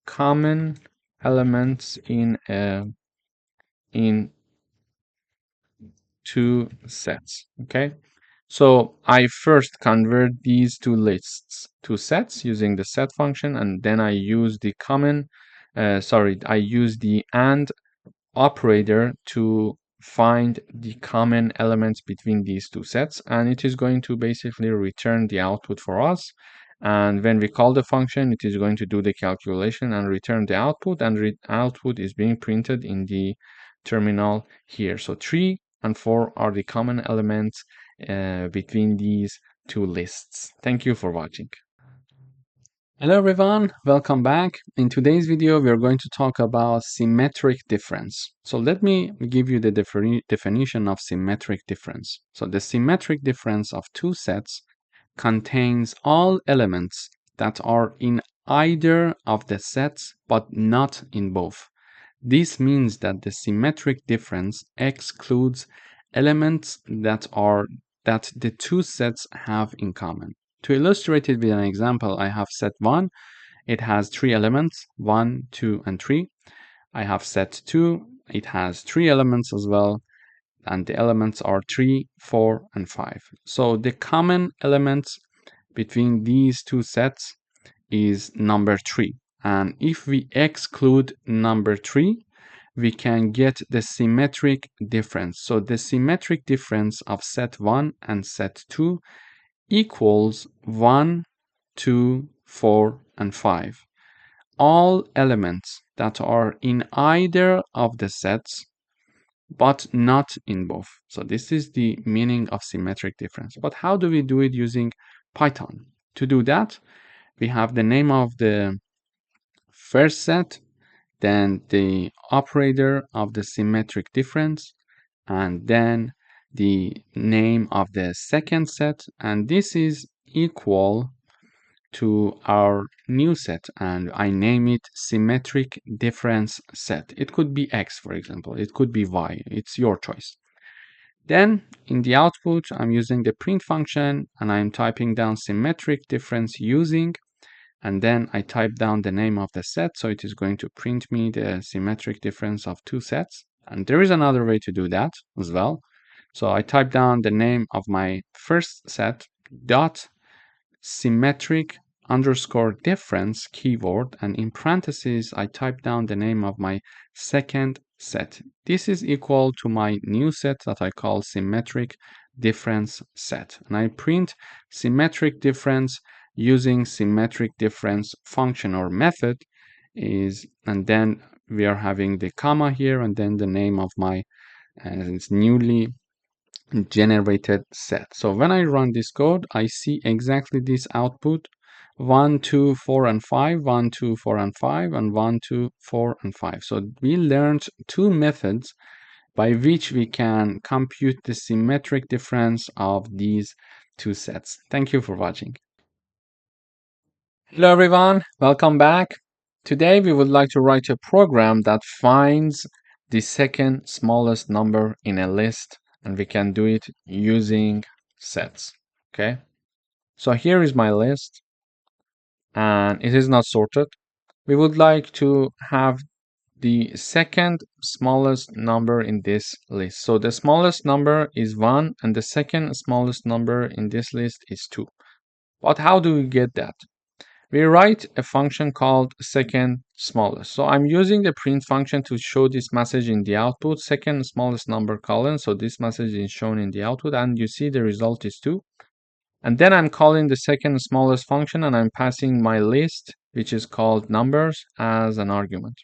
common elements in two sets. Okay, so I first convert these two lists to sets using the set function, and then I use the I use the AND operator to find the common elements between these two sets, and it is going to basically return the output for us. And when we call the function, it is going to do the calculation and return the output, and output is being printed in the terminal here. So 3 and 4 are the common elements between these two lists. Thank you for watching. Hello everyone, welcome back. In today's video, we are going to talk about symmetric difference. So let me give you the definition of symmetric difference. So the symmetric difference of two sets contains all elements that are in either of the sets but not in both. This means that the symmetric difference excludes elements that the two sets have in common. To illustrate it with an example, I have set 1. It has 3 elements, 1, 2, and 3. I have set 2. It has 3 elements as well, and the elements are 3, 4, and 5. So the common elements between these two sets is number 3. And if we exclude number 3, we can get the symmetric difference. So the symmetric difference of set 1 and set 2 equals 1, 2, 4, and 5. All elements that are in either of the sets but not in both. So this is the meaning of symmetric difference. But how do we do it using Python? To do that, we have the name of the first set, then the operator of the symmetric difference, and then the name of the second set, and this is equal to our new set, and I name it symmetric difference set. It could be X, for example. It could be Y. It's your choice. Then in the output, I'm using the print function and I'm typing down symmetric difference using, and then I type down the name of the set. So it is going to print me the symmetric difference of two sets. And there is another way to do that as well. So I type down the name of my first set dot symmetric underscore difference keyword, and in parentheses I type down the name of my second set. This is equal to my new set that I call symmetric difference set, and I print symmetric difference using symmetric difference function or method is, and then we are having the comma here and then the name of my newly generated set. So when I run this code, I see exactly this output: 1, 2, 4, and 5, 1, 2, 4, and 5, and 1, 2, 4, and 5. So we learned two methods by which we can compute the symmetric difference of these two sets. Thank you for watching. Hello everyone, welcome back. Today we would like to write a program that finds the second smallest number in a list, and we can do it using sets. Okay, so here is my list and it is not sorted. We would like to have the second smallest number in this list. So the smallest number is 1 and the second smallest number in this list is 2. But how do we get that? We write a function called second smallest. So I'm using the print function to show this message in the output, second smallest number colon. So this message is shown in the output and you see the result is 2. And then I'm calling the second smallest function and I'm passing my list, which is called numbers, as an argument.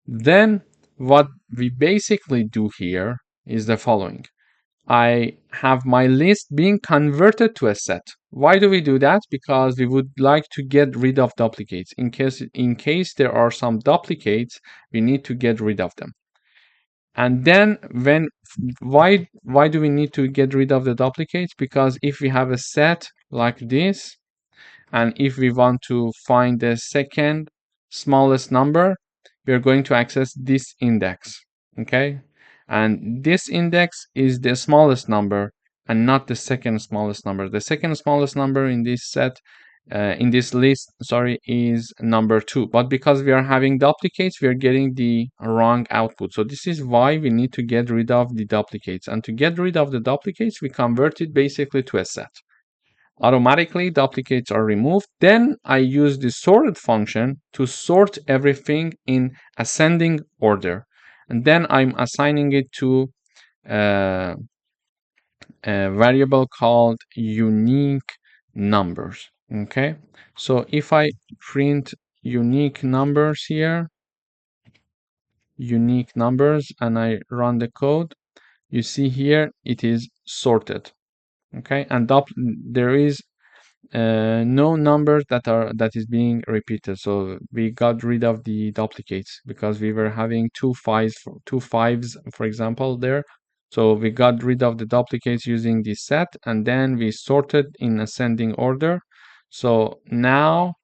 Then what we basically do here is the following. I have my list being converted to a set. Why do we do that? Because we would like to get rid of duplicates. In case there are some duplicates, we need to get rid of them. And then why do we need to get rid of the duplicates? Because if we have a set like this, and if we want to find the second smallest number, we are going to access this index. Okay, and this index is the smallest number and not the second smallest number. The second smallest number in this set, in this list, sorry, is number 2. But because we are having duplicates, we are getting the wrong output. So this is why we need to get rid of the duplicates. And to get rid of the duplicates, we convert it basically to a set. Automatically, duplicates are removed. Then I use the sorted function to sort everything in ascending order. And then I'm assigning it to a variable called unique numbers. Okay, so if I print unique numbers here, unique numbers, and I run the code, you see here it is sorted. Okay, and there is no numbers that is being repeated. So we got rid of the duplicates because we were having two fives, for example, there. So we got rid of the duplicates using the set, and then we sorted in ascending order. So now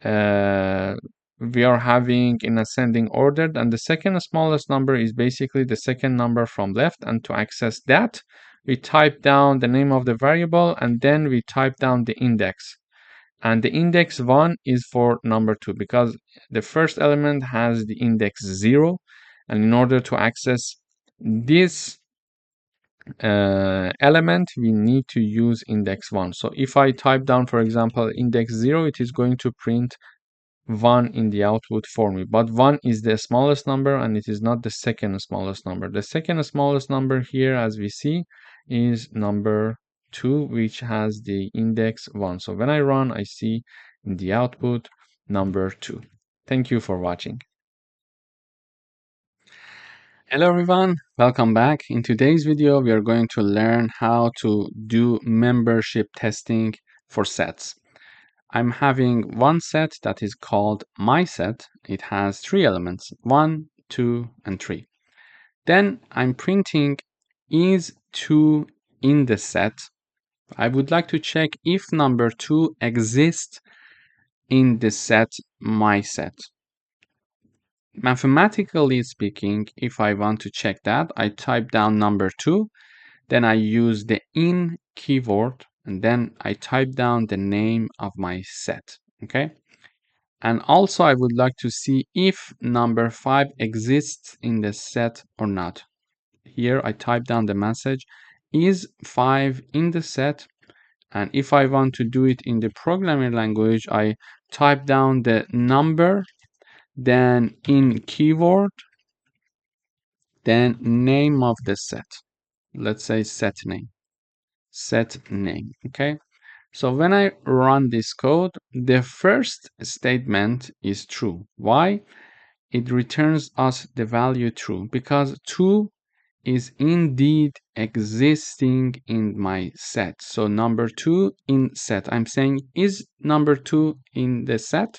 uh, we are having in ascending order, and the second smallest number is basically the second number from left. And to access that, we type down the name of the variable, and then we type down the index. And the index 1 is for number 2 because the first element has the index 0. And in order to access this element, we need to use index 1. So if I type down, for example, index 0, it is going to print 1 in the output for me. But 1 is the smallest number and it is not the second smallest number. The second smallest number here, as we see, is number 2, which has the index 1. So when I run, I see in the output number 2. Thank you for watching. Hello everyone, welcome back. In today's video, we are going to learn how to do membership testing for sets. I'm having one set that is called my set. It has 3 elements, 1, 2, and 3. Then I'm printing is 2 in the set. I would like to check if number 2 exists in the set my set. Mathematically speaking, if I want to check that, I type down number 2, then I use the in keyword, and then I type down the name of my set. Okay. And also I would like to see if number 5 exists in the set or not. Here I type down the message, is 5 in the set? And if I want to do it in the programming language, I type down the number, then in keyword, then name of the set. Let's say set name. Set name. Okay. So when I run this code, the first statement is true. Why? It returns us the value true because 2 is indeed existing in my set. So number 2 in set. I'm saying, is number 2 in the set?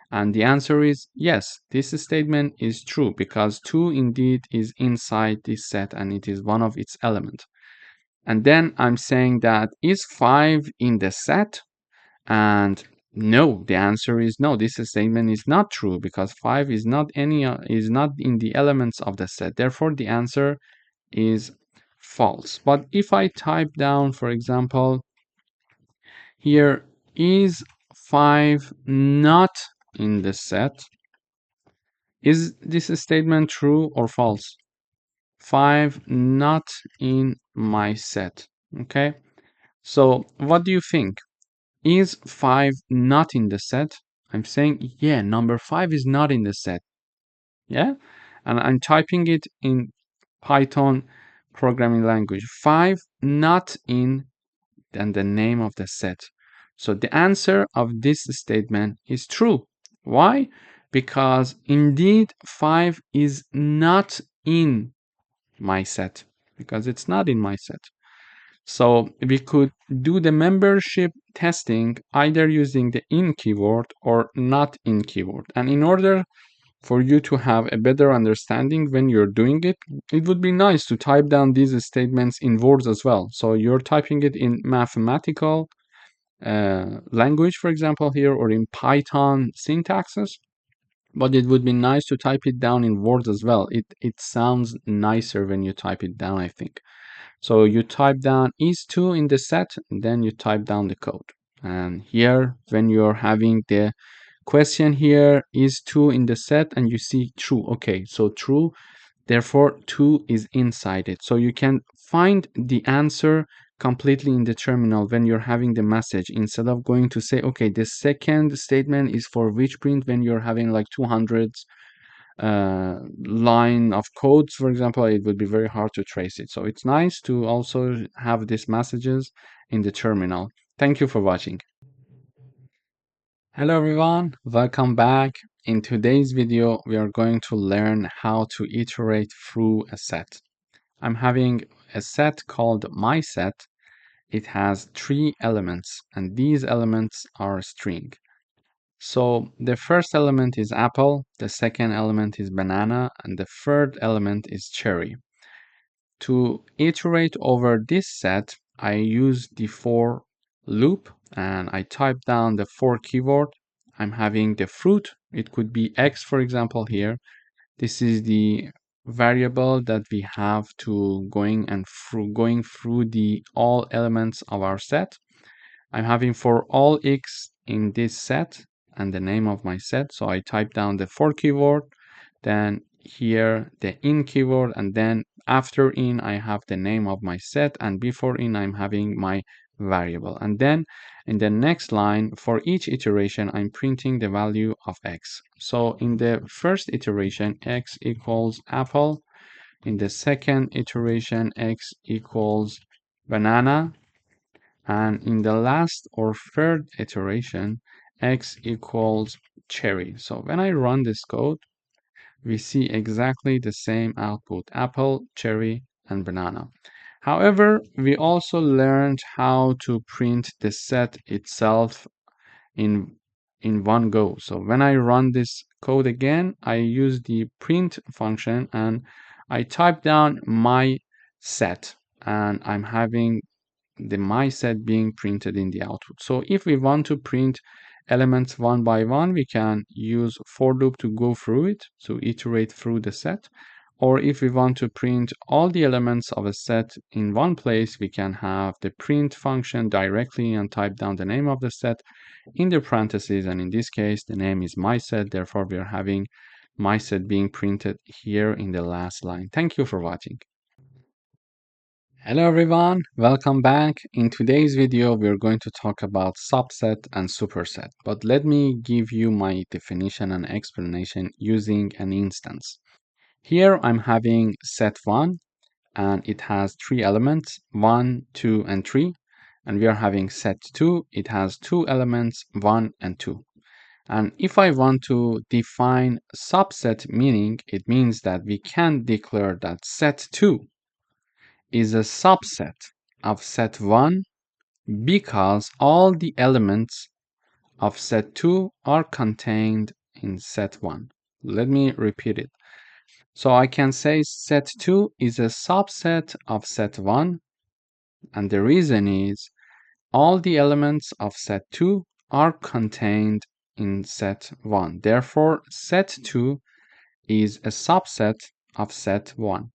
And the answer is yes. This statement is true because 2 indeed is inside this set and it is one of its elements. And then I'm saying that is 5 in the set? And no, the answer is no. This statement is not true because 5 is not in the elements of the set. Therefore, the answer is false. But if I type down, for example, here is 5 not in the set, is this statement true or false? 5 not in my set. Okay. So what do you think? Is 5 not in the set? I'm saying, yeah, number 5 is not in the set. Yeah? And I'm typing it in Python programming language. 5 not in, and the name of the set. So the answer of this statement is true. Why? Because indeed 5 is not in my set. Because it's not in my set. So we could do the membership testing either using the in keyword or not in keyword. And in order for you to have a better understanding when you're doing it, it would be nice to type down these statements in words as well. So you're typing it in mathematical language, for example, here, or in Python syntaxes. But it would be nice to type it down in words as well. It sounds nicer when you type it down, I think. So you type down is 2 in the set, and then you type down the code. And here, when you're having the question here, is 2 in the set, and you see true. Okay, so true, therefore 2 is inside it. So you can find the answer completely in the terminal when you're having the message instead of going to say, okay, the second statement is for which print when you're having like 200 line of codes, for example, it would be very hard to trace it. So it's nice to also have these messages in the terminal. Thank you for watching. Hello everyone, welcome back. In today's video, we are going to learn how to iterate through a set. I'm having a set called my set. It has 3 elements, and these elements are string. So the first element is apple, the second element is banana, and the third element is cherry. To iterate over this set, I use the for loop and I type down the for keyword. I'm having the fruit. It could be X, for example, here. This is the variable that we have to going through the all elements of our set. I'm having for all X in this set and the name of my set. So I type down the for keyword, then here the in keyword, and then after in I have the name of my set, and before in I'm having my variable. And then in the next line, for each iteration, I'm printing the value of X. So in the first iteration, X equals apple. In the second iteration, X equals banana. And in the last or third iteration, X equals cherry. So when I run this code, we see exactly the same output, apple, cherry, and banana. However, we also learned how to print the set itself in, in one go. So when I run this code again, I use the print function and I type down my set, and I'm having the my set being printed in the output. So if we want to print elements one by one, we can use for loop to go through it, to iterate through the set. Or if we want to print all the elements of a set in one place, we can have the print function directly and type down the name of the set in the parentheses. And in this case, the name is my set. Therefore, we are having my set being printed here in the last line. Thank you for watching. Hello everyone, welcome back. In today's video, we're going to talk about subset and superset. But let me give you my definition and explanation using an instance. Here I'm having set 1 and it has 3 elements, 1, 2, and 3. And we are having set 2, it has 2 elements, 1 and 2. And if I want to define subset meaning, it means that we can declare that set 2 is a subset of set 1 because all the elements of set 2 are contained in set 1. Let me repeat it. So I can say set 2 is a subset of set 1, and the reason is all the elements of set 2 are contained in set 1. Therefore, set 2 is a subset of set 1.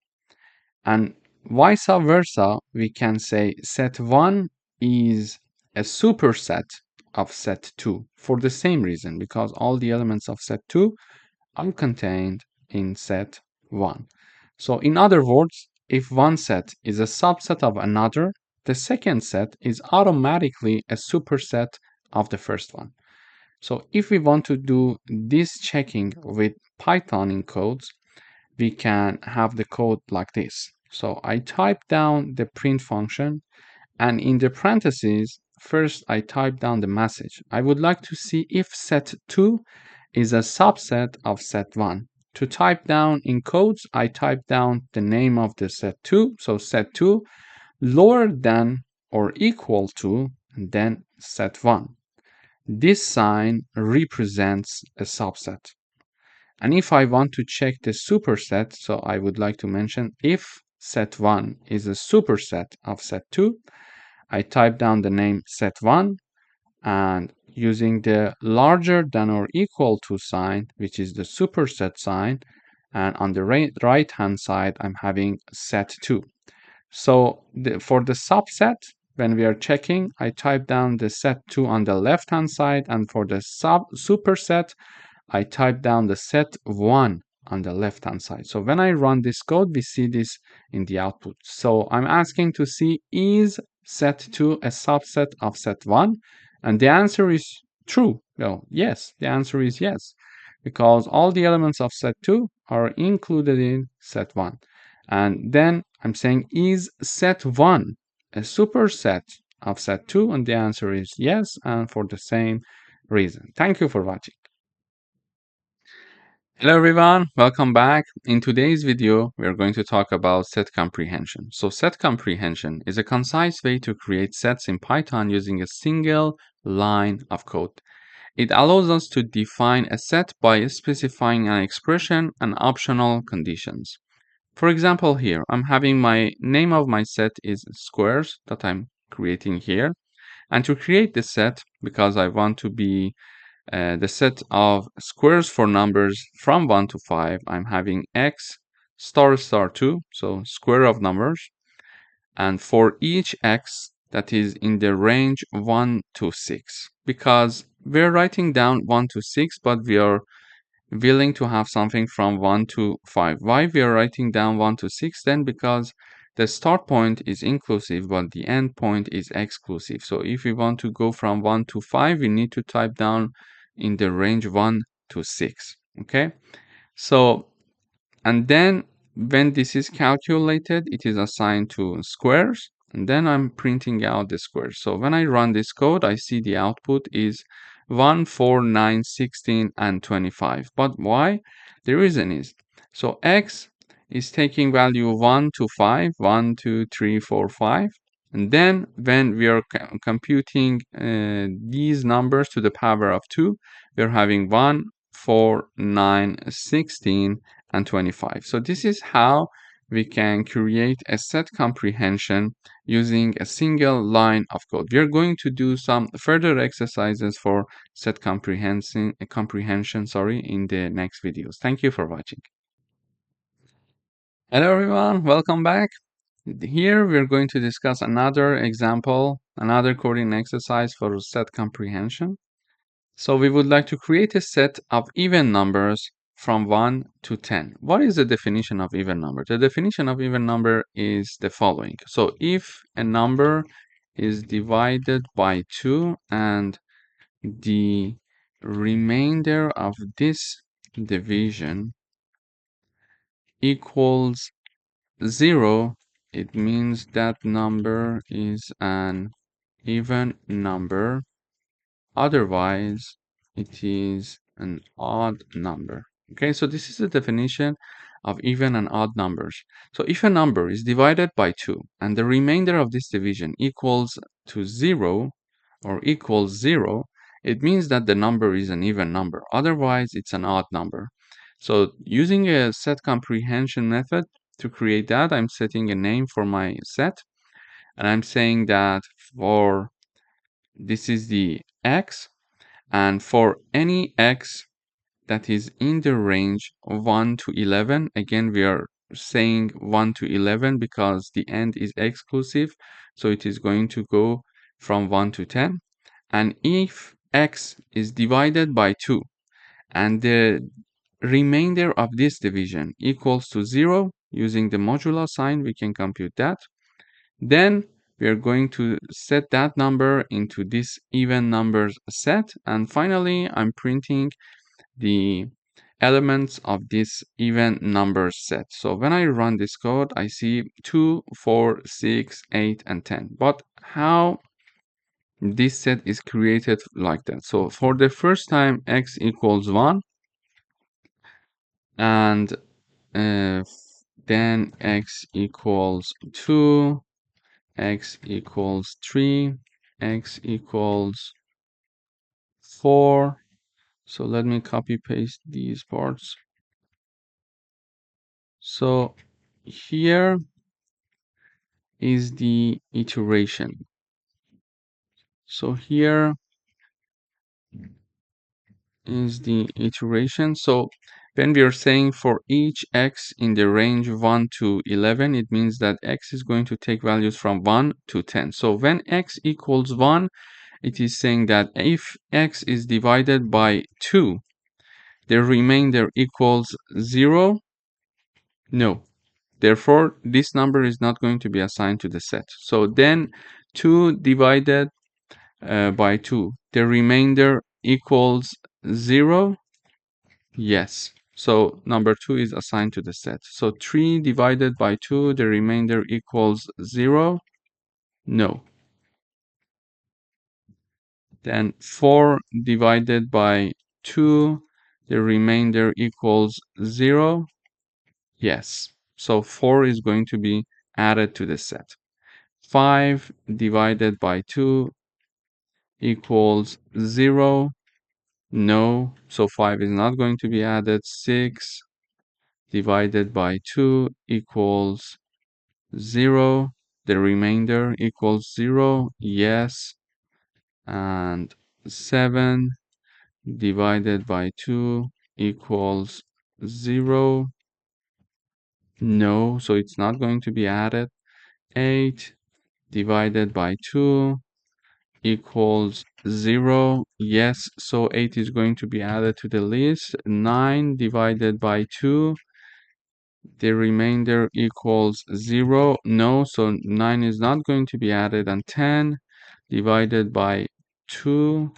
And vice versa, we can say set 1 is a superset of set 2 for the same reason, because all the elements of set 2 are contained in set 1. So in other words, if one set is a subset of another, the second set is automatically a superset of the first one. So if we want to do this checking with Python in codes, we can have the code like this. So I type down the print function, and in the parentheses, first I type down the message. I would like to see if set 2 is a subset of set 1. To type down in codes, I type down the name of the set 2. So set 2 lower than or equal to, and then set 1. This sign represents a subset. And if I want to check the superset, so I would like to mention if set 1 is a superset of set 2, I type down the name set 1 and using the larger than or equal to sign, which is the superset sign, and on the right hand side, I'm having set 2. So for the subset, when we are checking, I type down the set 2 on the left hand side, and for the superset, I type down the set 1 on the left hand side. So when I run this code, we see this in the output. So I'm asking to see, is set 2 a subset of set 1? And the answer is true. Well, yes, the answer is yes, because all the elements of set 2 are included in set 1. And then I'm saying, is set 1 a superset of set 2? And the answer is yes. And for the same, Reza. Thank you for watching. Hello everyone, welcome back. In today's video, we are going to talk about set comprehension. So set comprehension is a concise way to create sets in Python using a single line of code. It allows us to define a set by specifying an expression and optional conditions. For example, here, I'm having my name of my set is squares that I'm creating here. And to create the set, because I want to be the set of squares for numbers from 1 to 5, I'm having x star star 2, so square of numbers. And for each x that is in the range 1 to 6, because we're writing down 1 to 6, but we are willing to have something from 1 to 5. Why we are writing down 1 to 6 then? Because the start point is inclusive, but the end point is exclusive. So if we want to go from 1 to 5, we need to type down in the range 1 to 6. Okay? So, and then when this is calculated, it is assigned to squares, and then I'm printing out the squares. So when I run this code, I see the output is 1, 4, 9, 16, and 25. But why? The reason is, so x is taking value 1 to 5, 1, 2, 3, 4, 5. And then when we are computing these numbers to the power of 2, we're having 1, 4, 9, 16, and 25. So this is how we can create a set comprehension using a single line of code. We are going to do some further exercises for set comprehension in the next videos. Thank you for watching. Hello everyone, welcome back. Here we're going to discuss another example, another coding exercise for set comprehension. So we would like to create a set of even numbers from 1 to 10. What is the definition of even number? The definition of even number is the following. So if a number is divided by 2 and the remainder of this division equals 0, it means that number is an even number. Otherwise, it is an odd number. Okay, so this is the definition of even and odd numbers. So if a number is divided by 2 and the remainder of this division equals to 0 or equals 0, it means that the number is an even number. Otherwise, it's an odd number. So using a set comprehension method to create that, I'm setting a name for my set, and I'm saying that for this is the x, and for any x that is in the range of 1 to 11, again, we are saying 1 to 11 because the end is exclusive. So it is going to go from 1 to 10. And if x is divided by 2 and the remainder of this division equals to 0, using the modulo sign, we can compute that. Then we are going to set that number into this even numbers set. And finally, I'm printing the elements of this even numbers set. So when I run this code, I see 2, 4, 6, 8, and 10. But how this set is created like that? So for the first time, x equals 1, and then x equals 2, x equals 3, x equals 4. So let me copy paste these parts. So here is the iteration. So here is the iteration. So when we are saying for each x in the range 1 to 11, it means that x is going to take values from 1 to 10. So when x equals 1, it is saying that if x is divided by 2, the remainder equals 0. No. Therefore, this number is not going to be assigned to the set. So then 2 divided by 2, the remainder equals 0. Yes. So number 2 is assigned to the set. So 3 divided by 2, the remainder equals 0. No. Then 4 divided by 2, the remainder equals 0. Yes. So 4 is going to be added to the set. 5 divided by 2 equals 0. No. So 5 is not going to be added. 6 divided by 2 equals 0. The remainder equals 0. Yes. And 7 divided by 2 equals 0. No, so it's not going to be added. 8 divided by 2 equals 0. Yes, so 8 is going to be added to the list. 9 divided by 2, the remainder equals 0. No, so 9 is not going to be added. And 10 divided by 2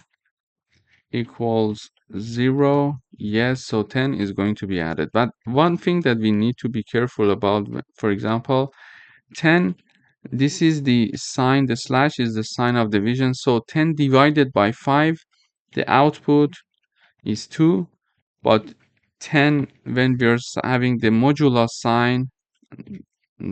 equals 0. Yes, so 10 is going to be added. But one thing that we need to be careful about, for example, 10, this is the sign, the slash is the sign of division. So 10 divided by 5, the output is 2. But 10, when we're having the modulo sign,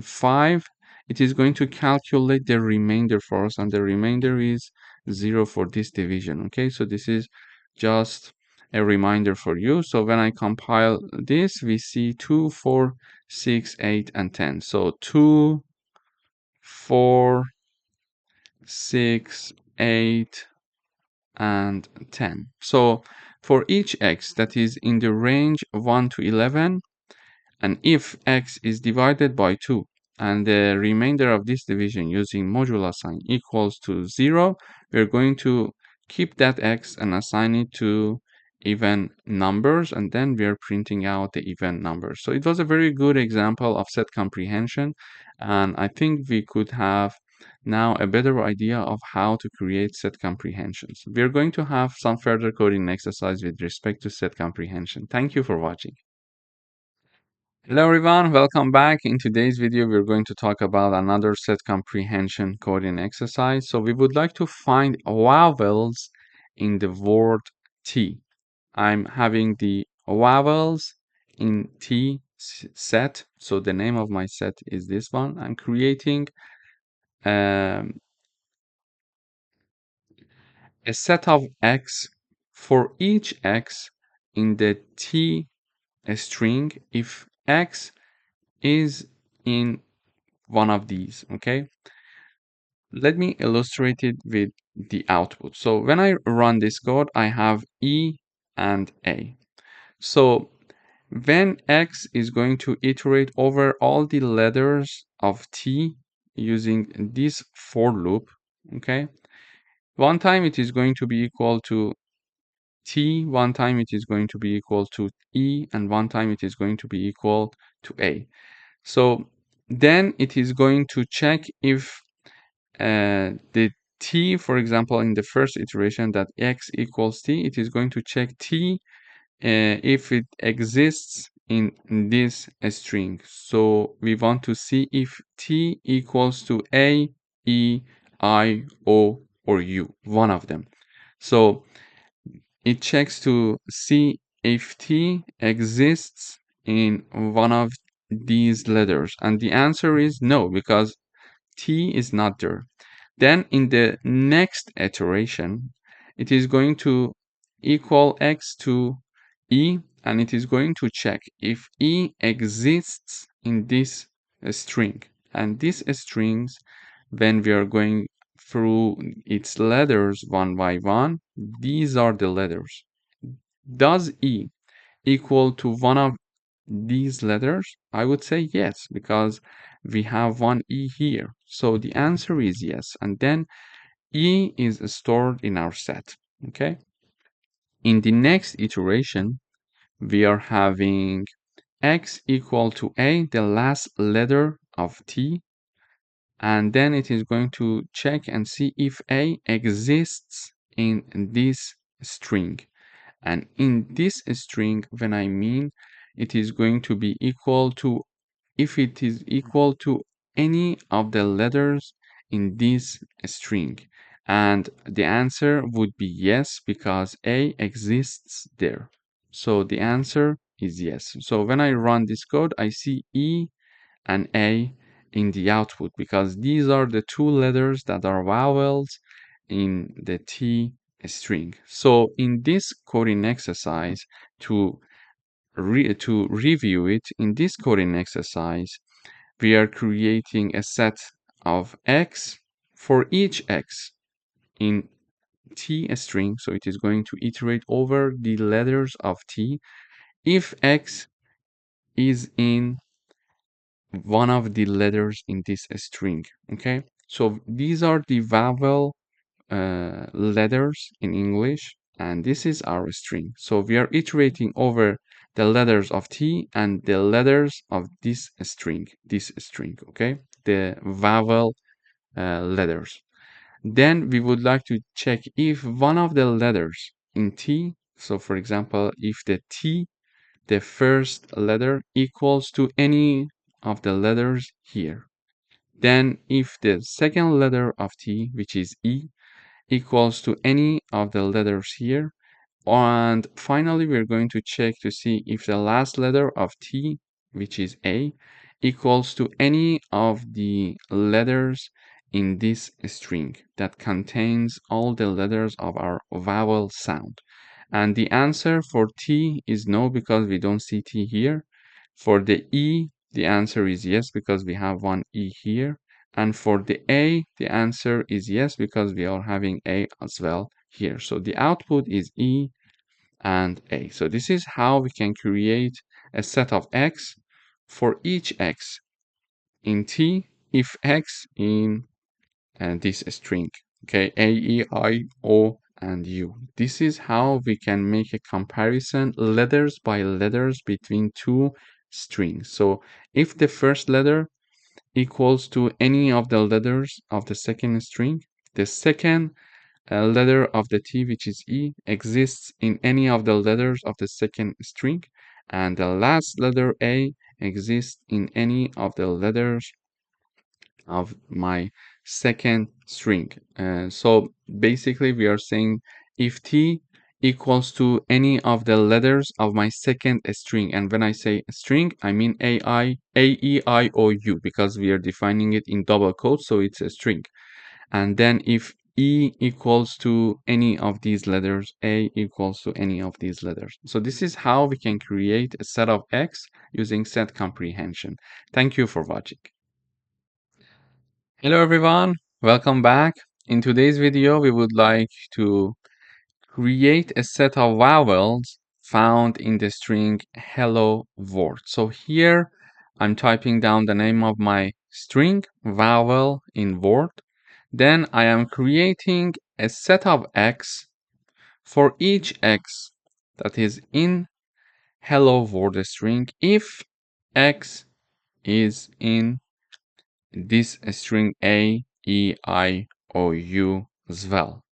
5, it is going to calculate the remainder for us, and the remainder is 0 for this division. Okay, so this is just a reminder for you. So when I compile this, we see 2, 4, 6, 8, and 10. So 2, 4, 6, 8, and 10. So for each x that is in the range 1 to 11, and if x is divided by 2 and the remainder of this division using modulo sign equals to 0, we're going to keep that x and assign it to even numbers, and then we are printing out the even numbers. So it was a very good example of set comprehension, and I think we could have now a better idea of how to create set comprehensions. We're going to have some further coding exercise with respect to set comprehension. Thank you for watching. Hello everyone, welcome back. In today's video, we're going to talk about another set comprehension coding exercise. So we would like to find vowels in the word T. I'm having the vowels in T set. So the name of my set is this one. I'm creating um, a set of X for each X in the T string if X is in one of these. Okay, let me illustrate it with the output. So when I run this code, I have E and A. So when X is going to iterate over all the letters of T using this for loop, okay, one time it is going to be equal to T, one time it is going to be equal to E, and one time it is going to be equal to A. So then it is going to check if the T, for example, in the first iteration that X equals T, it is going to check T if it exists in this string. So we want to see if T equals to A, E, I, O, or U, one of them. So it checks to see if T exists in one of these letters. And the answer is no, because T is not there. Then in the next iteration, it is going to equal X to E, and it is going to check if E exists in this string. And these strings, when we are going through its letters one by one, these are the letters. Does E equal to one of these letters? I would say yes, because we have one E here. So the answer is yes. And then E is stored in our set. Okay. In the next iteration, we are having X equal to A, the last letter of T, and then it is going to check and see if A exists in this string. And in this string, when I mean it is going to be equal to, if it is equal to any of the letters in this string. And the answer would be yes, because A exists there. So the answer is yes. So when I run this code, I see E and A in the output, because these are the two letters that are vowels in the T string. So in this coding exercise, to review it, in this coding exercise, we are creating a set of X for each X in T string. So it is going to iterate over the letters of T if X is in one of the letters in this string. Okay, so these are the vowel letters in English, and this is our string. So we are iterating over the letters of T and the letters of this string, okay, the vowel letters. Then we would like to check if one of the letters in T, so for example, if the T, the first letter, equals to any of the letters here. Then if the second letter of T, which is E, equals to any of the letters here. And finally, we're going to check to see if the last letter of T, which is A, equals to any of the letters in this string that contains all the letters of our vowel sound. And the answer for T is no, because we don't see T here. For the E, the answer is yes, because we have one E here. And for the A, the answer is yes, because we are having A as well here. So the output is E and A. So this is how we can create a set of X for each X in T if X in this string. Okay, A, E, I, O, and U. This is how we can make a comparison letters by letters between two strings. So if the first letter equals to any of the letters of the second string, the second letter of the T, which is E, exists in any of the letters of the second string, and the last letter A exists in any of the letters of my second string. So basically, we are saying if T equals to any of the letters of my second string, and when I say string, I mean E, I, O, U, because we are defining it in double quotes, so it's a string. And then if E equals to any of these letters, A equals to any of these letters. So this is how we can create a set of X using set comprehension. Thank you for watching. Hello everyone, welcome back. In today's video, we would like to create a set of vowels found in the string hello world. So here I'm typing down the name of my string vowel in word. Then I am creating a set of X for each X that is in hello world string if X is in this string A, E, I, O, U as well.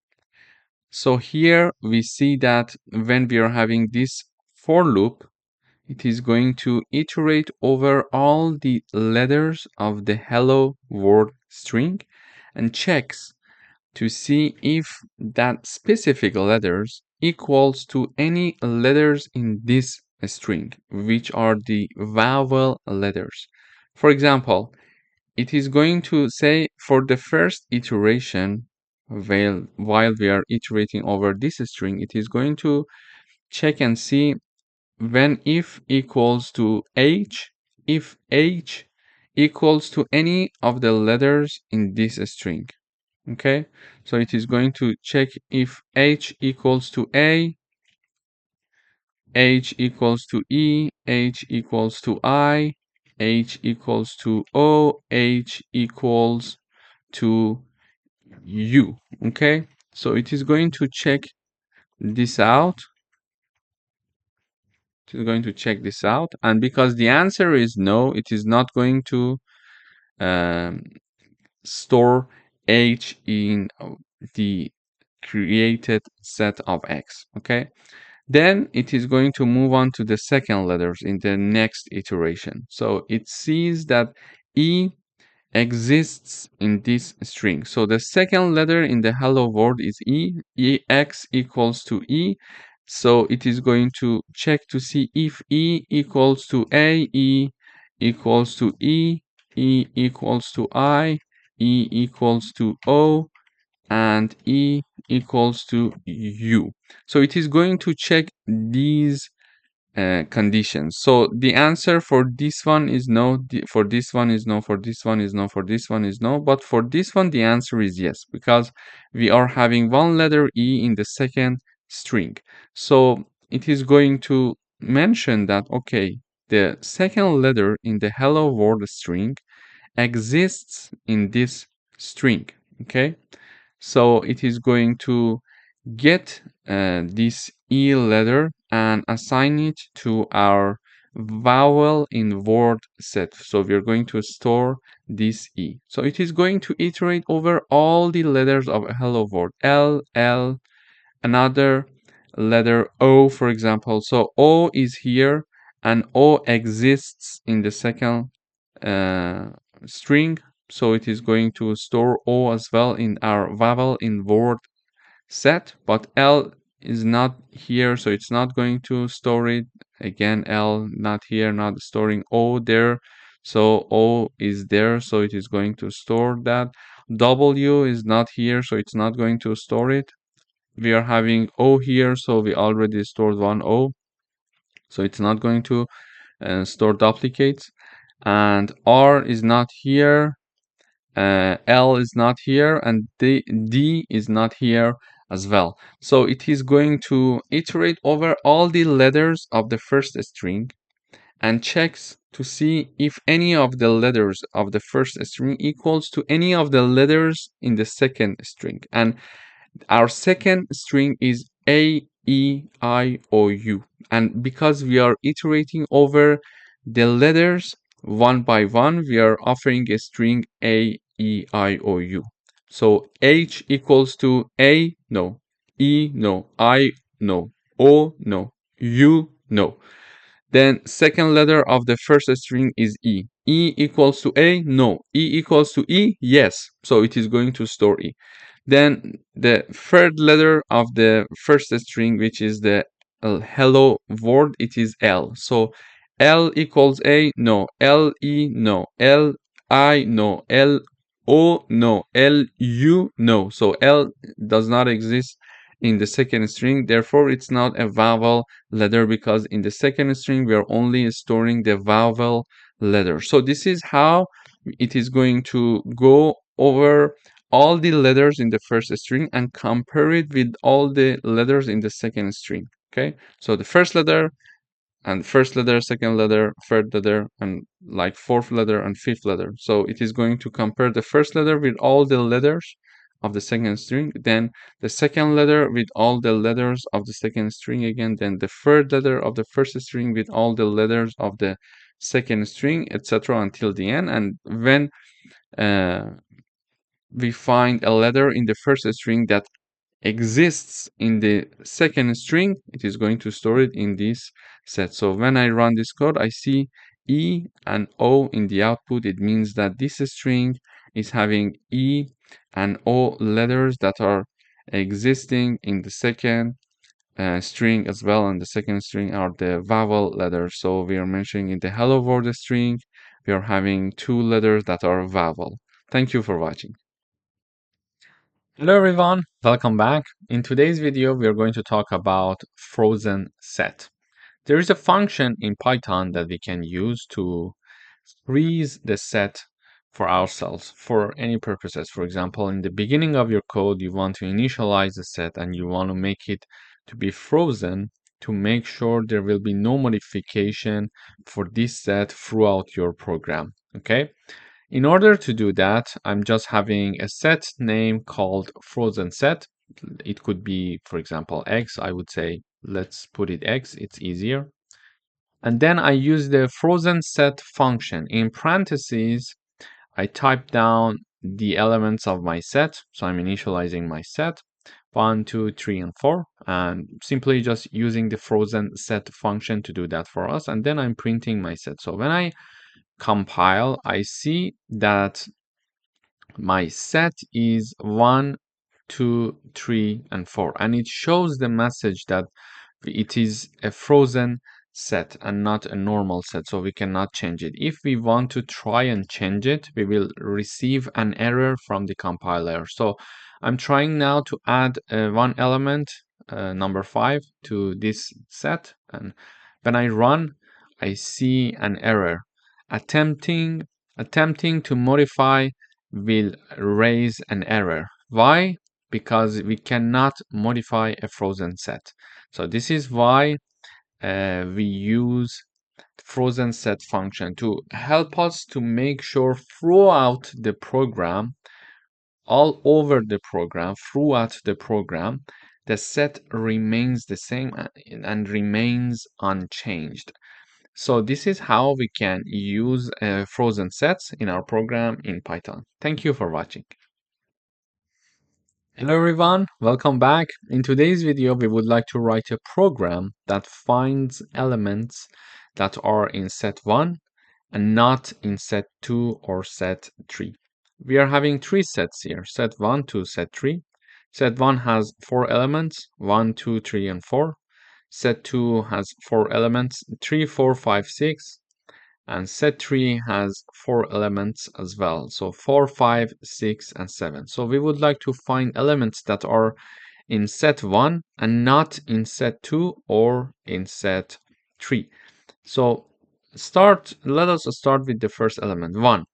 So here we see that when we are having this for loop, it is going to iterate over all the letters of the hello world string and checks to see if that specific letters equals to any letters in this string, which are the vowel letters. For example, it is going to say for the first iteration, while we are iterating over this string, it is going to check and see when if equals to H, if H equals to any of the letters in this string. Okay, so it is going to check if H equals to A, H equals to E, H equals to I, H equals to O, H equals to U. Okay, so it is going to check this out. It is going to check this out, and because the answer is no, it is not going to um, store H in the created set of X. Okay, then it is going to move on to the second letters in the next iteration. So it sees that E exists in this string. So the second letter in the hello world is E. X equals to E. So it is going to check to see if E equals to A, E equals to E, E equals to I, E equals to O, and E equals to U. So it is going to check these conditions. So the answer for this one is no, for this one is no, for this one is no, for this one is no, but for this one the answer is yes, because we are having one letter E in the second string. So it is going to mention that, okay, the second letter in the hello world string exists in this string, okay? So it is going to get this E letter and assign it to our vowel in word set. So we're going to store this E. So it is going to iterate over all the letters of a hello world. L, another letter O, for example. So O is here and O exists in the second uh, string. So it is going to store O as well in our vowel in word set, but L is not here, so it's not going to store it. Again, L not here, not storing O there. So O is there, so it is going to store that. W is not here, so it's not going to store it. We are having O here, so we already stored one O, so it's not going to store duplicates. And R is not here, L is not here, and D is not here as well. So it is going to iterate over all the letters of the first string and checks to see if any of the letters of the first string equals to any of the letters in the second string. And our second string is A, E, I, O, U. And because we are iterating over the letters one by one, we are offering a string A, E, I, O, U. So H equals to A, no. E, no. I, no. O, no. U, no. Then second letter of the first string is E. E equals to A, no. E equals to E, yes. So it is going to store E. Then the third letter of the first string, which is the hello word, it is L. So L equals A, no. L E, no. L I, no. L O, no. L U, no. So L does not exist in the second string. Therefore, it's not a vowel letter because in the second string we are only storing the vowel letter. So this is how it is going to go over all the letters in the first string and compare it with all the letters in the second string. Okay, so the first letter and first letter, second letter, third letter, and like fourth letter and fifth letter. So it is going to compare the first letter with all the letters of the second string, then the second letter with all the letters of the second string again, then the third letter of the first string with all the letters of the second string, etc. until the end. And when uh, we find a letter in the first string that exists in the second string, it is going to store it in this set. So when I run this code, I see E and O in the output. It means that this string is having E and O letters that are existing in the second string as well, and the second string are the vowel letters. So we are mentioning in the hello world string, we are having two letters that are vowel. Thank you for watching. Hello everyone, welcome back. In today's video, we are going to talk about frozen set. There is a function in Python that we can use to freeze the set for ourselves for any purposes. For example, in the beginning of your code, you want to initialize the set and you want to make it to be frozen to make sure there will be no modification for this set throughout your program. Okay. In order to do that, I'm just having a set name called frozen set. It could be, for example, X. I would say, let's put it X. It's easier. And then I use the frozen set function. In parentheses, I type down the elements of my set. So I'm initializing my set, 1, 2, 3, and 4, and simply just using the frozen set function to do that for us. And then I'm printing my set. So when I compile, I see that my set is 1, 2, 3, and 4, and it shows the message that it is a frozen set and not a normal set, so we cannot change it. If we want to try and change it, we will receive an error from the compiler. So I'm trying now to add one element, number 5, to this set, and when I run, I see an error. Attempting to modify will raise an error. Why? Because we cannot modify a frozen set. So this is why we use frozen set function to help us to make sure throughout the program, all over the program, throughout the program, the set remains the same and remains unchanged. So this is how we can use frozen sets in our program in Python. Thank you for watching. Hello everyone, welcome back. In today's video, we would like to write a program that finds elements that are in set 1 and not in set 2 or set 3. We are having three sets here, set 1 to set 3. Set 1 has 4 elements, 1, 2, 3, and 4. Set 2 has 4 elements, 3, 4, 5, 6. And set 3 has 4 elements as well. So 4, 5, 6, and 7. So we would like to find elements that are in set 1 and not in set 2 or in set 3. So let us start with the first element, 1.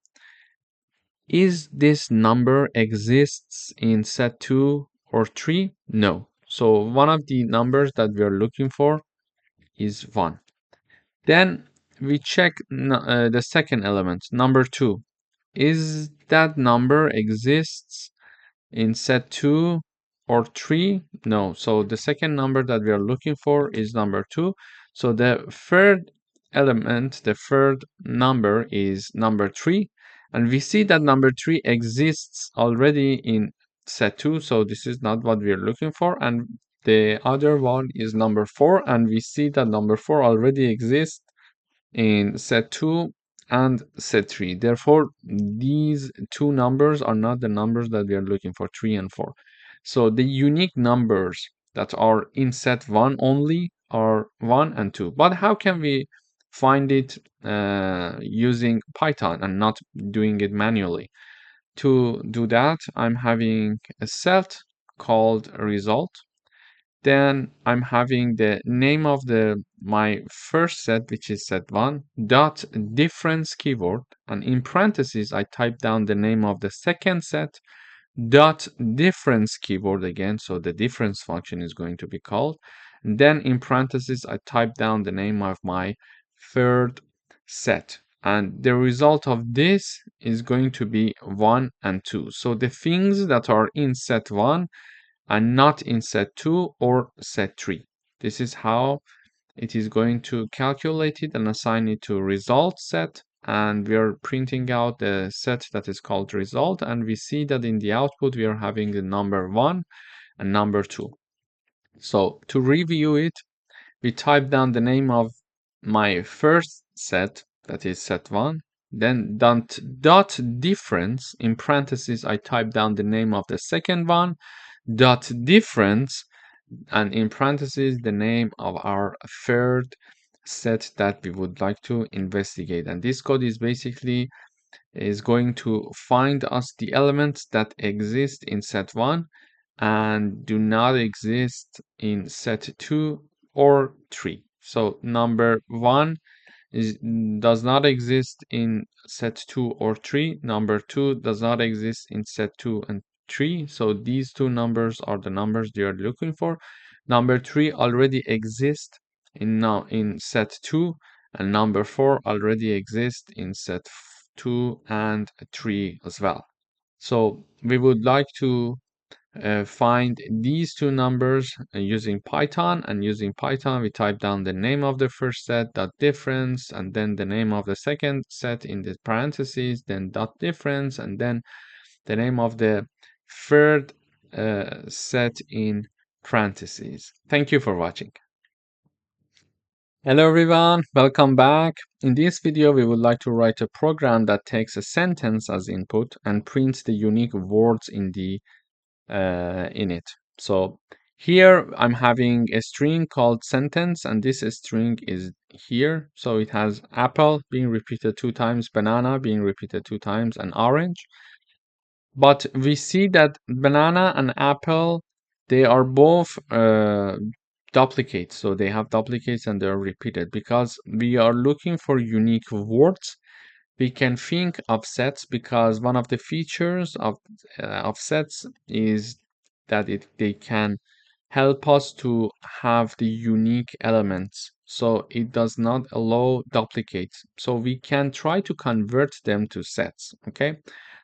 Is this number exists in set 2 or 3? No. So one of the numbers that we are looking for is 1. Then we check the second element, number 2. Is that number exists in set 2 or 3? No. So the second number that we are looking for is number 2. So the third element, the third number is number 3. And we see that number 3 exists already in set 2. So this is not what we are looking for. And the other one is number 4. And we see that number 4 already exists in set 2 and set 3. Therefore, these two numbers are not the numbers that we are looking for, 3 and 4. So the unique numbers that are in set 1 only are 1 and 2. But how can we find it using Python and not doing it manually? To do that, I'm having a set called result. Then I'm having the name of my first set, which is set 1, dot difference keyword, and in parentheses I type down the name of the second set, dot difference keyword again, so the difference function is going to be called. And then in parentheses I type down the name of my third set. And the result of this is going to be 1 and 2. So the things that are in set 1 and not in set 2 or set 3. This is how it is going to calculate it and assign it to result set. And we are printing out the set that is called result. And we see that in the output, we are having the number 1 and number 2. So to review it, we type down the name of my first set, that is set 1. Then dot difference, in parentheses, I type down the name of the second one, dot difference, and in parentheses the name of our third set that we would like to investigate. And this code is basically going to find us the elements that exist in set 1 and do not exist in set 2 or 3. So number 1 does not exist in set 2 or 3. Number 2 does not exist in set 2 and 3. So these two numbers are the numbers they are looking for. Number 3 already exists in set 2, and number 4 already exists in set 2 and 3 as well. So we would like to find these two numbers using Python, and using Python we type down the name of the first set, dot difference, and then the name of the second set in the parentheses, then dot difference, and then the name of the third set in parentheses. Thank you for watching. Hello everyone, welcome back. In this video, we would like to write a program that takes a sentence as input and prints the unique words in it. So here I'm having a string called sentence, and this string is here. So it has apple being repeated 2 times, banana being repeated 2 times, and orange. But we see that banana and apple, they are both duplicates. So they have duplicates and they're repeated because we are looking for unique words. We can think of sets because one of the features of sets is that they can help us to have the unique elements. So it does not allow duplicates. So we can try to convert them to sets. Okay.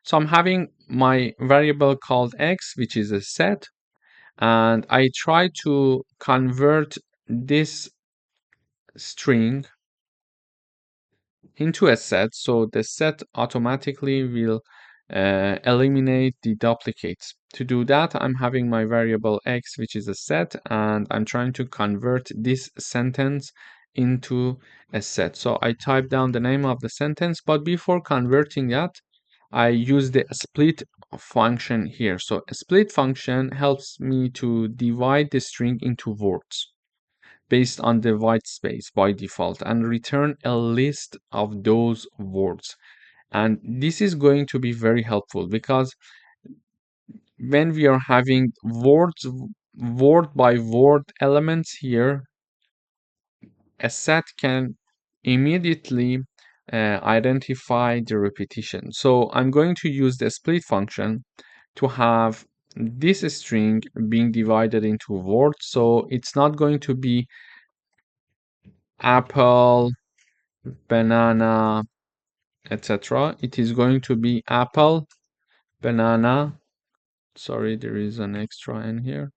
So I'm having my variable called x, which is a set, and I try to convert this string into a set, so the set automatically will eliminate the duplicates. To do that, I'm having my variable x, which is a set, and I'm trying to convert this sentence into a set. So I type down the name of the sentence, but before converting that, I use the split function here. So a split function helps me to divide the string into words based on the white space by default and return a list of those words. And this is going to be very helpful because when we are having words, word by word elements here, a set can immediately identify the repetition. So I'm going to use the split function to have this string being divided into words. So it's not going to be apple, banana, etc. It is going to be apple, banana. Sorry, there is an extra in here.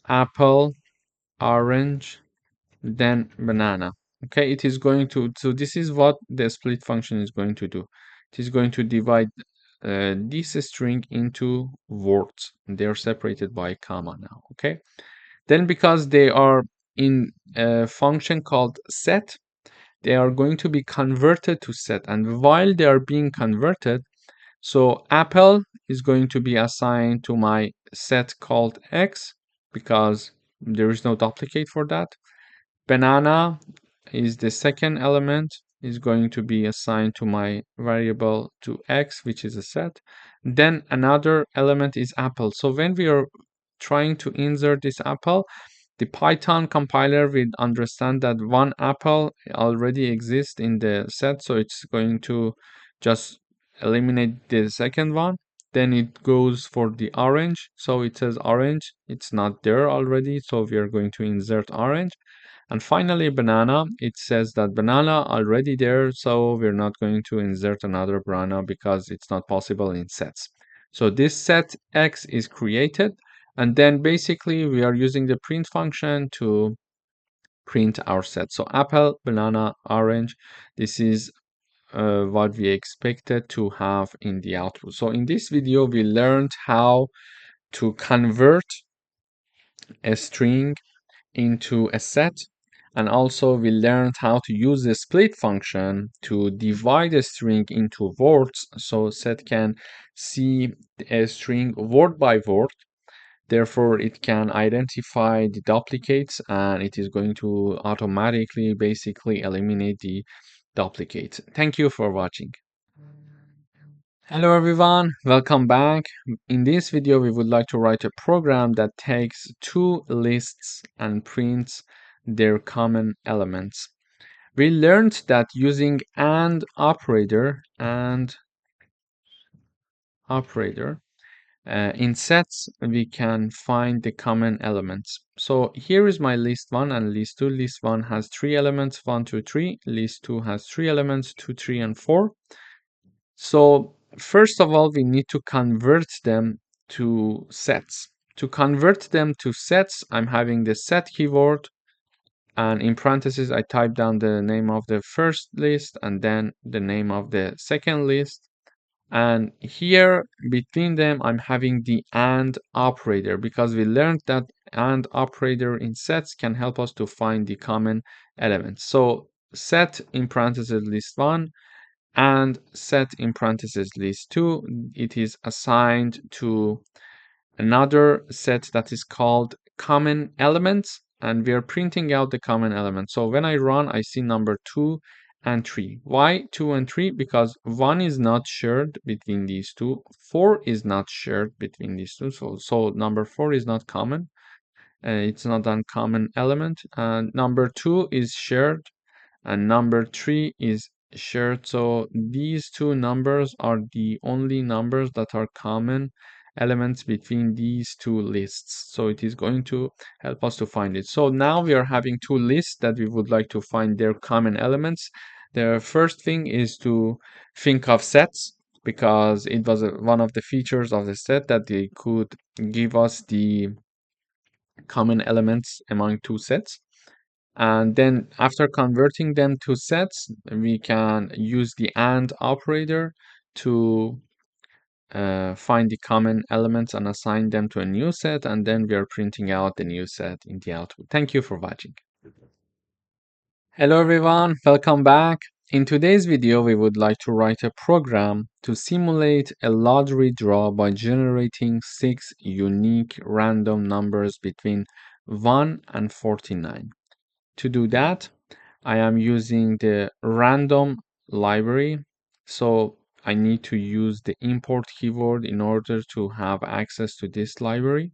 Apple, orange, then banana. Okay, it is going to, so this is what the split function is going to do. It is going to divide this string into words. They are separated by a comma now. Okay, then because they are in a function called set, they are going to be converted to set. And while they are being converted, so apple is going to be assigned to my set called x because there is no duplicate for that. Banana is the second element, is going to be assigned to my variable to x, which is a set. Then another element is apple. So when we are trying to insert this apple, the Python compiler will understand that one apple already exists in the set, so it's going to just eliminate the second one. Then it goes for the orange, so it says orange, it's not there already, so we are going to insert orange. And finally, banana, it says that banana already there, so we're not going to insert another banana because it's not possible in sets. So this set x is created, and then basically we are using the print function to print our set. So apple, banana, orange, this is what we expected to have in the output. So in this video, we learned how to convert a string into a set, and also we learned how to use the split function to divide a string into words so set can see a string word by word. Therefore, it can identify the duplicates and it is going to automatically basically eliminate the duplicates. Thank you for watching. Hello everyone, welcome back. In this video, we would like to write a program that takes two lists and prints their common elements. We learned that using AND operator in sets, we can find the common elements. So here is my list 1 and list 2. List 1 has 3 elements, 1, 2, 3. List 2 has 3 elements, 2, 3, and 4. So first of all, we need to convert them to sets. To convert them to sets, I'm having the set keyword, and in parentheses, I type down the name of the first list and then the name of the second list. And here between them, I'm having the AND operator because we learned that AND operator in sets can help us to find the common elements. So set in parentheses list 1 and set in parentheses list 2, it is assigned to another set that is called common elements, and we are printing out the common element. So when I run, I see number 2 and 3. Why 2 and 3? Because 1 is not shared between these two, 4 is not shared between these two, so number 4 is not common, it's not a common element, and number 2 is shared, and number 3 is shared. So these two numbers are the only numbers that are common elements between these two lists. So it is going to help us to find it. So now we are having two lists that we would like to find their common elements. The first thing is to think of sets, because it was one of the features of the set that they could give us the common elements among two sets. And then after converting them to sets, we can use the AND operator to find the common elements and assign them to a new set, and then we are printing out the new set in the output. Thank you for watching. Hello everyone, welcome back. In today's video, we would like to write a program to simulate a lottery draw by generating 6 unique random numbers between 1 and 49. To do that, I am using the random library. So I need to use the import keyword in order to have access to this library.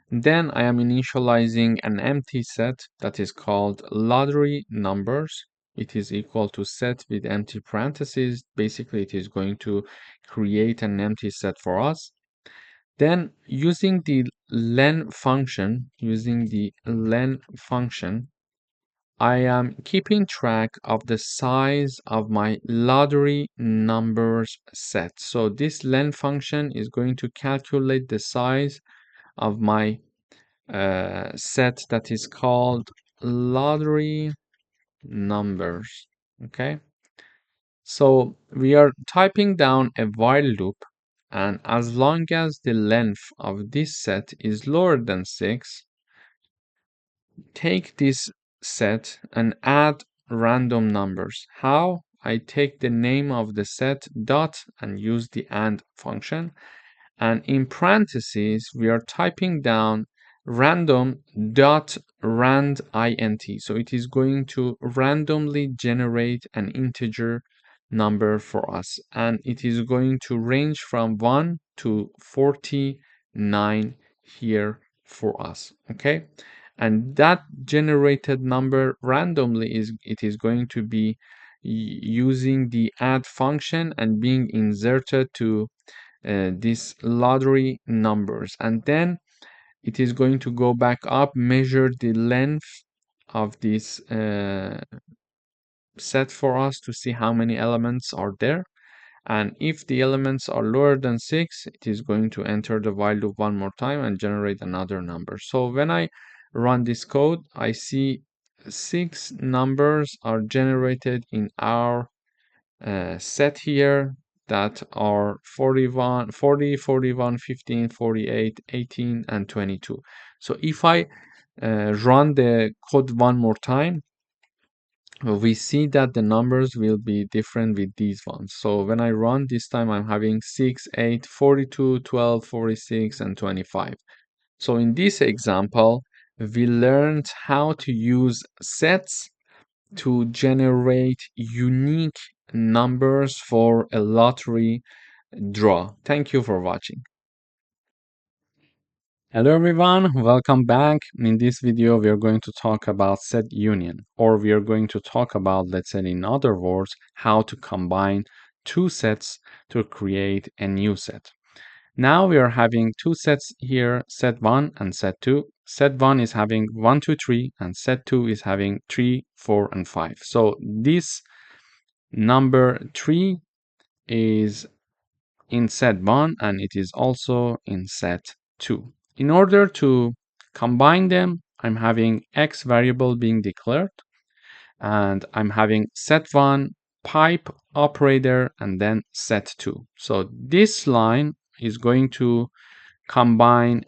Then I am initializing an empty set that is called lottery numbers. It is equal to set with empty parentheses. Basically, it is going to create an empty set for us. Then using the len function, I am keeping track of the size of my lottery numbers set. So this len function is going to calculate the size of my set that is called lottery numbers. Okay. So we are typing down a while loop, and as long as the length of this set is lower than 6, take this set and add random numbers. How? I take the name of the set dot and use the AND function, and in parentheses we are typing down random dot rand int. So it is going to randomly generate an integer number for us, and it is going to range from 1 to 49 here for us. Okay, and that generated number randomly is going to be using the add function and being inserted to these lottery numbers, and then it is going to go back up, measure the length of this set for us to see how many elements are there, and if the elements are lower than 6, it is going to enter the while loop one more time and generate another number. So when I run this code, I see 6 numbers are generated in our set here that are 41, 40, 41, 15, 48, 18, and 22. So if I run the code one more time, we see that the numbers will be different with these ones. So when I run this time, I'm having 6, 8, 42, 12, 46, and 25. So in this example, we learned how to use sets to generate unique numbers for a lottery draw. Thank you for watching. Hello everyone, welcome back. In this video, we are going to talk about set union, or we are going to talk about, let's say in other words, how to combine two sets to create a new set. Now we are having two sets here, set 1 and set 2. Set 1 is having 1, 2, 3, and set 2 is having 3, 4, and 5. So this number 3 is in set 1 and it is also in set 2. In order to combine them, I'm having x variable being declared, and I'm having set1 pipe operator and then set2. So this line is going to combine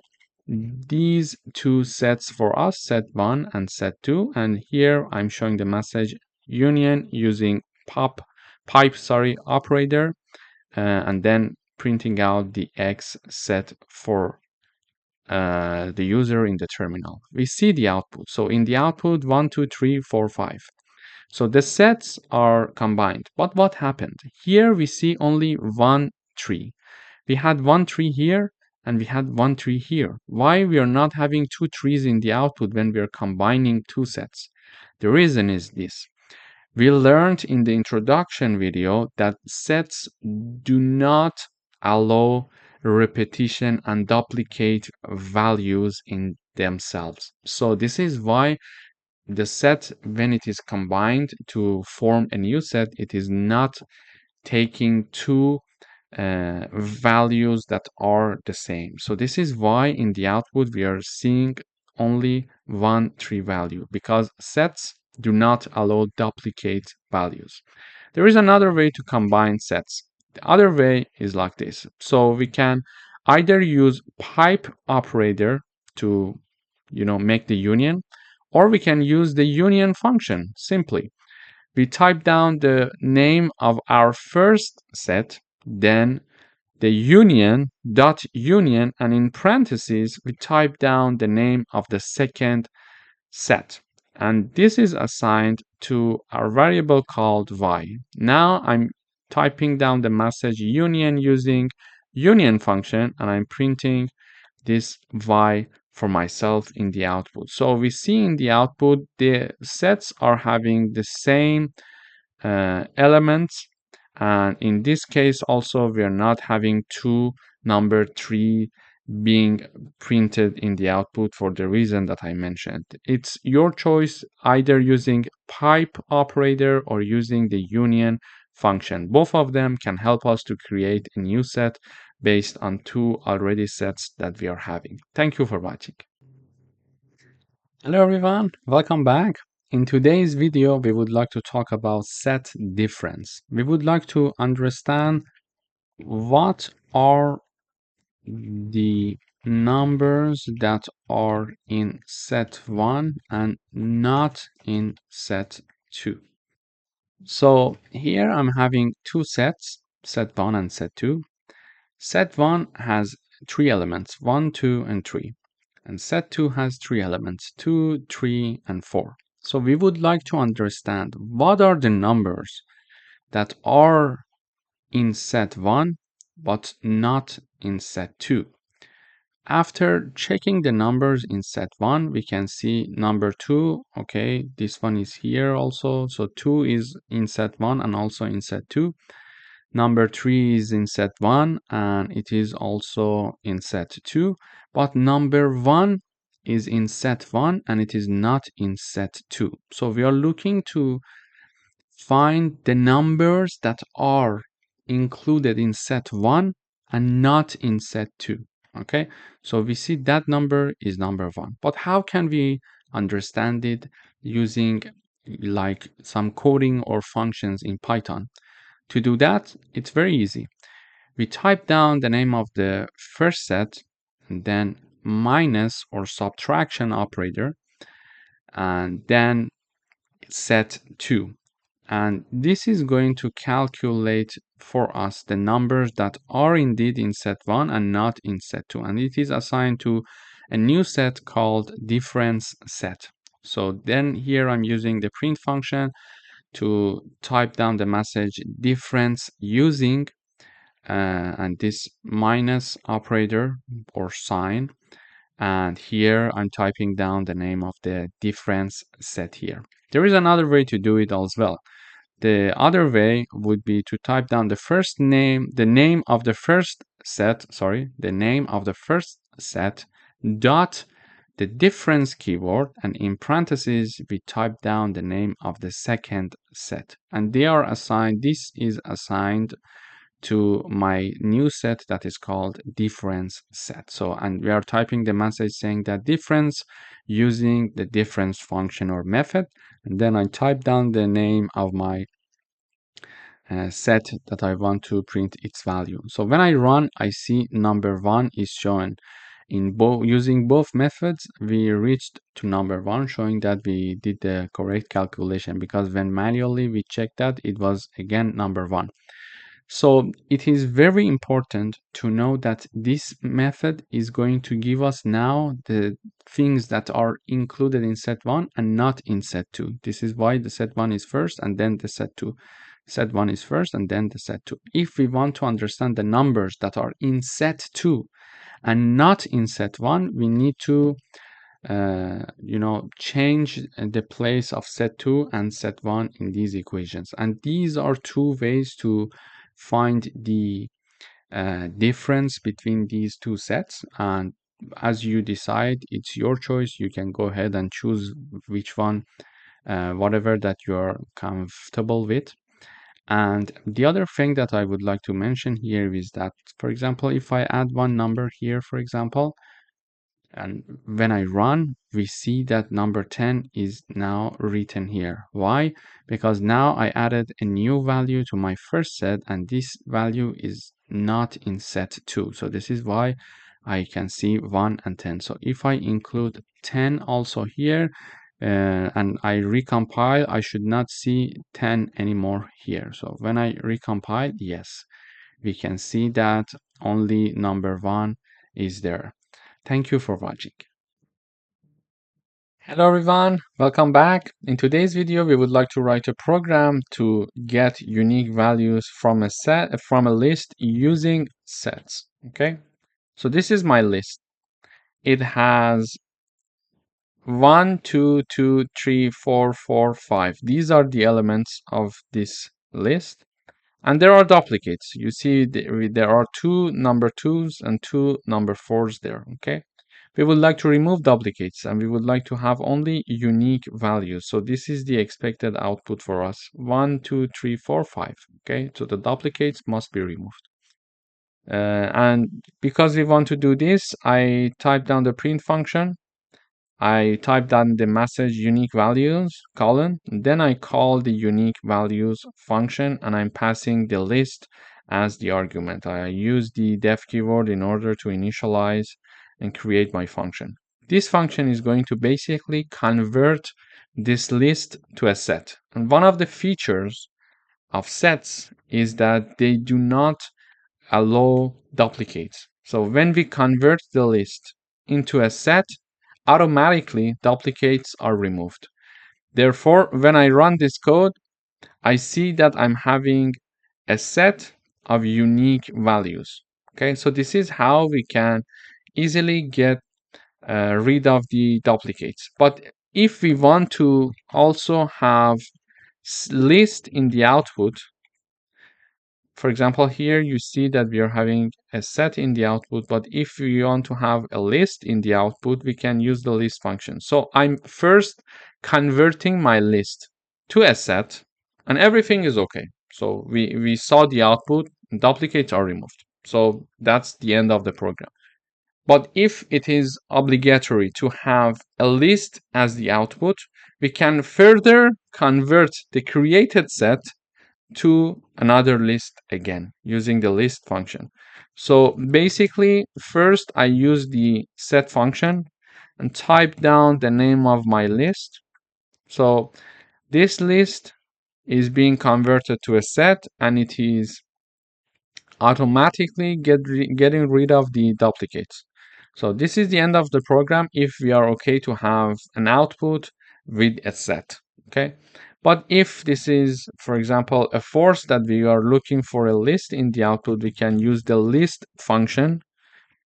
these two sets for us, set1 and set2, and here I'm showing the message union using pipe operator, and then printing out the X set for the user in the terminal. We see the output. So in the output, 1, 2, 3, 4, 5. So the sets are combined. But what happened? Here we see only one tree. We had one tree here and we had one tree here. Why we are not having two trees in the output when we are combining two sets? The reason is this. We learned in the introduction video that sets do not allow repetition and duplicate values in themselves. So this is why the set, when it is combined to form a new set, it is not taking two values that are the same. So this is why in the output we are seeing only one tree value, because sets do not allow duplicate values. There is another way to combine sets. The other way is like this. So we can either use pipe operator to make the union, or we can use the union function simply. We type down the name of our first set, then the union, and in parentheses, we type down the name of the second set. And this is assigned to our variable called y. Now I'm typing down the message union using union function, and I'm printing this y for myself in the output. So we see in the output the sets are having the same elements, and in this case also we are not having two number 3 being printed in the output for the reason that I mentioned. It's your choice, either using pipe operator or using the union function. Both of them can help us to create a new set based on two already sets that we are having. Thank you for watching. Hello everyone, welcome back. In today's video, we would like to talk about set difference. We would like to understand what are the numbers that are in set 1 and not in set 2. So here I'm having two sets, set 1 and set 2. Set 1 has three elements, 1, 2, and 3. And set 2 has three elements, 2, 3, and 4. So we would like to understand what are the numbers that are in set 1 but not in set 2. After checking the numbers in set 1, we can see number 2, okay, this one is here also. So 2 is in set 1 and also in set 2. Number 3 is in set 1 and it is also in set 2. But number 1 is in set 1 and it is not in set 2. So we are looking to find the numbers that are included in set 1 and not in set 2. Okay, so we see that number is number 1. But how can we understand it using like some coding or functions in Python? To do that, it's very easy. We type down the name of the first set and then minus or subtraction operator and then set 2. And this is going to calculate for us the numbers that are indeed in set 1 and not in set 2. And it is assigned to a new set called difference set. So then here I'm using the print function to type down the message difference using and this minus operator or sign, and here I'm typing down the name of the difference set here. There is another way to do it as well. The other way would be to type down the name of the first set dot the difference keyword, and in parentheses we type down the name of the second set, and this is assigned to my new set that is called difference set. So, and we are typing the message saying that difference using the difference function or method, and then I type down the name of my set that I want to print its value. So when I run, I see number 1 is shown using both methods, we reached to number 1, showing that we did the correct calculation, because when manually we checked that, it was again number 1. So it is very important to know that this method is going to give us now the things that are included in set 1 and not in set 2. This is why the set 1 is first and then the set 2. Set 1 is first and then the set 2. If we want to understand the numbers that are in set 2 and not in set 1, we need to change the place of set 2 and set 1 in these equations. And these are two ways to find the difference between these two sets. And as you decide, it's your choice. You can go ahead and choose which one, whatever that you're comfortable with. And the other thing that I would like to mention here is that, for example, if I add one number here, for example, and when I run, we see that number 10 is now written here. Why? Because now I added a new value to my first set, and this value is not in set 2. So this is why I can see 1 and 10. So if I include 10 also here, and I recompile, I should not see 10 anymore here. So when I recompile, yes, we can see that only number 1 is there. Thank you for watching. Hello everyone, welcome back. In today's video, we would like to write a program to get unique values from a list using sets. Okay, so this is my list. It has 1, 2, 2, 3, 4, 4, 5. These are the elements of this list. And there are duplicates. You see there are 2 number 2s and 2 number 4s there, okay? We would like to remove duplicates and we would like to have only unique values. So this is the expected output for us. 1, 2, 3, 4, 5, okay? So the duplicates must be removed. And because we want to do this, I type down the print function. I type down the message unique values colon, then I call the unique values function and I'm passing the list as the argument. I use the def keyword in order to initialize and create my function. This function is going to basically convert this list to a set. And one of the features of sets is that they do not allow duplicates. So when we convert the list into a set, automatically duplicates are removed. Therefore, when I run this code, I see that I'm having a set of unique values. Okay, so this is how we can easily get rid of the duplicates. But if we want to also have list in the output, for example, here you see that we are having a set in the output, but if we want to have a list in the output, we can use the list function. So I'm first converting my list to a set and everything is okay. So we saw the output, duplicates are removed. So that's the end of the program. But if it is obligatory to have a list as the output, we can further convert the created set to another list again using the list function. So basically, first I use the set function and type down the name of my list. So this list is being converted to a set and it is automatically getting rid of the duplicates. So this is the end of the program if we are okay to have an output with a set. Okay. But if this is, for example, a force that we are looking for a list in the output, we can use the list function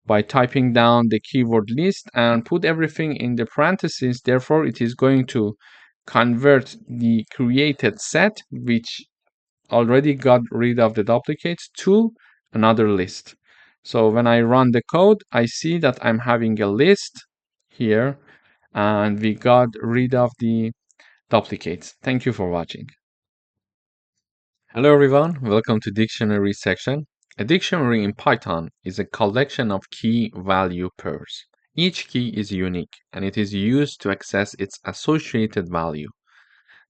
by typing down the keyword list and put everything in the parentheses. Therefore, it is going to convert the created set, which already got rid of the duplicates, to another list. So when I run the code, I see that I'm having a list here and we got rid of the duplicates. Thank you for watching. Hello everyone, welcome to dictionary section. A dictionary in Python is a collection of key value pairs. Each key is unique and it is used to access its associated value.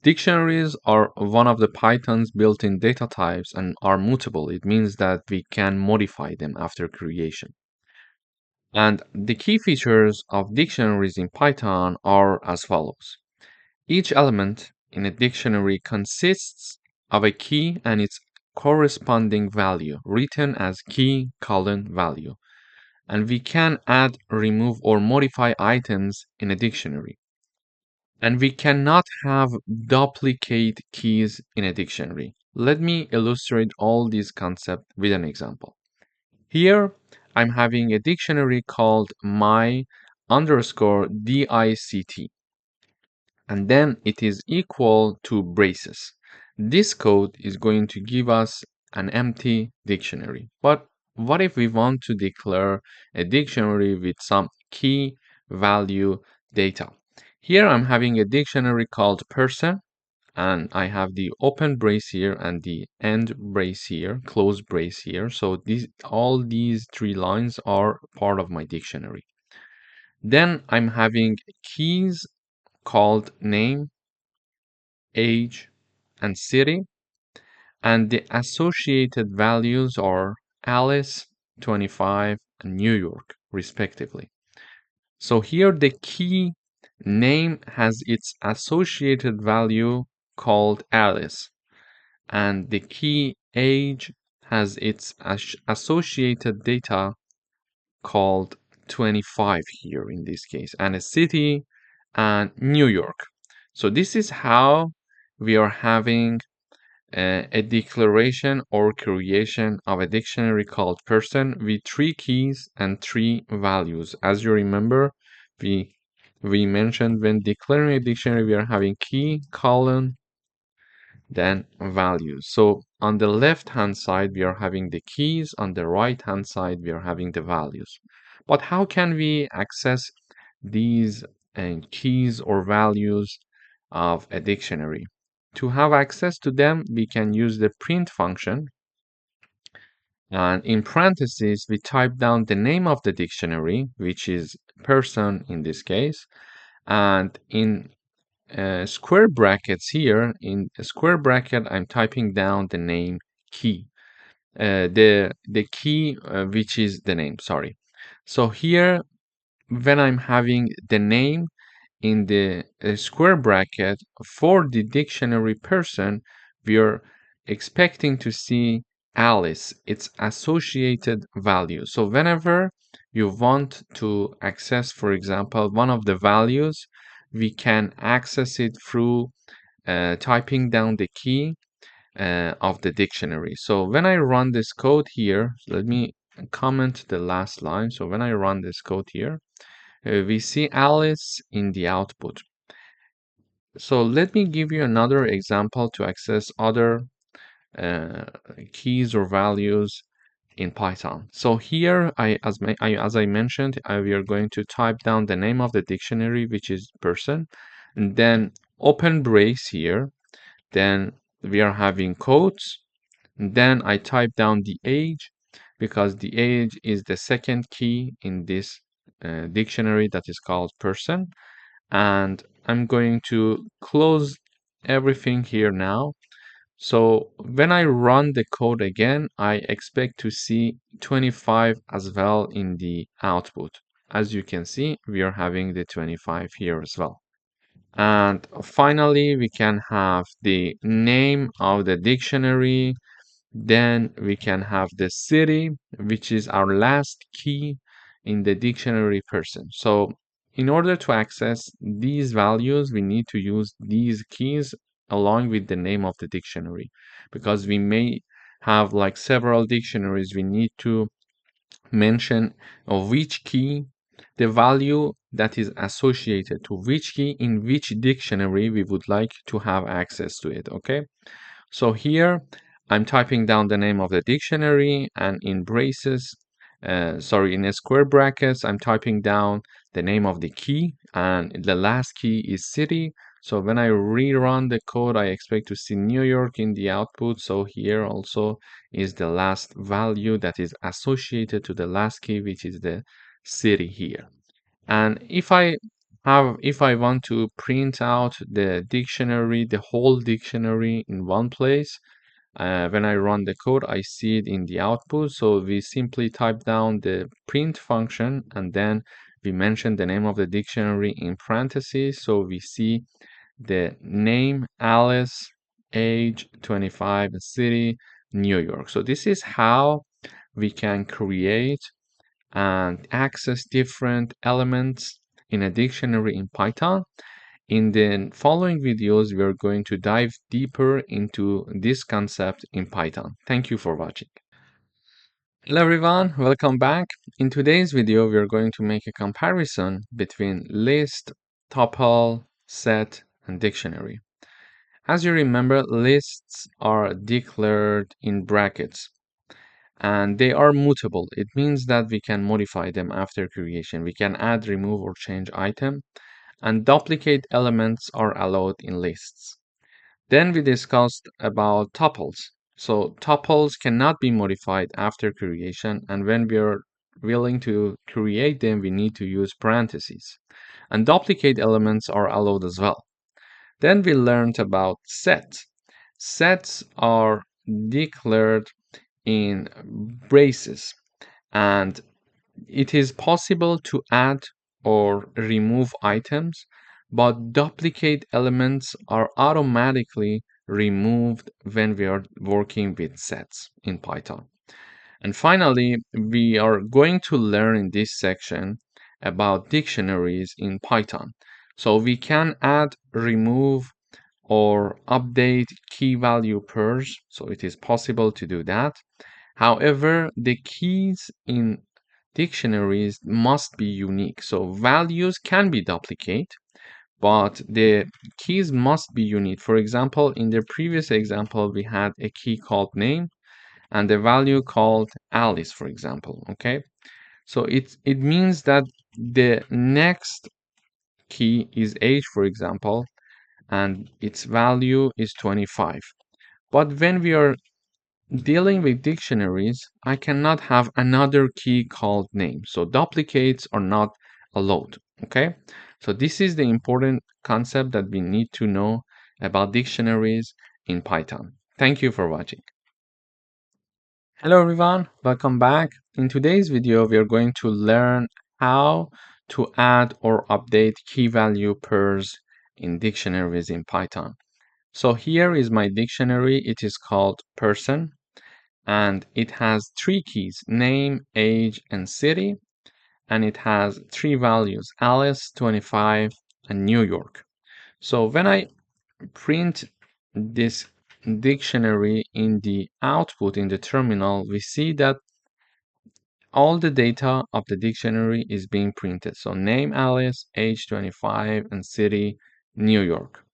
Dictionaries are one of the Python's built-in data types and are mutable. It means that we can modify them after creation. And the key features of dictionaries in Python are as follows. Each element in a dictionary consists of a key and its corresponding value, written as key colon value. And we can add, remove, or modify items in a dictionary. And we cannot have duplicate keys in a dictionary. Let me illustrate all these concepts with an example. Here, I'm having a dictionary called my underscore dict, and then it is equal to braces. This code is going to give us an empty dictionary. But what if we want to declare a dictionary with some key value data? Here I'm having a dictionary called person, and I have the open brace here and the end brace here, close brace here. So all these three lines are part of my dictionary. Then I'm having keys called name, age, and city, and the associated values are Alice, 25, and New York, respectively. So here the key name has its associated value called Alice, and the key age has its associated data called 25 here in this case, and a city and New York. So this is how we are having a declaration or creation of a dictionary called person with three keys and three values. As you remember, we we mentioned when declaring a dictionary, we are having key, colon, then values. So on the left hand side, we are having the keys. On the right hand side, we are having the values. But how can we access these keys or values of a dictionary? To have access to them, we can use the print function. And in parentheses, we type down the name of the dictionary, which is person in this case. And in square brackets here, in a square bracket, I'm typing down the name key, the key which is the name, sorry. So here, when I'm having the name in the square bracket for the dictionary person, we are expecting to see Alice, its associated value. So whenever you want to access, for example, one of the values, we can access it through typing down the key of the dictionary. So when I run this code here, let me comment the last line. So when I run this code here, we see Alice in the output. So let me give you another example to access other uh, keys or values in Python. So here, as I mentioned, we are going to type down the name of the dictionary, which is person, and then open brace here. Then we are having quotes. And then I type down the age because the age is the second key in this dictionary that is called person. And I'm going to close everything here now. So when I run the code again, I expect to see 25 as well in the output. As you can see, we are having the 25 here as well. And finally, we can have the name of the dictionary. Then we can have the city, which is our last key in the dictionary person. So in order to access these values, we need to use these keys along with the name of the dictionary, because we may have like several dictionaries. We need to mention of which key, the value that is associated to which key in which dictionary we would like to have access to it. Okay. So here I'm typing down the name of the dictionary, and in braces, sorry, in a square brackets, I'm typing down the name of the key, and the last key is city. So when I rerun the code, I expect to see New York in the output. So here also is the last value that is associated to the last key, which is the city here. And if I want to print out the dictionary, the whole dictionary in one place, When I run the code, I see it in the output. So we simply type down the print function, and then we mention the name of the dictionary in parentheses. So we see the name Alice, age 25, city New York. So this is how we can create and access different elements in a dictionary in Python. In the following videos, we are going to dive deeper into this concept in Python. Thank you for watching. Hello everyone, welcome back. In today's video, we are going to make a comparison between list, tuple, set, and dictionary. As you remember, lists are declared in brackets and they are mutable. It means that we can modify them after creation. We can add, remove, or change item, and duplicate elements are allowed in lists. Then we discussed about tuples. So tuples cannot be modified after creation, and when we are willing to create them, we need to use parentheses. And duplicate elements are allowed as well. Then we learned about sets. Sets are declared in braces, and it is possible to add or remove items, but duplicate elements are automatically removed when we are working with sets in Python. And finally, we are going to learn in this section about dictionaries in Python. So we can add, remove, or update key value pairs. So it is possible to do that. However, the keys in dictionaries must be unique. So values can be duplicate, but the keys must be unique. For example, in the previous example, we had a key called name and the value called Alice, for example. Okay, so it means that the next key is age, for example, and its value is 25. But when we are dealing with dictionaries, I cannot have another key called name. So duplicates are not allowed. Okay, so this is the important concept that we need to know about dictionaries in Python. Thank you for watching. Hello everyone, welcome back. In today's video, we are going to learn how to add or update key value pairs in dictionaries in Python. So here is my dictionary. It is called person and it has three keys, name, age, and city. And it has three values, Alice, 25, and New York. So when I print this dictionary in the output in the terminal, we see that all the data of the dictionary is being printed. So name Alice, age 25, and city New York.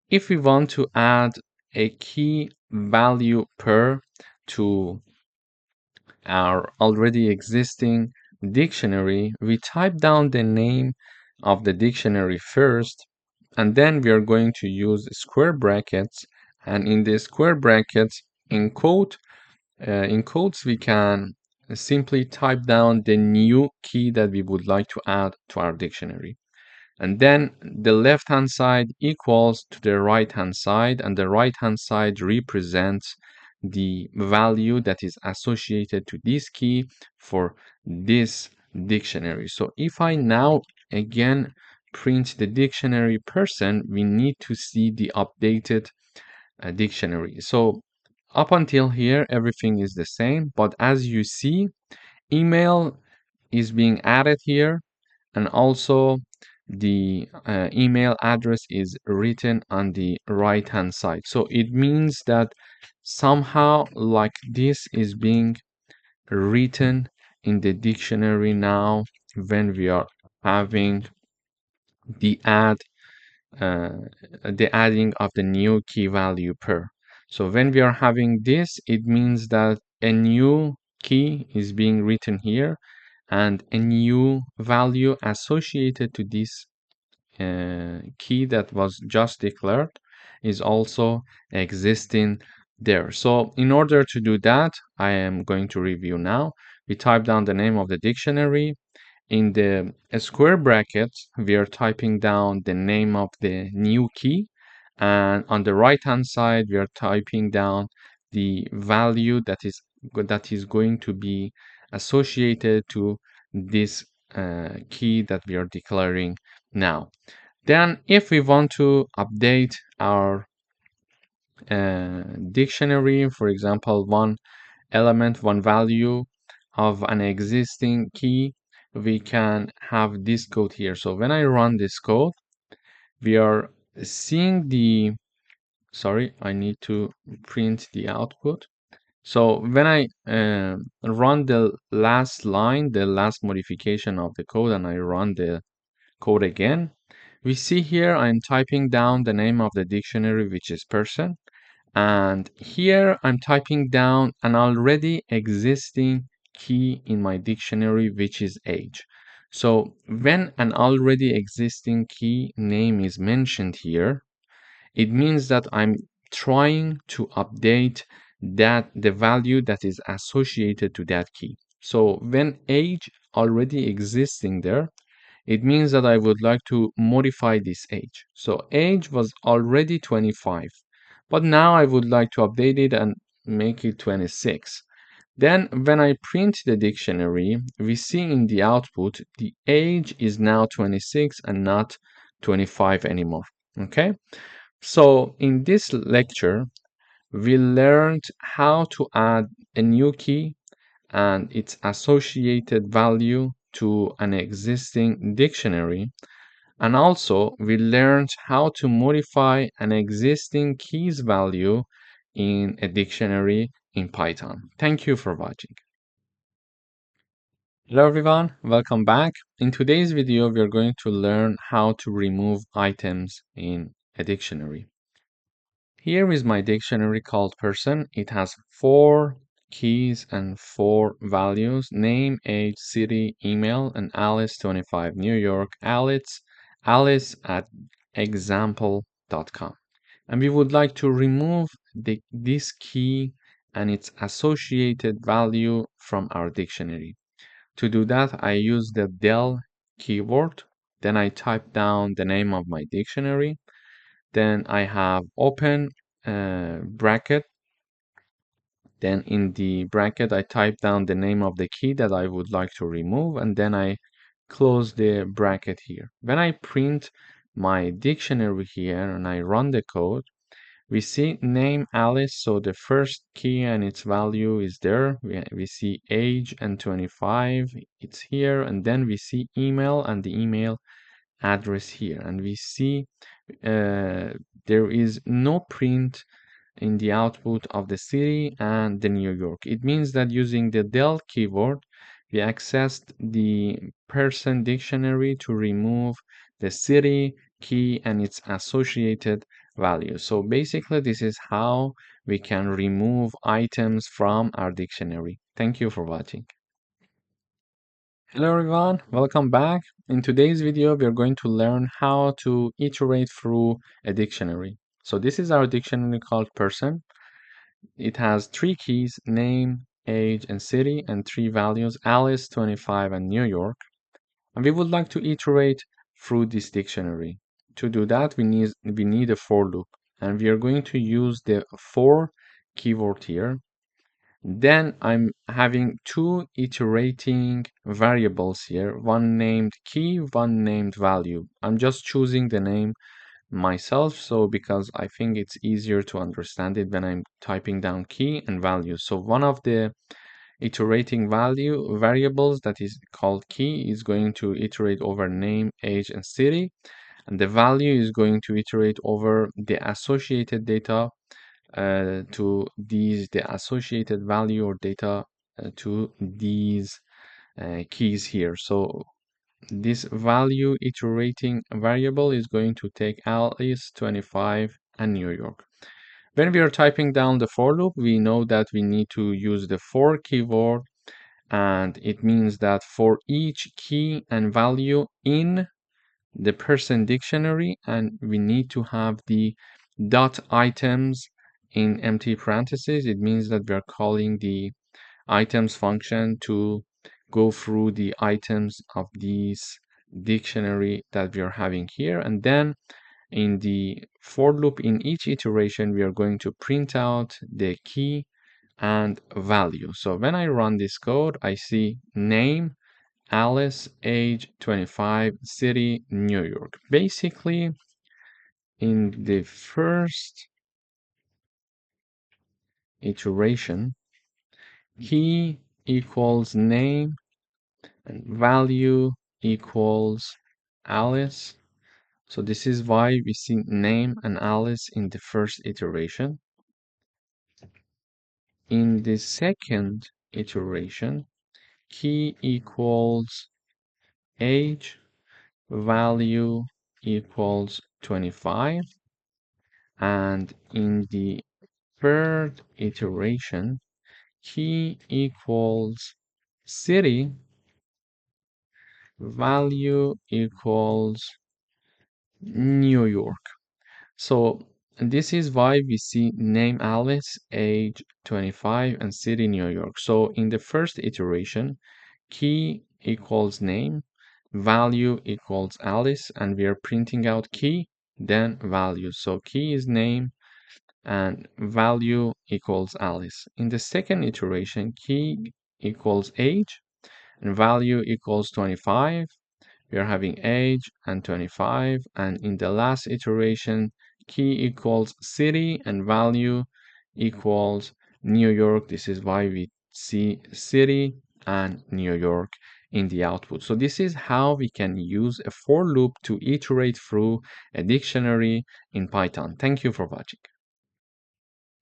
If we want to add a key value pair to our already existing dictionary, we type down the name of the dictionary first, and then we are going to use square brackets. And in the square brackets, in quotes, we can simply type down the new key that we would like to add to our dictionary. And then the left hand side equals to the right hand side, and the right hand side represents the value that is associated to this key for this dictionary. So if I now again print the dictionary person, we need to see the updated dictionary. So up until here, everything is the same, but as you see, email is being added here, and also the email address is written on the right hand side. So it means that somehow like this is being written in the dictionary now when we are having the uh, adding of the new key value pair. So when we are having this, it means that a new key is being written here and a new value associated to this key that was just declared is also existing there. So in order to do that, I am going to review now. We type down the name of the dictionary. In the square brackets, we are typing down the name of the new key. And on the right hand side, we are typing down the value that is going to be associated to this key that we are declaring now. Then if we want to update our dictionary, for example, one element, one value of an existing key, we can have this code here. So when I run this code, we are seeing the, sorry, I need to print the output. So when I run the last line, the last modification of the code, and I run the code again, we see here I'm typing down the name of the dictionary, which is person. And here I'm typing down an already existing key in my dictionary, which is age. So when an already existing key name is mentioned here, it means that I'm trying to update the value that is associated to that key. So when age already existing there, it means that I would like to modify this age. So age was already 25, but now I would like to update it and make it 26. Then when I print the dictionary, we see in the output, the age is now 26 and not 25 anymore. Okay? So in this lecture, we learned how to add a new key and its associated value to an existing dictionary. And also, we learned how to modify an existing key's value in a dictionary in Python. Thank you for watching. Hello everyone, welcome back. In today's video, we are going to learn how to remove items in a dictionary. Here is my dictionary called person. It has 4 keys and 4 values: name, age, city, email, and Alice 25 New York, Alice at example.com. And we would like to remove this key and its associated value from our dictionary. To do that, I use the del keyword. Then I type down the name of my dictionary. Then I have open bracket. Then in the bracket, I type down the name of the key that I would like to remove, and then I close the bracket here. When I print my dictionary here and I run the code, we see name Alice, so the first key and its value is there. We see age and 25, it's here, and then we see email and the email address here, and we see there is no print in the output of the city and the New York. It means that using the del keyword, we accessed the person dictionary to remove the city key and its associated value. So basically, this is how we can remove items from our dictionary. Thank you for watching. Hello everyone, welcome back. In today's video, we are going to learn how to iterate through a dictionary. So this is our dictionary called person. It has 3 keys: name, age, and city, and 3 values: Alice, 25, and New York. And we would like to iterate through this dictionary. To do that, we need a for loop, and we are going to use the for keyword here. Then I'm having 2 iterating variables here, one named key, one named value. I'm just choosing the name myself, so because I think it's easier to understand it when I'm typing down key and value. So one of the iterating value variables that is called key is going to iterate over name, age, and city, and the value is going to iterate over the associated data to the associated value or data to these keys here. So this value iterating variable is going to take Alice, 25, and New York. When we are typing down the for loop, we know that we need to use the for keyword, and it means that for each key and value in the person dictionary, and we need to have the dot items in empty parentheses. It means that we are calling the items function to go through the items of these dictionary that we are having here. And then in the for loop, in each iteration, we are going to print out the key and value. So when I run this code, I see name, Alice, age 25, city, New York. Basically, in the first iteration, key equals name and value equals Alice. So this is why we see name and Alice in the first iteration. In the second iteration, key equals age, value equals 25. And in the third iteration, key equals city, value equals New York. So this is why we see name Alice, age 25, and city New York. So in the first iteration, key equals name, value equals Alice, and we are printing out key, then value. So key is name and value equals Alice. In the second iteration, key equals age and value equals 25. We are having age and 25. And in the last iteration, key equals city and value equals New York. This is why we see city and New York in the output. So this is how we can use a for loop to iterate through a dictionary in Python. Thank you for watching.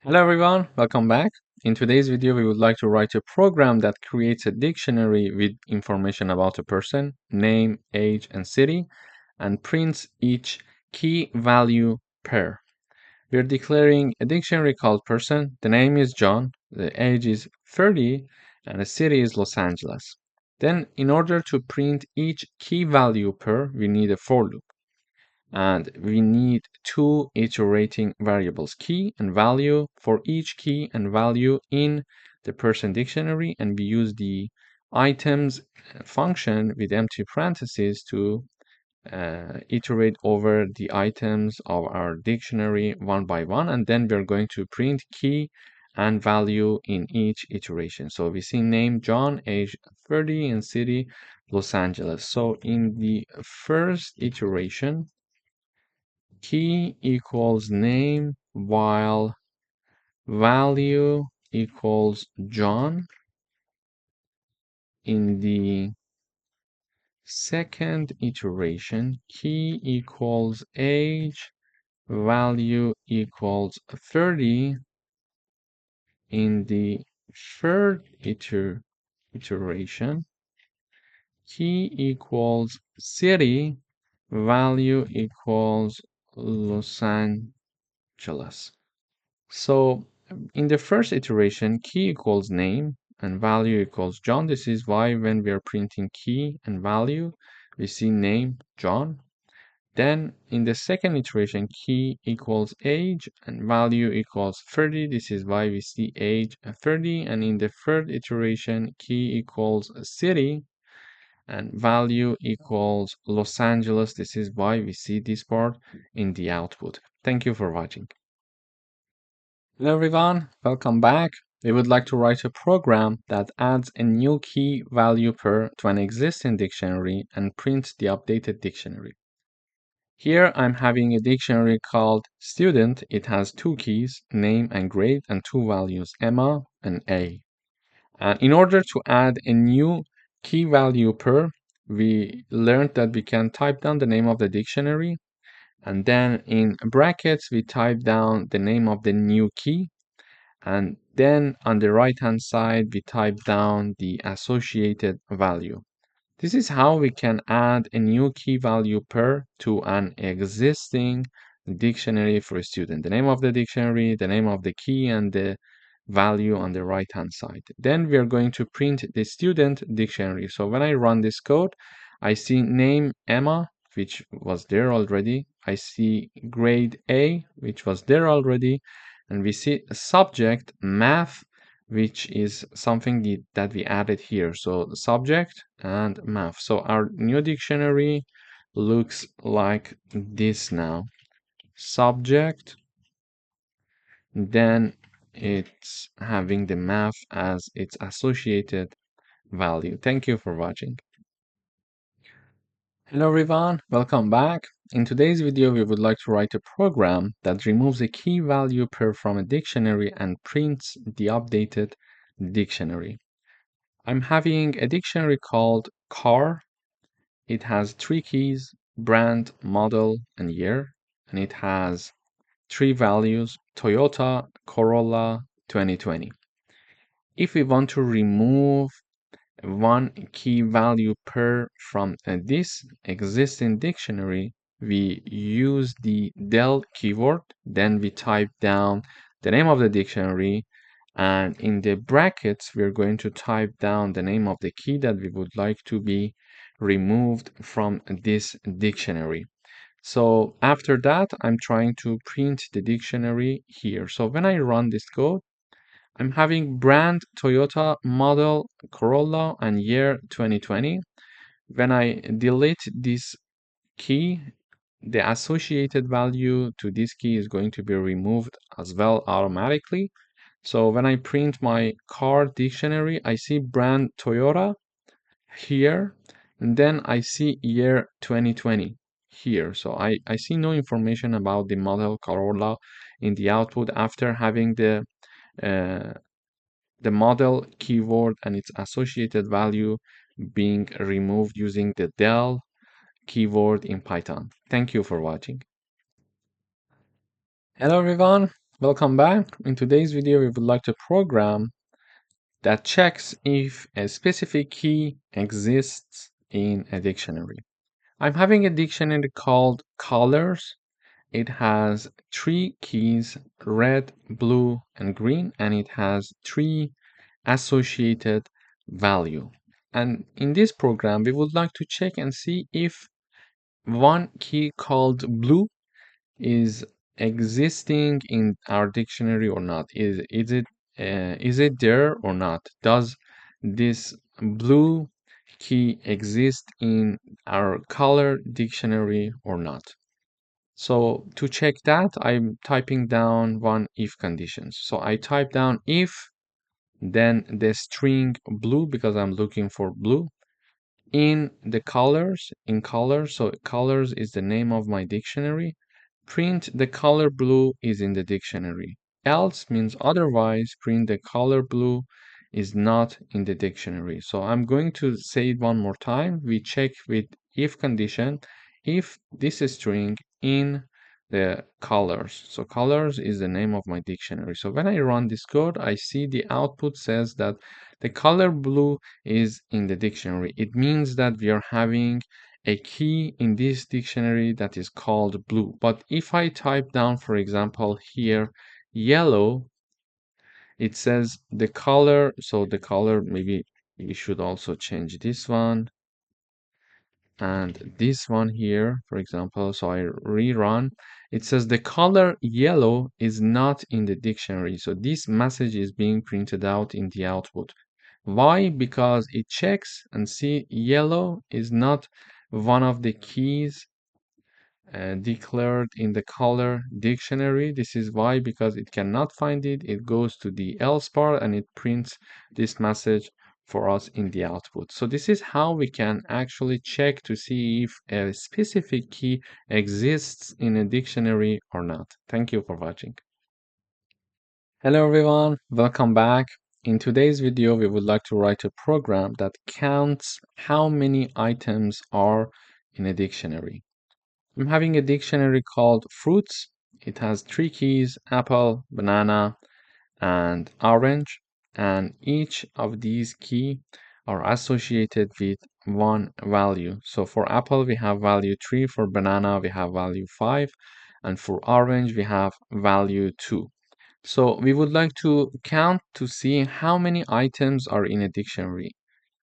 Hello everyone, welcome back. In today's video, we would like to write a program that creates a dictionary with information about a person, name, age, and city, and prints each key value pair. We're declaring a dictionary called person. The name is John, the age is 30, and the city is Los Angeles. Then, in order to print each key value pair, we need a for loop. And we need two iterating variables, key and value, for each key and value in the person dictionary, and we use the items function with empty parentheses to iterate over the items of our dictionary one by one, and then we're going to print key and value in each iteration. So we see name John, age 30, and city Los Angeles. So in the first iteration, key equals name while value equals John. In the second iteration, key equals age, value equals 30. In the third iteration, key equals city, value equals Los Angeles. So in the first iteration, key equals name and value equals John. This is why when we are printing key and value, we see name John. Then in the second iteration, key equals age and value equals 30. This is why we see age 30. And in the third iteration, key equals city and value equals Los Angeles. This is why we see this part in the output. Thank you for watching. Hello everyone, welcome back. We would like to write a program that adds a new key value pair to an existing dictionary and prints the updated dictionary. Here I'm having a dictionary called student. It has two keys, name and grade, and two values, Emma and A. In order to add a new key value pair, we learned that we can type down the name of the dictionary, and then in brackets we type down the name of the new key, and then on the right hand side we type down the associated value. This is how we can add a new key value pair to an existing dictionary for a student. The name of the dictionary, the name of the key, and the value on the right hand side. Then we are going to print the student dictionary. So when I run this code, I see name Emma, which was there already. I see grade A, which was there already. And we see subject math, which is something that we added here. So the subject and math. So our new dictionary looks like this now. subject, then it's having the math as its associated value. Thank you for watching. Hello everyone, welcome back. In today's video, we would like to write a program that removes a key value pair from a dictionary and prints the updated dictionary. I'm having a dictionary called car. It has three keys: brand, model, and year. And it has three values: Toyota, Corolla, 2020. If we want to remove one key value per from this existing dictionary, we use the del keyword, then we type down the name of the dictionary, and in the brackets, we're going to type down the name of the key that we would like to be removed from this dictionary. So after that, I'm trying to print the dictionary here. So when I run this code, I'm having brand Toyota, model Corolla, and year 2020. When I delete this key, the associated value to this key is going to be removed as well automatically. So when I print my car dictionary, I see brand Toyota here, and then I see year 2020 here. So I see no information about the model Corolla in the output after having uh, the model keyword and its associated value being removed using the del keyword in Python. Thank you for watching. Hello everyone, welcome back. In today's video, we would like to program that checks if a specific key exists in a dictionary. I'm having a dictionary called colors. It has three keys: red, blue, and green, and it has three associated value. And in this program, we would like to check and see if one key called blue is existing in our dictionary or not. Is it there or not? Does this blue key exist in our color dictionary or not? So to check that, I'm typing down one if conditions. So I type down if, then the string blue because I'm looking for blue, in the colors, in colors, so colors is the name of my dictionary, print the color blue is in the dictionary. Else means otherwise, print the color blue is not in the dictionary. So I'm going to say it one more time. We check with if condition if this string in the colors. So colors is the name of my dictionary. So when I run this code, I see the output says that the color blue is in the dictionary. It means that we are having a key in this dictionary that is called blue. But if I type down, for example, here, yellow, it says the color. So the color, maybe we should also change this one and this one here, for example. So I rerun. It says the color yellow is not in the dictionary. So this message is being printed out in the output. Why? Because it checks and see yellow is not one of the keys declared in the color dictionary. This is why, because it cannot find it. It goes to the else part and it prints this message for us in the output. So this is how we can actually check to see if a specific key exists in a dictionary or not. Thank you for watching. Hello everyone, welcome back. In today's video, we would like to write a program that counts how many items are in a dictionary. I'm having a dictionary called fruits. It has three keys: apple, banana, and orange. And each of these keys are associated with one value. So for apple, we have value 3. For banana, we have value 5. And for orange, we have value 2. So we would like to count to see how many items are in a dictionary.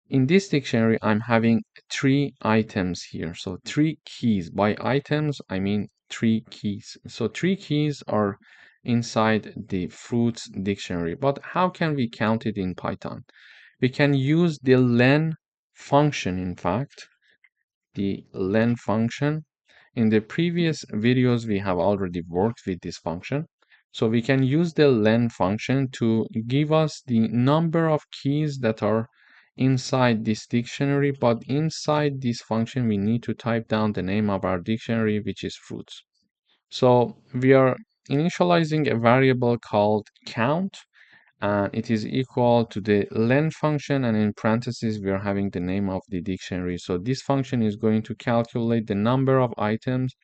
In this dictionary, I'm having three items here. So three keys. By items, I mean three keys. So three keys are inside the fruits dictionary. But how can we count it in Python? We can use the len function, in fact, the len function. In the previous videos, we have already worked with this function. So we can use the len function to give us the number of keys that are inside this dictionary, but inside this function, we need to type down the name of our dictionary, which is fruits. So we are initializing a variable called count, and it is equal to the len function, and in parentheses we are having the name of the dictionary. So this function is going to calculate the number of items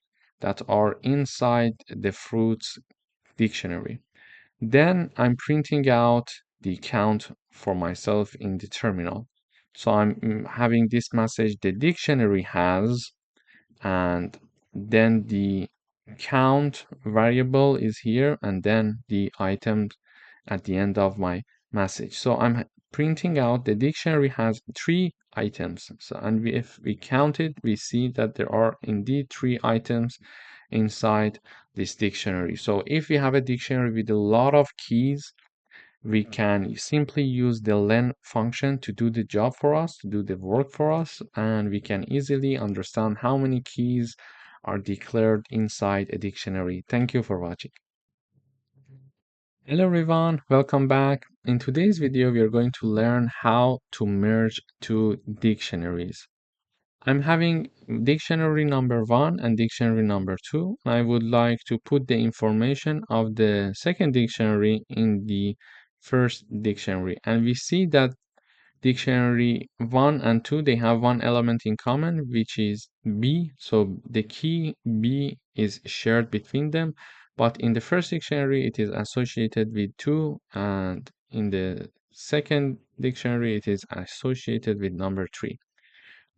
that are inside the fruits dictionary. Then I'm printing out the count for myself in the terminal. So I'm having this message: the dictionary has, and then the count variable is here, and then the items at the end of my message. So I'm printing out the dictionary has 3 items. So, and if we count it, we see that there are indeed 3 items inside this dictionary. So if we have a dictionary with a lot of keys, we can simply use the len function to do the job for us, to do the work for us, and we can easily understand how many keys are declared inside a dictionary. Thank you for watching. Hello everyone, welcome back. In today's video, we are going to learn how to merge 2 dictionaries. I'm having dictionary number 1 and dictionary number 2. I would like to put the information of the second dictionary in the first dictionary. And we see that dictionary 1 and 2, they have one element in common, which is B. So the key B is shared between them. But in the first dictionary, it is associated with 2. And in the second dictionary, it is associated with number 3.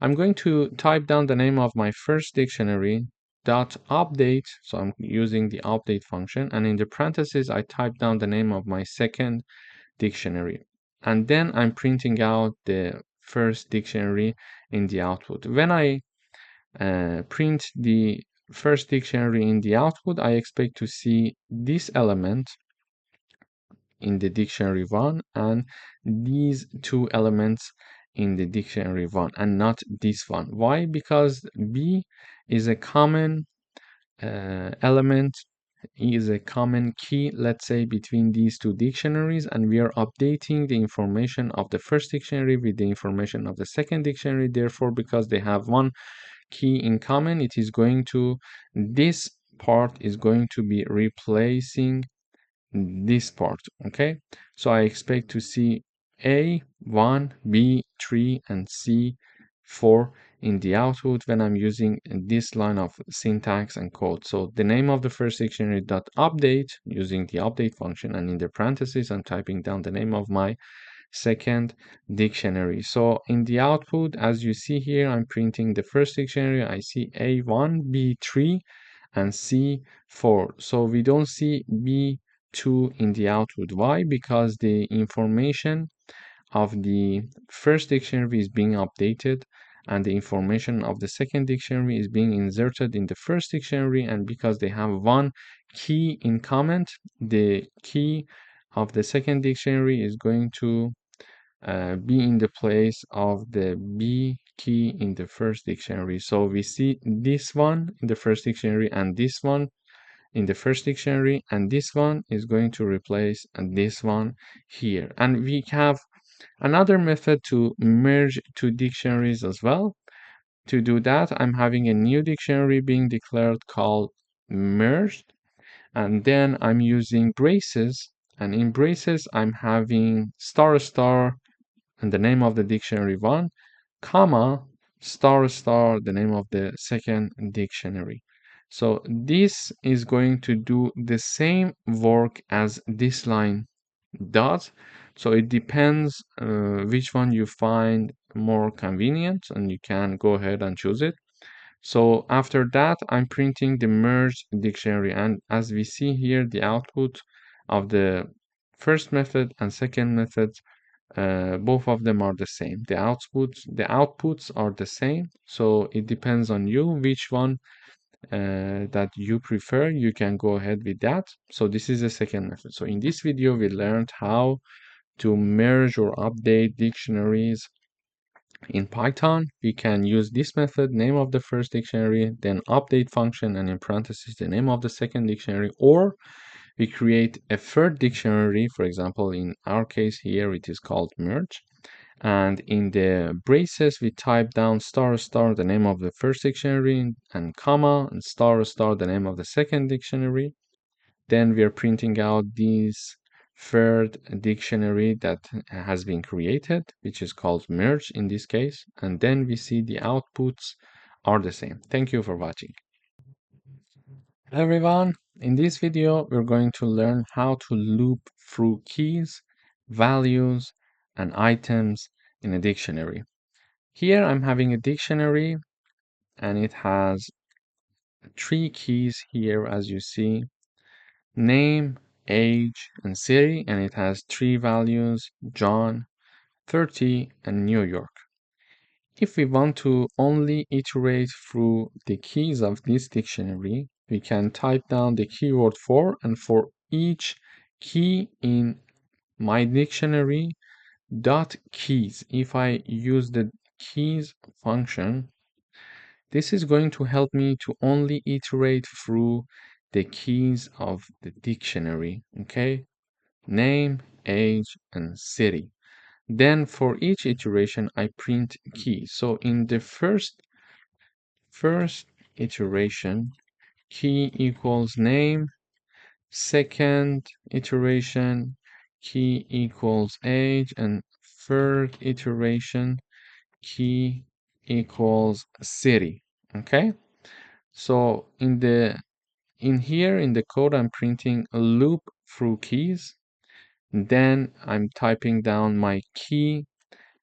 I'm going to type down the name of my first dictionary dot update. So I'm using the update function, and in the parentheses I type down the name of my second dictionary, and then I'm printing out the first dictionary in the output. When I print the first dictionary in the output, I expect to see this element in the dictionary 1 and these 2 elements in the dictionary 1 and not this one. Why? Because B is a common element, is a common key, let's say, between these 2 dictionaries, and we are updating the information of the first dictionary with the information of the second dictionary. Therefore, because they have one key in common, it is going to, this part is going to be replacing this part. Okay, so I expect to see A1, B3, and C4 in the output when I'm using this line of syntax and code. So the name of the first dictionary dot update using the update function, and in the parentheses I'm typing down the name of my second dictionary. So in the output, as you see here, I'm printing the first dictionary. I see A1, B3, and C4. So we don't see B2 in the output. Why? Because the information of the first dictionary is being updated, and the information of the second dictionary is being inserted in the first dictionary, and because they have one key in common, the key of the second dictionary is going to be in the place of the B key in the first dictionary. So we see this one in the first dictionary and this one in the first dictionary, and this one is going to replace this one here. And we have another method to merge 2 dictionaries as well. To do that, I'm having a new dictionary being declared called merged, and then I'm using braces, and in braces I'm having star star and the name of the dictionary 1, comma, star star, the name of the second dictionary. So this is going to do the same work as this line does. So it depends which one you find more convenient, and you can go ahead and choose it. So after that, I'm printing the merged dictionary, and as we see here, the output of the first method and second method, both of them are the same. The outputs are the same. So it depends on you which one that you prefer. You can go ahead with that. So this is the second method. So in this video, we learned how to merge or update dictionaries In Python, we can use this method, name of the first dictionary, then update function, and in parentheses, the name of the second dictionary, or we create a third dictionary. For example, in our case here, it is called merge. And in the braces, we type down star star the name of the first dictionary and comma and star star the name of the second dictionary. Then we are printing out this third dictionary that has been created, which is called merge in this case. And then we see the outputs are the same. Thank you for watching. Hello everyone. In this video, we're going to learn how to loop through keys, values, and items in a dictionary. Here I'm having a dictionary and it has 3 keys here as you see, name, age, and city, and it has 3 values, John, 30, and New York. If we want to only iterate through the keys of this dictionary, we can type down the keyword for, and for each key in my dictionary dot keys. If I use the keys function, this is going to help me to only iterate through the keys of the dictionary, okay? Name, age, and city. Then for each iteration, I print key. So in the first iteration, key equals name. Second iteration, key equals age. And third iteration, key equals city. Okay? So in here in the code, I'm printing a loop through keys. Then I'm typing down my key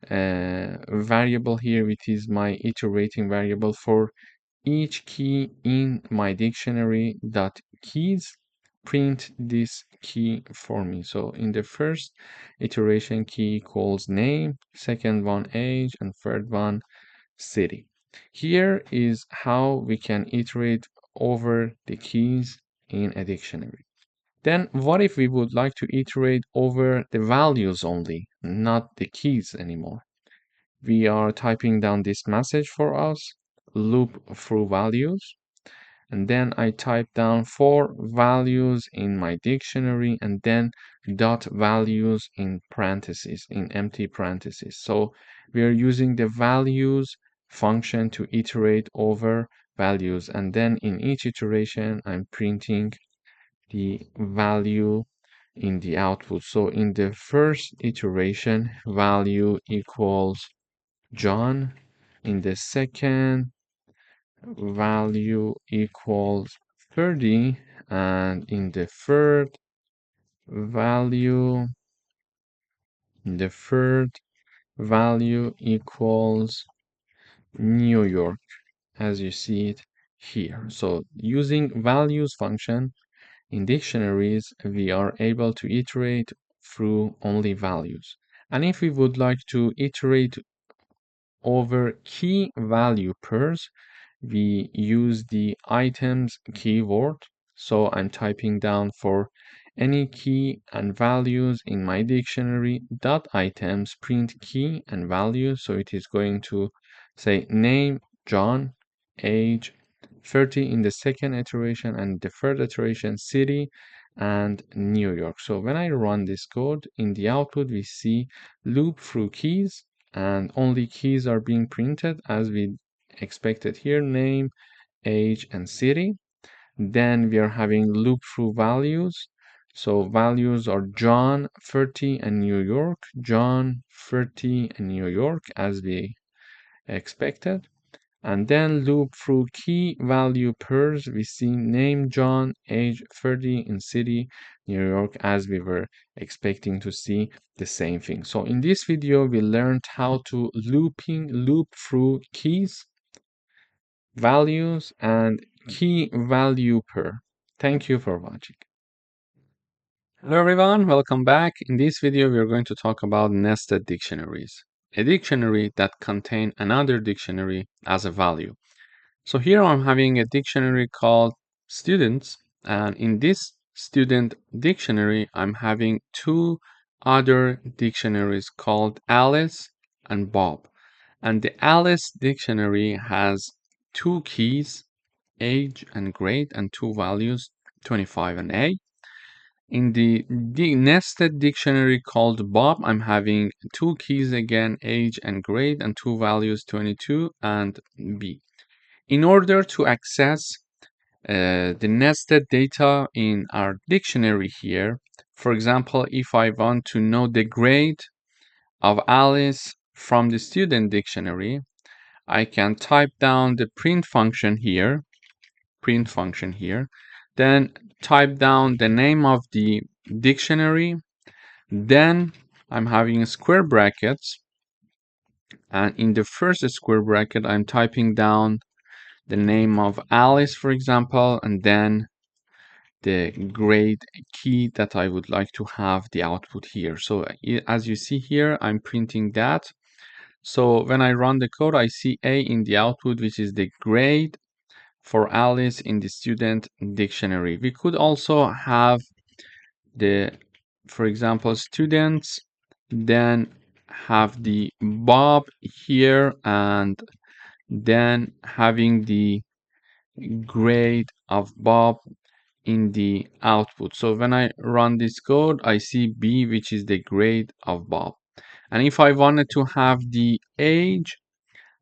variable here, which is my iterating variable for each key in my dictionary dot keys. Print this key for me. So in the first iteration, key equals name, second one age, and third one city. Here is how we can iterate over the keys in a dictionary. Then what if we would like to iterate over the values only, not the keys anymore? We are typing down this message for us, loop through values, and then I type down 4 values in my dictionary and then dot values in parentheses, in empty parentheses. So we are using the values function to iterate over values, and then in each iteration I'm printing the value in the output. So in the first iteration, value equals John. In the second, value equals 30. And in the value, the third value equals New York, as you see it here. So using values function in dictionaries, we are able to iterate through only values. And if we would like to iterate over key value pairs, we use the items keyword. So I'm typing down for any key and values in my dictionary dot items print key and value. So it is going to say name John, age 30 in the second iteration, and the third iteration city and New York. So when I run this code, in the output we see loop through keys, and only keys are being printed as we expected here, name, age, and city. Then we are having loop through values. So values are John, 30, and New York. John, 30, and New York as we expected. And then loop through key value pairs. We see name John, age 30 in city, New York, as we were expecting to see the same thing. So in this video, we learned how to loop through keys, values, and key value pair. Thank you for watching. Hello everyone, welcome back. In this video, we are going to talk about nested dictionaries, a dictionary that contain another dictionary as a value. So here I'm having a dictionary called students, and in this student dictionary, I'm having 2 other dictionaries called Alice and Bob. And the Alice dictionary has two keys, age and grade, and two values, 25 and A. In the nested dictionary called Bob, I'm having two keys again, age and grade, and two values, 22 and B. In order to access the nested data in our dictionary here, for example, if I want to know the grade of Alice from the student dictionary, I can type down the print function here, then type down the name of the dictionary, then I'm having square brackets, and in the first square bracket I'm typing down the name of Alice, for example, and then the grade key that I would like to have the output here. So as you see here, I'm printing that. So when I run the code, I see A in the output, which is the grade for Alice in the student dictionary. We could also have the, for example, students, then have the Bob here, and then having the grade of Bob in the output. So when I run this code, I see B, which is the grade of Bob. And if I wanted to have the age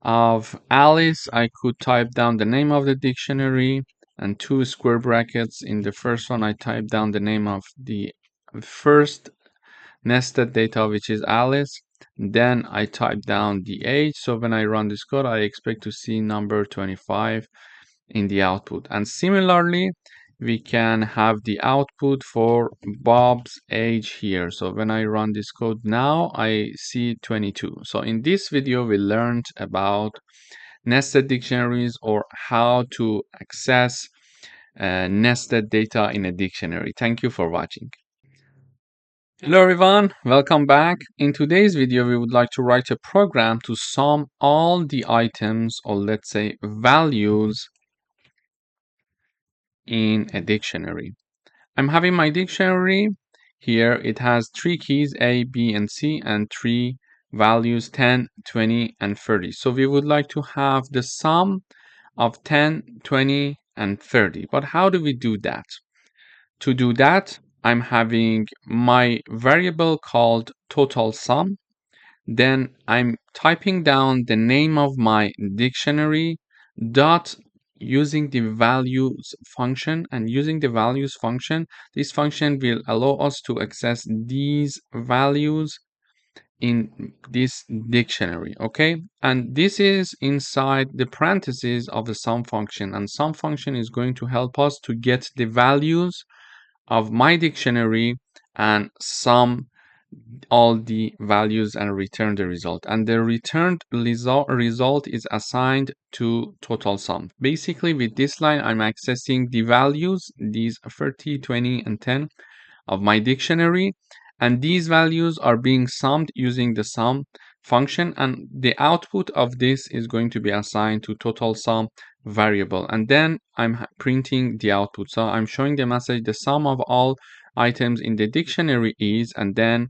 of Alice, I could type down the name of the dictionary and two square brackets. In the first one, I type down the name of the first nested data, which is Alice. Then I type down the age. So when I run this code, I expect to see number 25 in the output. And similarly, we can have the output for Bob's age here. So when I run this code now, I see 22. So in this video, we learned about nested dictionaries, or how to access nested data in a dictionary. Thank you for watching. Hello everyone, welcome back. In today's video, we would like to write a program to sum all the items, or let's say values, in a dictionary. I'm having my dictionary here. It has three keys, A, B, and C, and three values, 10, 20, and 30. So we would like to have the sum of 10, 20, and 30. But how do we do that? To do that, I'm having my variable called total sum. Then I'm typing down the name of my dictionary dot using the values function, and using the values function, this function will allow us to access these values in this dictionary. Okay, and this is inside the parentheses of the sum function, and sum function is going to help us to get the values of my dictionary and sum all the values and return the result. And the returned result is assigned to total sum. Basically, with this line, I'm accessing the values, these 30, 20, and 10 of my dictionary. And these values are being summed using the sum function. And the output of this is going to be assigned to total sum variable. And then I'm printing the output. So I'm showing the message, the sum of all items in the dictionary is, and then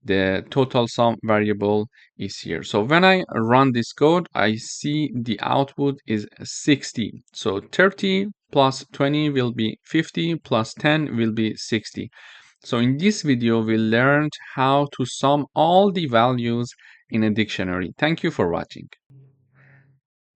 the total sum variable is here. So when I run this code, I see the output is 60. So 30 plus 20 will be 50, plus 10 will be 60. So in this video, we learned how to sum all the values in a dictionary. Thank you for watching.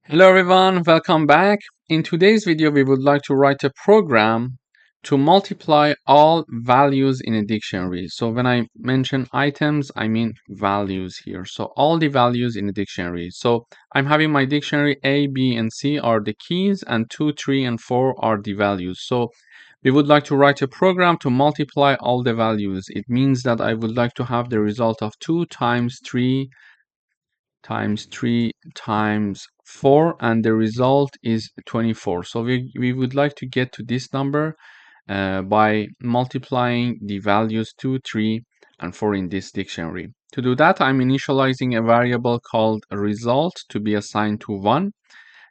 Hello everyone, welcome back. In today's video, we would like to write a program to multiply all values in a dictionary. So when I mention items, I mean values here. So all the values in a dictionary. So I'm having my dictionary, A, B, and C are the keys, and 2, 3, and 4 are the values. So we would like to write a program to multiply all the values. It means that I would like to have the result of 2 times 3 times 3 times 4, and the result is 24. So we would like to get to this number by multiplying the values 2, 3, and 4 in this dictionary. To do that, I'm initializing a variable called result to be assigned to 1.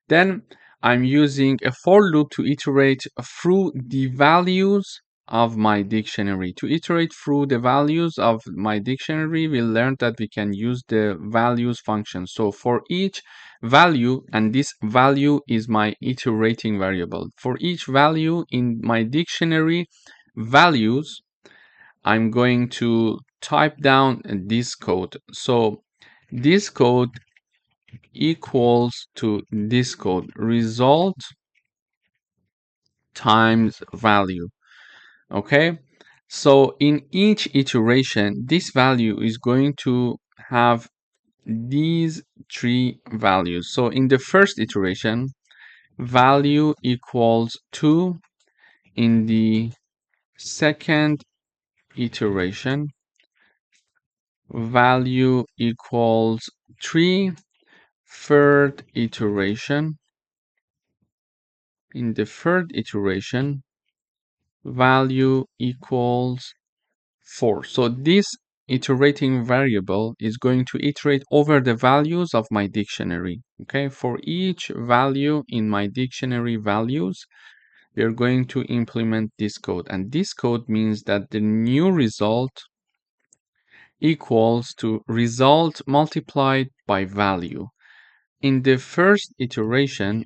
Then I'm using a for loop to iterate through the values of my dictionary. To iterate through the values of my dictionary, we learned that we can use the values function. So for each value, and this value is my iterating variable, for each value in my dictionary values, I'm going to type down this code. So this code equals to this code, result times value. Okay, so in each iteration, this value is going to have these three values. So in the first iteration, value equals 2. In the second iteration, value equals 3. Third iteration, in the third iteration, value equals 4. So this iterating variable is going to iterate over the values of my dictionary. Okay, for each value in my dictionary values, we are going to implement this code. And this code means that the new result equals to result multiplied by value. In the first iteration,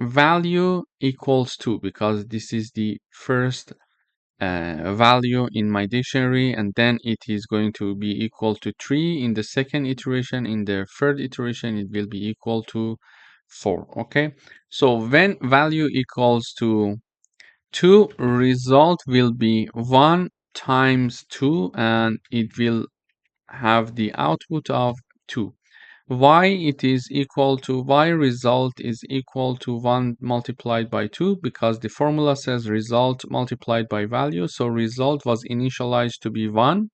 value equals 2 because this is the first value in my dictionary, and then it is going to be equal to 3 in the second iteration. In the third iteration, it will be equal to 4. Okay, so when value equals to 2, result will be 1 times 2, and it will have the output of 2. Y result is equal to 1 multiplied by 2 because the formula says result multiplied by value. So result was initialized to be 1,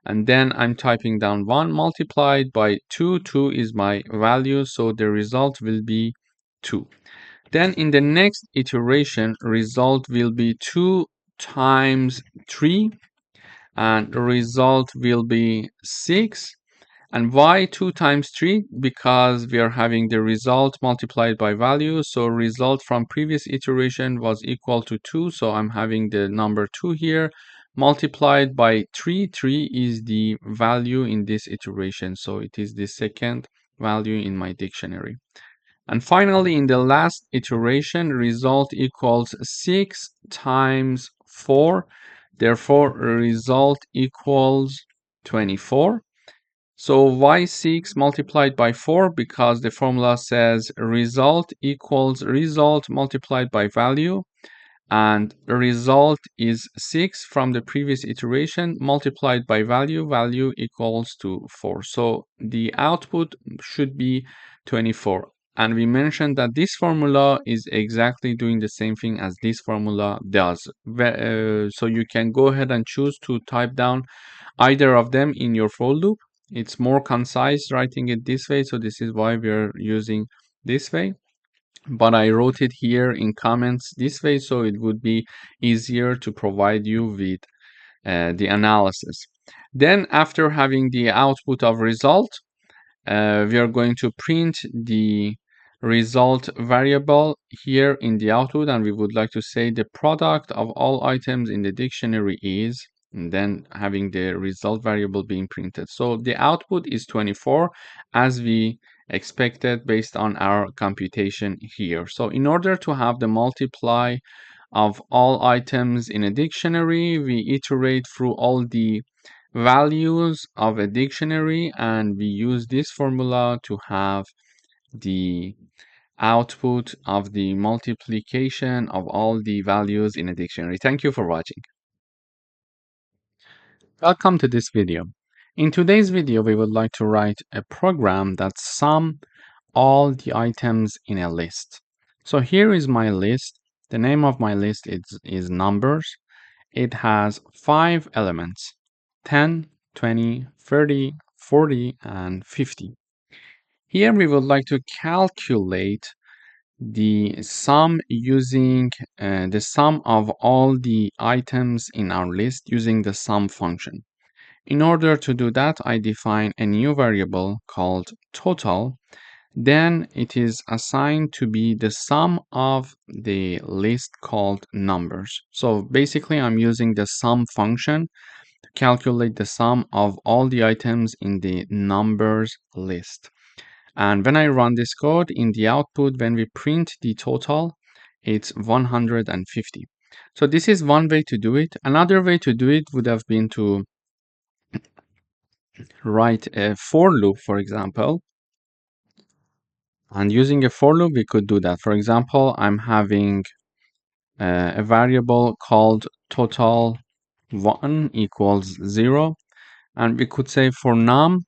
and then I'm typing down 1 multiplied by 2. 2 is my value, so the result will be 2. Then in the next iteration, result will be 2 times 3, and result will be 6. And why 2 times 3? Because we are having the result multiplied by value. So result from previous iteration was equal to 2. So I'm having the number 2 here multiplied by 3. 3 is the value in this iteration. So it is the second value in my dictionary. And finally, in the last iteration, result equals 6 times 4. Therefore, result equals 24. So y6 multiplied by 4 because the formula says result equals result multiplied by value, and result is 6 from the previous iteration multiplied by value. Value equals to 4. So the output should be 24. And we mentioned that this formula is exactly doing the same thing as this formula does. So you can go ahead and choose to type down either of them in your for loop. It's more concise writing it this way, so this is why we're using this way. But I wrote it here in comments this way, so it would be easier to provide you with the analysis. Then after having the output of result, we are going to print the result variable here in the output, and we would like to say the product of all items in the dictionary is, and then having the result variable being printed. So the output is 24 as we expected based on our computation here. So in order to have the multiply of all items in a dictionary, we iterate through all the values of a dictionary, and we use this formula to have the output of the multiplication of all the values in a dictionary. Thank you for watching. Welcome to this video. In today's video, we would like to write a program that sums all the items in a list. So here is my list. The name of my list is numbers. It has 5 elements: 10, 20, 30, 40, and 50. Here we would like to calculate the sum using the sum of all the items in our list using the sum function. In order to do that, I define a new variable called total Then it is assigned to be the sum of the list called numbers. So basically I'm using the sum function to calculate the sum of all the items in the numbers list. And when I run this code in the output, when we print the total, it's 150. So this is one way to do it. Another way to do it would have been to write a for loop, for example. And using a for loop, we could do that. For example, I'm having a variable called total1 equals 0. And we could say for num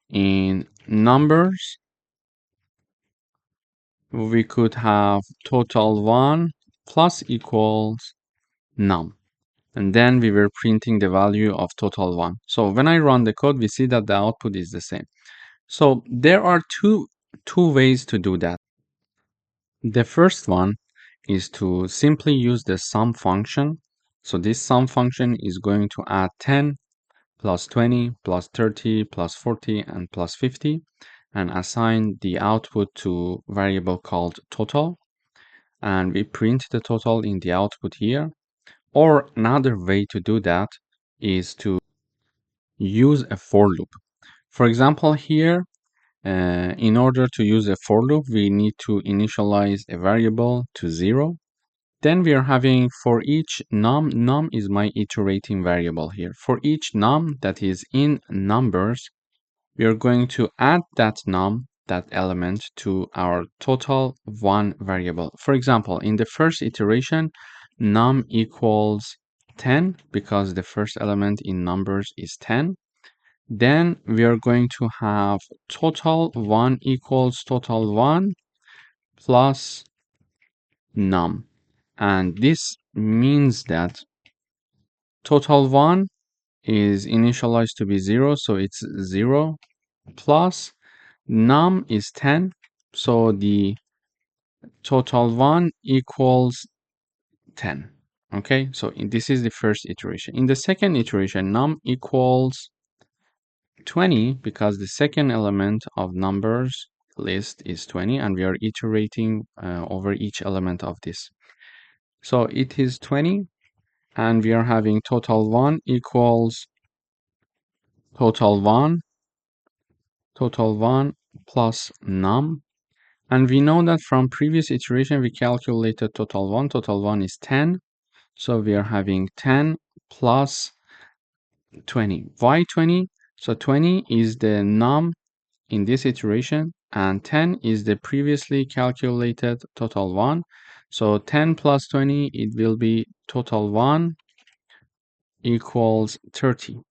in numbers, we could have total1 plus equals num. And then we were printing the value of total1. So when I run the code, we see that the output is the same. So there are two ways to do that. The first one is to simply use the sum function. So this sum function is going to add 10 plus 20 plus 30 plus 40 and plus 50 and assign the output to variable called total. And we print the total in the output here. Or another way to do that is to use a for loop. For example, here, in order to use a for loop, we need to initialize a variable to 0. Then we are having for each num is my iterating variable here. For each num that is in numbers, we are going to add that element to our total1 variable. For example, in the first iteration, num equals 10 because the first element in numbers is 10. Then we are going to have total1 equals total1 plus num. And this means that total1 is initialized to be 0, so it's 0 plus num is 10, so the total1 equals 10. Okay, so this is the first iteration. In the second iteration, num equals 20 because the second element of numbers list is 20 and we are iterating over each element of this. So it is 20 and we are having total1 equals total1 plus num. And we know that from previous iteration, we calculated total1. Total1 is 10. So we are having 10 plus 20. Why 20? So 20 is the num in this iteration and 10 is the previously calculated total1. So 10 plus 20, it will be total1 equals 30.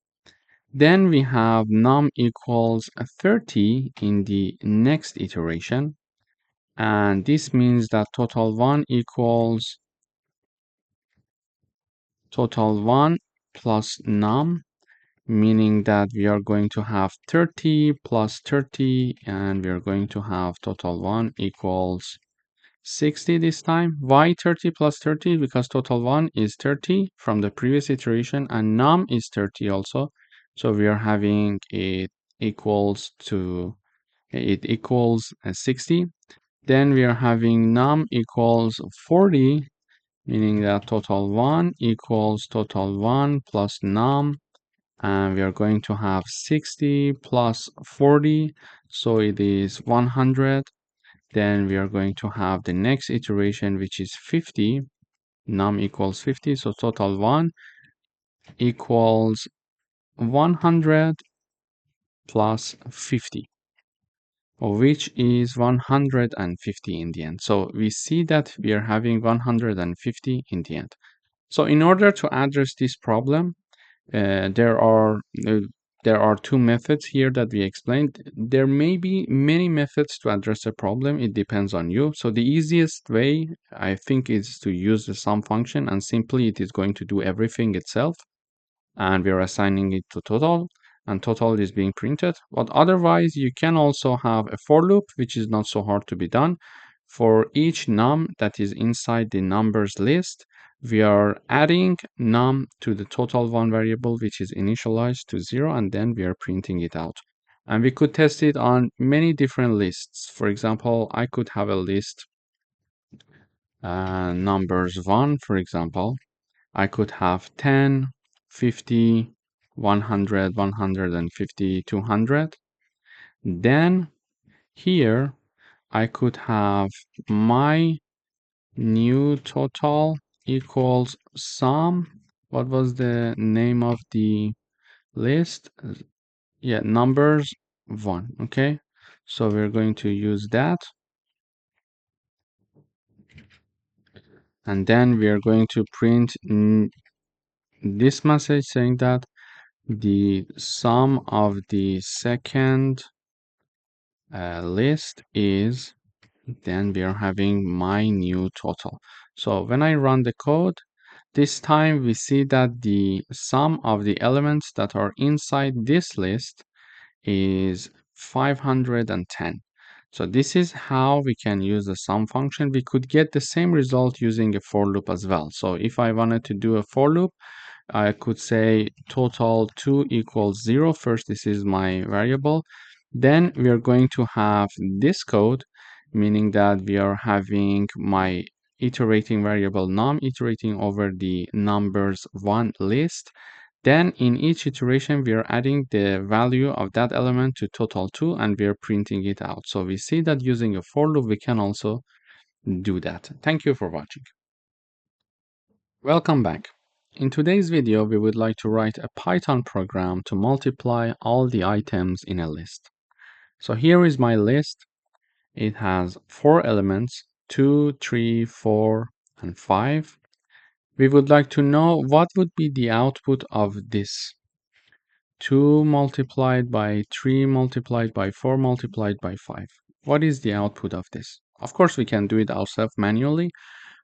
Then we have num equals 30 in the next iteration. And this means that total1 equals total1 plus num, meaning that we are going to have 30 plus 30 and we are going to have total1 equals 60 this time. Why 30 plus 30? Because total1 is 30 from the previous iteration and num is 30 also. So we are having it equals 60. Then we are having num equals 40, meaning that total1 equals total1 plus num, and we are going to have 60 plus 40, so it is 100. Then we are going to have the next iteration, which is 50, num equals 50, so total1 equals 100 plus 50, which is 150 in the end. So we see that we are having 150 in the end. So in order to address this problem, there are two methods here that we explained. There may be many methods to address a problem. It depends on you. So the easiest way, I think, is to use the sum function, and simply it is going to do everything itself. And we are assigning it to total, and total is being printed. But otherwise, you can also have a for loop, which is not so hard to be done. For each num that is inside the numbers list, we are adding num to the total1 variable, which is initialized to 0, and then we are printing it out. And we could test it on many different lists. For example, I could have a list, numbers 1, for example. I could have 10, 50, 100, 150, 200. Then here I could have my new total equals sum. What was the name of the list? Yeah, numbers 1. Okay, so we're going to use that, and then we are going to print this message saying that the sum of the second list is, then we are having my new total. So when I run the code, this time we see that the sum of the elements that are inside this list is 510. So this is how we can use the sum function. We could get the same result using a for loop as well. So if I wanted to do a for loop, I could say total 2 equals 0. First, this is my variable. Then we are going to have this code, meaning that we are having my iterating variable num iterating over the numbers 1 list. Then in each iteration, we are adding the value of that element to total 2 and we are printing it out. So we see that using a for loop, we can also do that. Thank you for watching. Welcome back. In today's video, we would like to write a Python program to multiply all the items in a list. So here is my list. It has 4 elements, 2, 3, 4, and 5. We would like to know what would be the output of this. 2 multiplied by 3 multiplied by 4 multiplied by 5. What is the output of this? Of course, we can do it ourselves manually,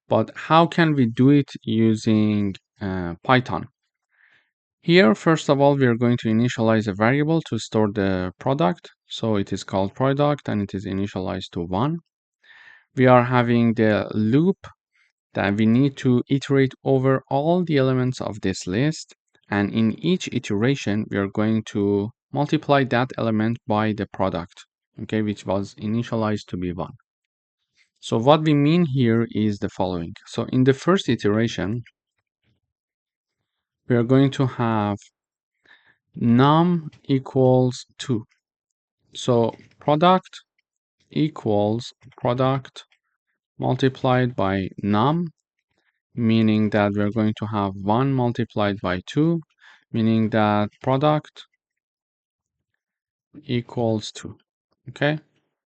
but how can we do it using Python? Here, first of all, we are going to initialize a variable to store the product. So it is called product and it is initialized to 1. We are having the loop that we need to iterate over all the elements of this list. And in each iteration, we are going to multiply that element by the product, okay, which was initialized to be 1. So what we mean here is the following. So in the first iteration, we are going to have num equals 2. So product equals product multiplied by num, meaning that we're going to have 1 multiplied by 2, meaning that product equals 2. Okay,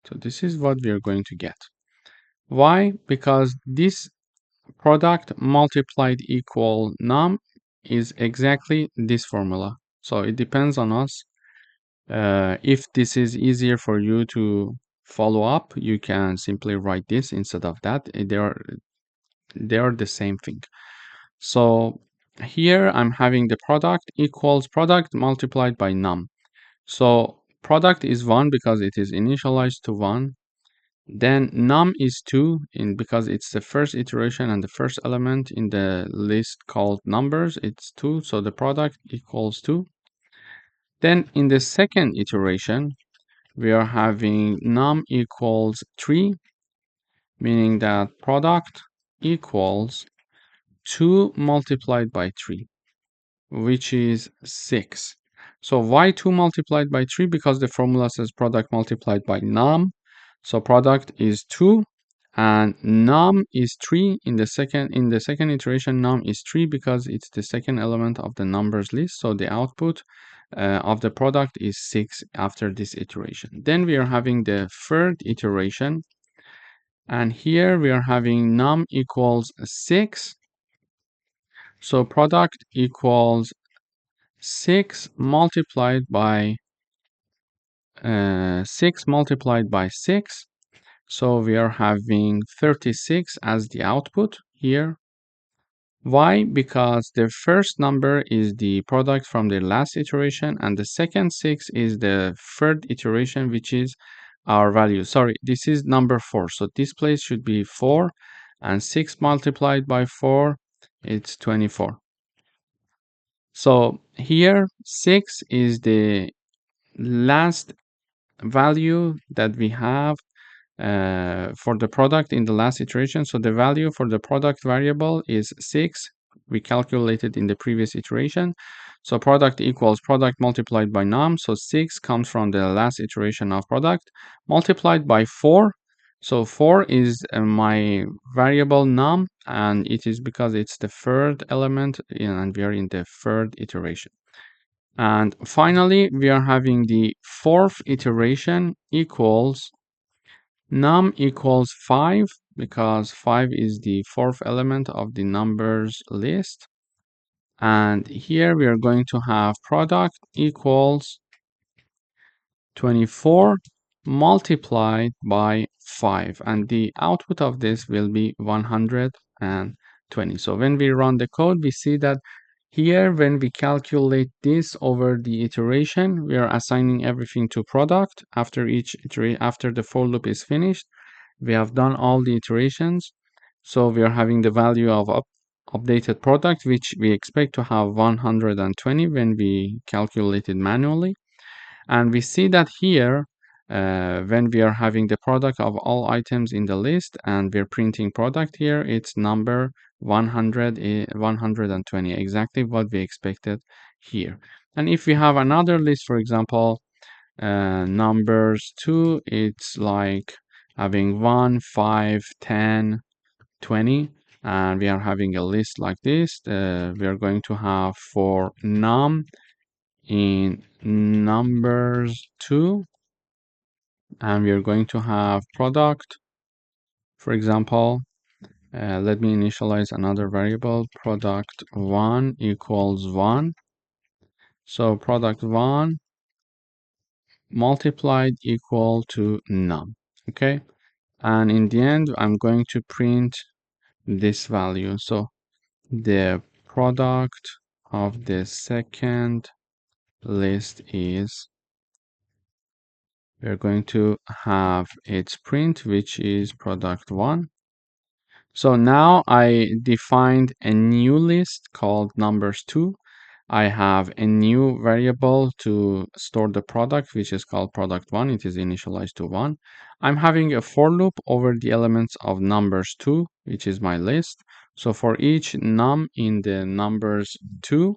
so this is what we're going to get. Why? Because this product multiplied equal num is exactly this formula. So it depends on us. If this is easier for you to follow up, you can simply write this instead of that. They are the same thing. So here I'm having the product equals product multiplied by num. So product is 1 because it is initialized to 1. Then num is 2 because it's the first iteration and the first element in the list called numbers. It's 2, so the product equals 2. Then in the second iteration, we are having num equals 3, meaning that product equals 2 multiplied by 3, which is 6. So why 2 multiplied by 3? Because the formula says product multiplied by num. So product is 2 and num is 3. In the second iteration, num is 3 because it's the second element of the numbers list. So the output of the product is 6 after this iteration. Then we are having the third iteration, and here we are having num equals 6. So product equals 6 multiplied by 6. So we are having 36 as the output here. Why? Because the first number is the product from the last iteration and the second 6 is the third iteration, which is our value. Sorry, this is number 4. So this place should be 4 and 6 multiplied by 4, it's 24. So here 6 is the last value that we have for the product in the last iteration. So the value for the product variable is 6. We calculated in the previous iteration. So product equals product multiplied by num. So 6 comes from the last iteration of product multiplied by 4. So 4 is my variable num, and it is because it's the third element and we are in the third iteration. And finally, we are having the fourth iteration equals num equals 5 because 5 is the fourth element of the numbers list. And here we are going to have product equals 24 multiplied by 5. And the output of this will be 120. So when we run the code, we see that here, when we calculate this over the iteration, we are assigning everything to product. After after the for loop is finished, we have done all the iterations. So we are having the value of updated product, which we expect to have 120 when we calculate it manually. And we see that here, when we are having the product of all items in the list and we're printing product here, it's number 120, exactly what we expected here. And if we have another list, for example, numbers 2, it's like having 1, 5, 10, 20, and we are having a list like this. We are going to have for num in numbers 2, and we are going to have product. For example, let me initialize another variable, product 1 equals 1. So product 1 multiplied equal to num. Okay, and in the end I'm going to print this value. So the product of the second list is, we're going to have its print, which is product 1. So now I defined a new list called numbers 2. I have a new variable to store the product, which is called product 1. It is initialized to 1. I'm having a for loop over the elements of numbers 2, which is my list. So for each num in the numbers 2,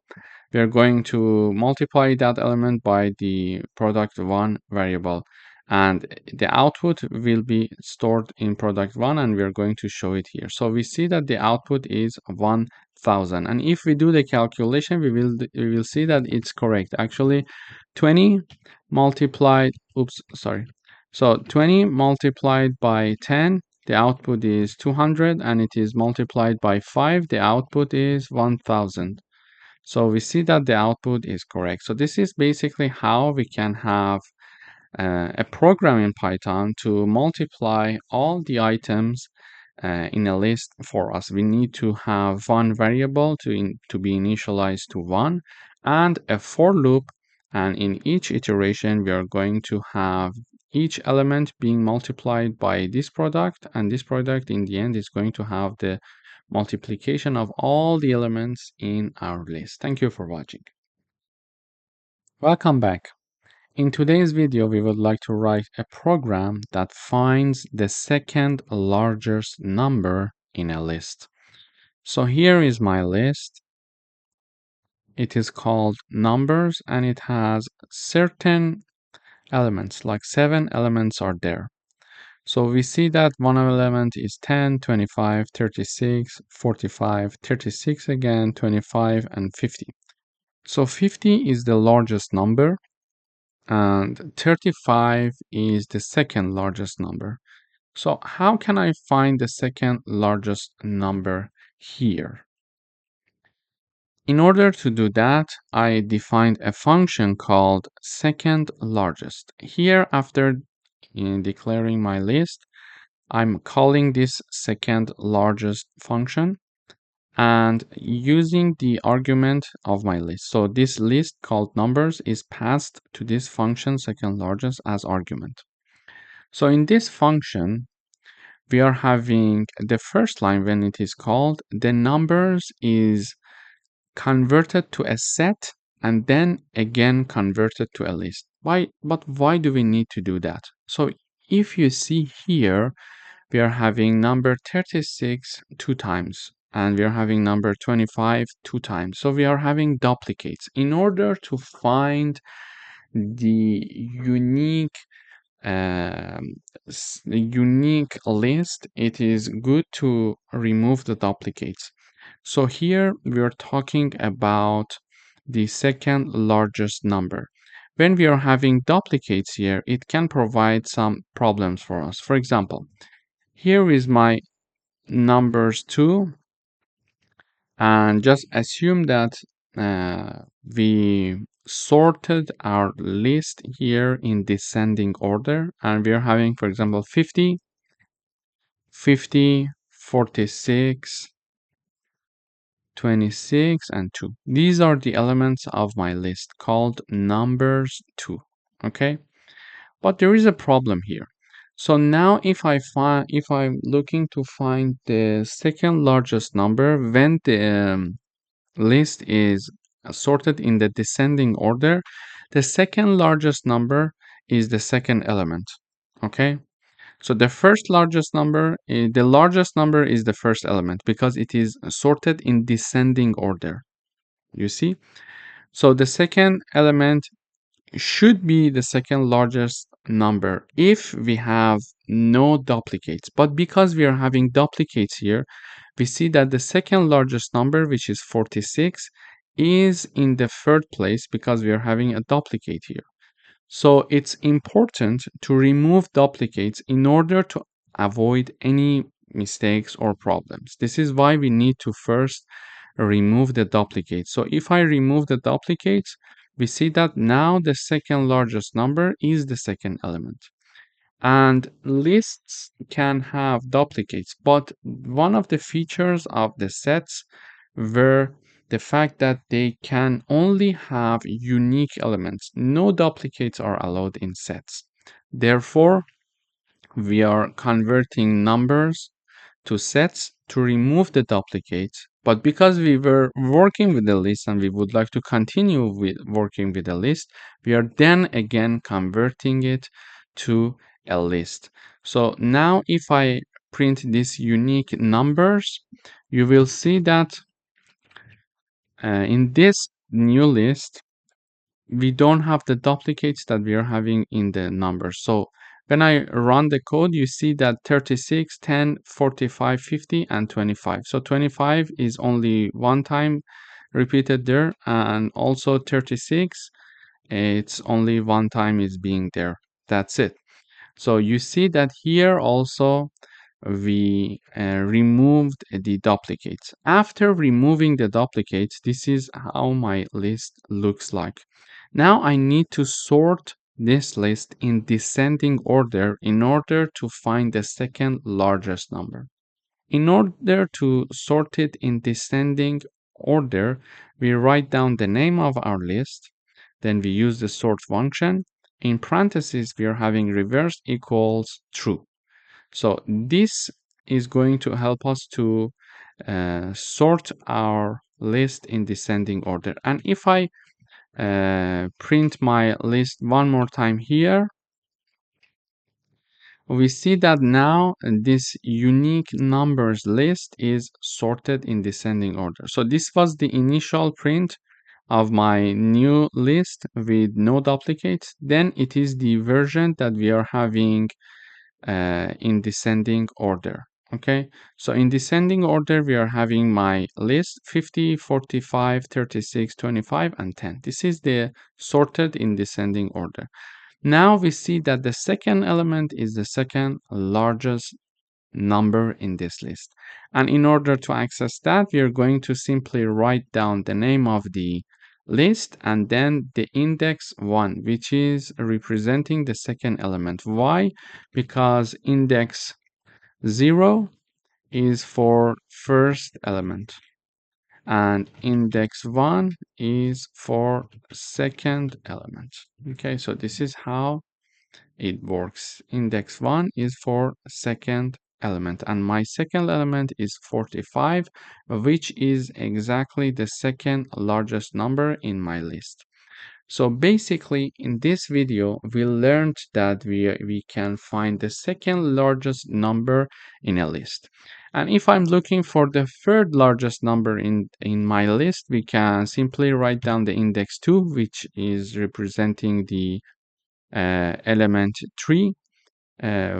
we are going to multiply that element by the product 1 variable. And the output will be stored in product 1, and we are going to show it here. So we see that the output is 1000. And if we do the calculation, we will see that it's correct. Actually, 20 multiplied, So 20 multiplied by 10, the output is 200, and it is multiplied by 5, the output is 1000. So we see that the output is correct. So this is basically how we can have a program in Python to multiply all the items in a list for us. We need to have one variable to be initialized to 1 and a for loop. And in each iteration, we are going to have each element being multiplied by this product. And this product in the end is going to have the multiplication of all the elements in our list. Thank you for watching. Welcome back. In today's video, we would like to write a program that finds the second largest number in a list. So here is my list. It is called numbers and it has certain elements, like 7 elements are there. So we see that one element is 10, 25, 36, 45, 36 again, 25, and 50. So 50 is the largest number, and 35 is the second largest number. So how can I find the second largest number here? In order to do that, I defined a function called second largest. Here, after declaring my list, I'm calling this second largest function and using the argument of my list. So this list called numbers is passed to this function second largest as argument. So in this function, we are having the first line when it is called, the numbers is converted to a set and then again converted to a list. Why do we need to do that? So if you see here, we are having number 36 two times, and we are having number 25 two times. So we are having duplicates. In order to find the um, unique list, it is good to remove the duplicates. So here we are talking about the second largest number. When we are having duplicates here, it can provide some problems for us. For example, here is my numbers 2, and just assume that we sorted our list here in descending order, and we are having, for example, 50, 50, 46, 26, and 2. These are the elements of my list called numbers 2. Okay, but there is a problem here. So now if I'm looking to find the second largest number when the list is sorted in the descending order, the second largest number is the second element. Okay, so the first largest number, the largest number is the first element because it is sorted in descending order. You see? So the second element should be the second largest number if we have no duplicates. But because we are having duplicates here, we see that the second largest number, which is 46, is in the third place because we are having a duplicate here. So it's important to remove duplicates in order to avoid any mistakes or problems. This is why we need to first remove the duplicates. So if I remove the duplicates, we see that now the second largest number is the second element. And lists can have duplicates, but one of the features of the sets were the fact that they can only have unique elements. No duplicates are allowed in sets. Therefore, we are converting numbers to sets to remove the duplicates. But because we were working with the list and we would like to continue with working with the list, we are then again converting it to a list. So now if I print these unique numbers, you will see that in this new list, we don't have the duplicates that we are having in the numbers. So when I run the code, you see that 36, 10, 45, 50, and 25. So 25 is only one time repeated there, and also 36, it's only one time is being there. That's it. So you see that here also we removed the duplicates. After removing the duplicates, this is how my list looks like. Now I need to sort this list in descending order in order to find the second largest number. In order to sort it in descending order, we write down the name of our list, then we use the sort function. In parentheses, we are having reverse equals true. So this is going to help us to sort our list in descending order. And if I print my list one more time here, we see that now this unique numbers list is sorted in descending order. So this was the initial print of my new list with no duplicates. Then it is the version that we are having in descending order. Okay, so in descending order, we are having my list 50, 45, 36, 25, and 10. This is the sorted in descending order. Now we see that the second element is the second largest number in this list. And in order to access that, we are going to simply write down the name of the list and then the index 1, which is representing the second element. Why? Because index 0 is for first element and index 1 is for second element. Okay, so this is how it works. Index 1 is for second element and my second element is 45, which is exactly the second largest number in my list. So basically, in this video, we learned that we can find the second largest number in a list. And if I'm looking for the third largest number in my list, we can simply write down the index 2, which is representing the element 3,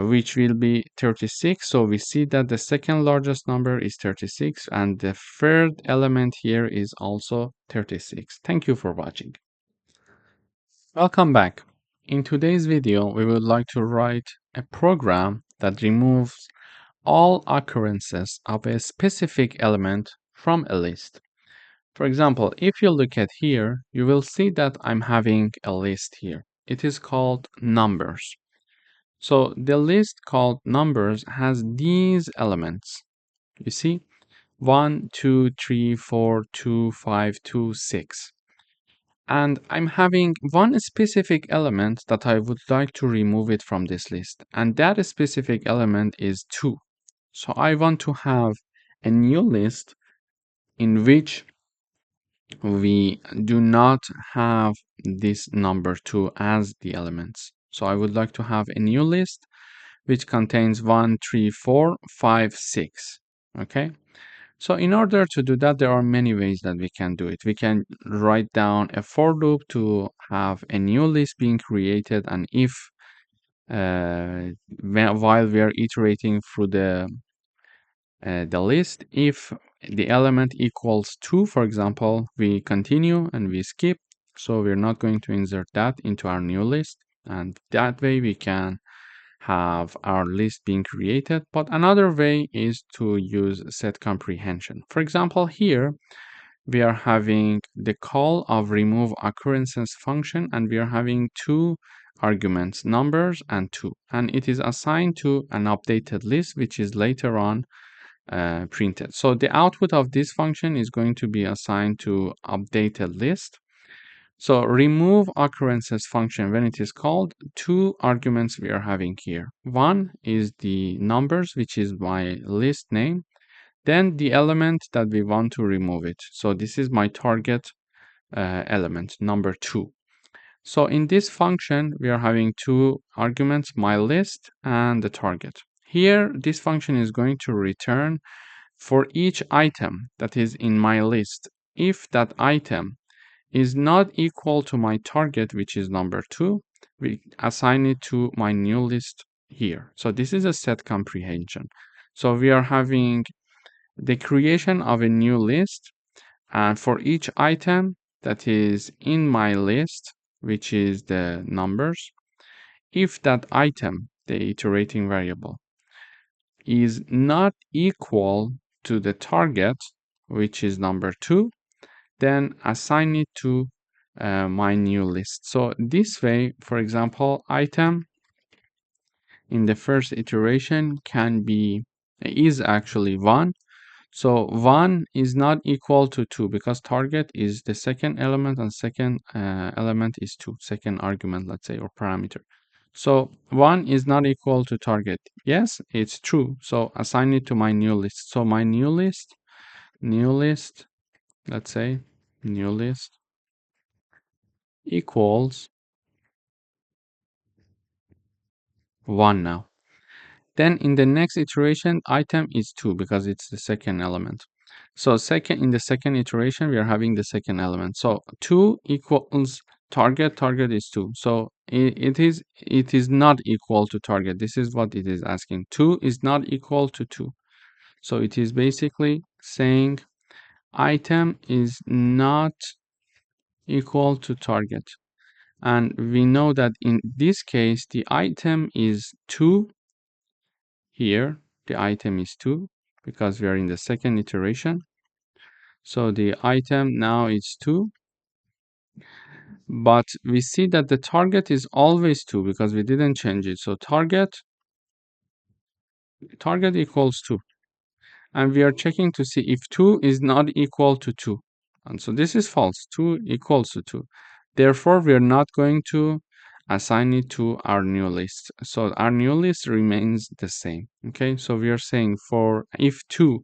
which will be 36. So we see that the second largest number is 36, and the third element here is also 36. Thank you for watching. Welcome back. In today's video, we would like to write a program that removes all occurrences of a specific element from a list. For example, if you look at here, you will see that I'm having a list here. It is called numbers. So the list called numbers has these elements. You see, 1, 2, 3, 4, 2, 5, 2, 6. And I'm having one specific element that I would like to remove it from this list. And that specific element is 2. So I want to have a new list in which we do not have this number 2 as the elements. So I would like to have a new list which contains 1, 3, 4, 5, 6. Okay? So in order to do that, there are many ways that we can do it. We can write down a for loop to have a new list being created, and if while we are iterating through the list, if the element equals 2, for example, we continue and we skip. So we're not going to insert that into our new list, and that way we can have our list being created. But another way is to use set comprehension. For example, here we are having the call of remove occurrences function, and we are having two arguments, numbers and 2, and it is assigned to an updated list, which is later on printed. So the output of this function is going to be assigned to updated list. So remove occurrences function, when it is called, two arguments we are having here. One is the numbers, which is my list name, then the element that we want to remove it. So this is my target element, number 2. So in this function, we are having two arguments, my list and the target. Here, this function is going to return for each item that is in my list. If that item is not equal to my target, which is number 2, we assign it to my new list here. So this is a set comprehension. So we are having the creation of a new list, and for each item that is in my list, which is the numbers, if that item, the iterating variable, is not equal to the target, which is number 2, then assign it to my new list. So this way, for example, item in the first iteration is actually 1. So 1 is not equal to 2 because target is the second element and second element is 2, second argument, let's say, or parameter. So 1 is not equal to target. Yes, it's true. So assign it to my new list. So my new list, let's say, new list equals 1 now. Then in the next iteration, item is 2 because it's the second element. So in the second iteration, we are having the second element. So 2 equals target is 2. So it is not equal to target. This is what it is asking. 2 is not equal to 2. So it is basically saying item is not equal to target. And we know that in this case, the item is 2. Here, the item is 2 because we are in the second iteration. So the item now is 2. But we see that the target is always 2 because we didn't change it. So target equals 2. And we are checking to see if 2 is not equal to 2. And so this is false. 2 equals to 2. Therefore, we are not going to assign it to our new list. So our new list remains the same. Okay, so we are saying for if 2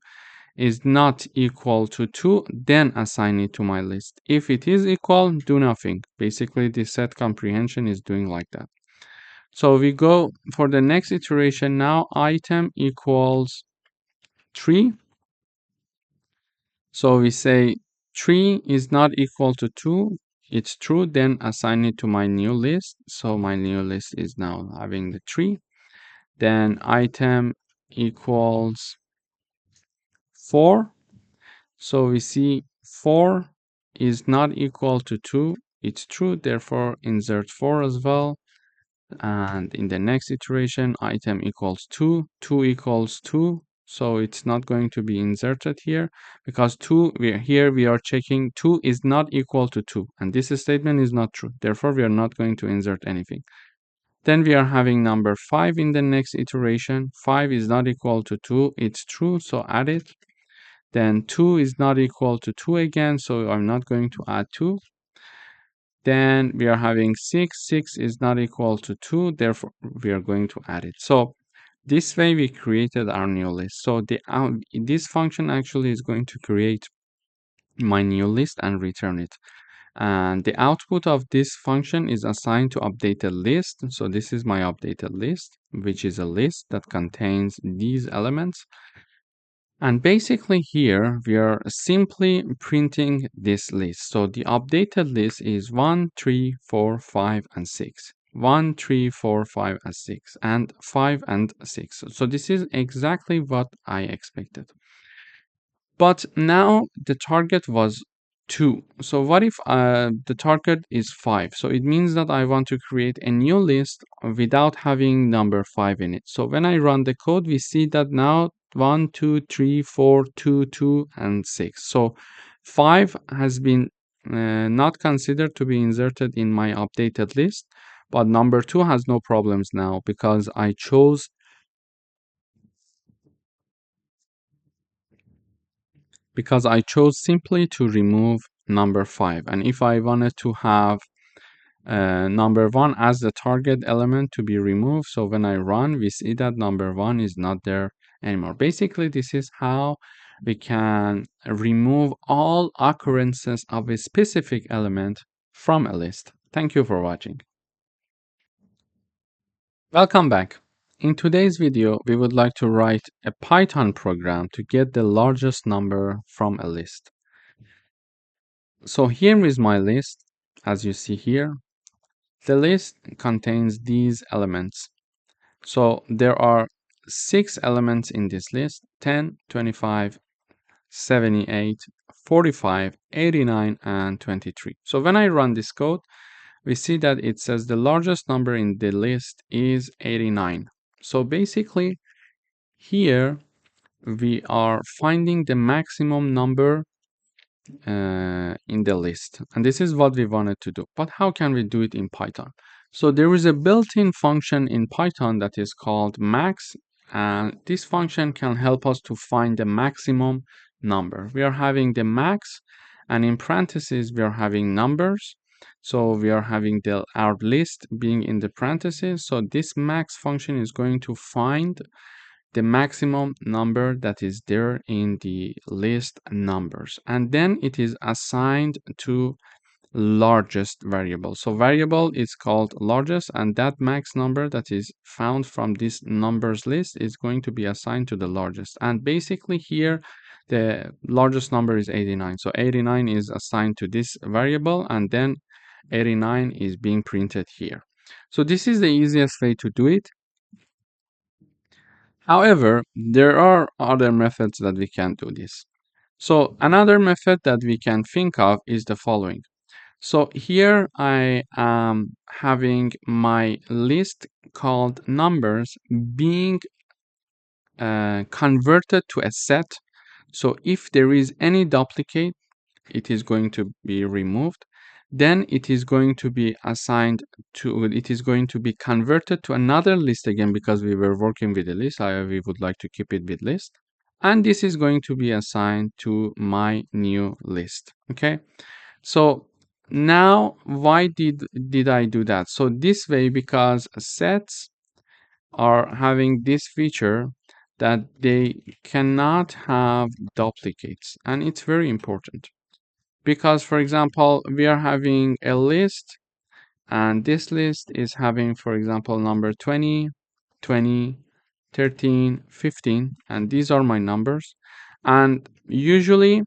is not equal to 2, then assign it to my list. If it is equal, do nothing. Basically, the set comprehension is doing like that. So we go for the next iteration now, item equals 3. So we say 3 is not equal to 2. It's true, then assign it to my new list. So my new list is now having the 3. Then item equals 4. So we see 4 is not equal to 2. It's true, therefore insert 4 as well. And in the next iteration, item equals 2. 2 equals 2. So it's not going to be inserted here because 2, we are checking 2 is not equal to 2. And this statement is not true. Therefore, we are not going to insert anything. Then we are having number 5 in the next iteration. 5 is not equal to 2. It's true, so add it. Then 2 is not equal to 2 again, so I'm not going to add 2. Then we are having 6. 6 is not equal to 2, therefore we are going to add it. So this way we created our new list. So this function actually is going to create my new list and return it. And the output of this function is assigned to updated list. So this is my updated list, which is a list that contains these elements. And basically here we are simply printing this list. So the updated list is 1, 3, 4, 5, and 6. 1, 3, 4, 5, and 6, and 5 and 6. So this is exactly what I expected. But now the target was 2. So what if the target is 5? So it means that I want to create a new list without having number 5 in it. So when I run the code, we see that now 1, 2, 3, 4, 2, 2, and 6. So 5 has been not considered to be inserted in my updated list, but number 2 has no problems now because I chose simply to remove number 5. And if I wanted to have number 1 as the target element to be removed, so when I run, we see that number 1 is not there anymore. Basically, this is how we can remove all occurrences of a specific element from a list. Thank you for watching. Welcome back. In today's video, we would like to write a Python program to get the largest number from a list. So here is my list. As you see here, the list contains these elements. So there are 6 elements in this list: 10, 25, 78, 45, 89, and 23. So when I run this code, we see that it says the largest number in the list is 89. So basically, here we are finding the maximum number in the list, and this is what we wanted to do. But how can we do it in Python? So there is a built-in function in Python that is called max, and this function can help us to find the maximum number. We are having the max, and in parentheses we are having numbers. So we are having our list being in the parentheses. So this max function is going to find the maximum number that is there in the list numbers, and then it is assigned to largest variable. So variable is called largest, and that max number that is found from this numbers list is going to be assigned to the largest. And basically here the largest number is 89. So 89 is assigned to this variable, and then 89 is being printed here. So this is the easiest way to do it. However, there are other methods that we can do this. So another method that we can think of is the following. So here I am having my list called numbers being converted to a set. So if there is any duplicate, it is going to be removed. Then it is going to be assigned to, it is going to be converted to another list again, because we were working with a list. We would like to keep it with list. And this is going to be assigned to my new list. Okay. So now why did I do that? So this way, because sets are having this feature that they cannot have duplicates, and it's very important because, for example, we are having a list, and this list is having, for example, number 20, 20, 13, 15, and these are my numbers. And usually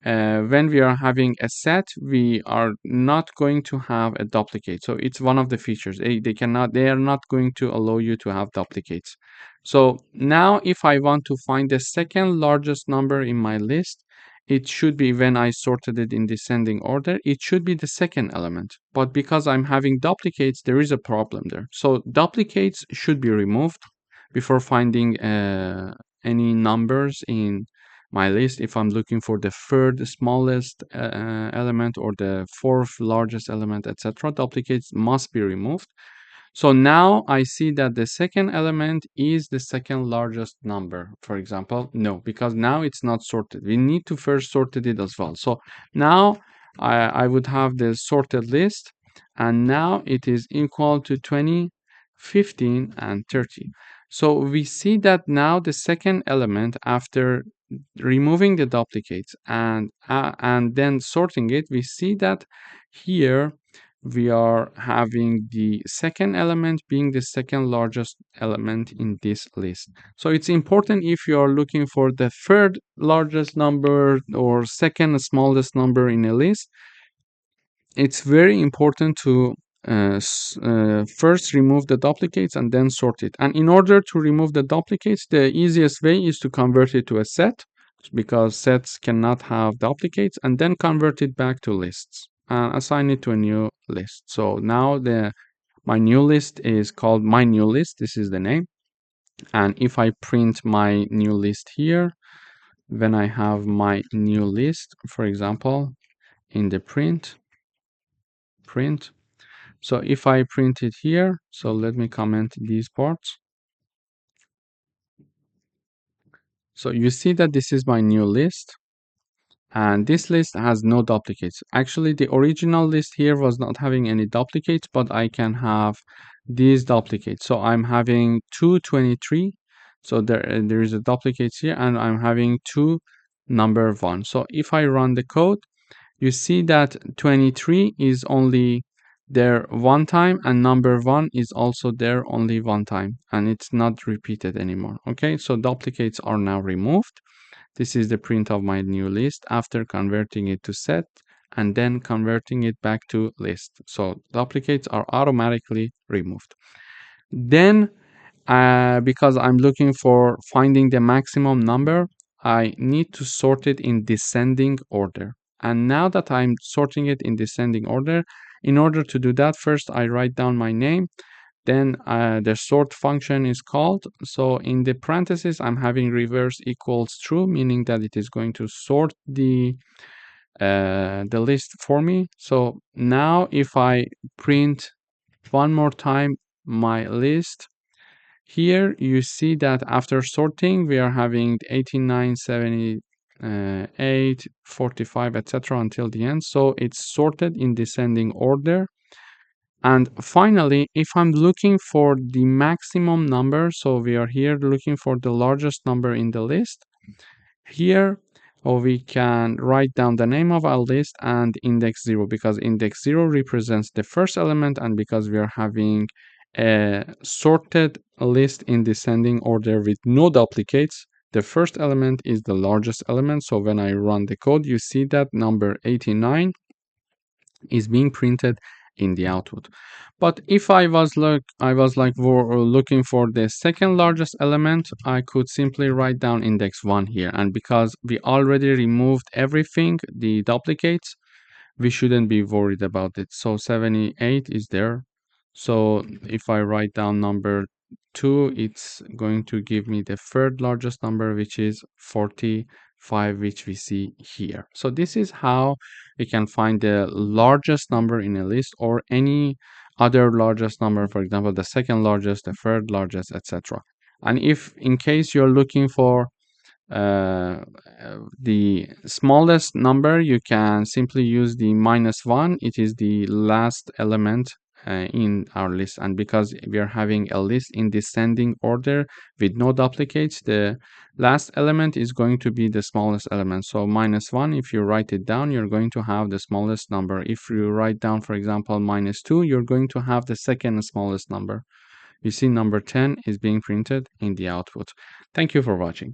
when we are having a set, we are not going to have a duplicate. So it's one of the features. They are not going to allow you to have duplicates. So now if I want to find the second largest number in my list, it should be, when I sorted it in descending order, it should be the second element. But because I'm having duplicates, there is a problem there. So duplicates should be removed before finding any numbers in my list. If I'm looking for the third smallest element or the fourth largest element, etc., duplicates must be removed. So now I see that the second element is the second largest number, for example. No, because now it's not sorted. We need to first sort it as well. So now I would have the sorted list, and now it is equal to 20, 15, and 30. So we see that now the second element, after removing the duplicates and then sorting it, we see that here we are having the second element being the second largest element in this list. So it's important, if you are looking for the third largest number or second smallest number in a list, it's very important to first remove the duplicates and then sort it. And in order to remove the duplicates, the easiest way is to convert it to a set, because sets cannot have duplicates, and then convert it back to lists and assign it to a new list. So now my new list is called my new list. This is the name. And if I print my new list here, when I have my new list, for example, in the print, so if I print it here, so let me comment these parts. So you see that this is my new list, and this list has no duplicates. Actually, the original list here was not having any duplicates, but I can have these duplicates. So I'm having 223. So there is a duplicate here, and I'm having two number 1. So if I run the code, you see that 23 is only there one time, and number 1 is also there only one time, and it's not repeated anymore. Okay, so duplicates are now removed. This is the print of my new list after converting it to set and then converting it back to list. So duplicates are automatically removed. Then because I'm looking for finding the maximum number, I need to sort it in descending order. And now that I'm sorting it in descending order, in order to do that, first I write down my name, then the sort function is called. So in the parentheses, I'm having reverse equals true, meaning that it is going to sort the list for me. So now if I print one more time my list, here you see that after sorting, we are having 89, 78, 45, etc. until the end. So it's sorted in descending order. And finally, if I'm looking for the maximum number, so we are here looking for the largest number in the list. Here, we can write down the name of our list and index 0, because index 0 represents the first element, and because we are having a sorted list in descending order with no duplicates, the first element is the largest element. So when I run the code, you see that number 89 is being printed in the output. But if I was looking for the second largest element, I could simply write down index 1 here. And because we already removed everything, the duplicates, we shouldn't be worried about it. So 78 is there. So if I write down number 2, it's going to give me the third largest number, which is 45, which we see here. So this is how we can find the largest number in a list, or any other largest number, for example, the second largest, the third largest, etc. And if in case you're looking for the smallest number, you can simply use the -1. It is the last element in our list. And because we are having a list in descending order with no duplicates, the last element is going to be the smallest element. So -1, if you write it down, you're going to have the smallest number. If you write down, for example, -2, you're going to have the second smallest number. You see number 10 is being printed in the output. Thank you for watching.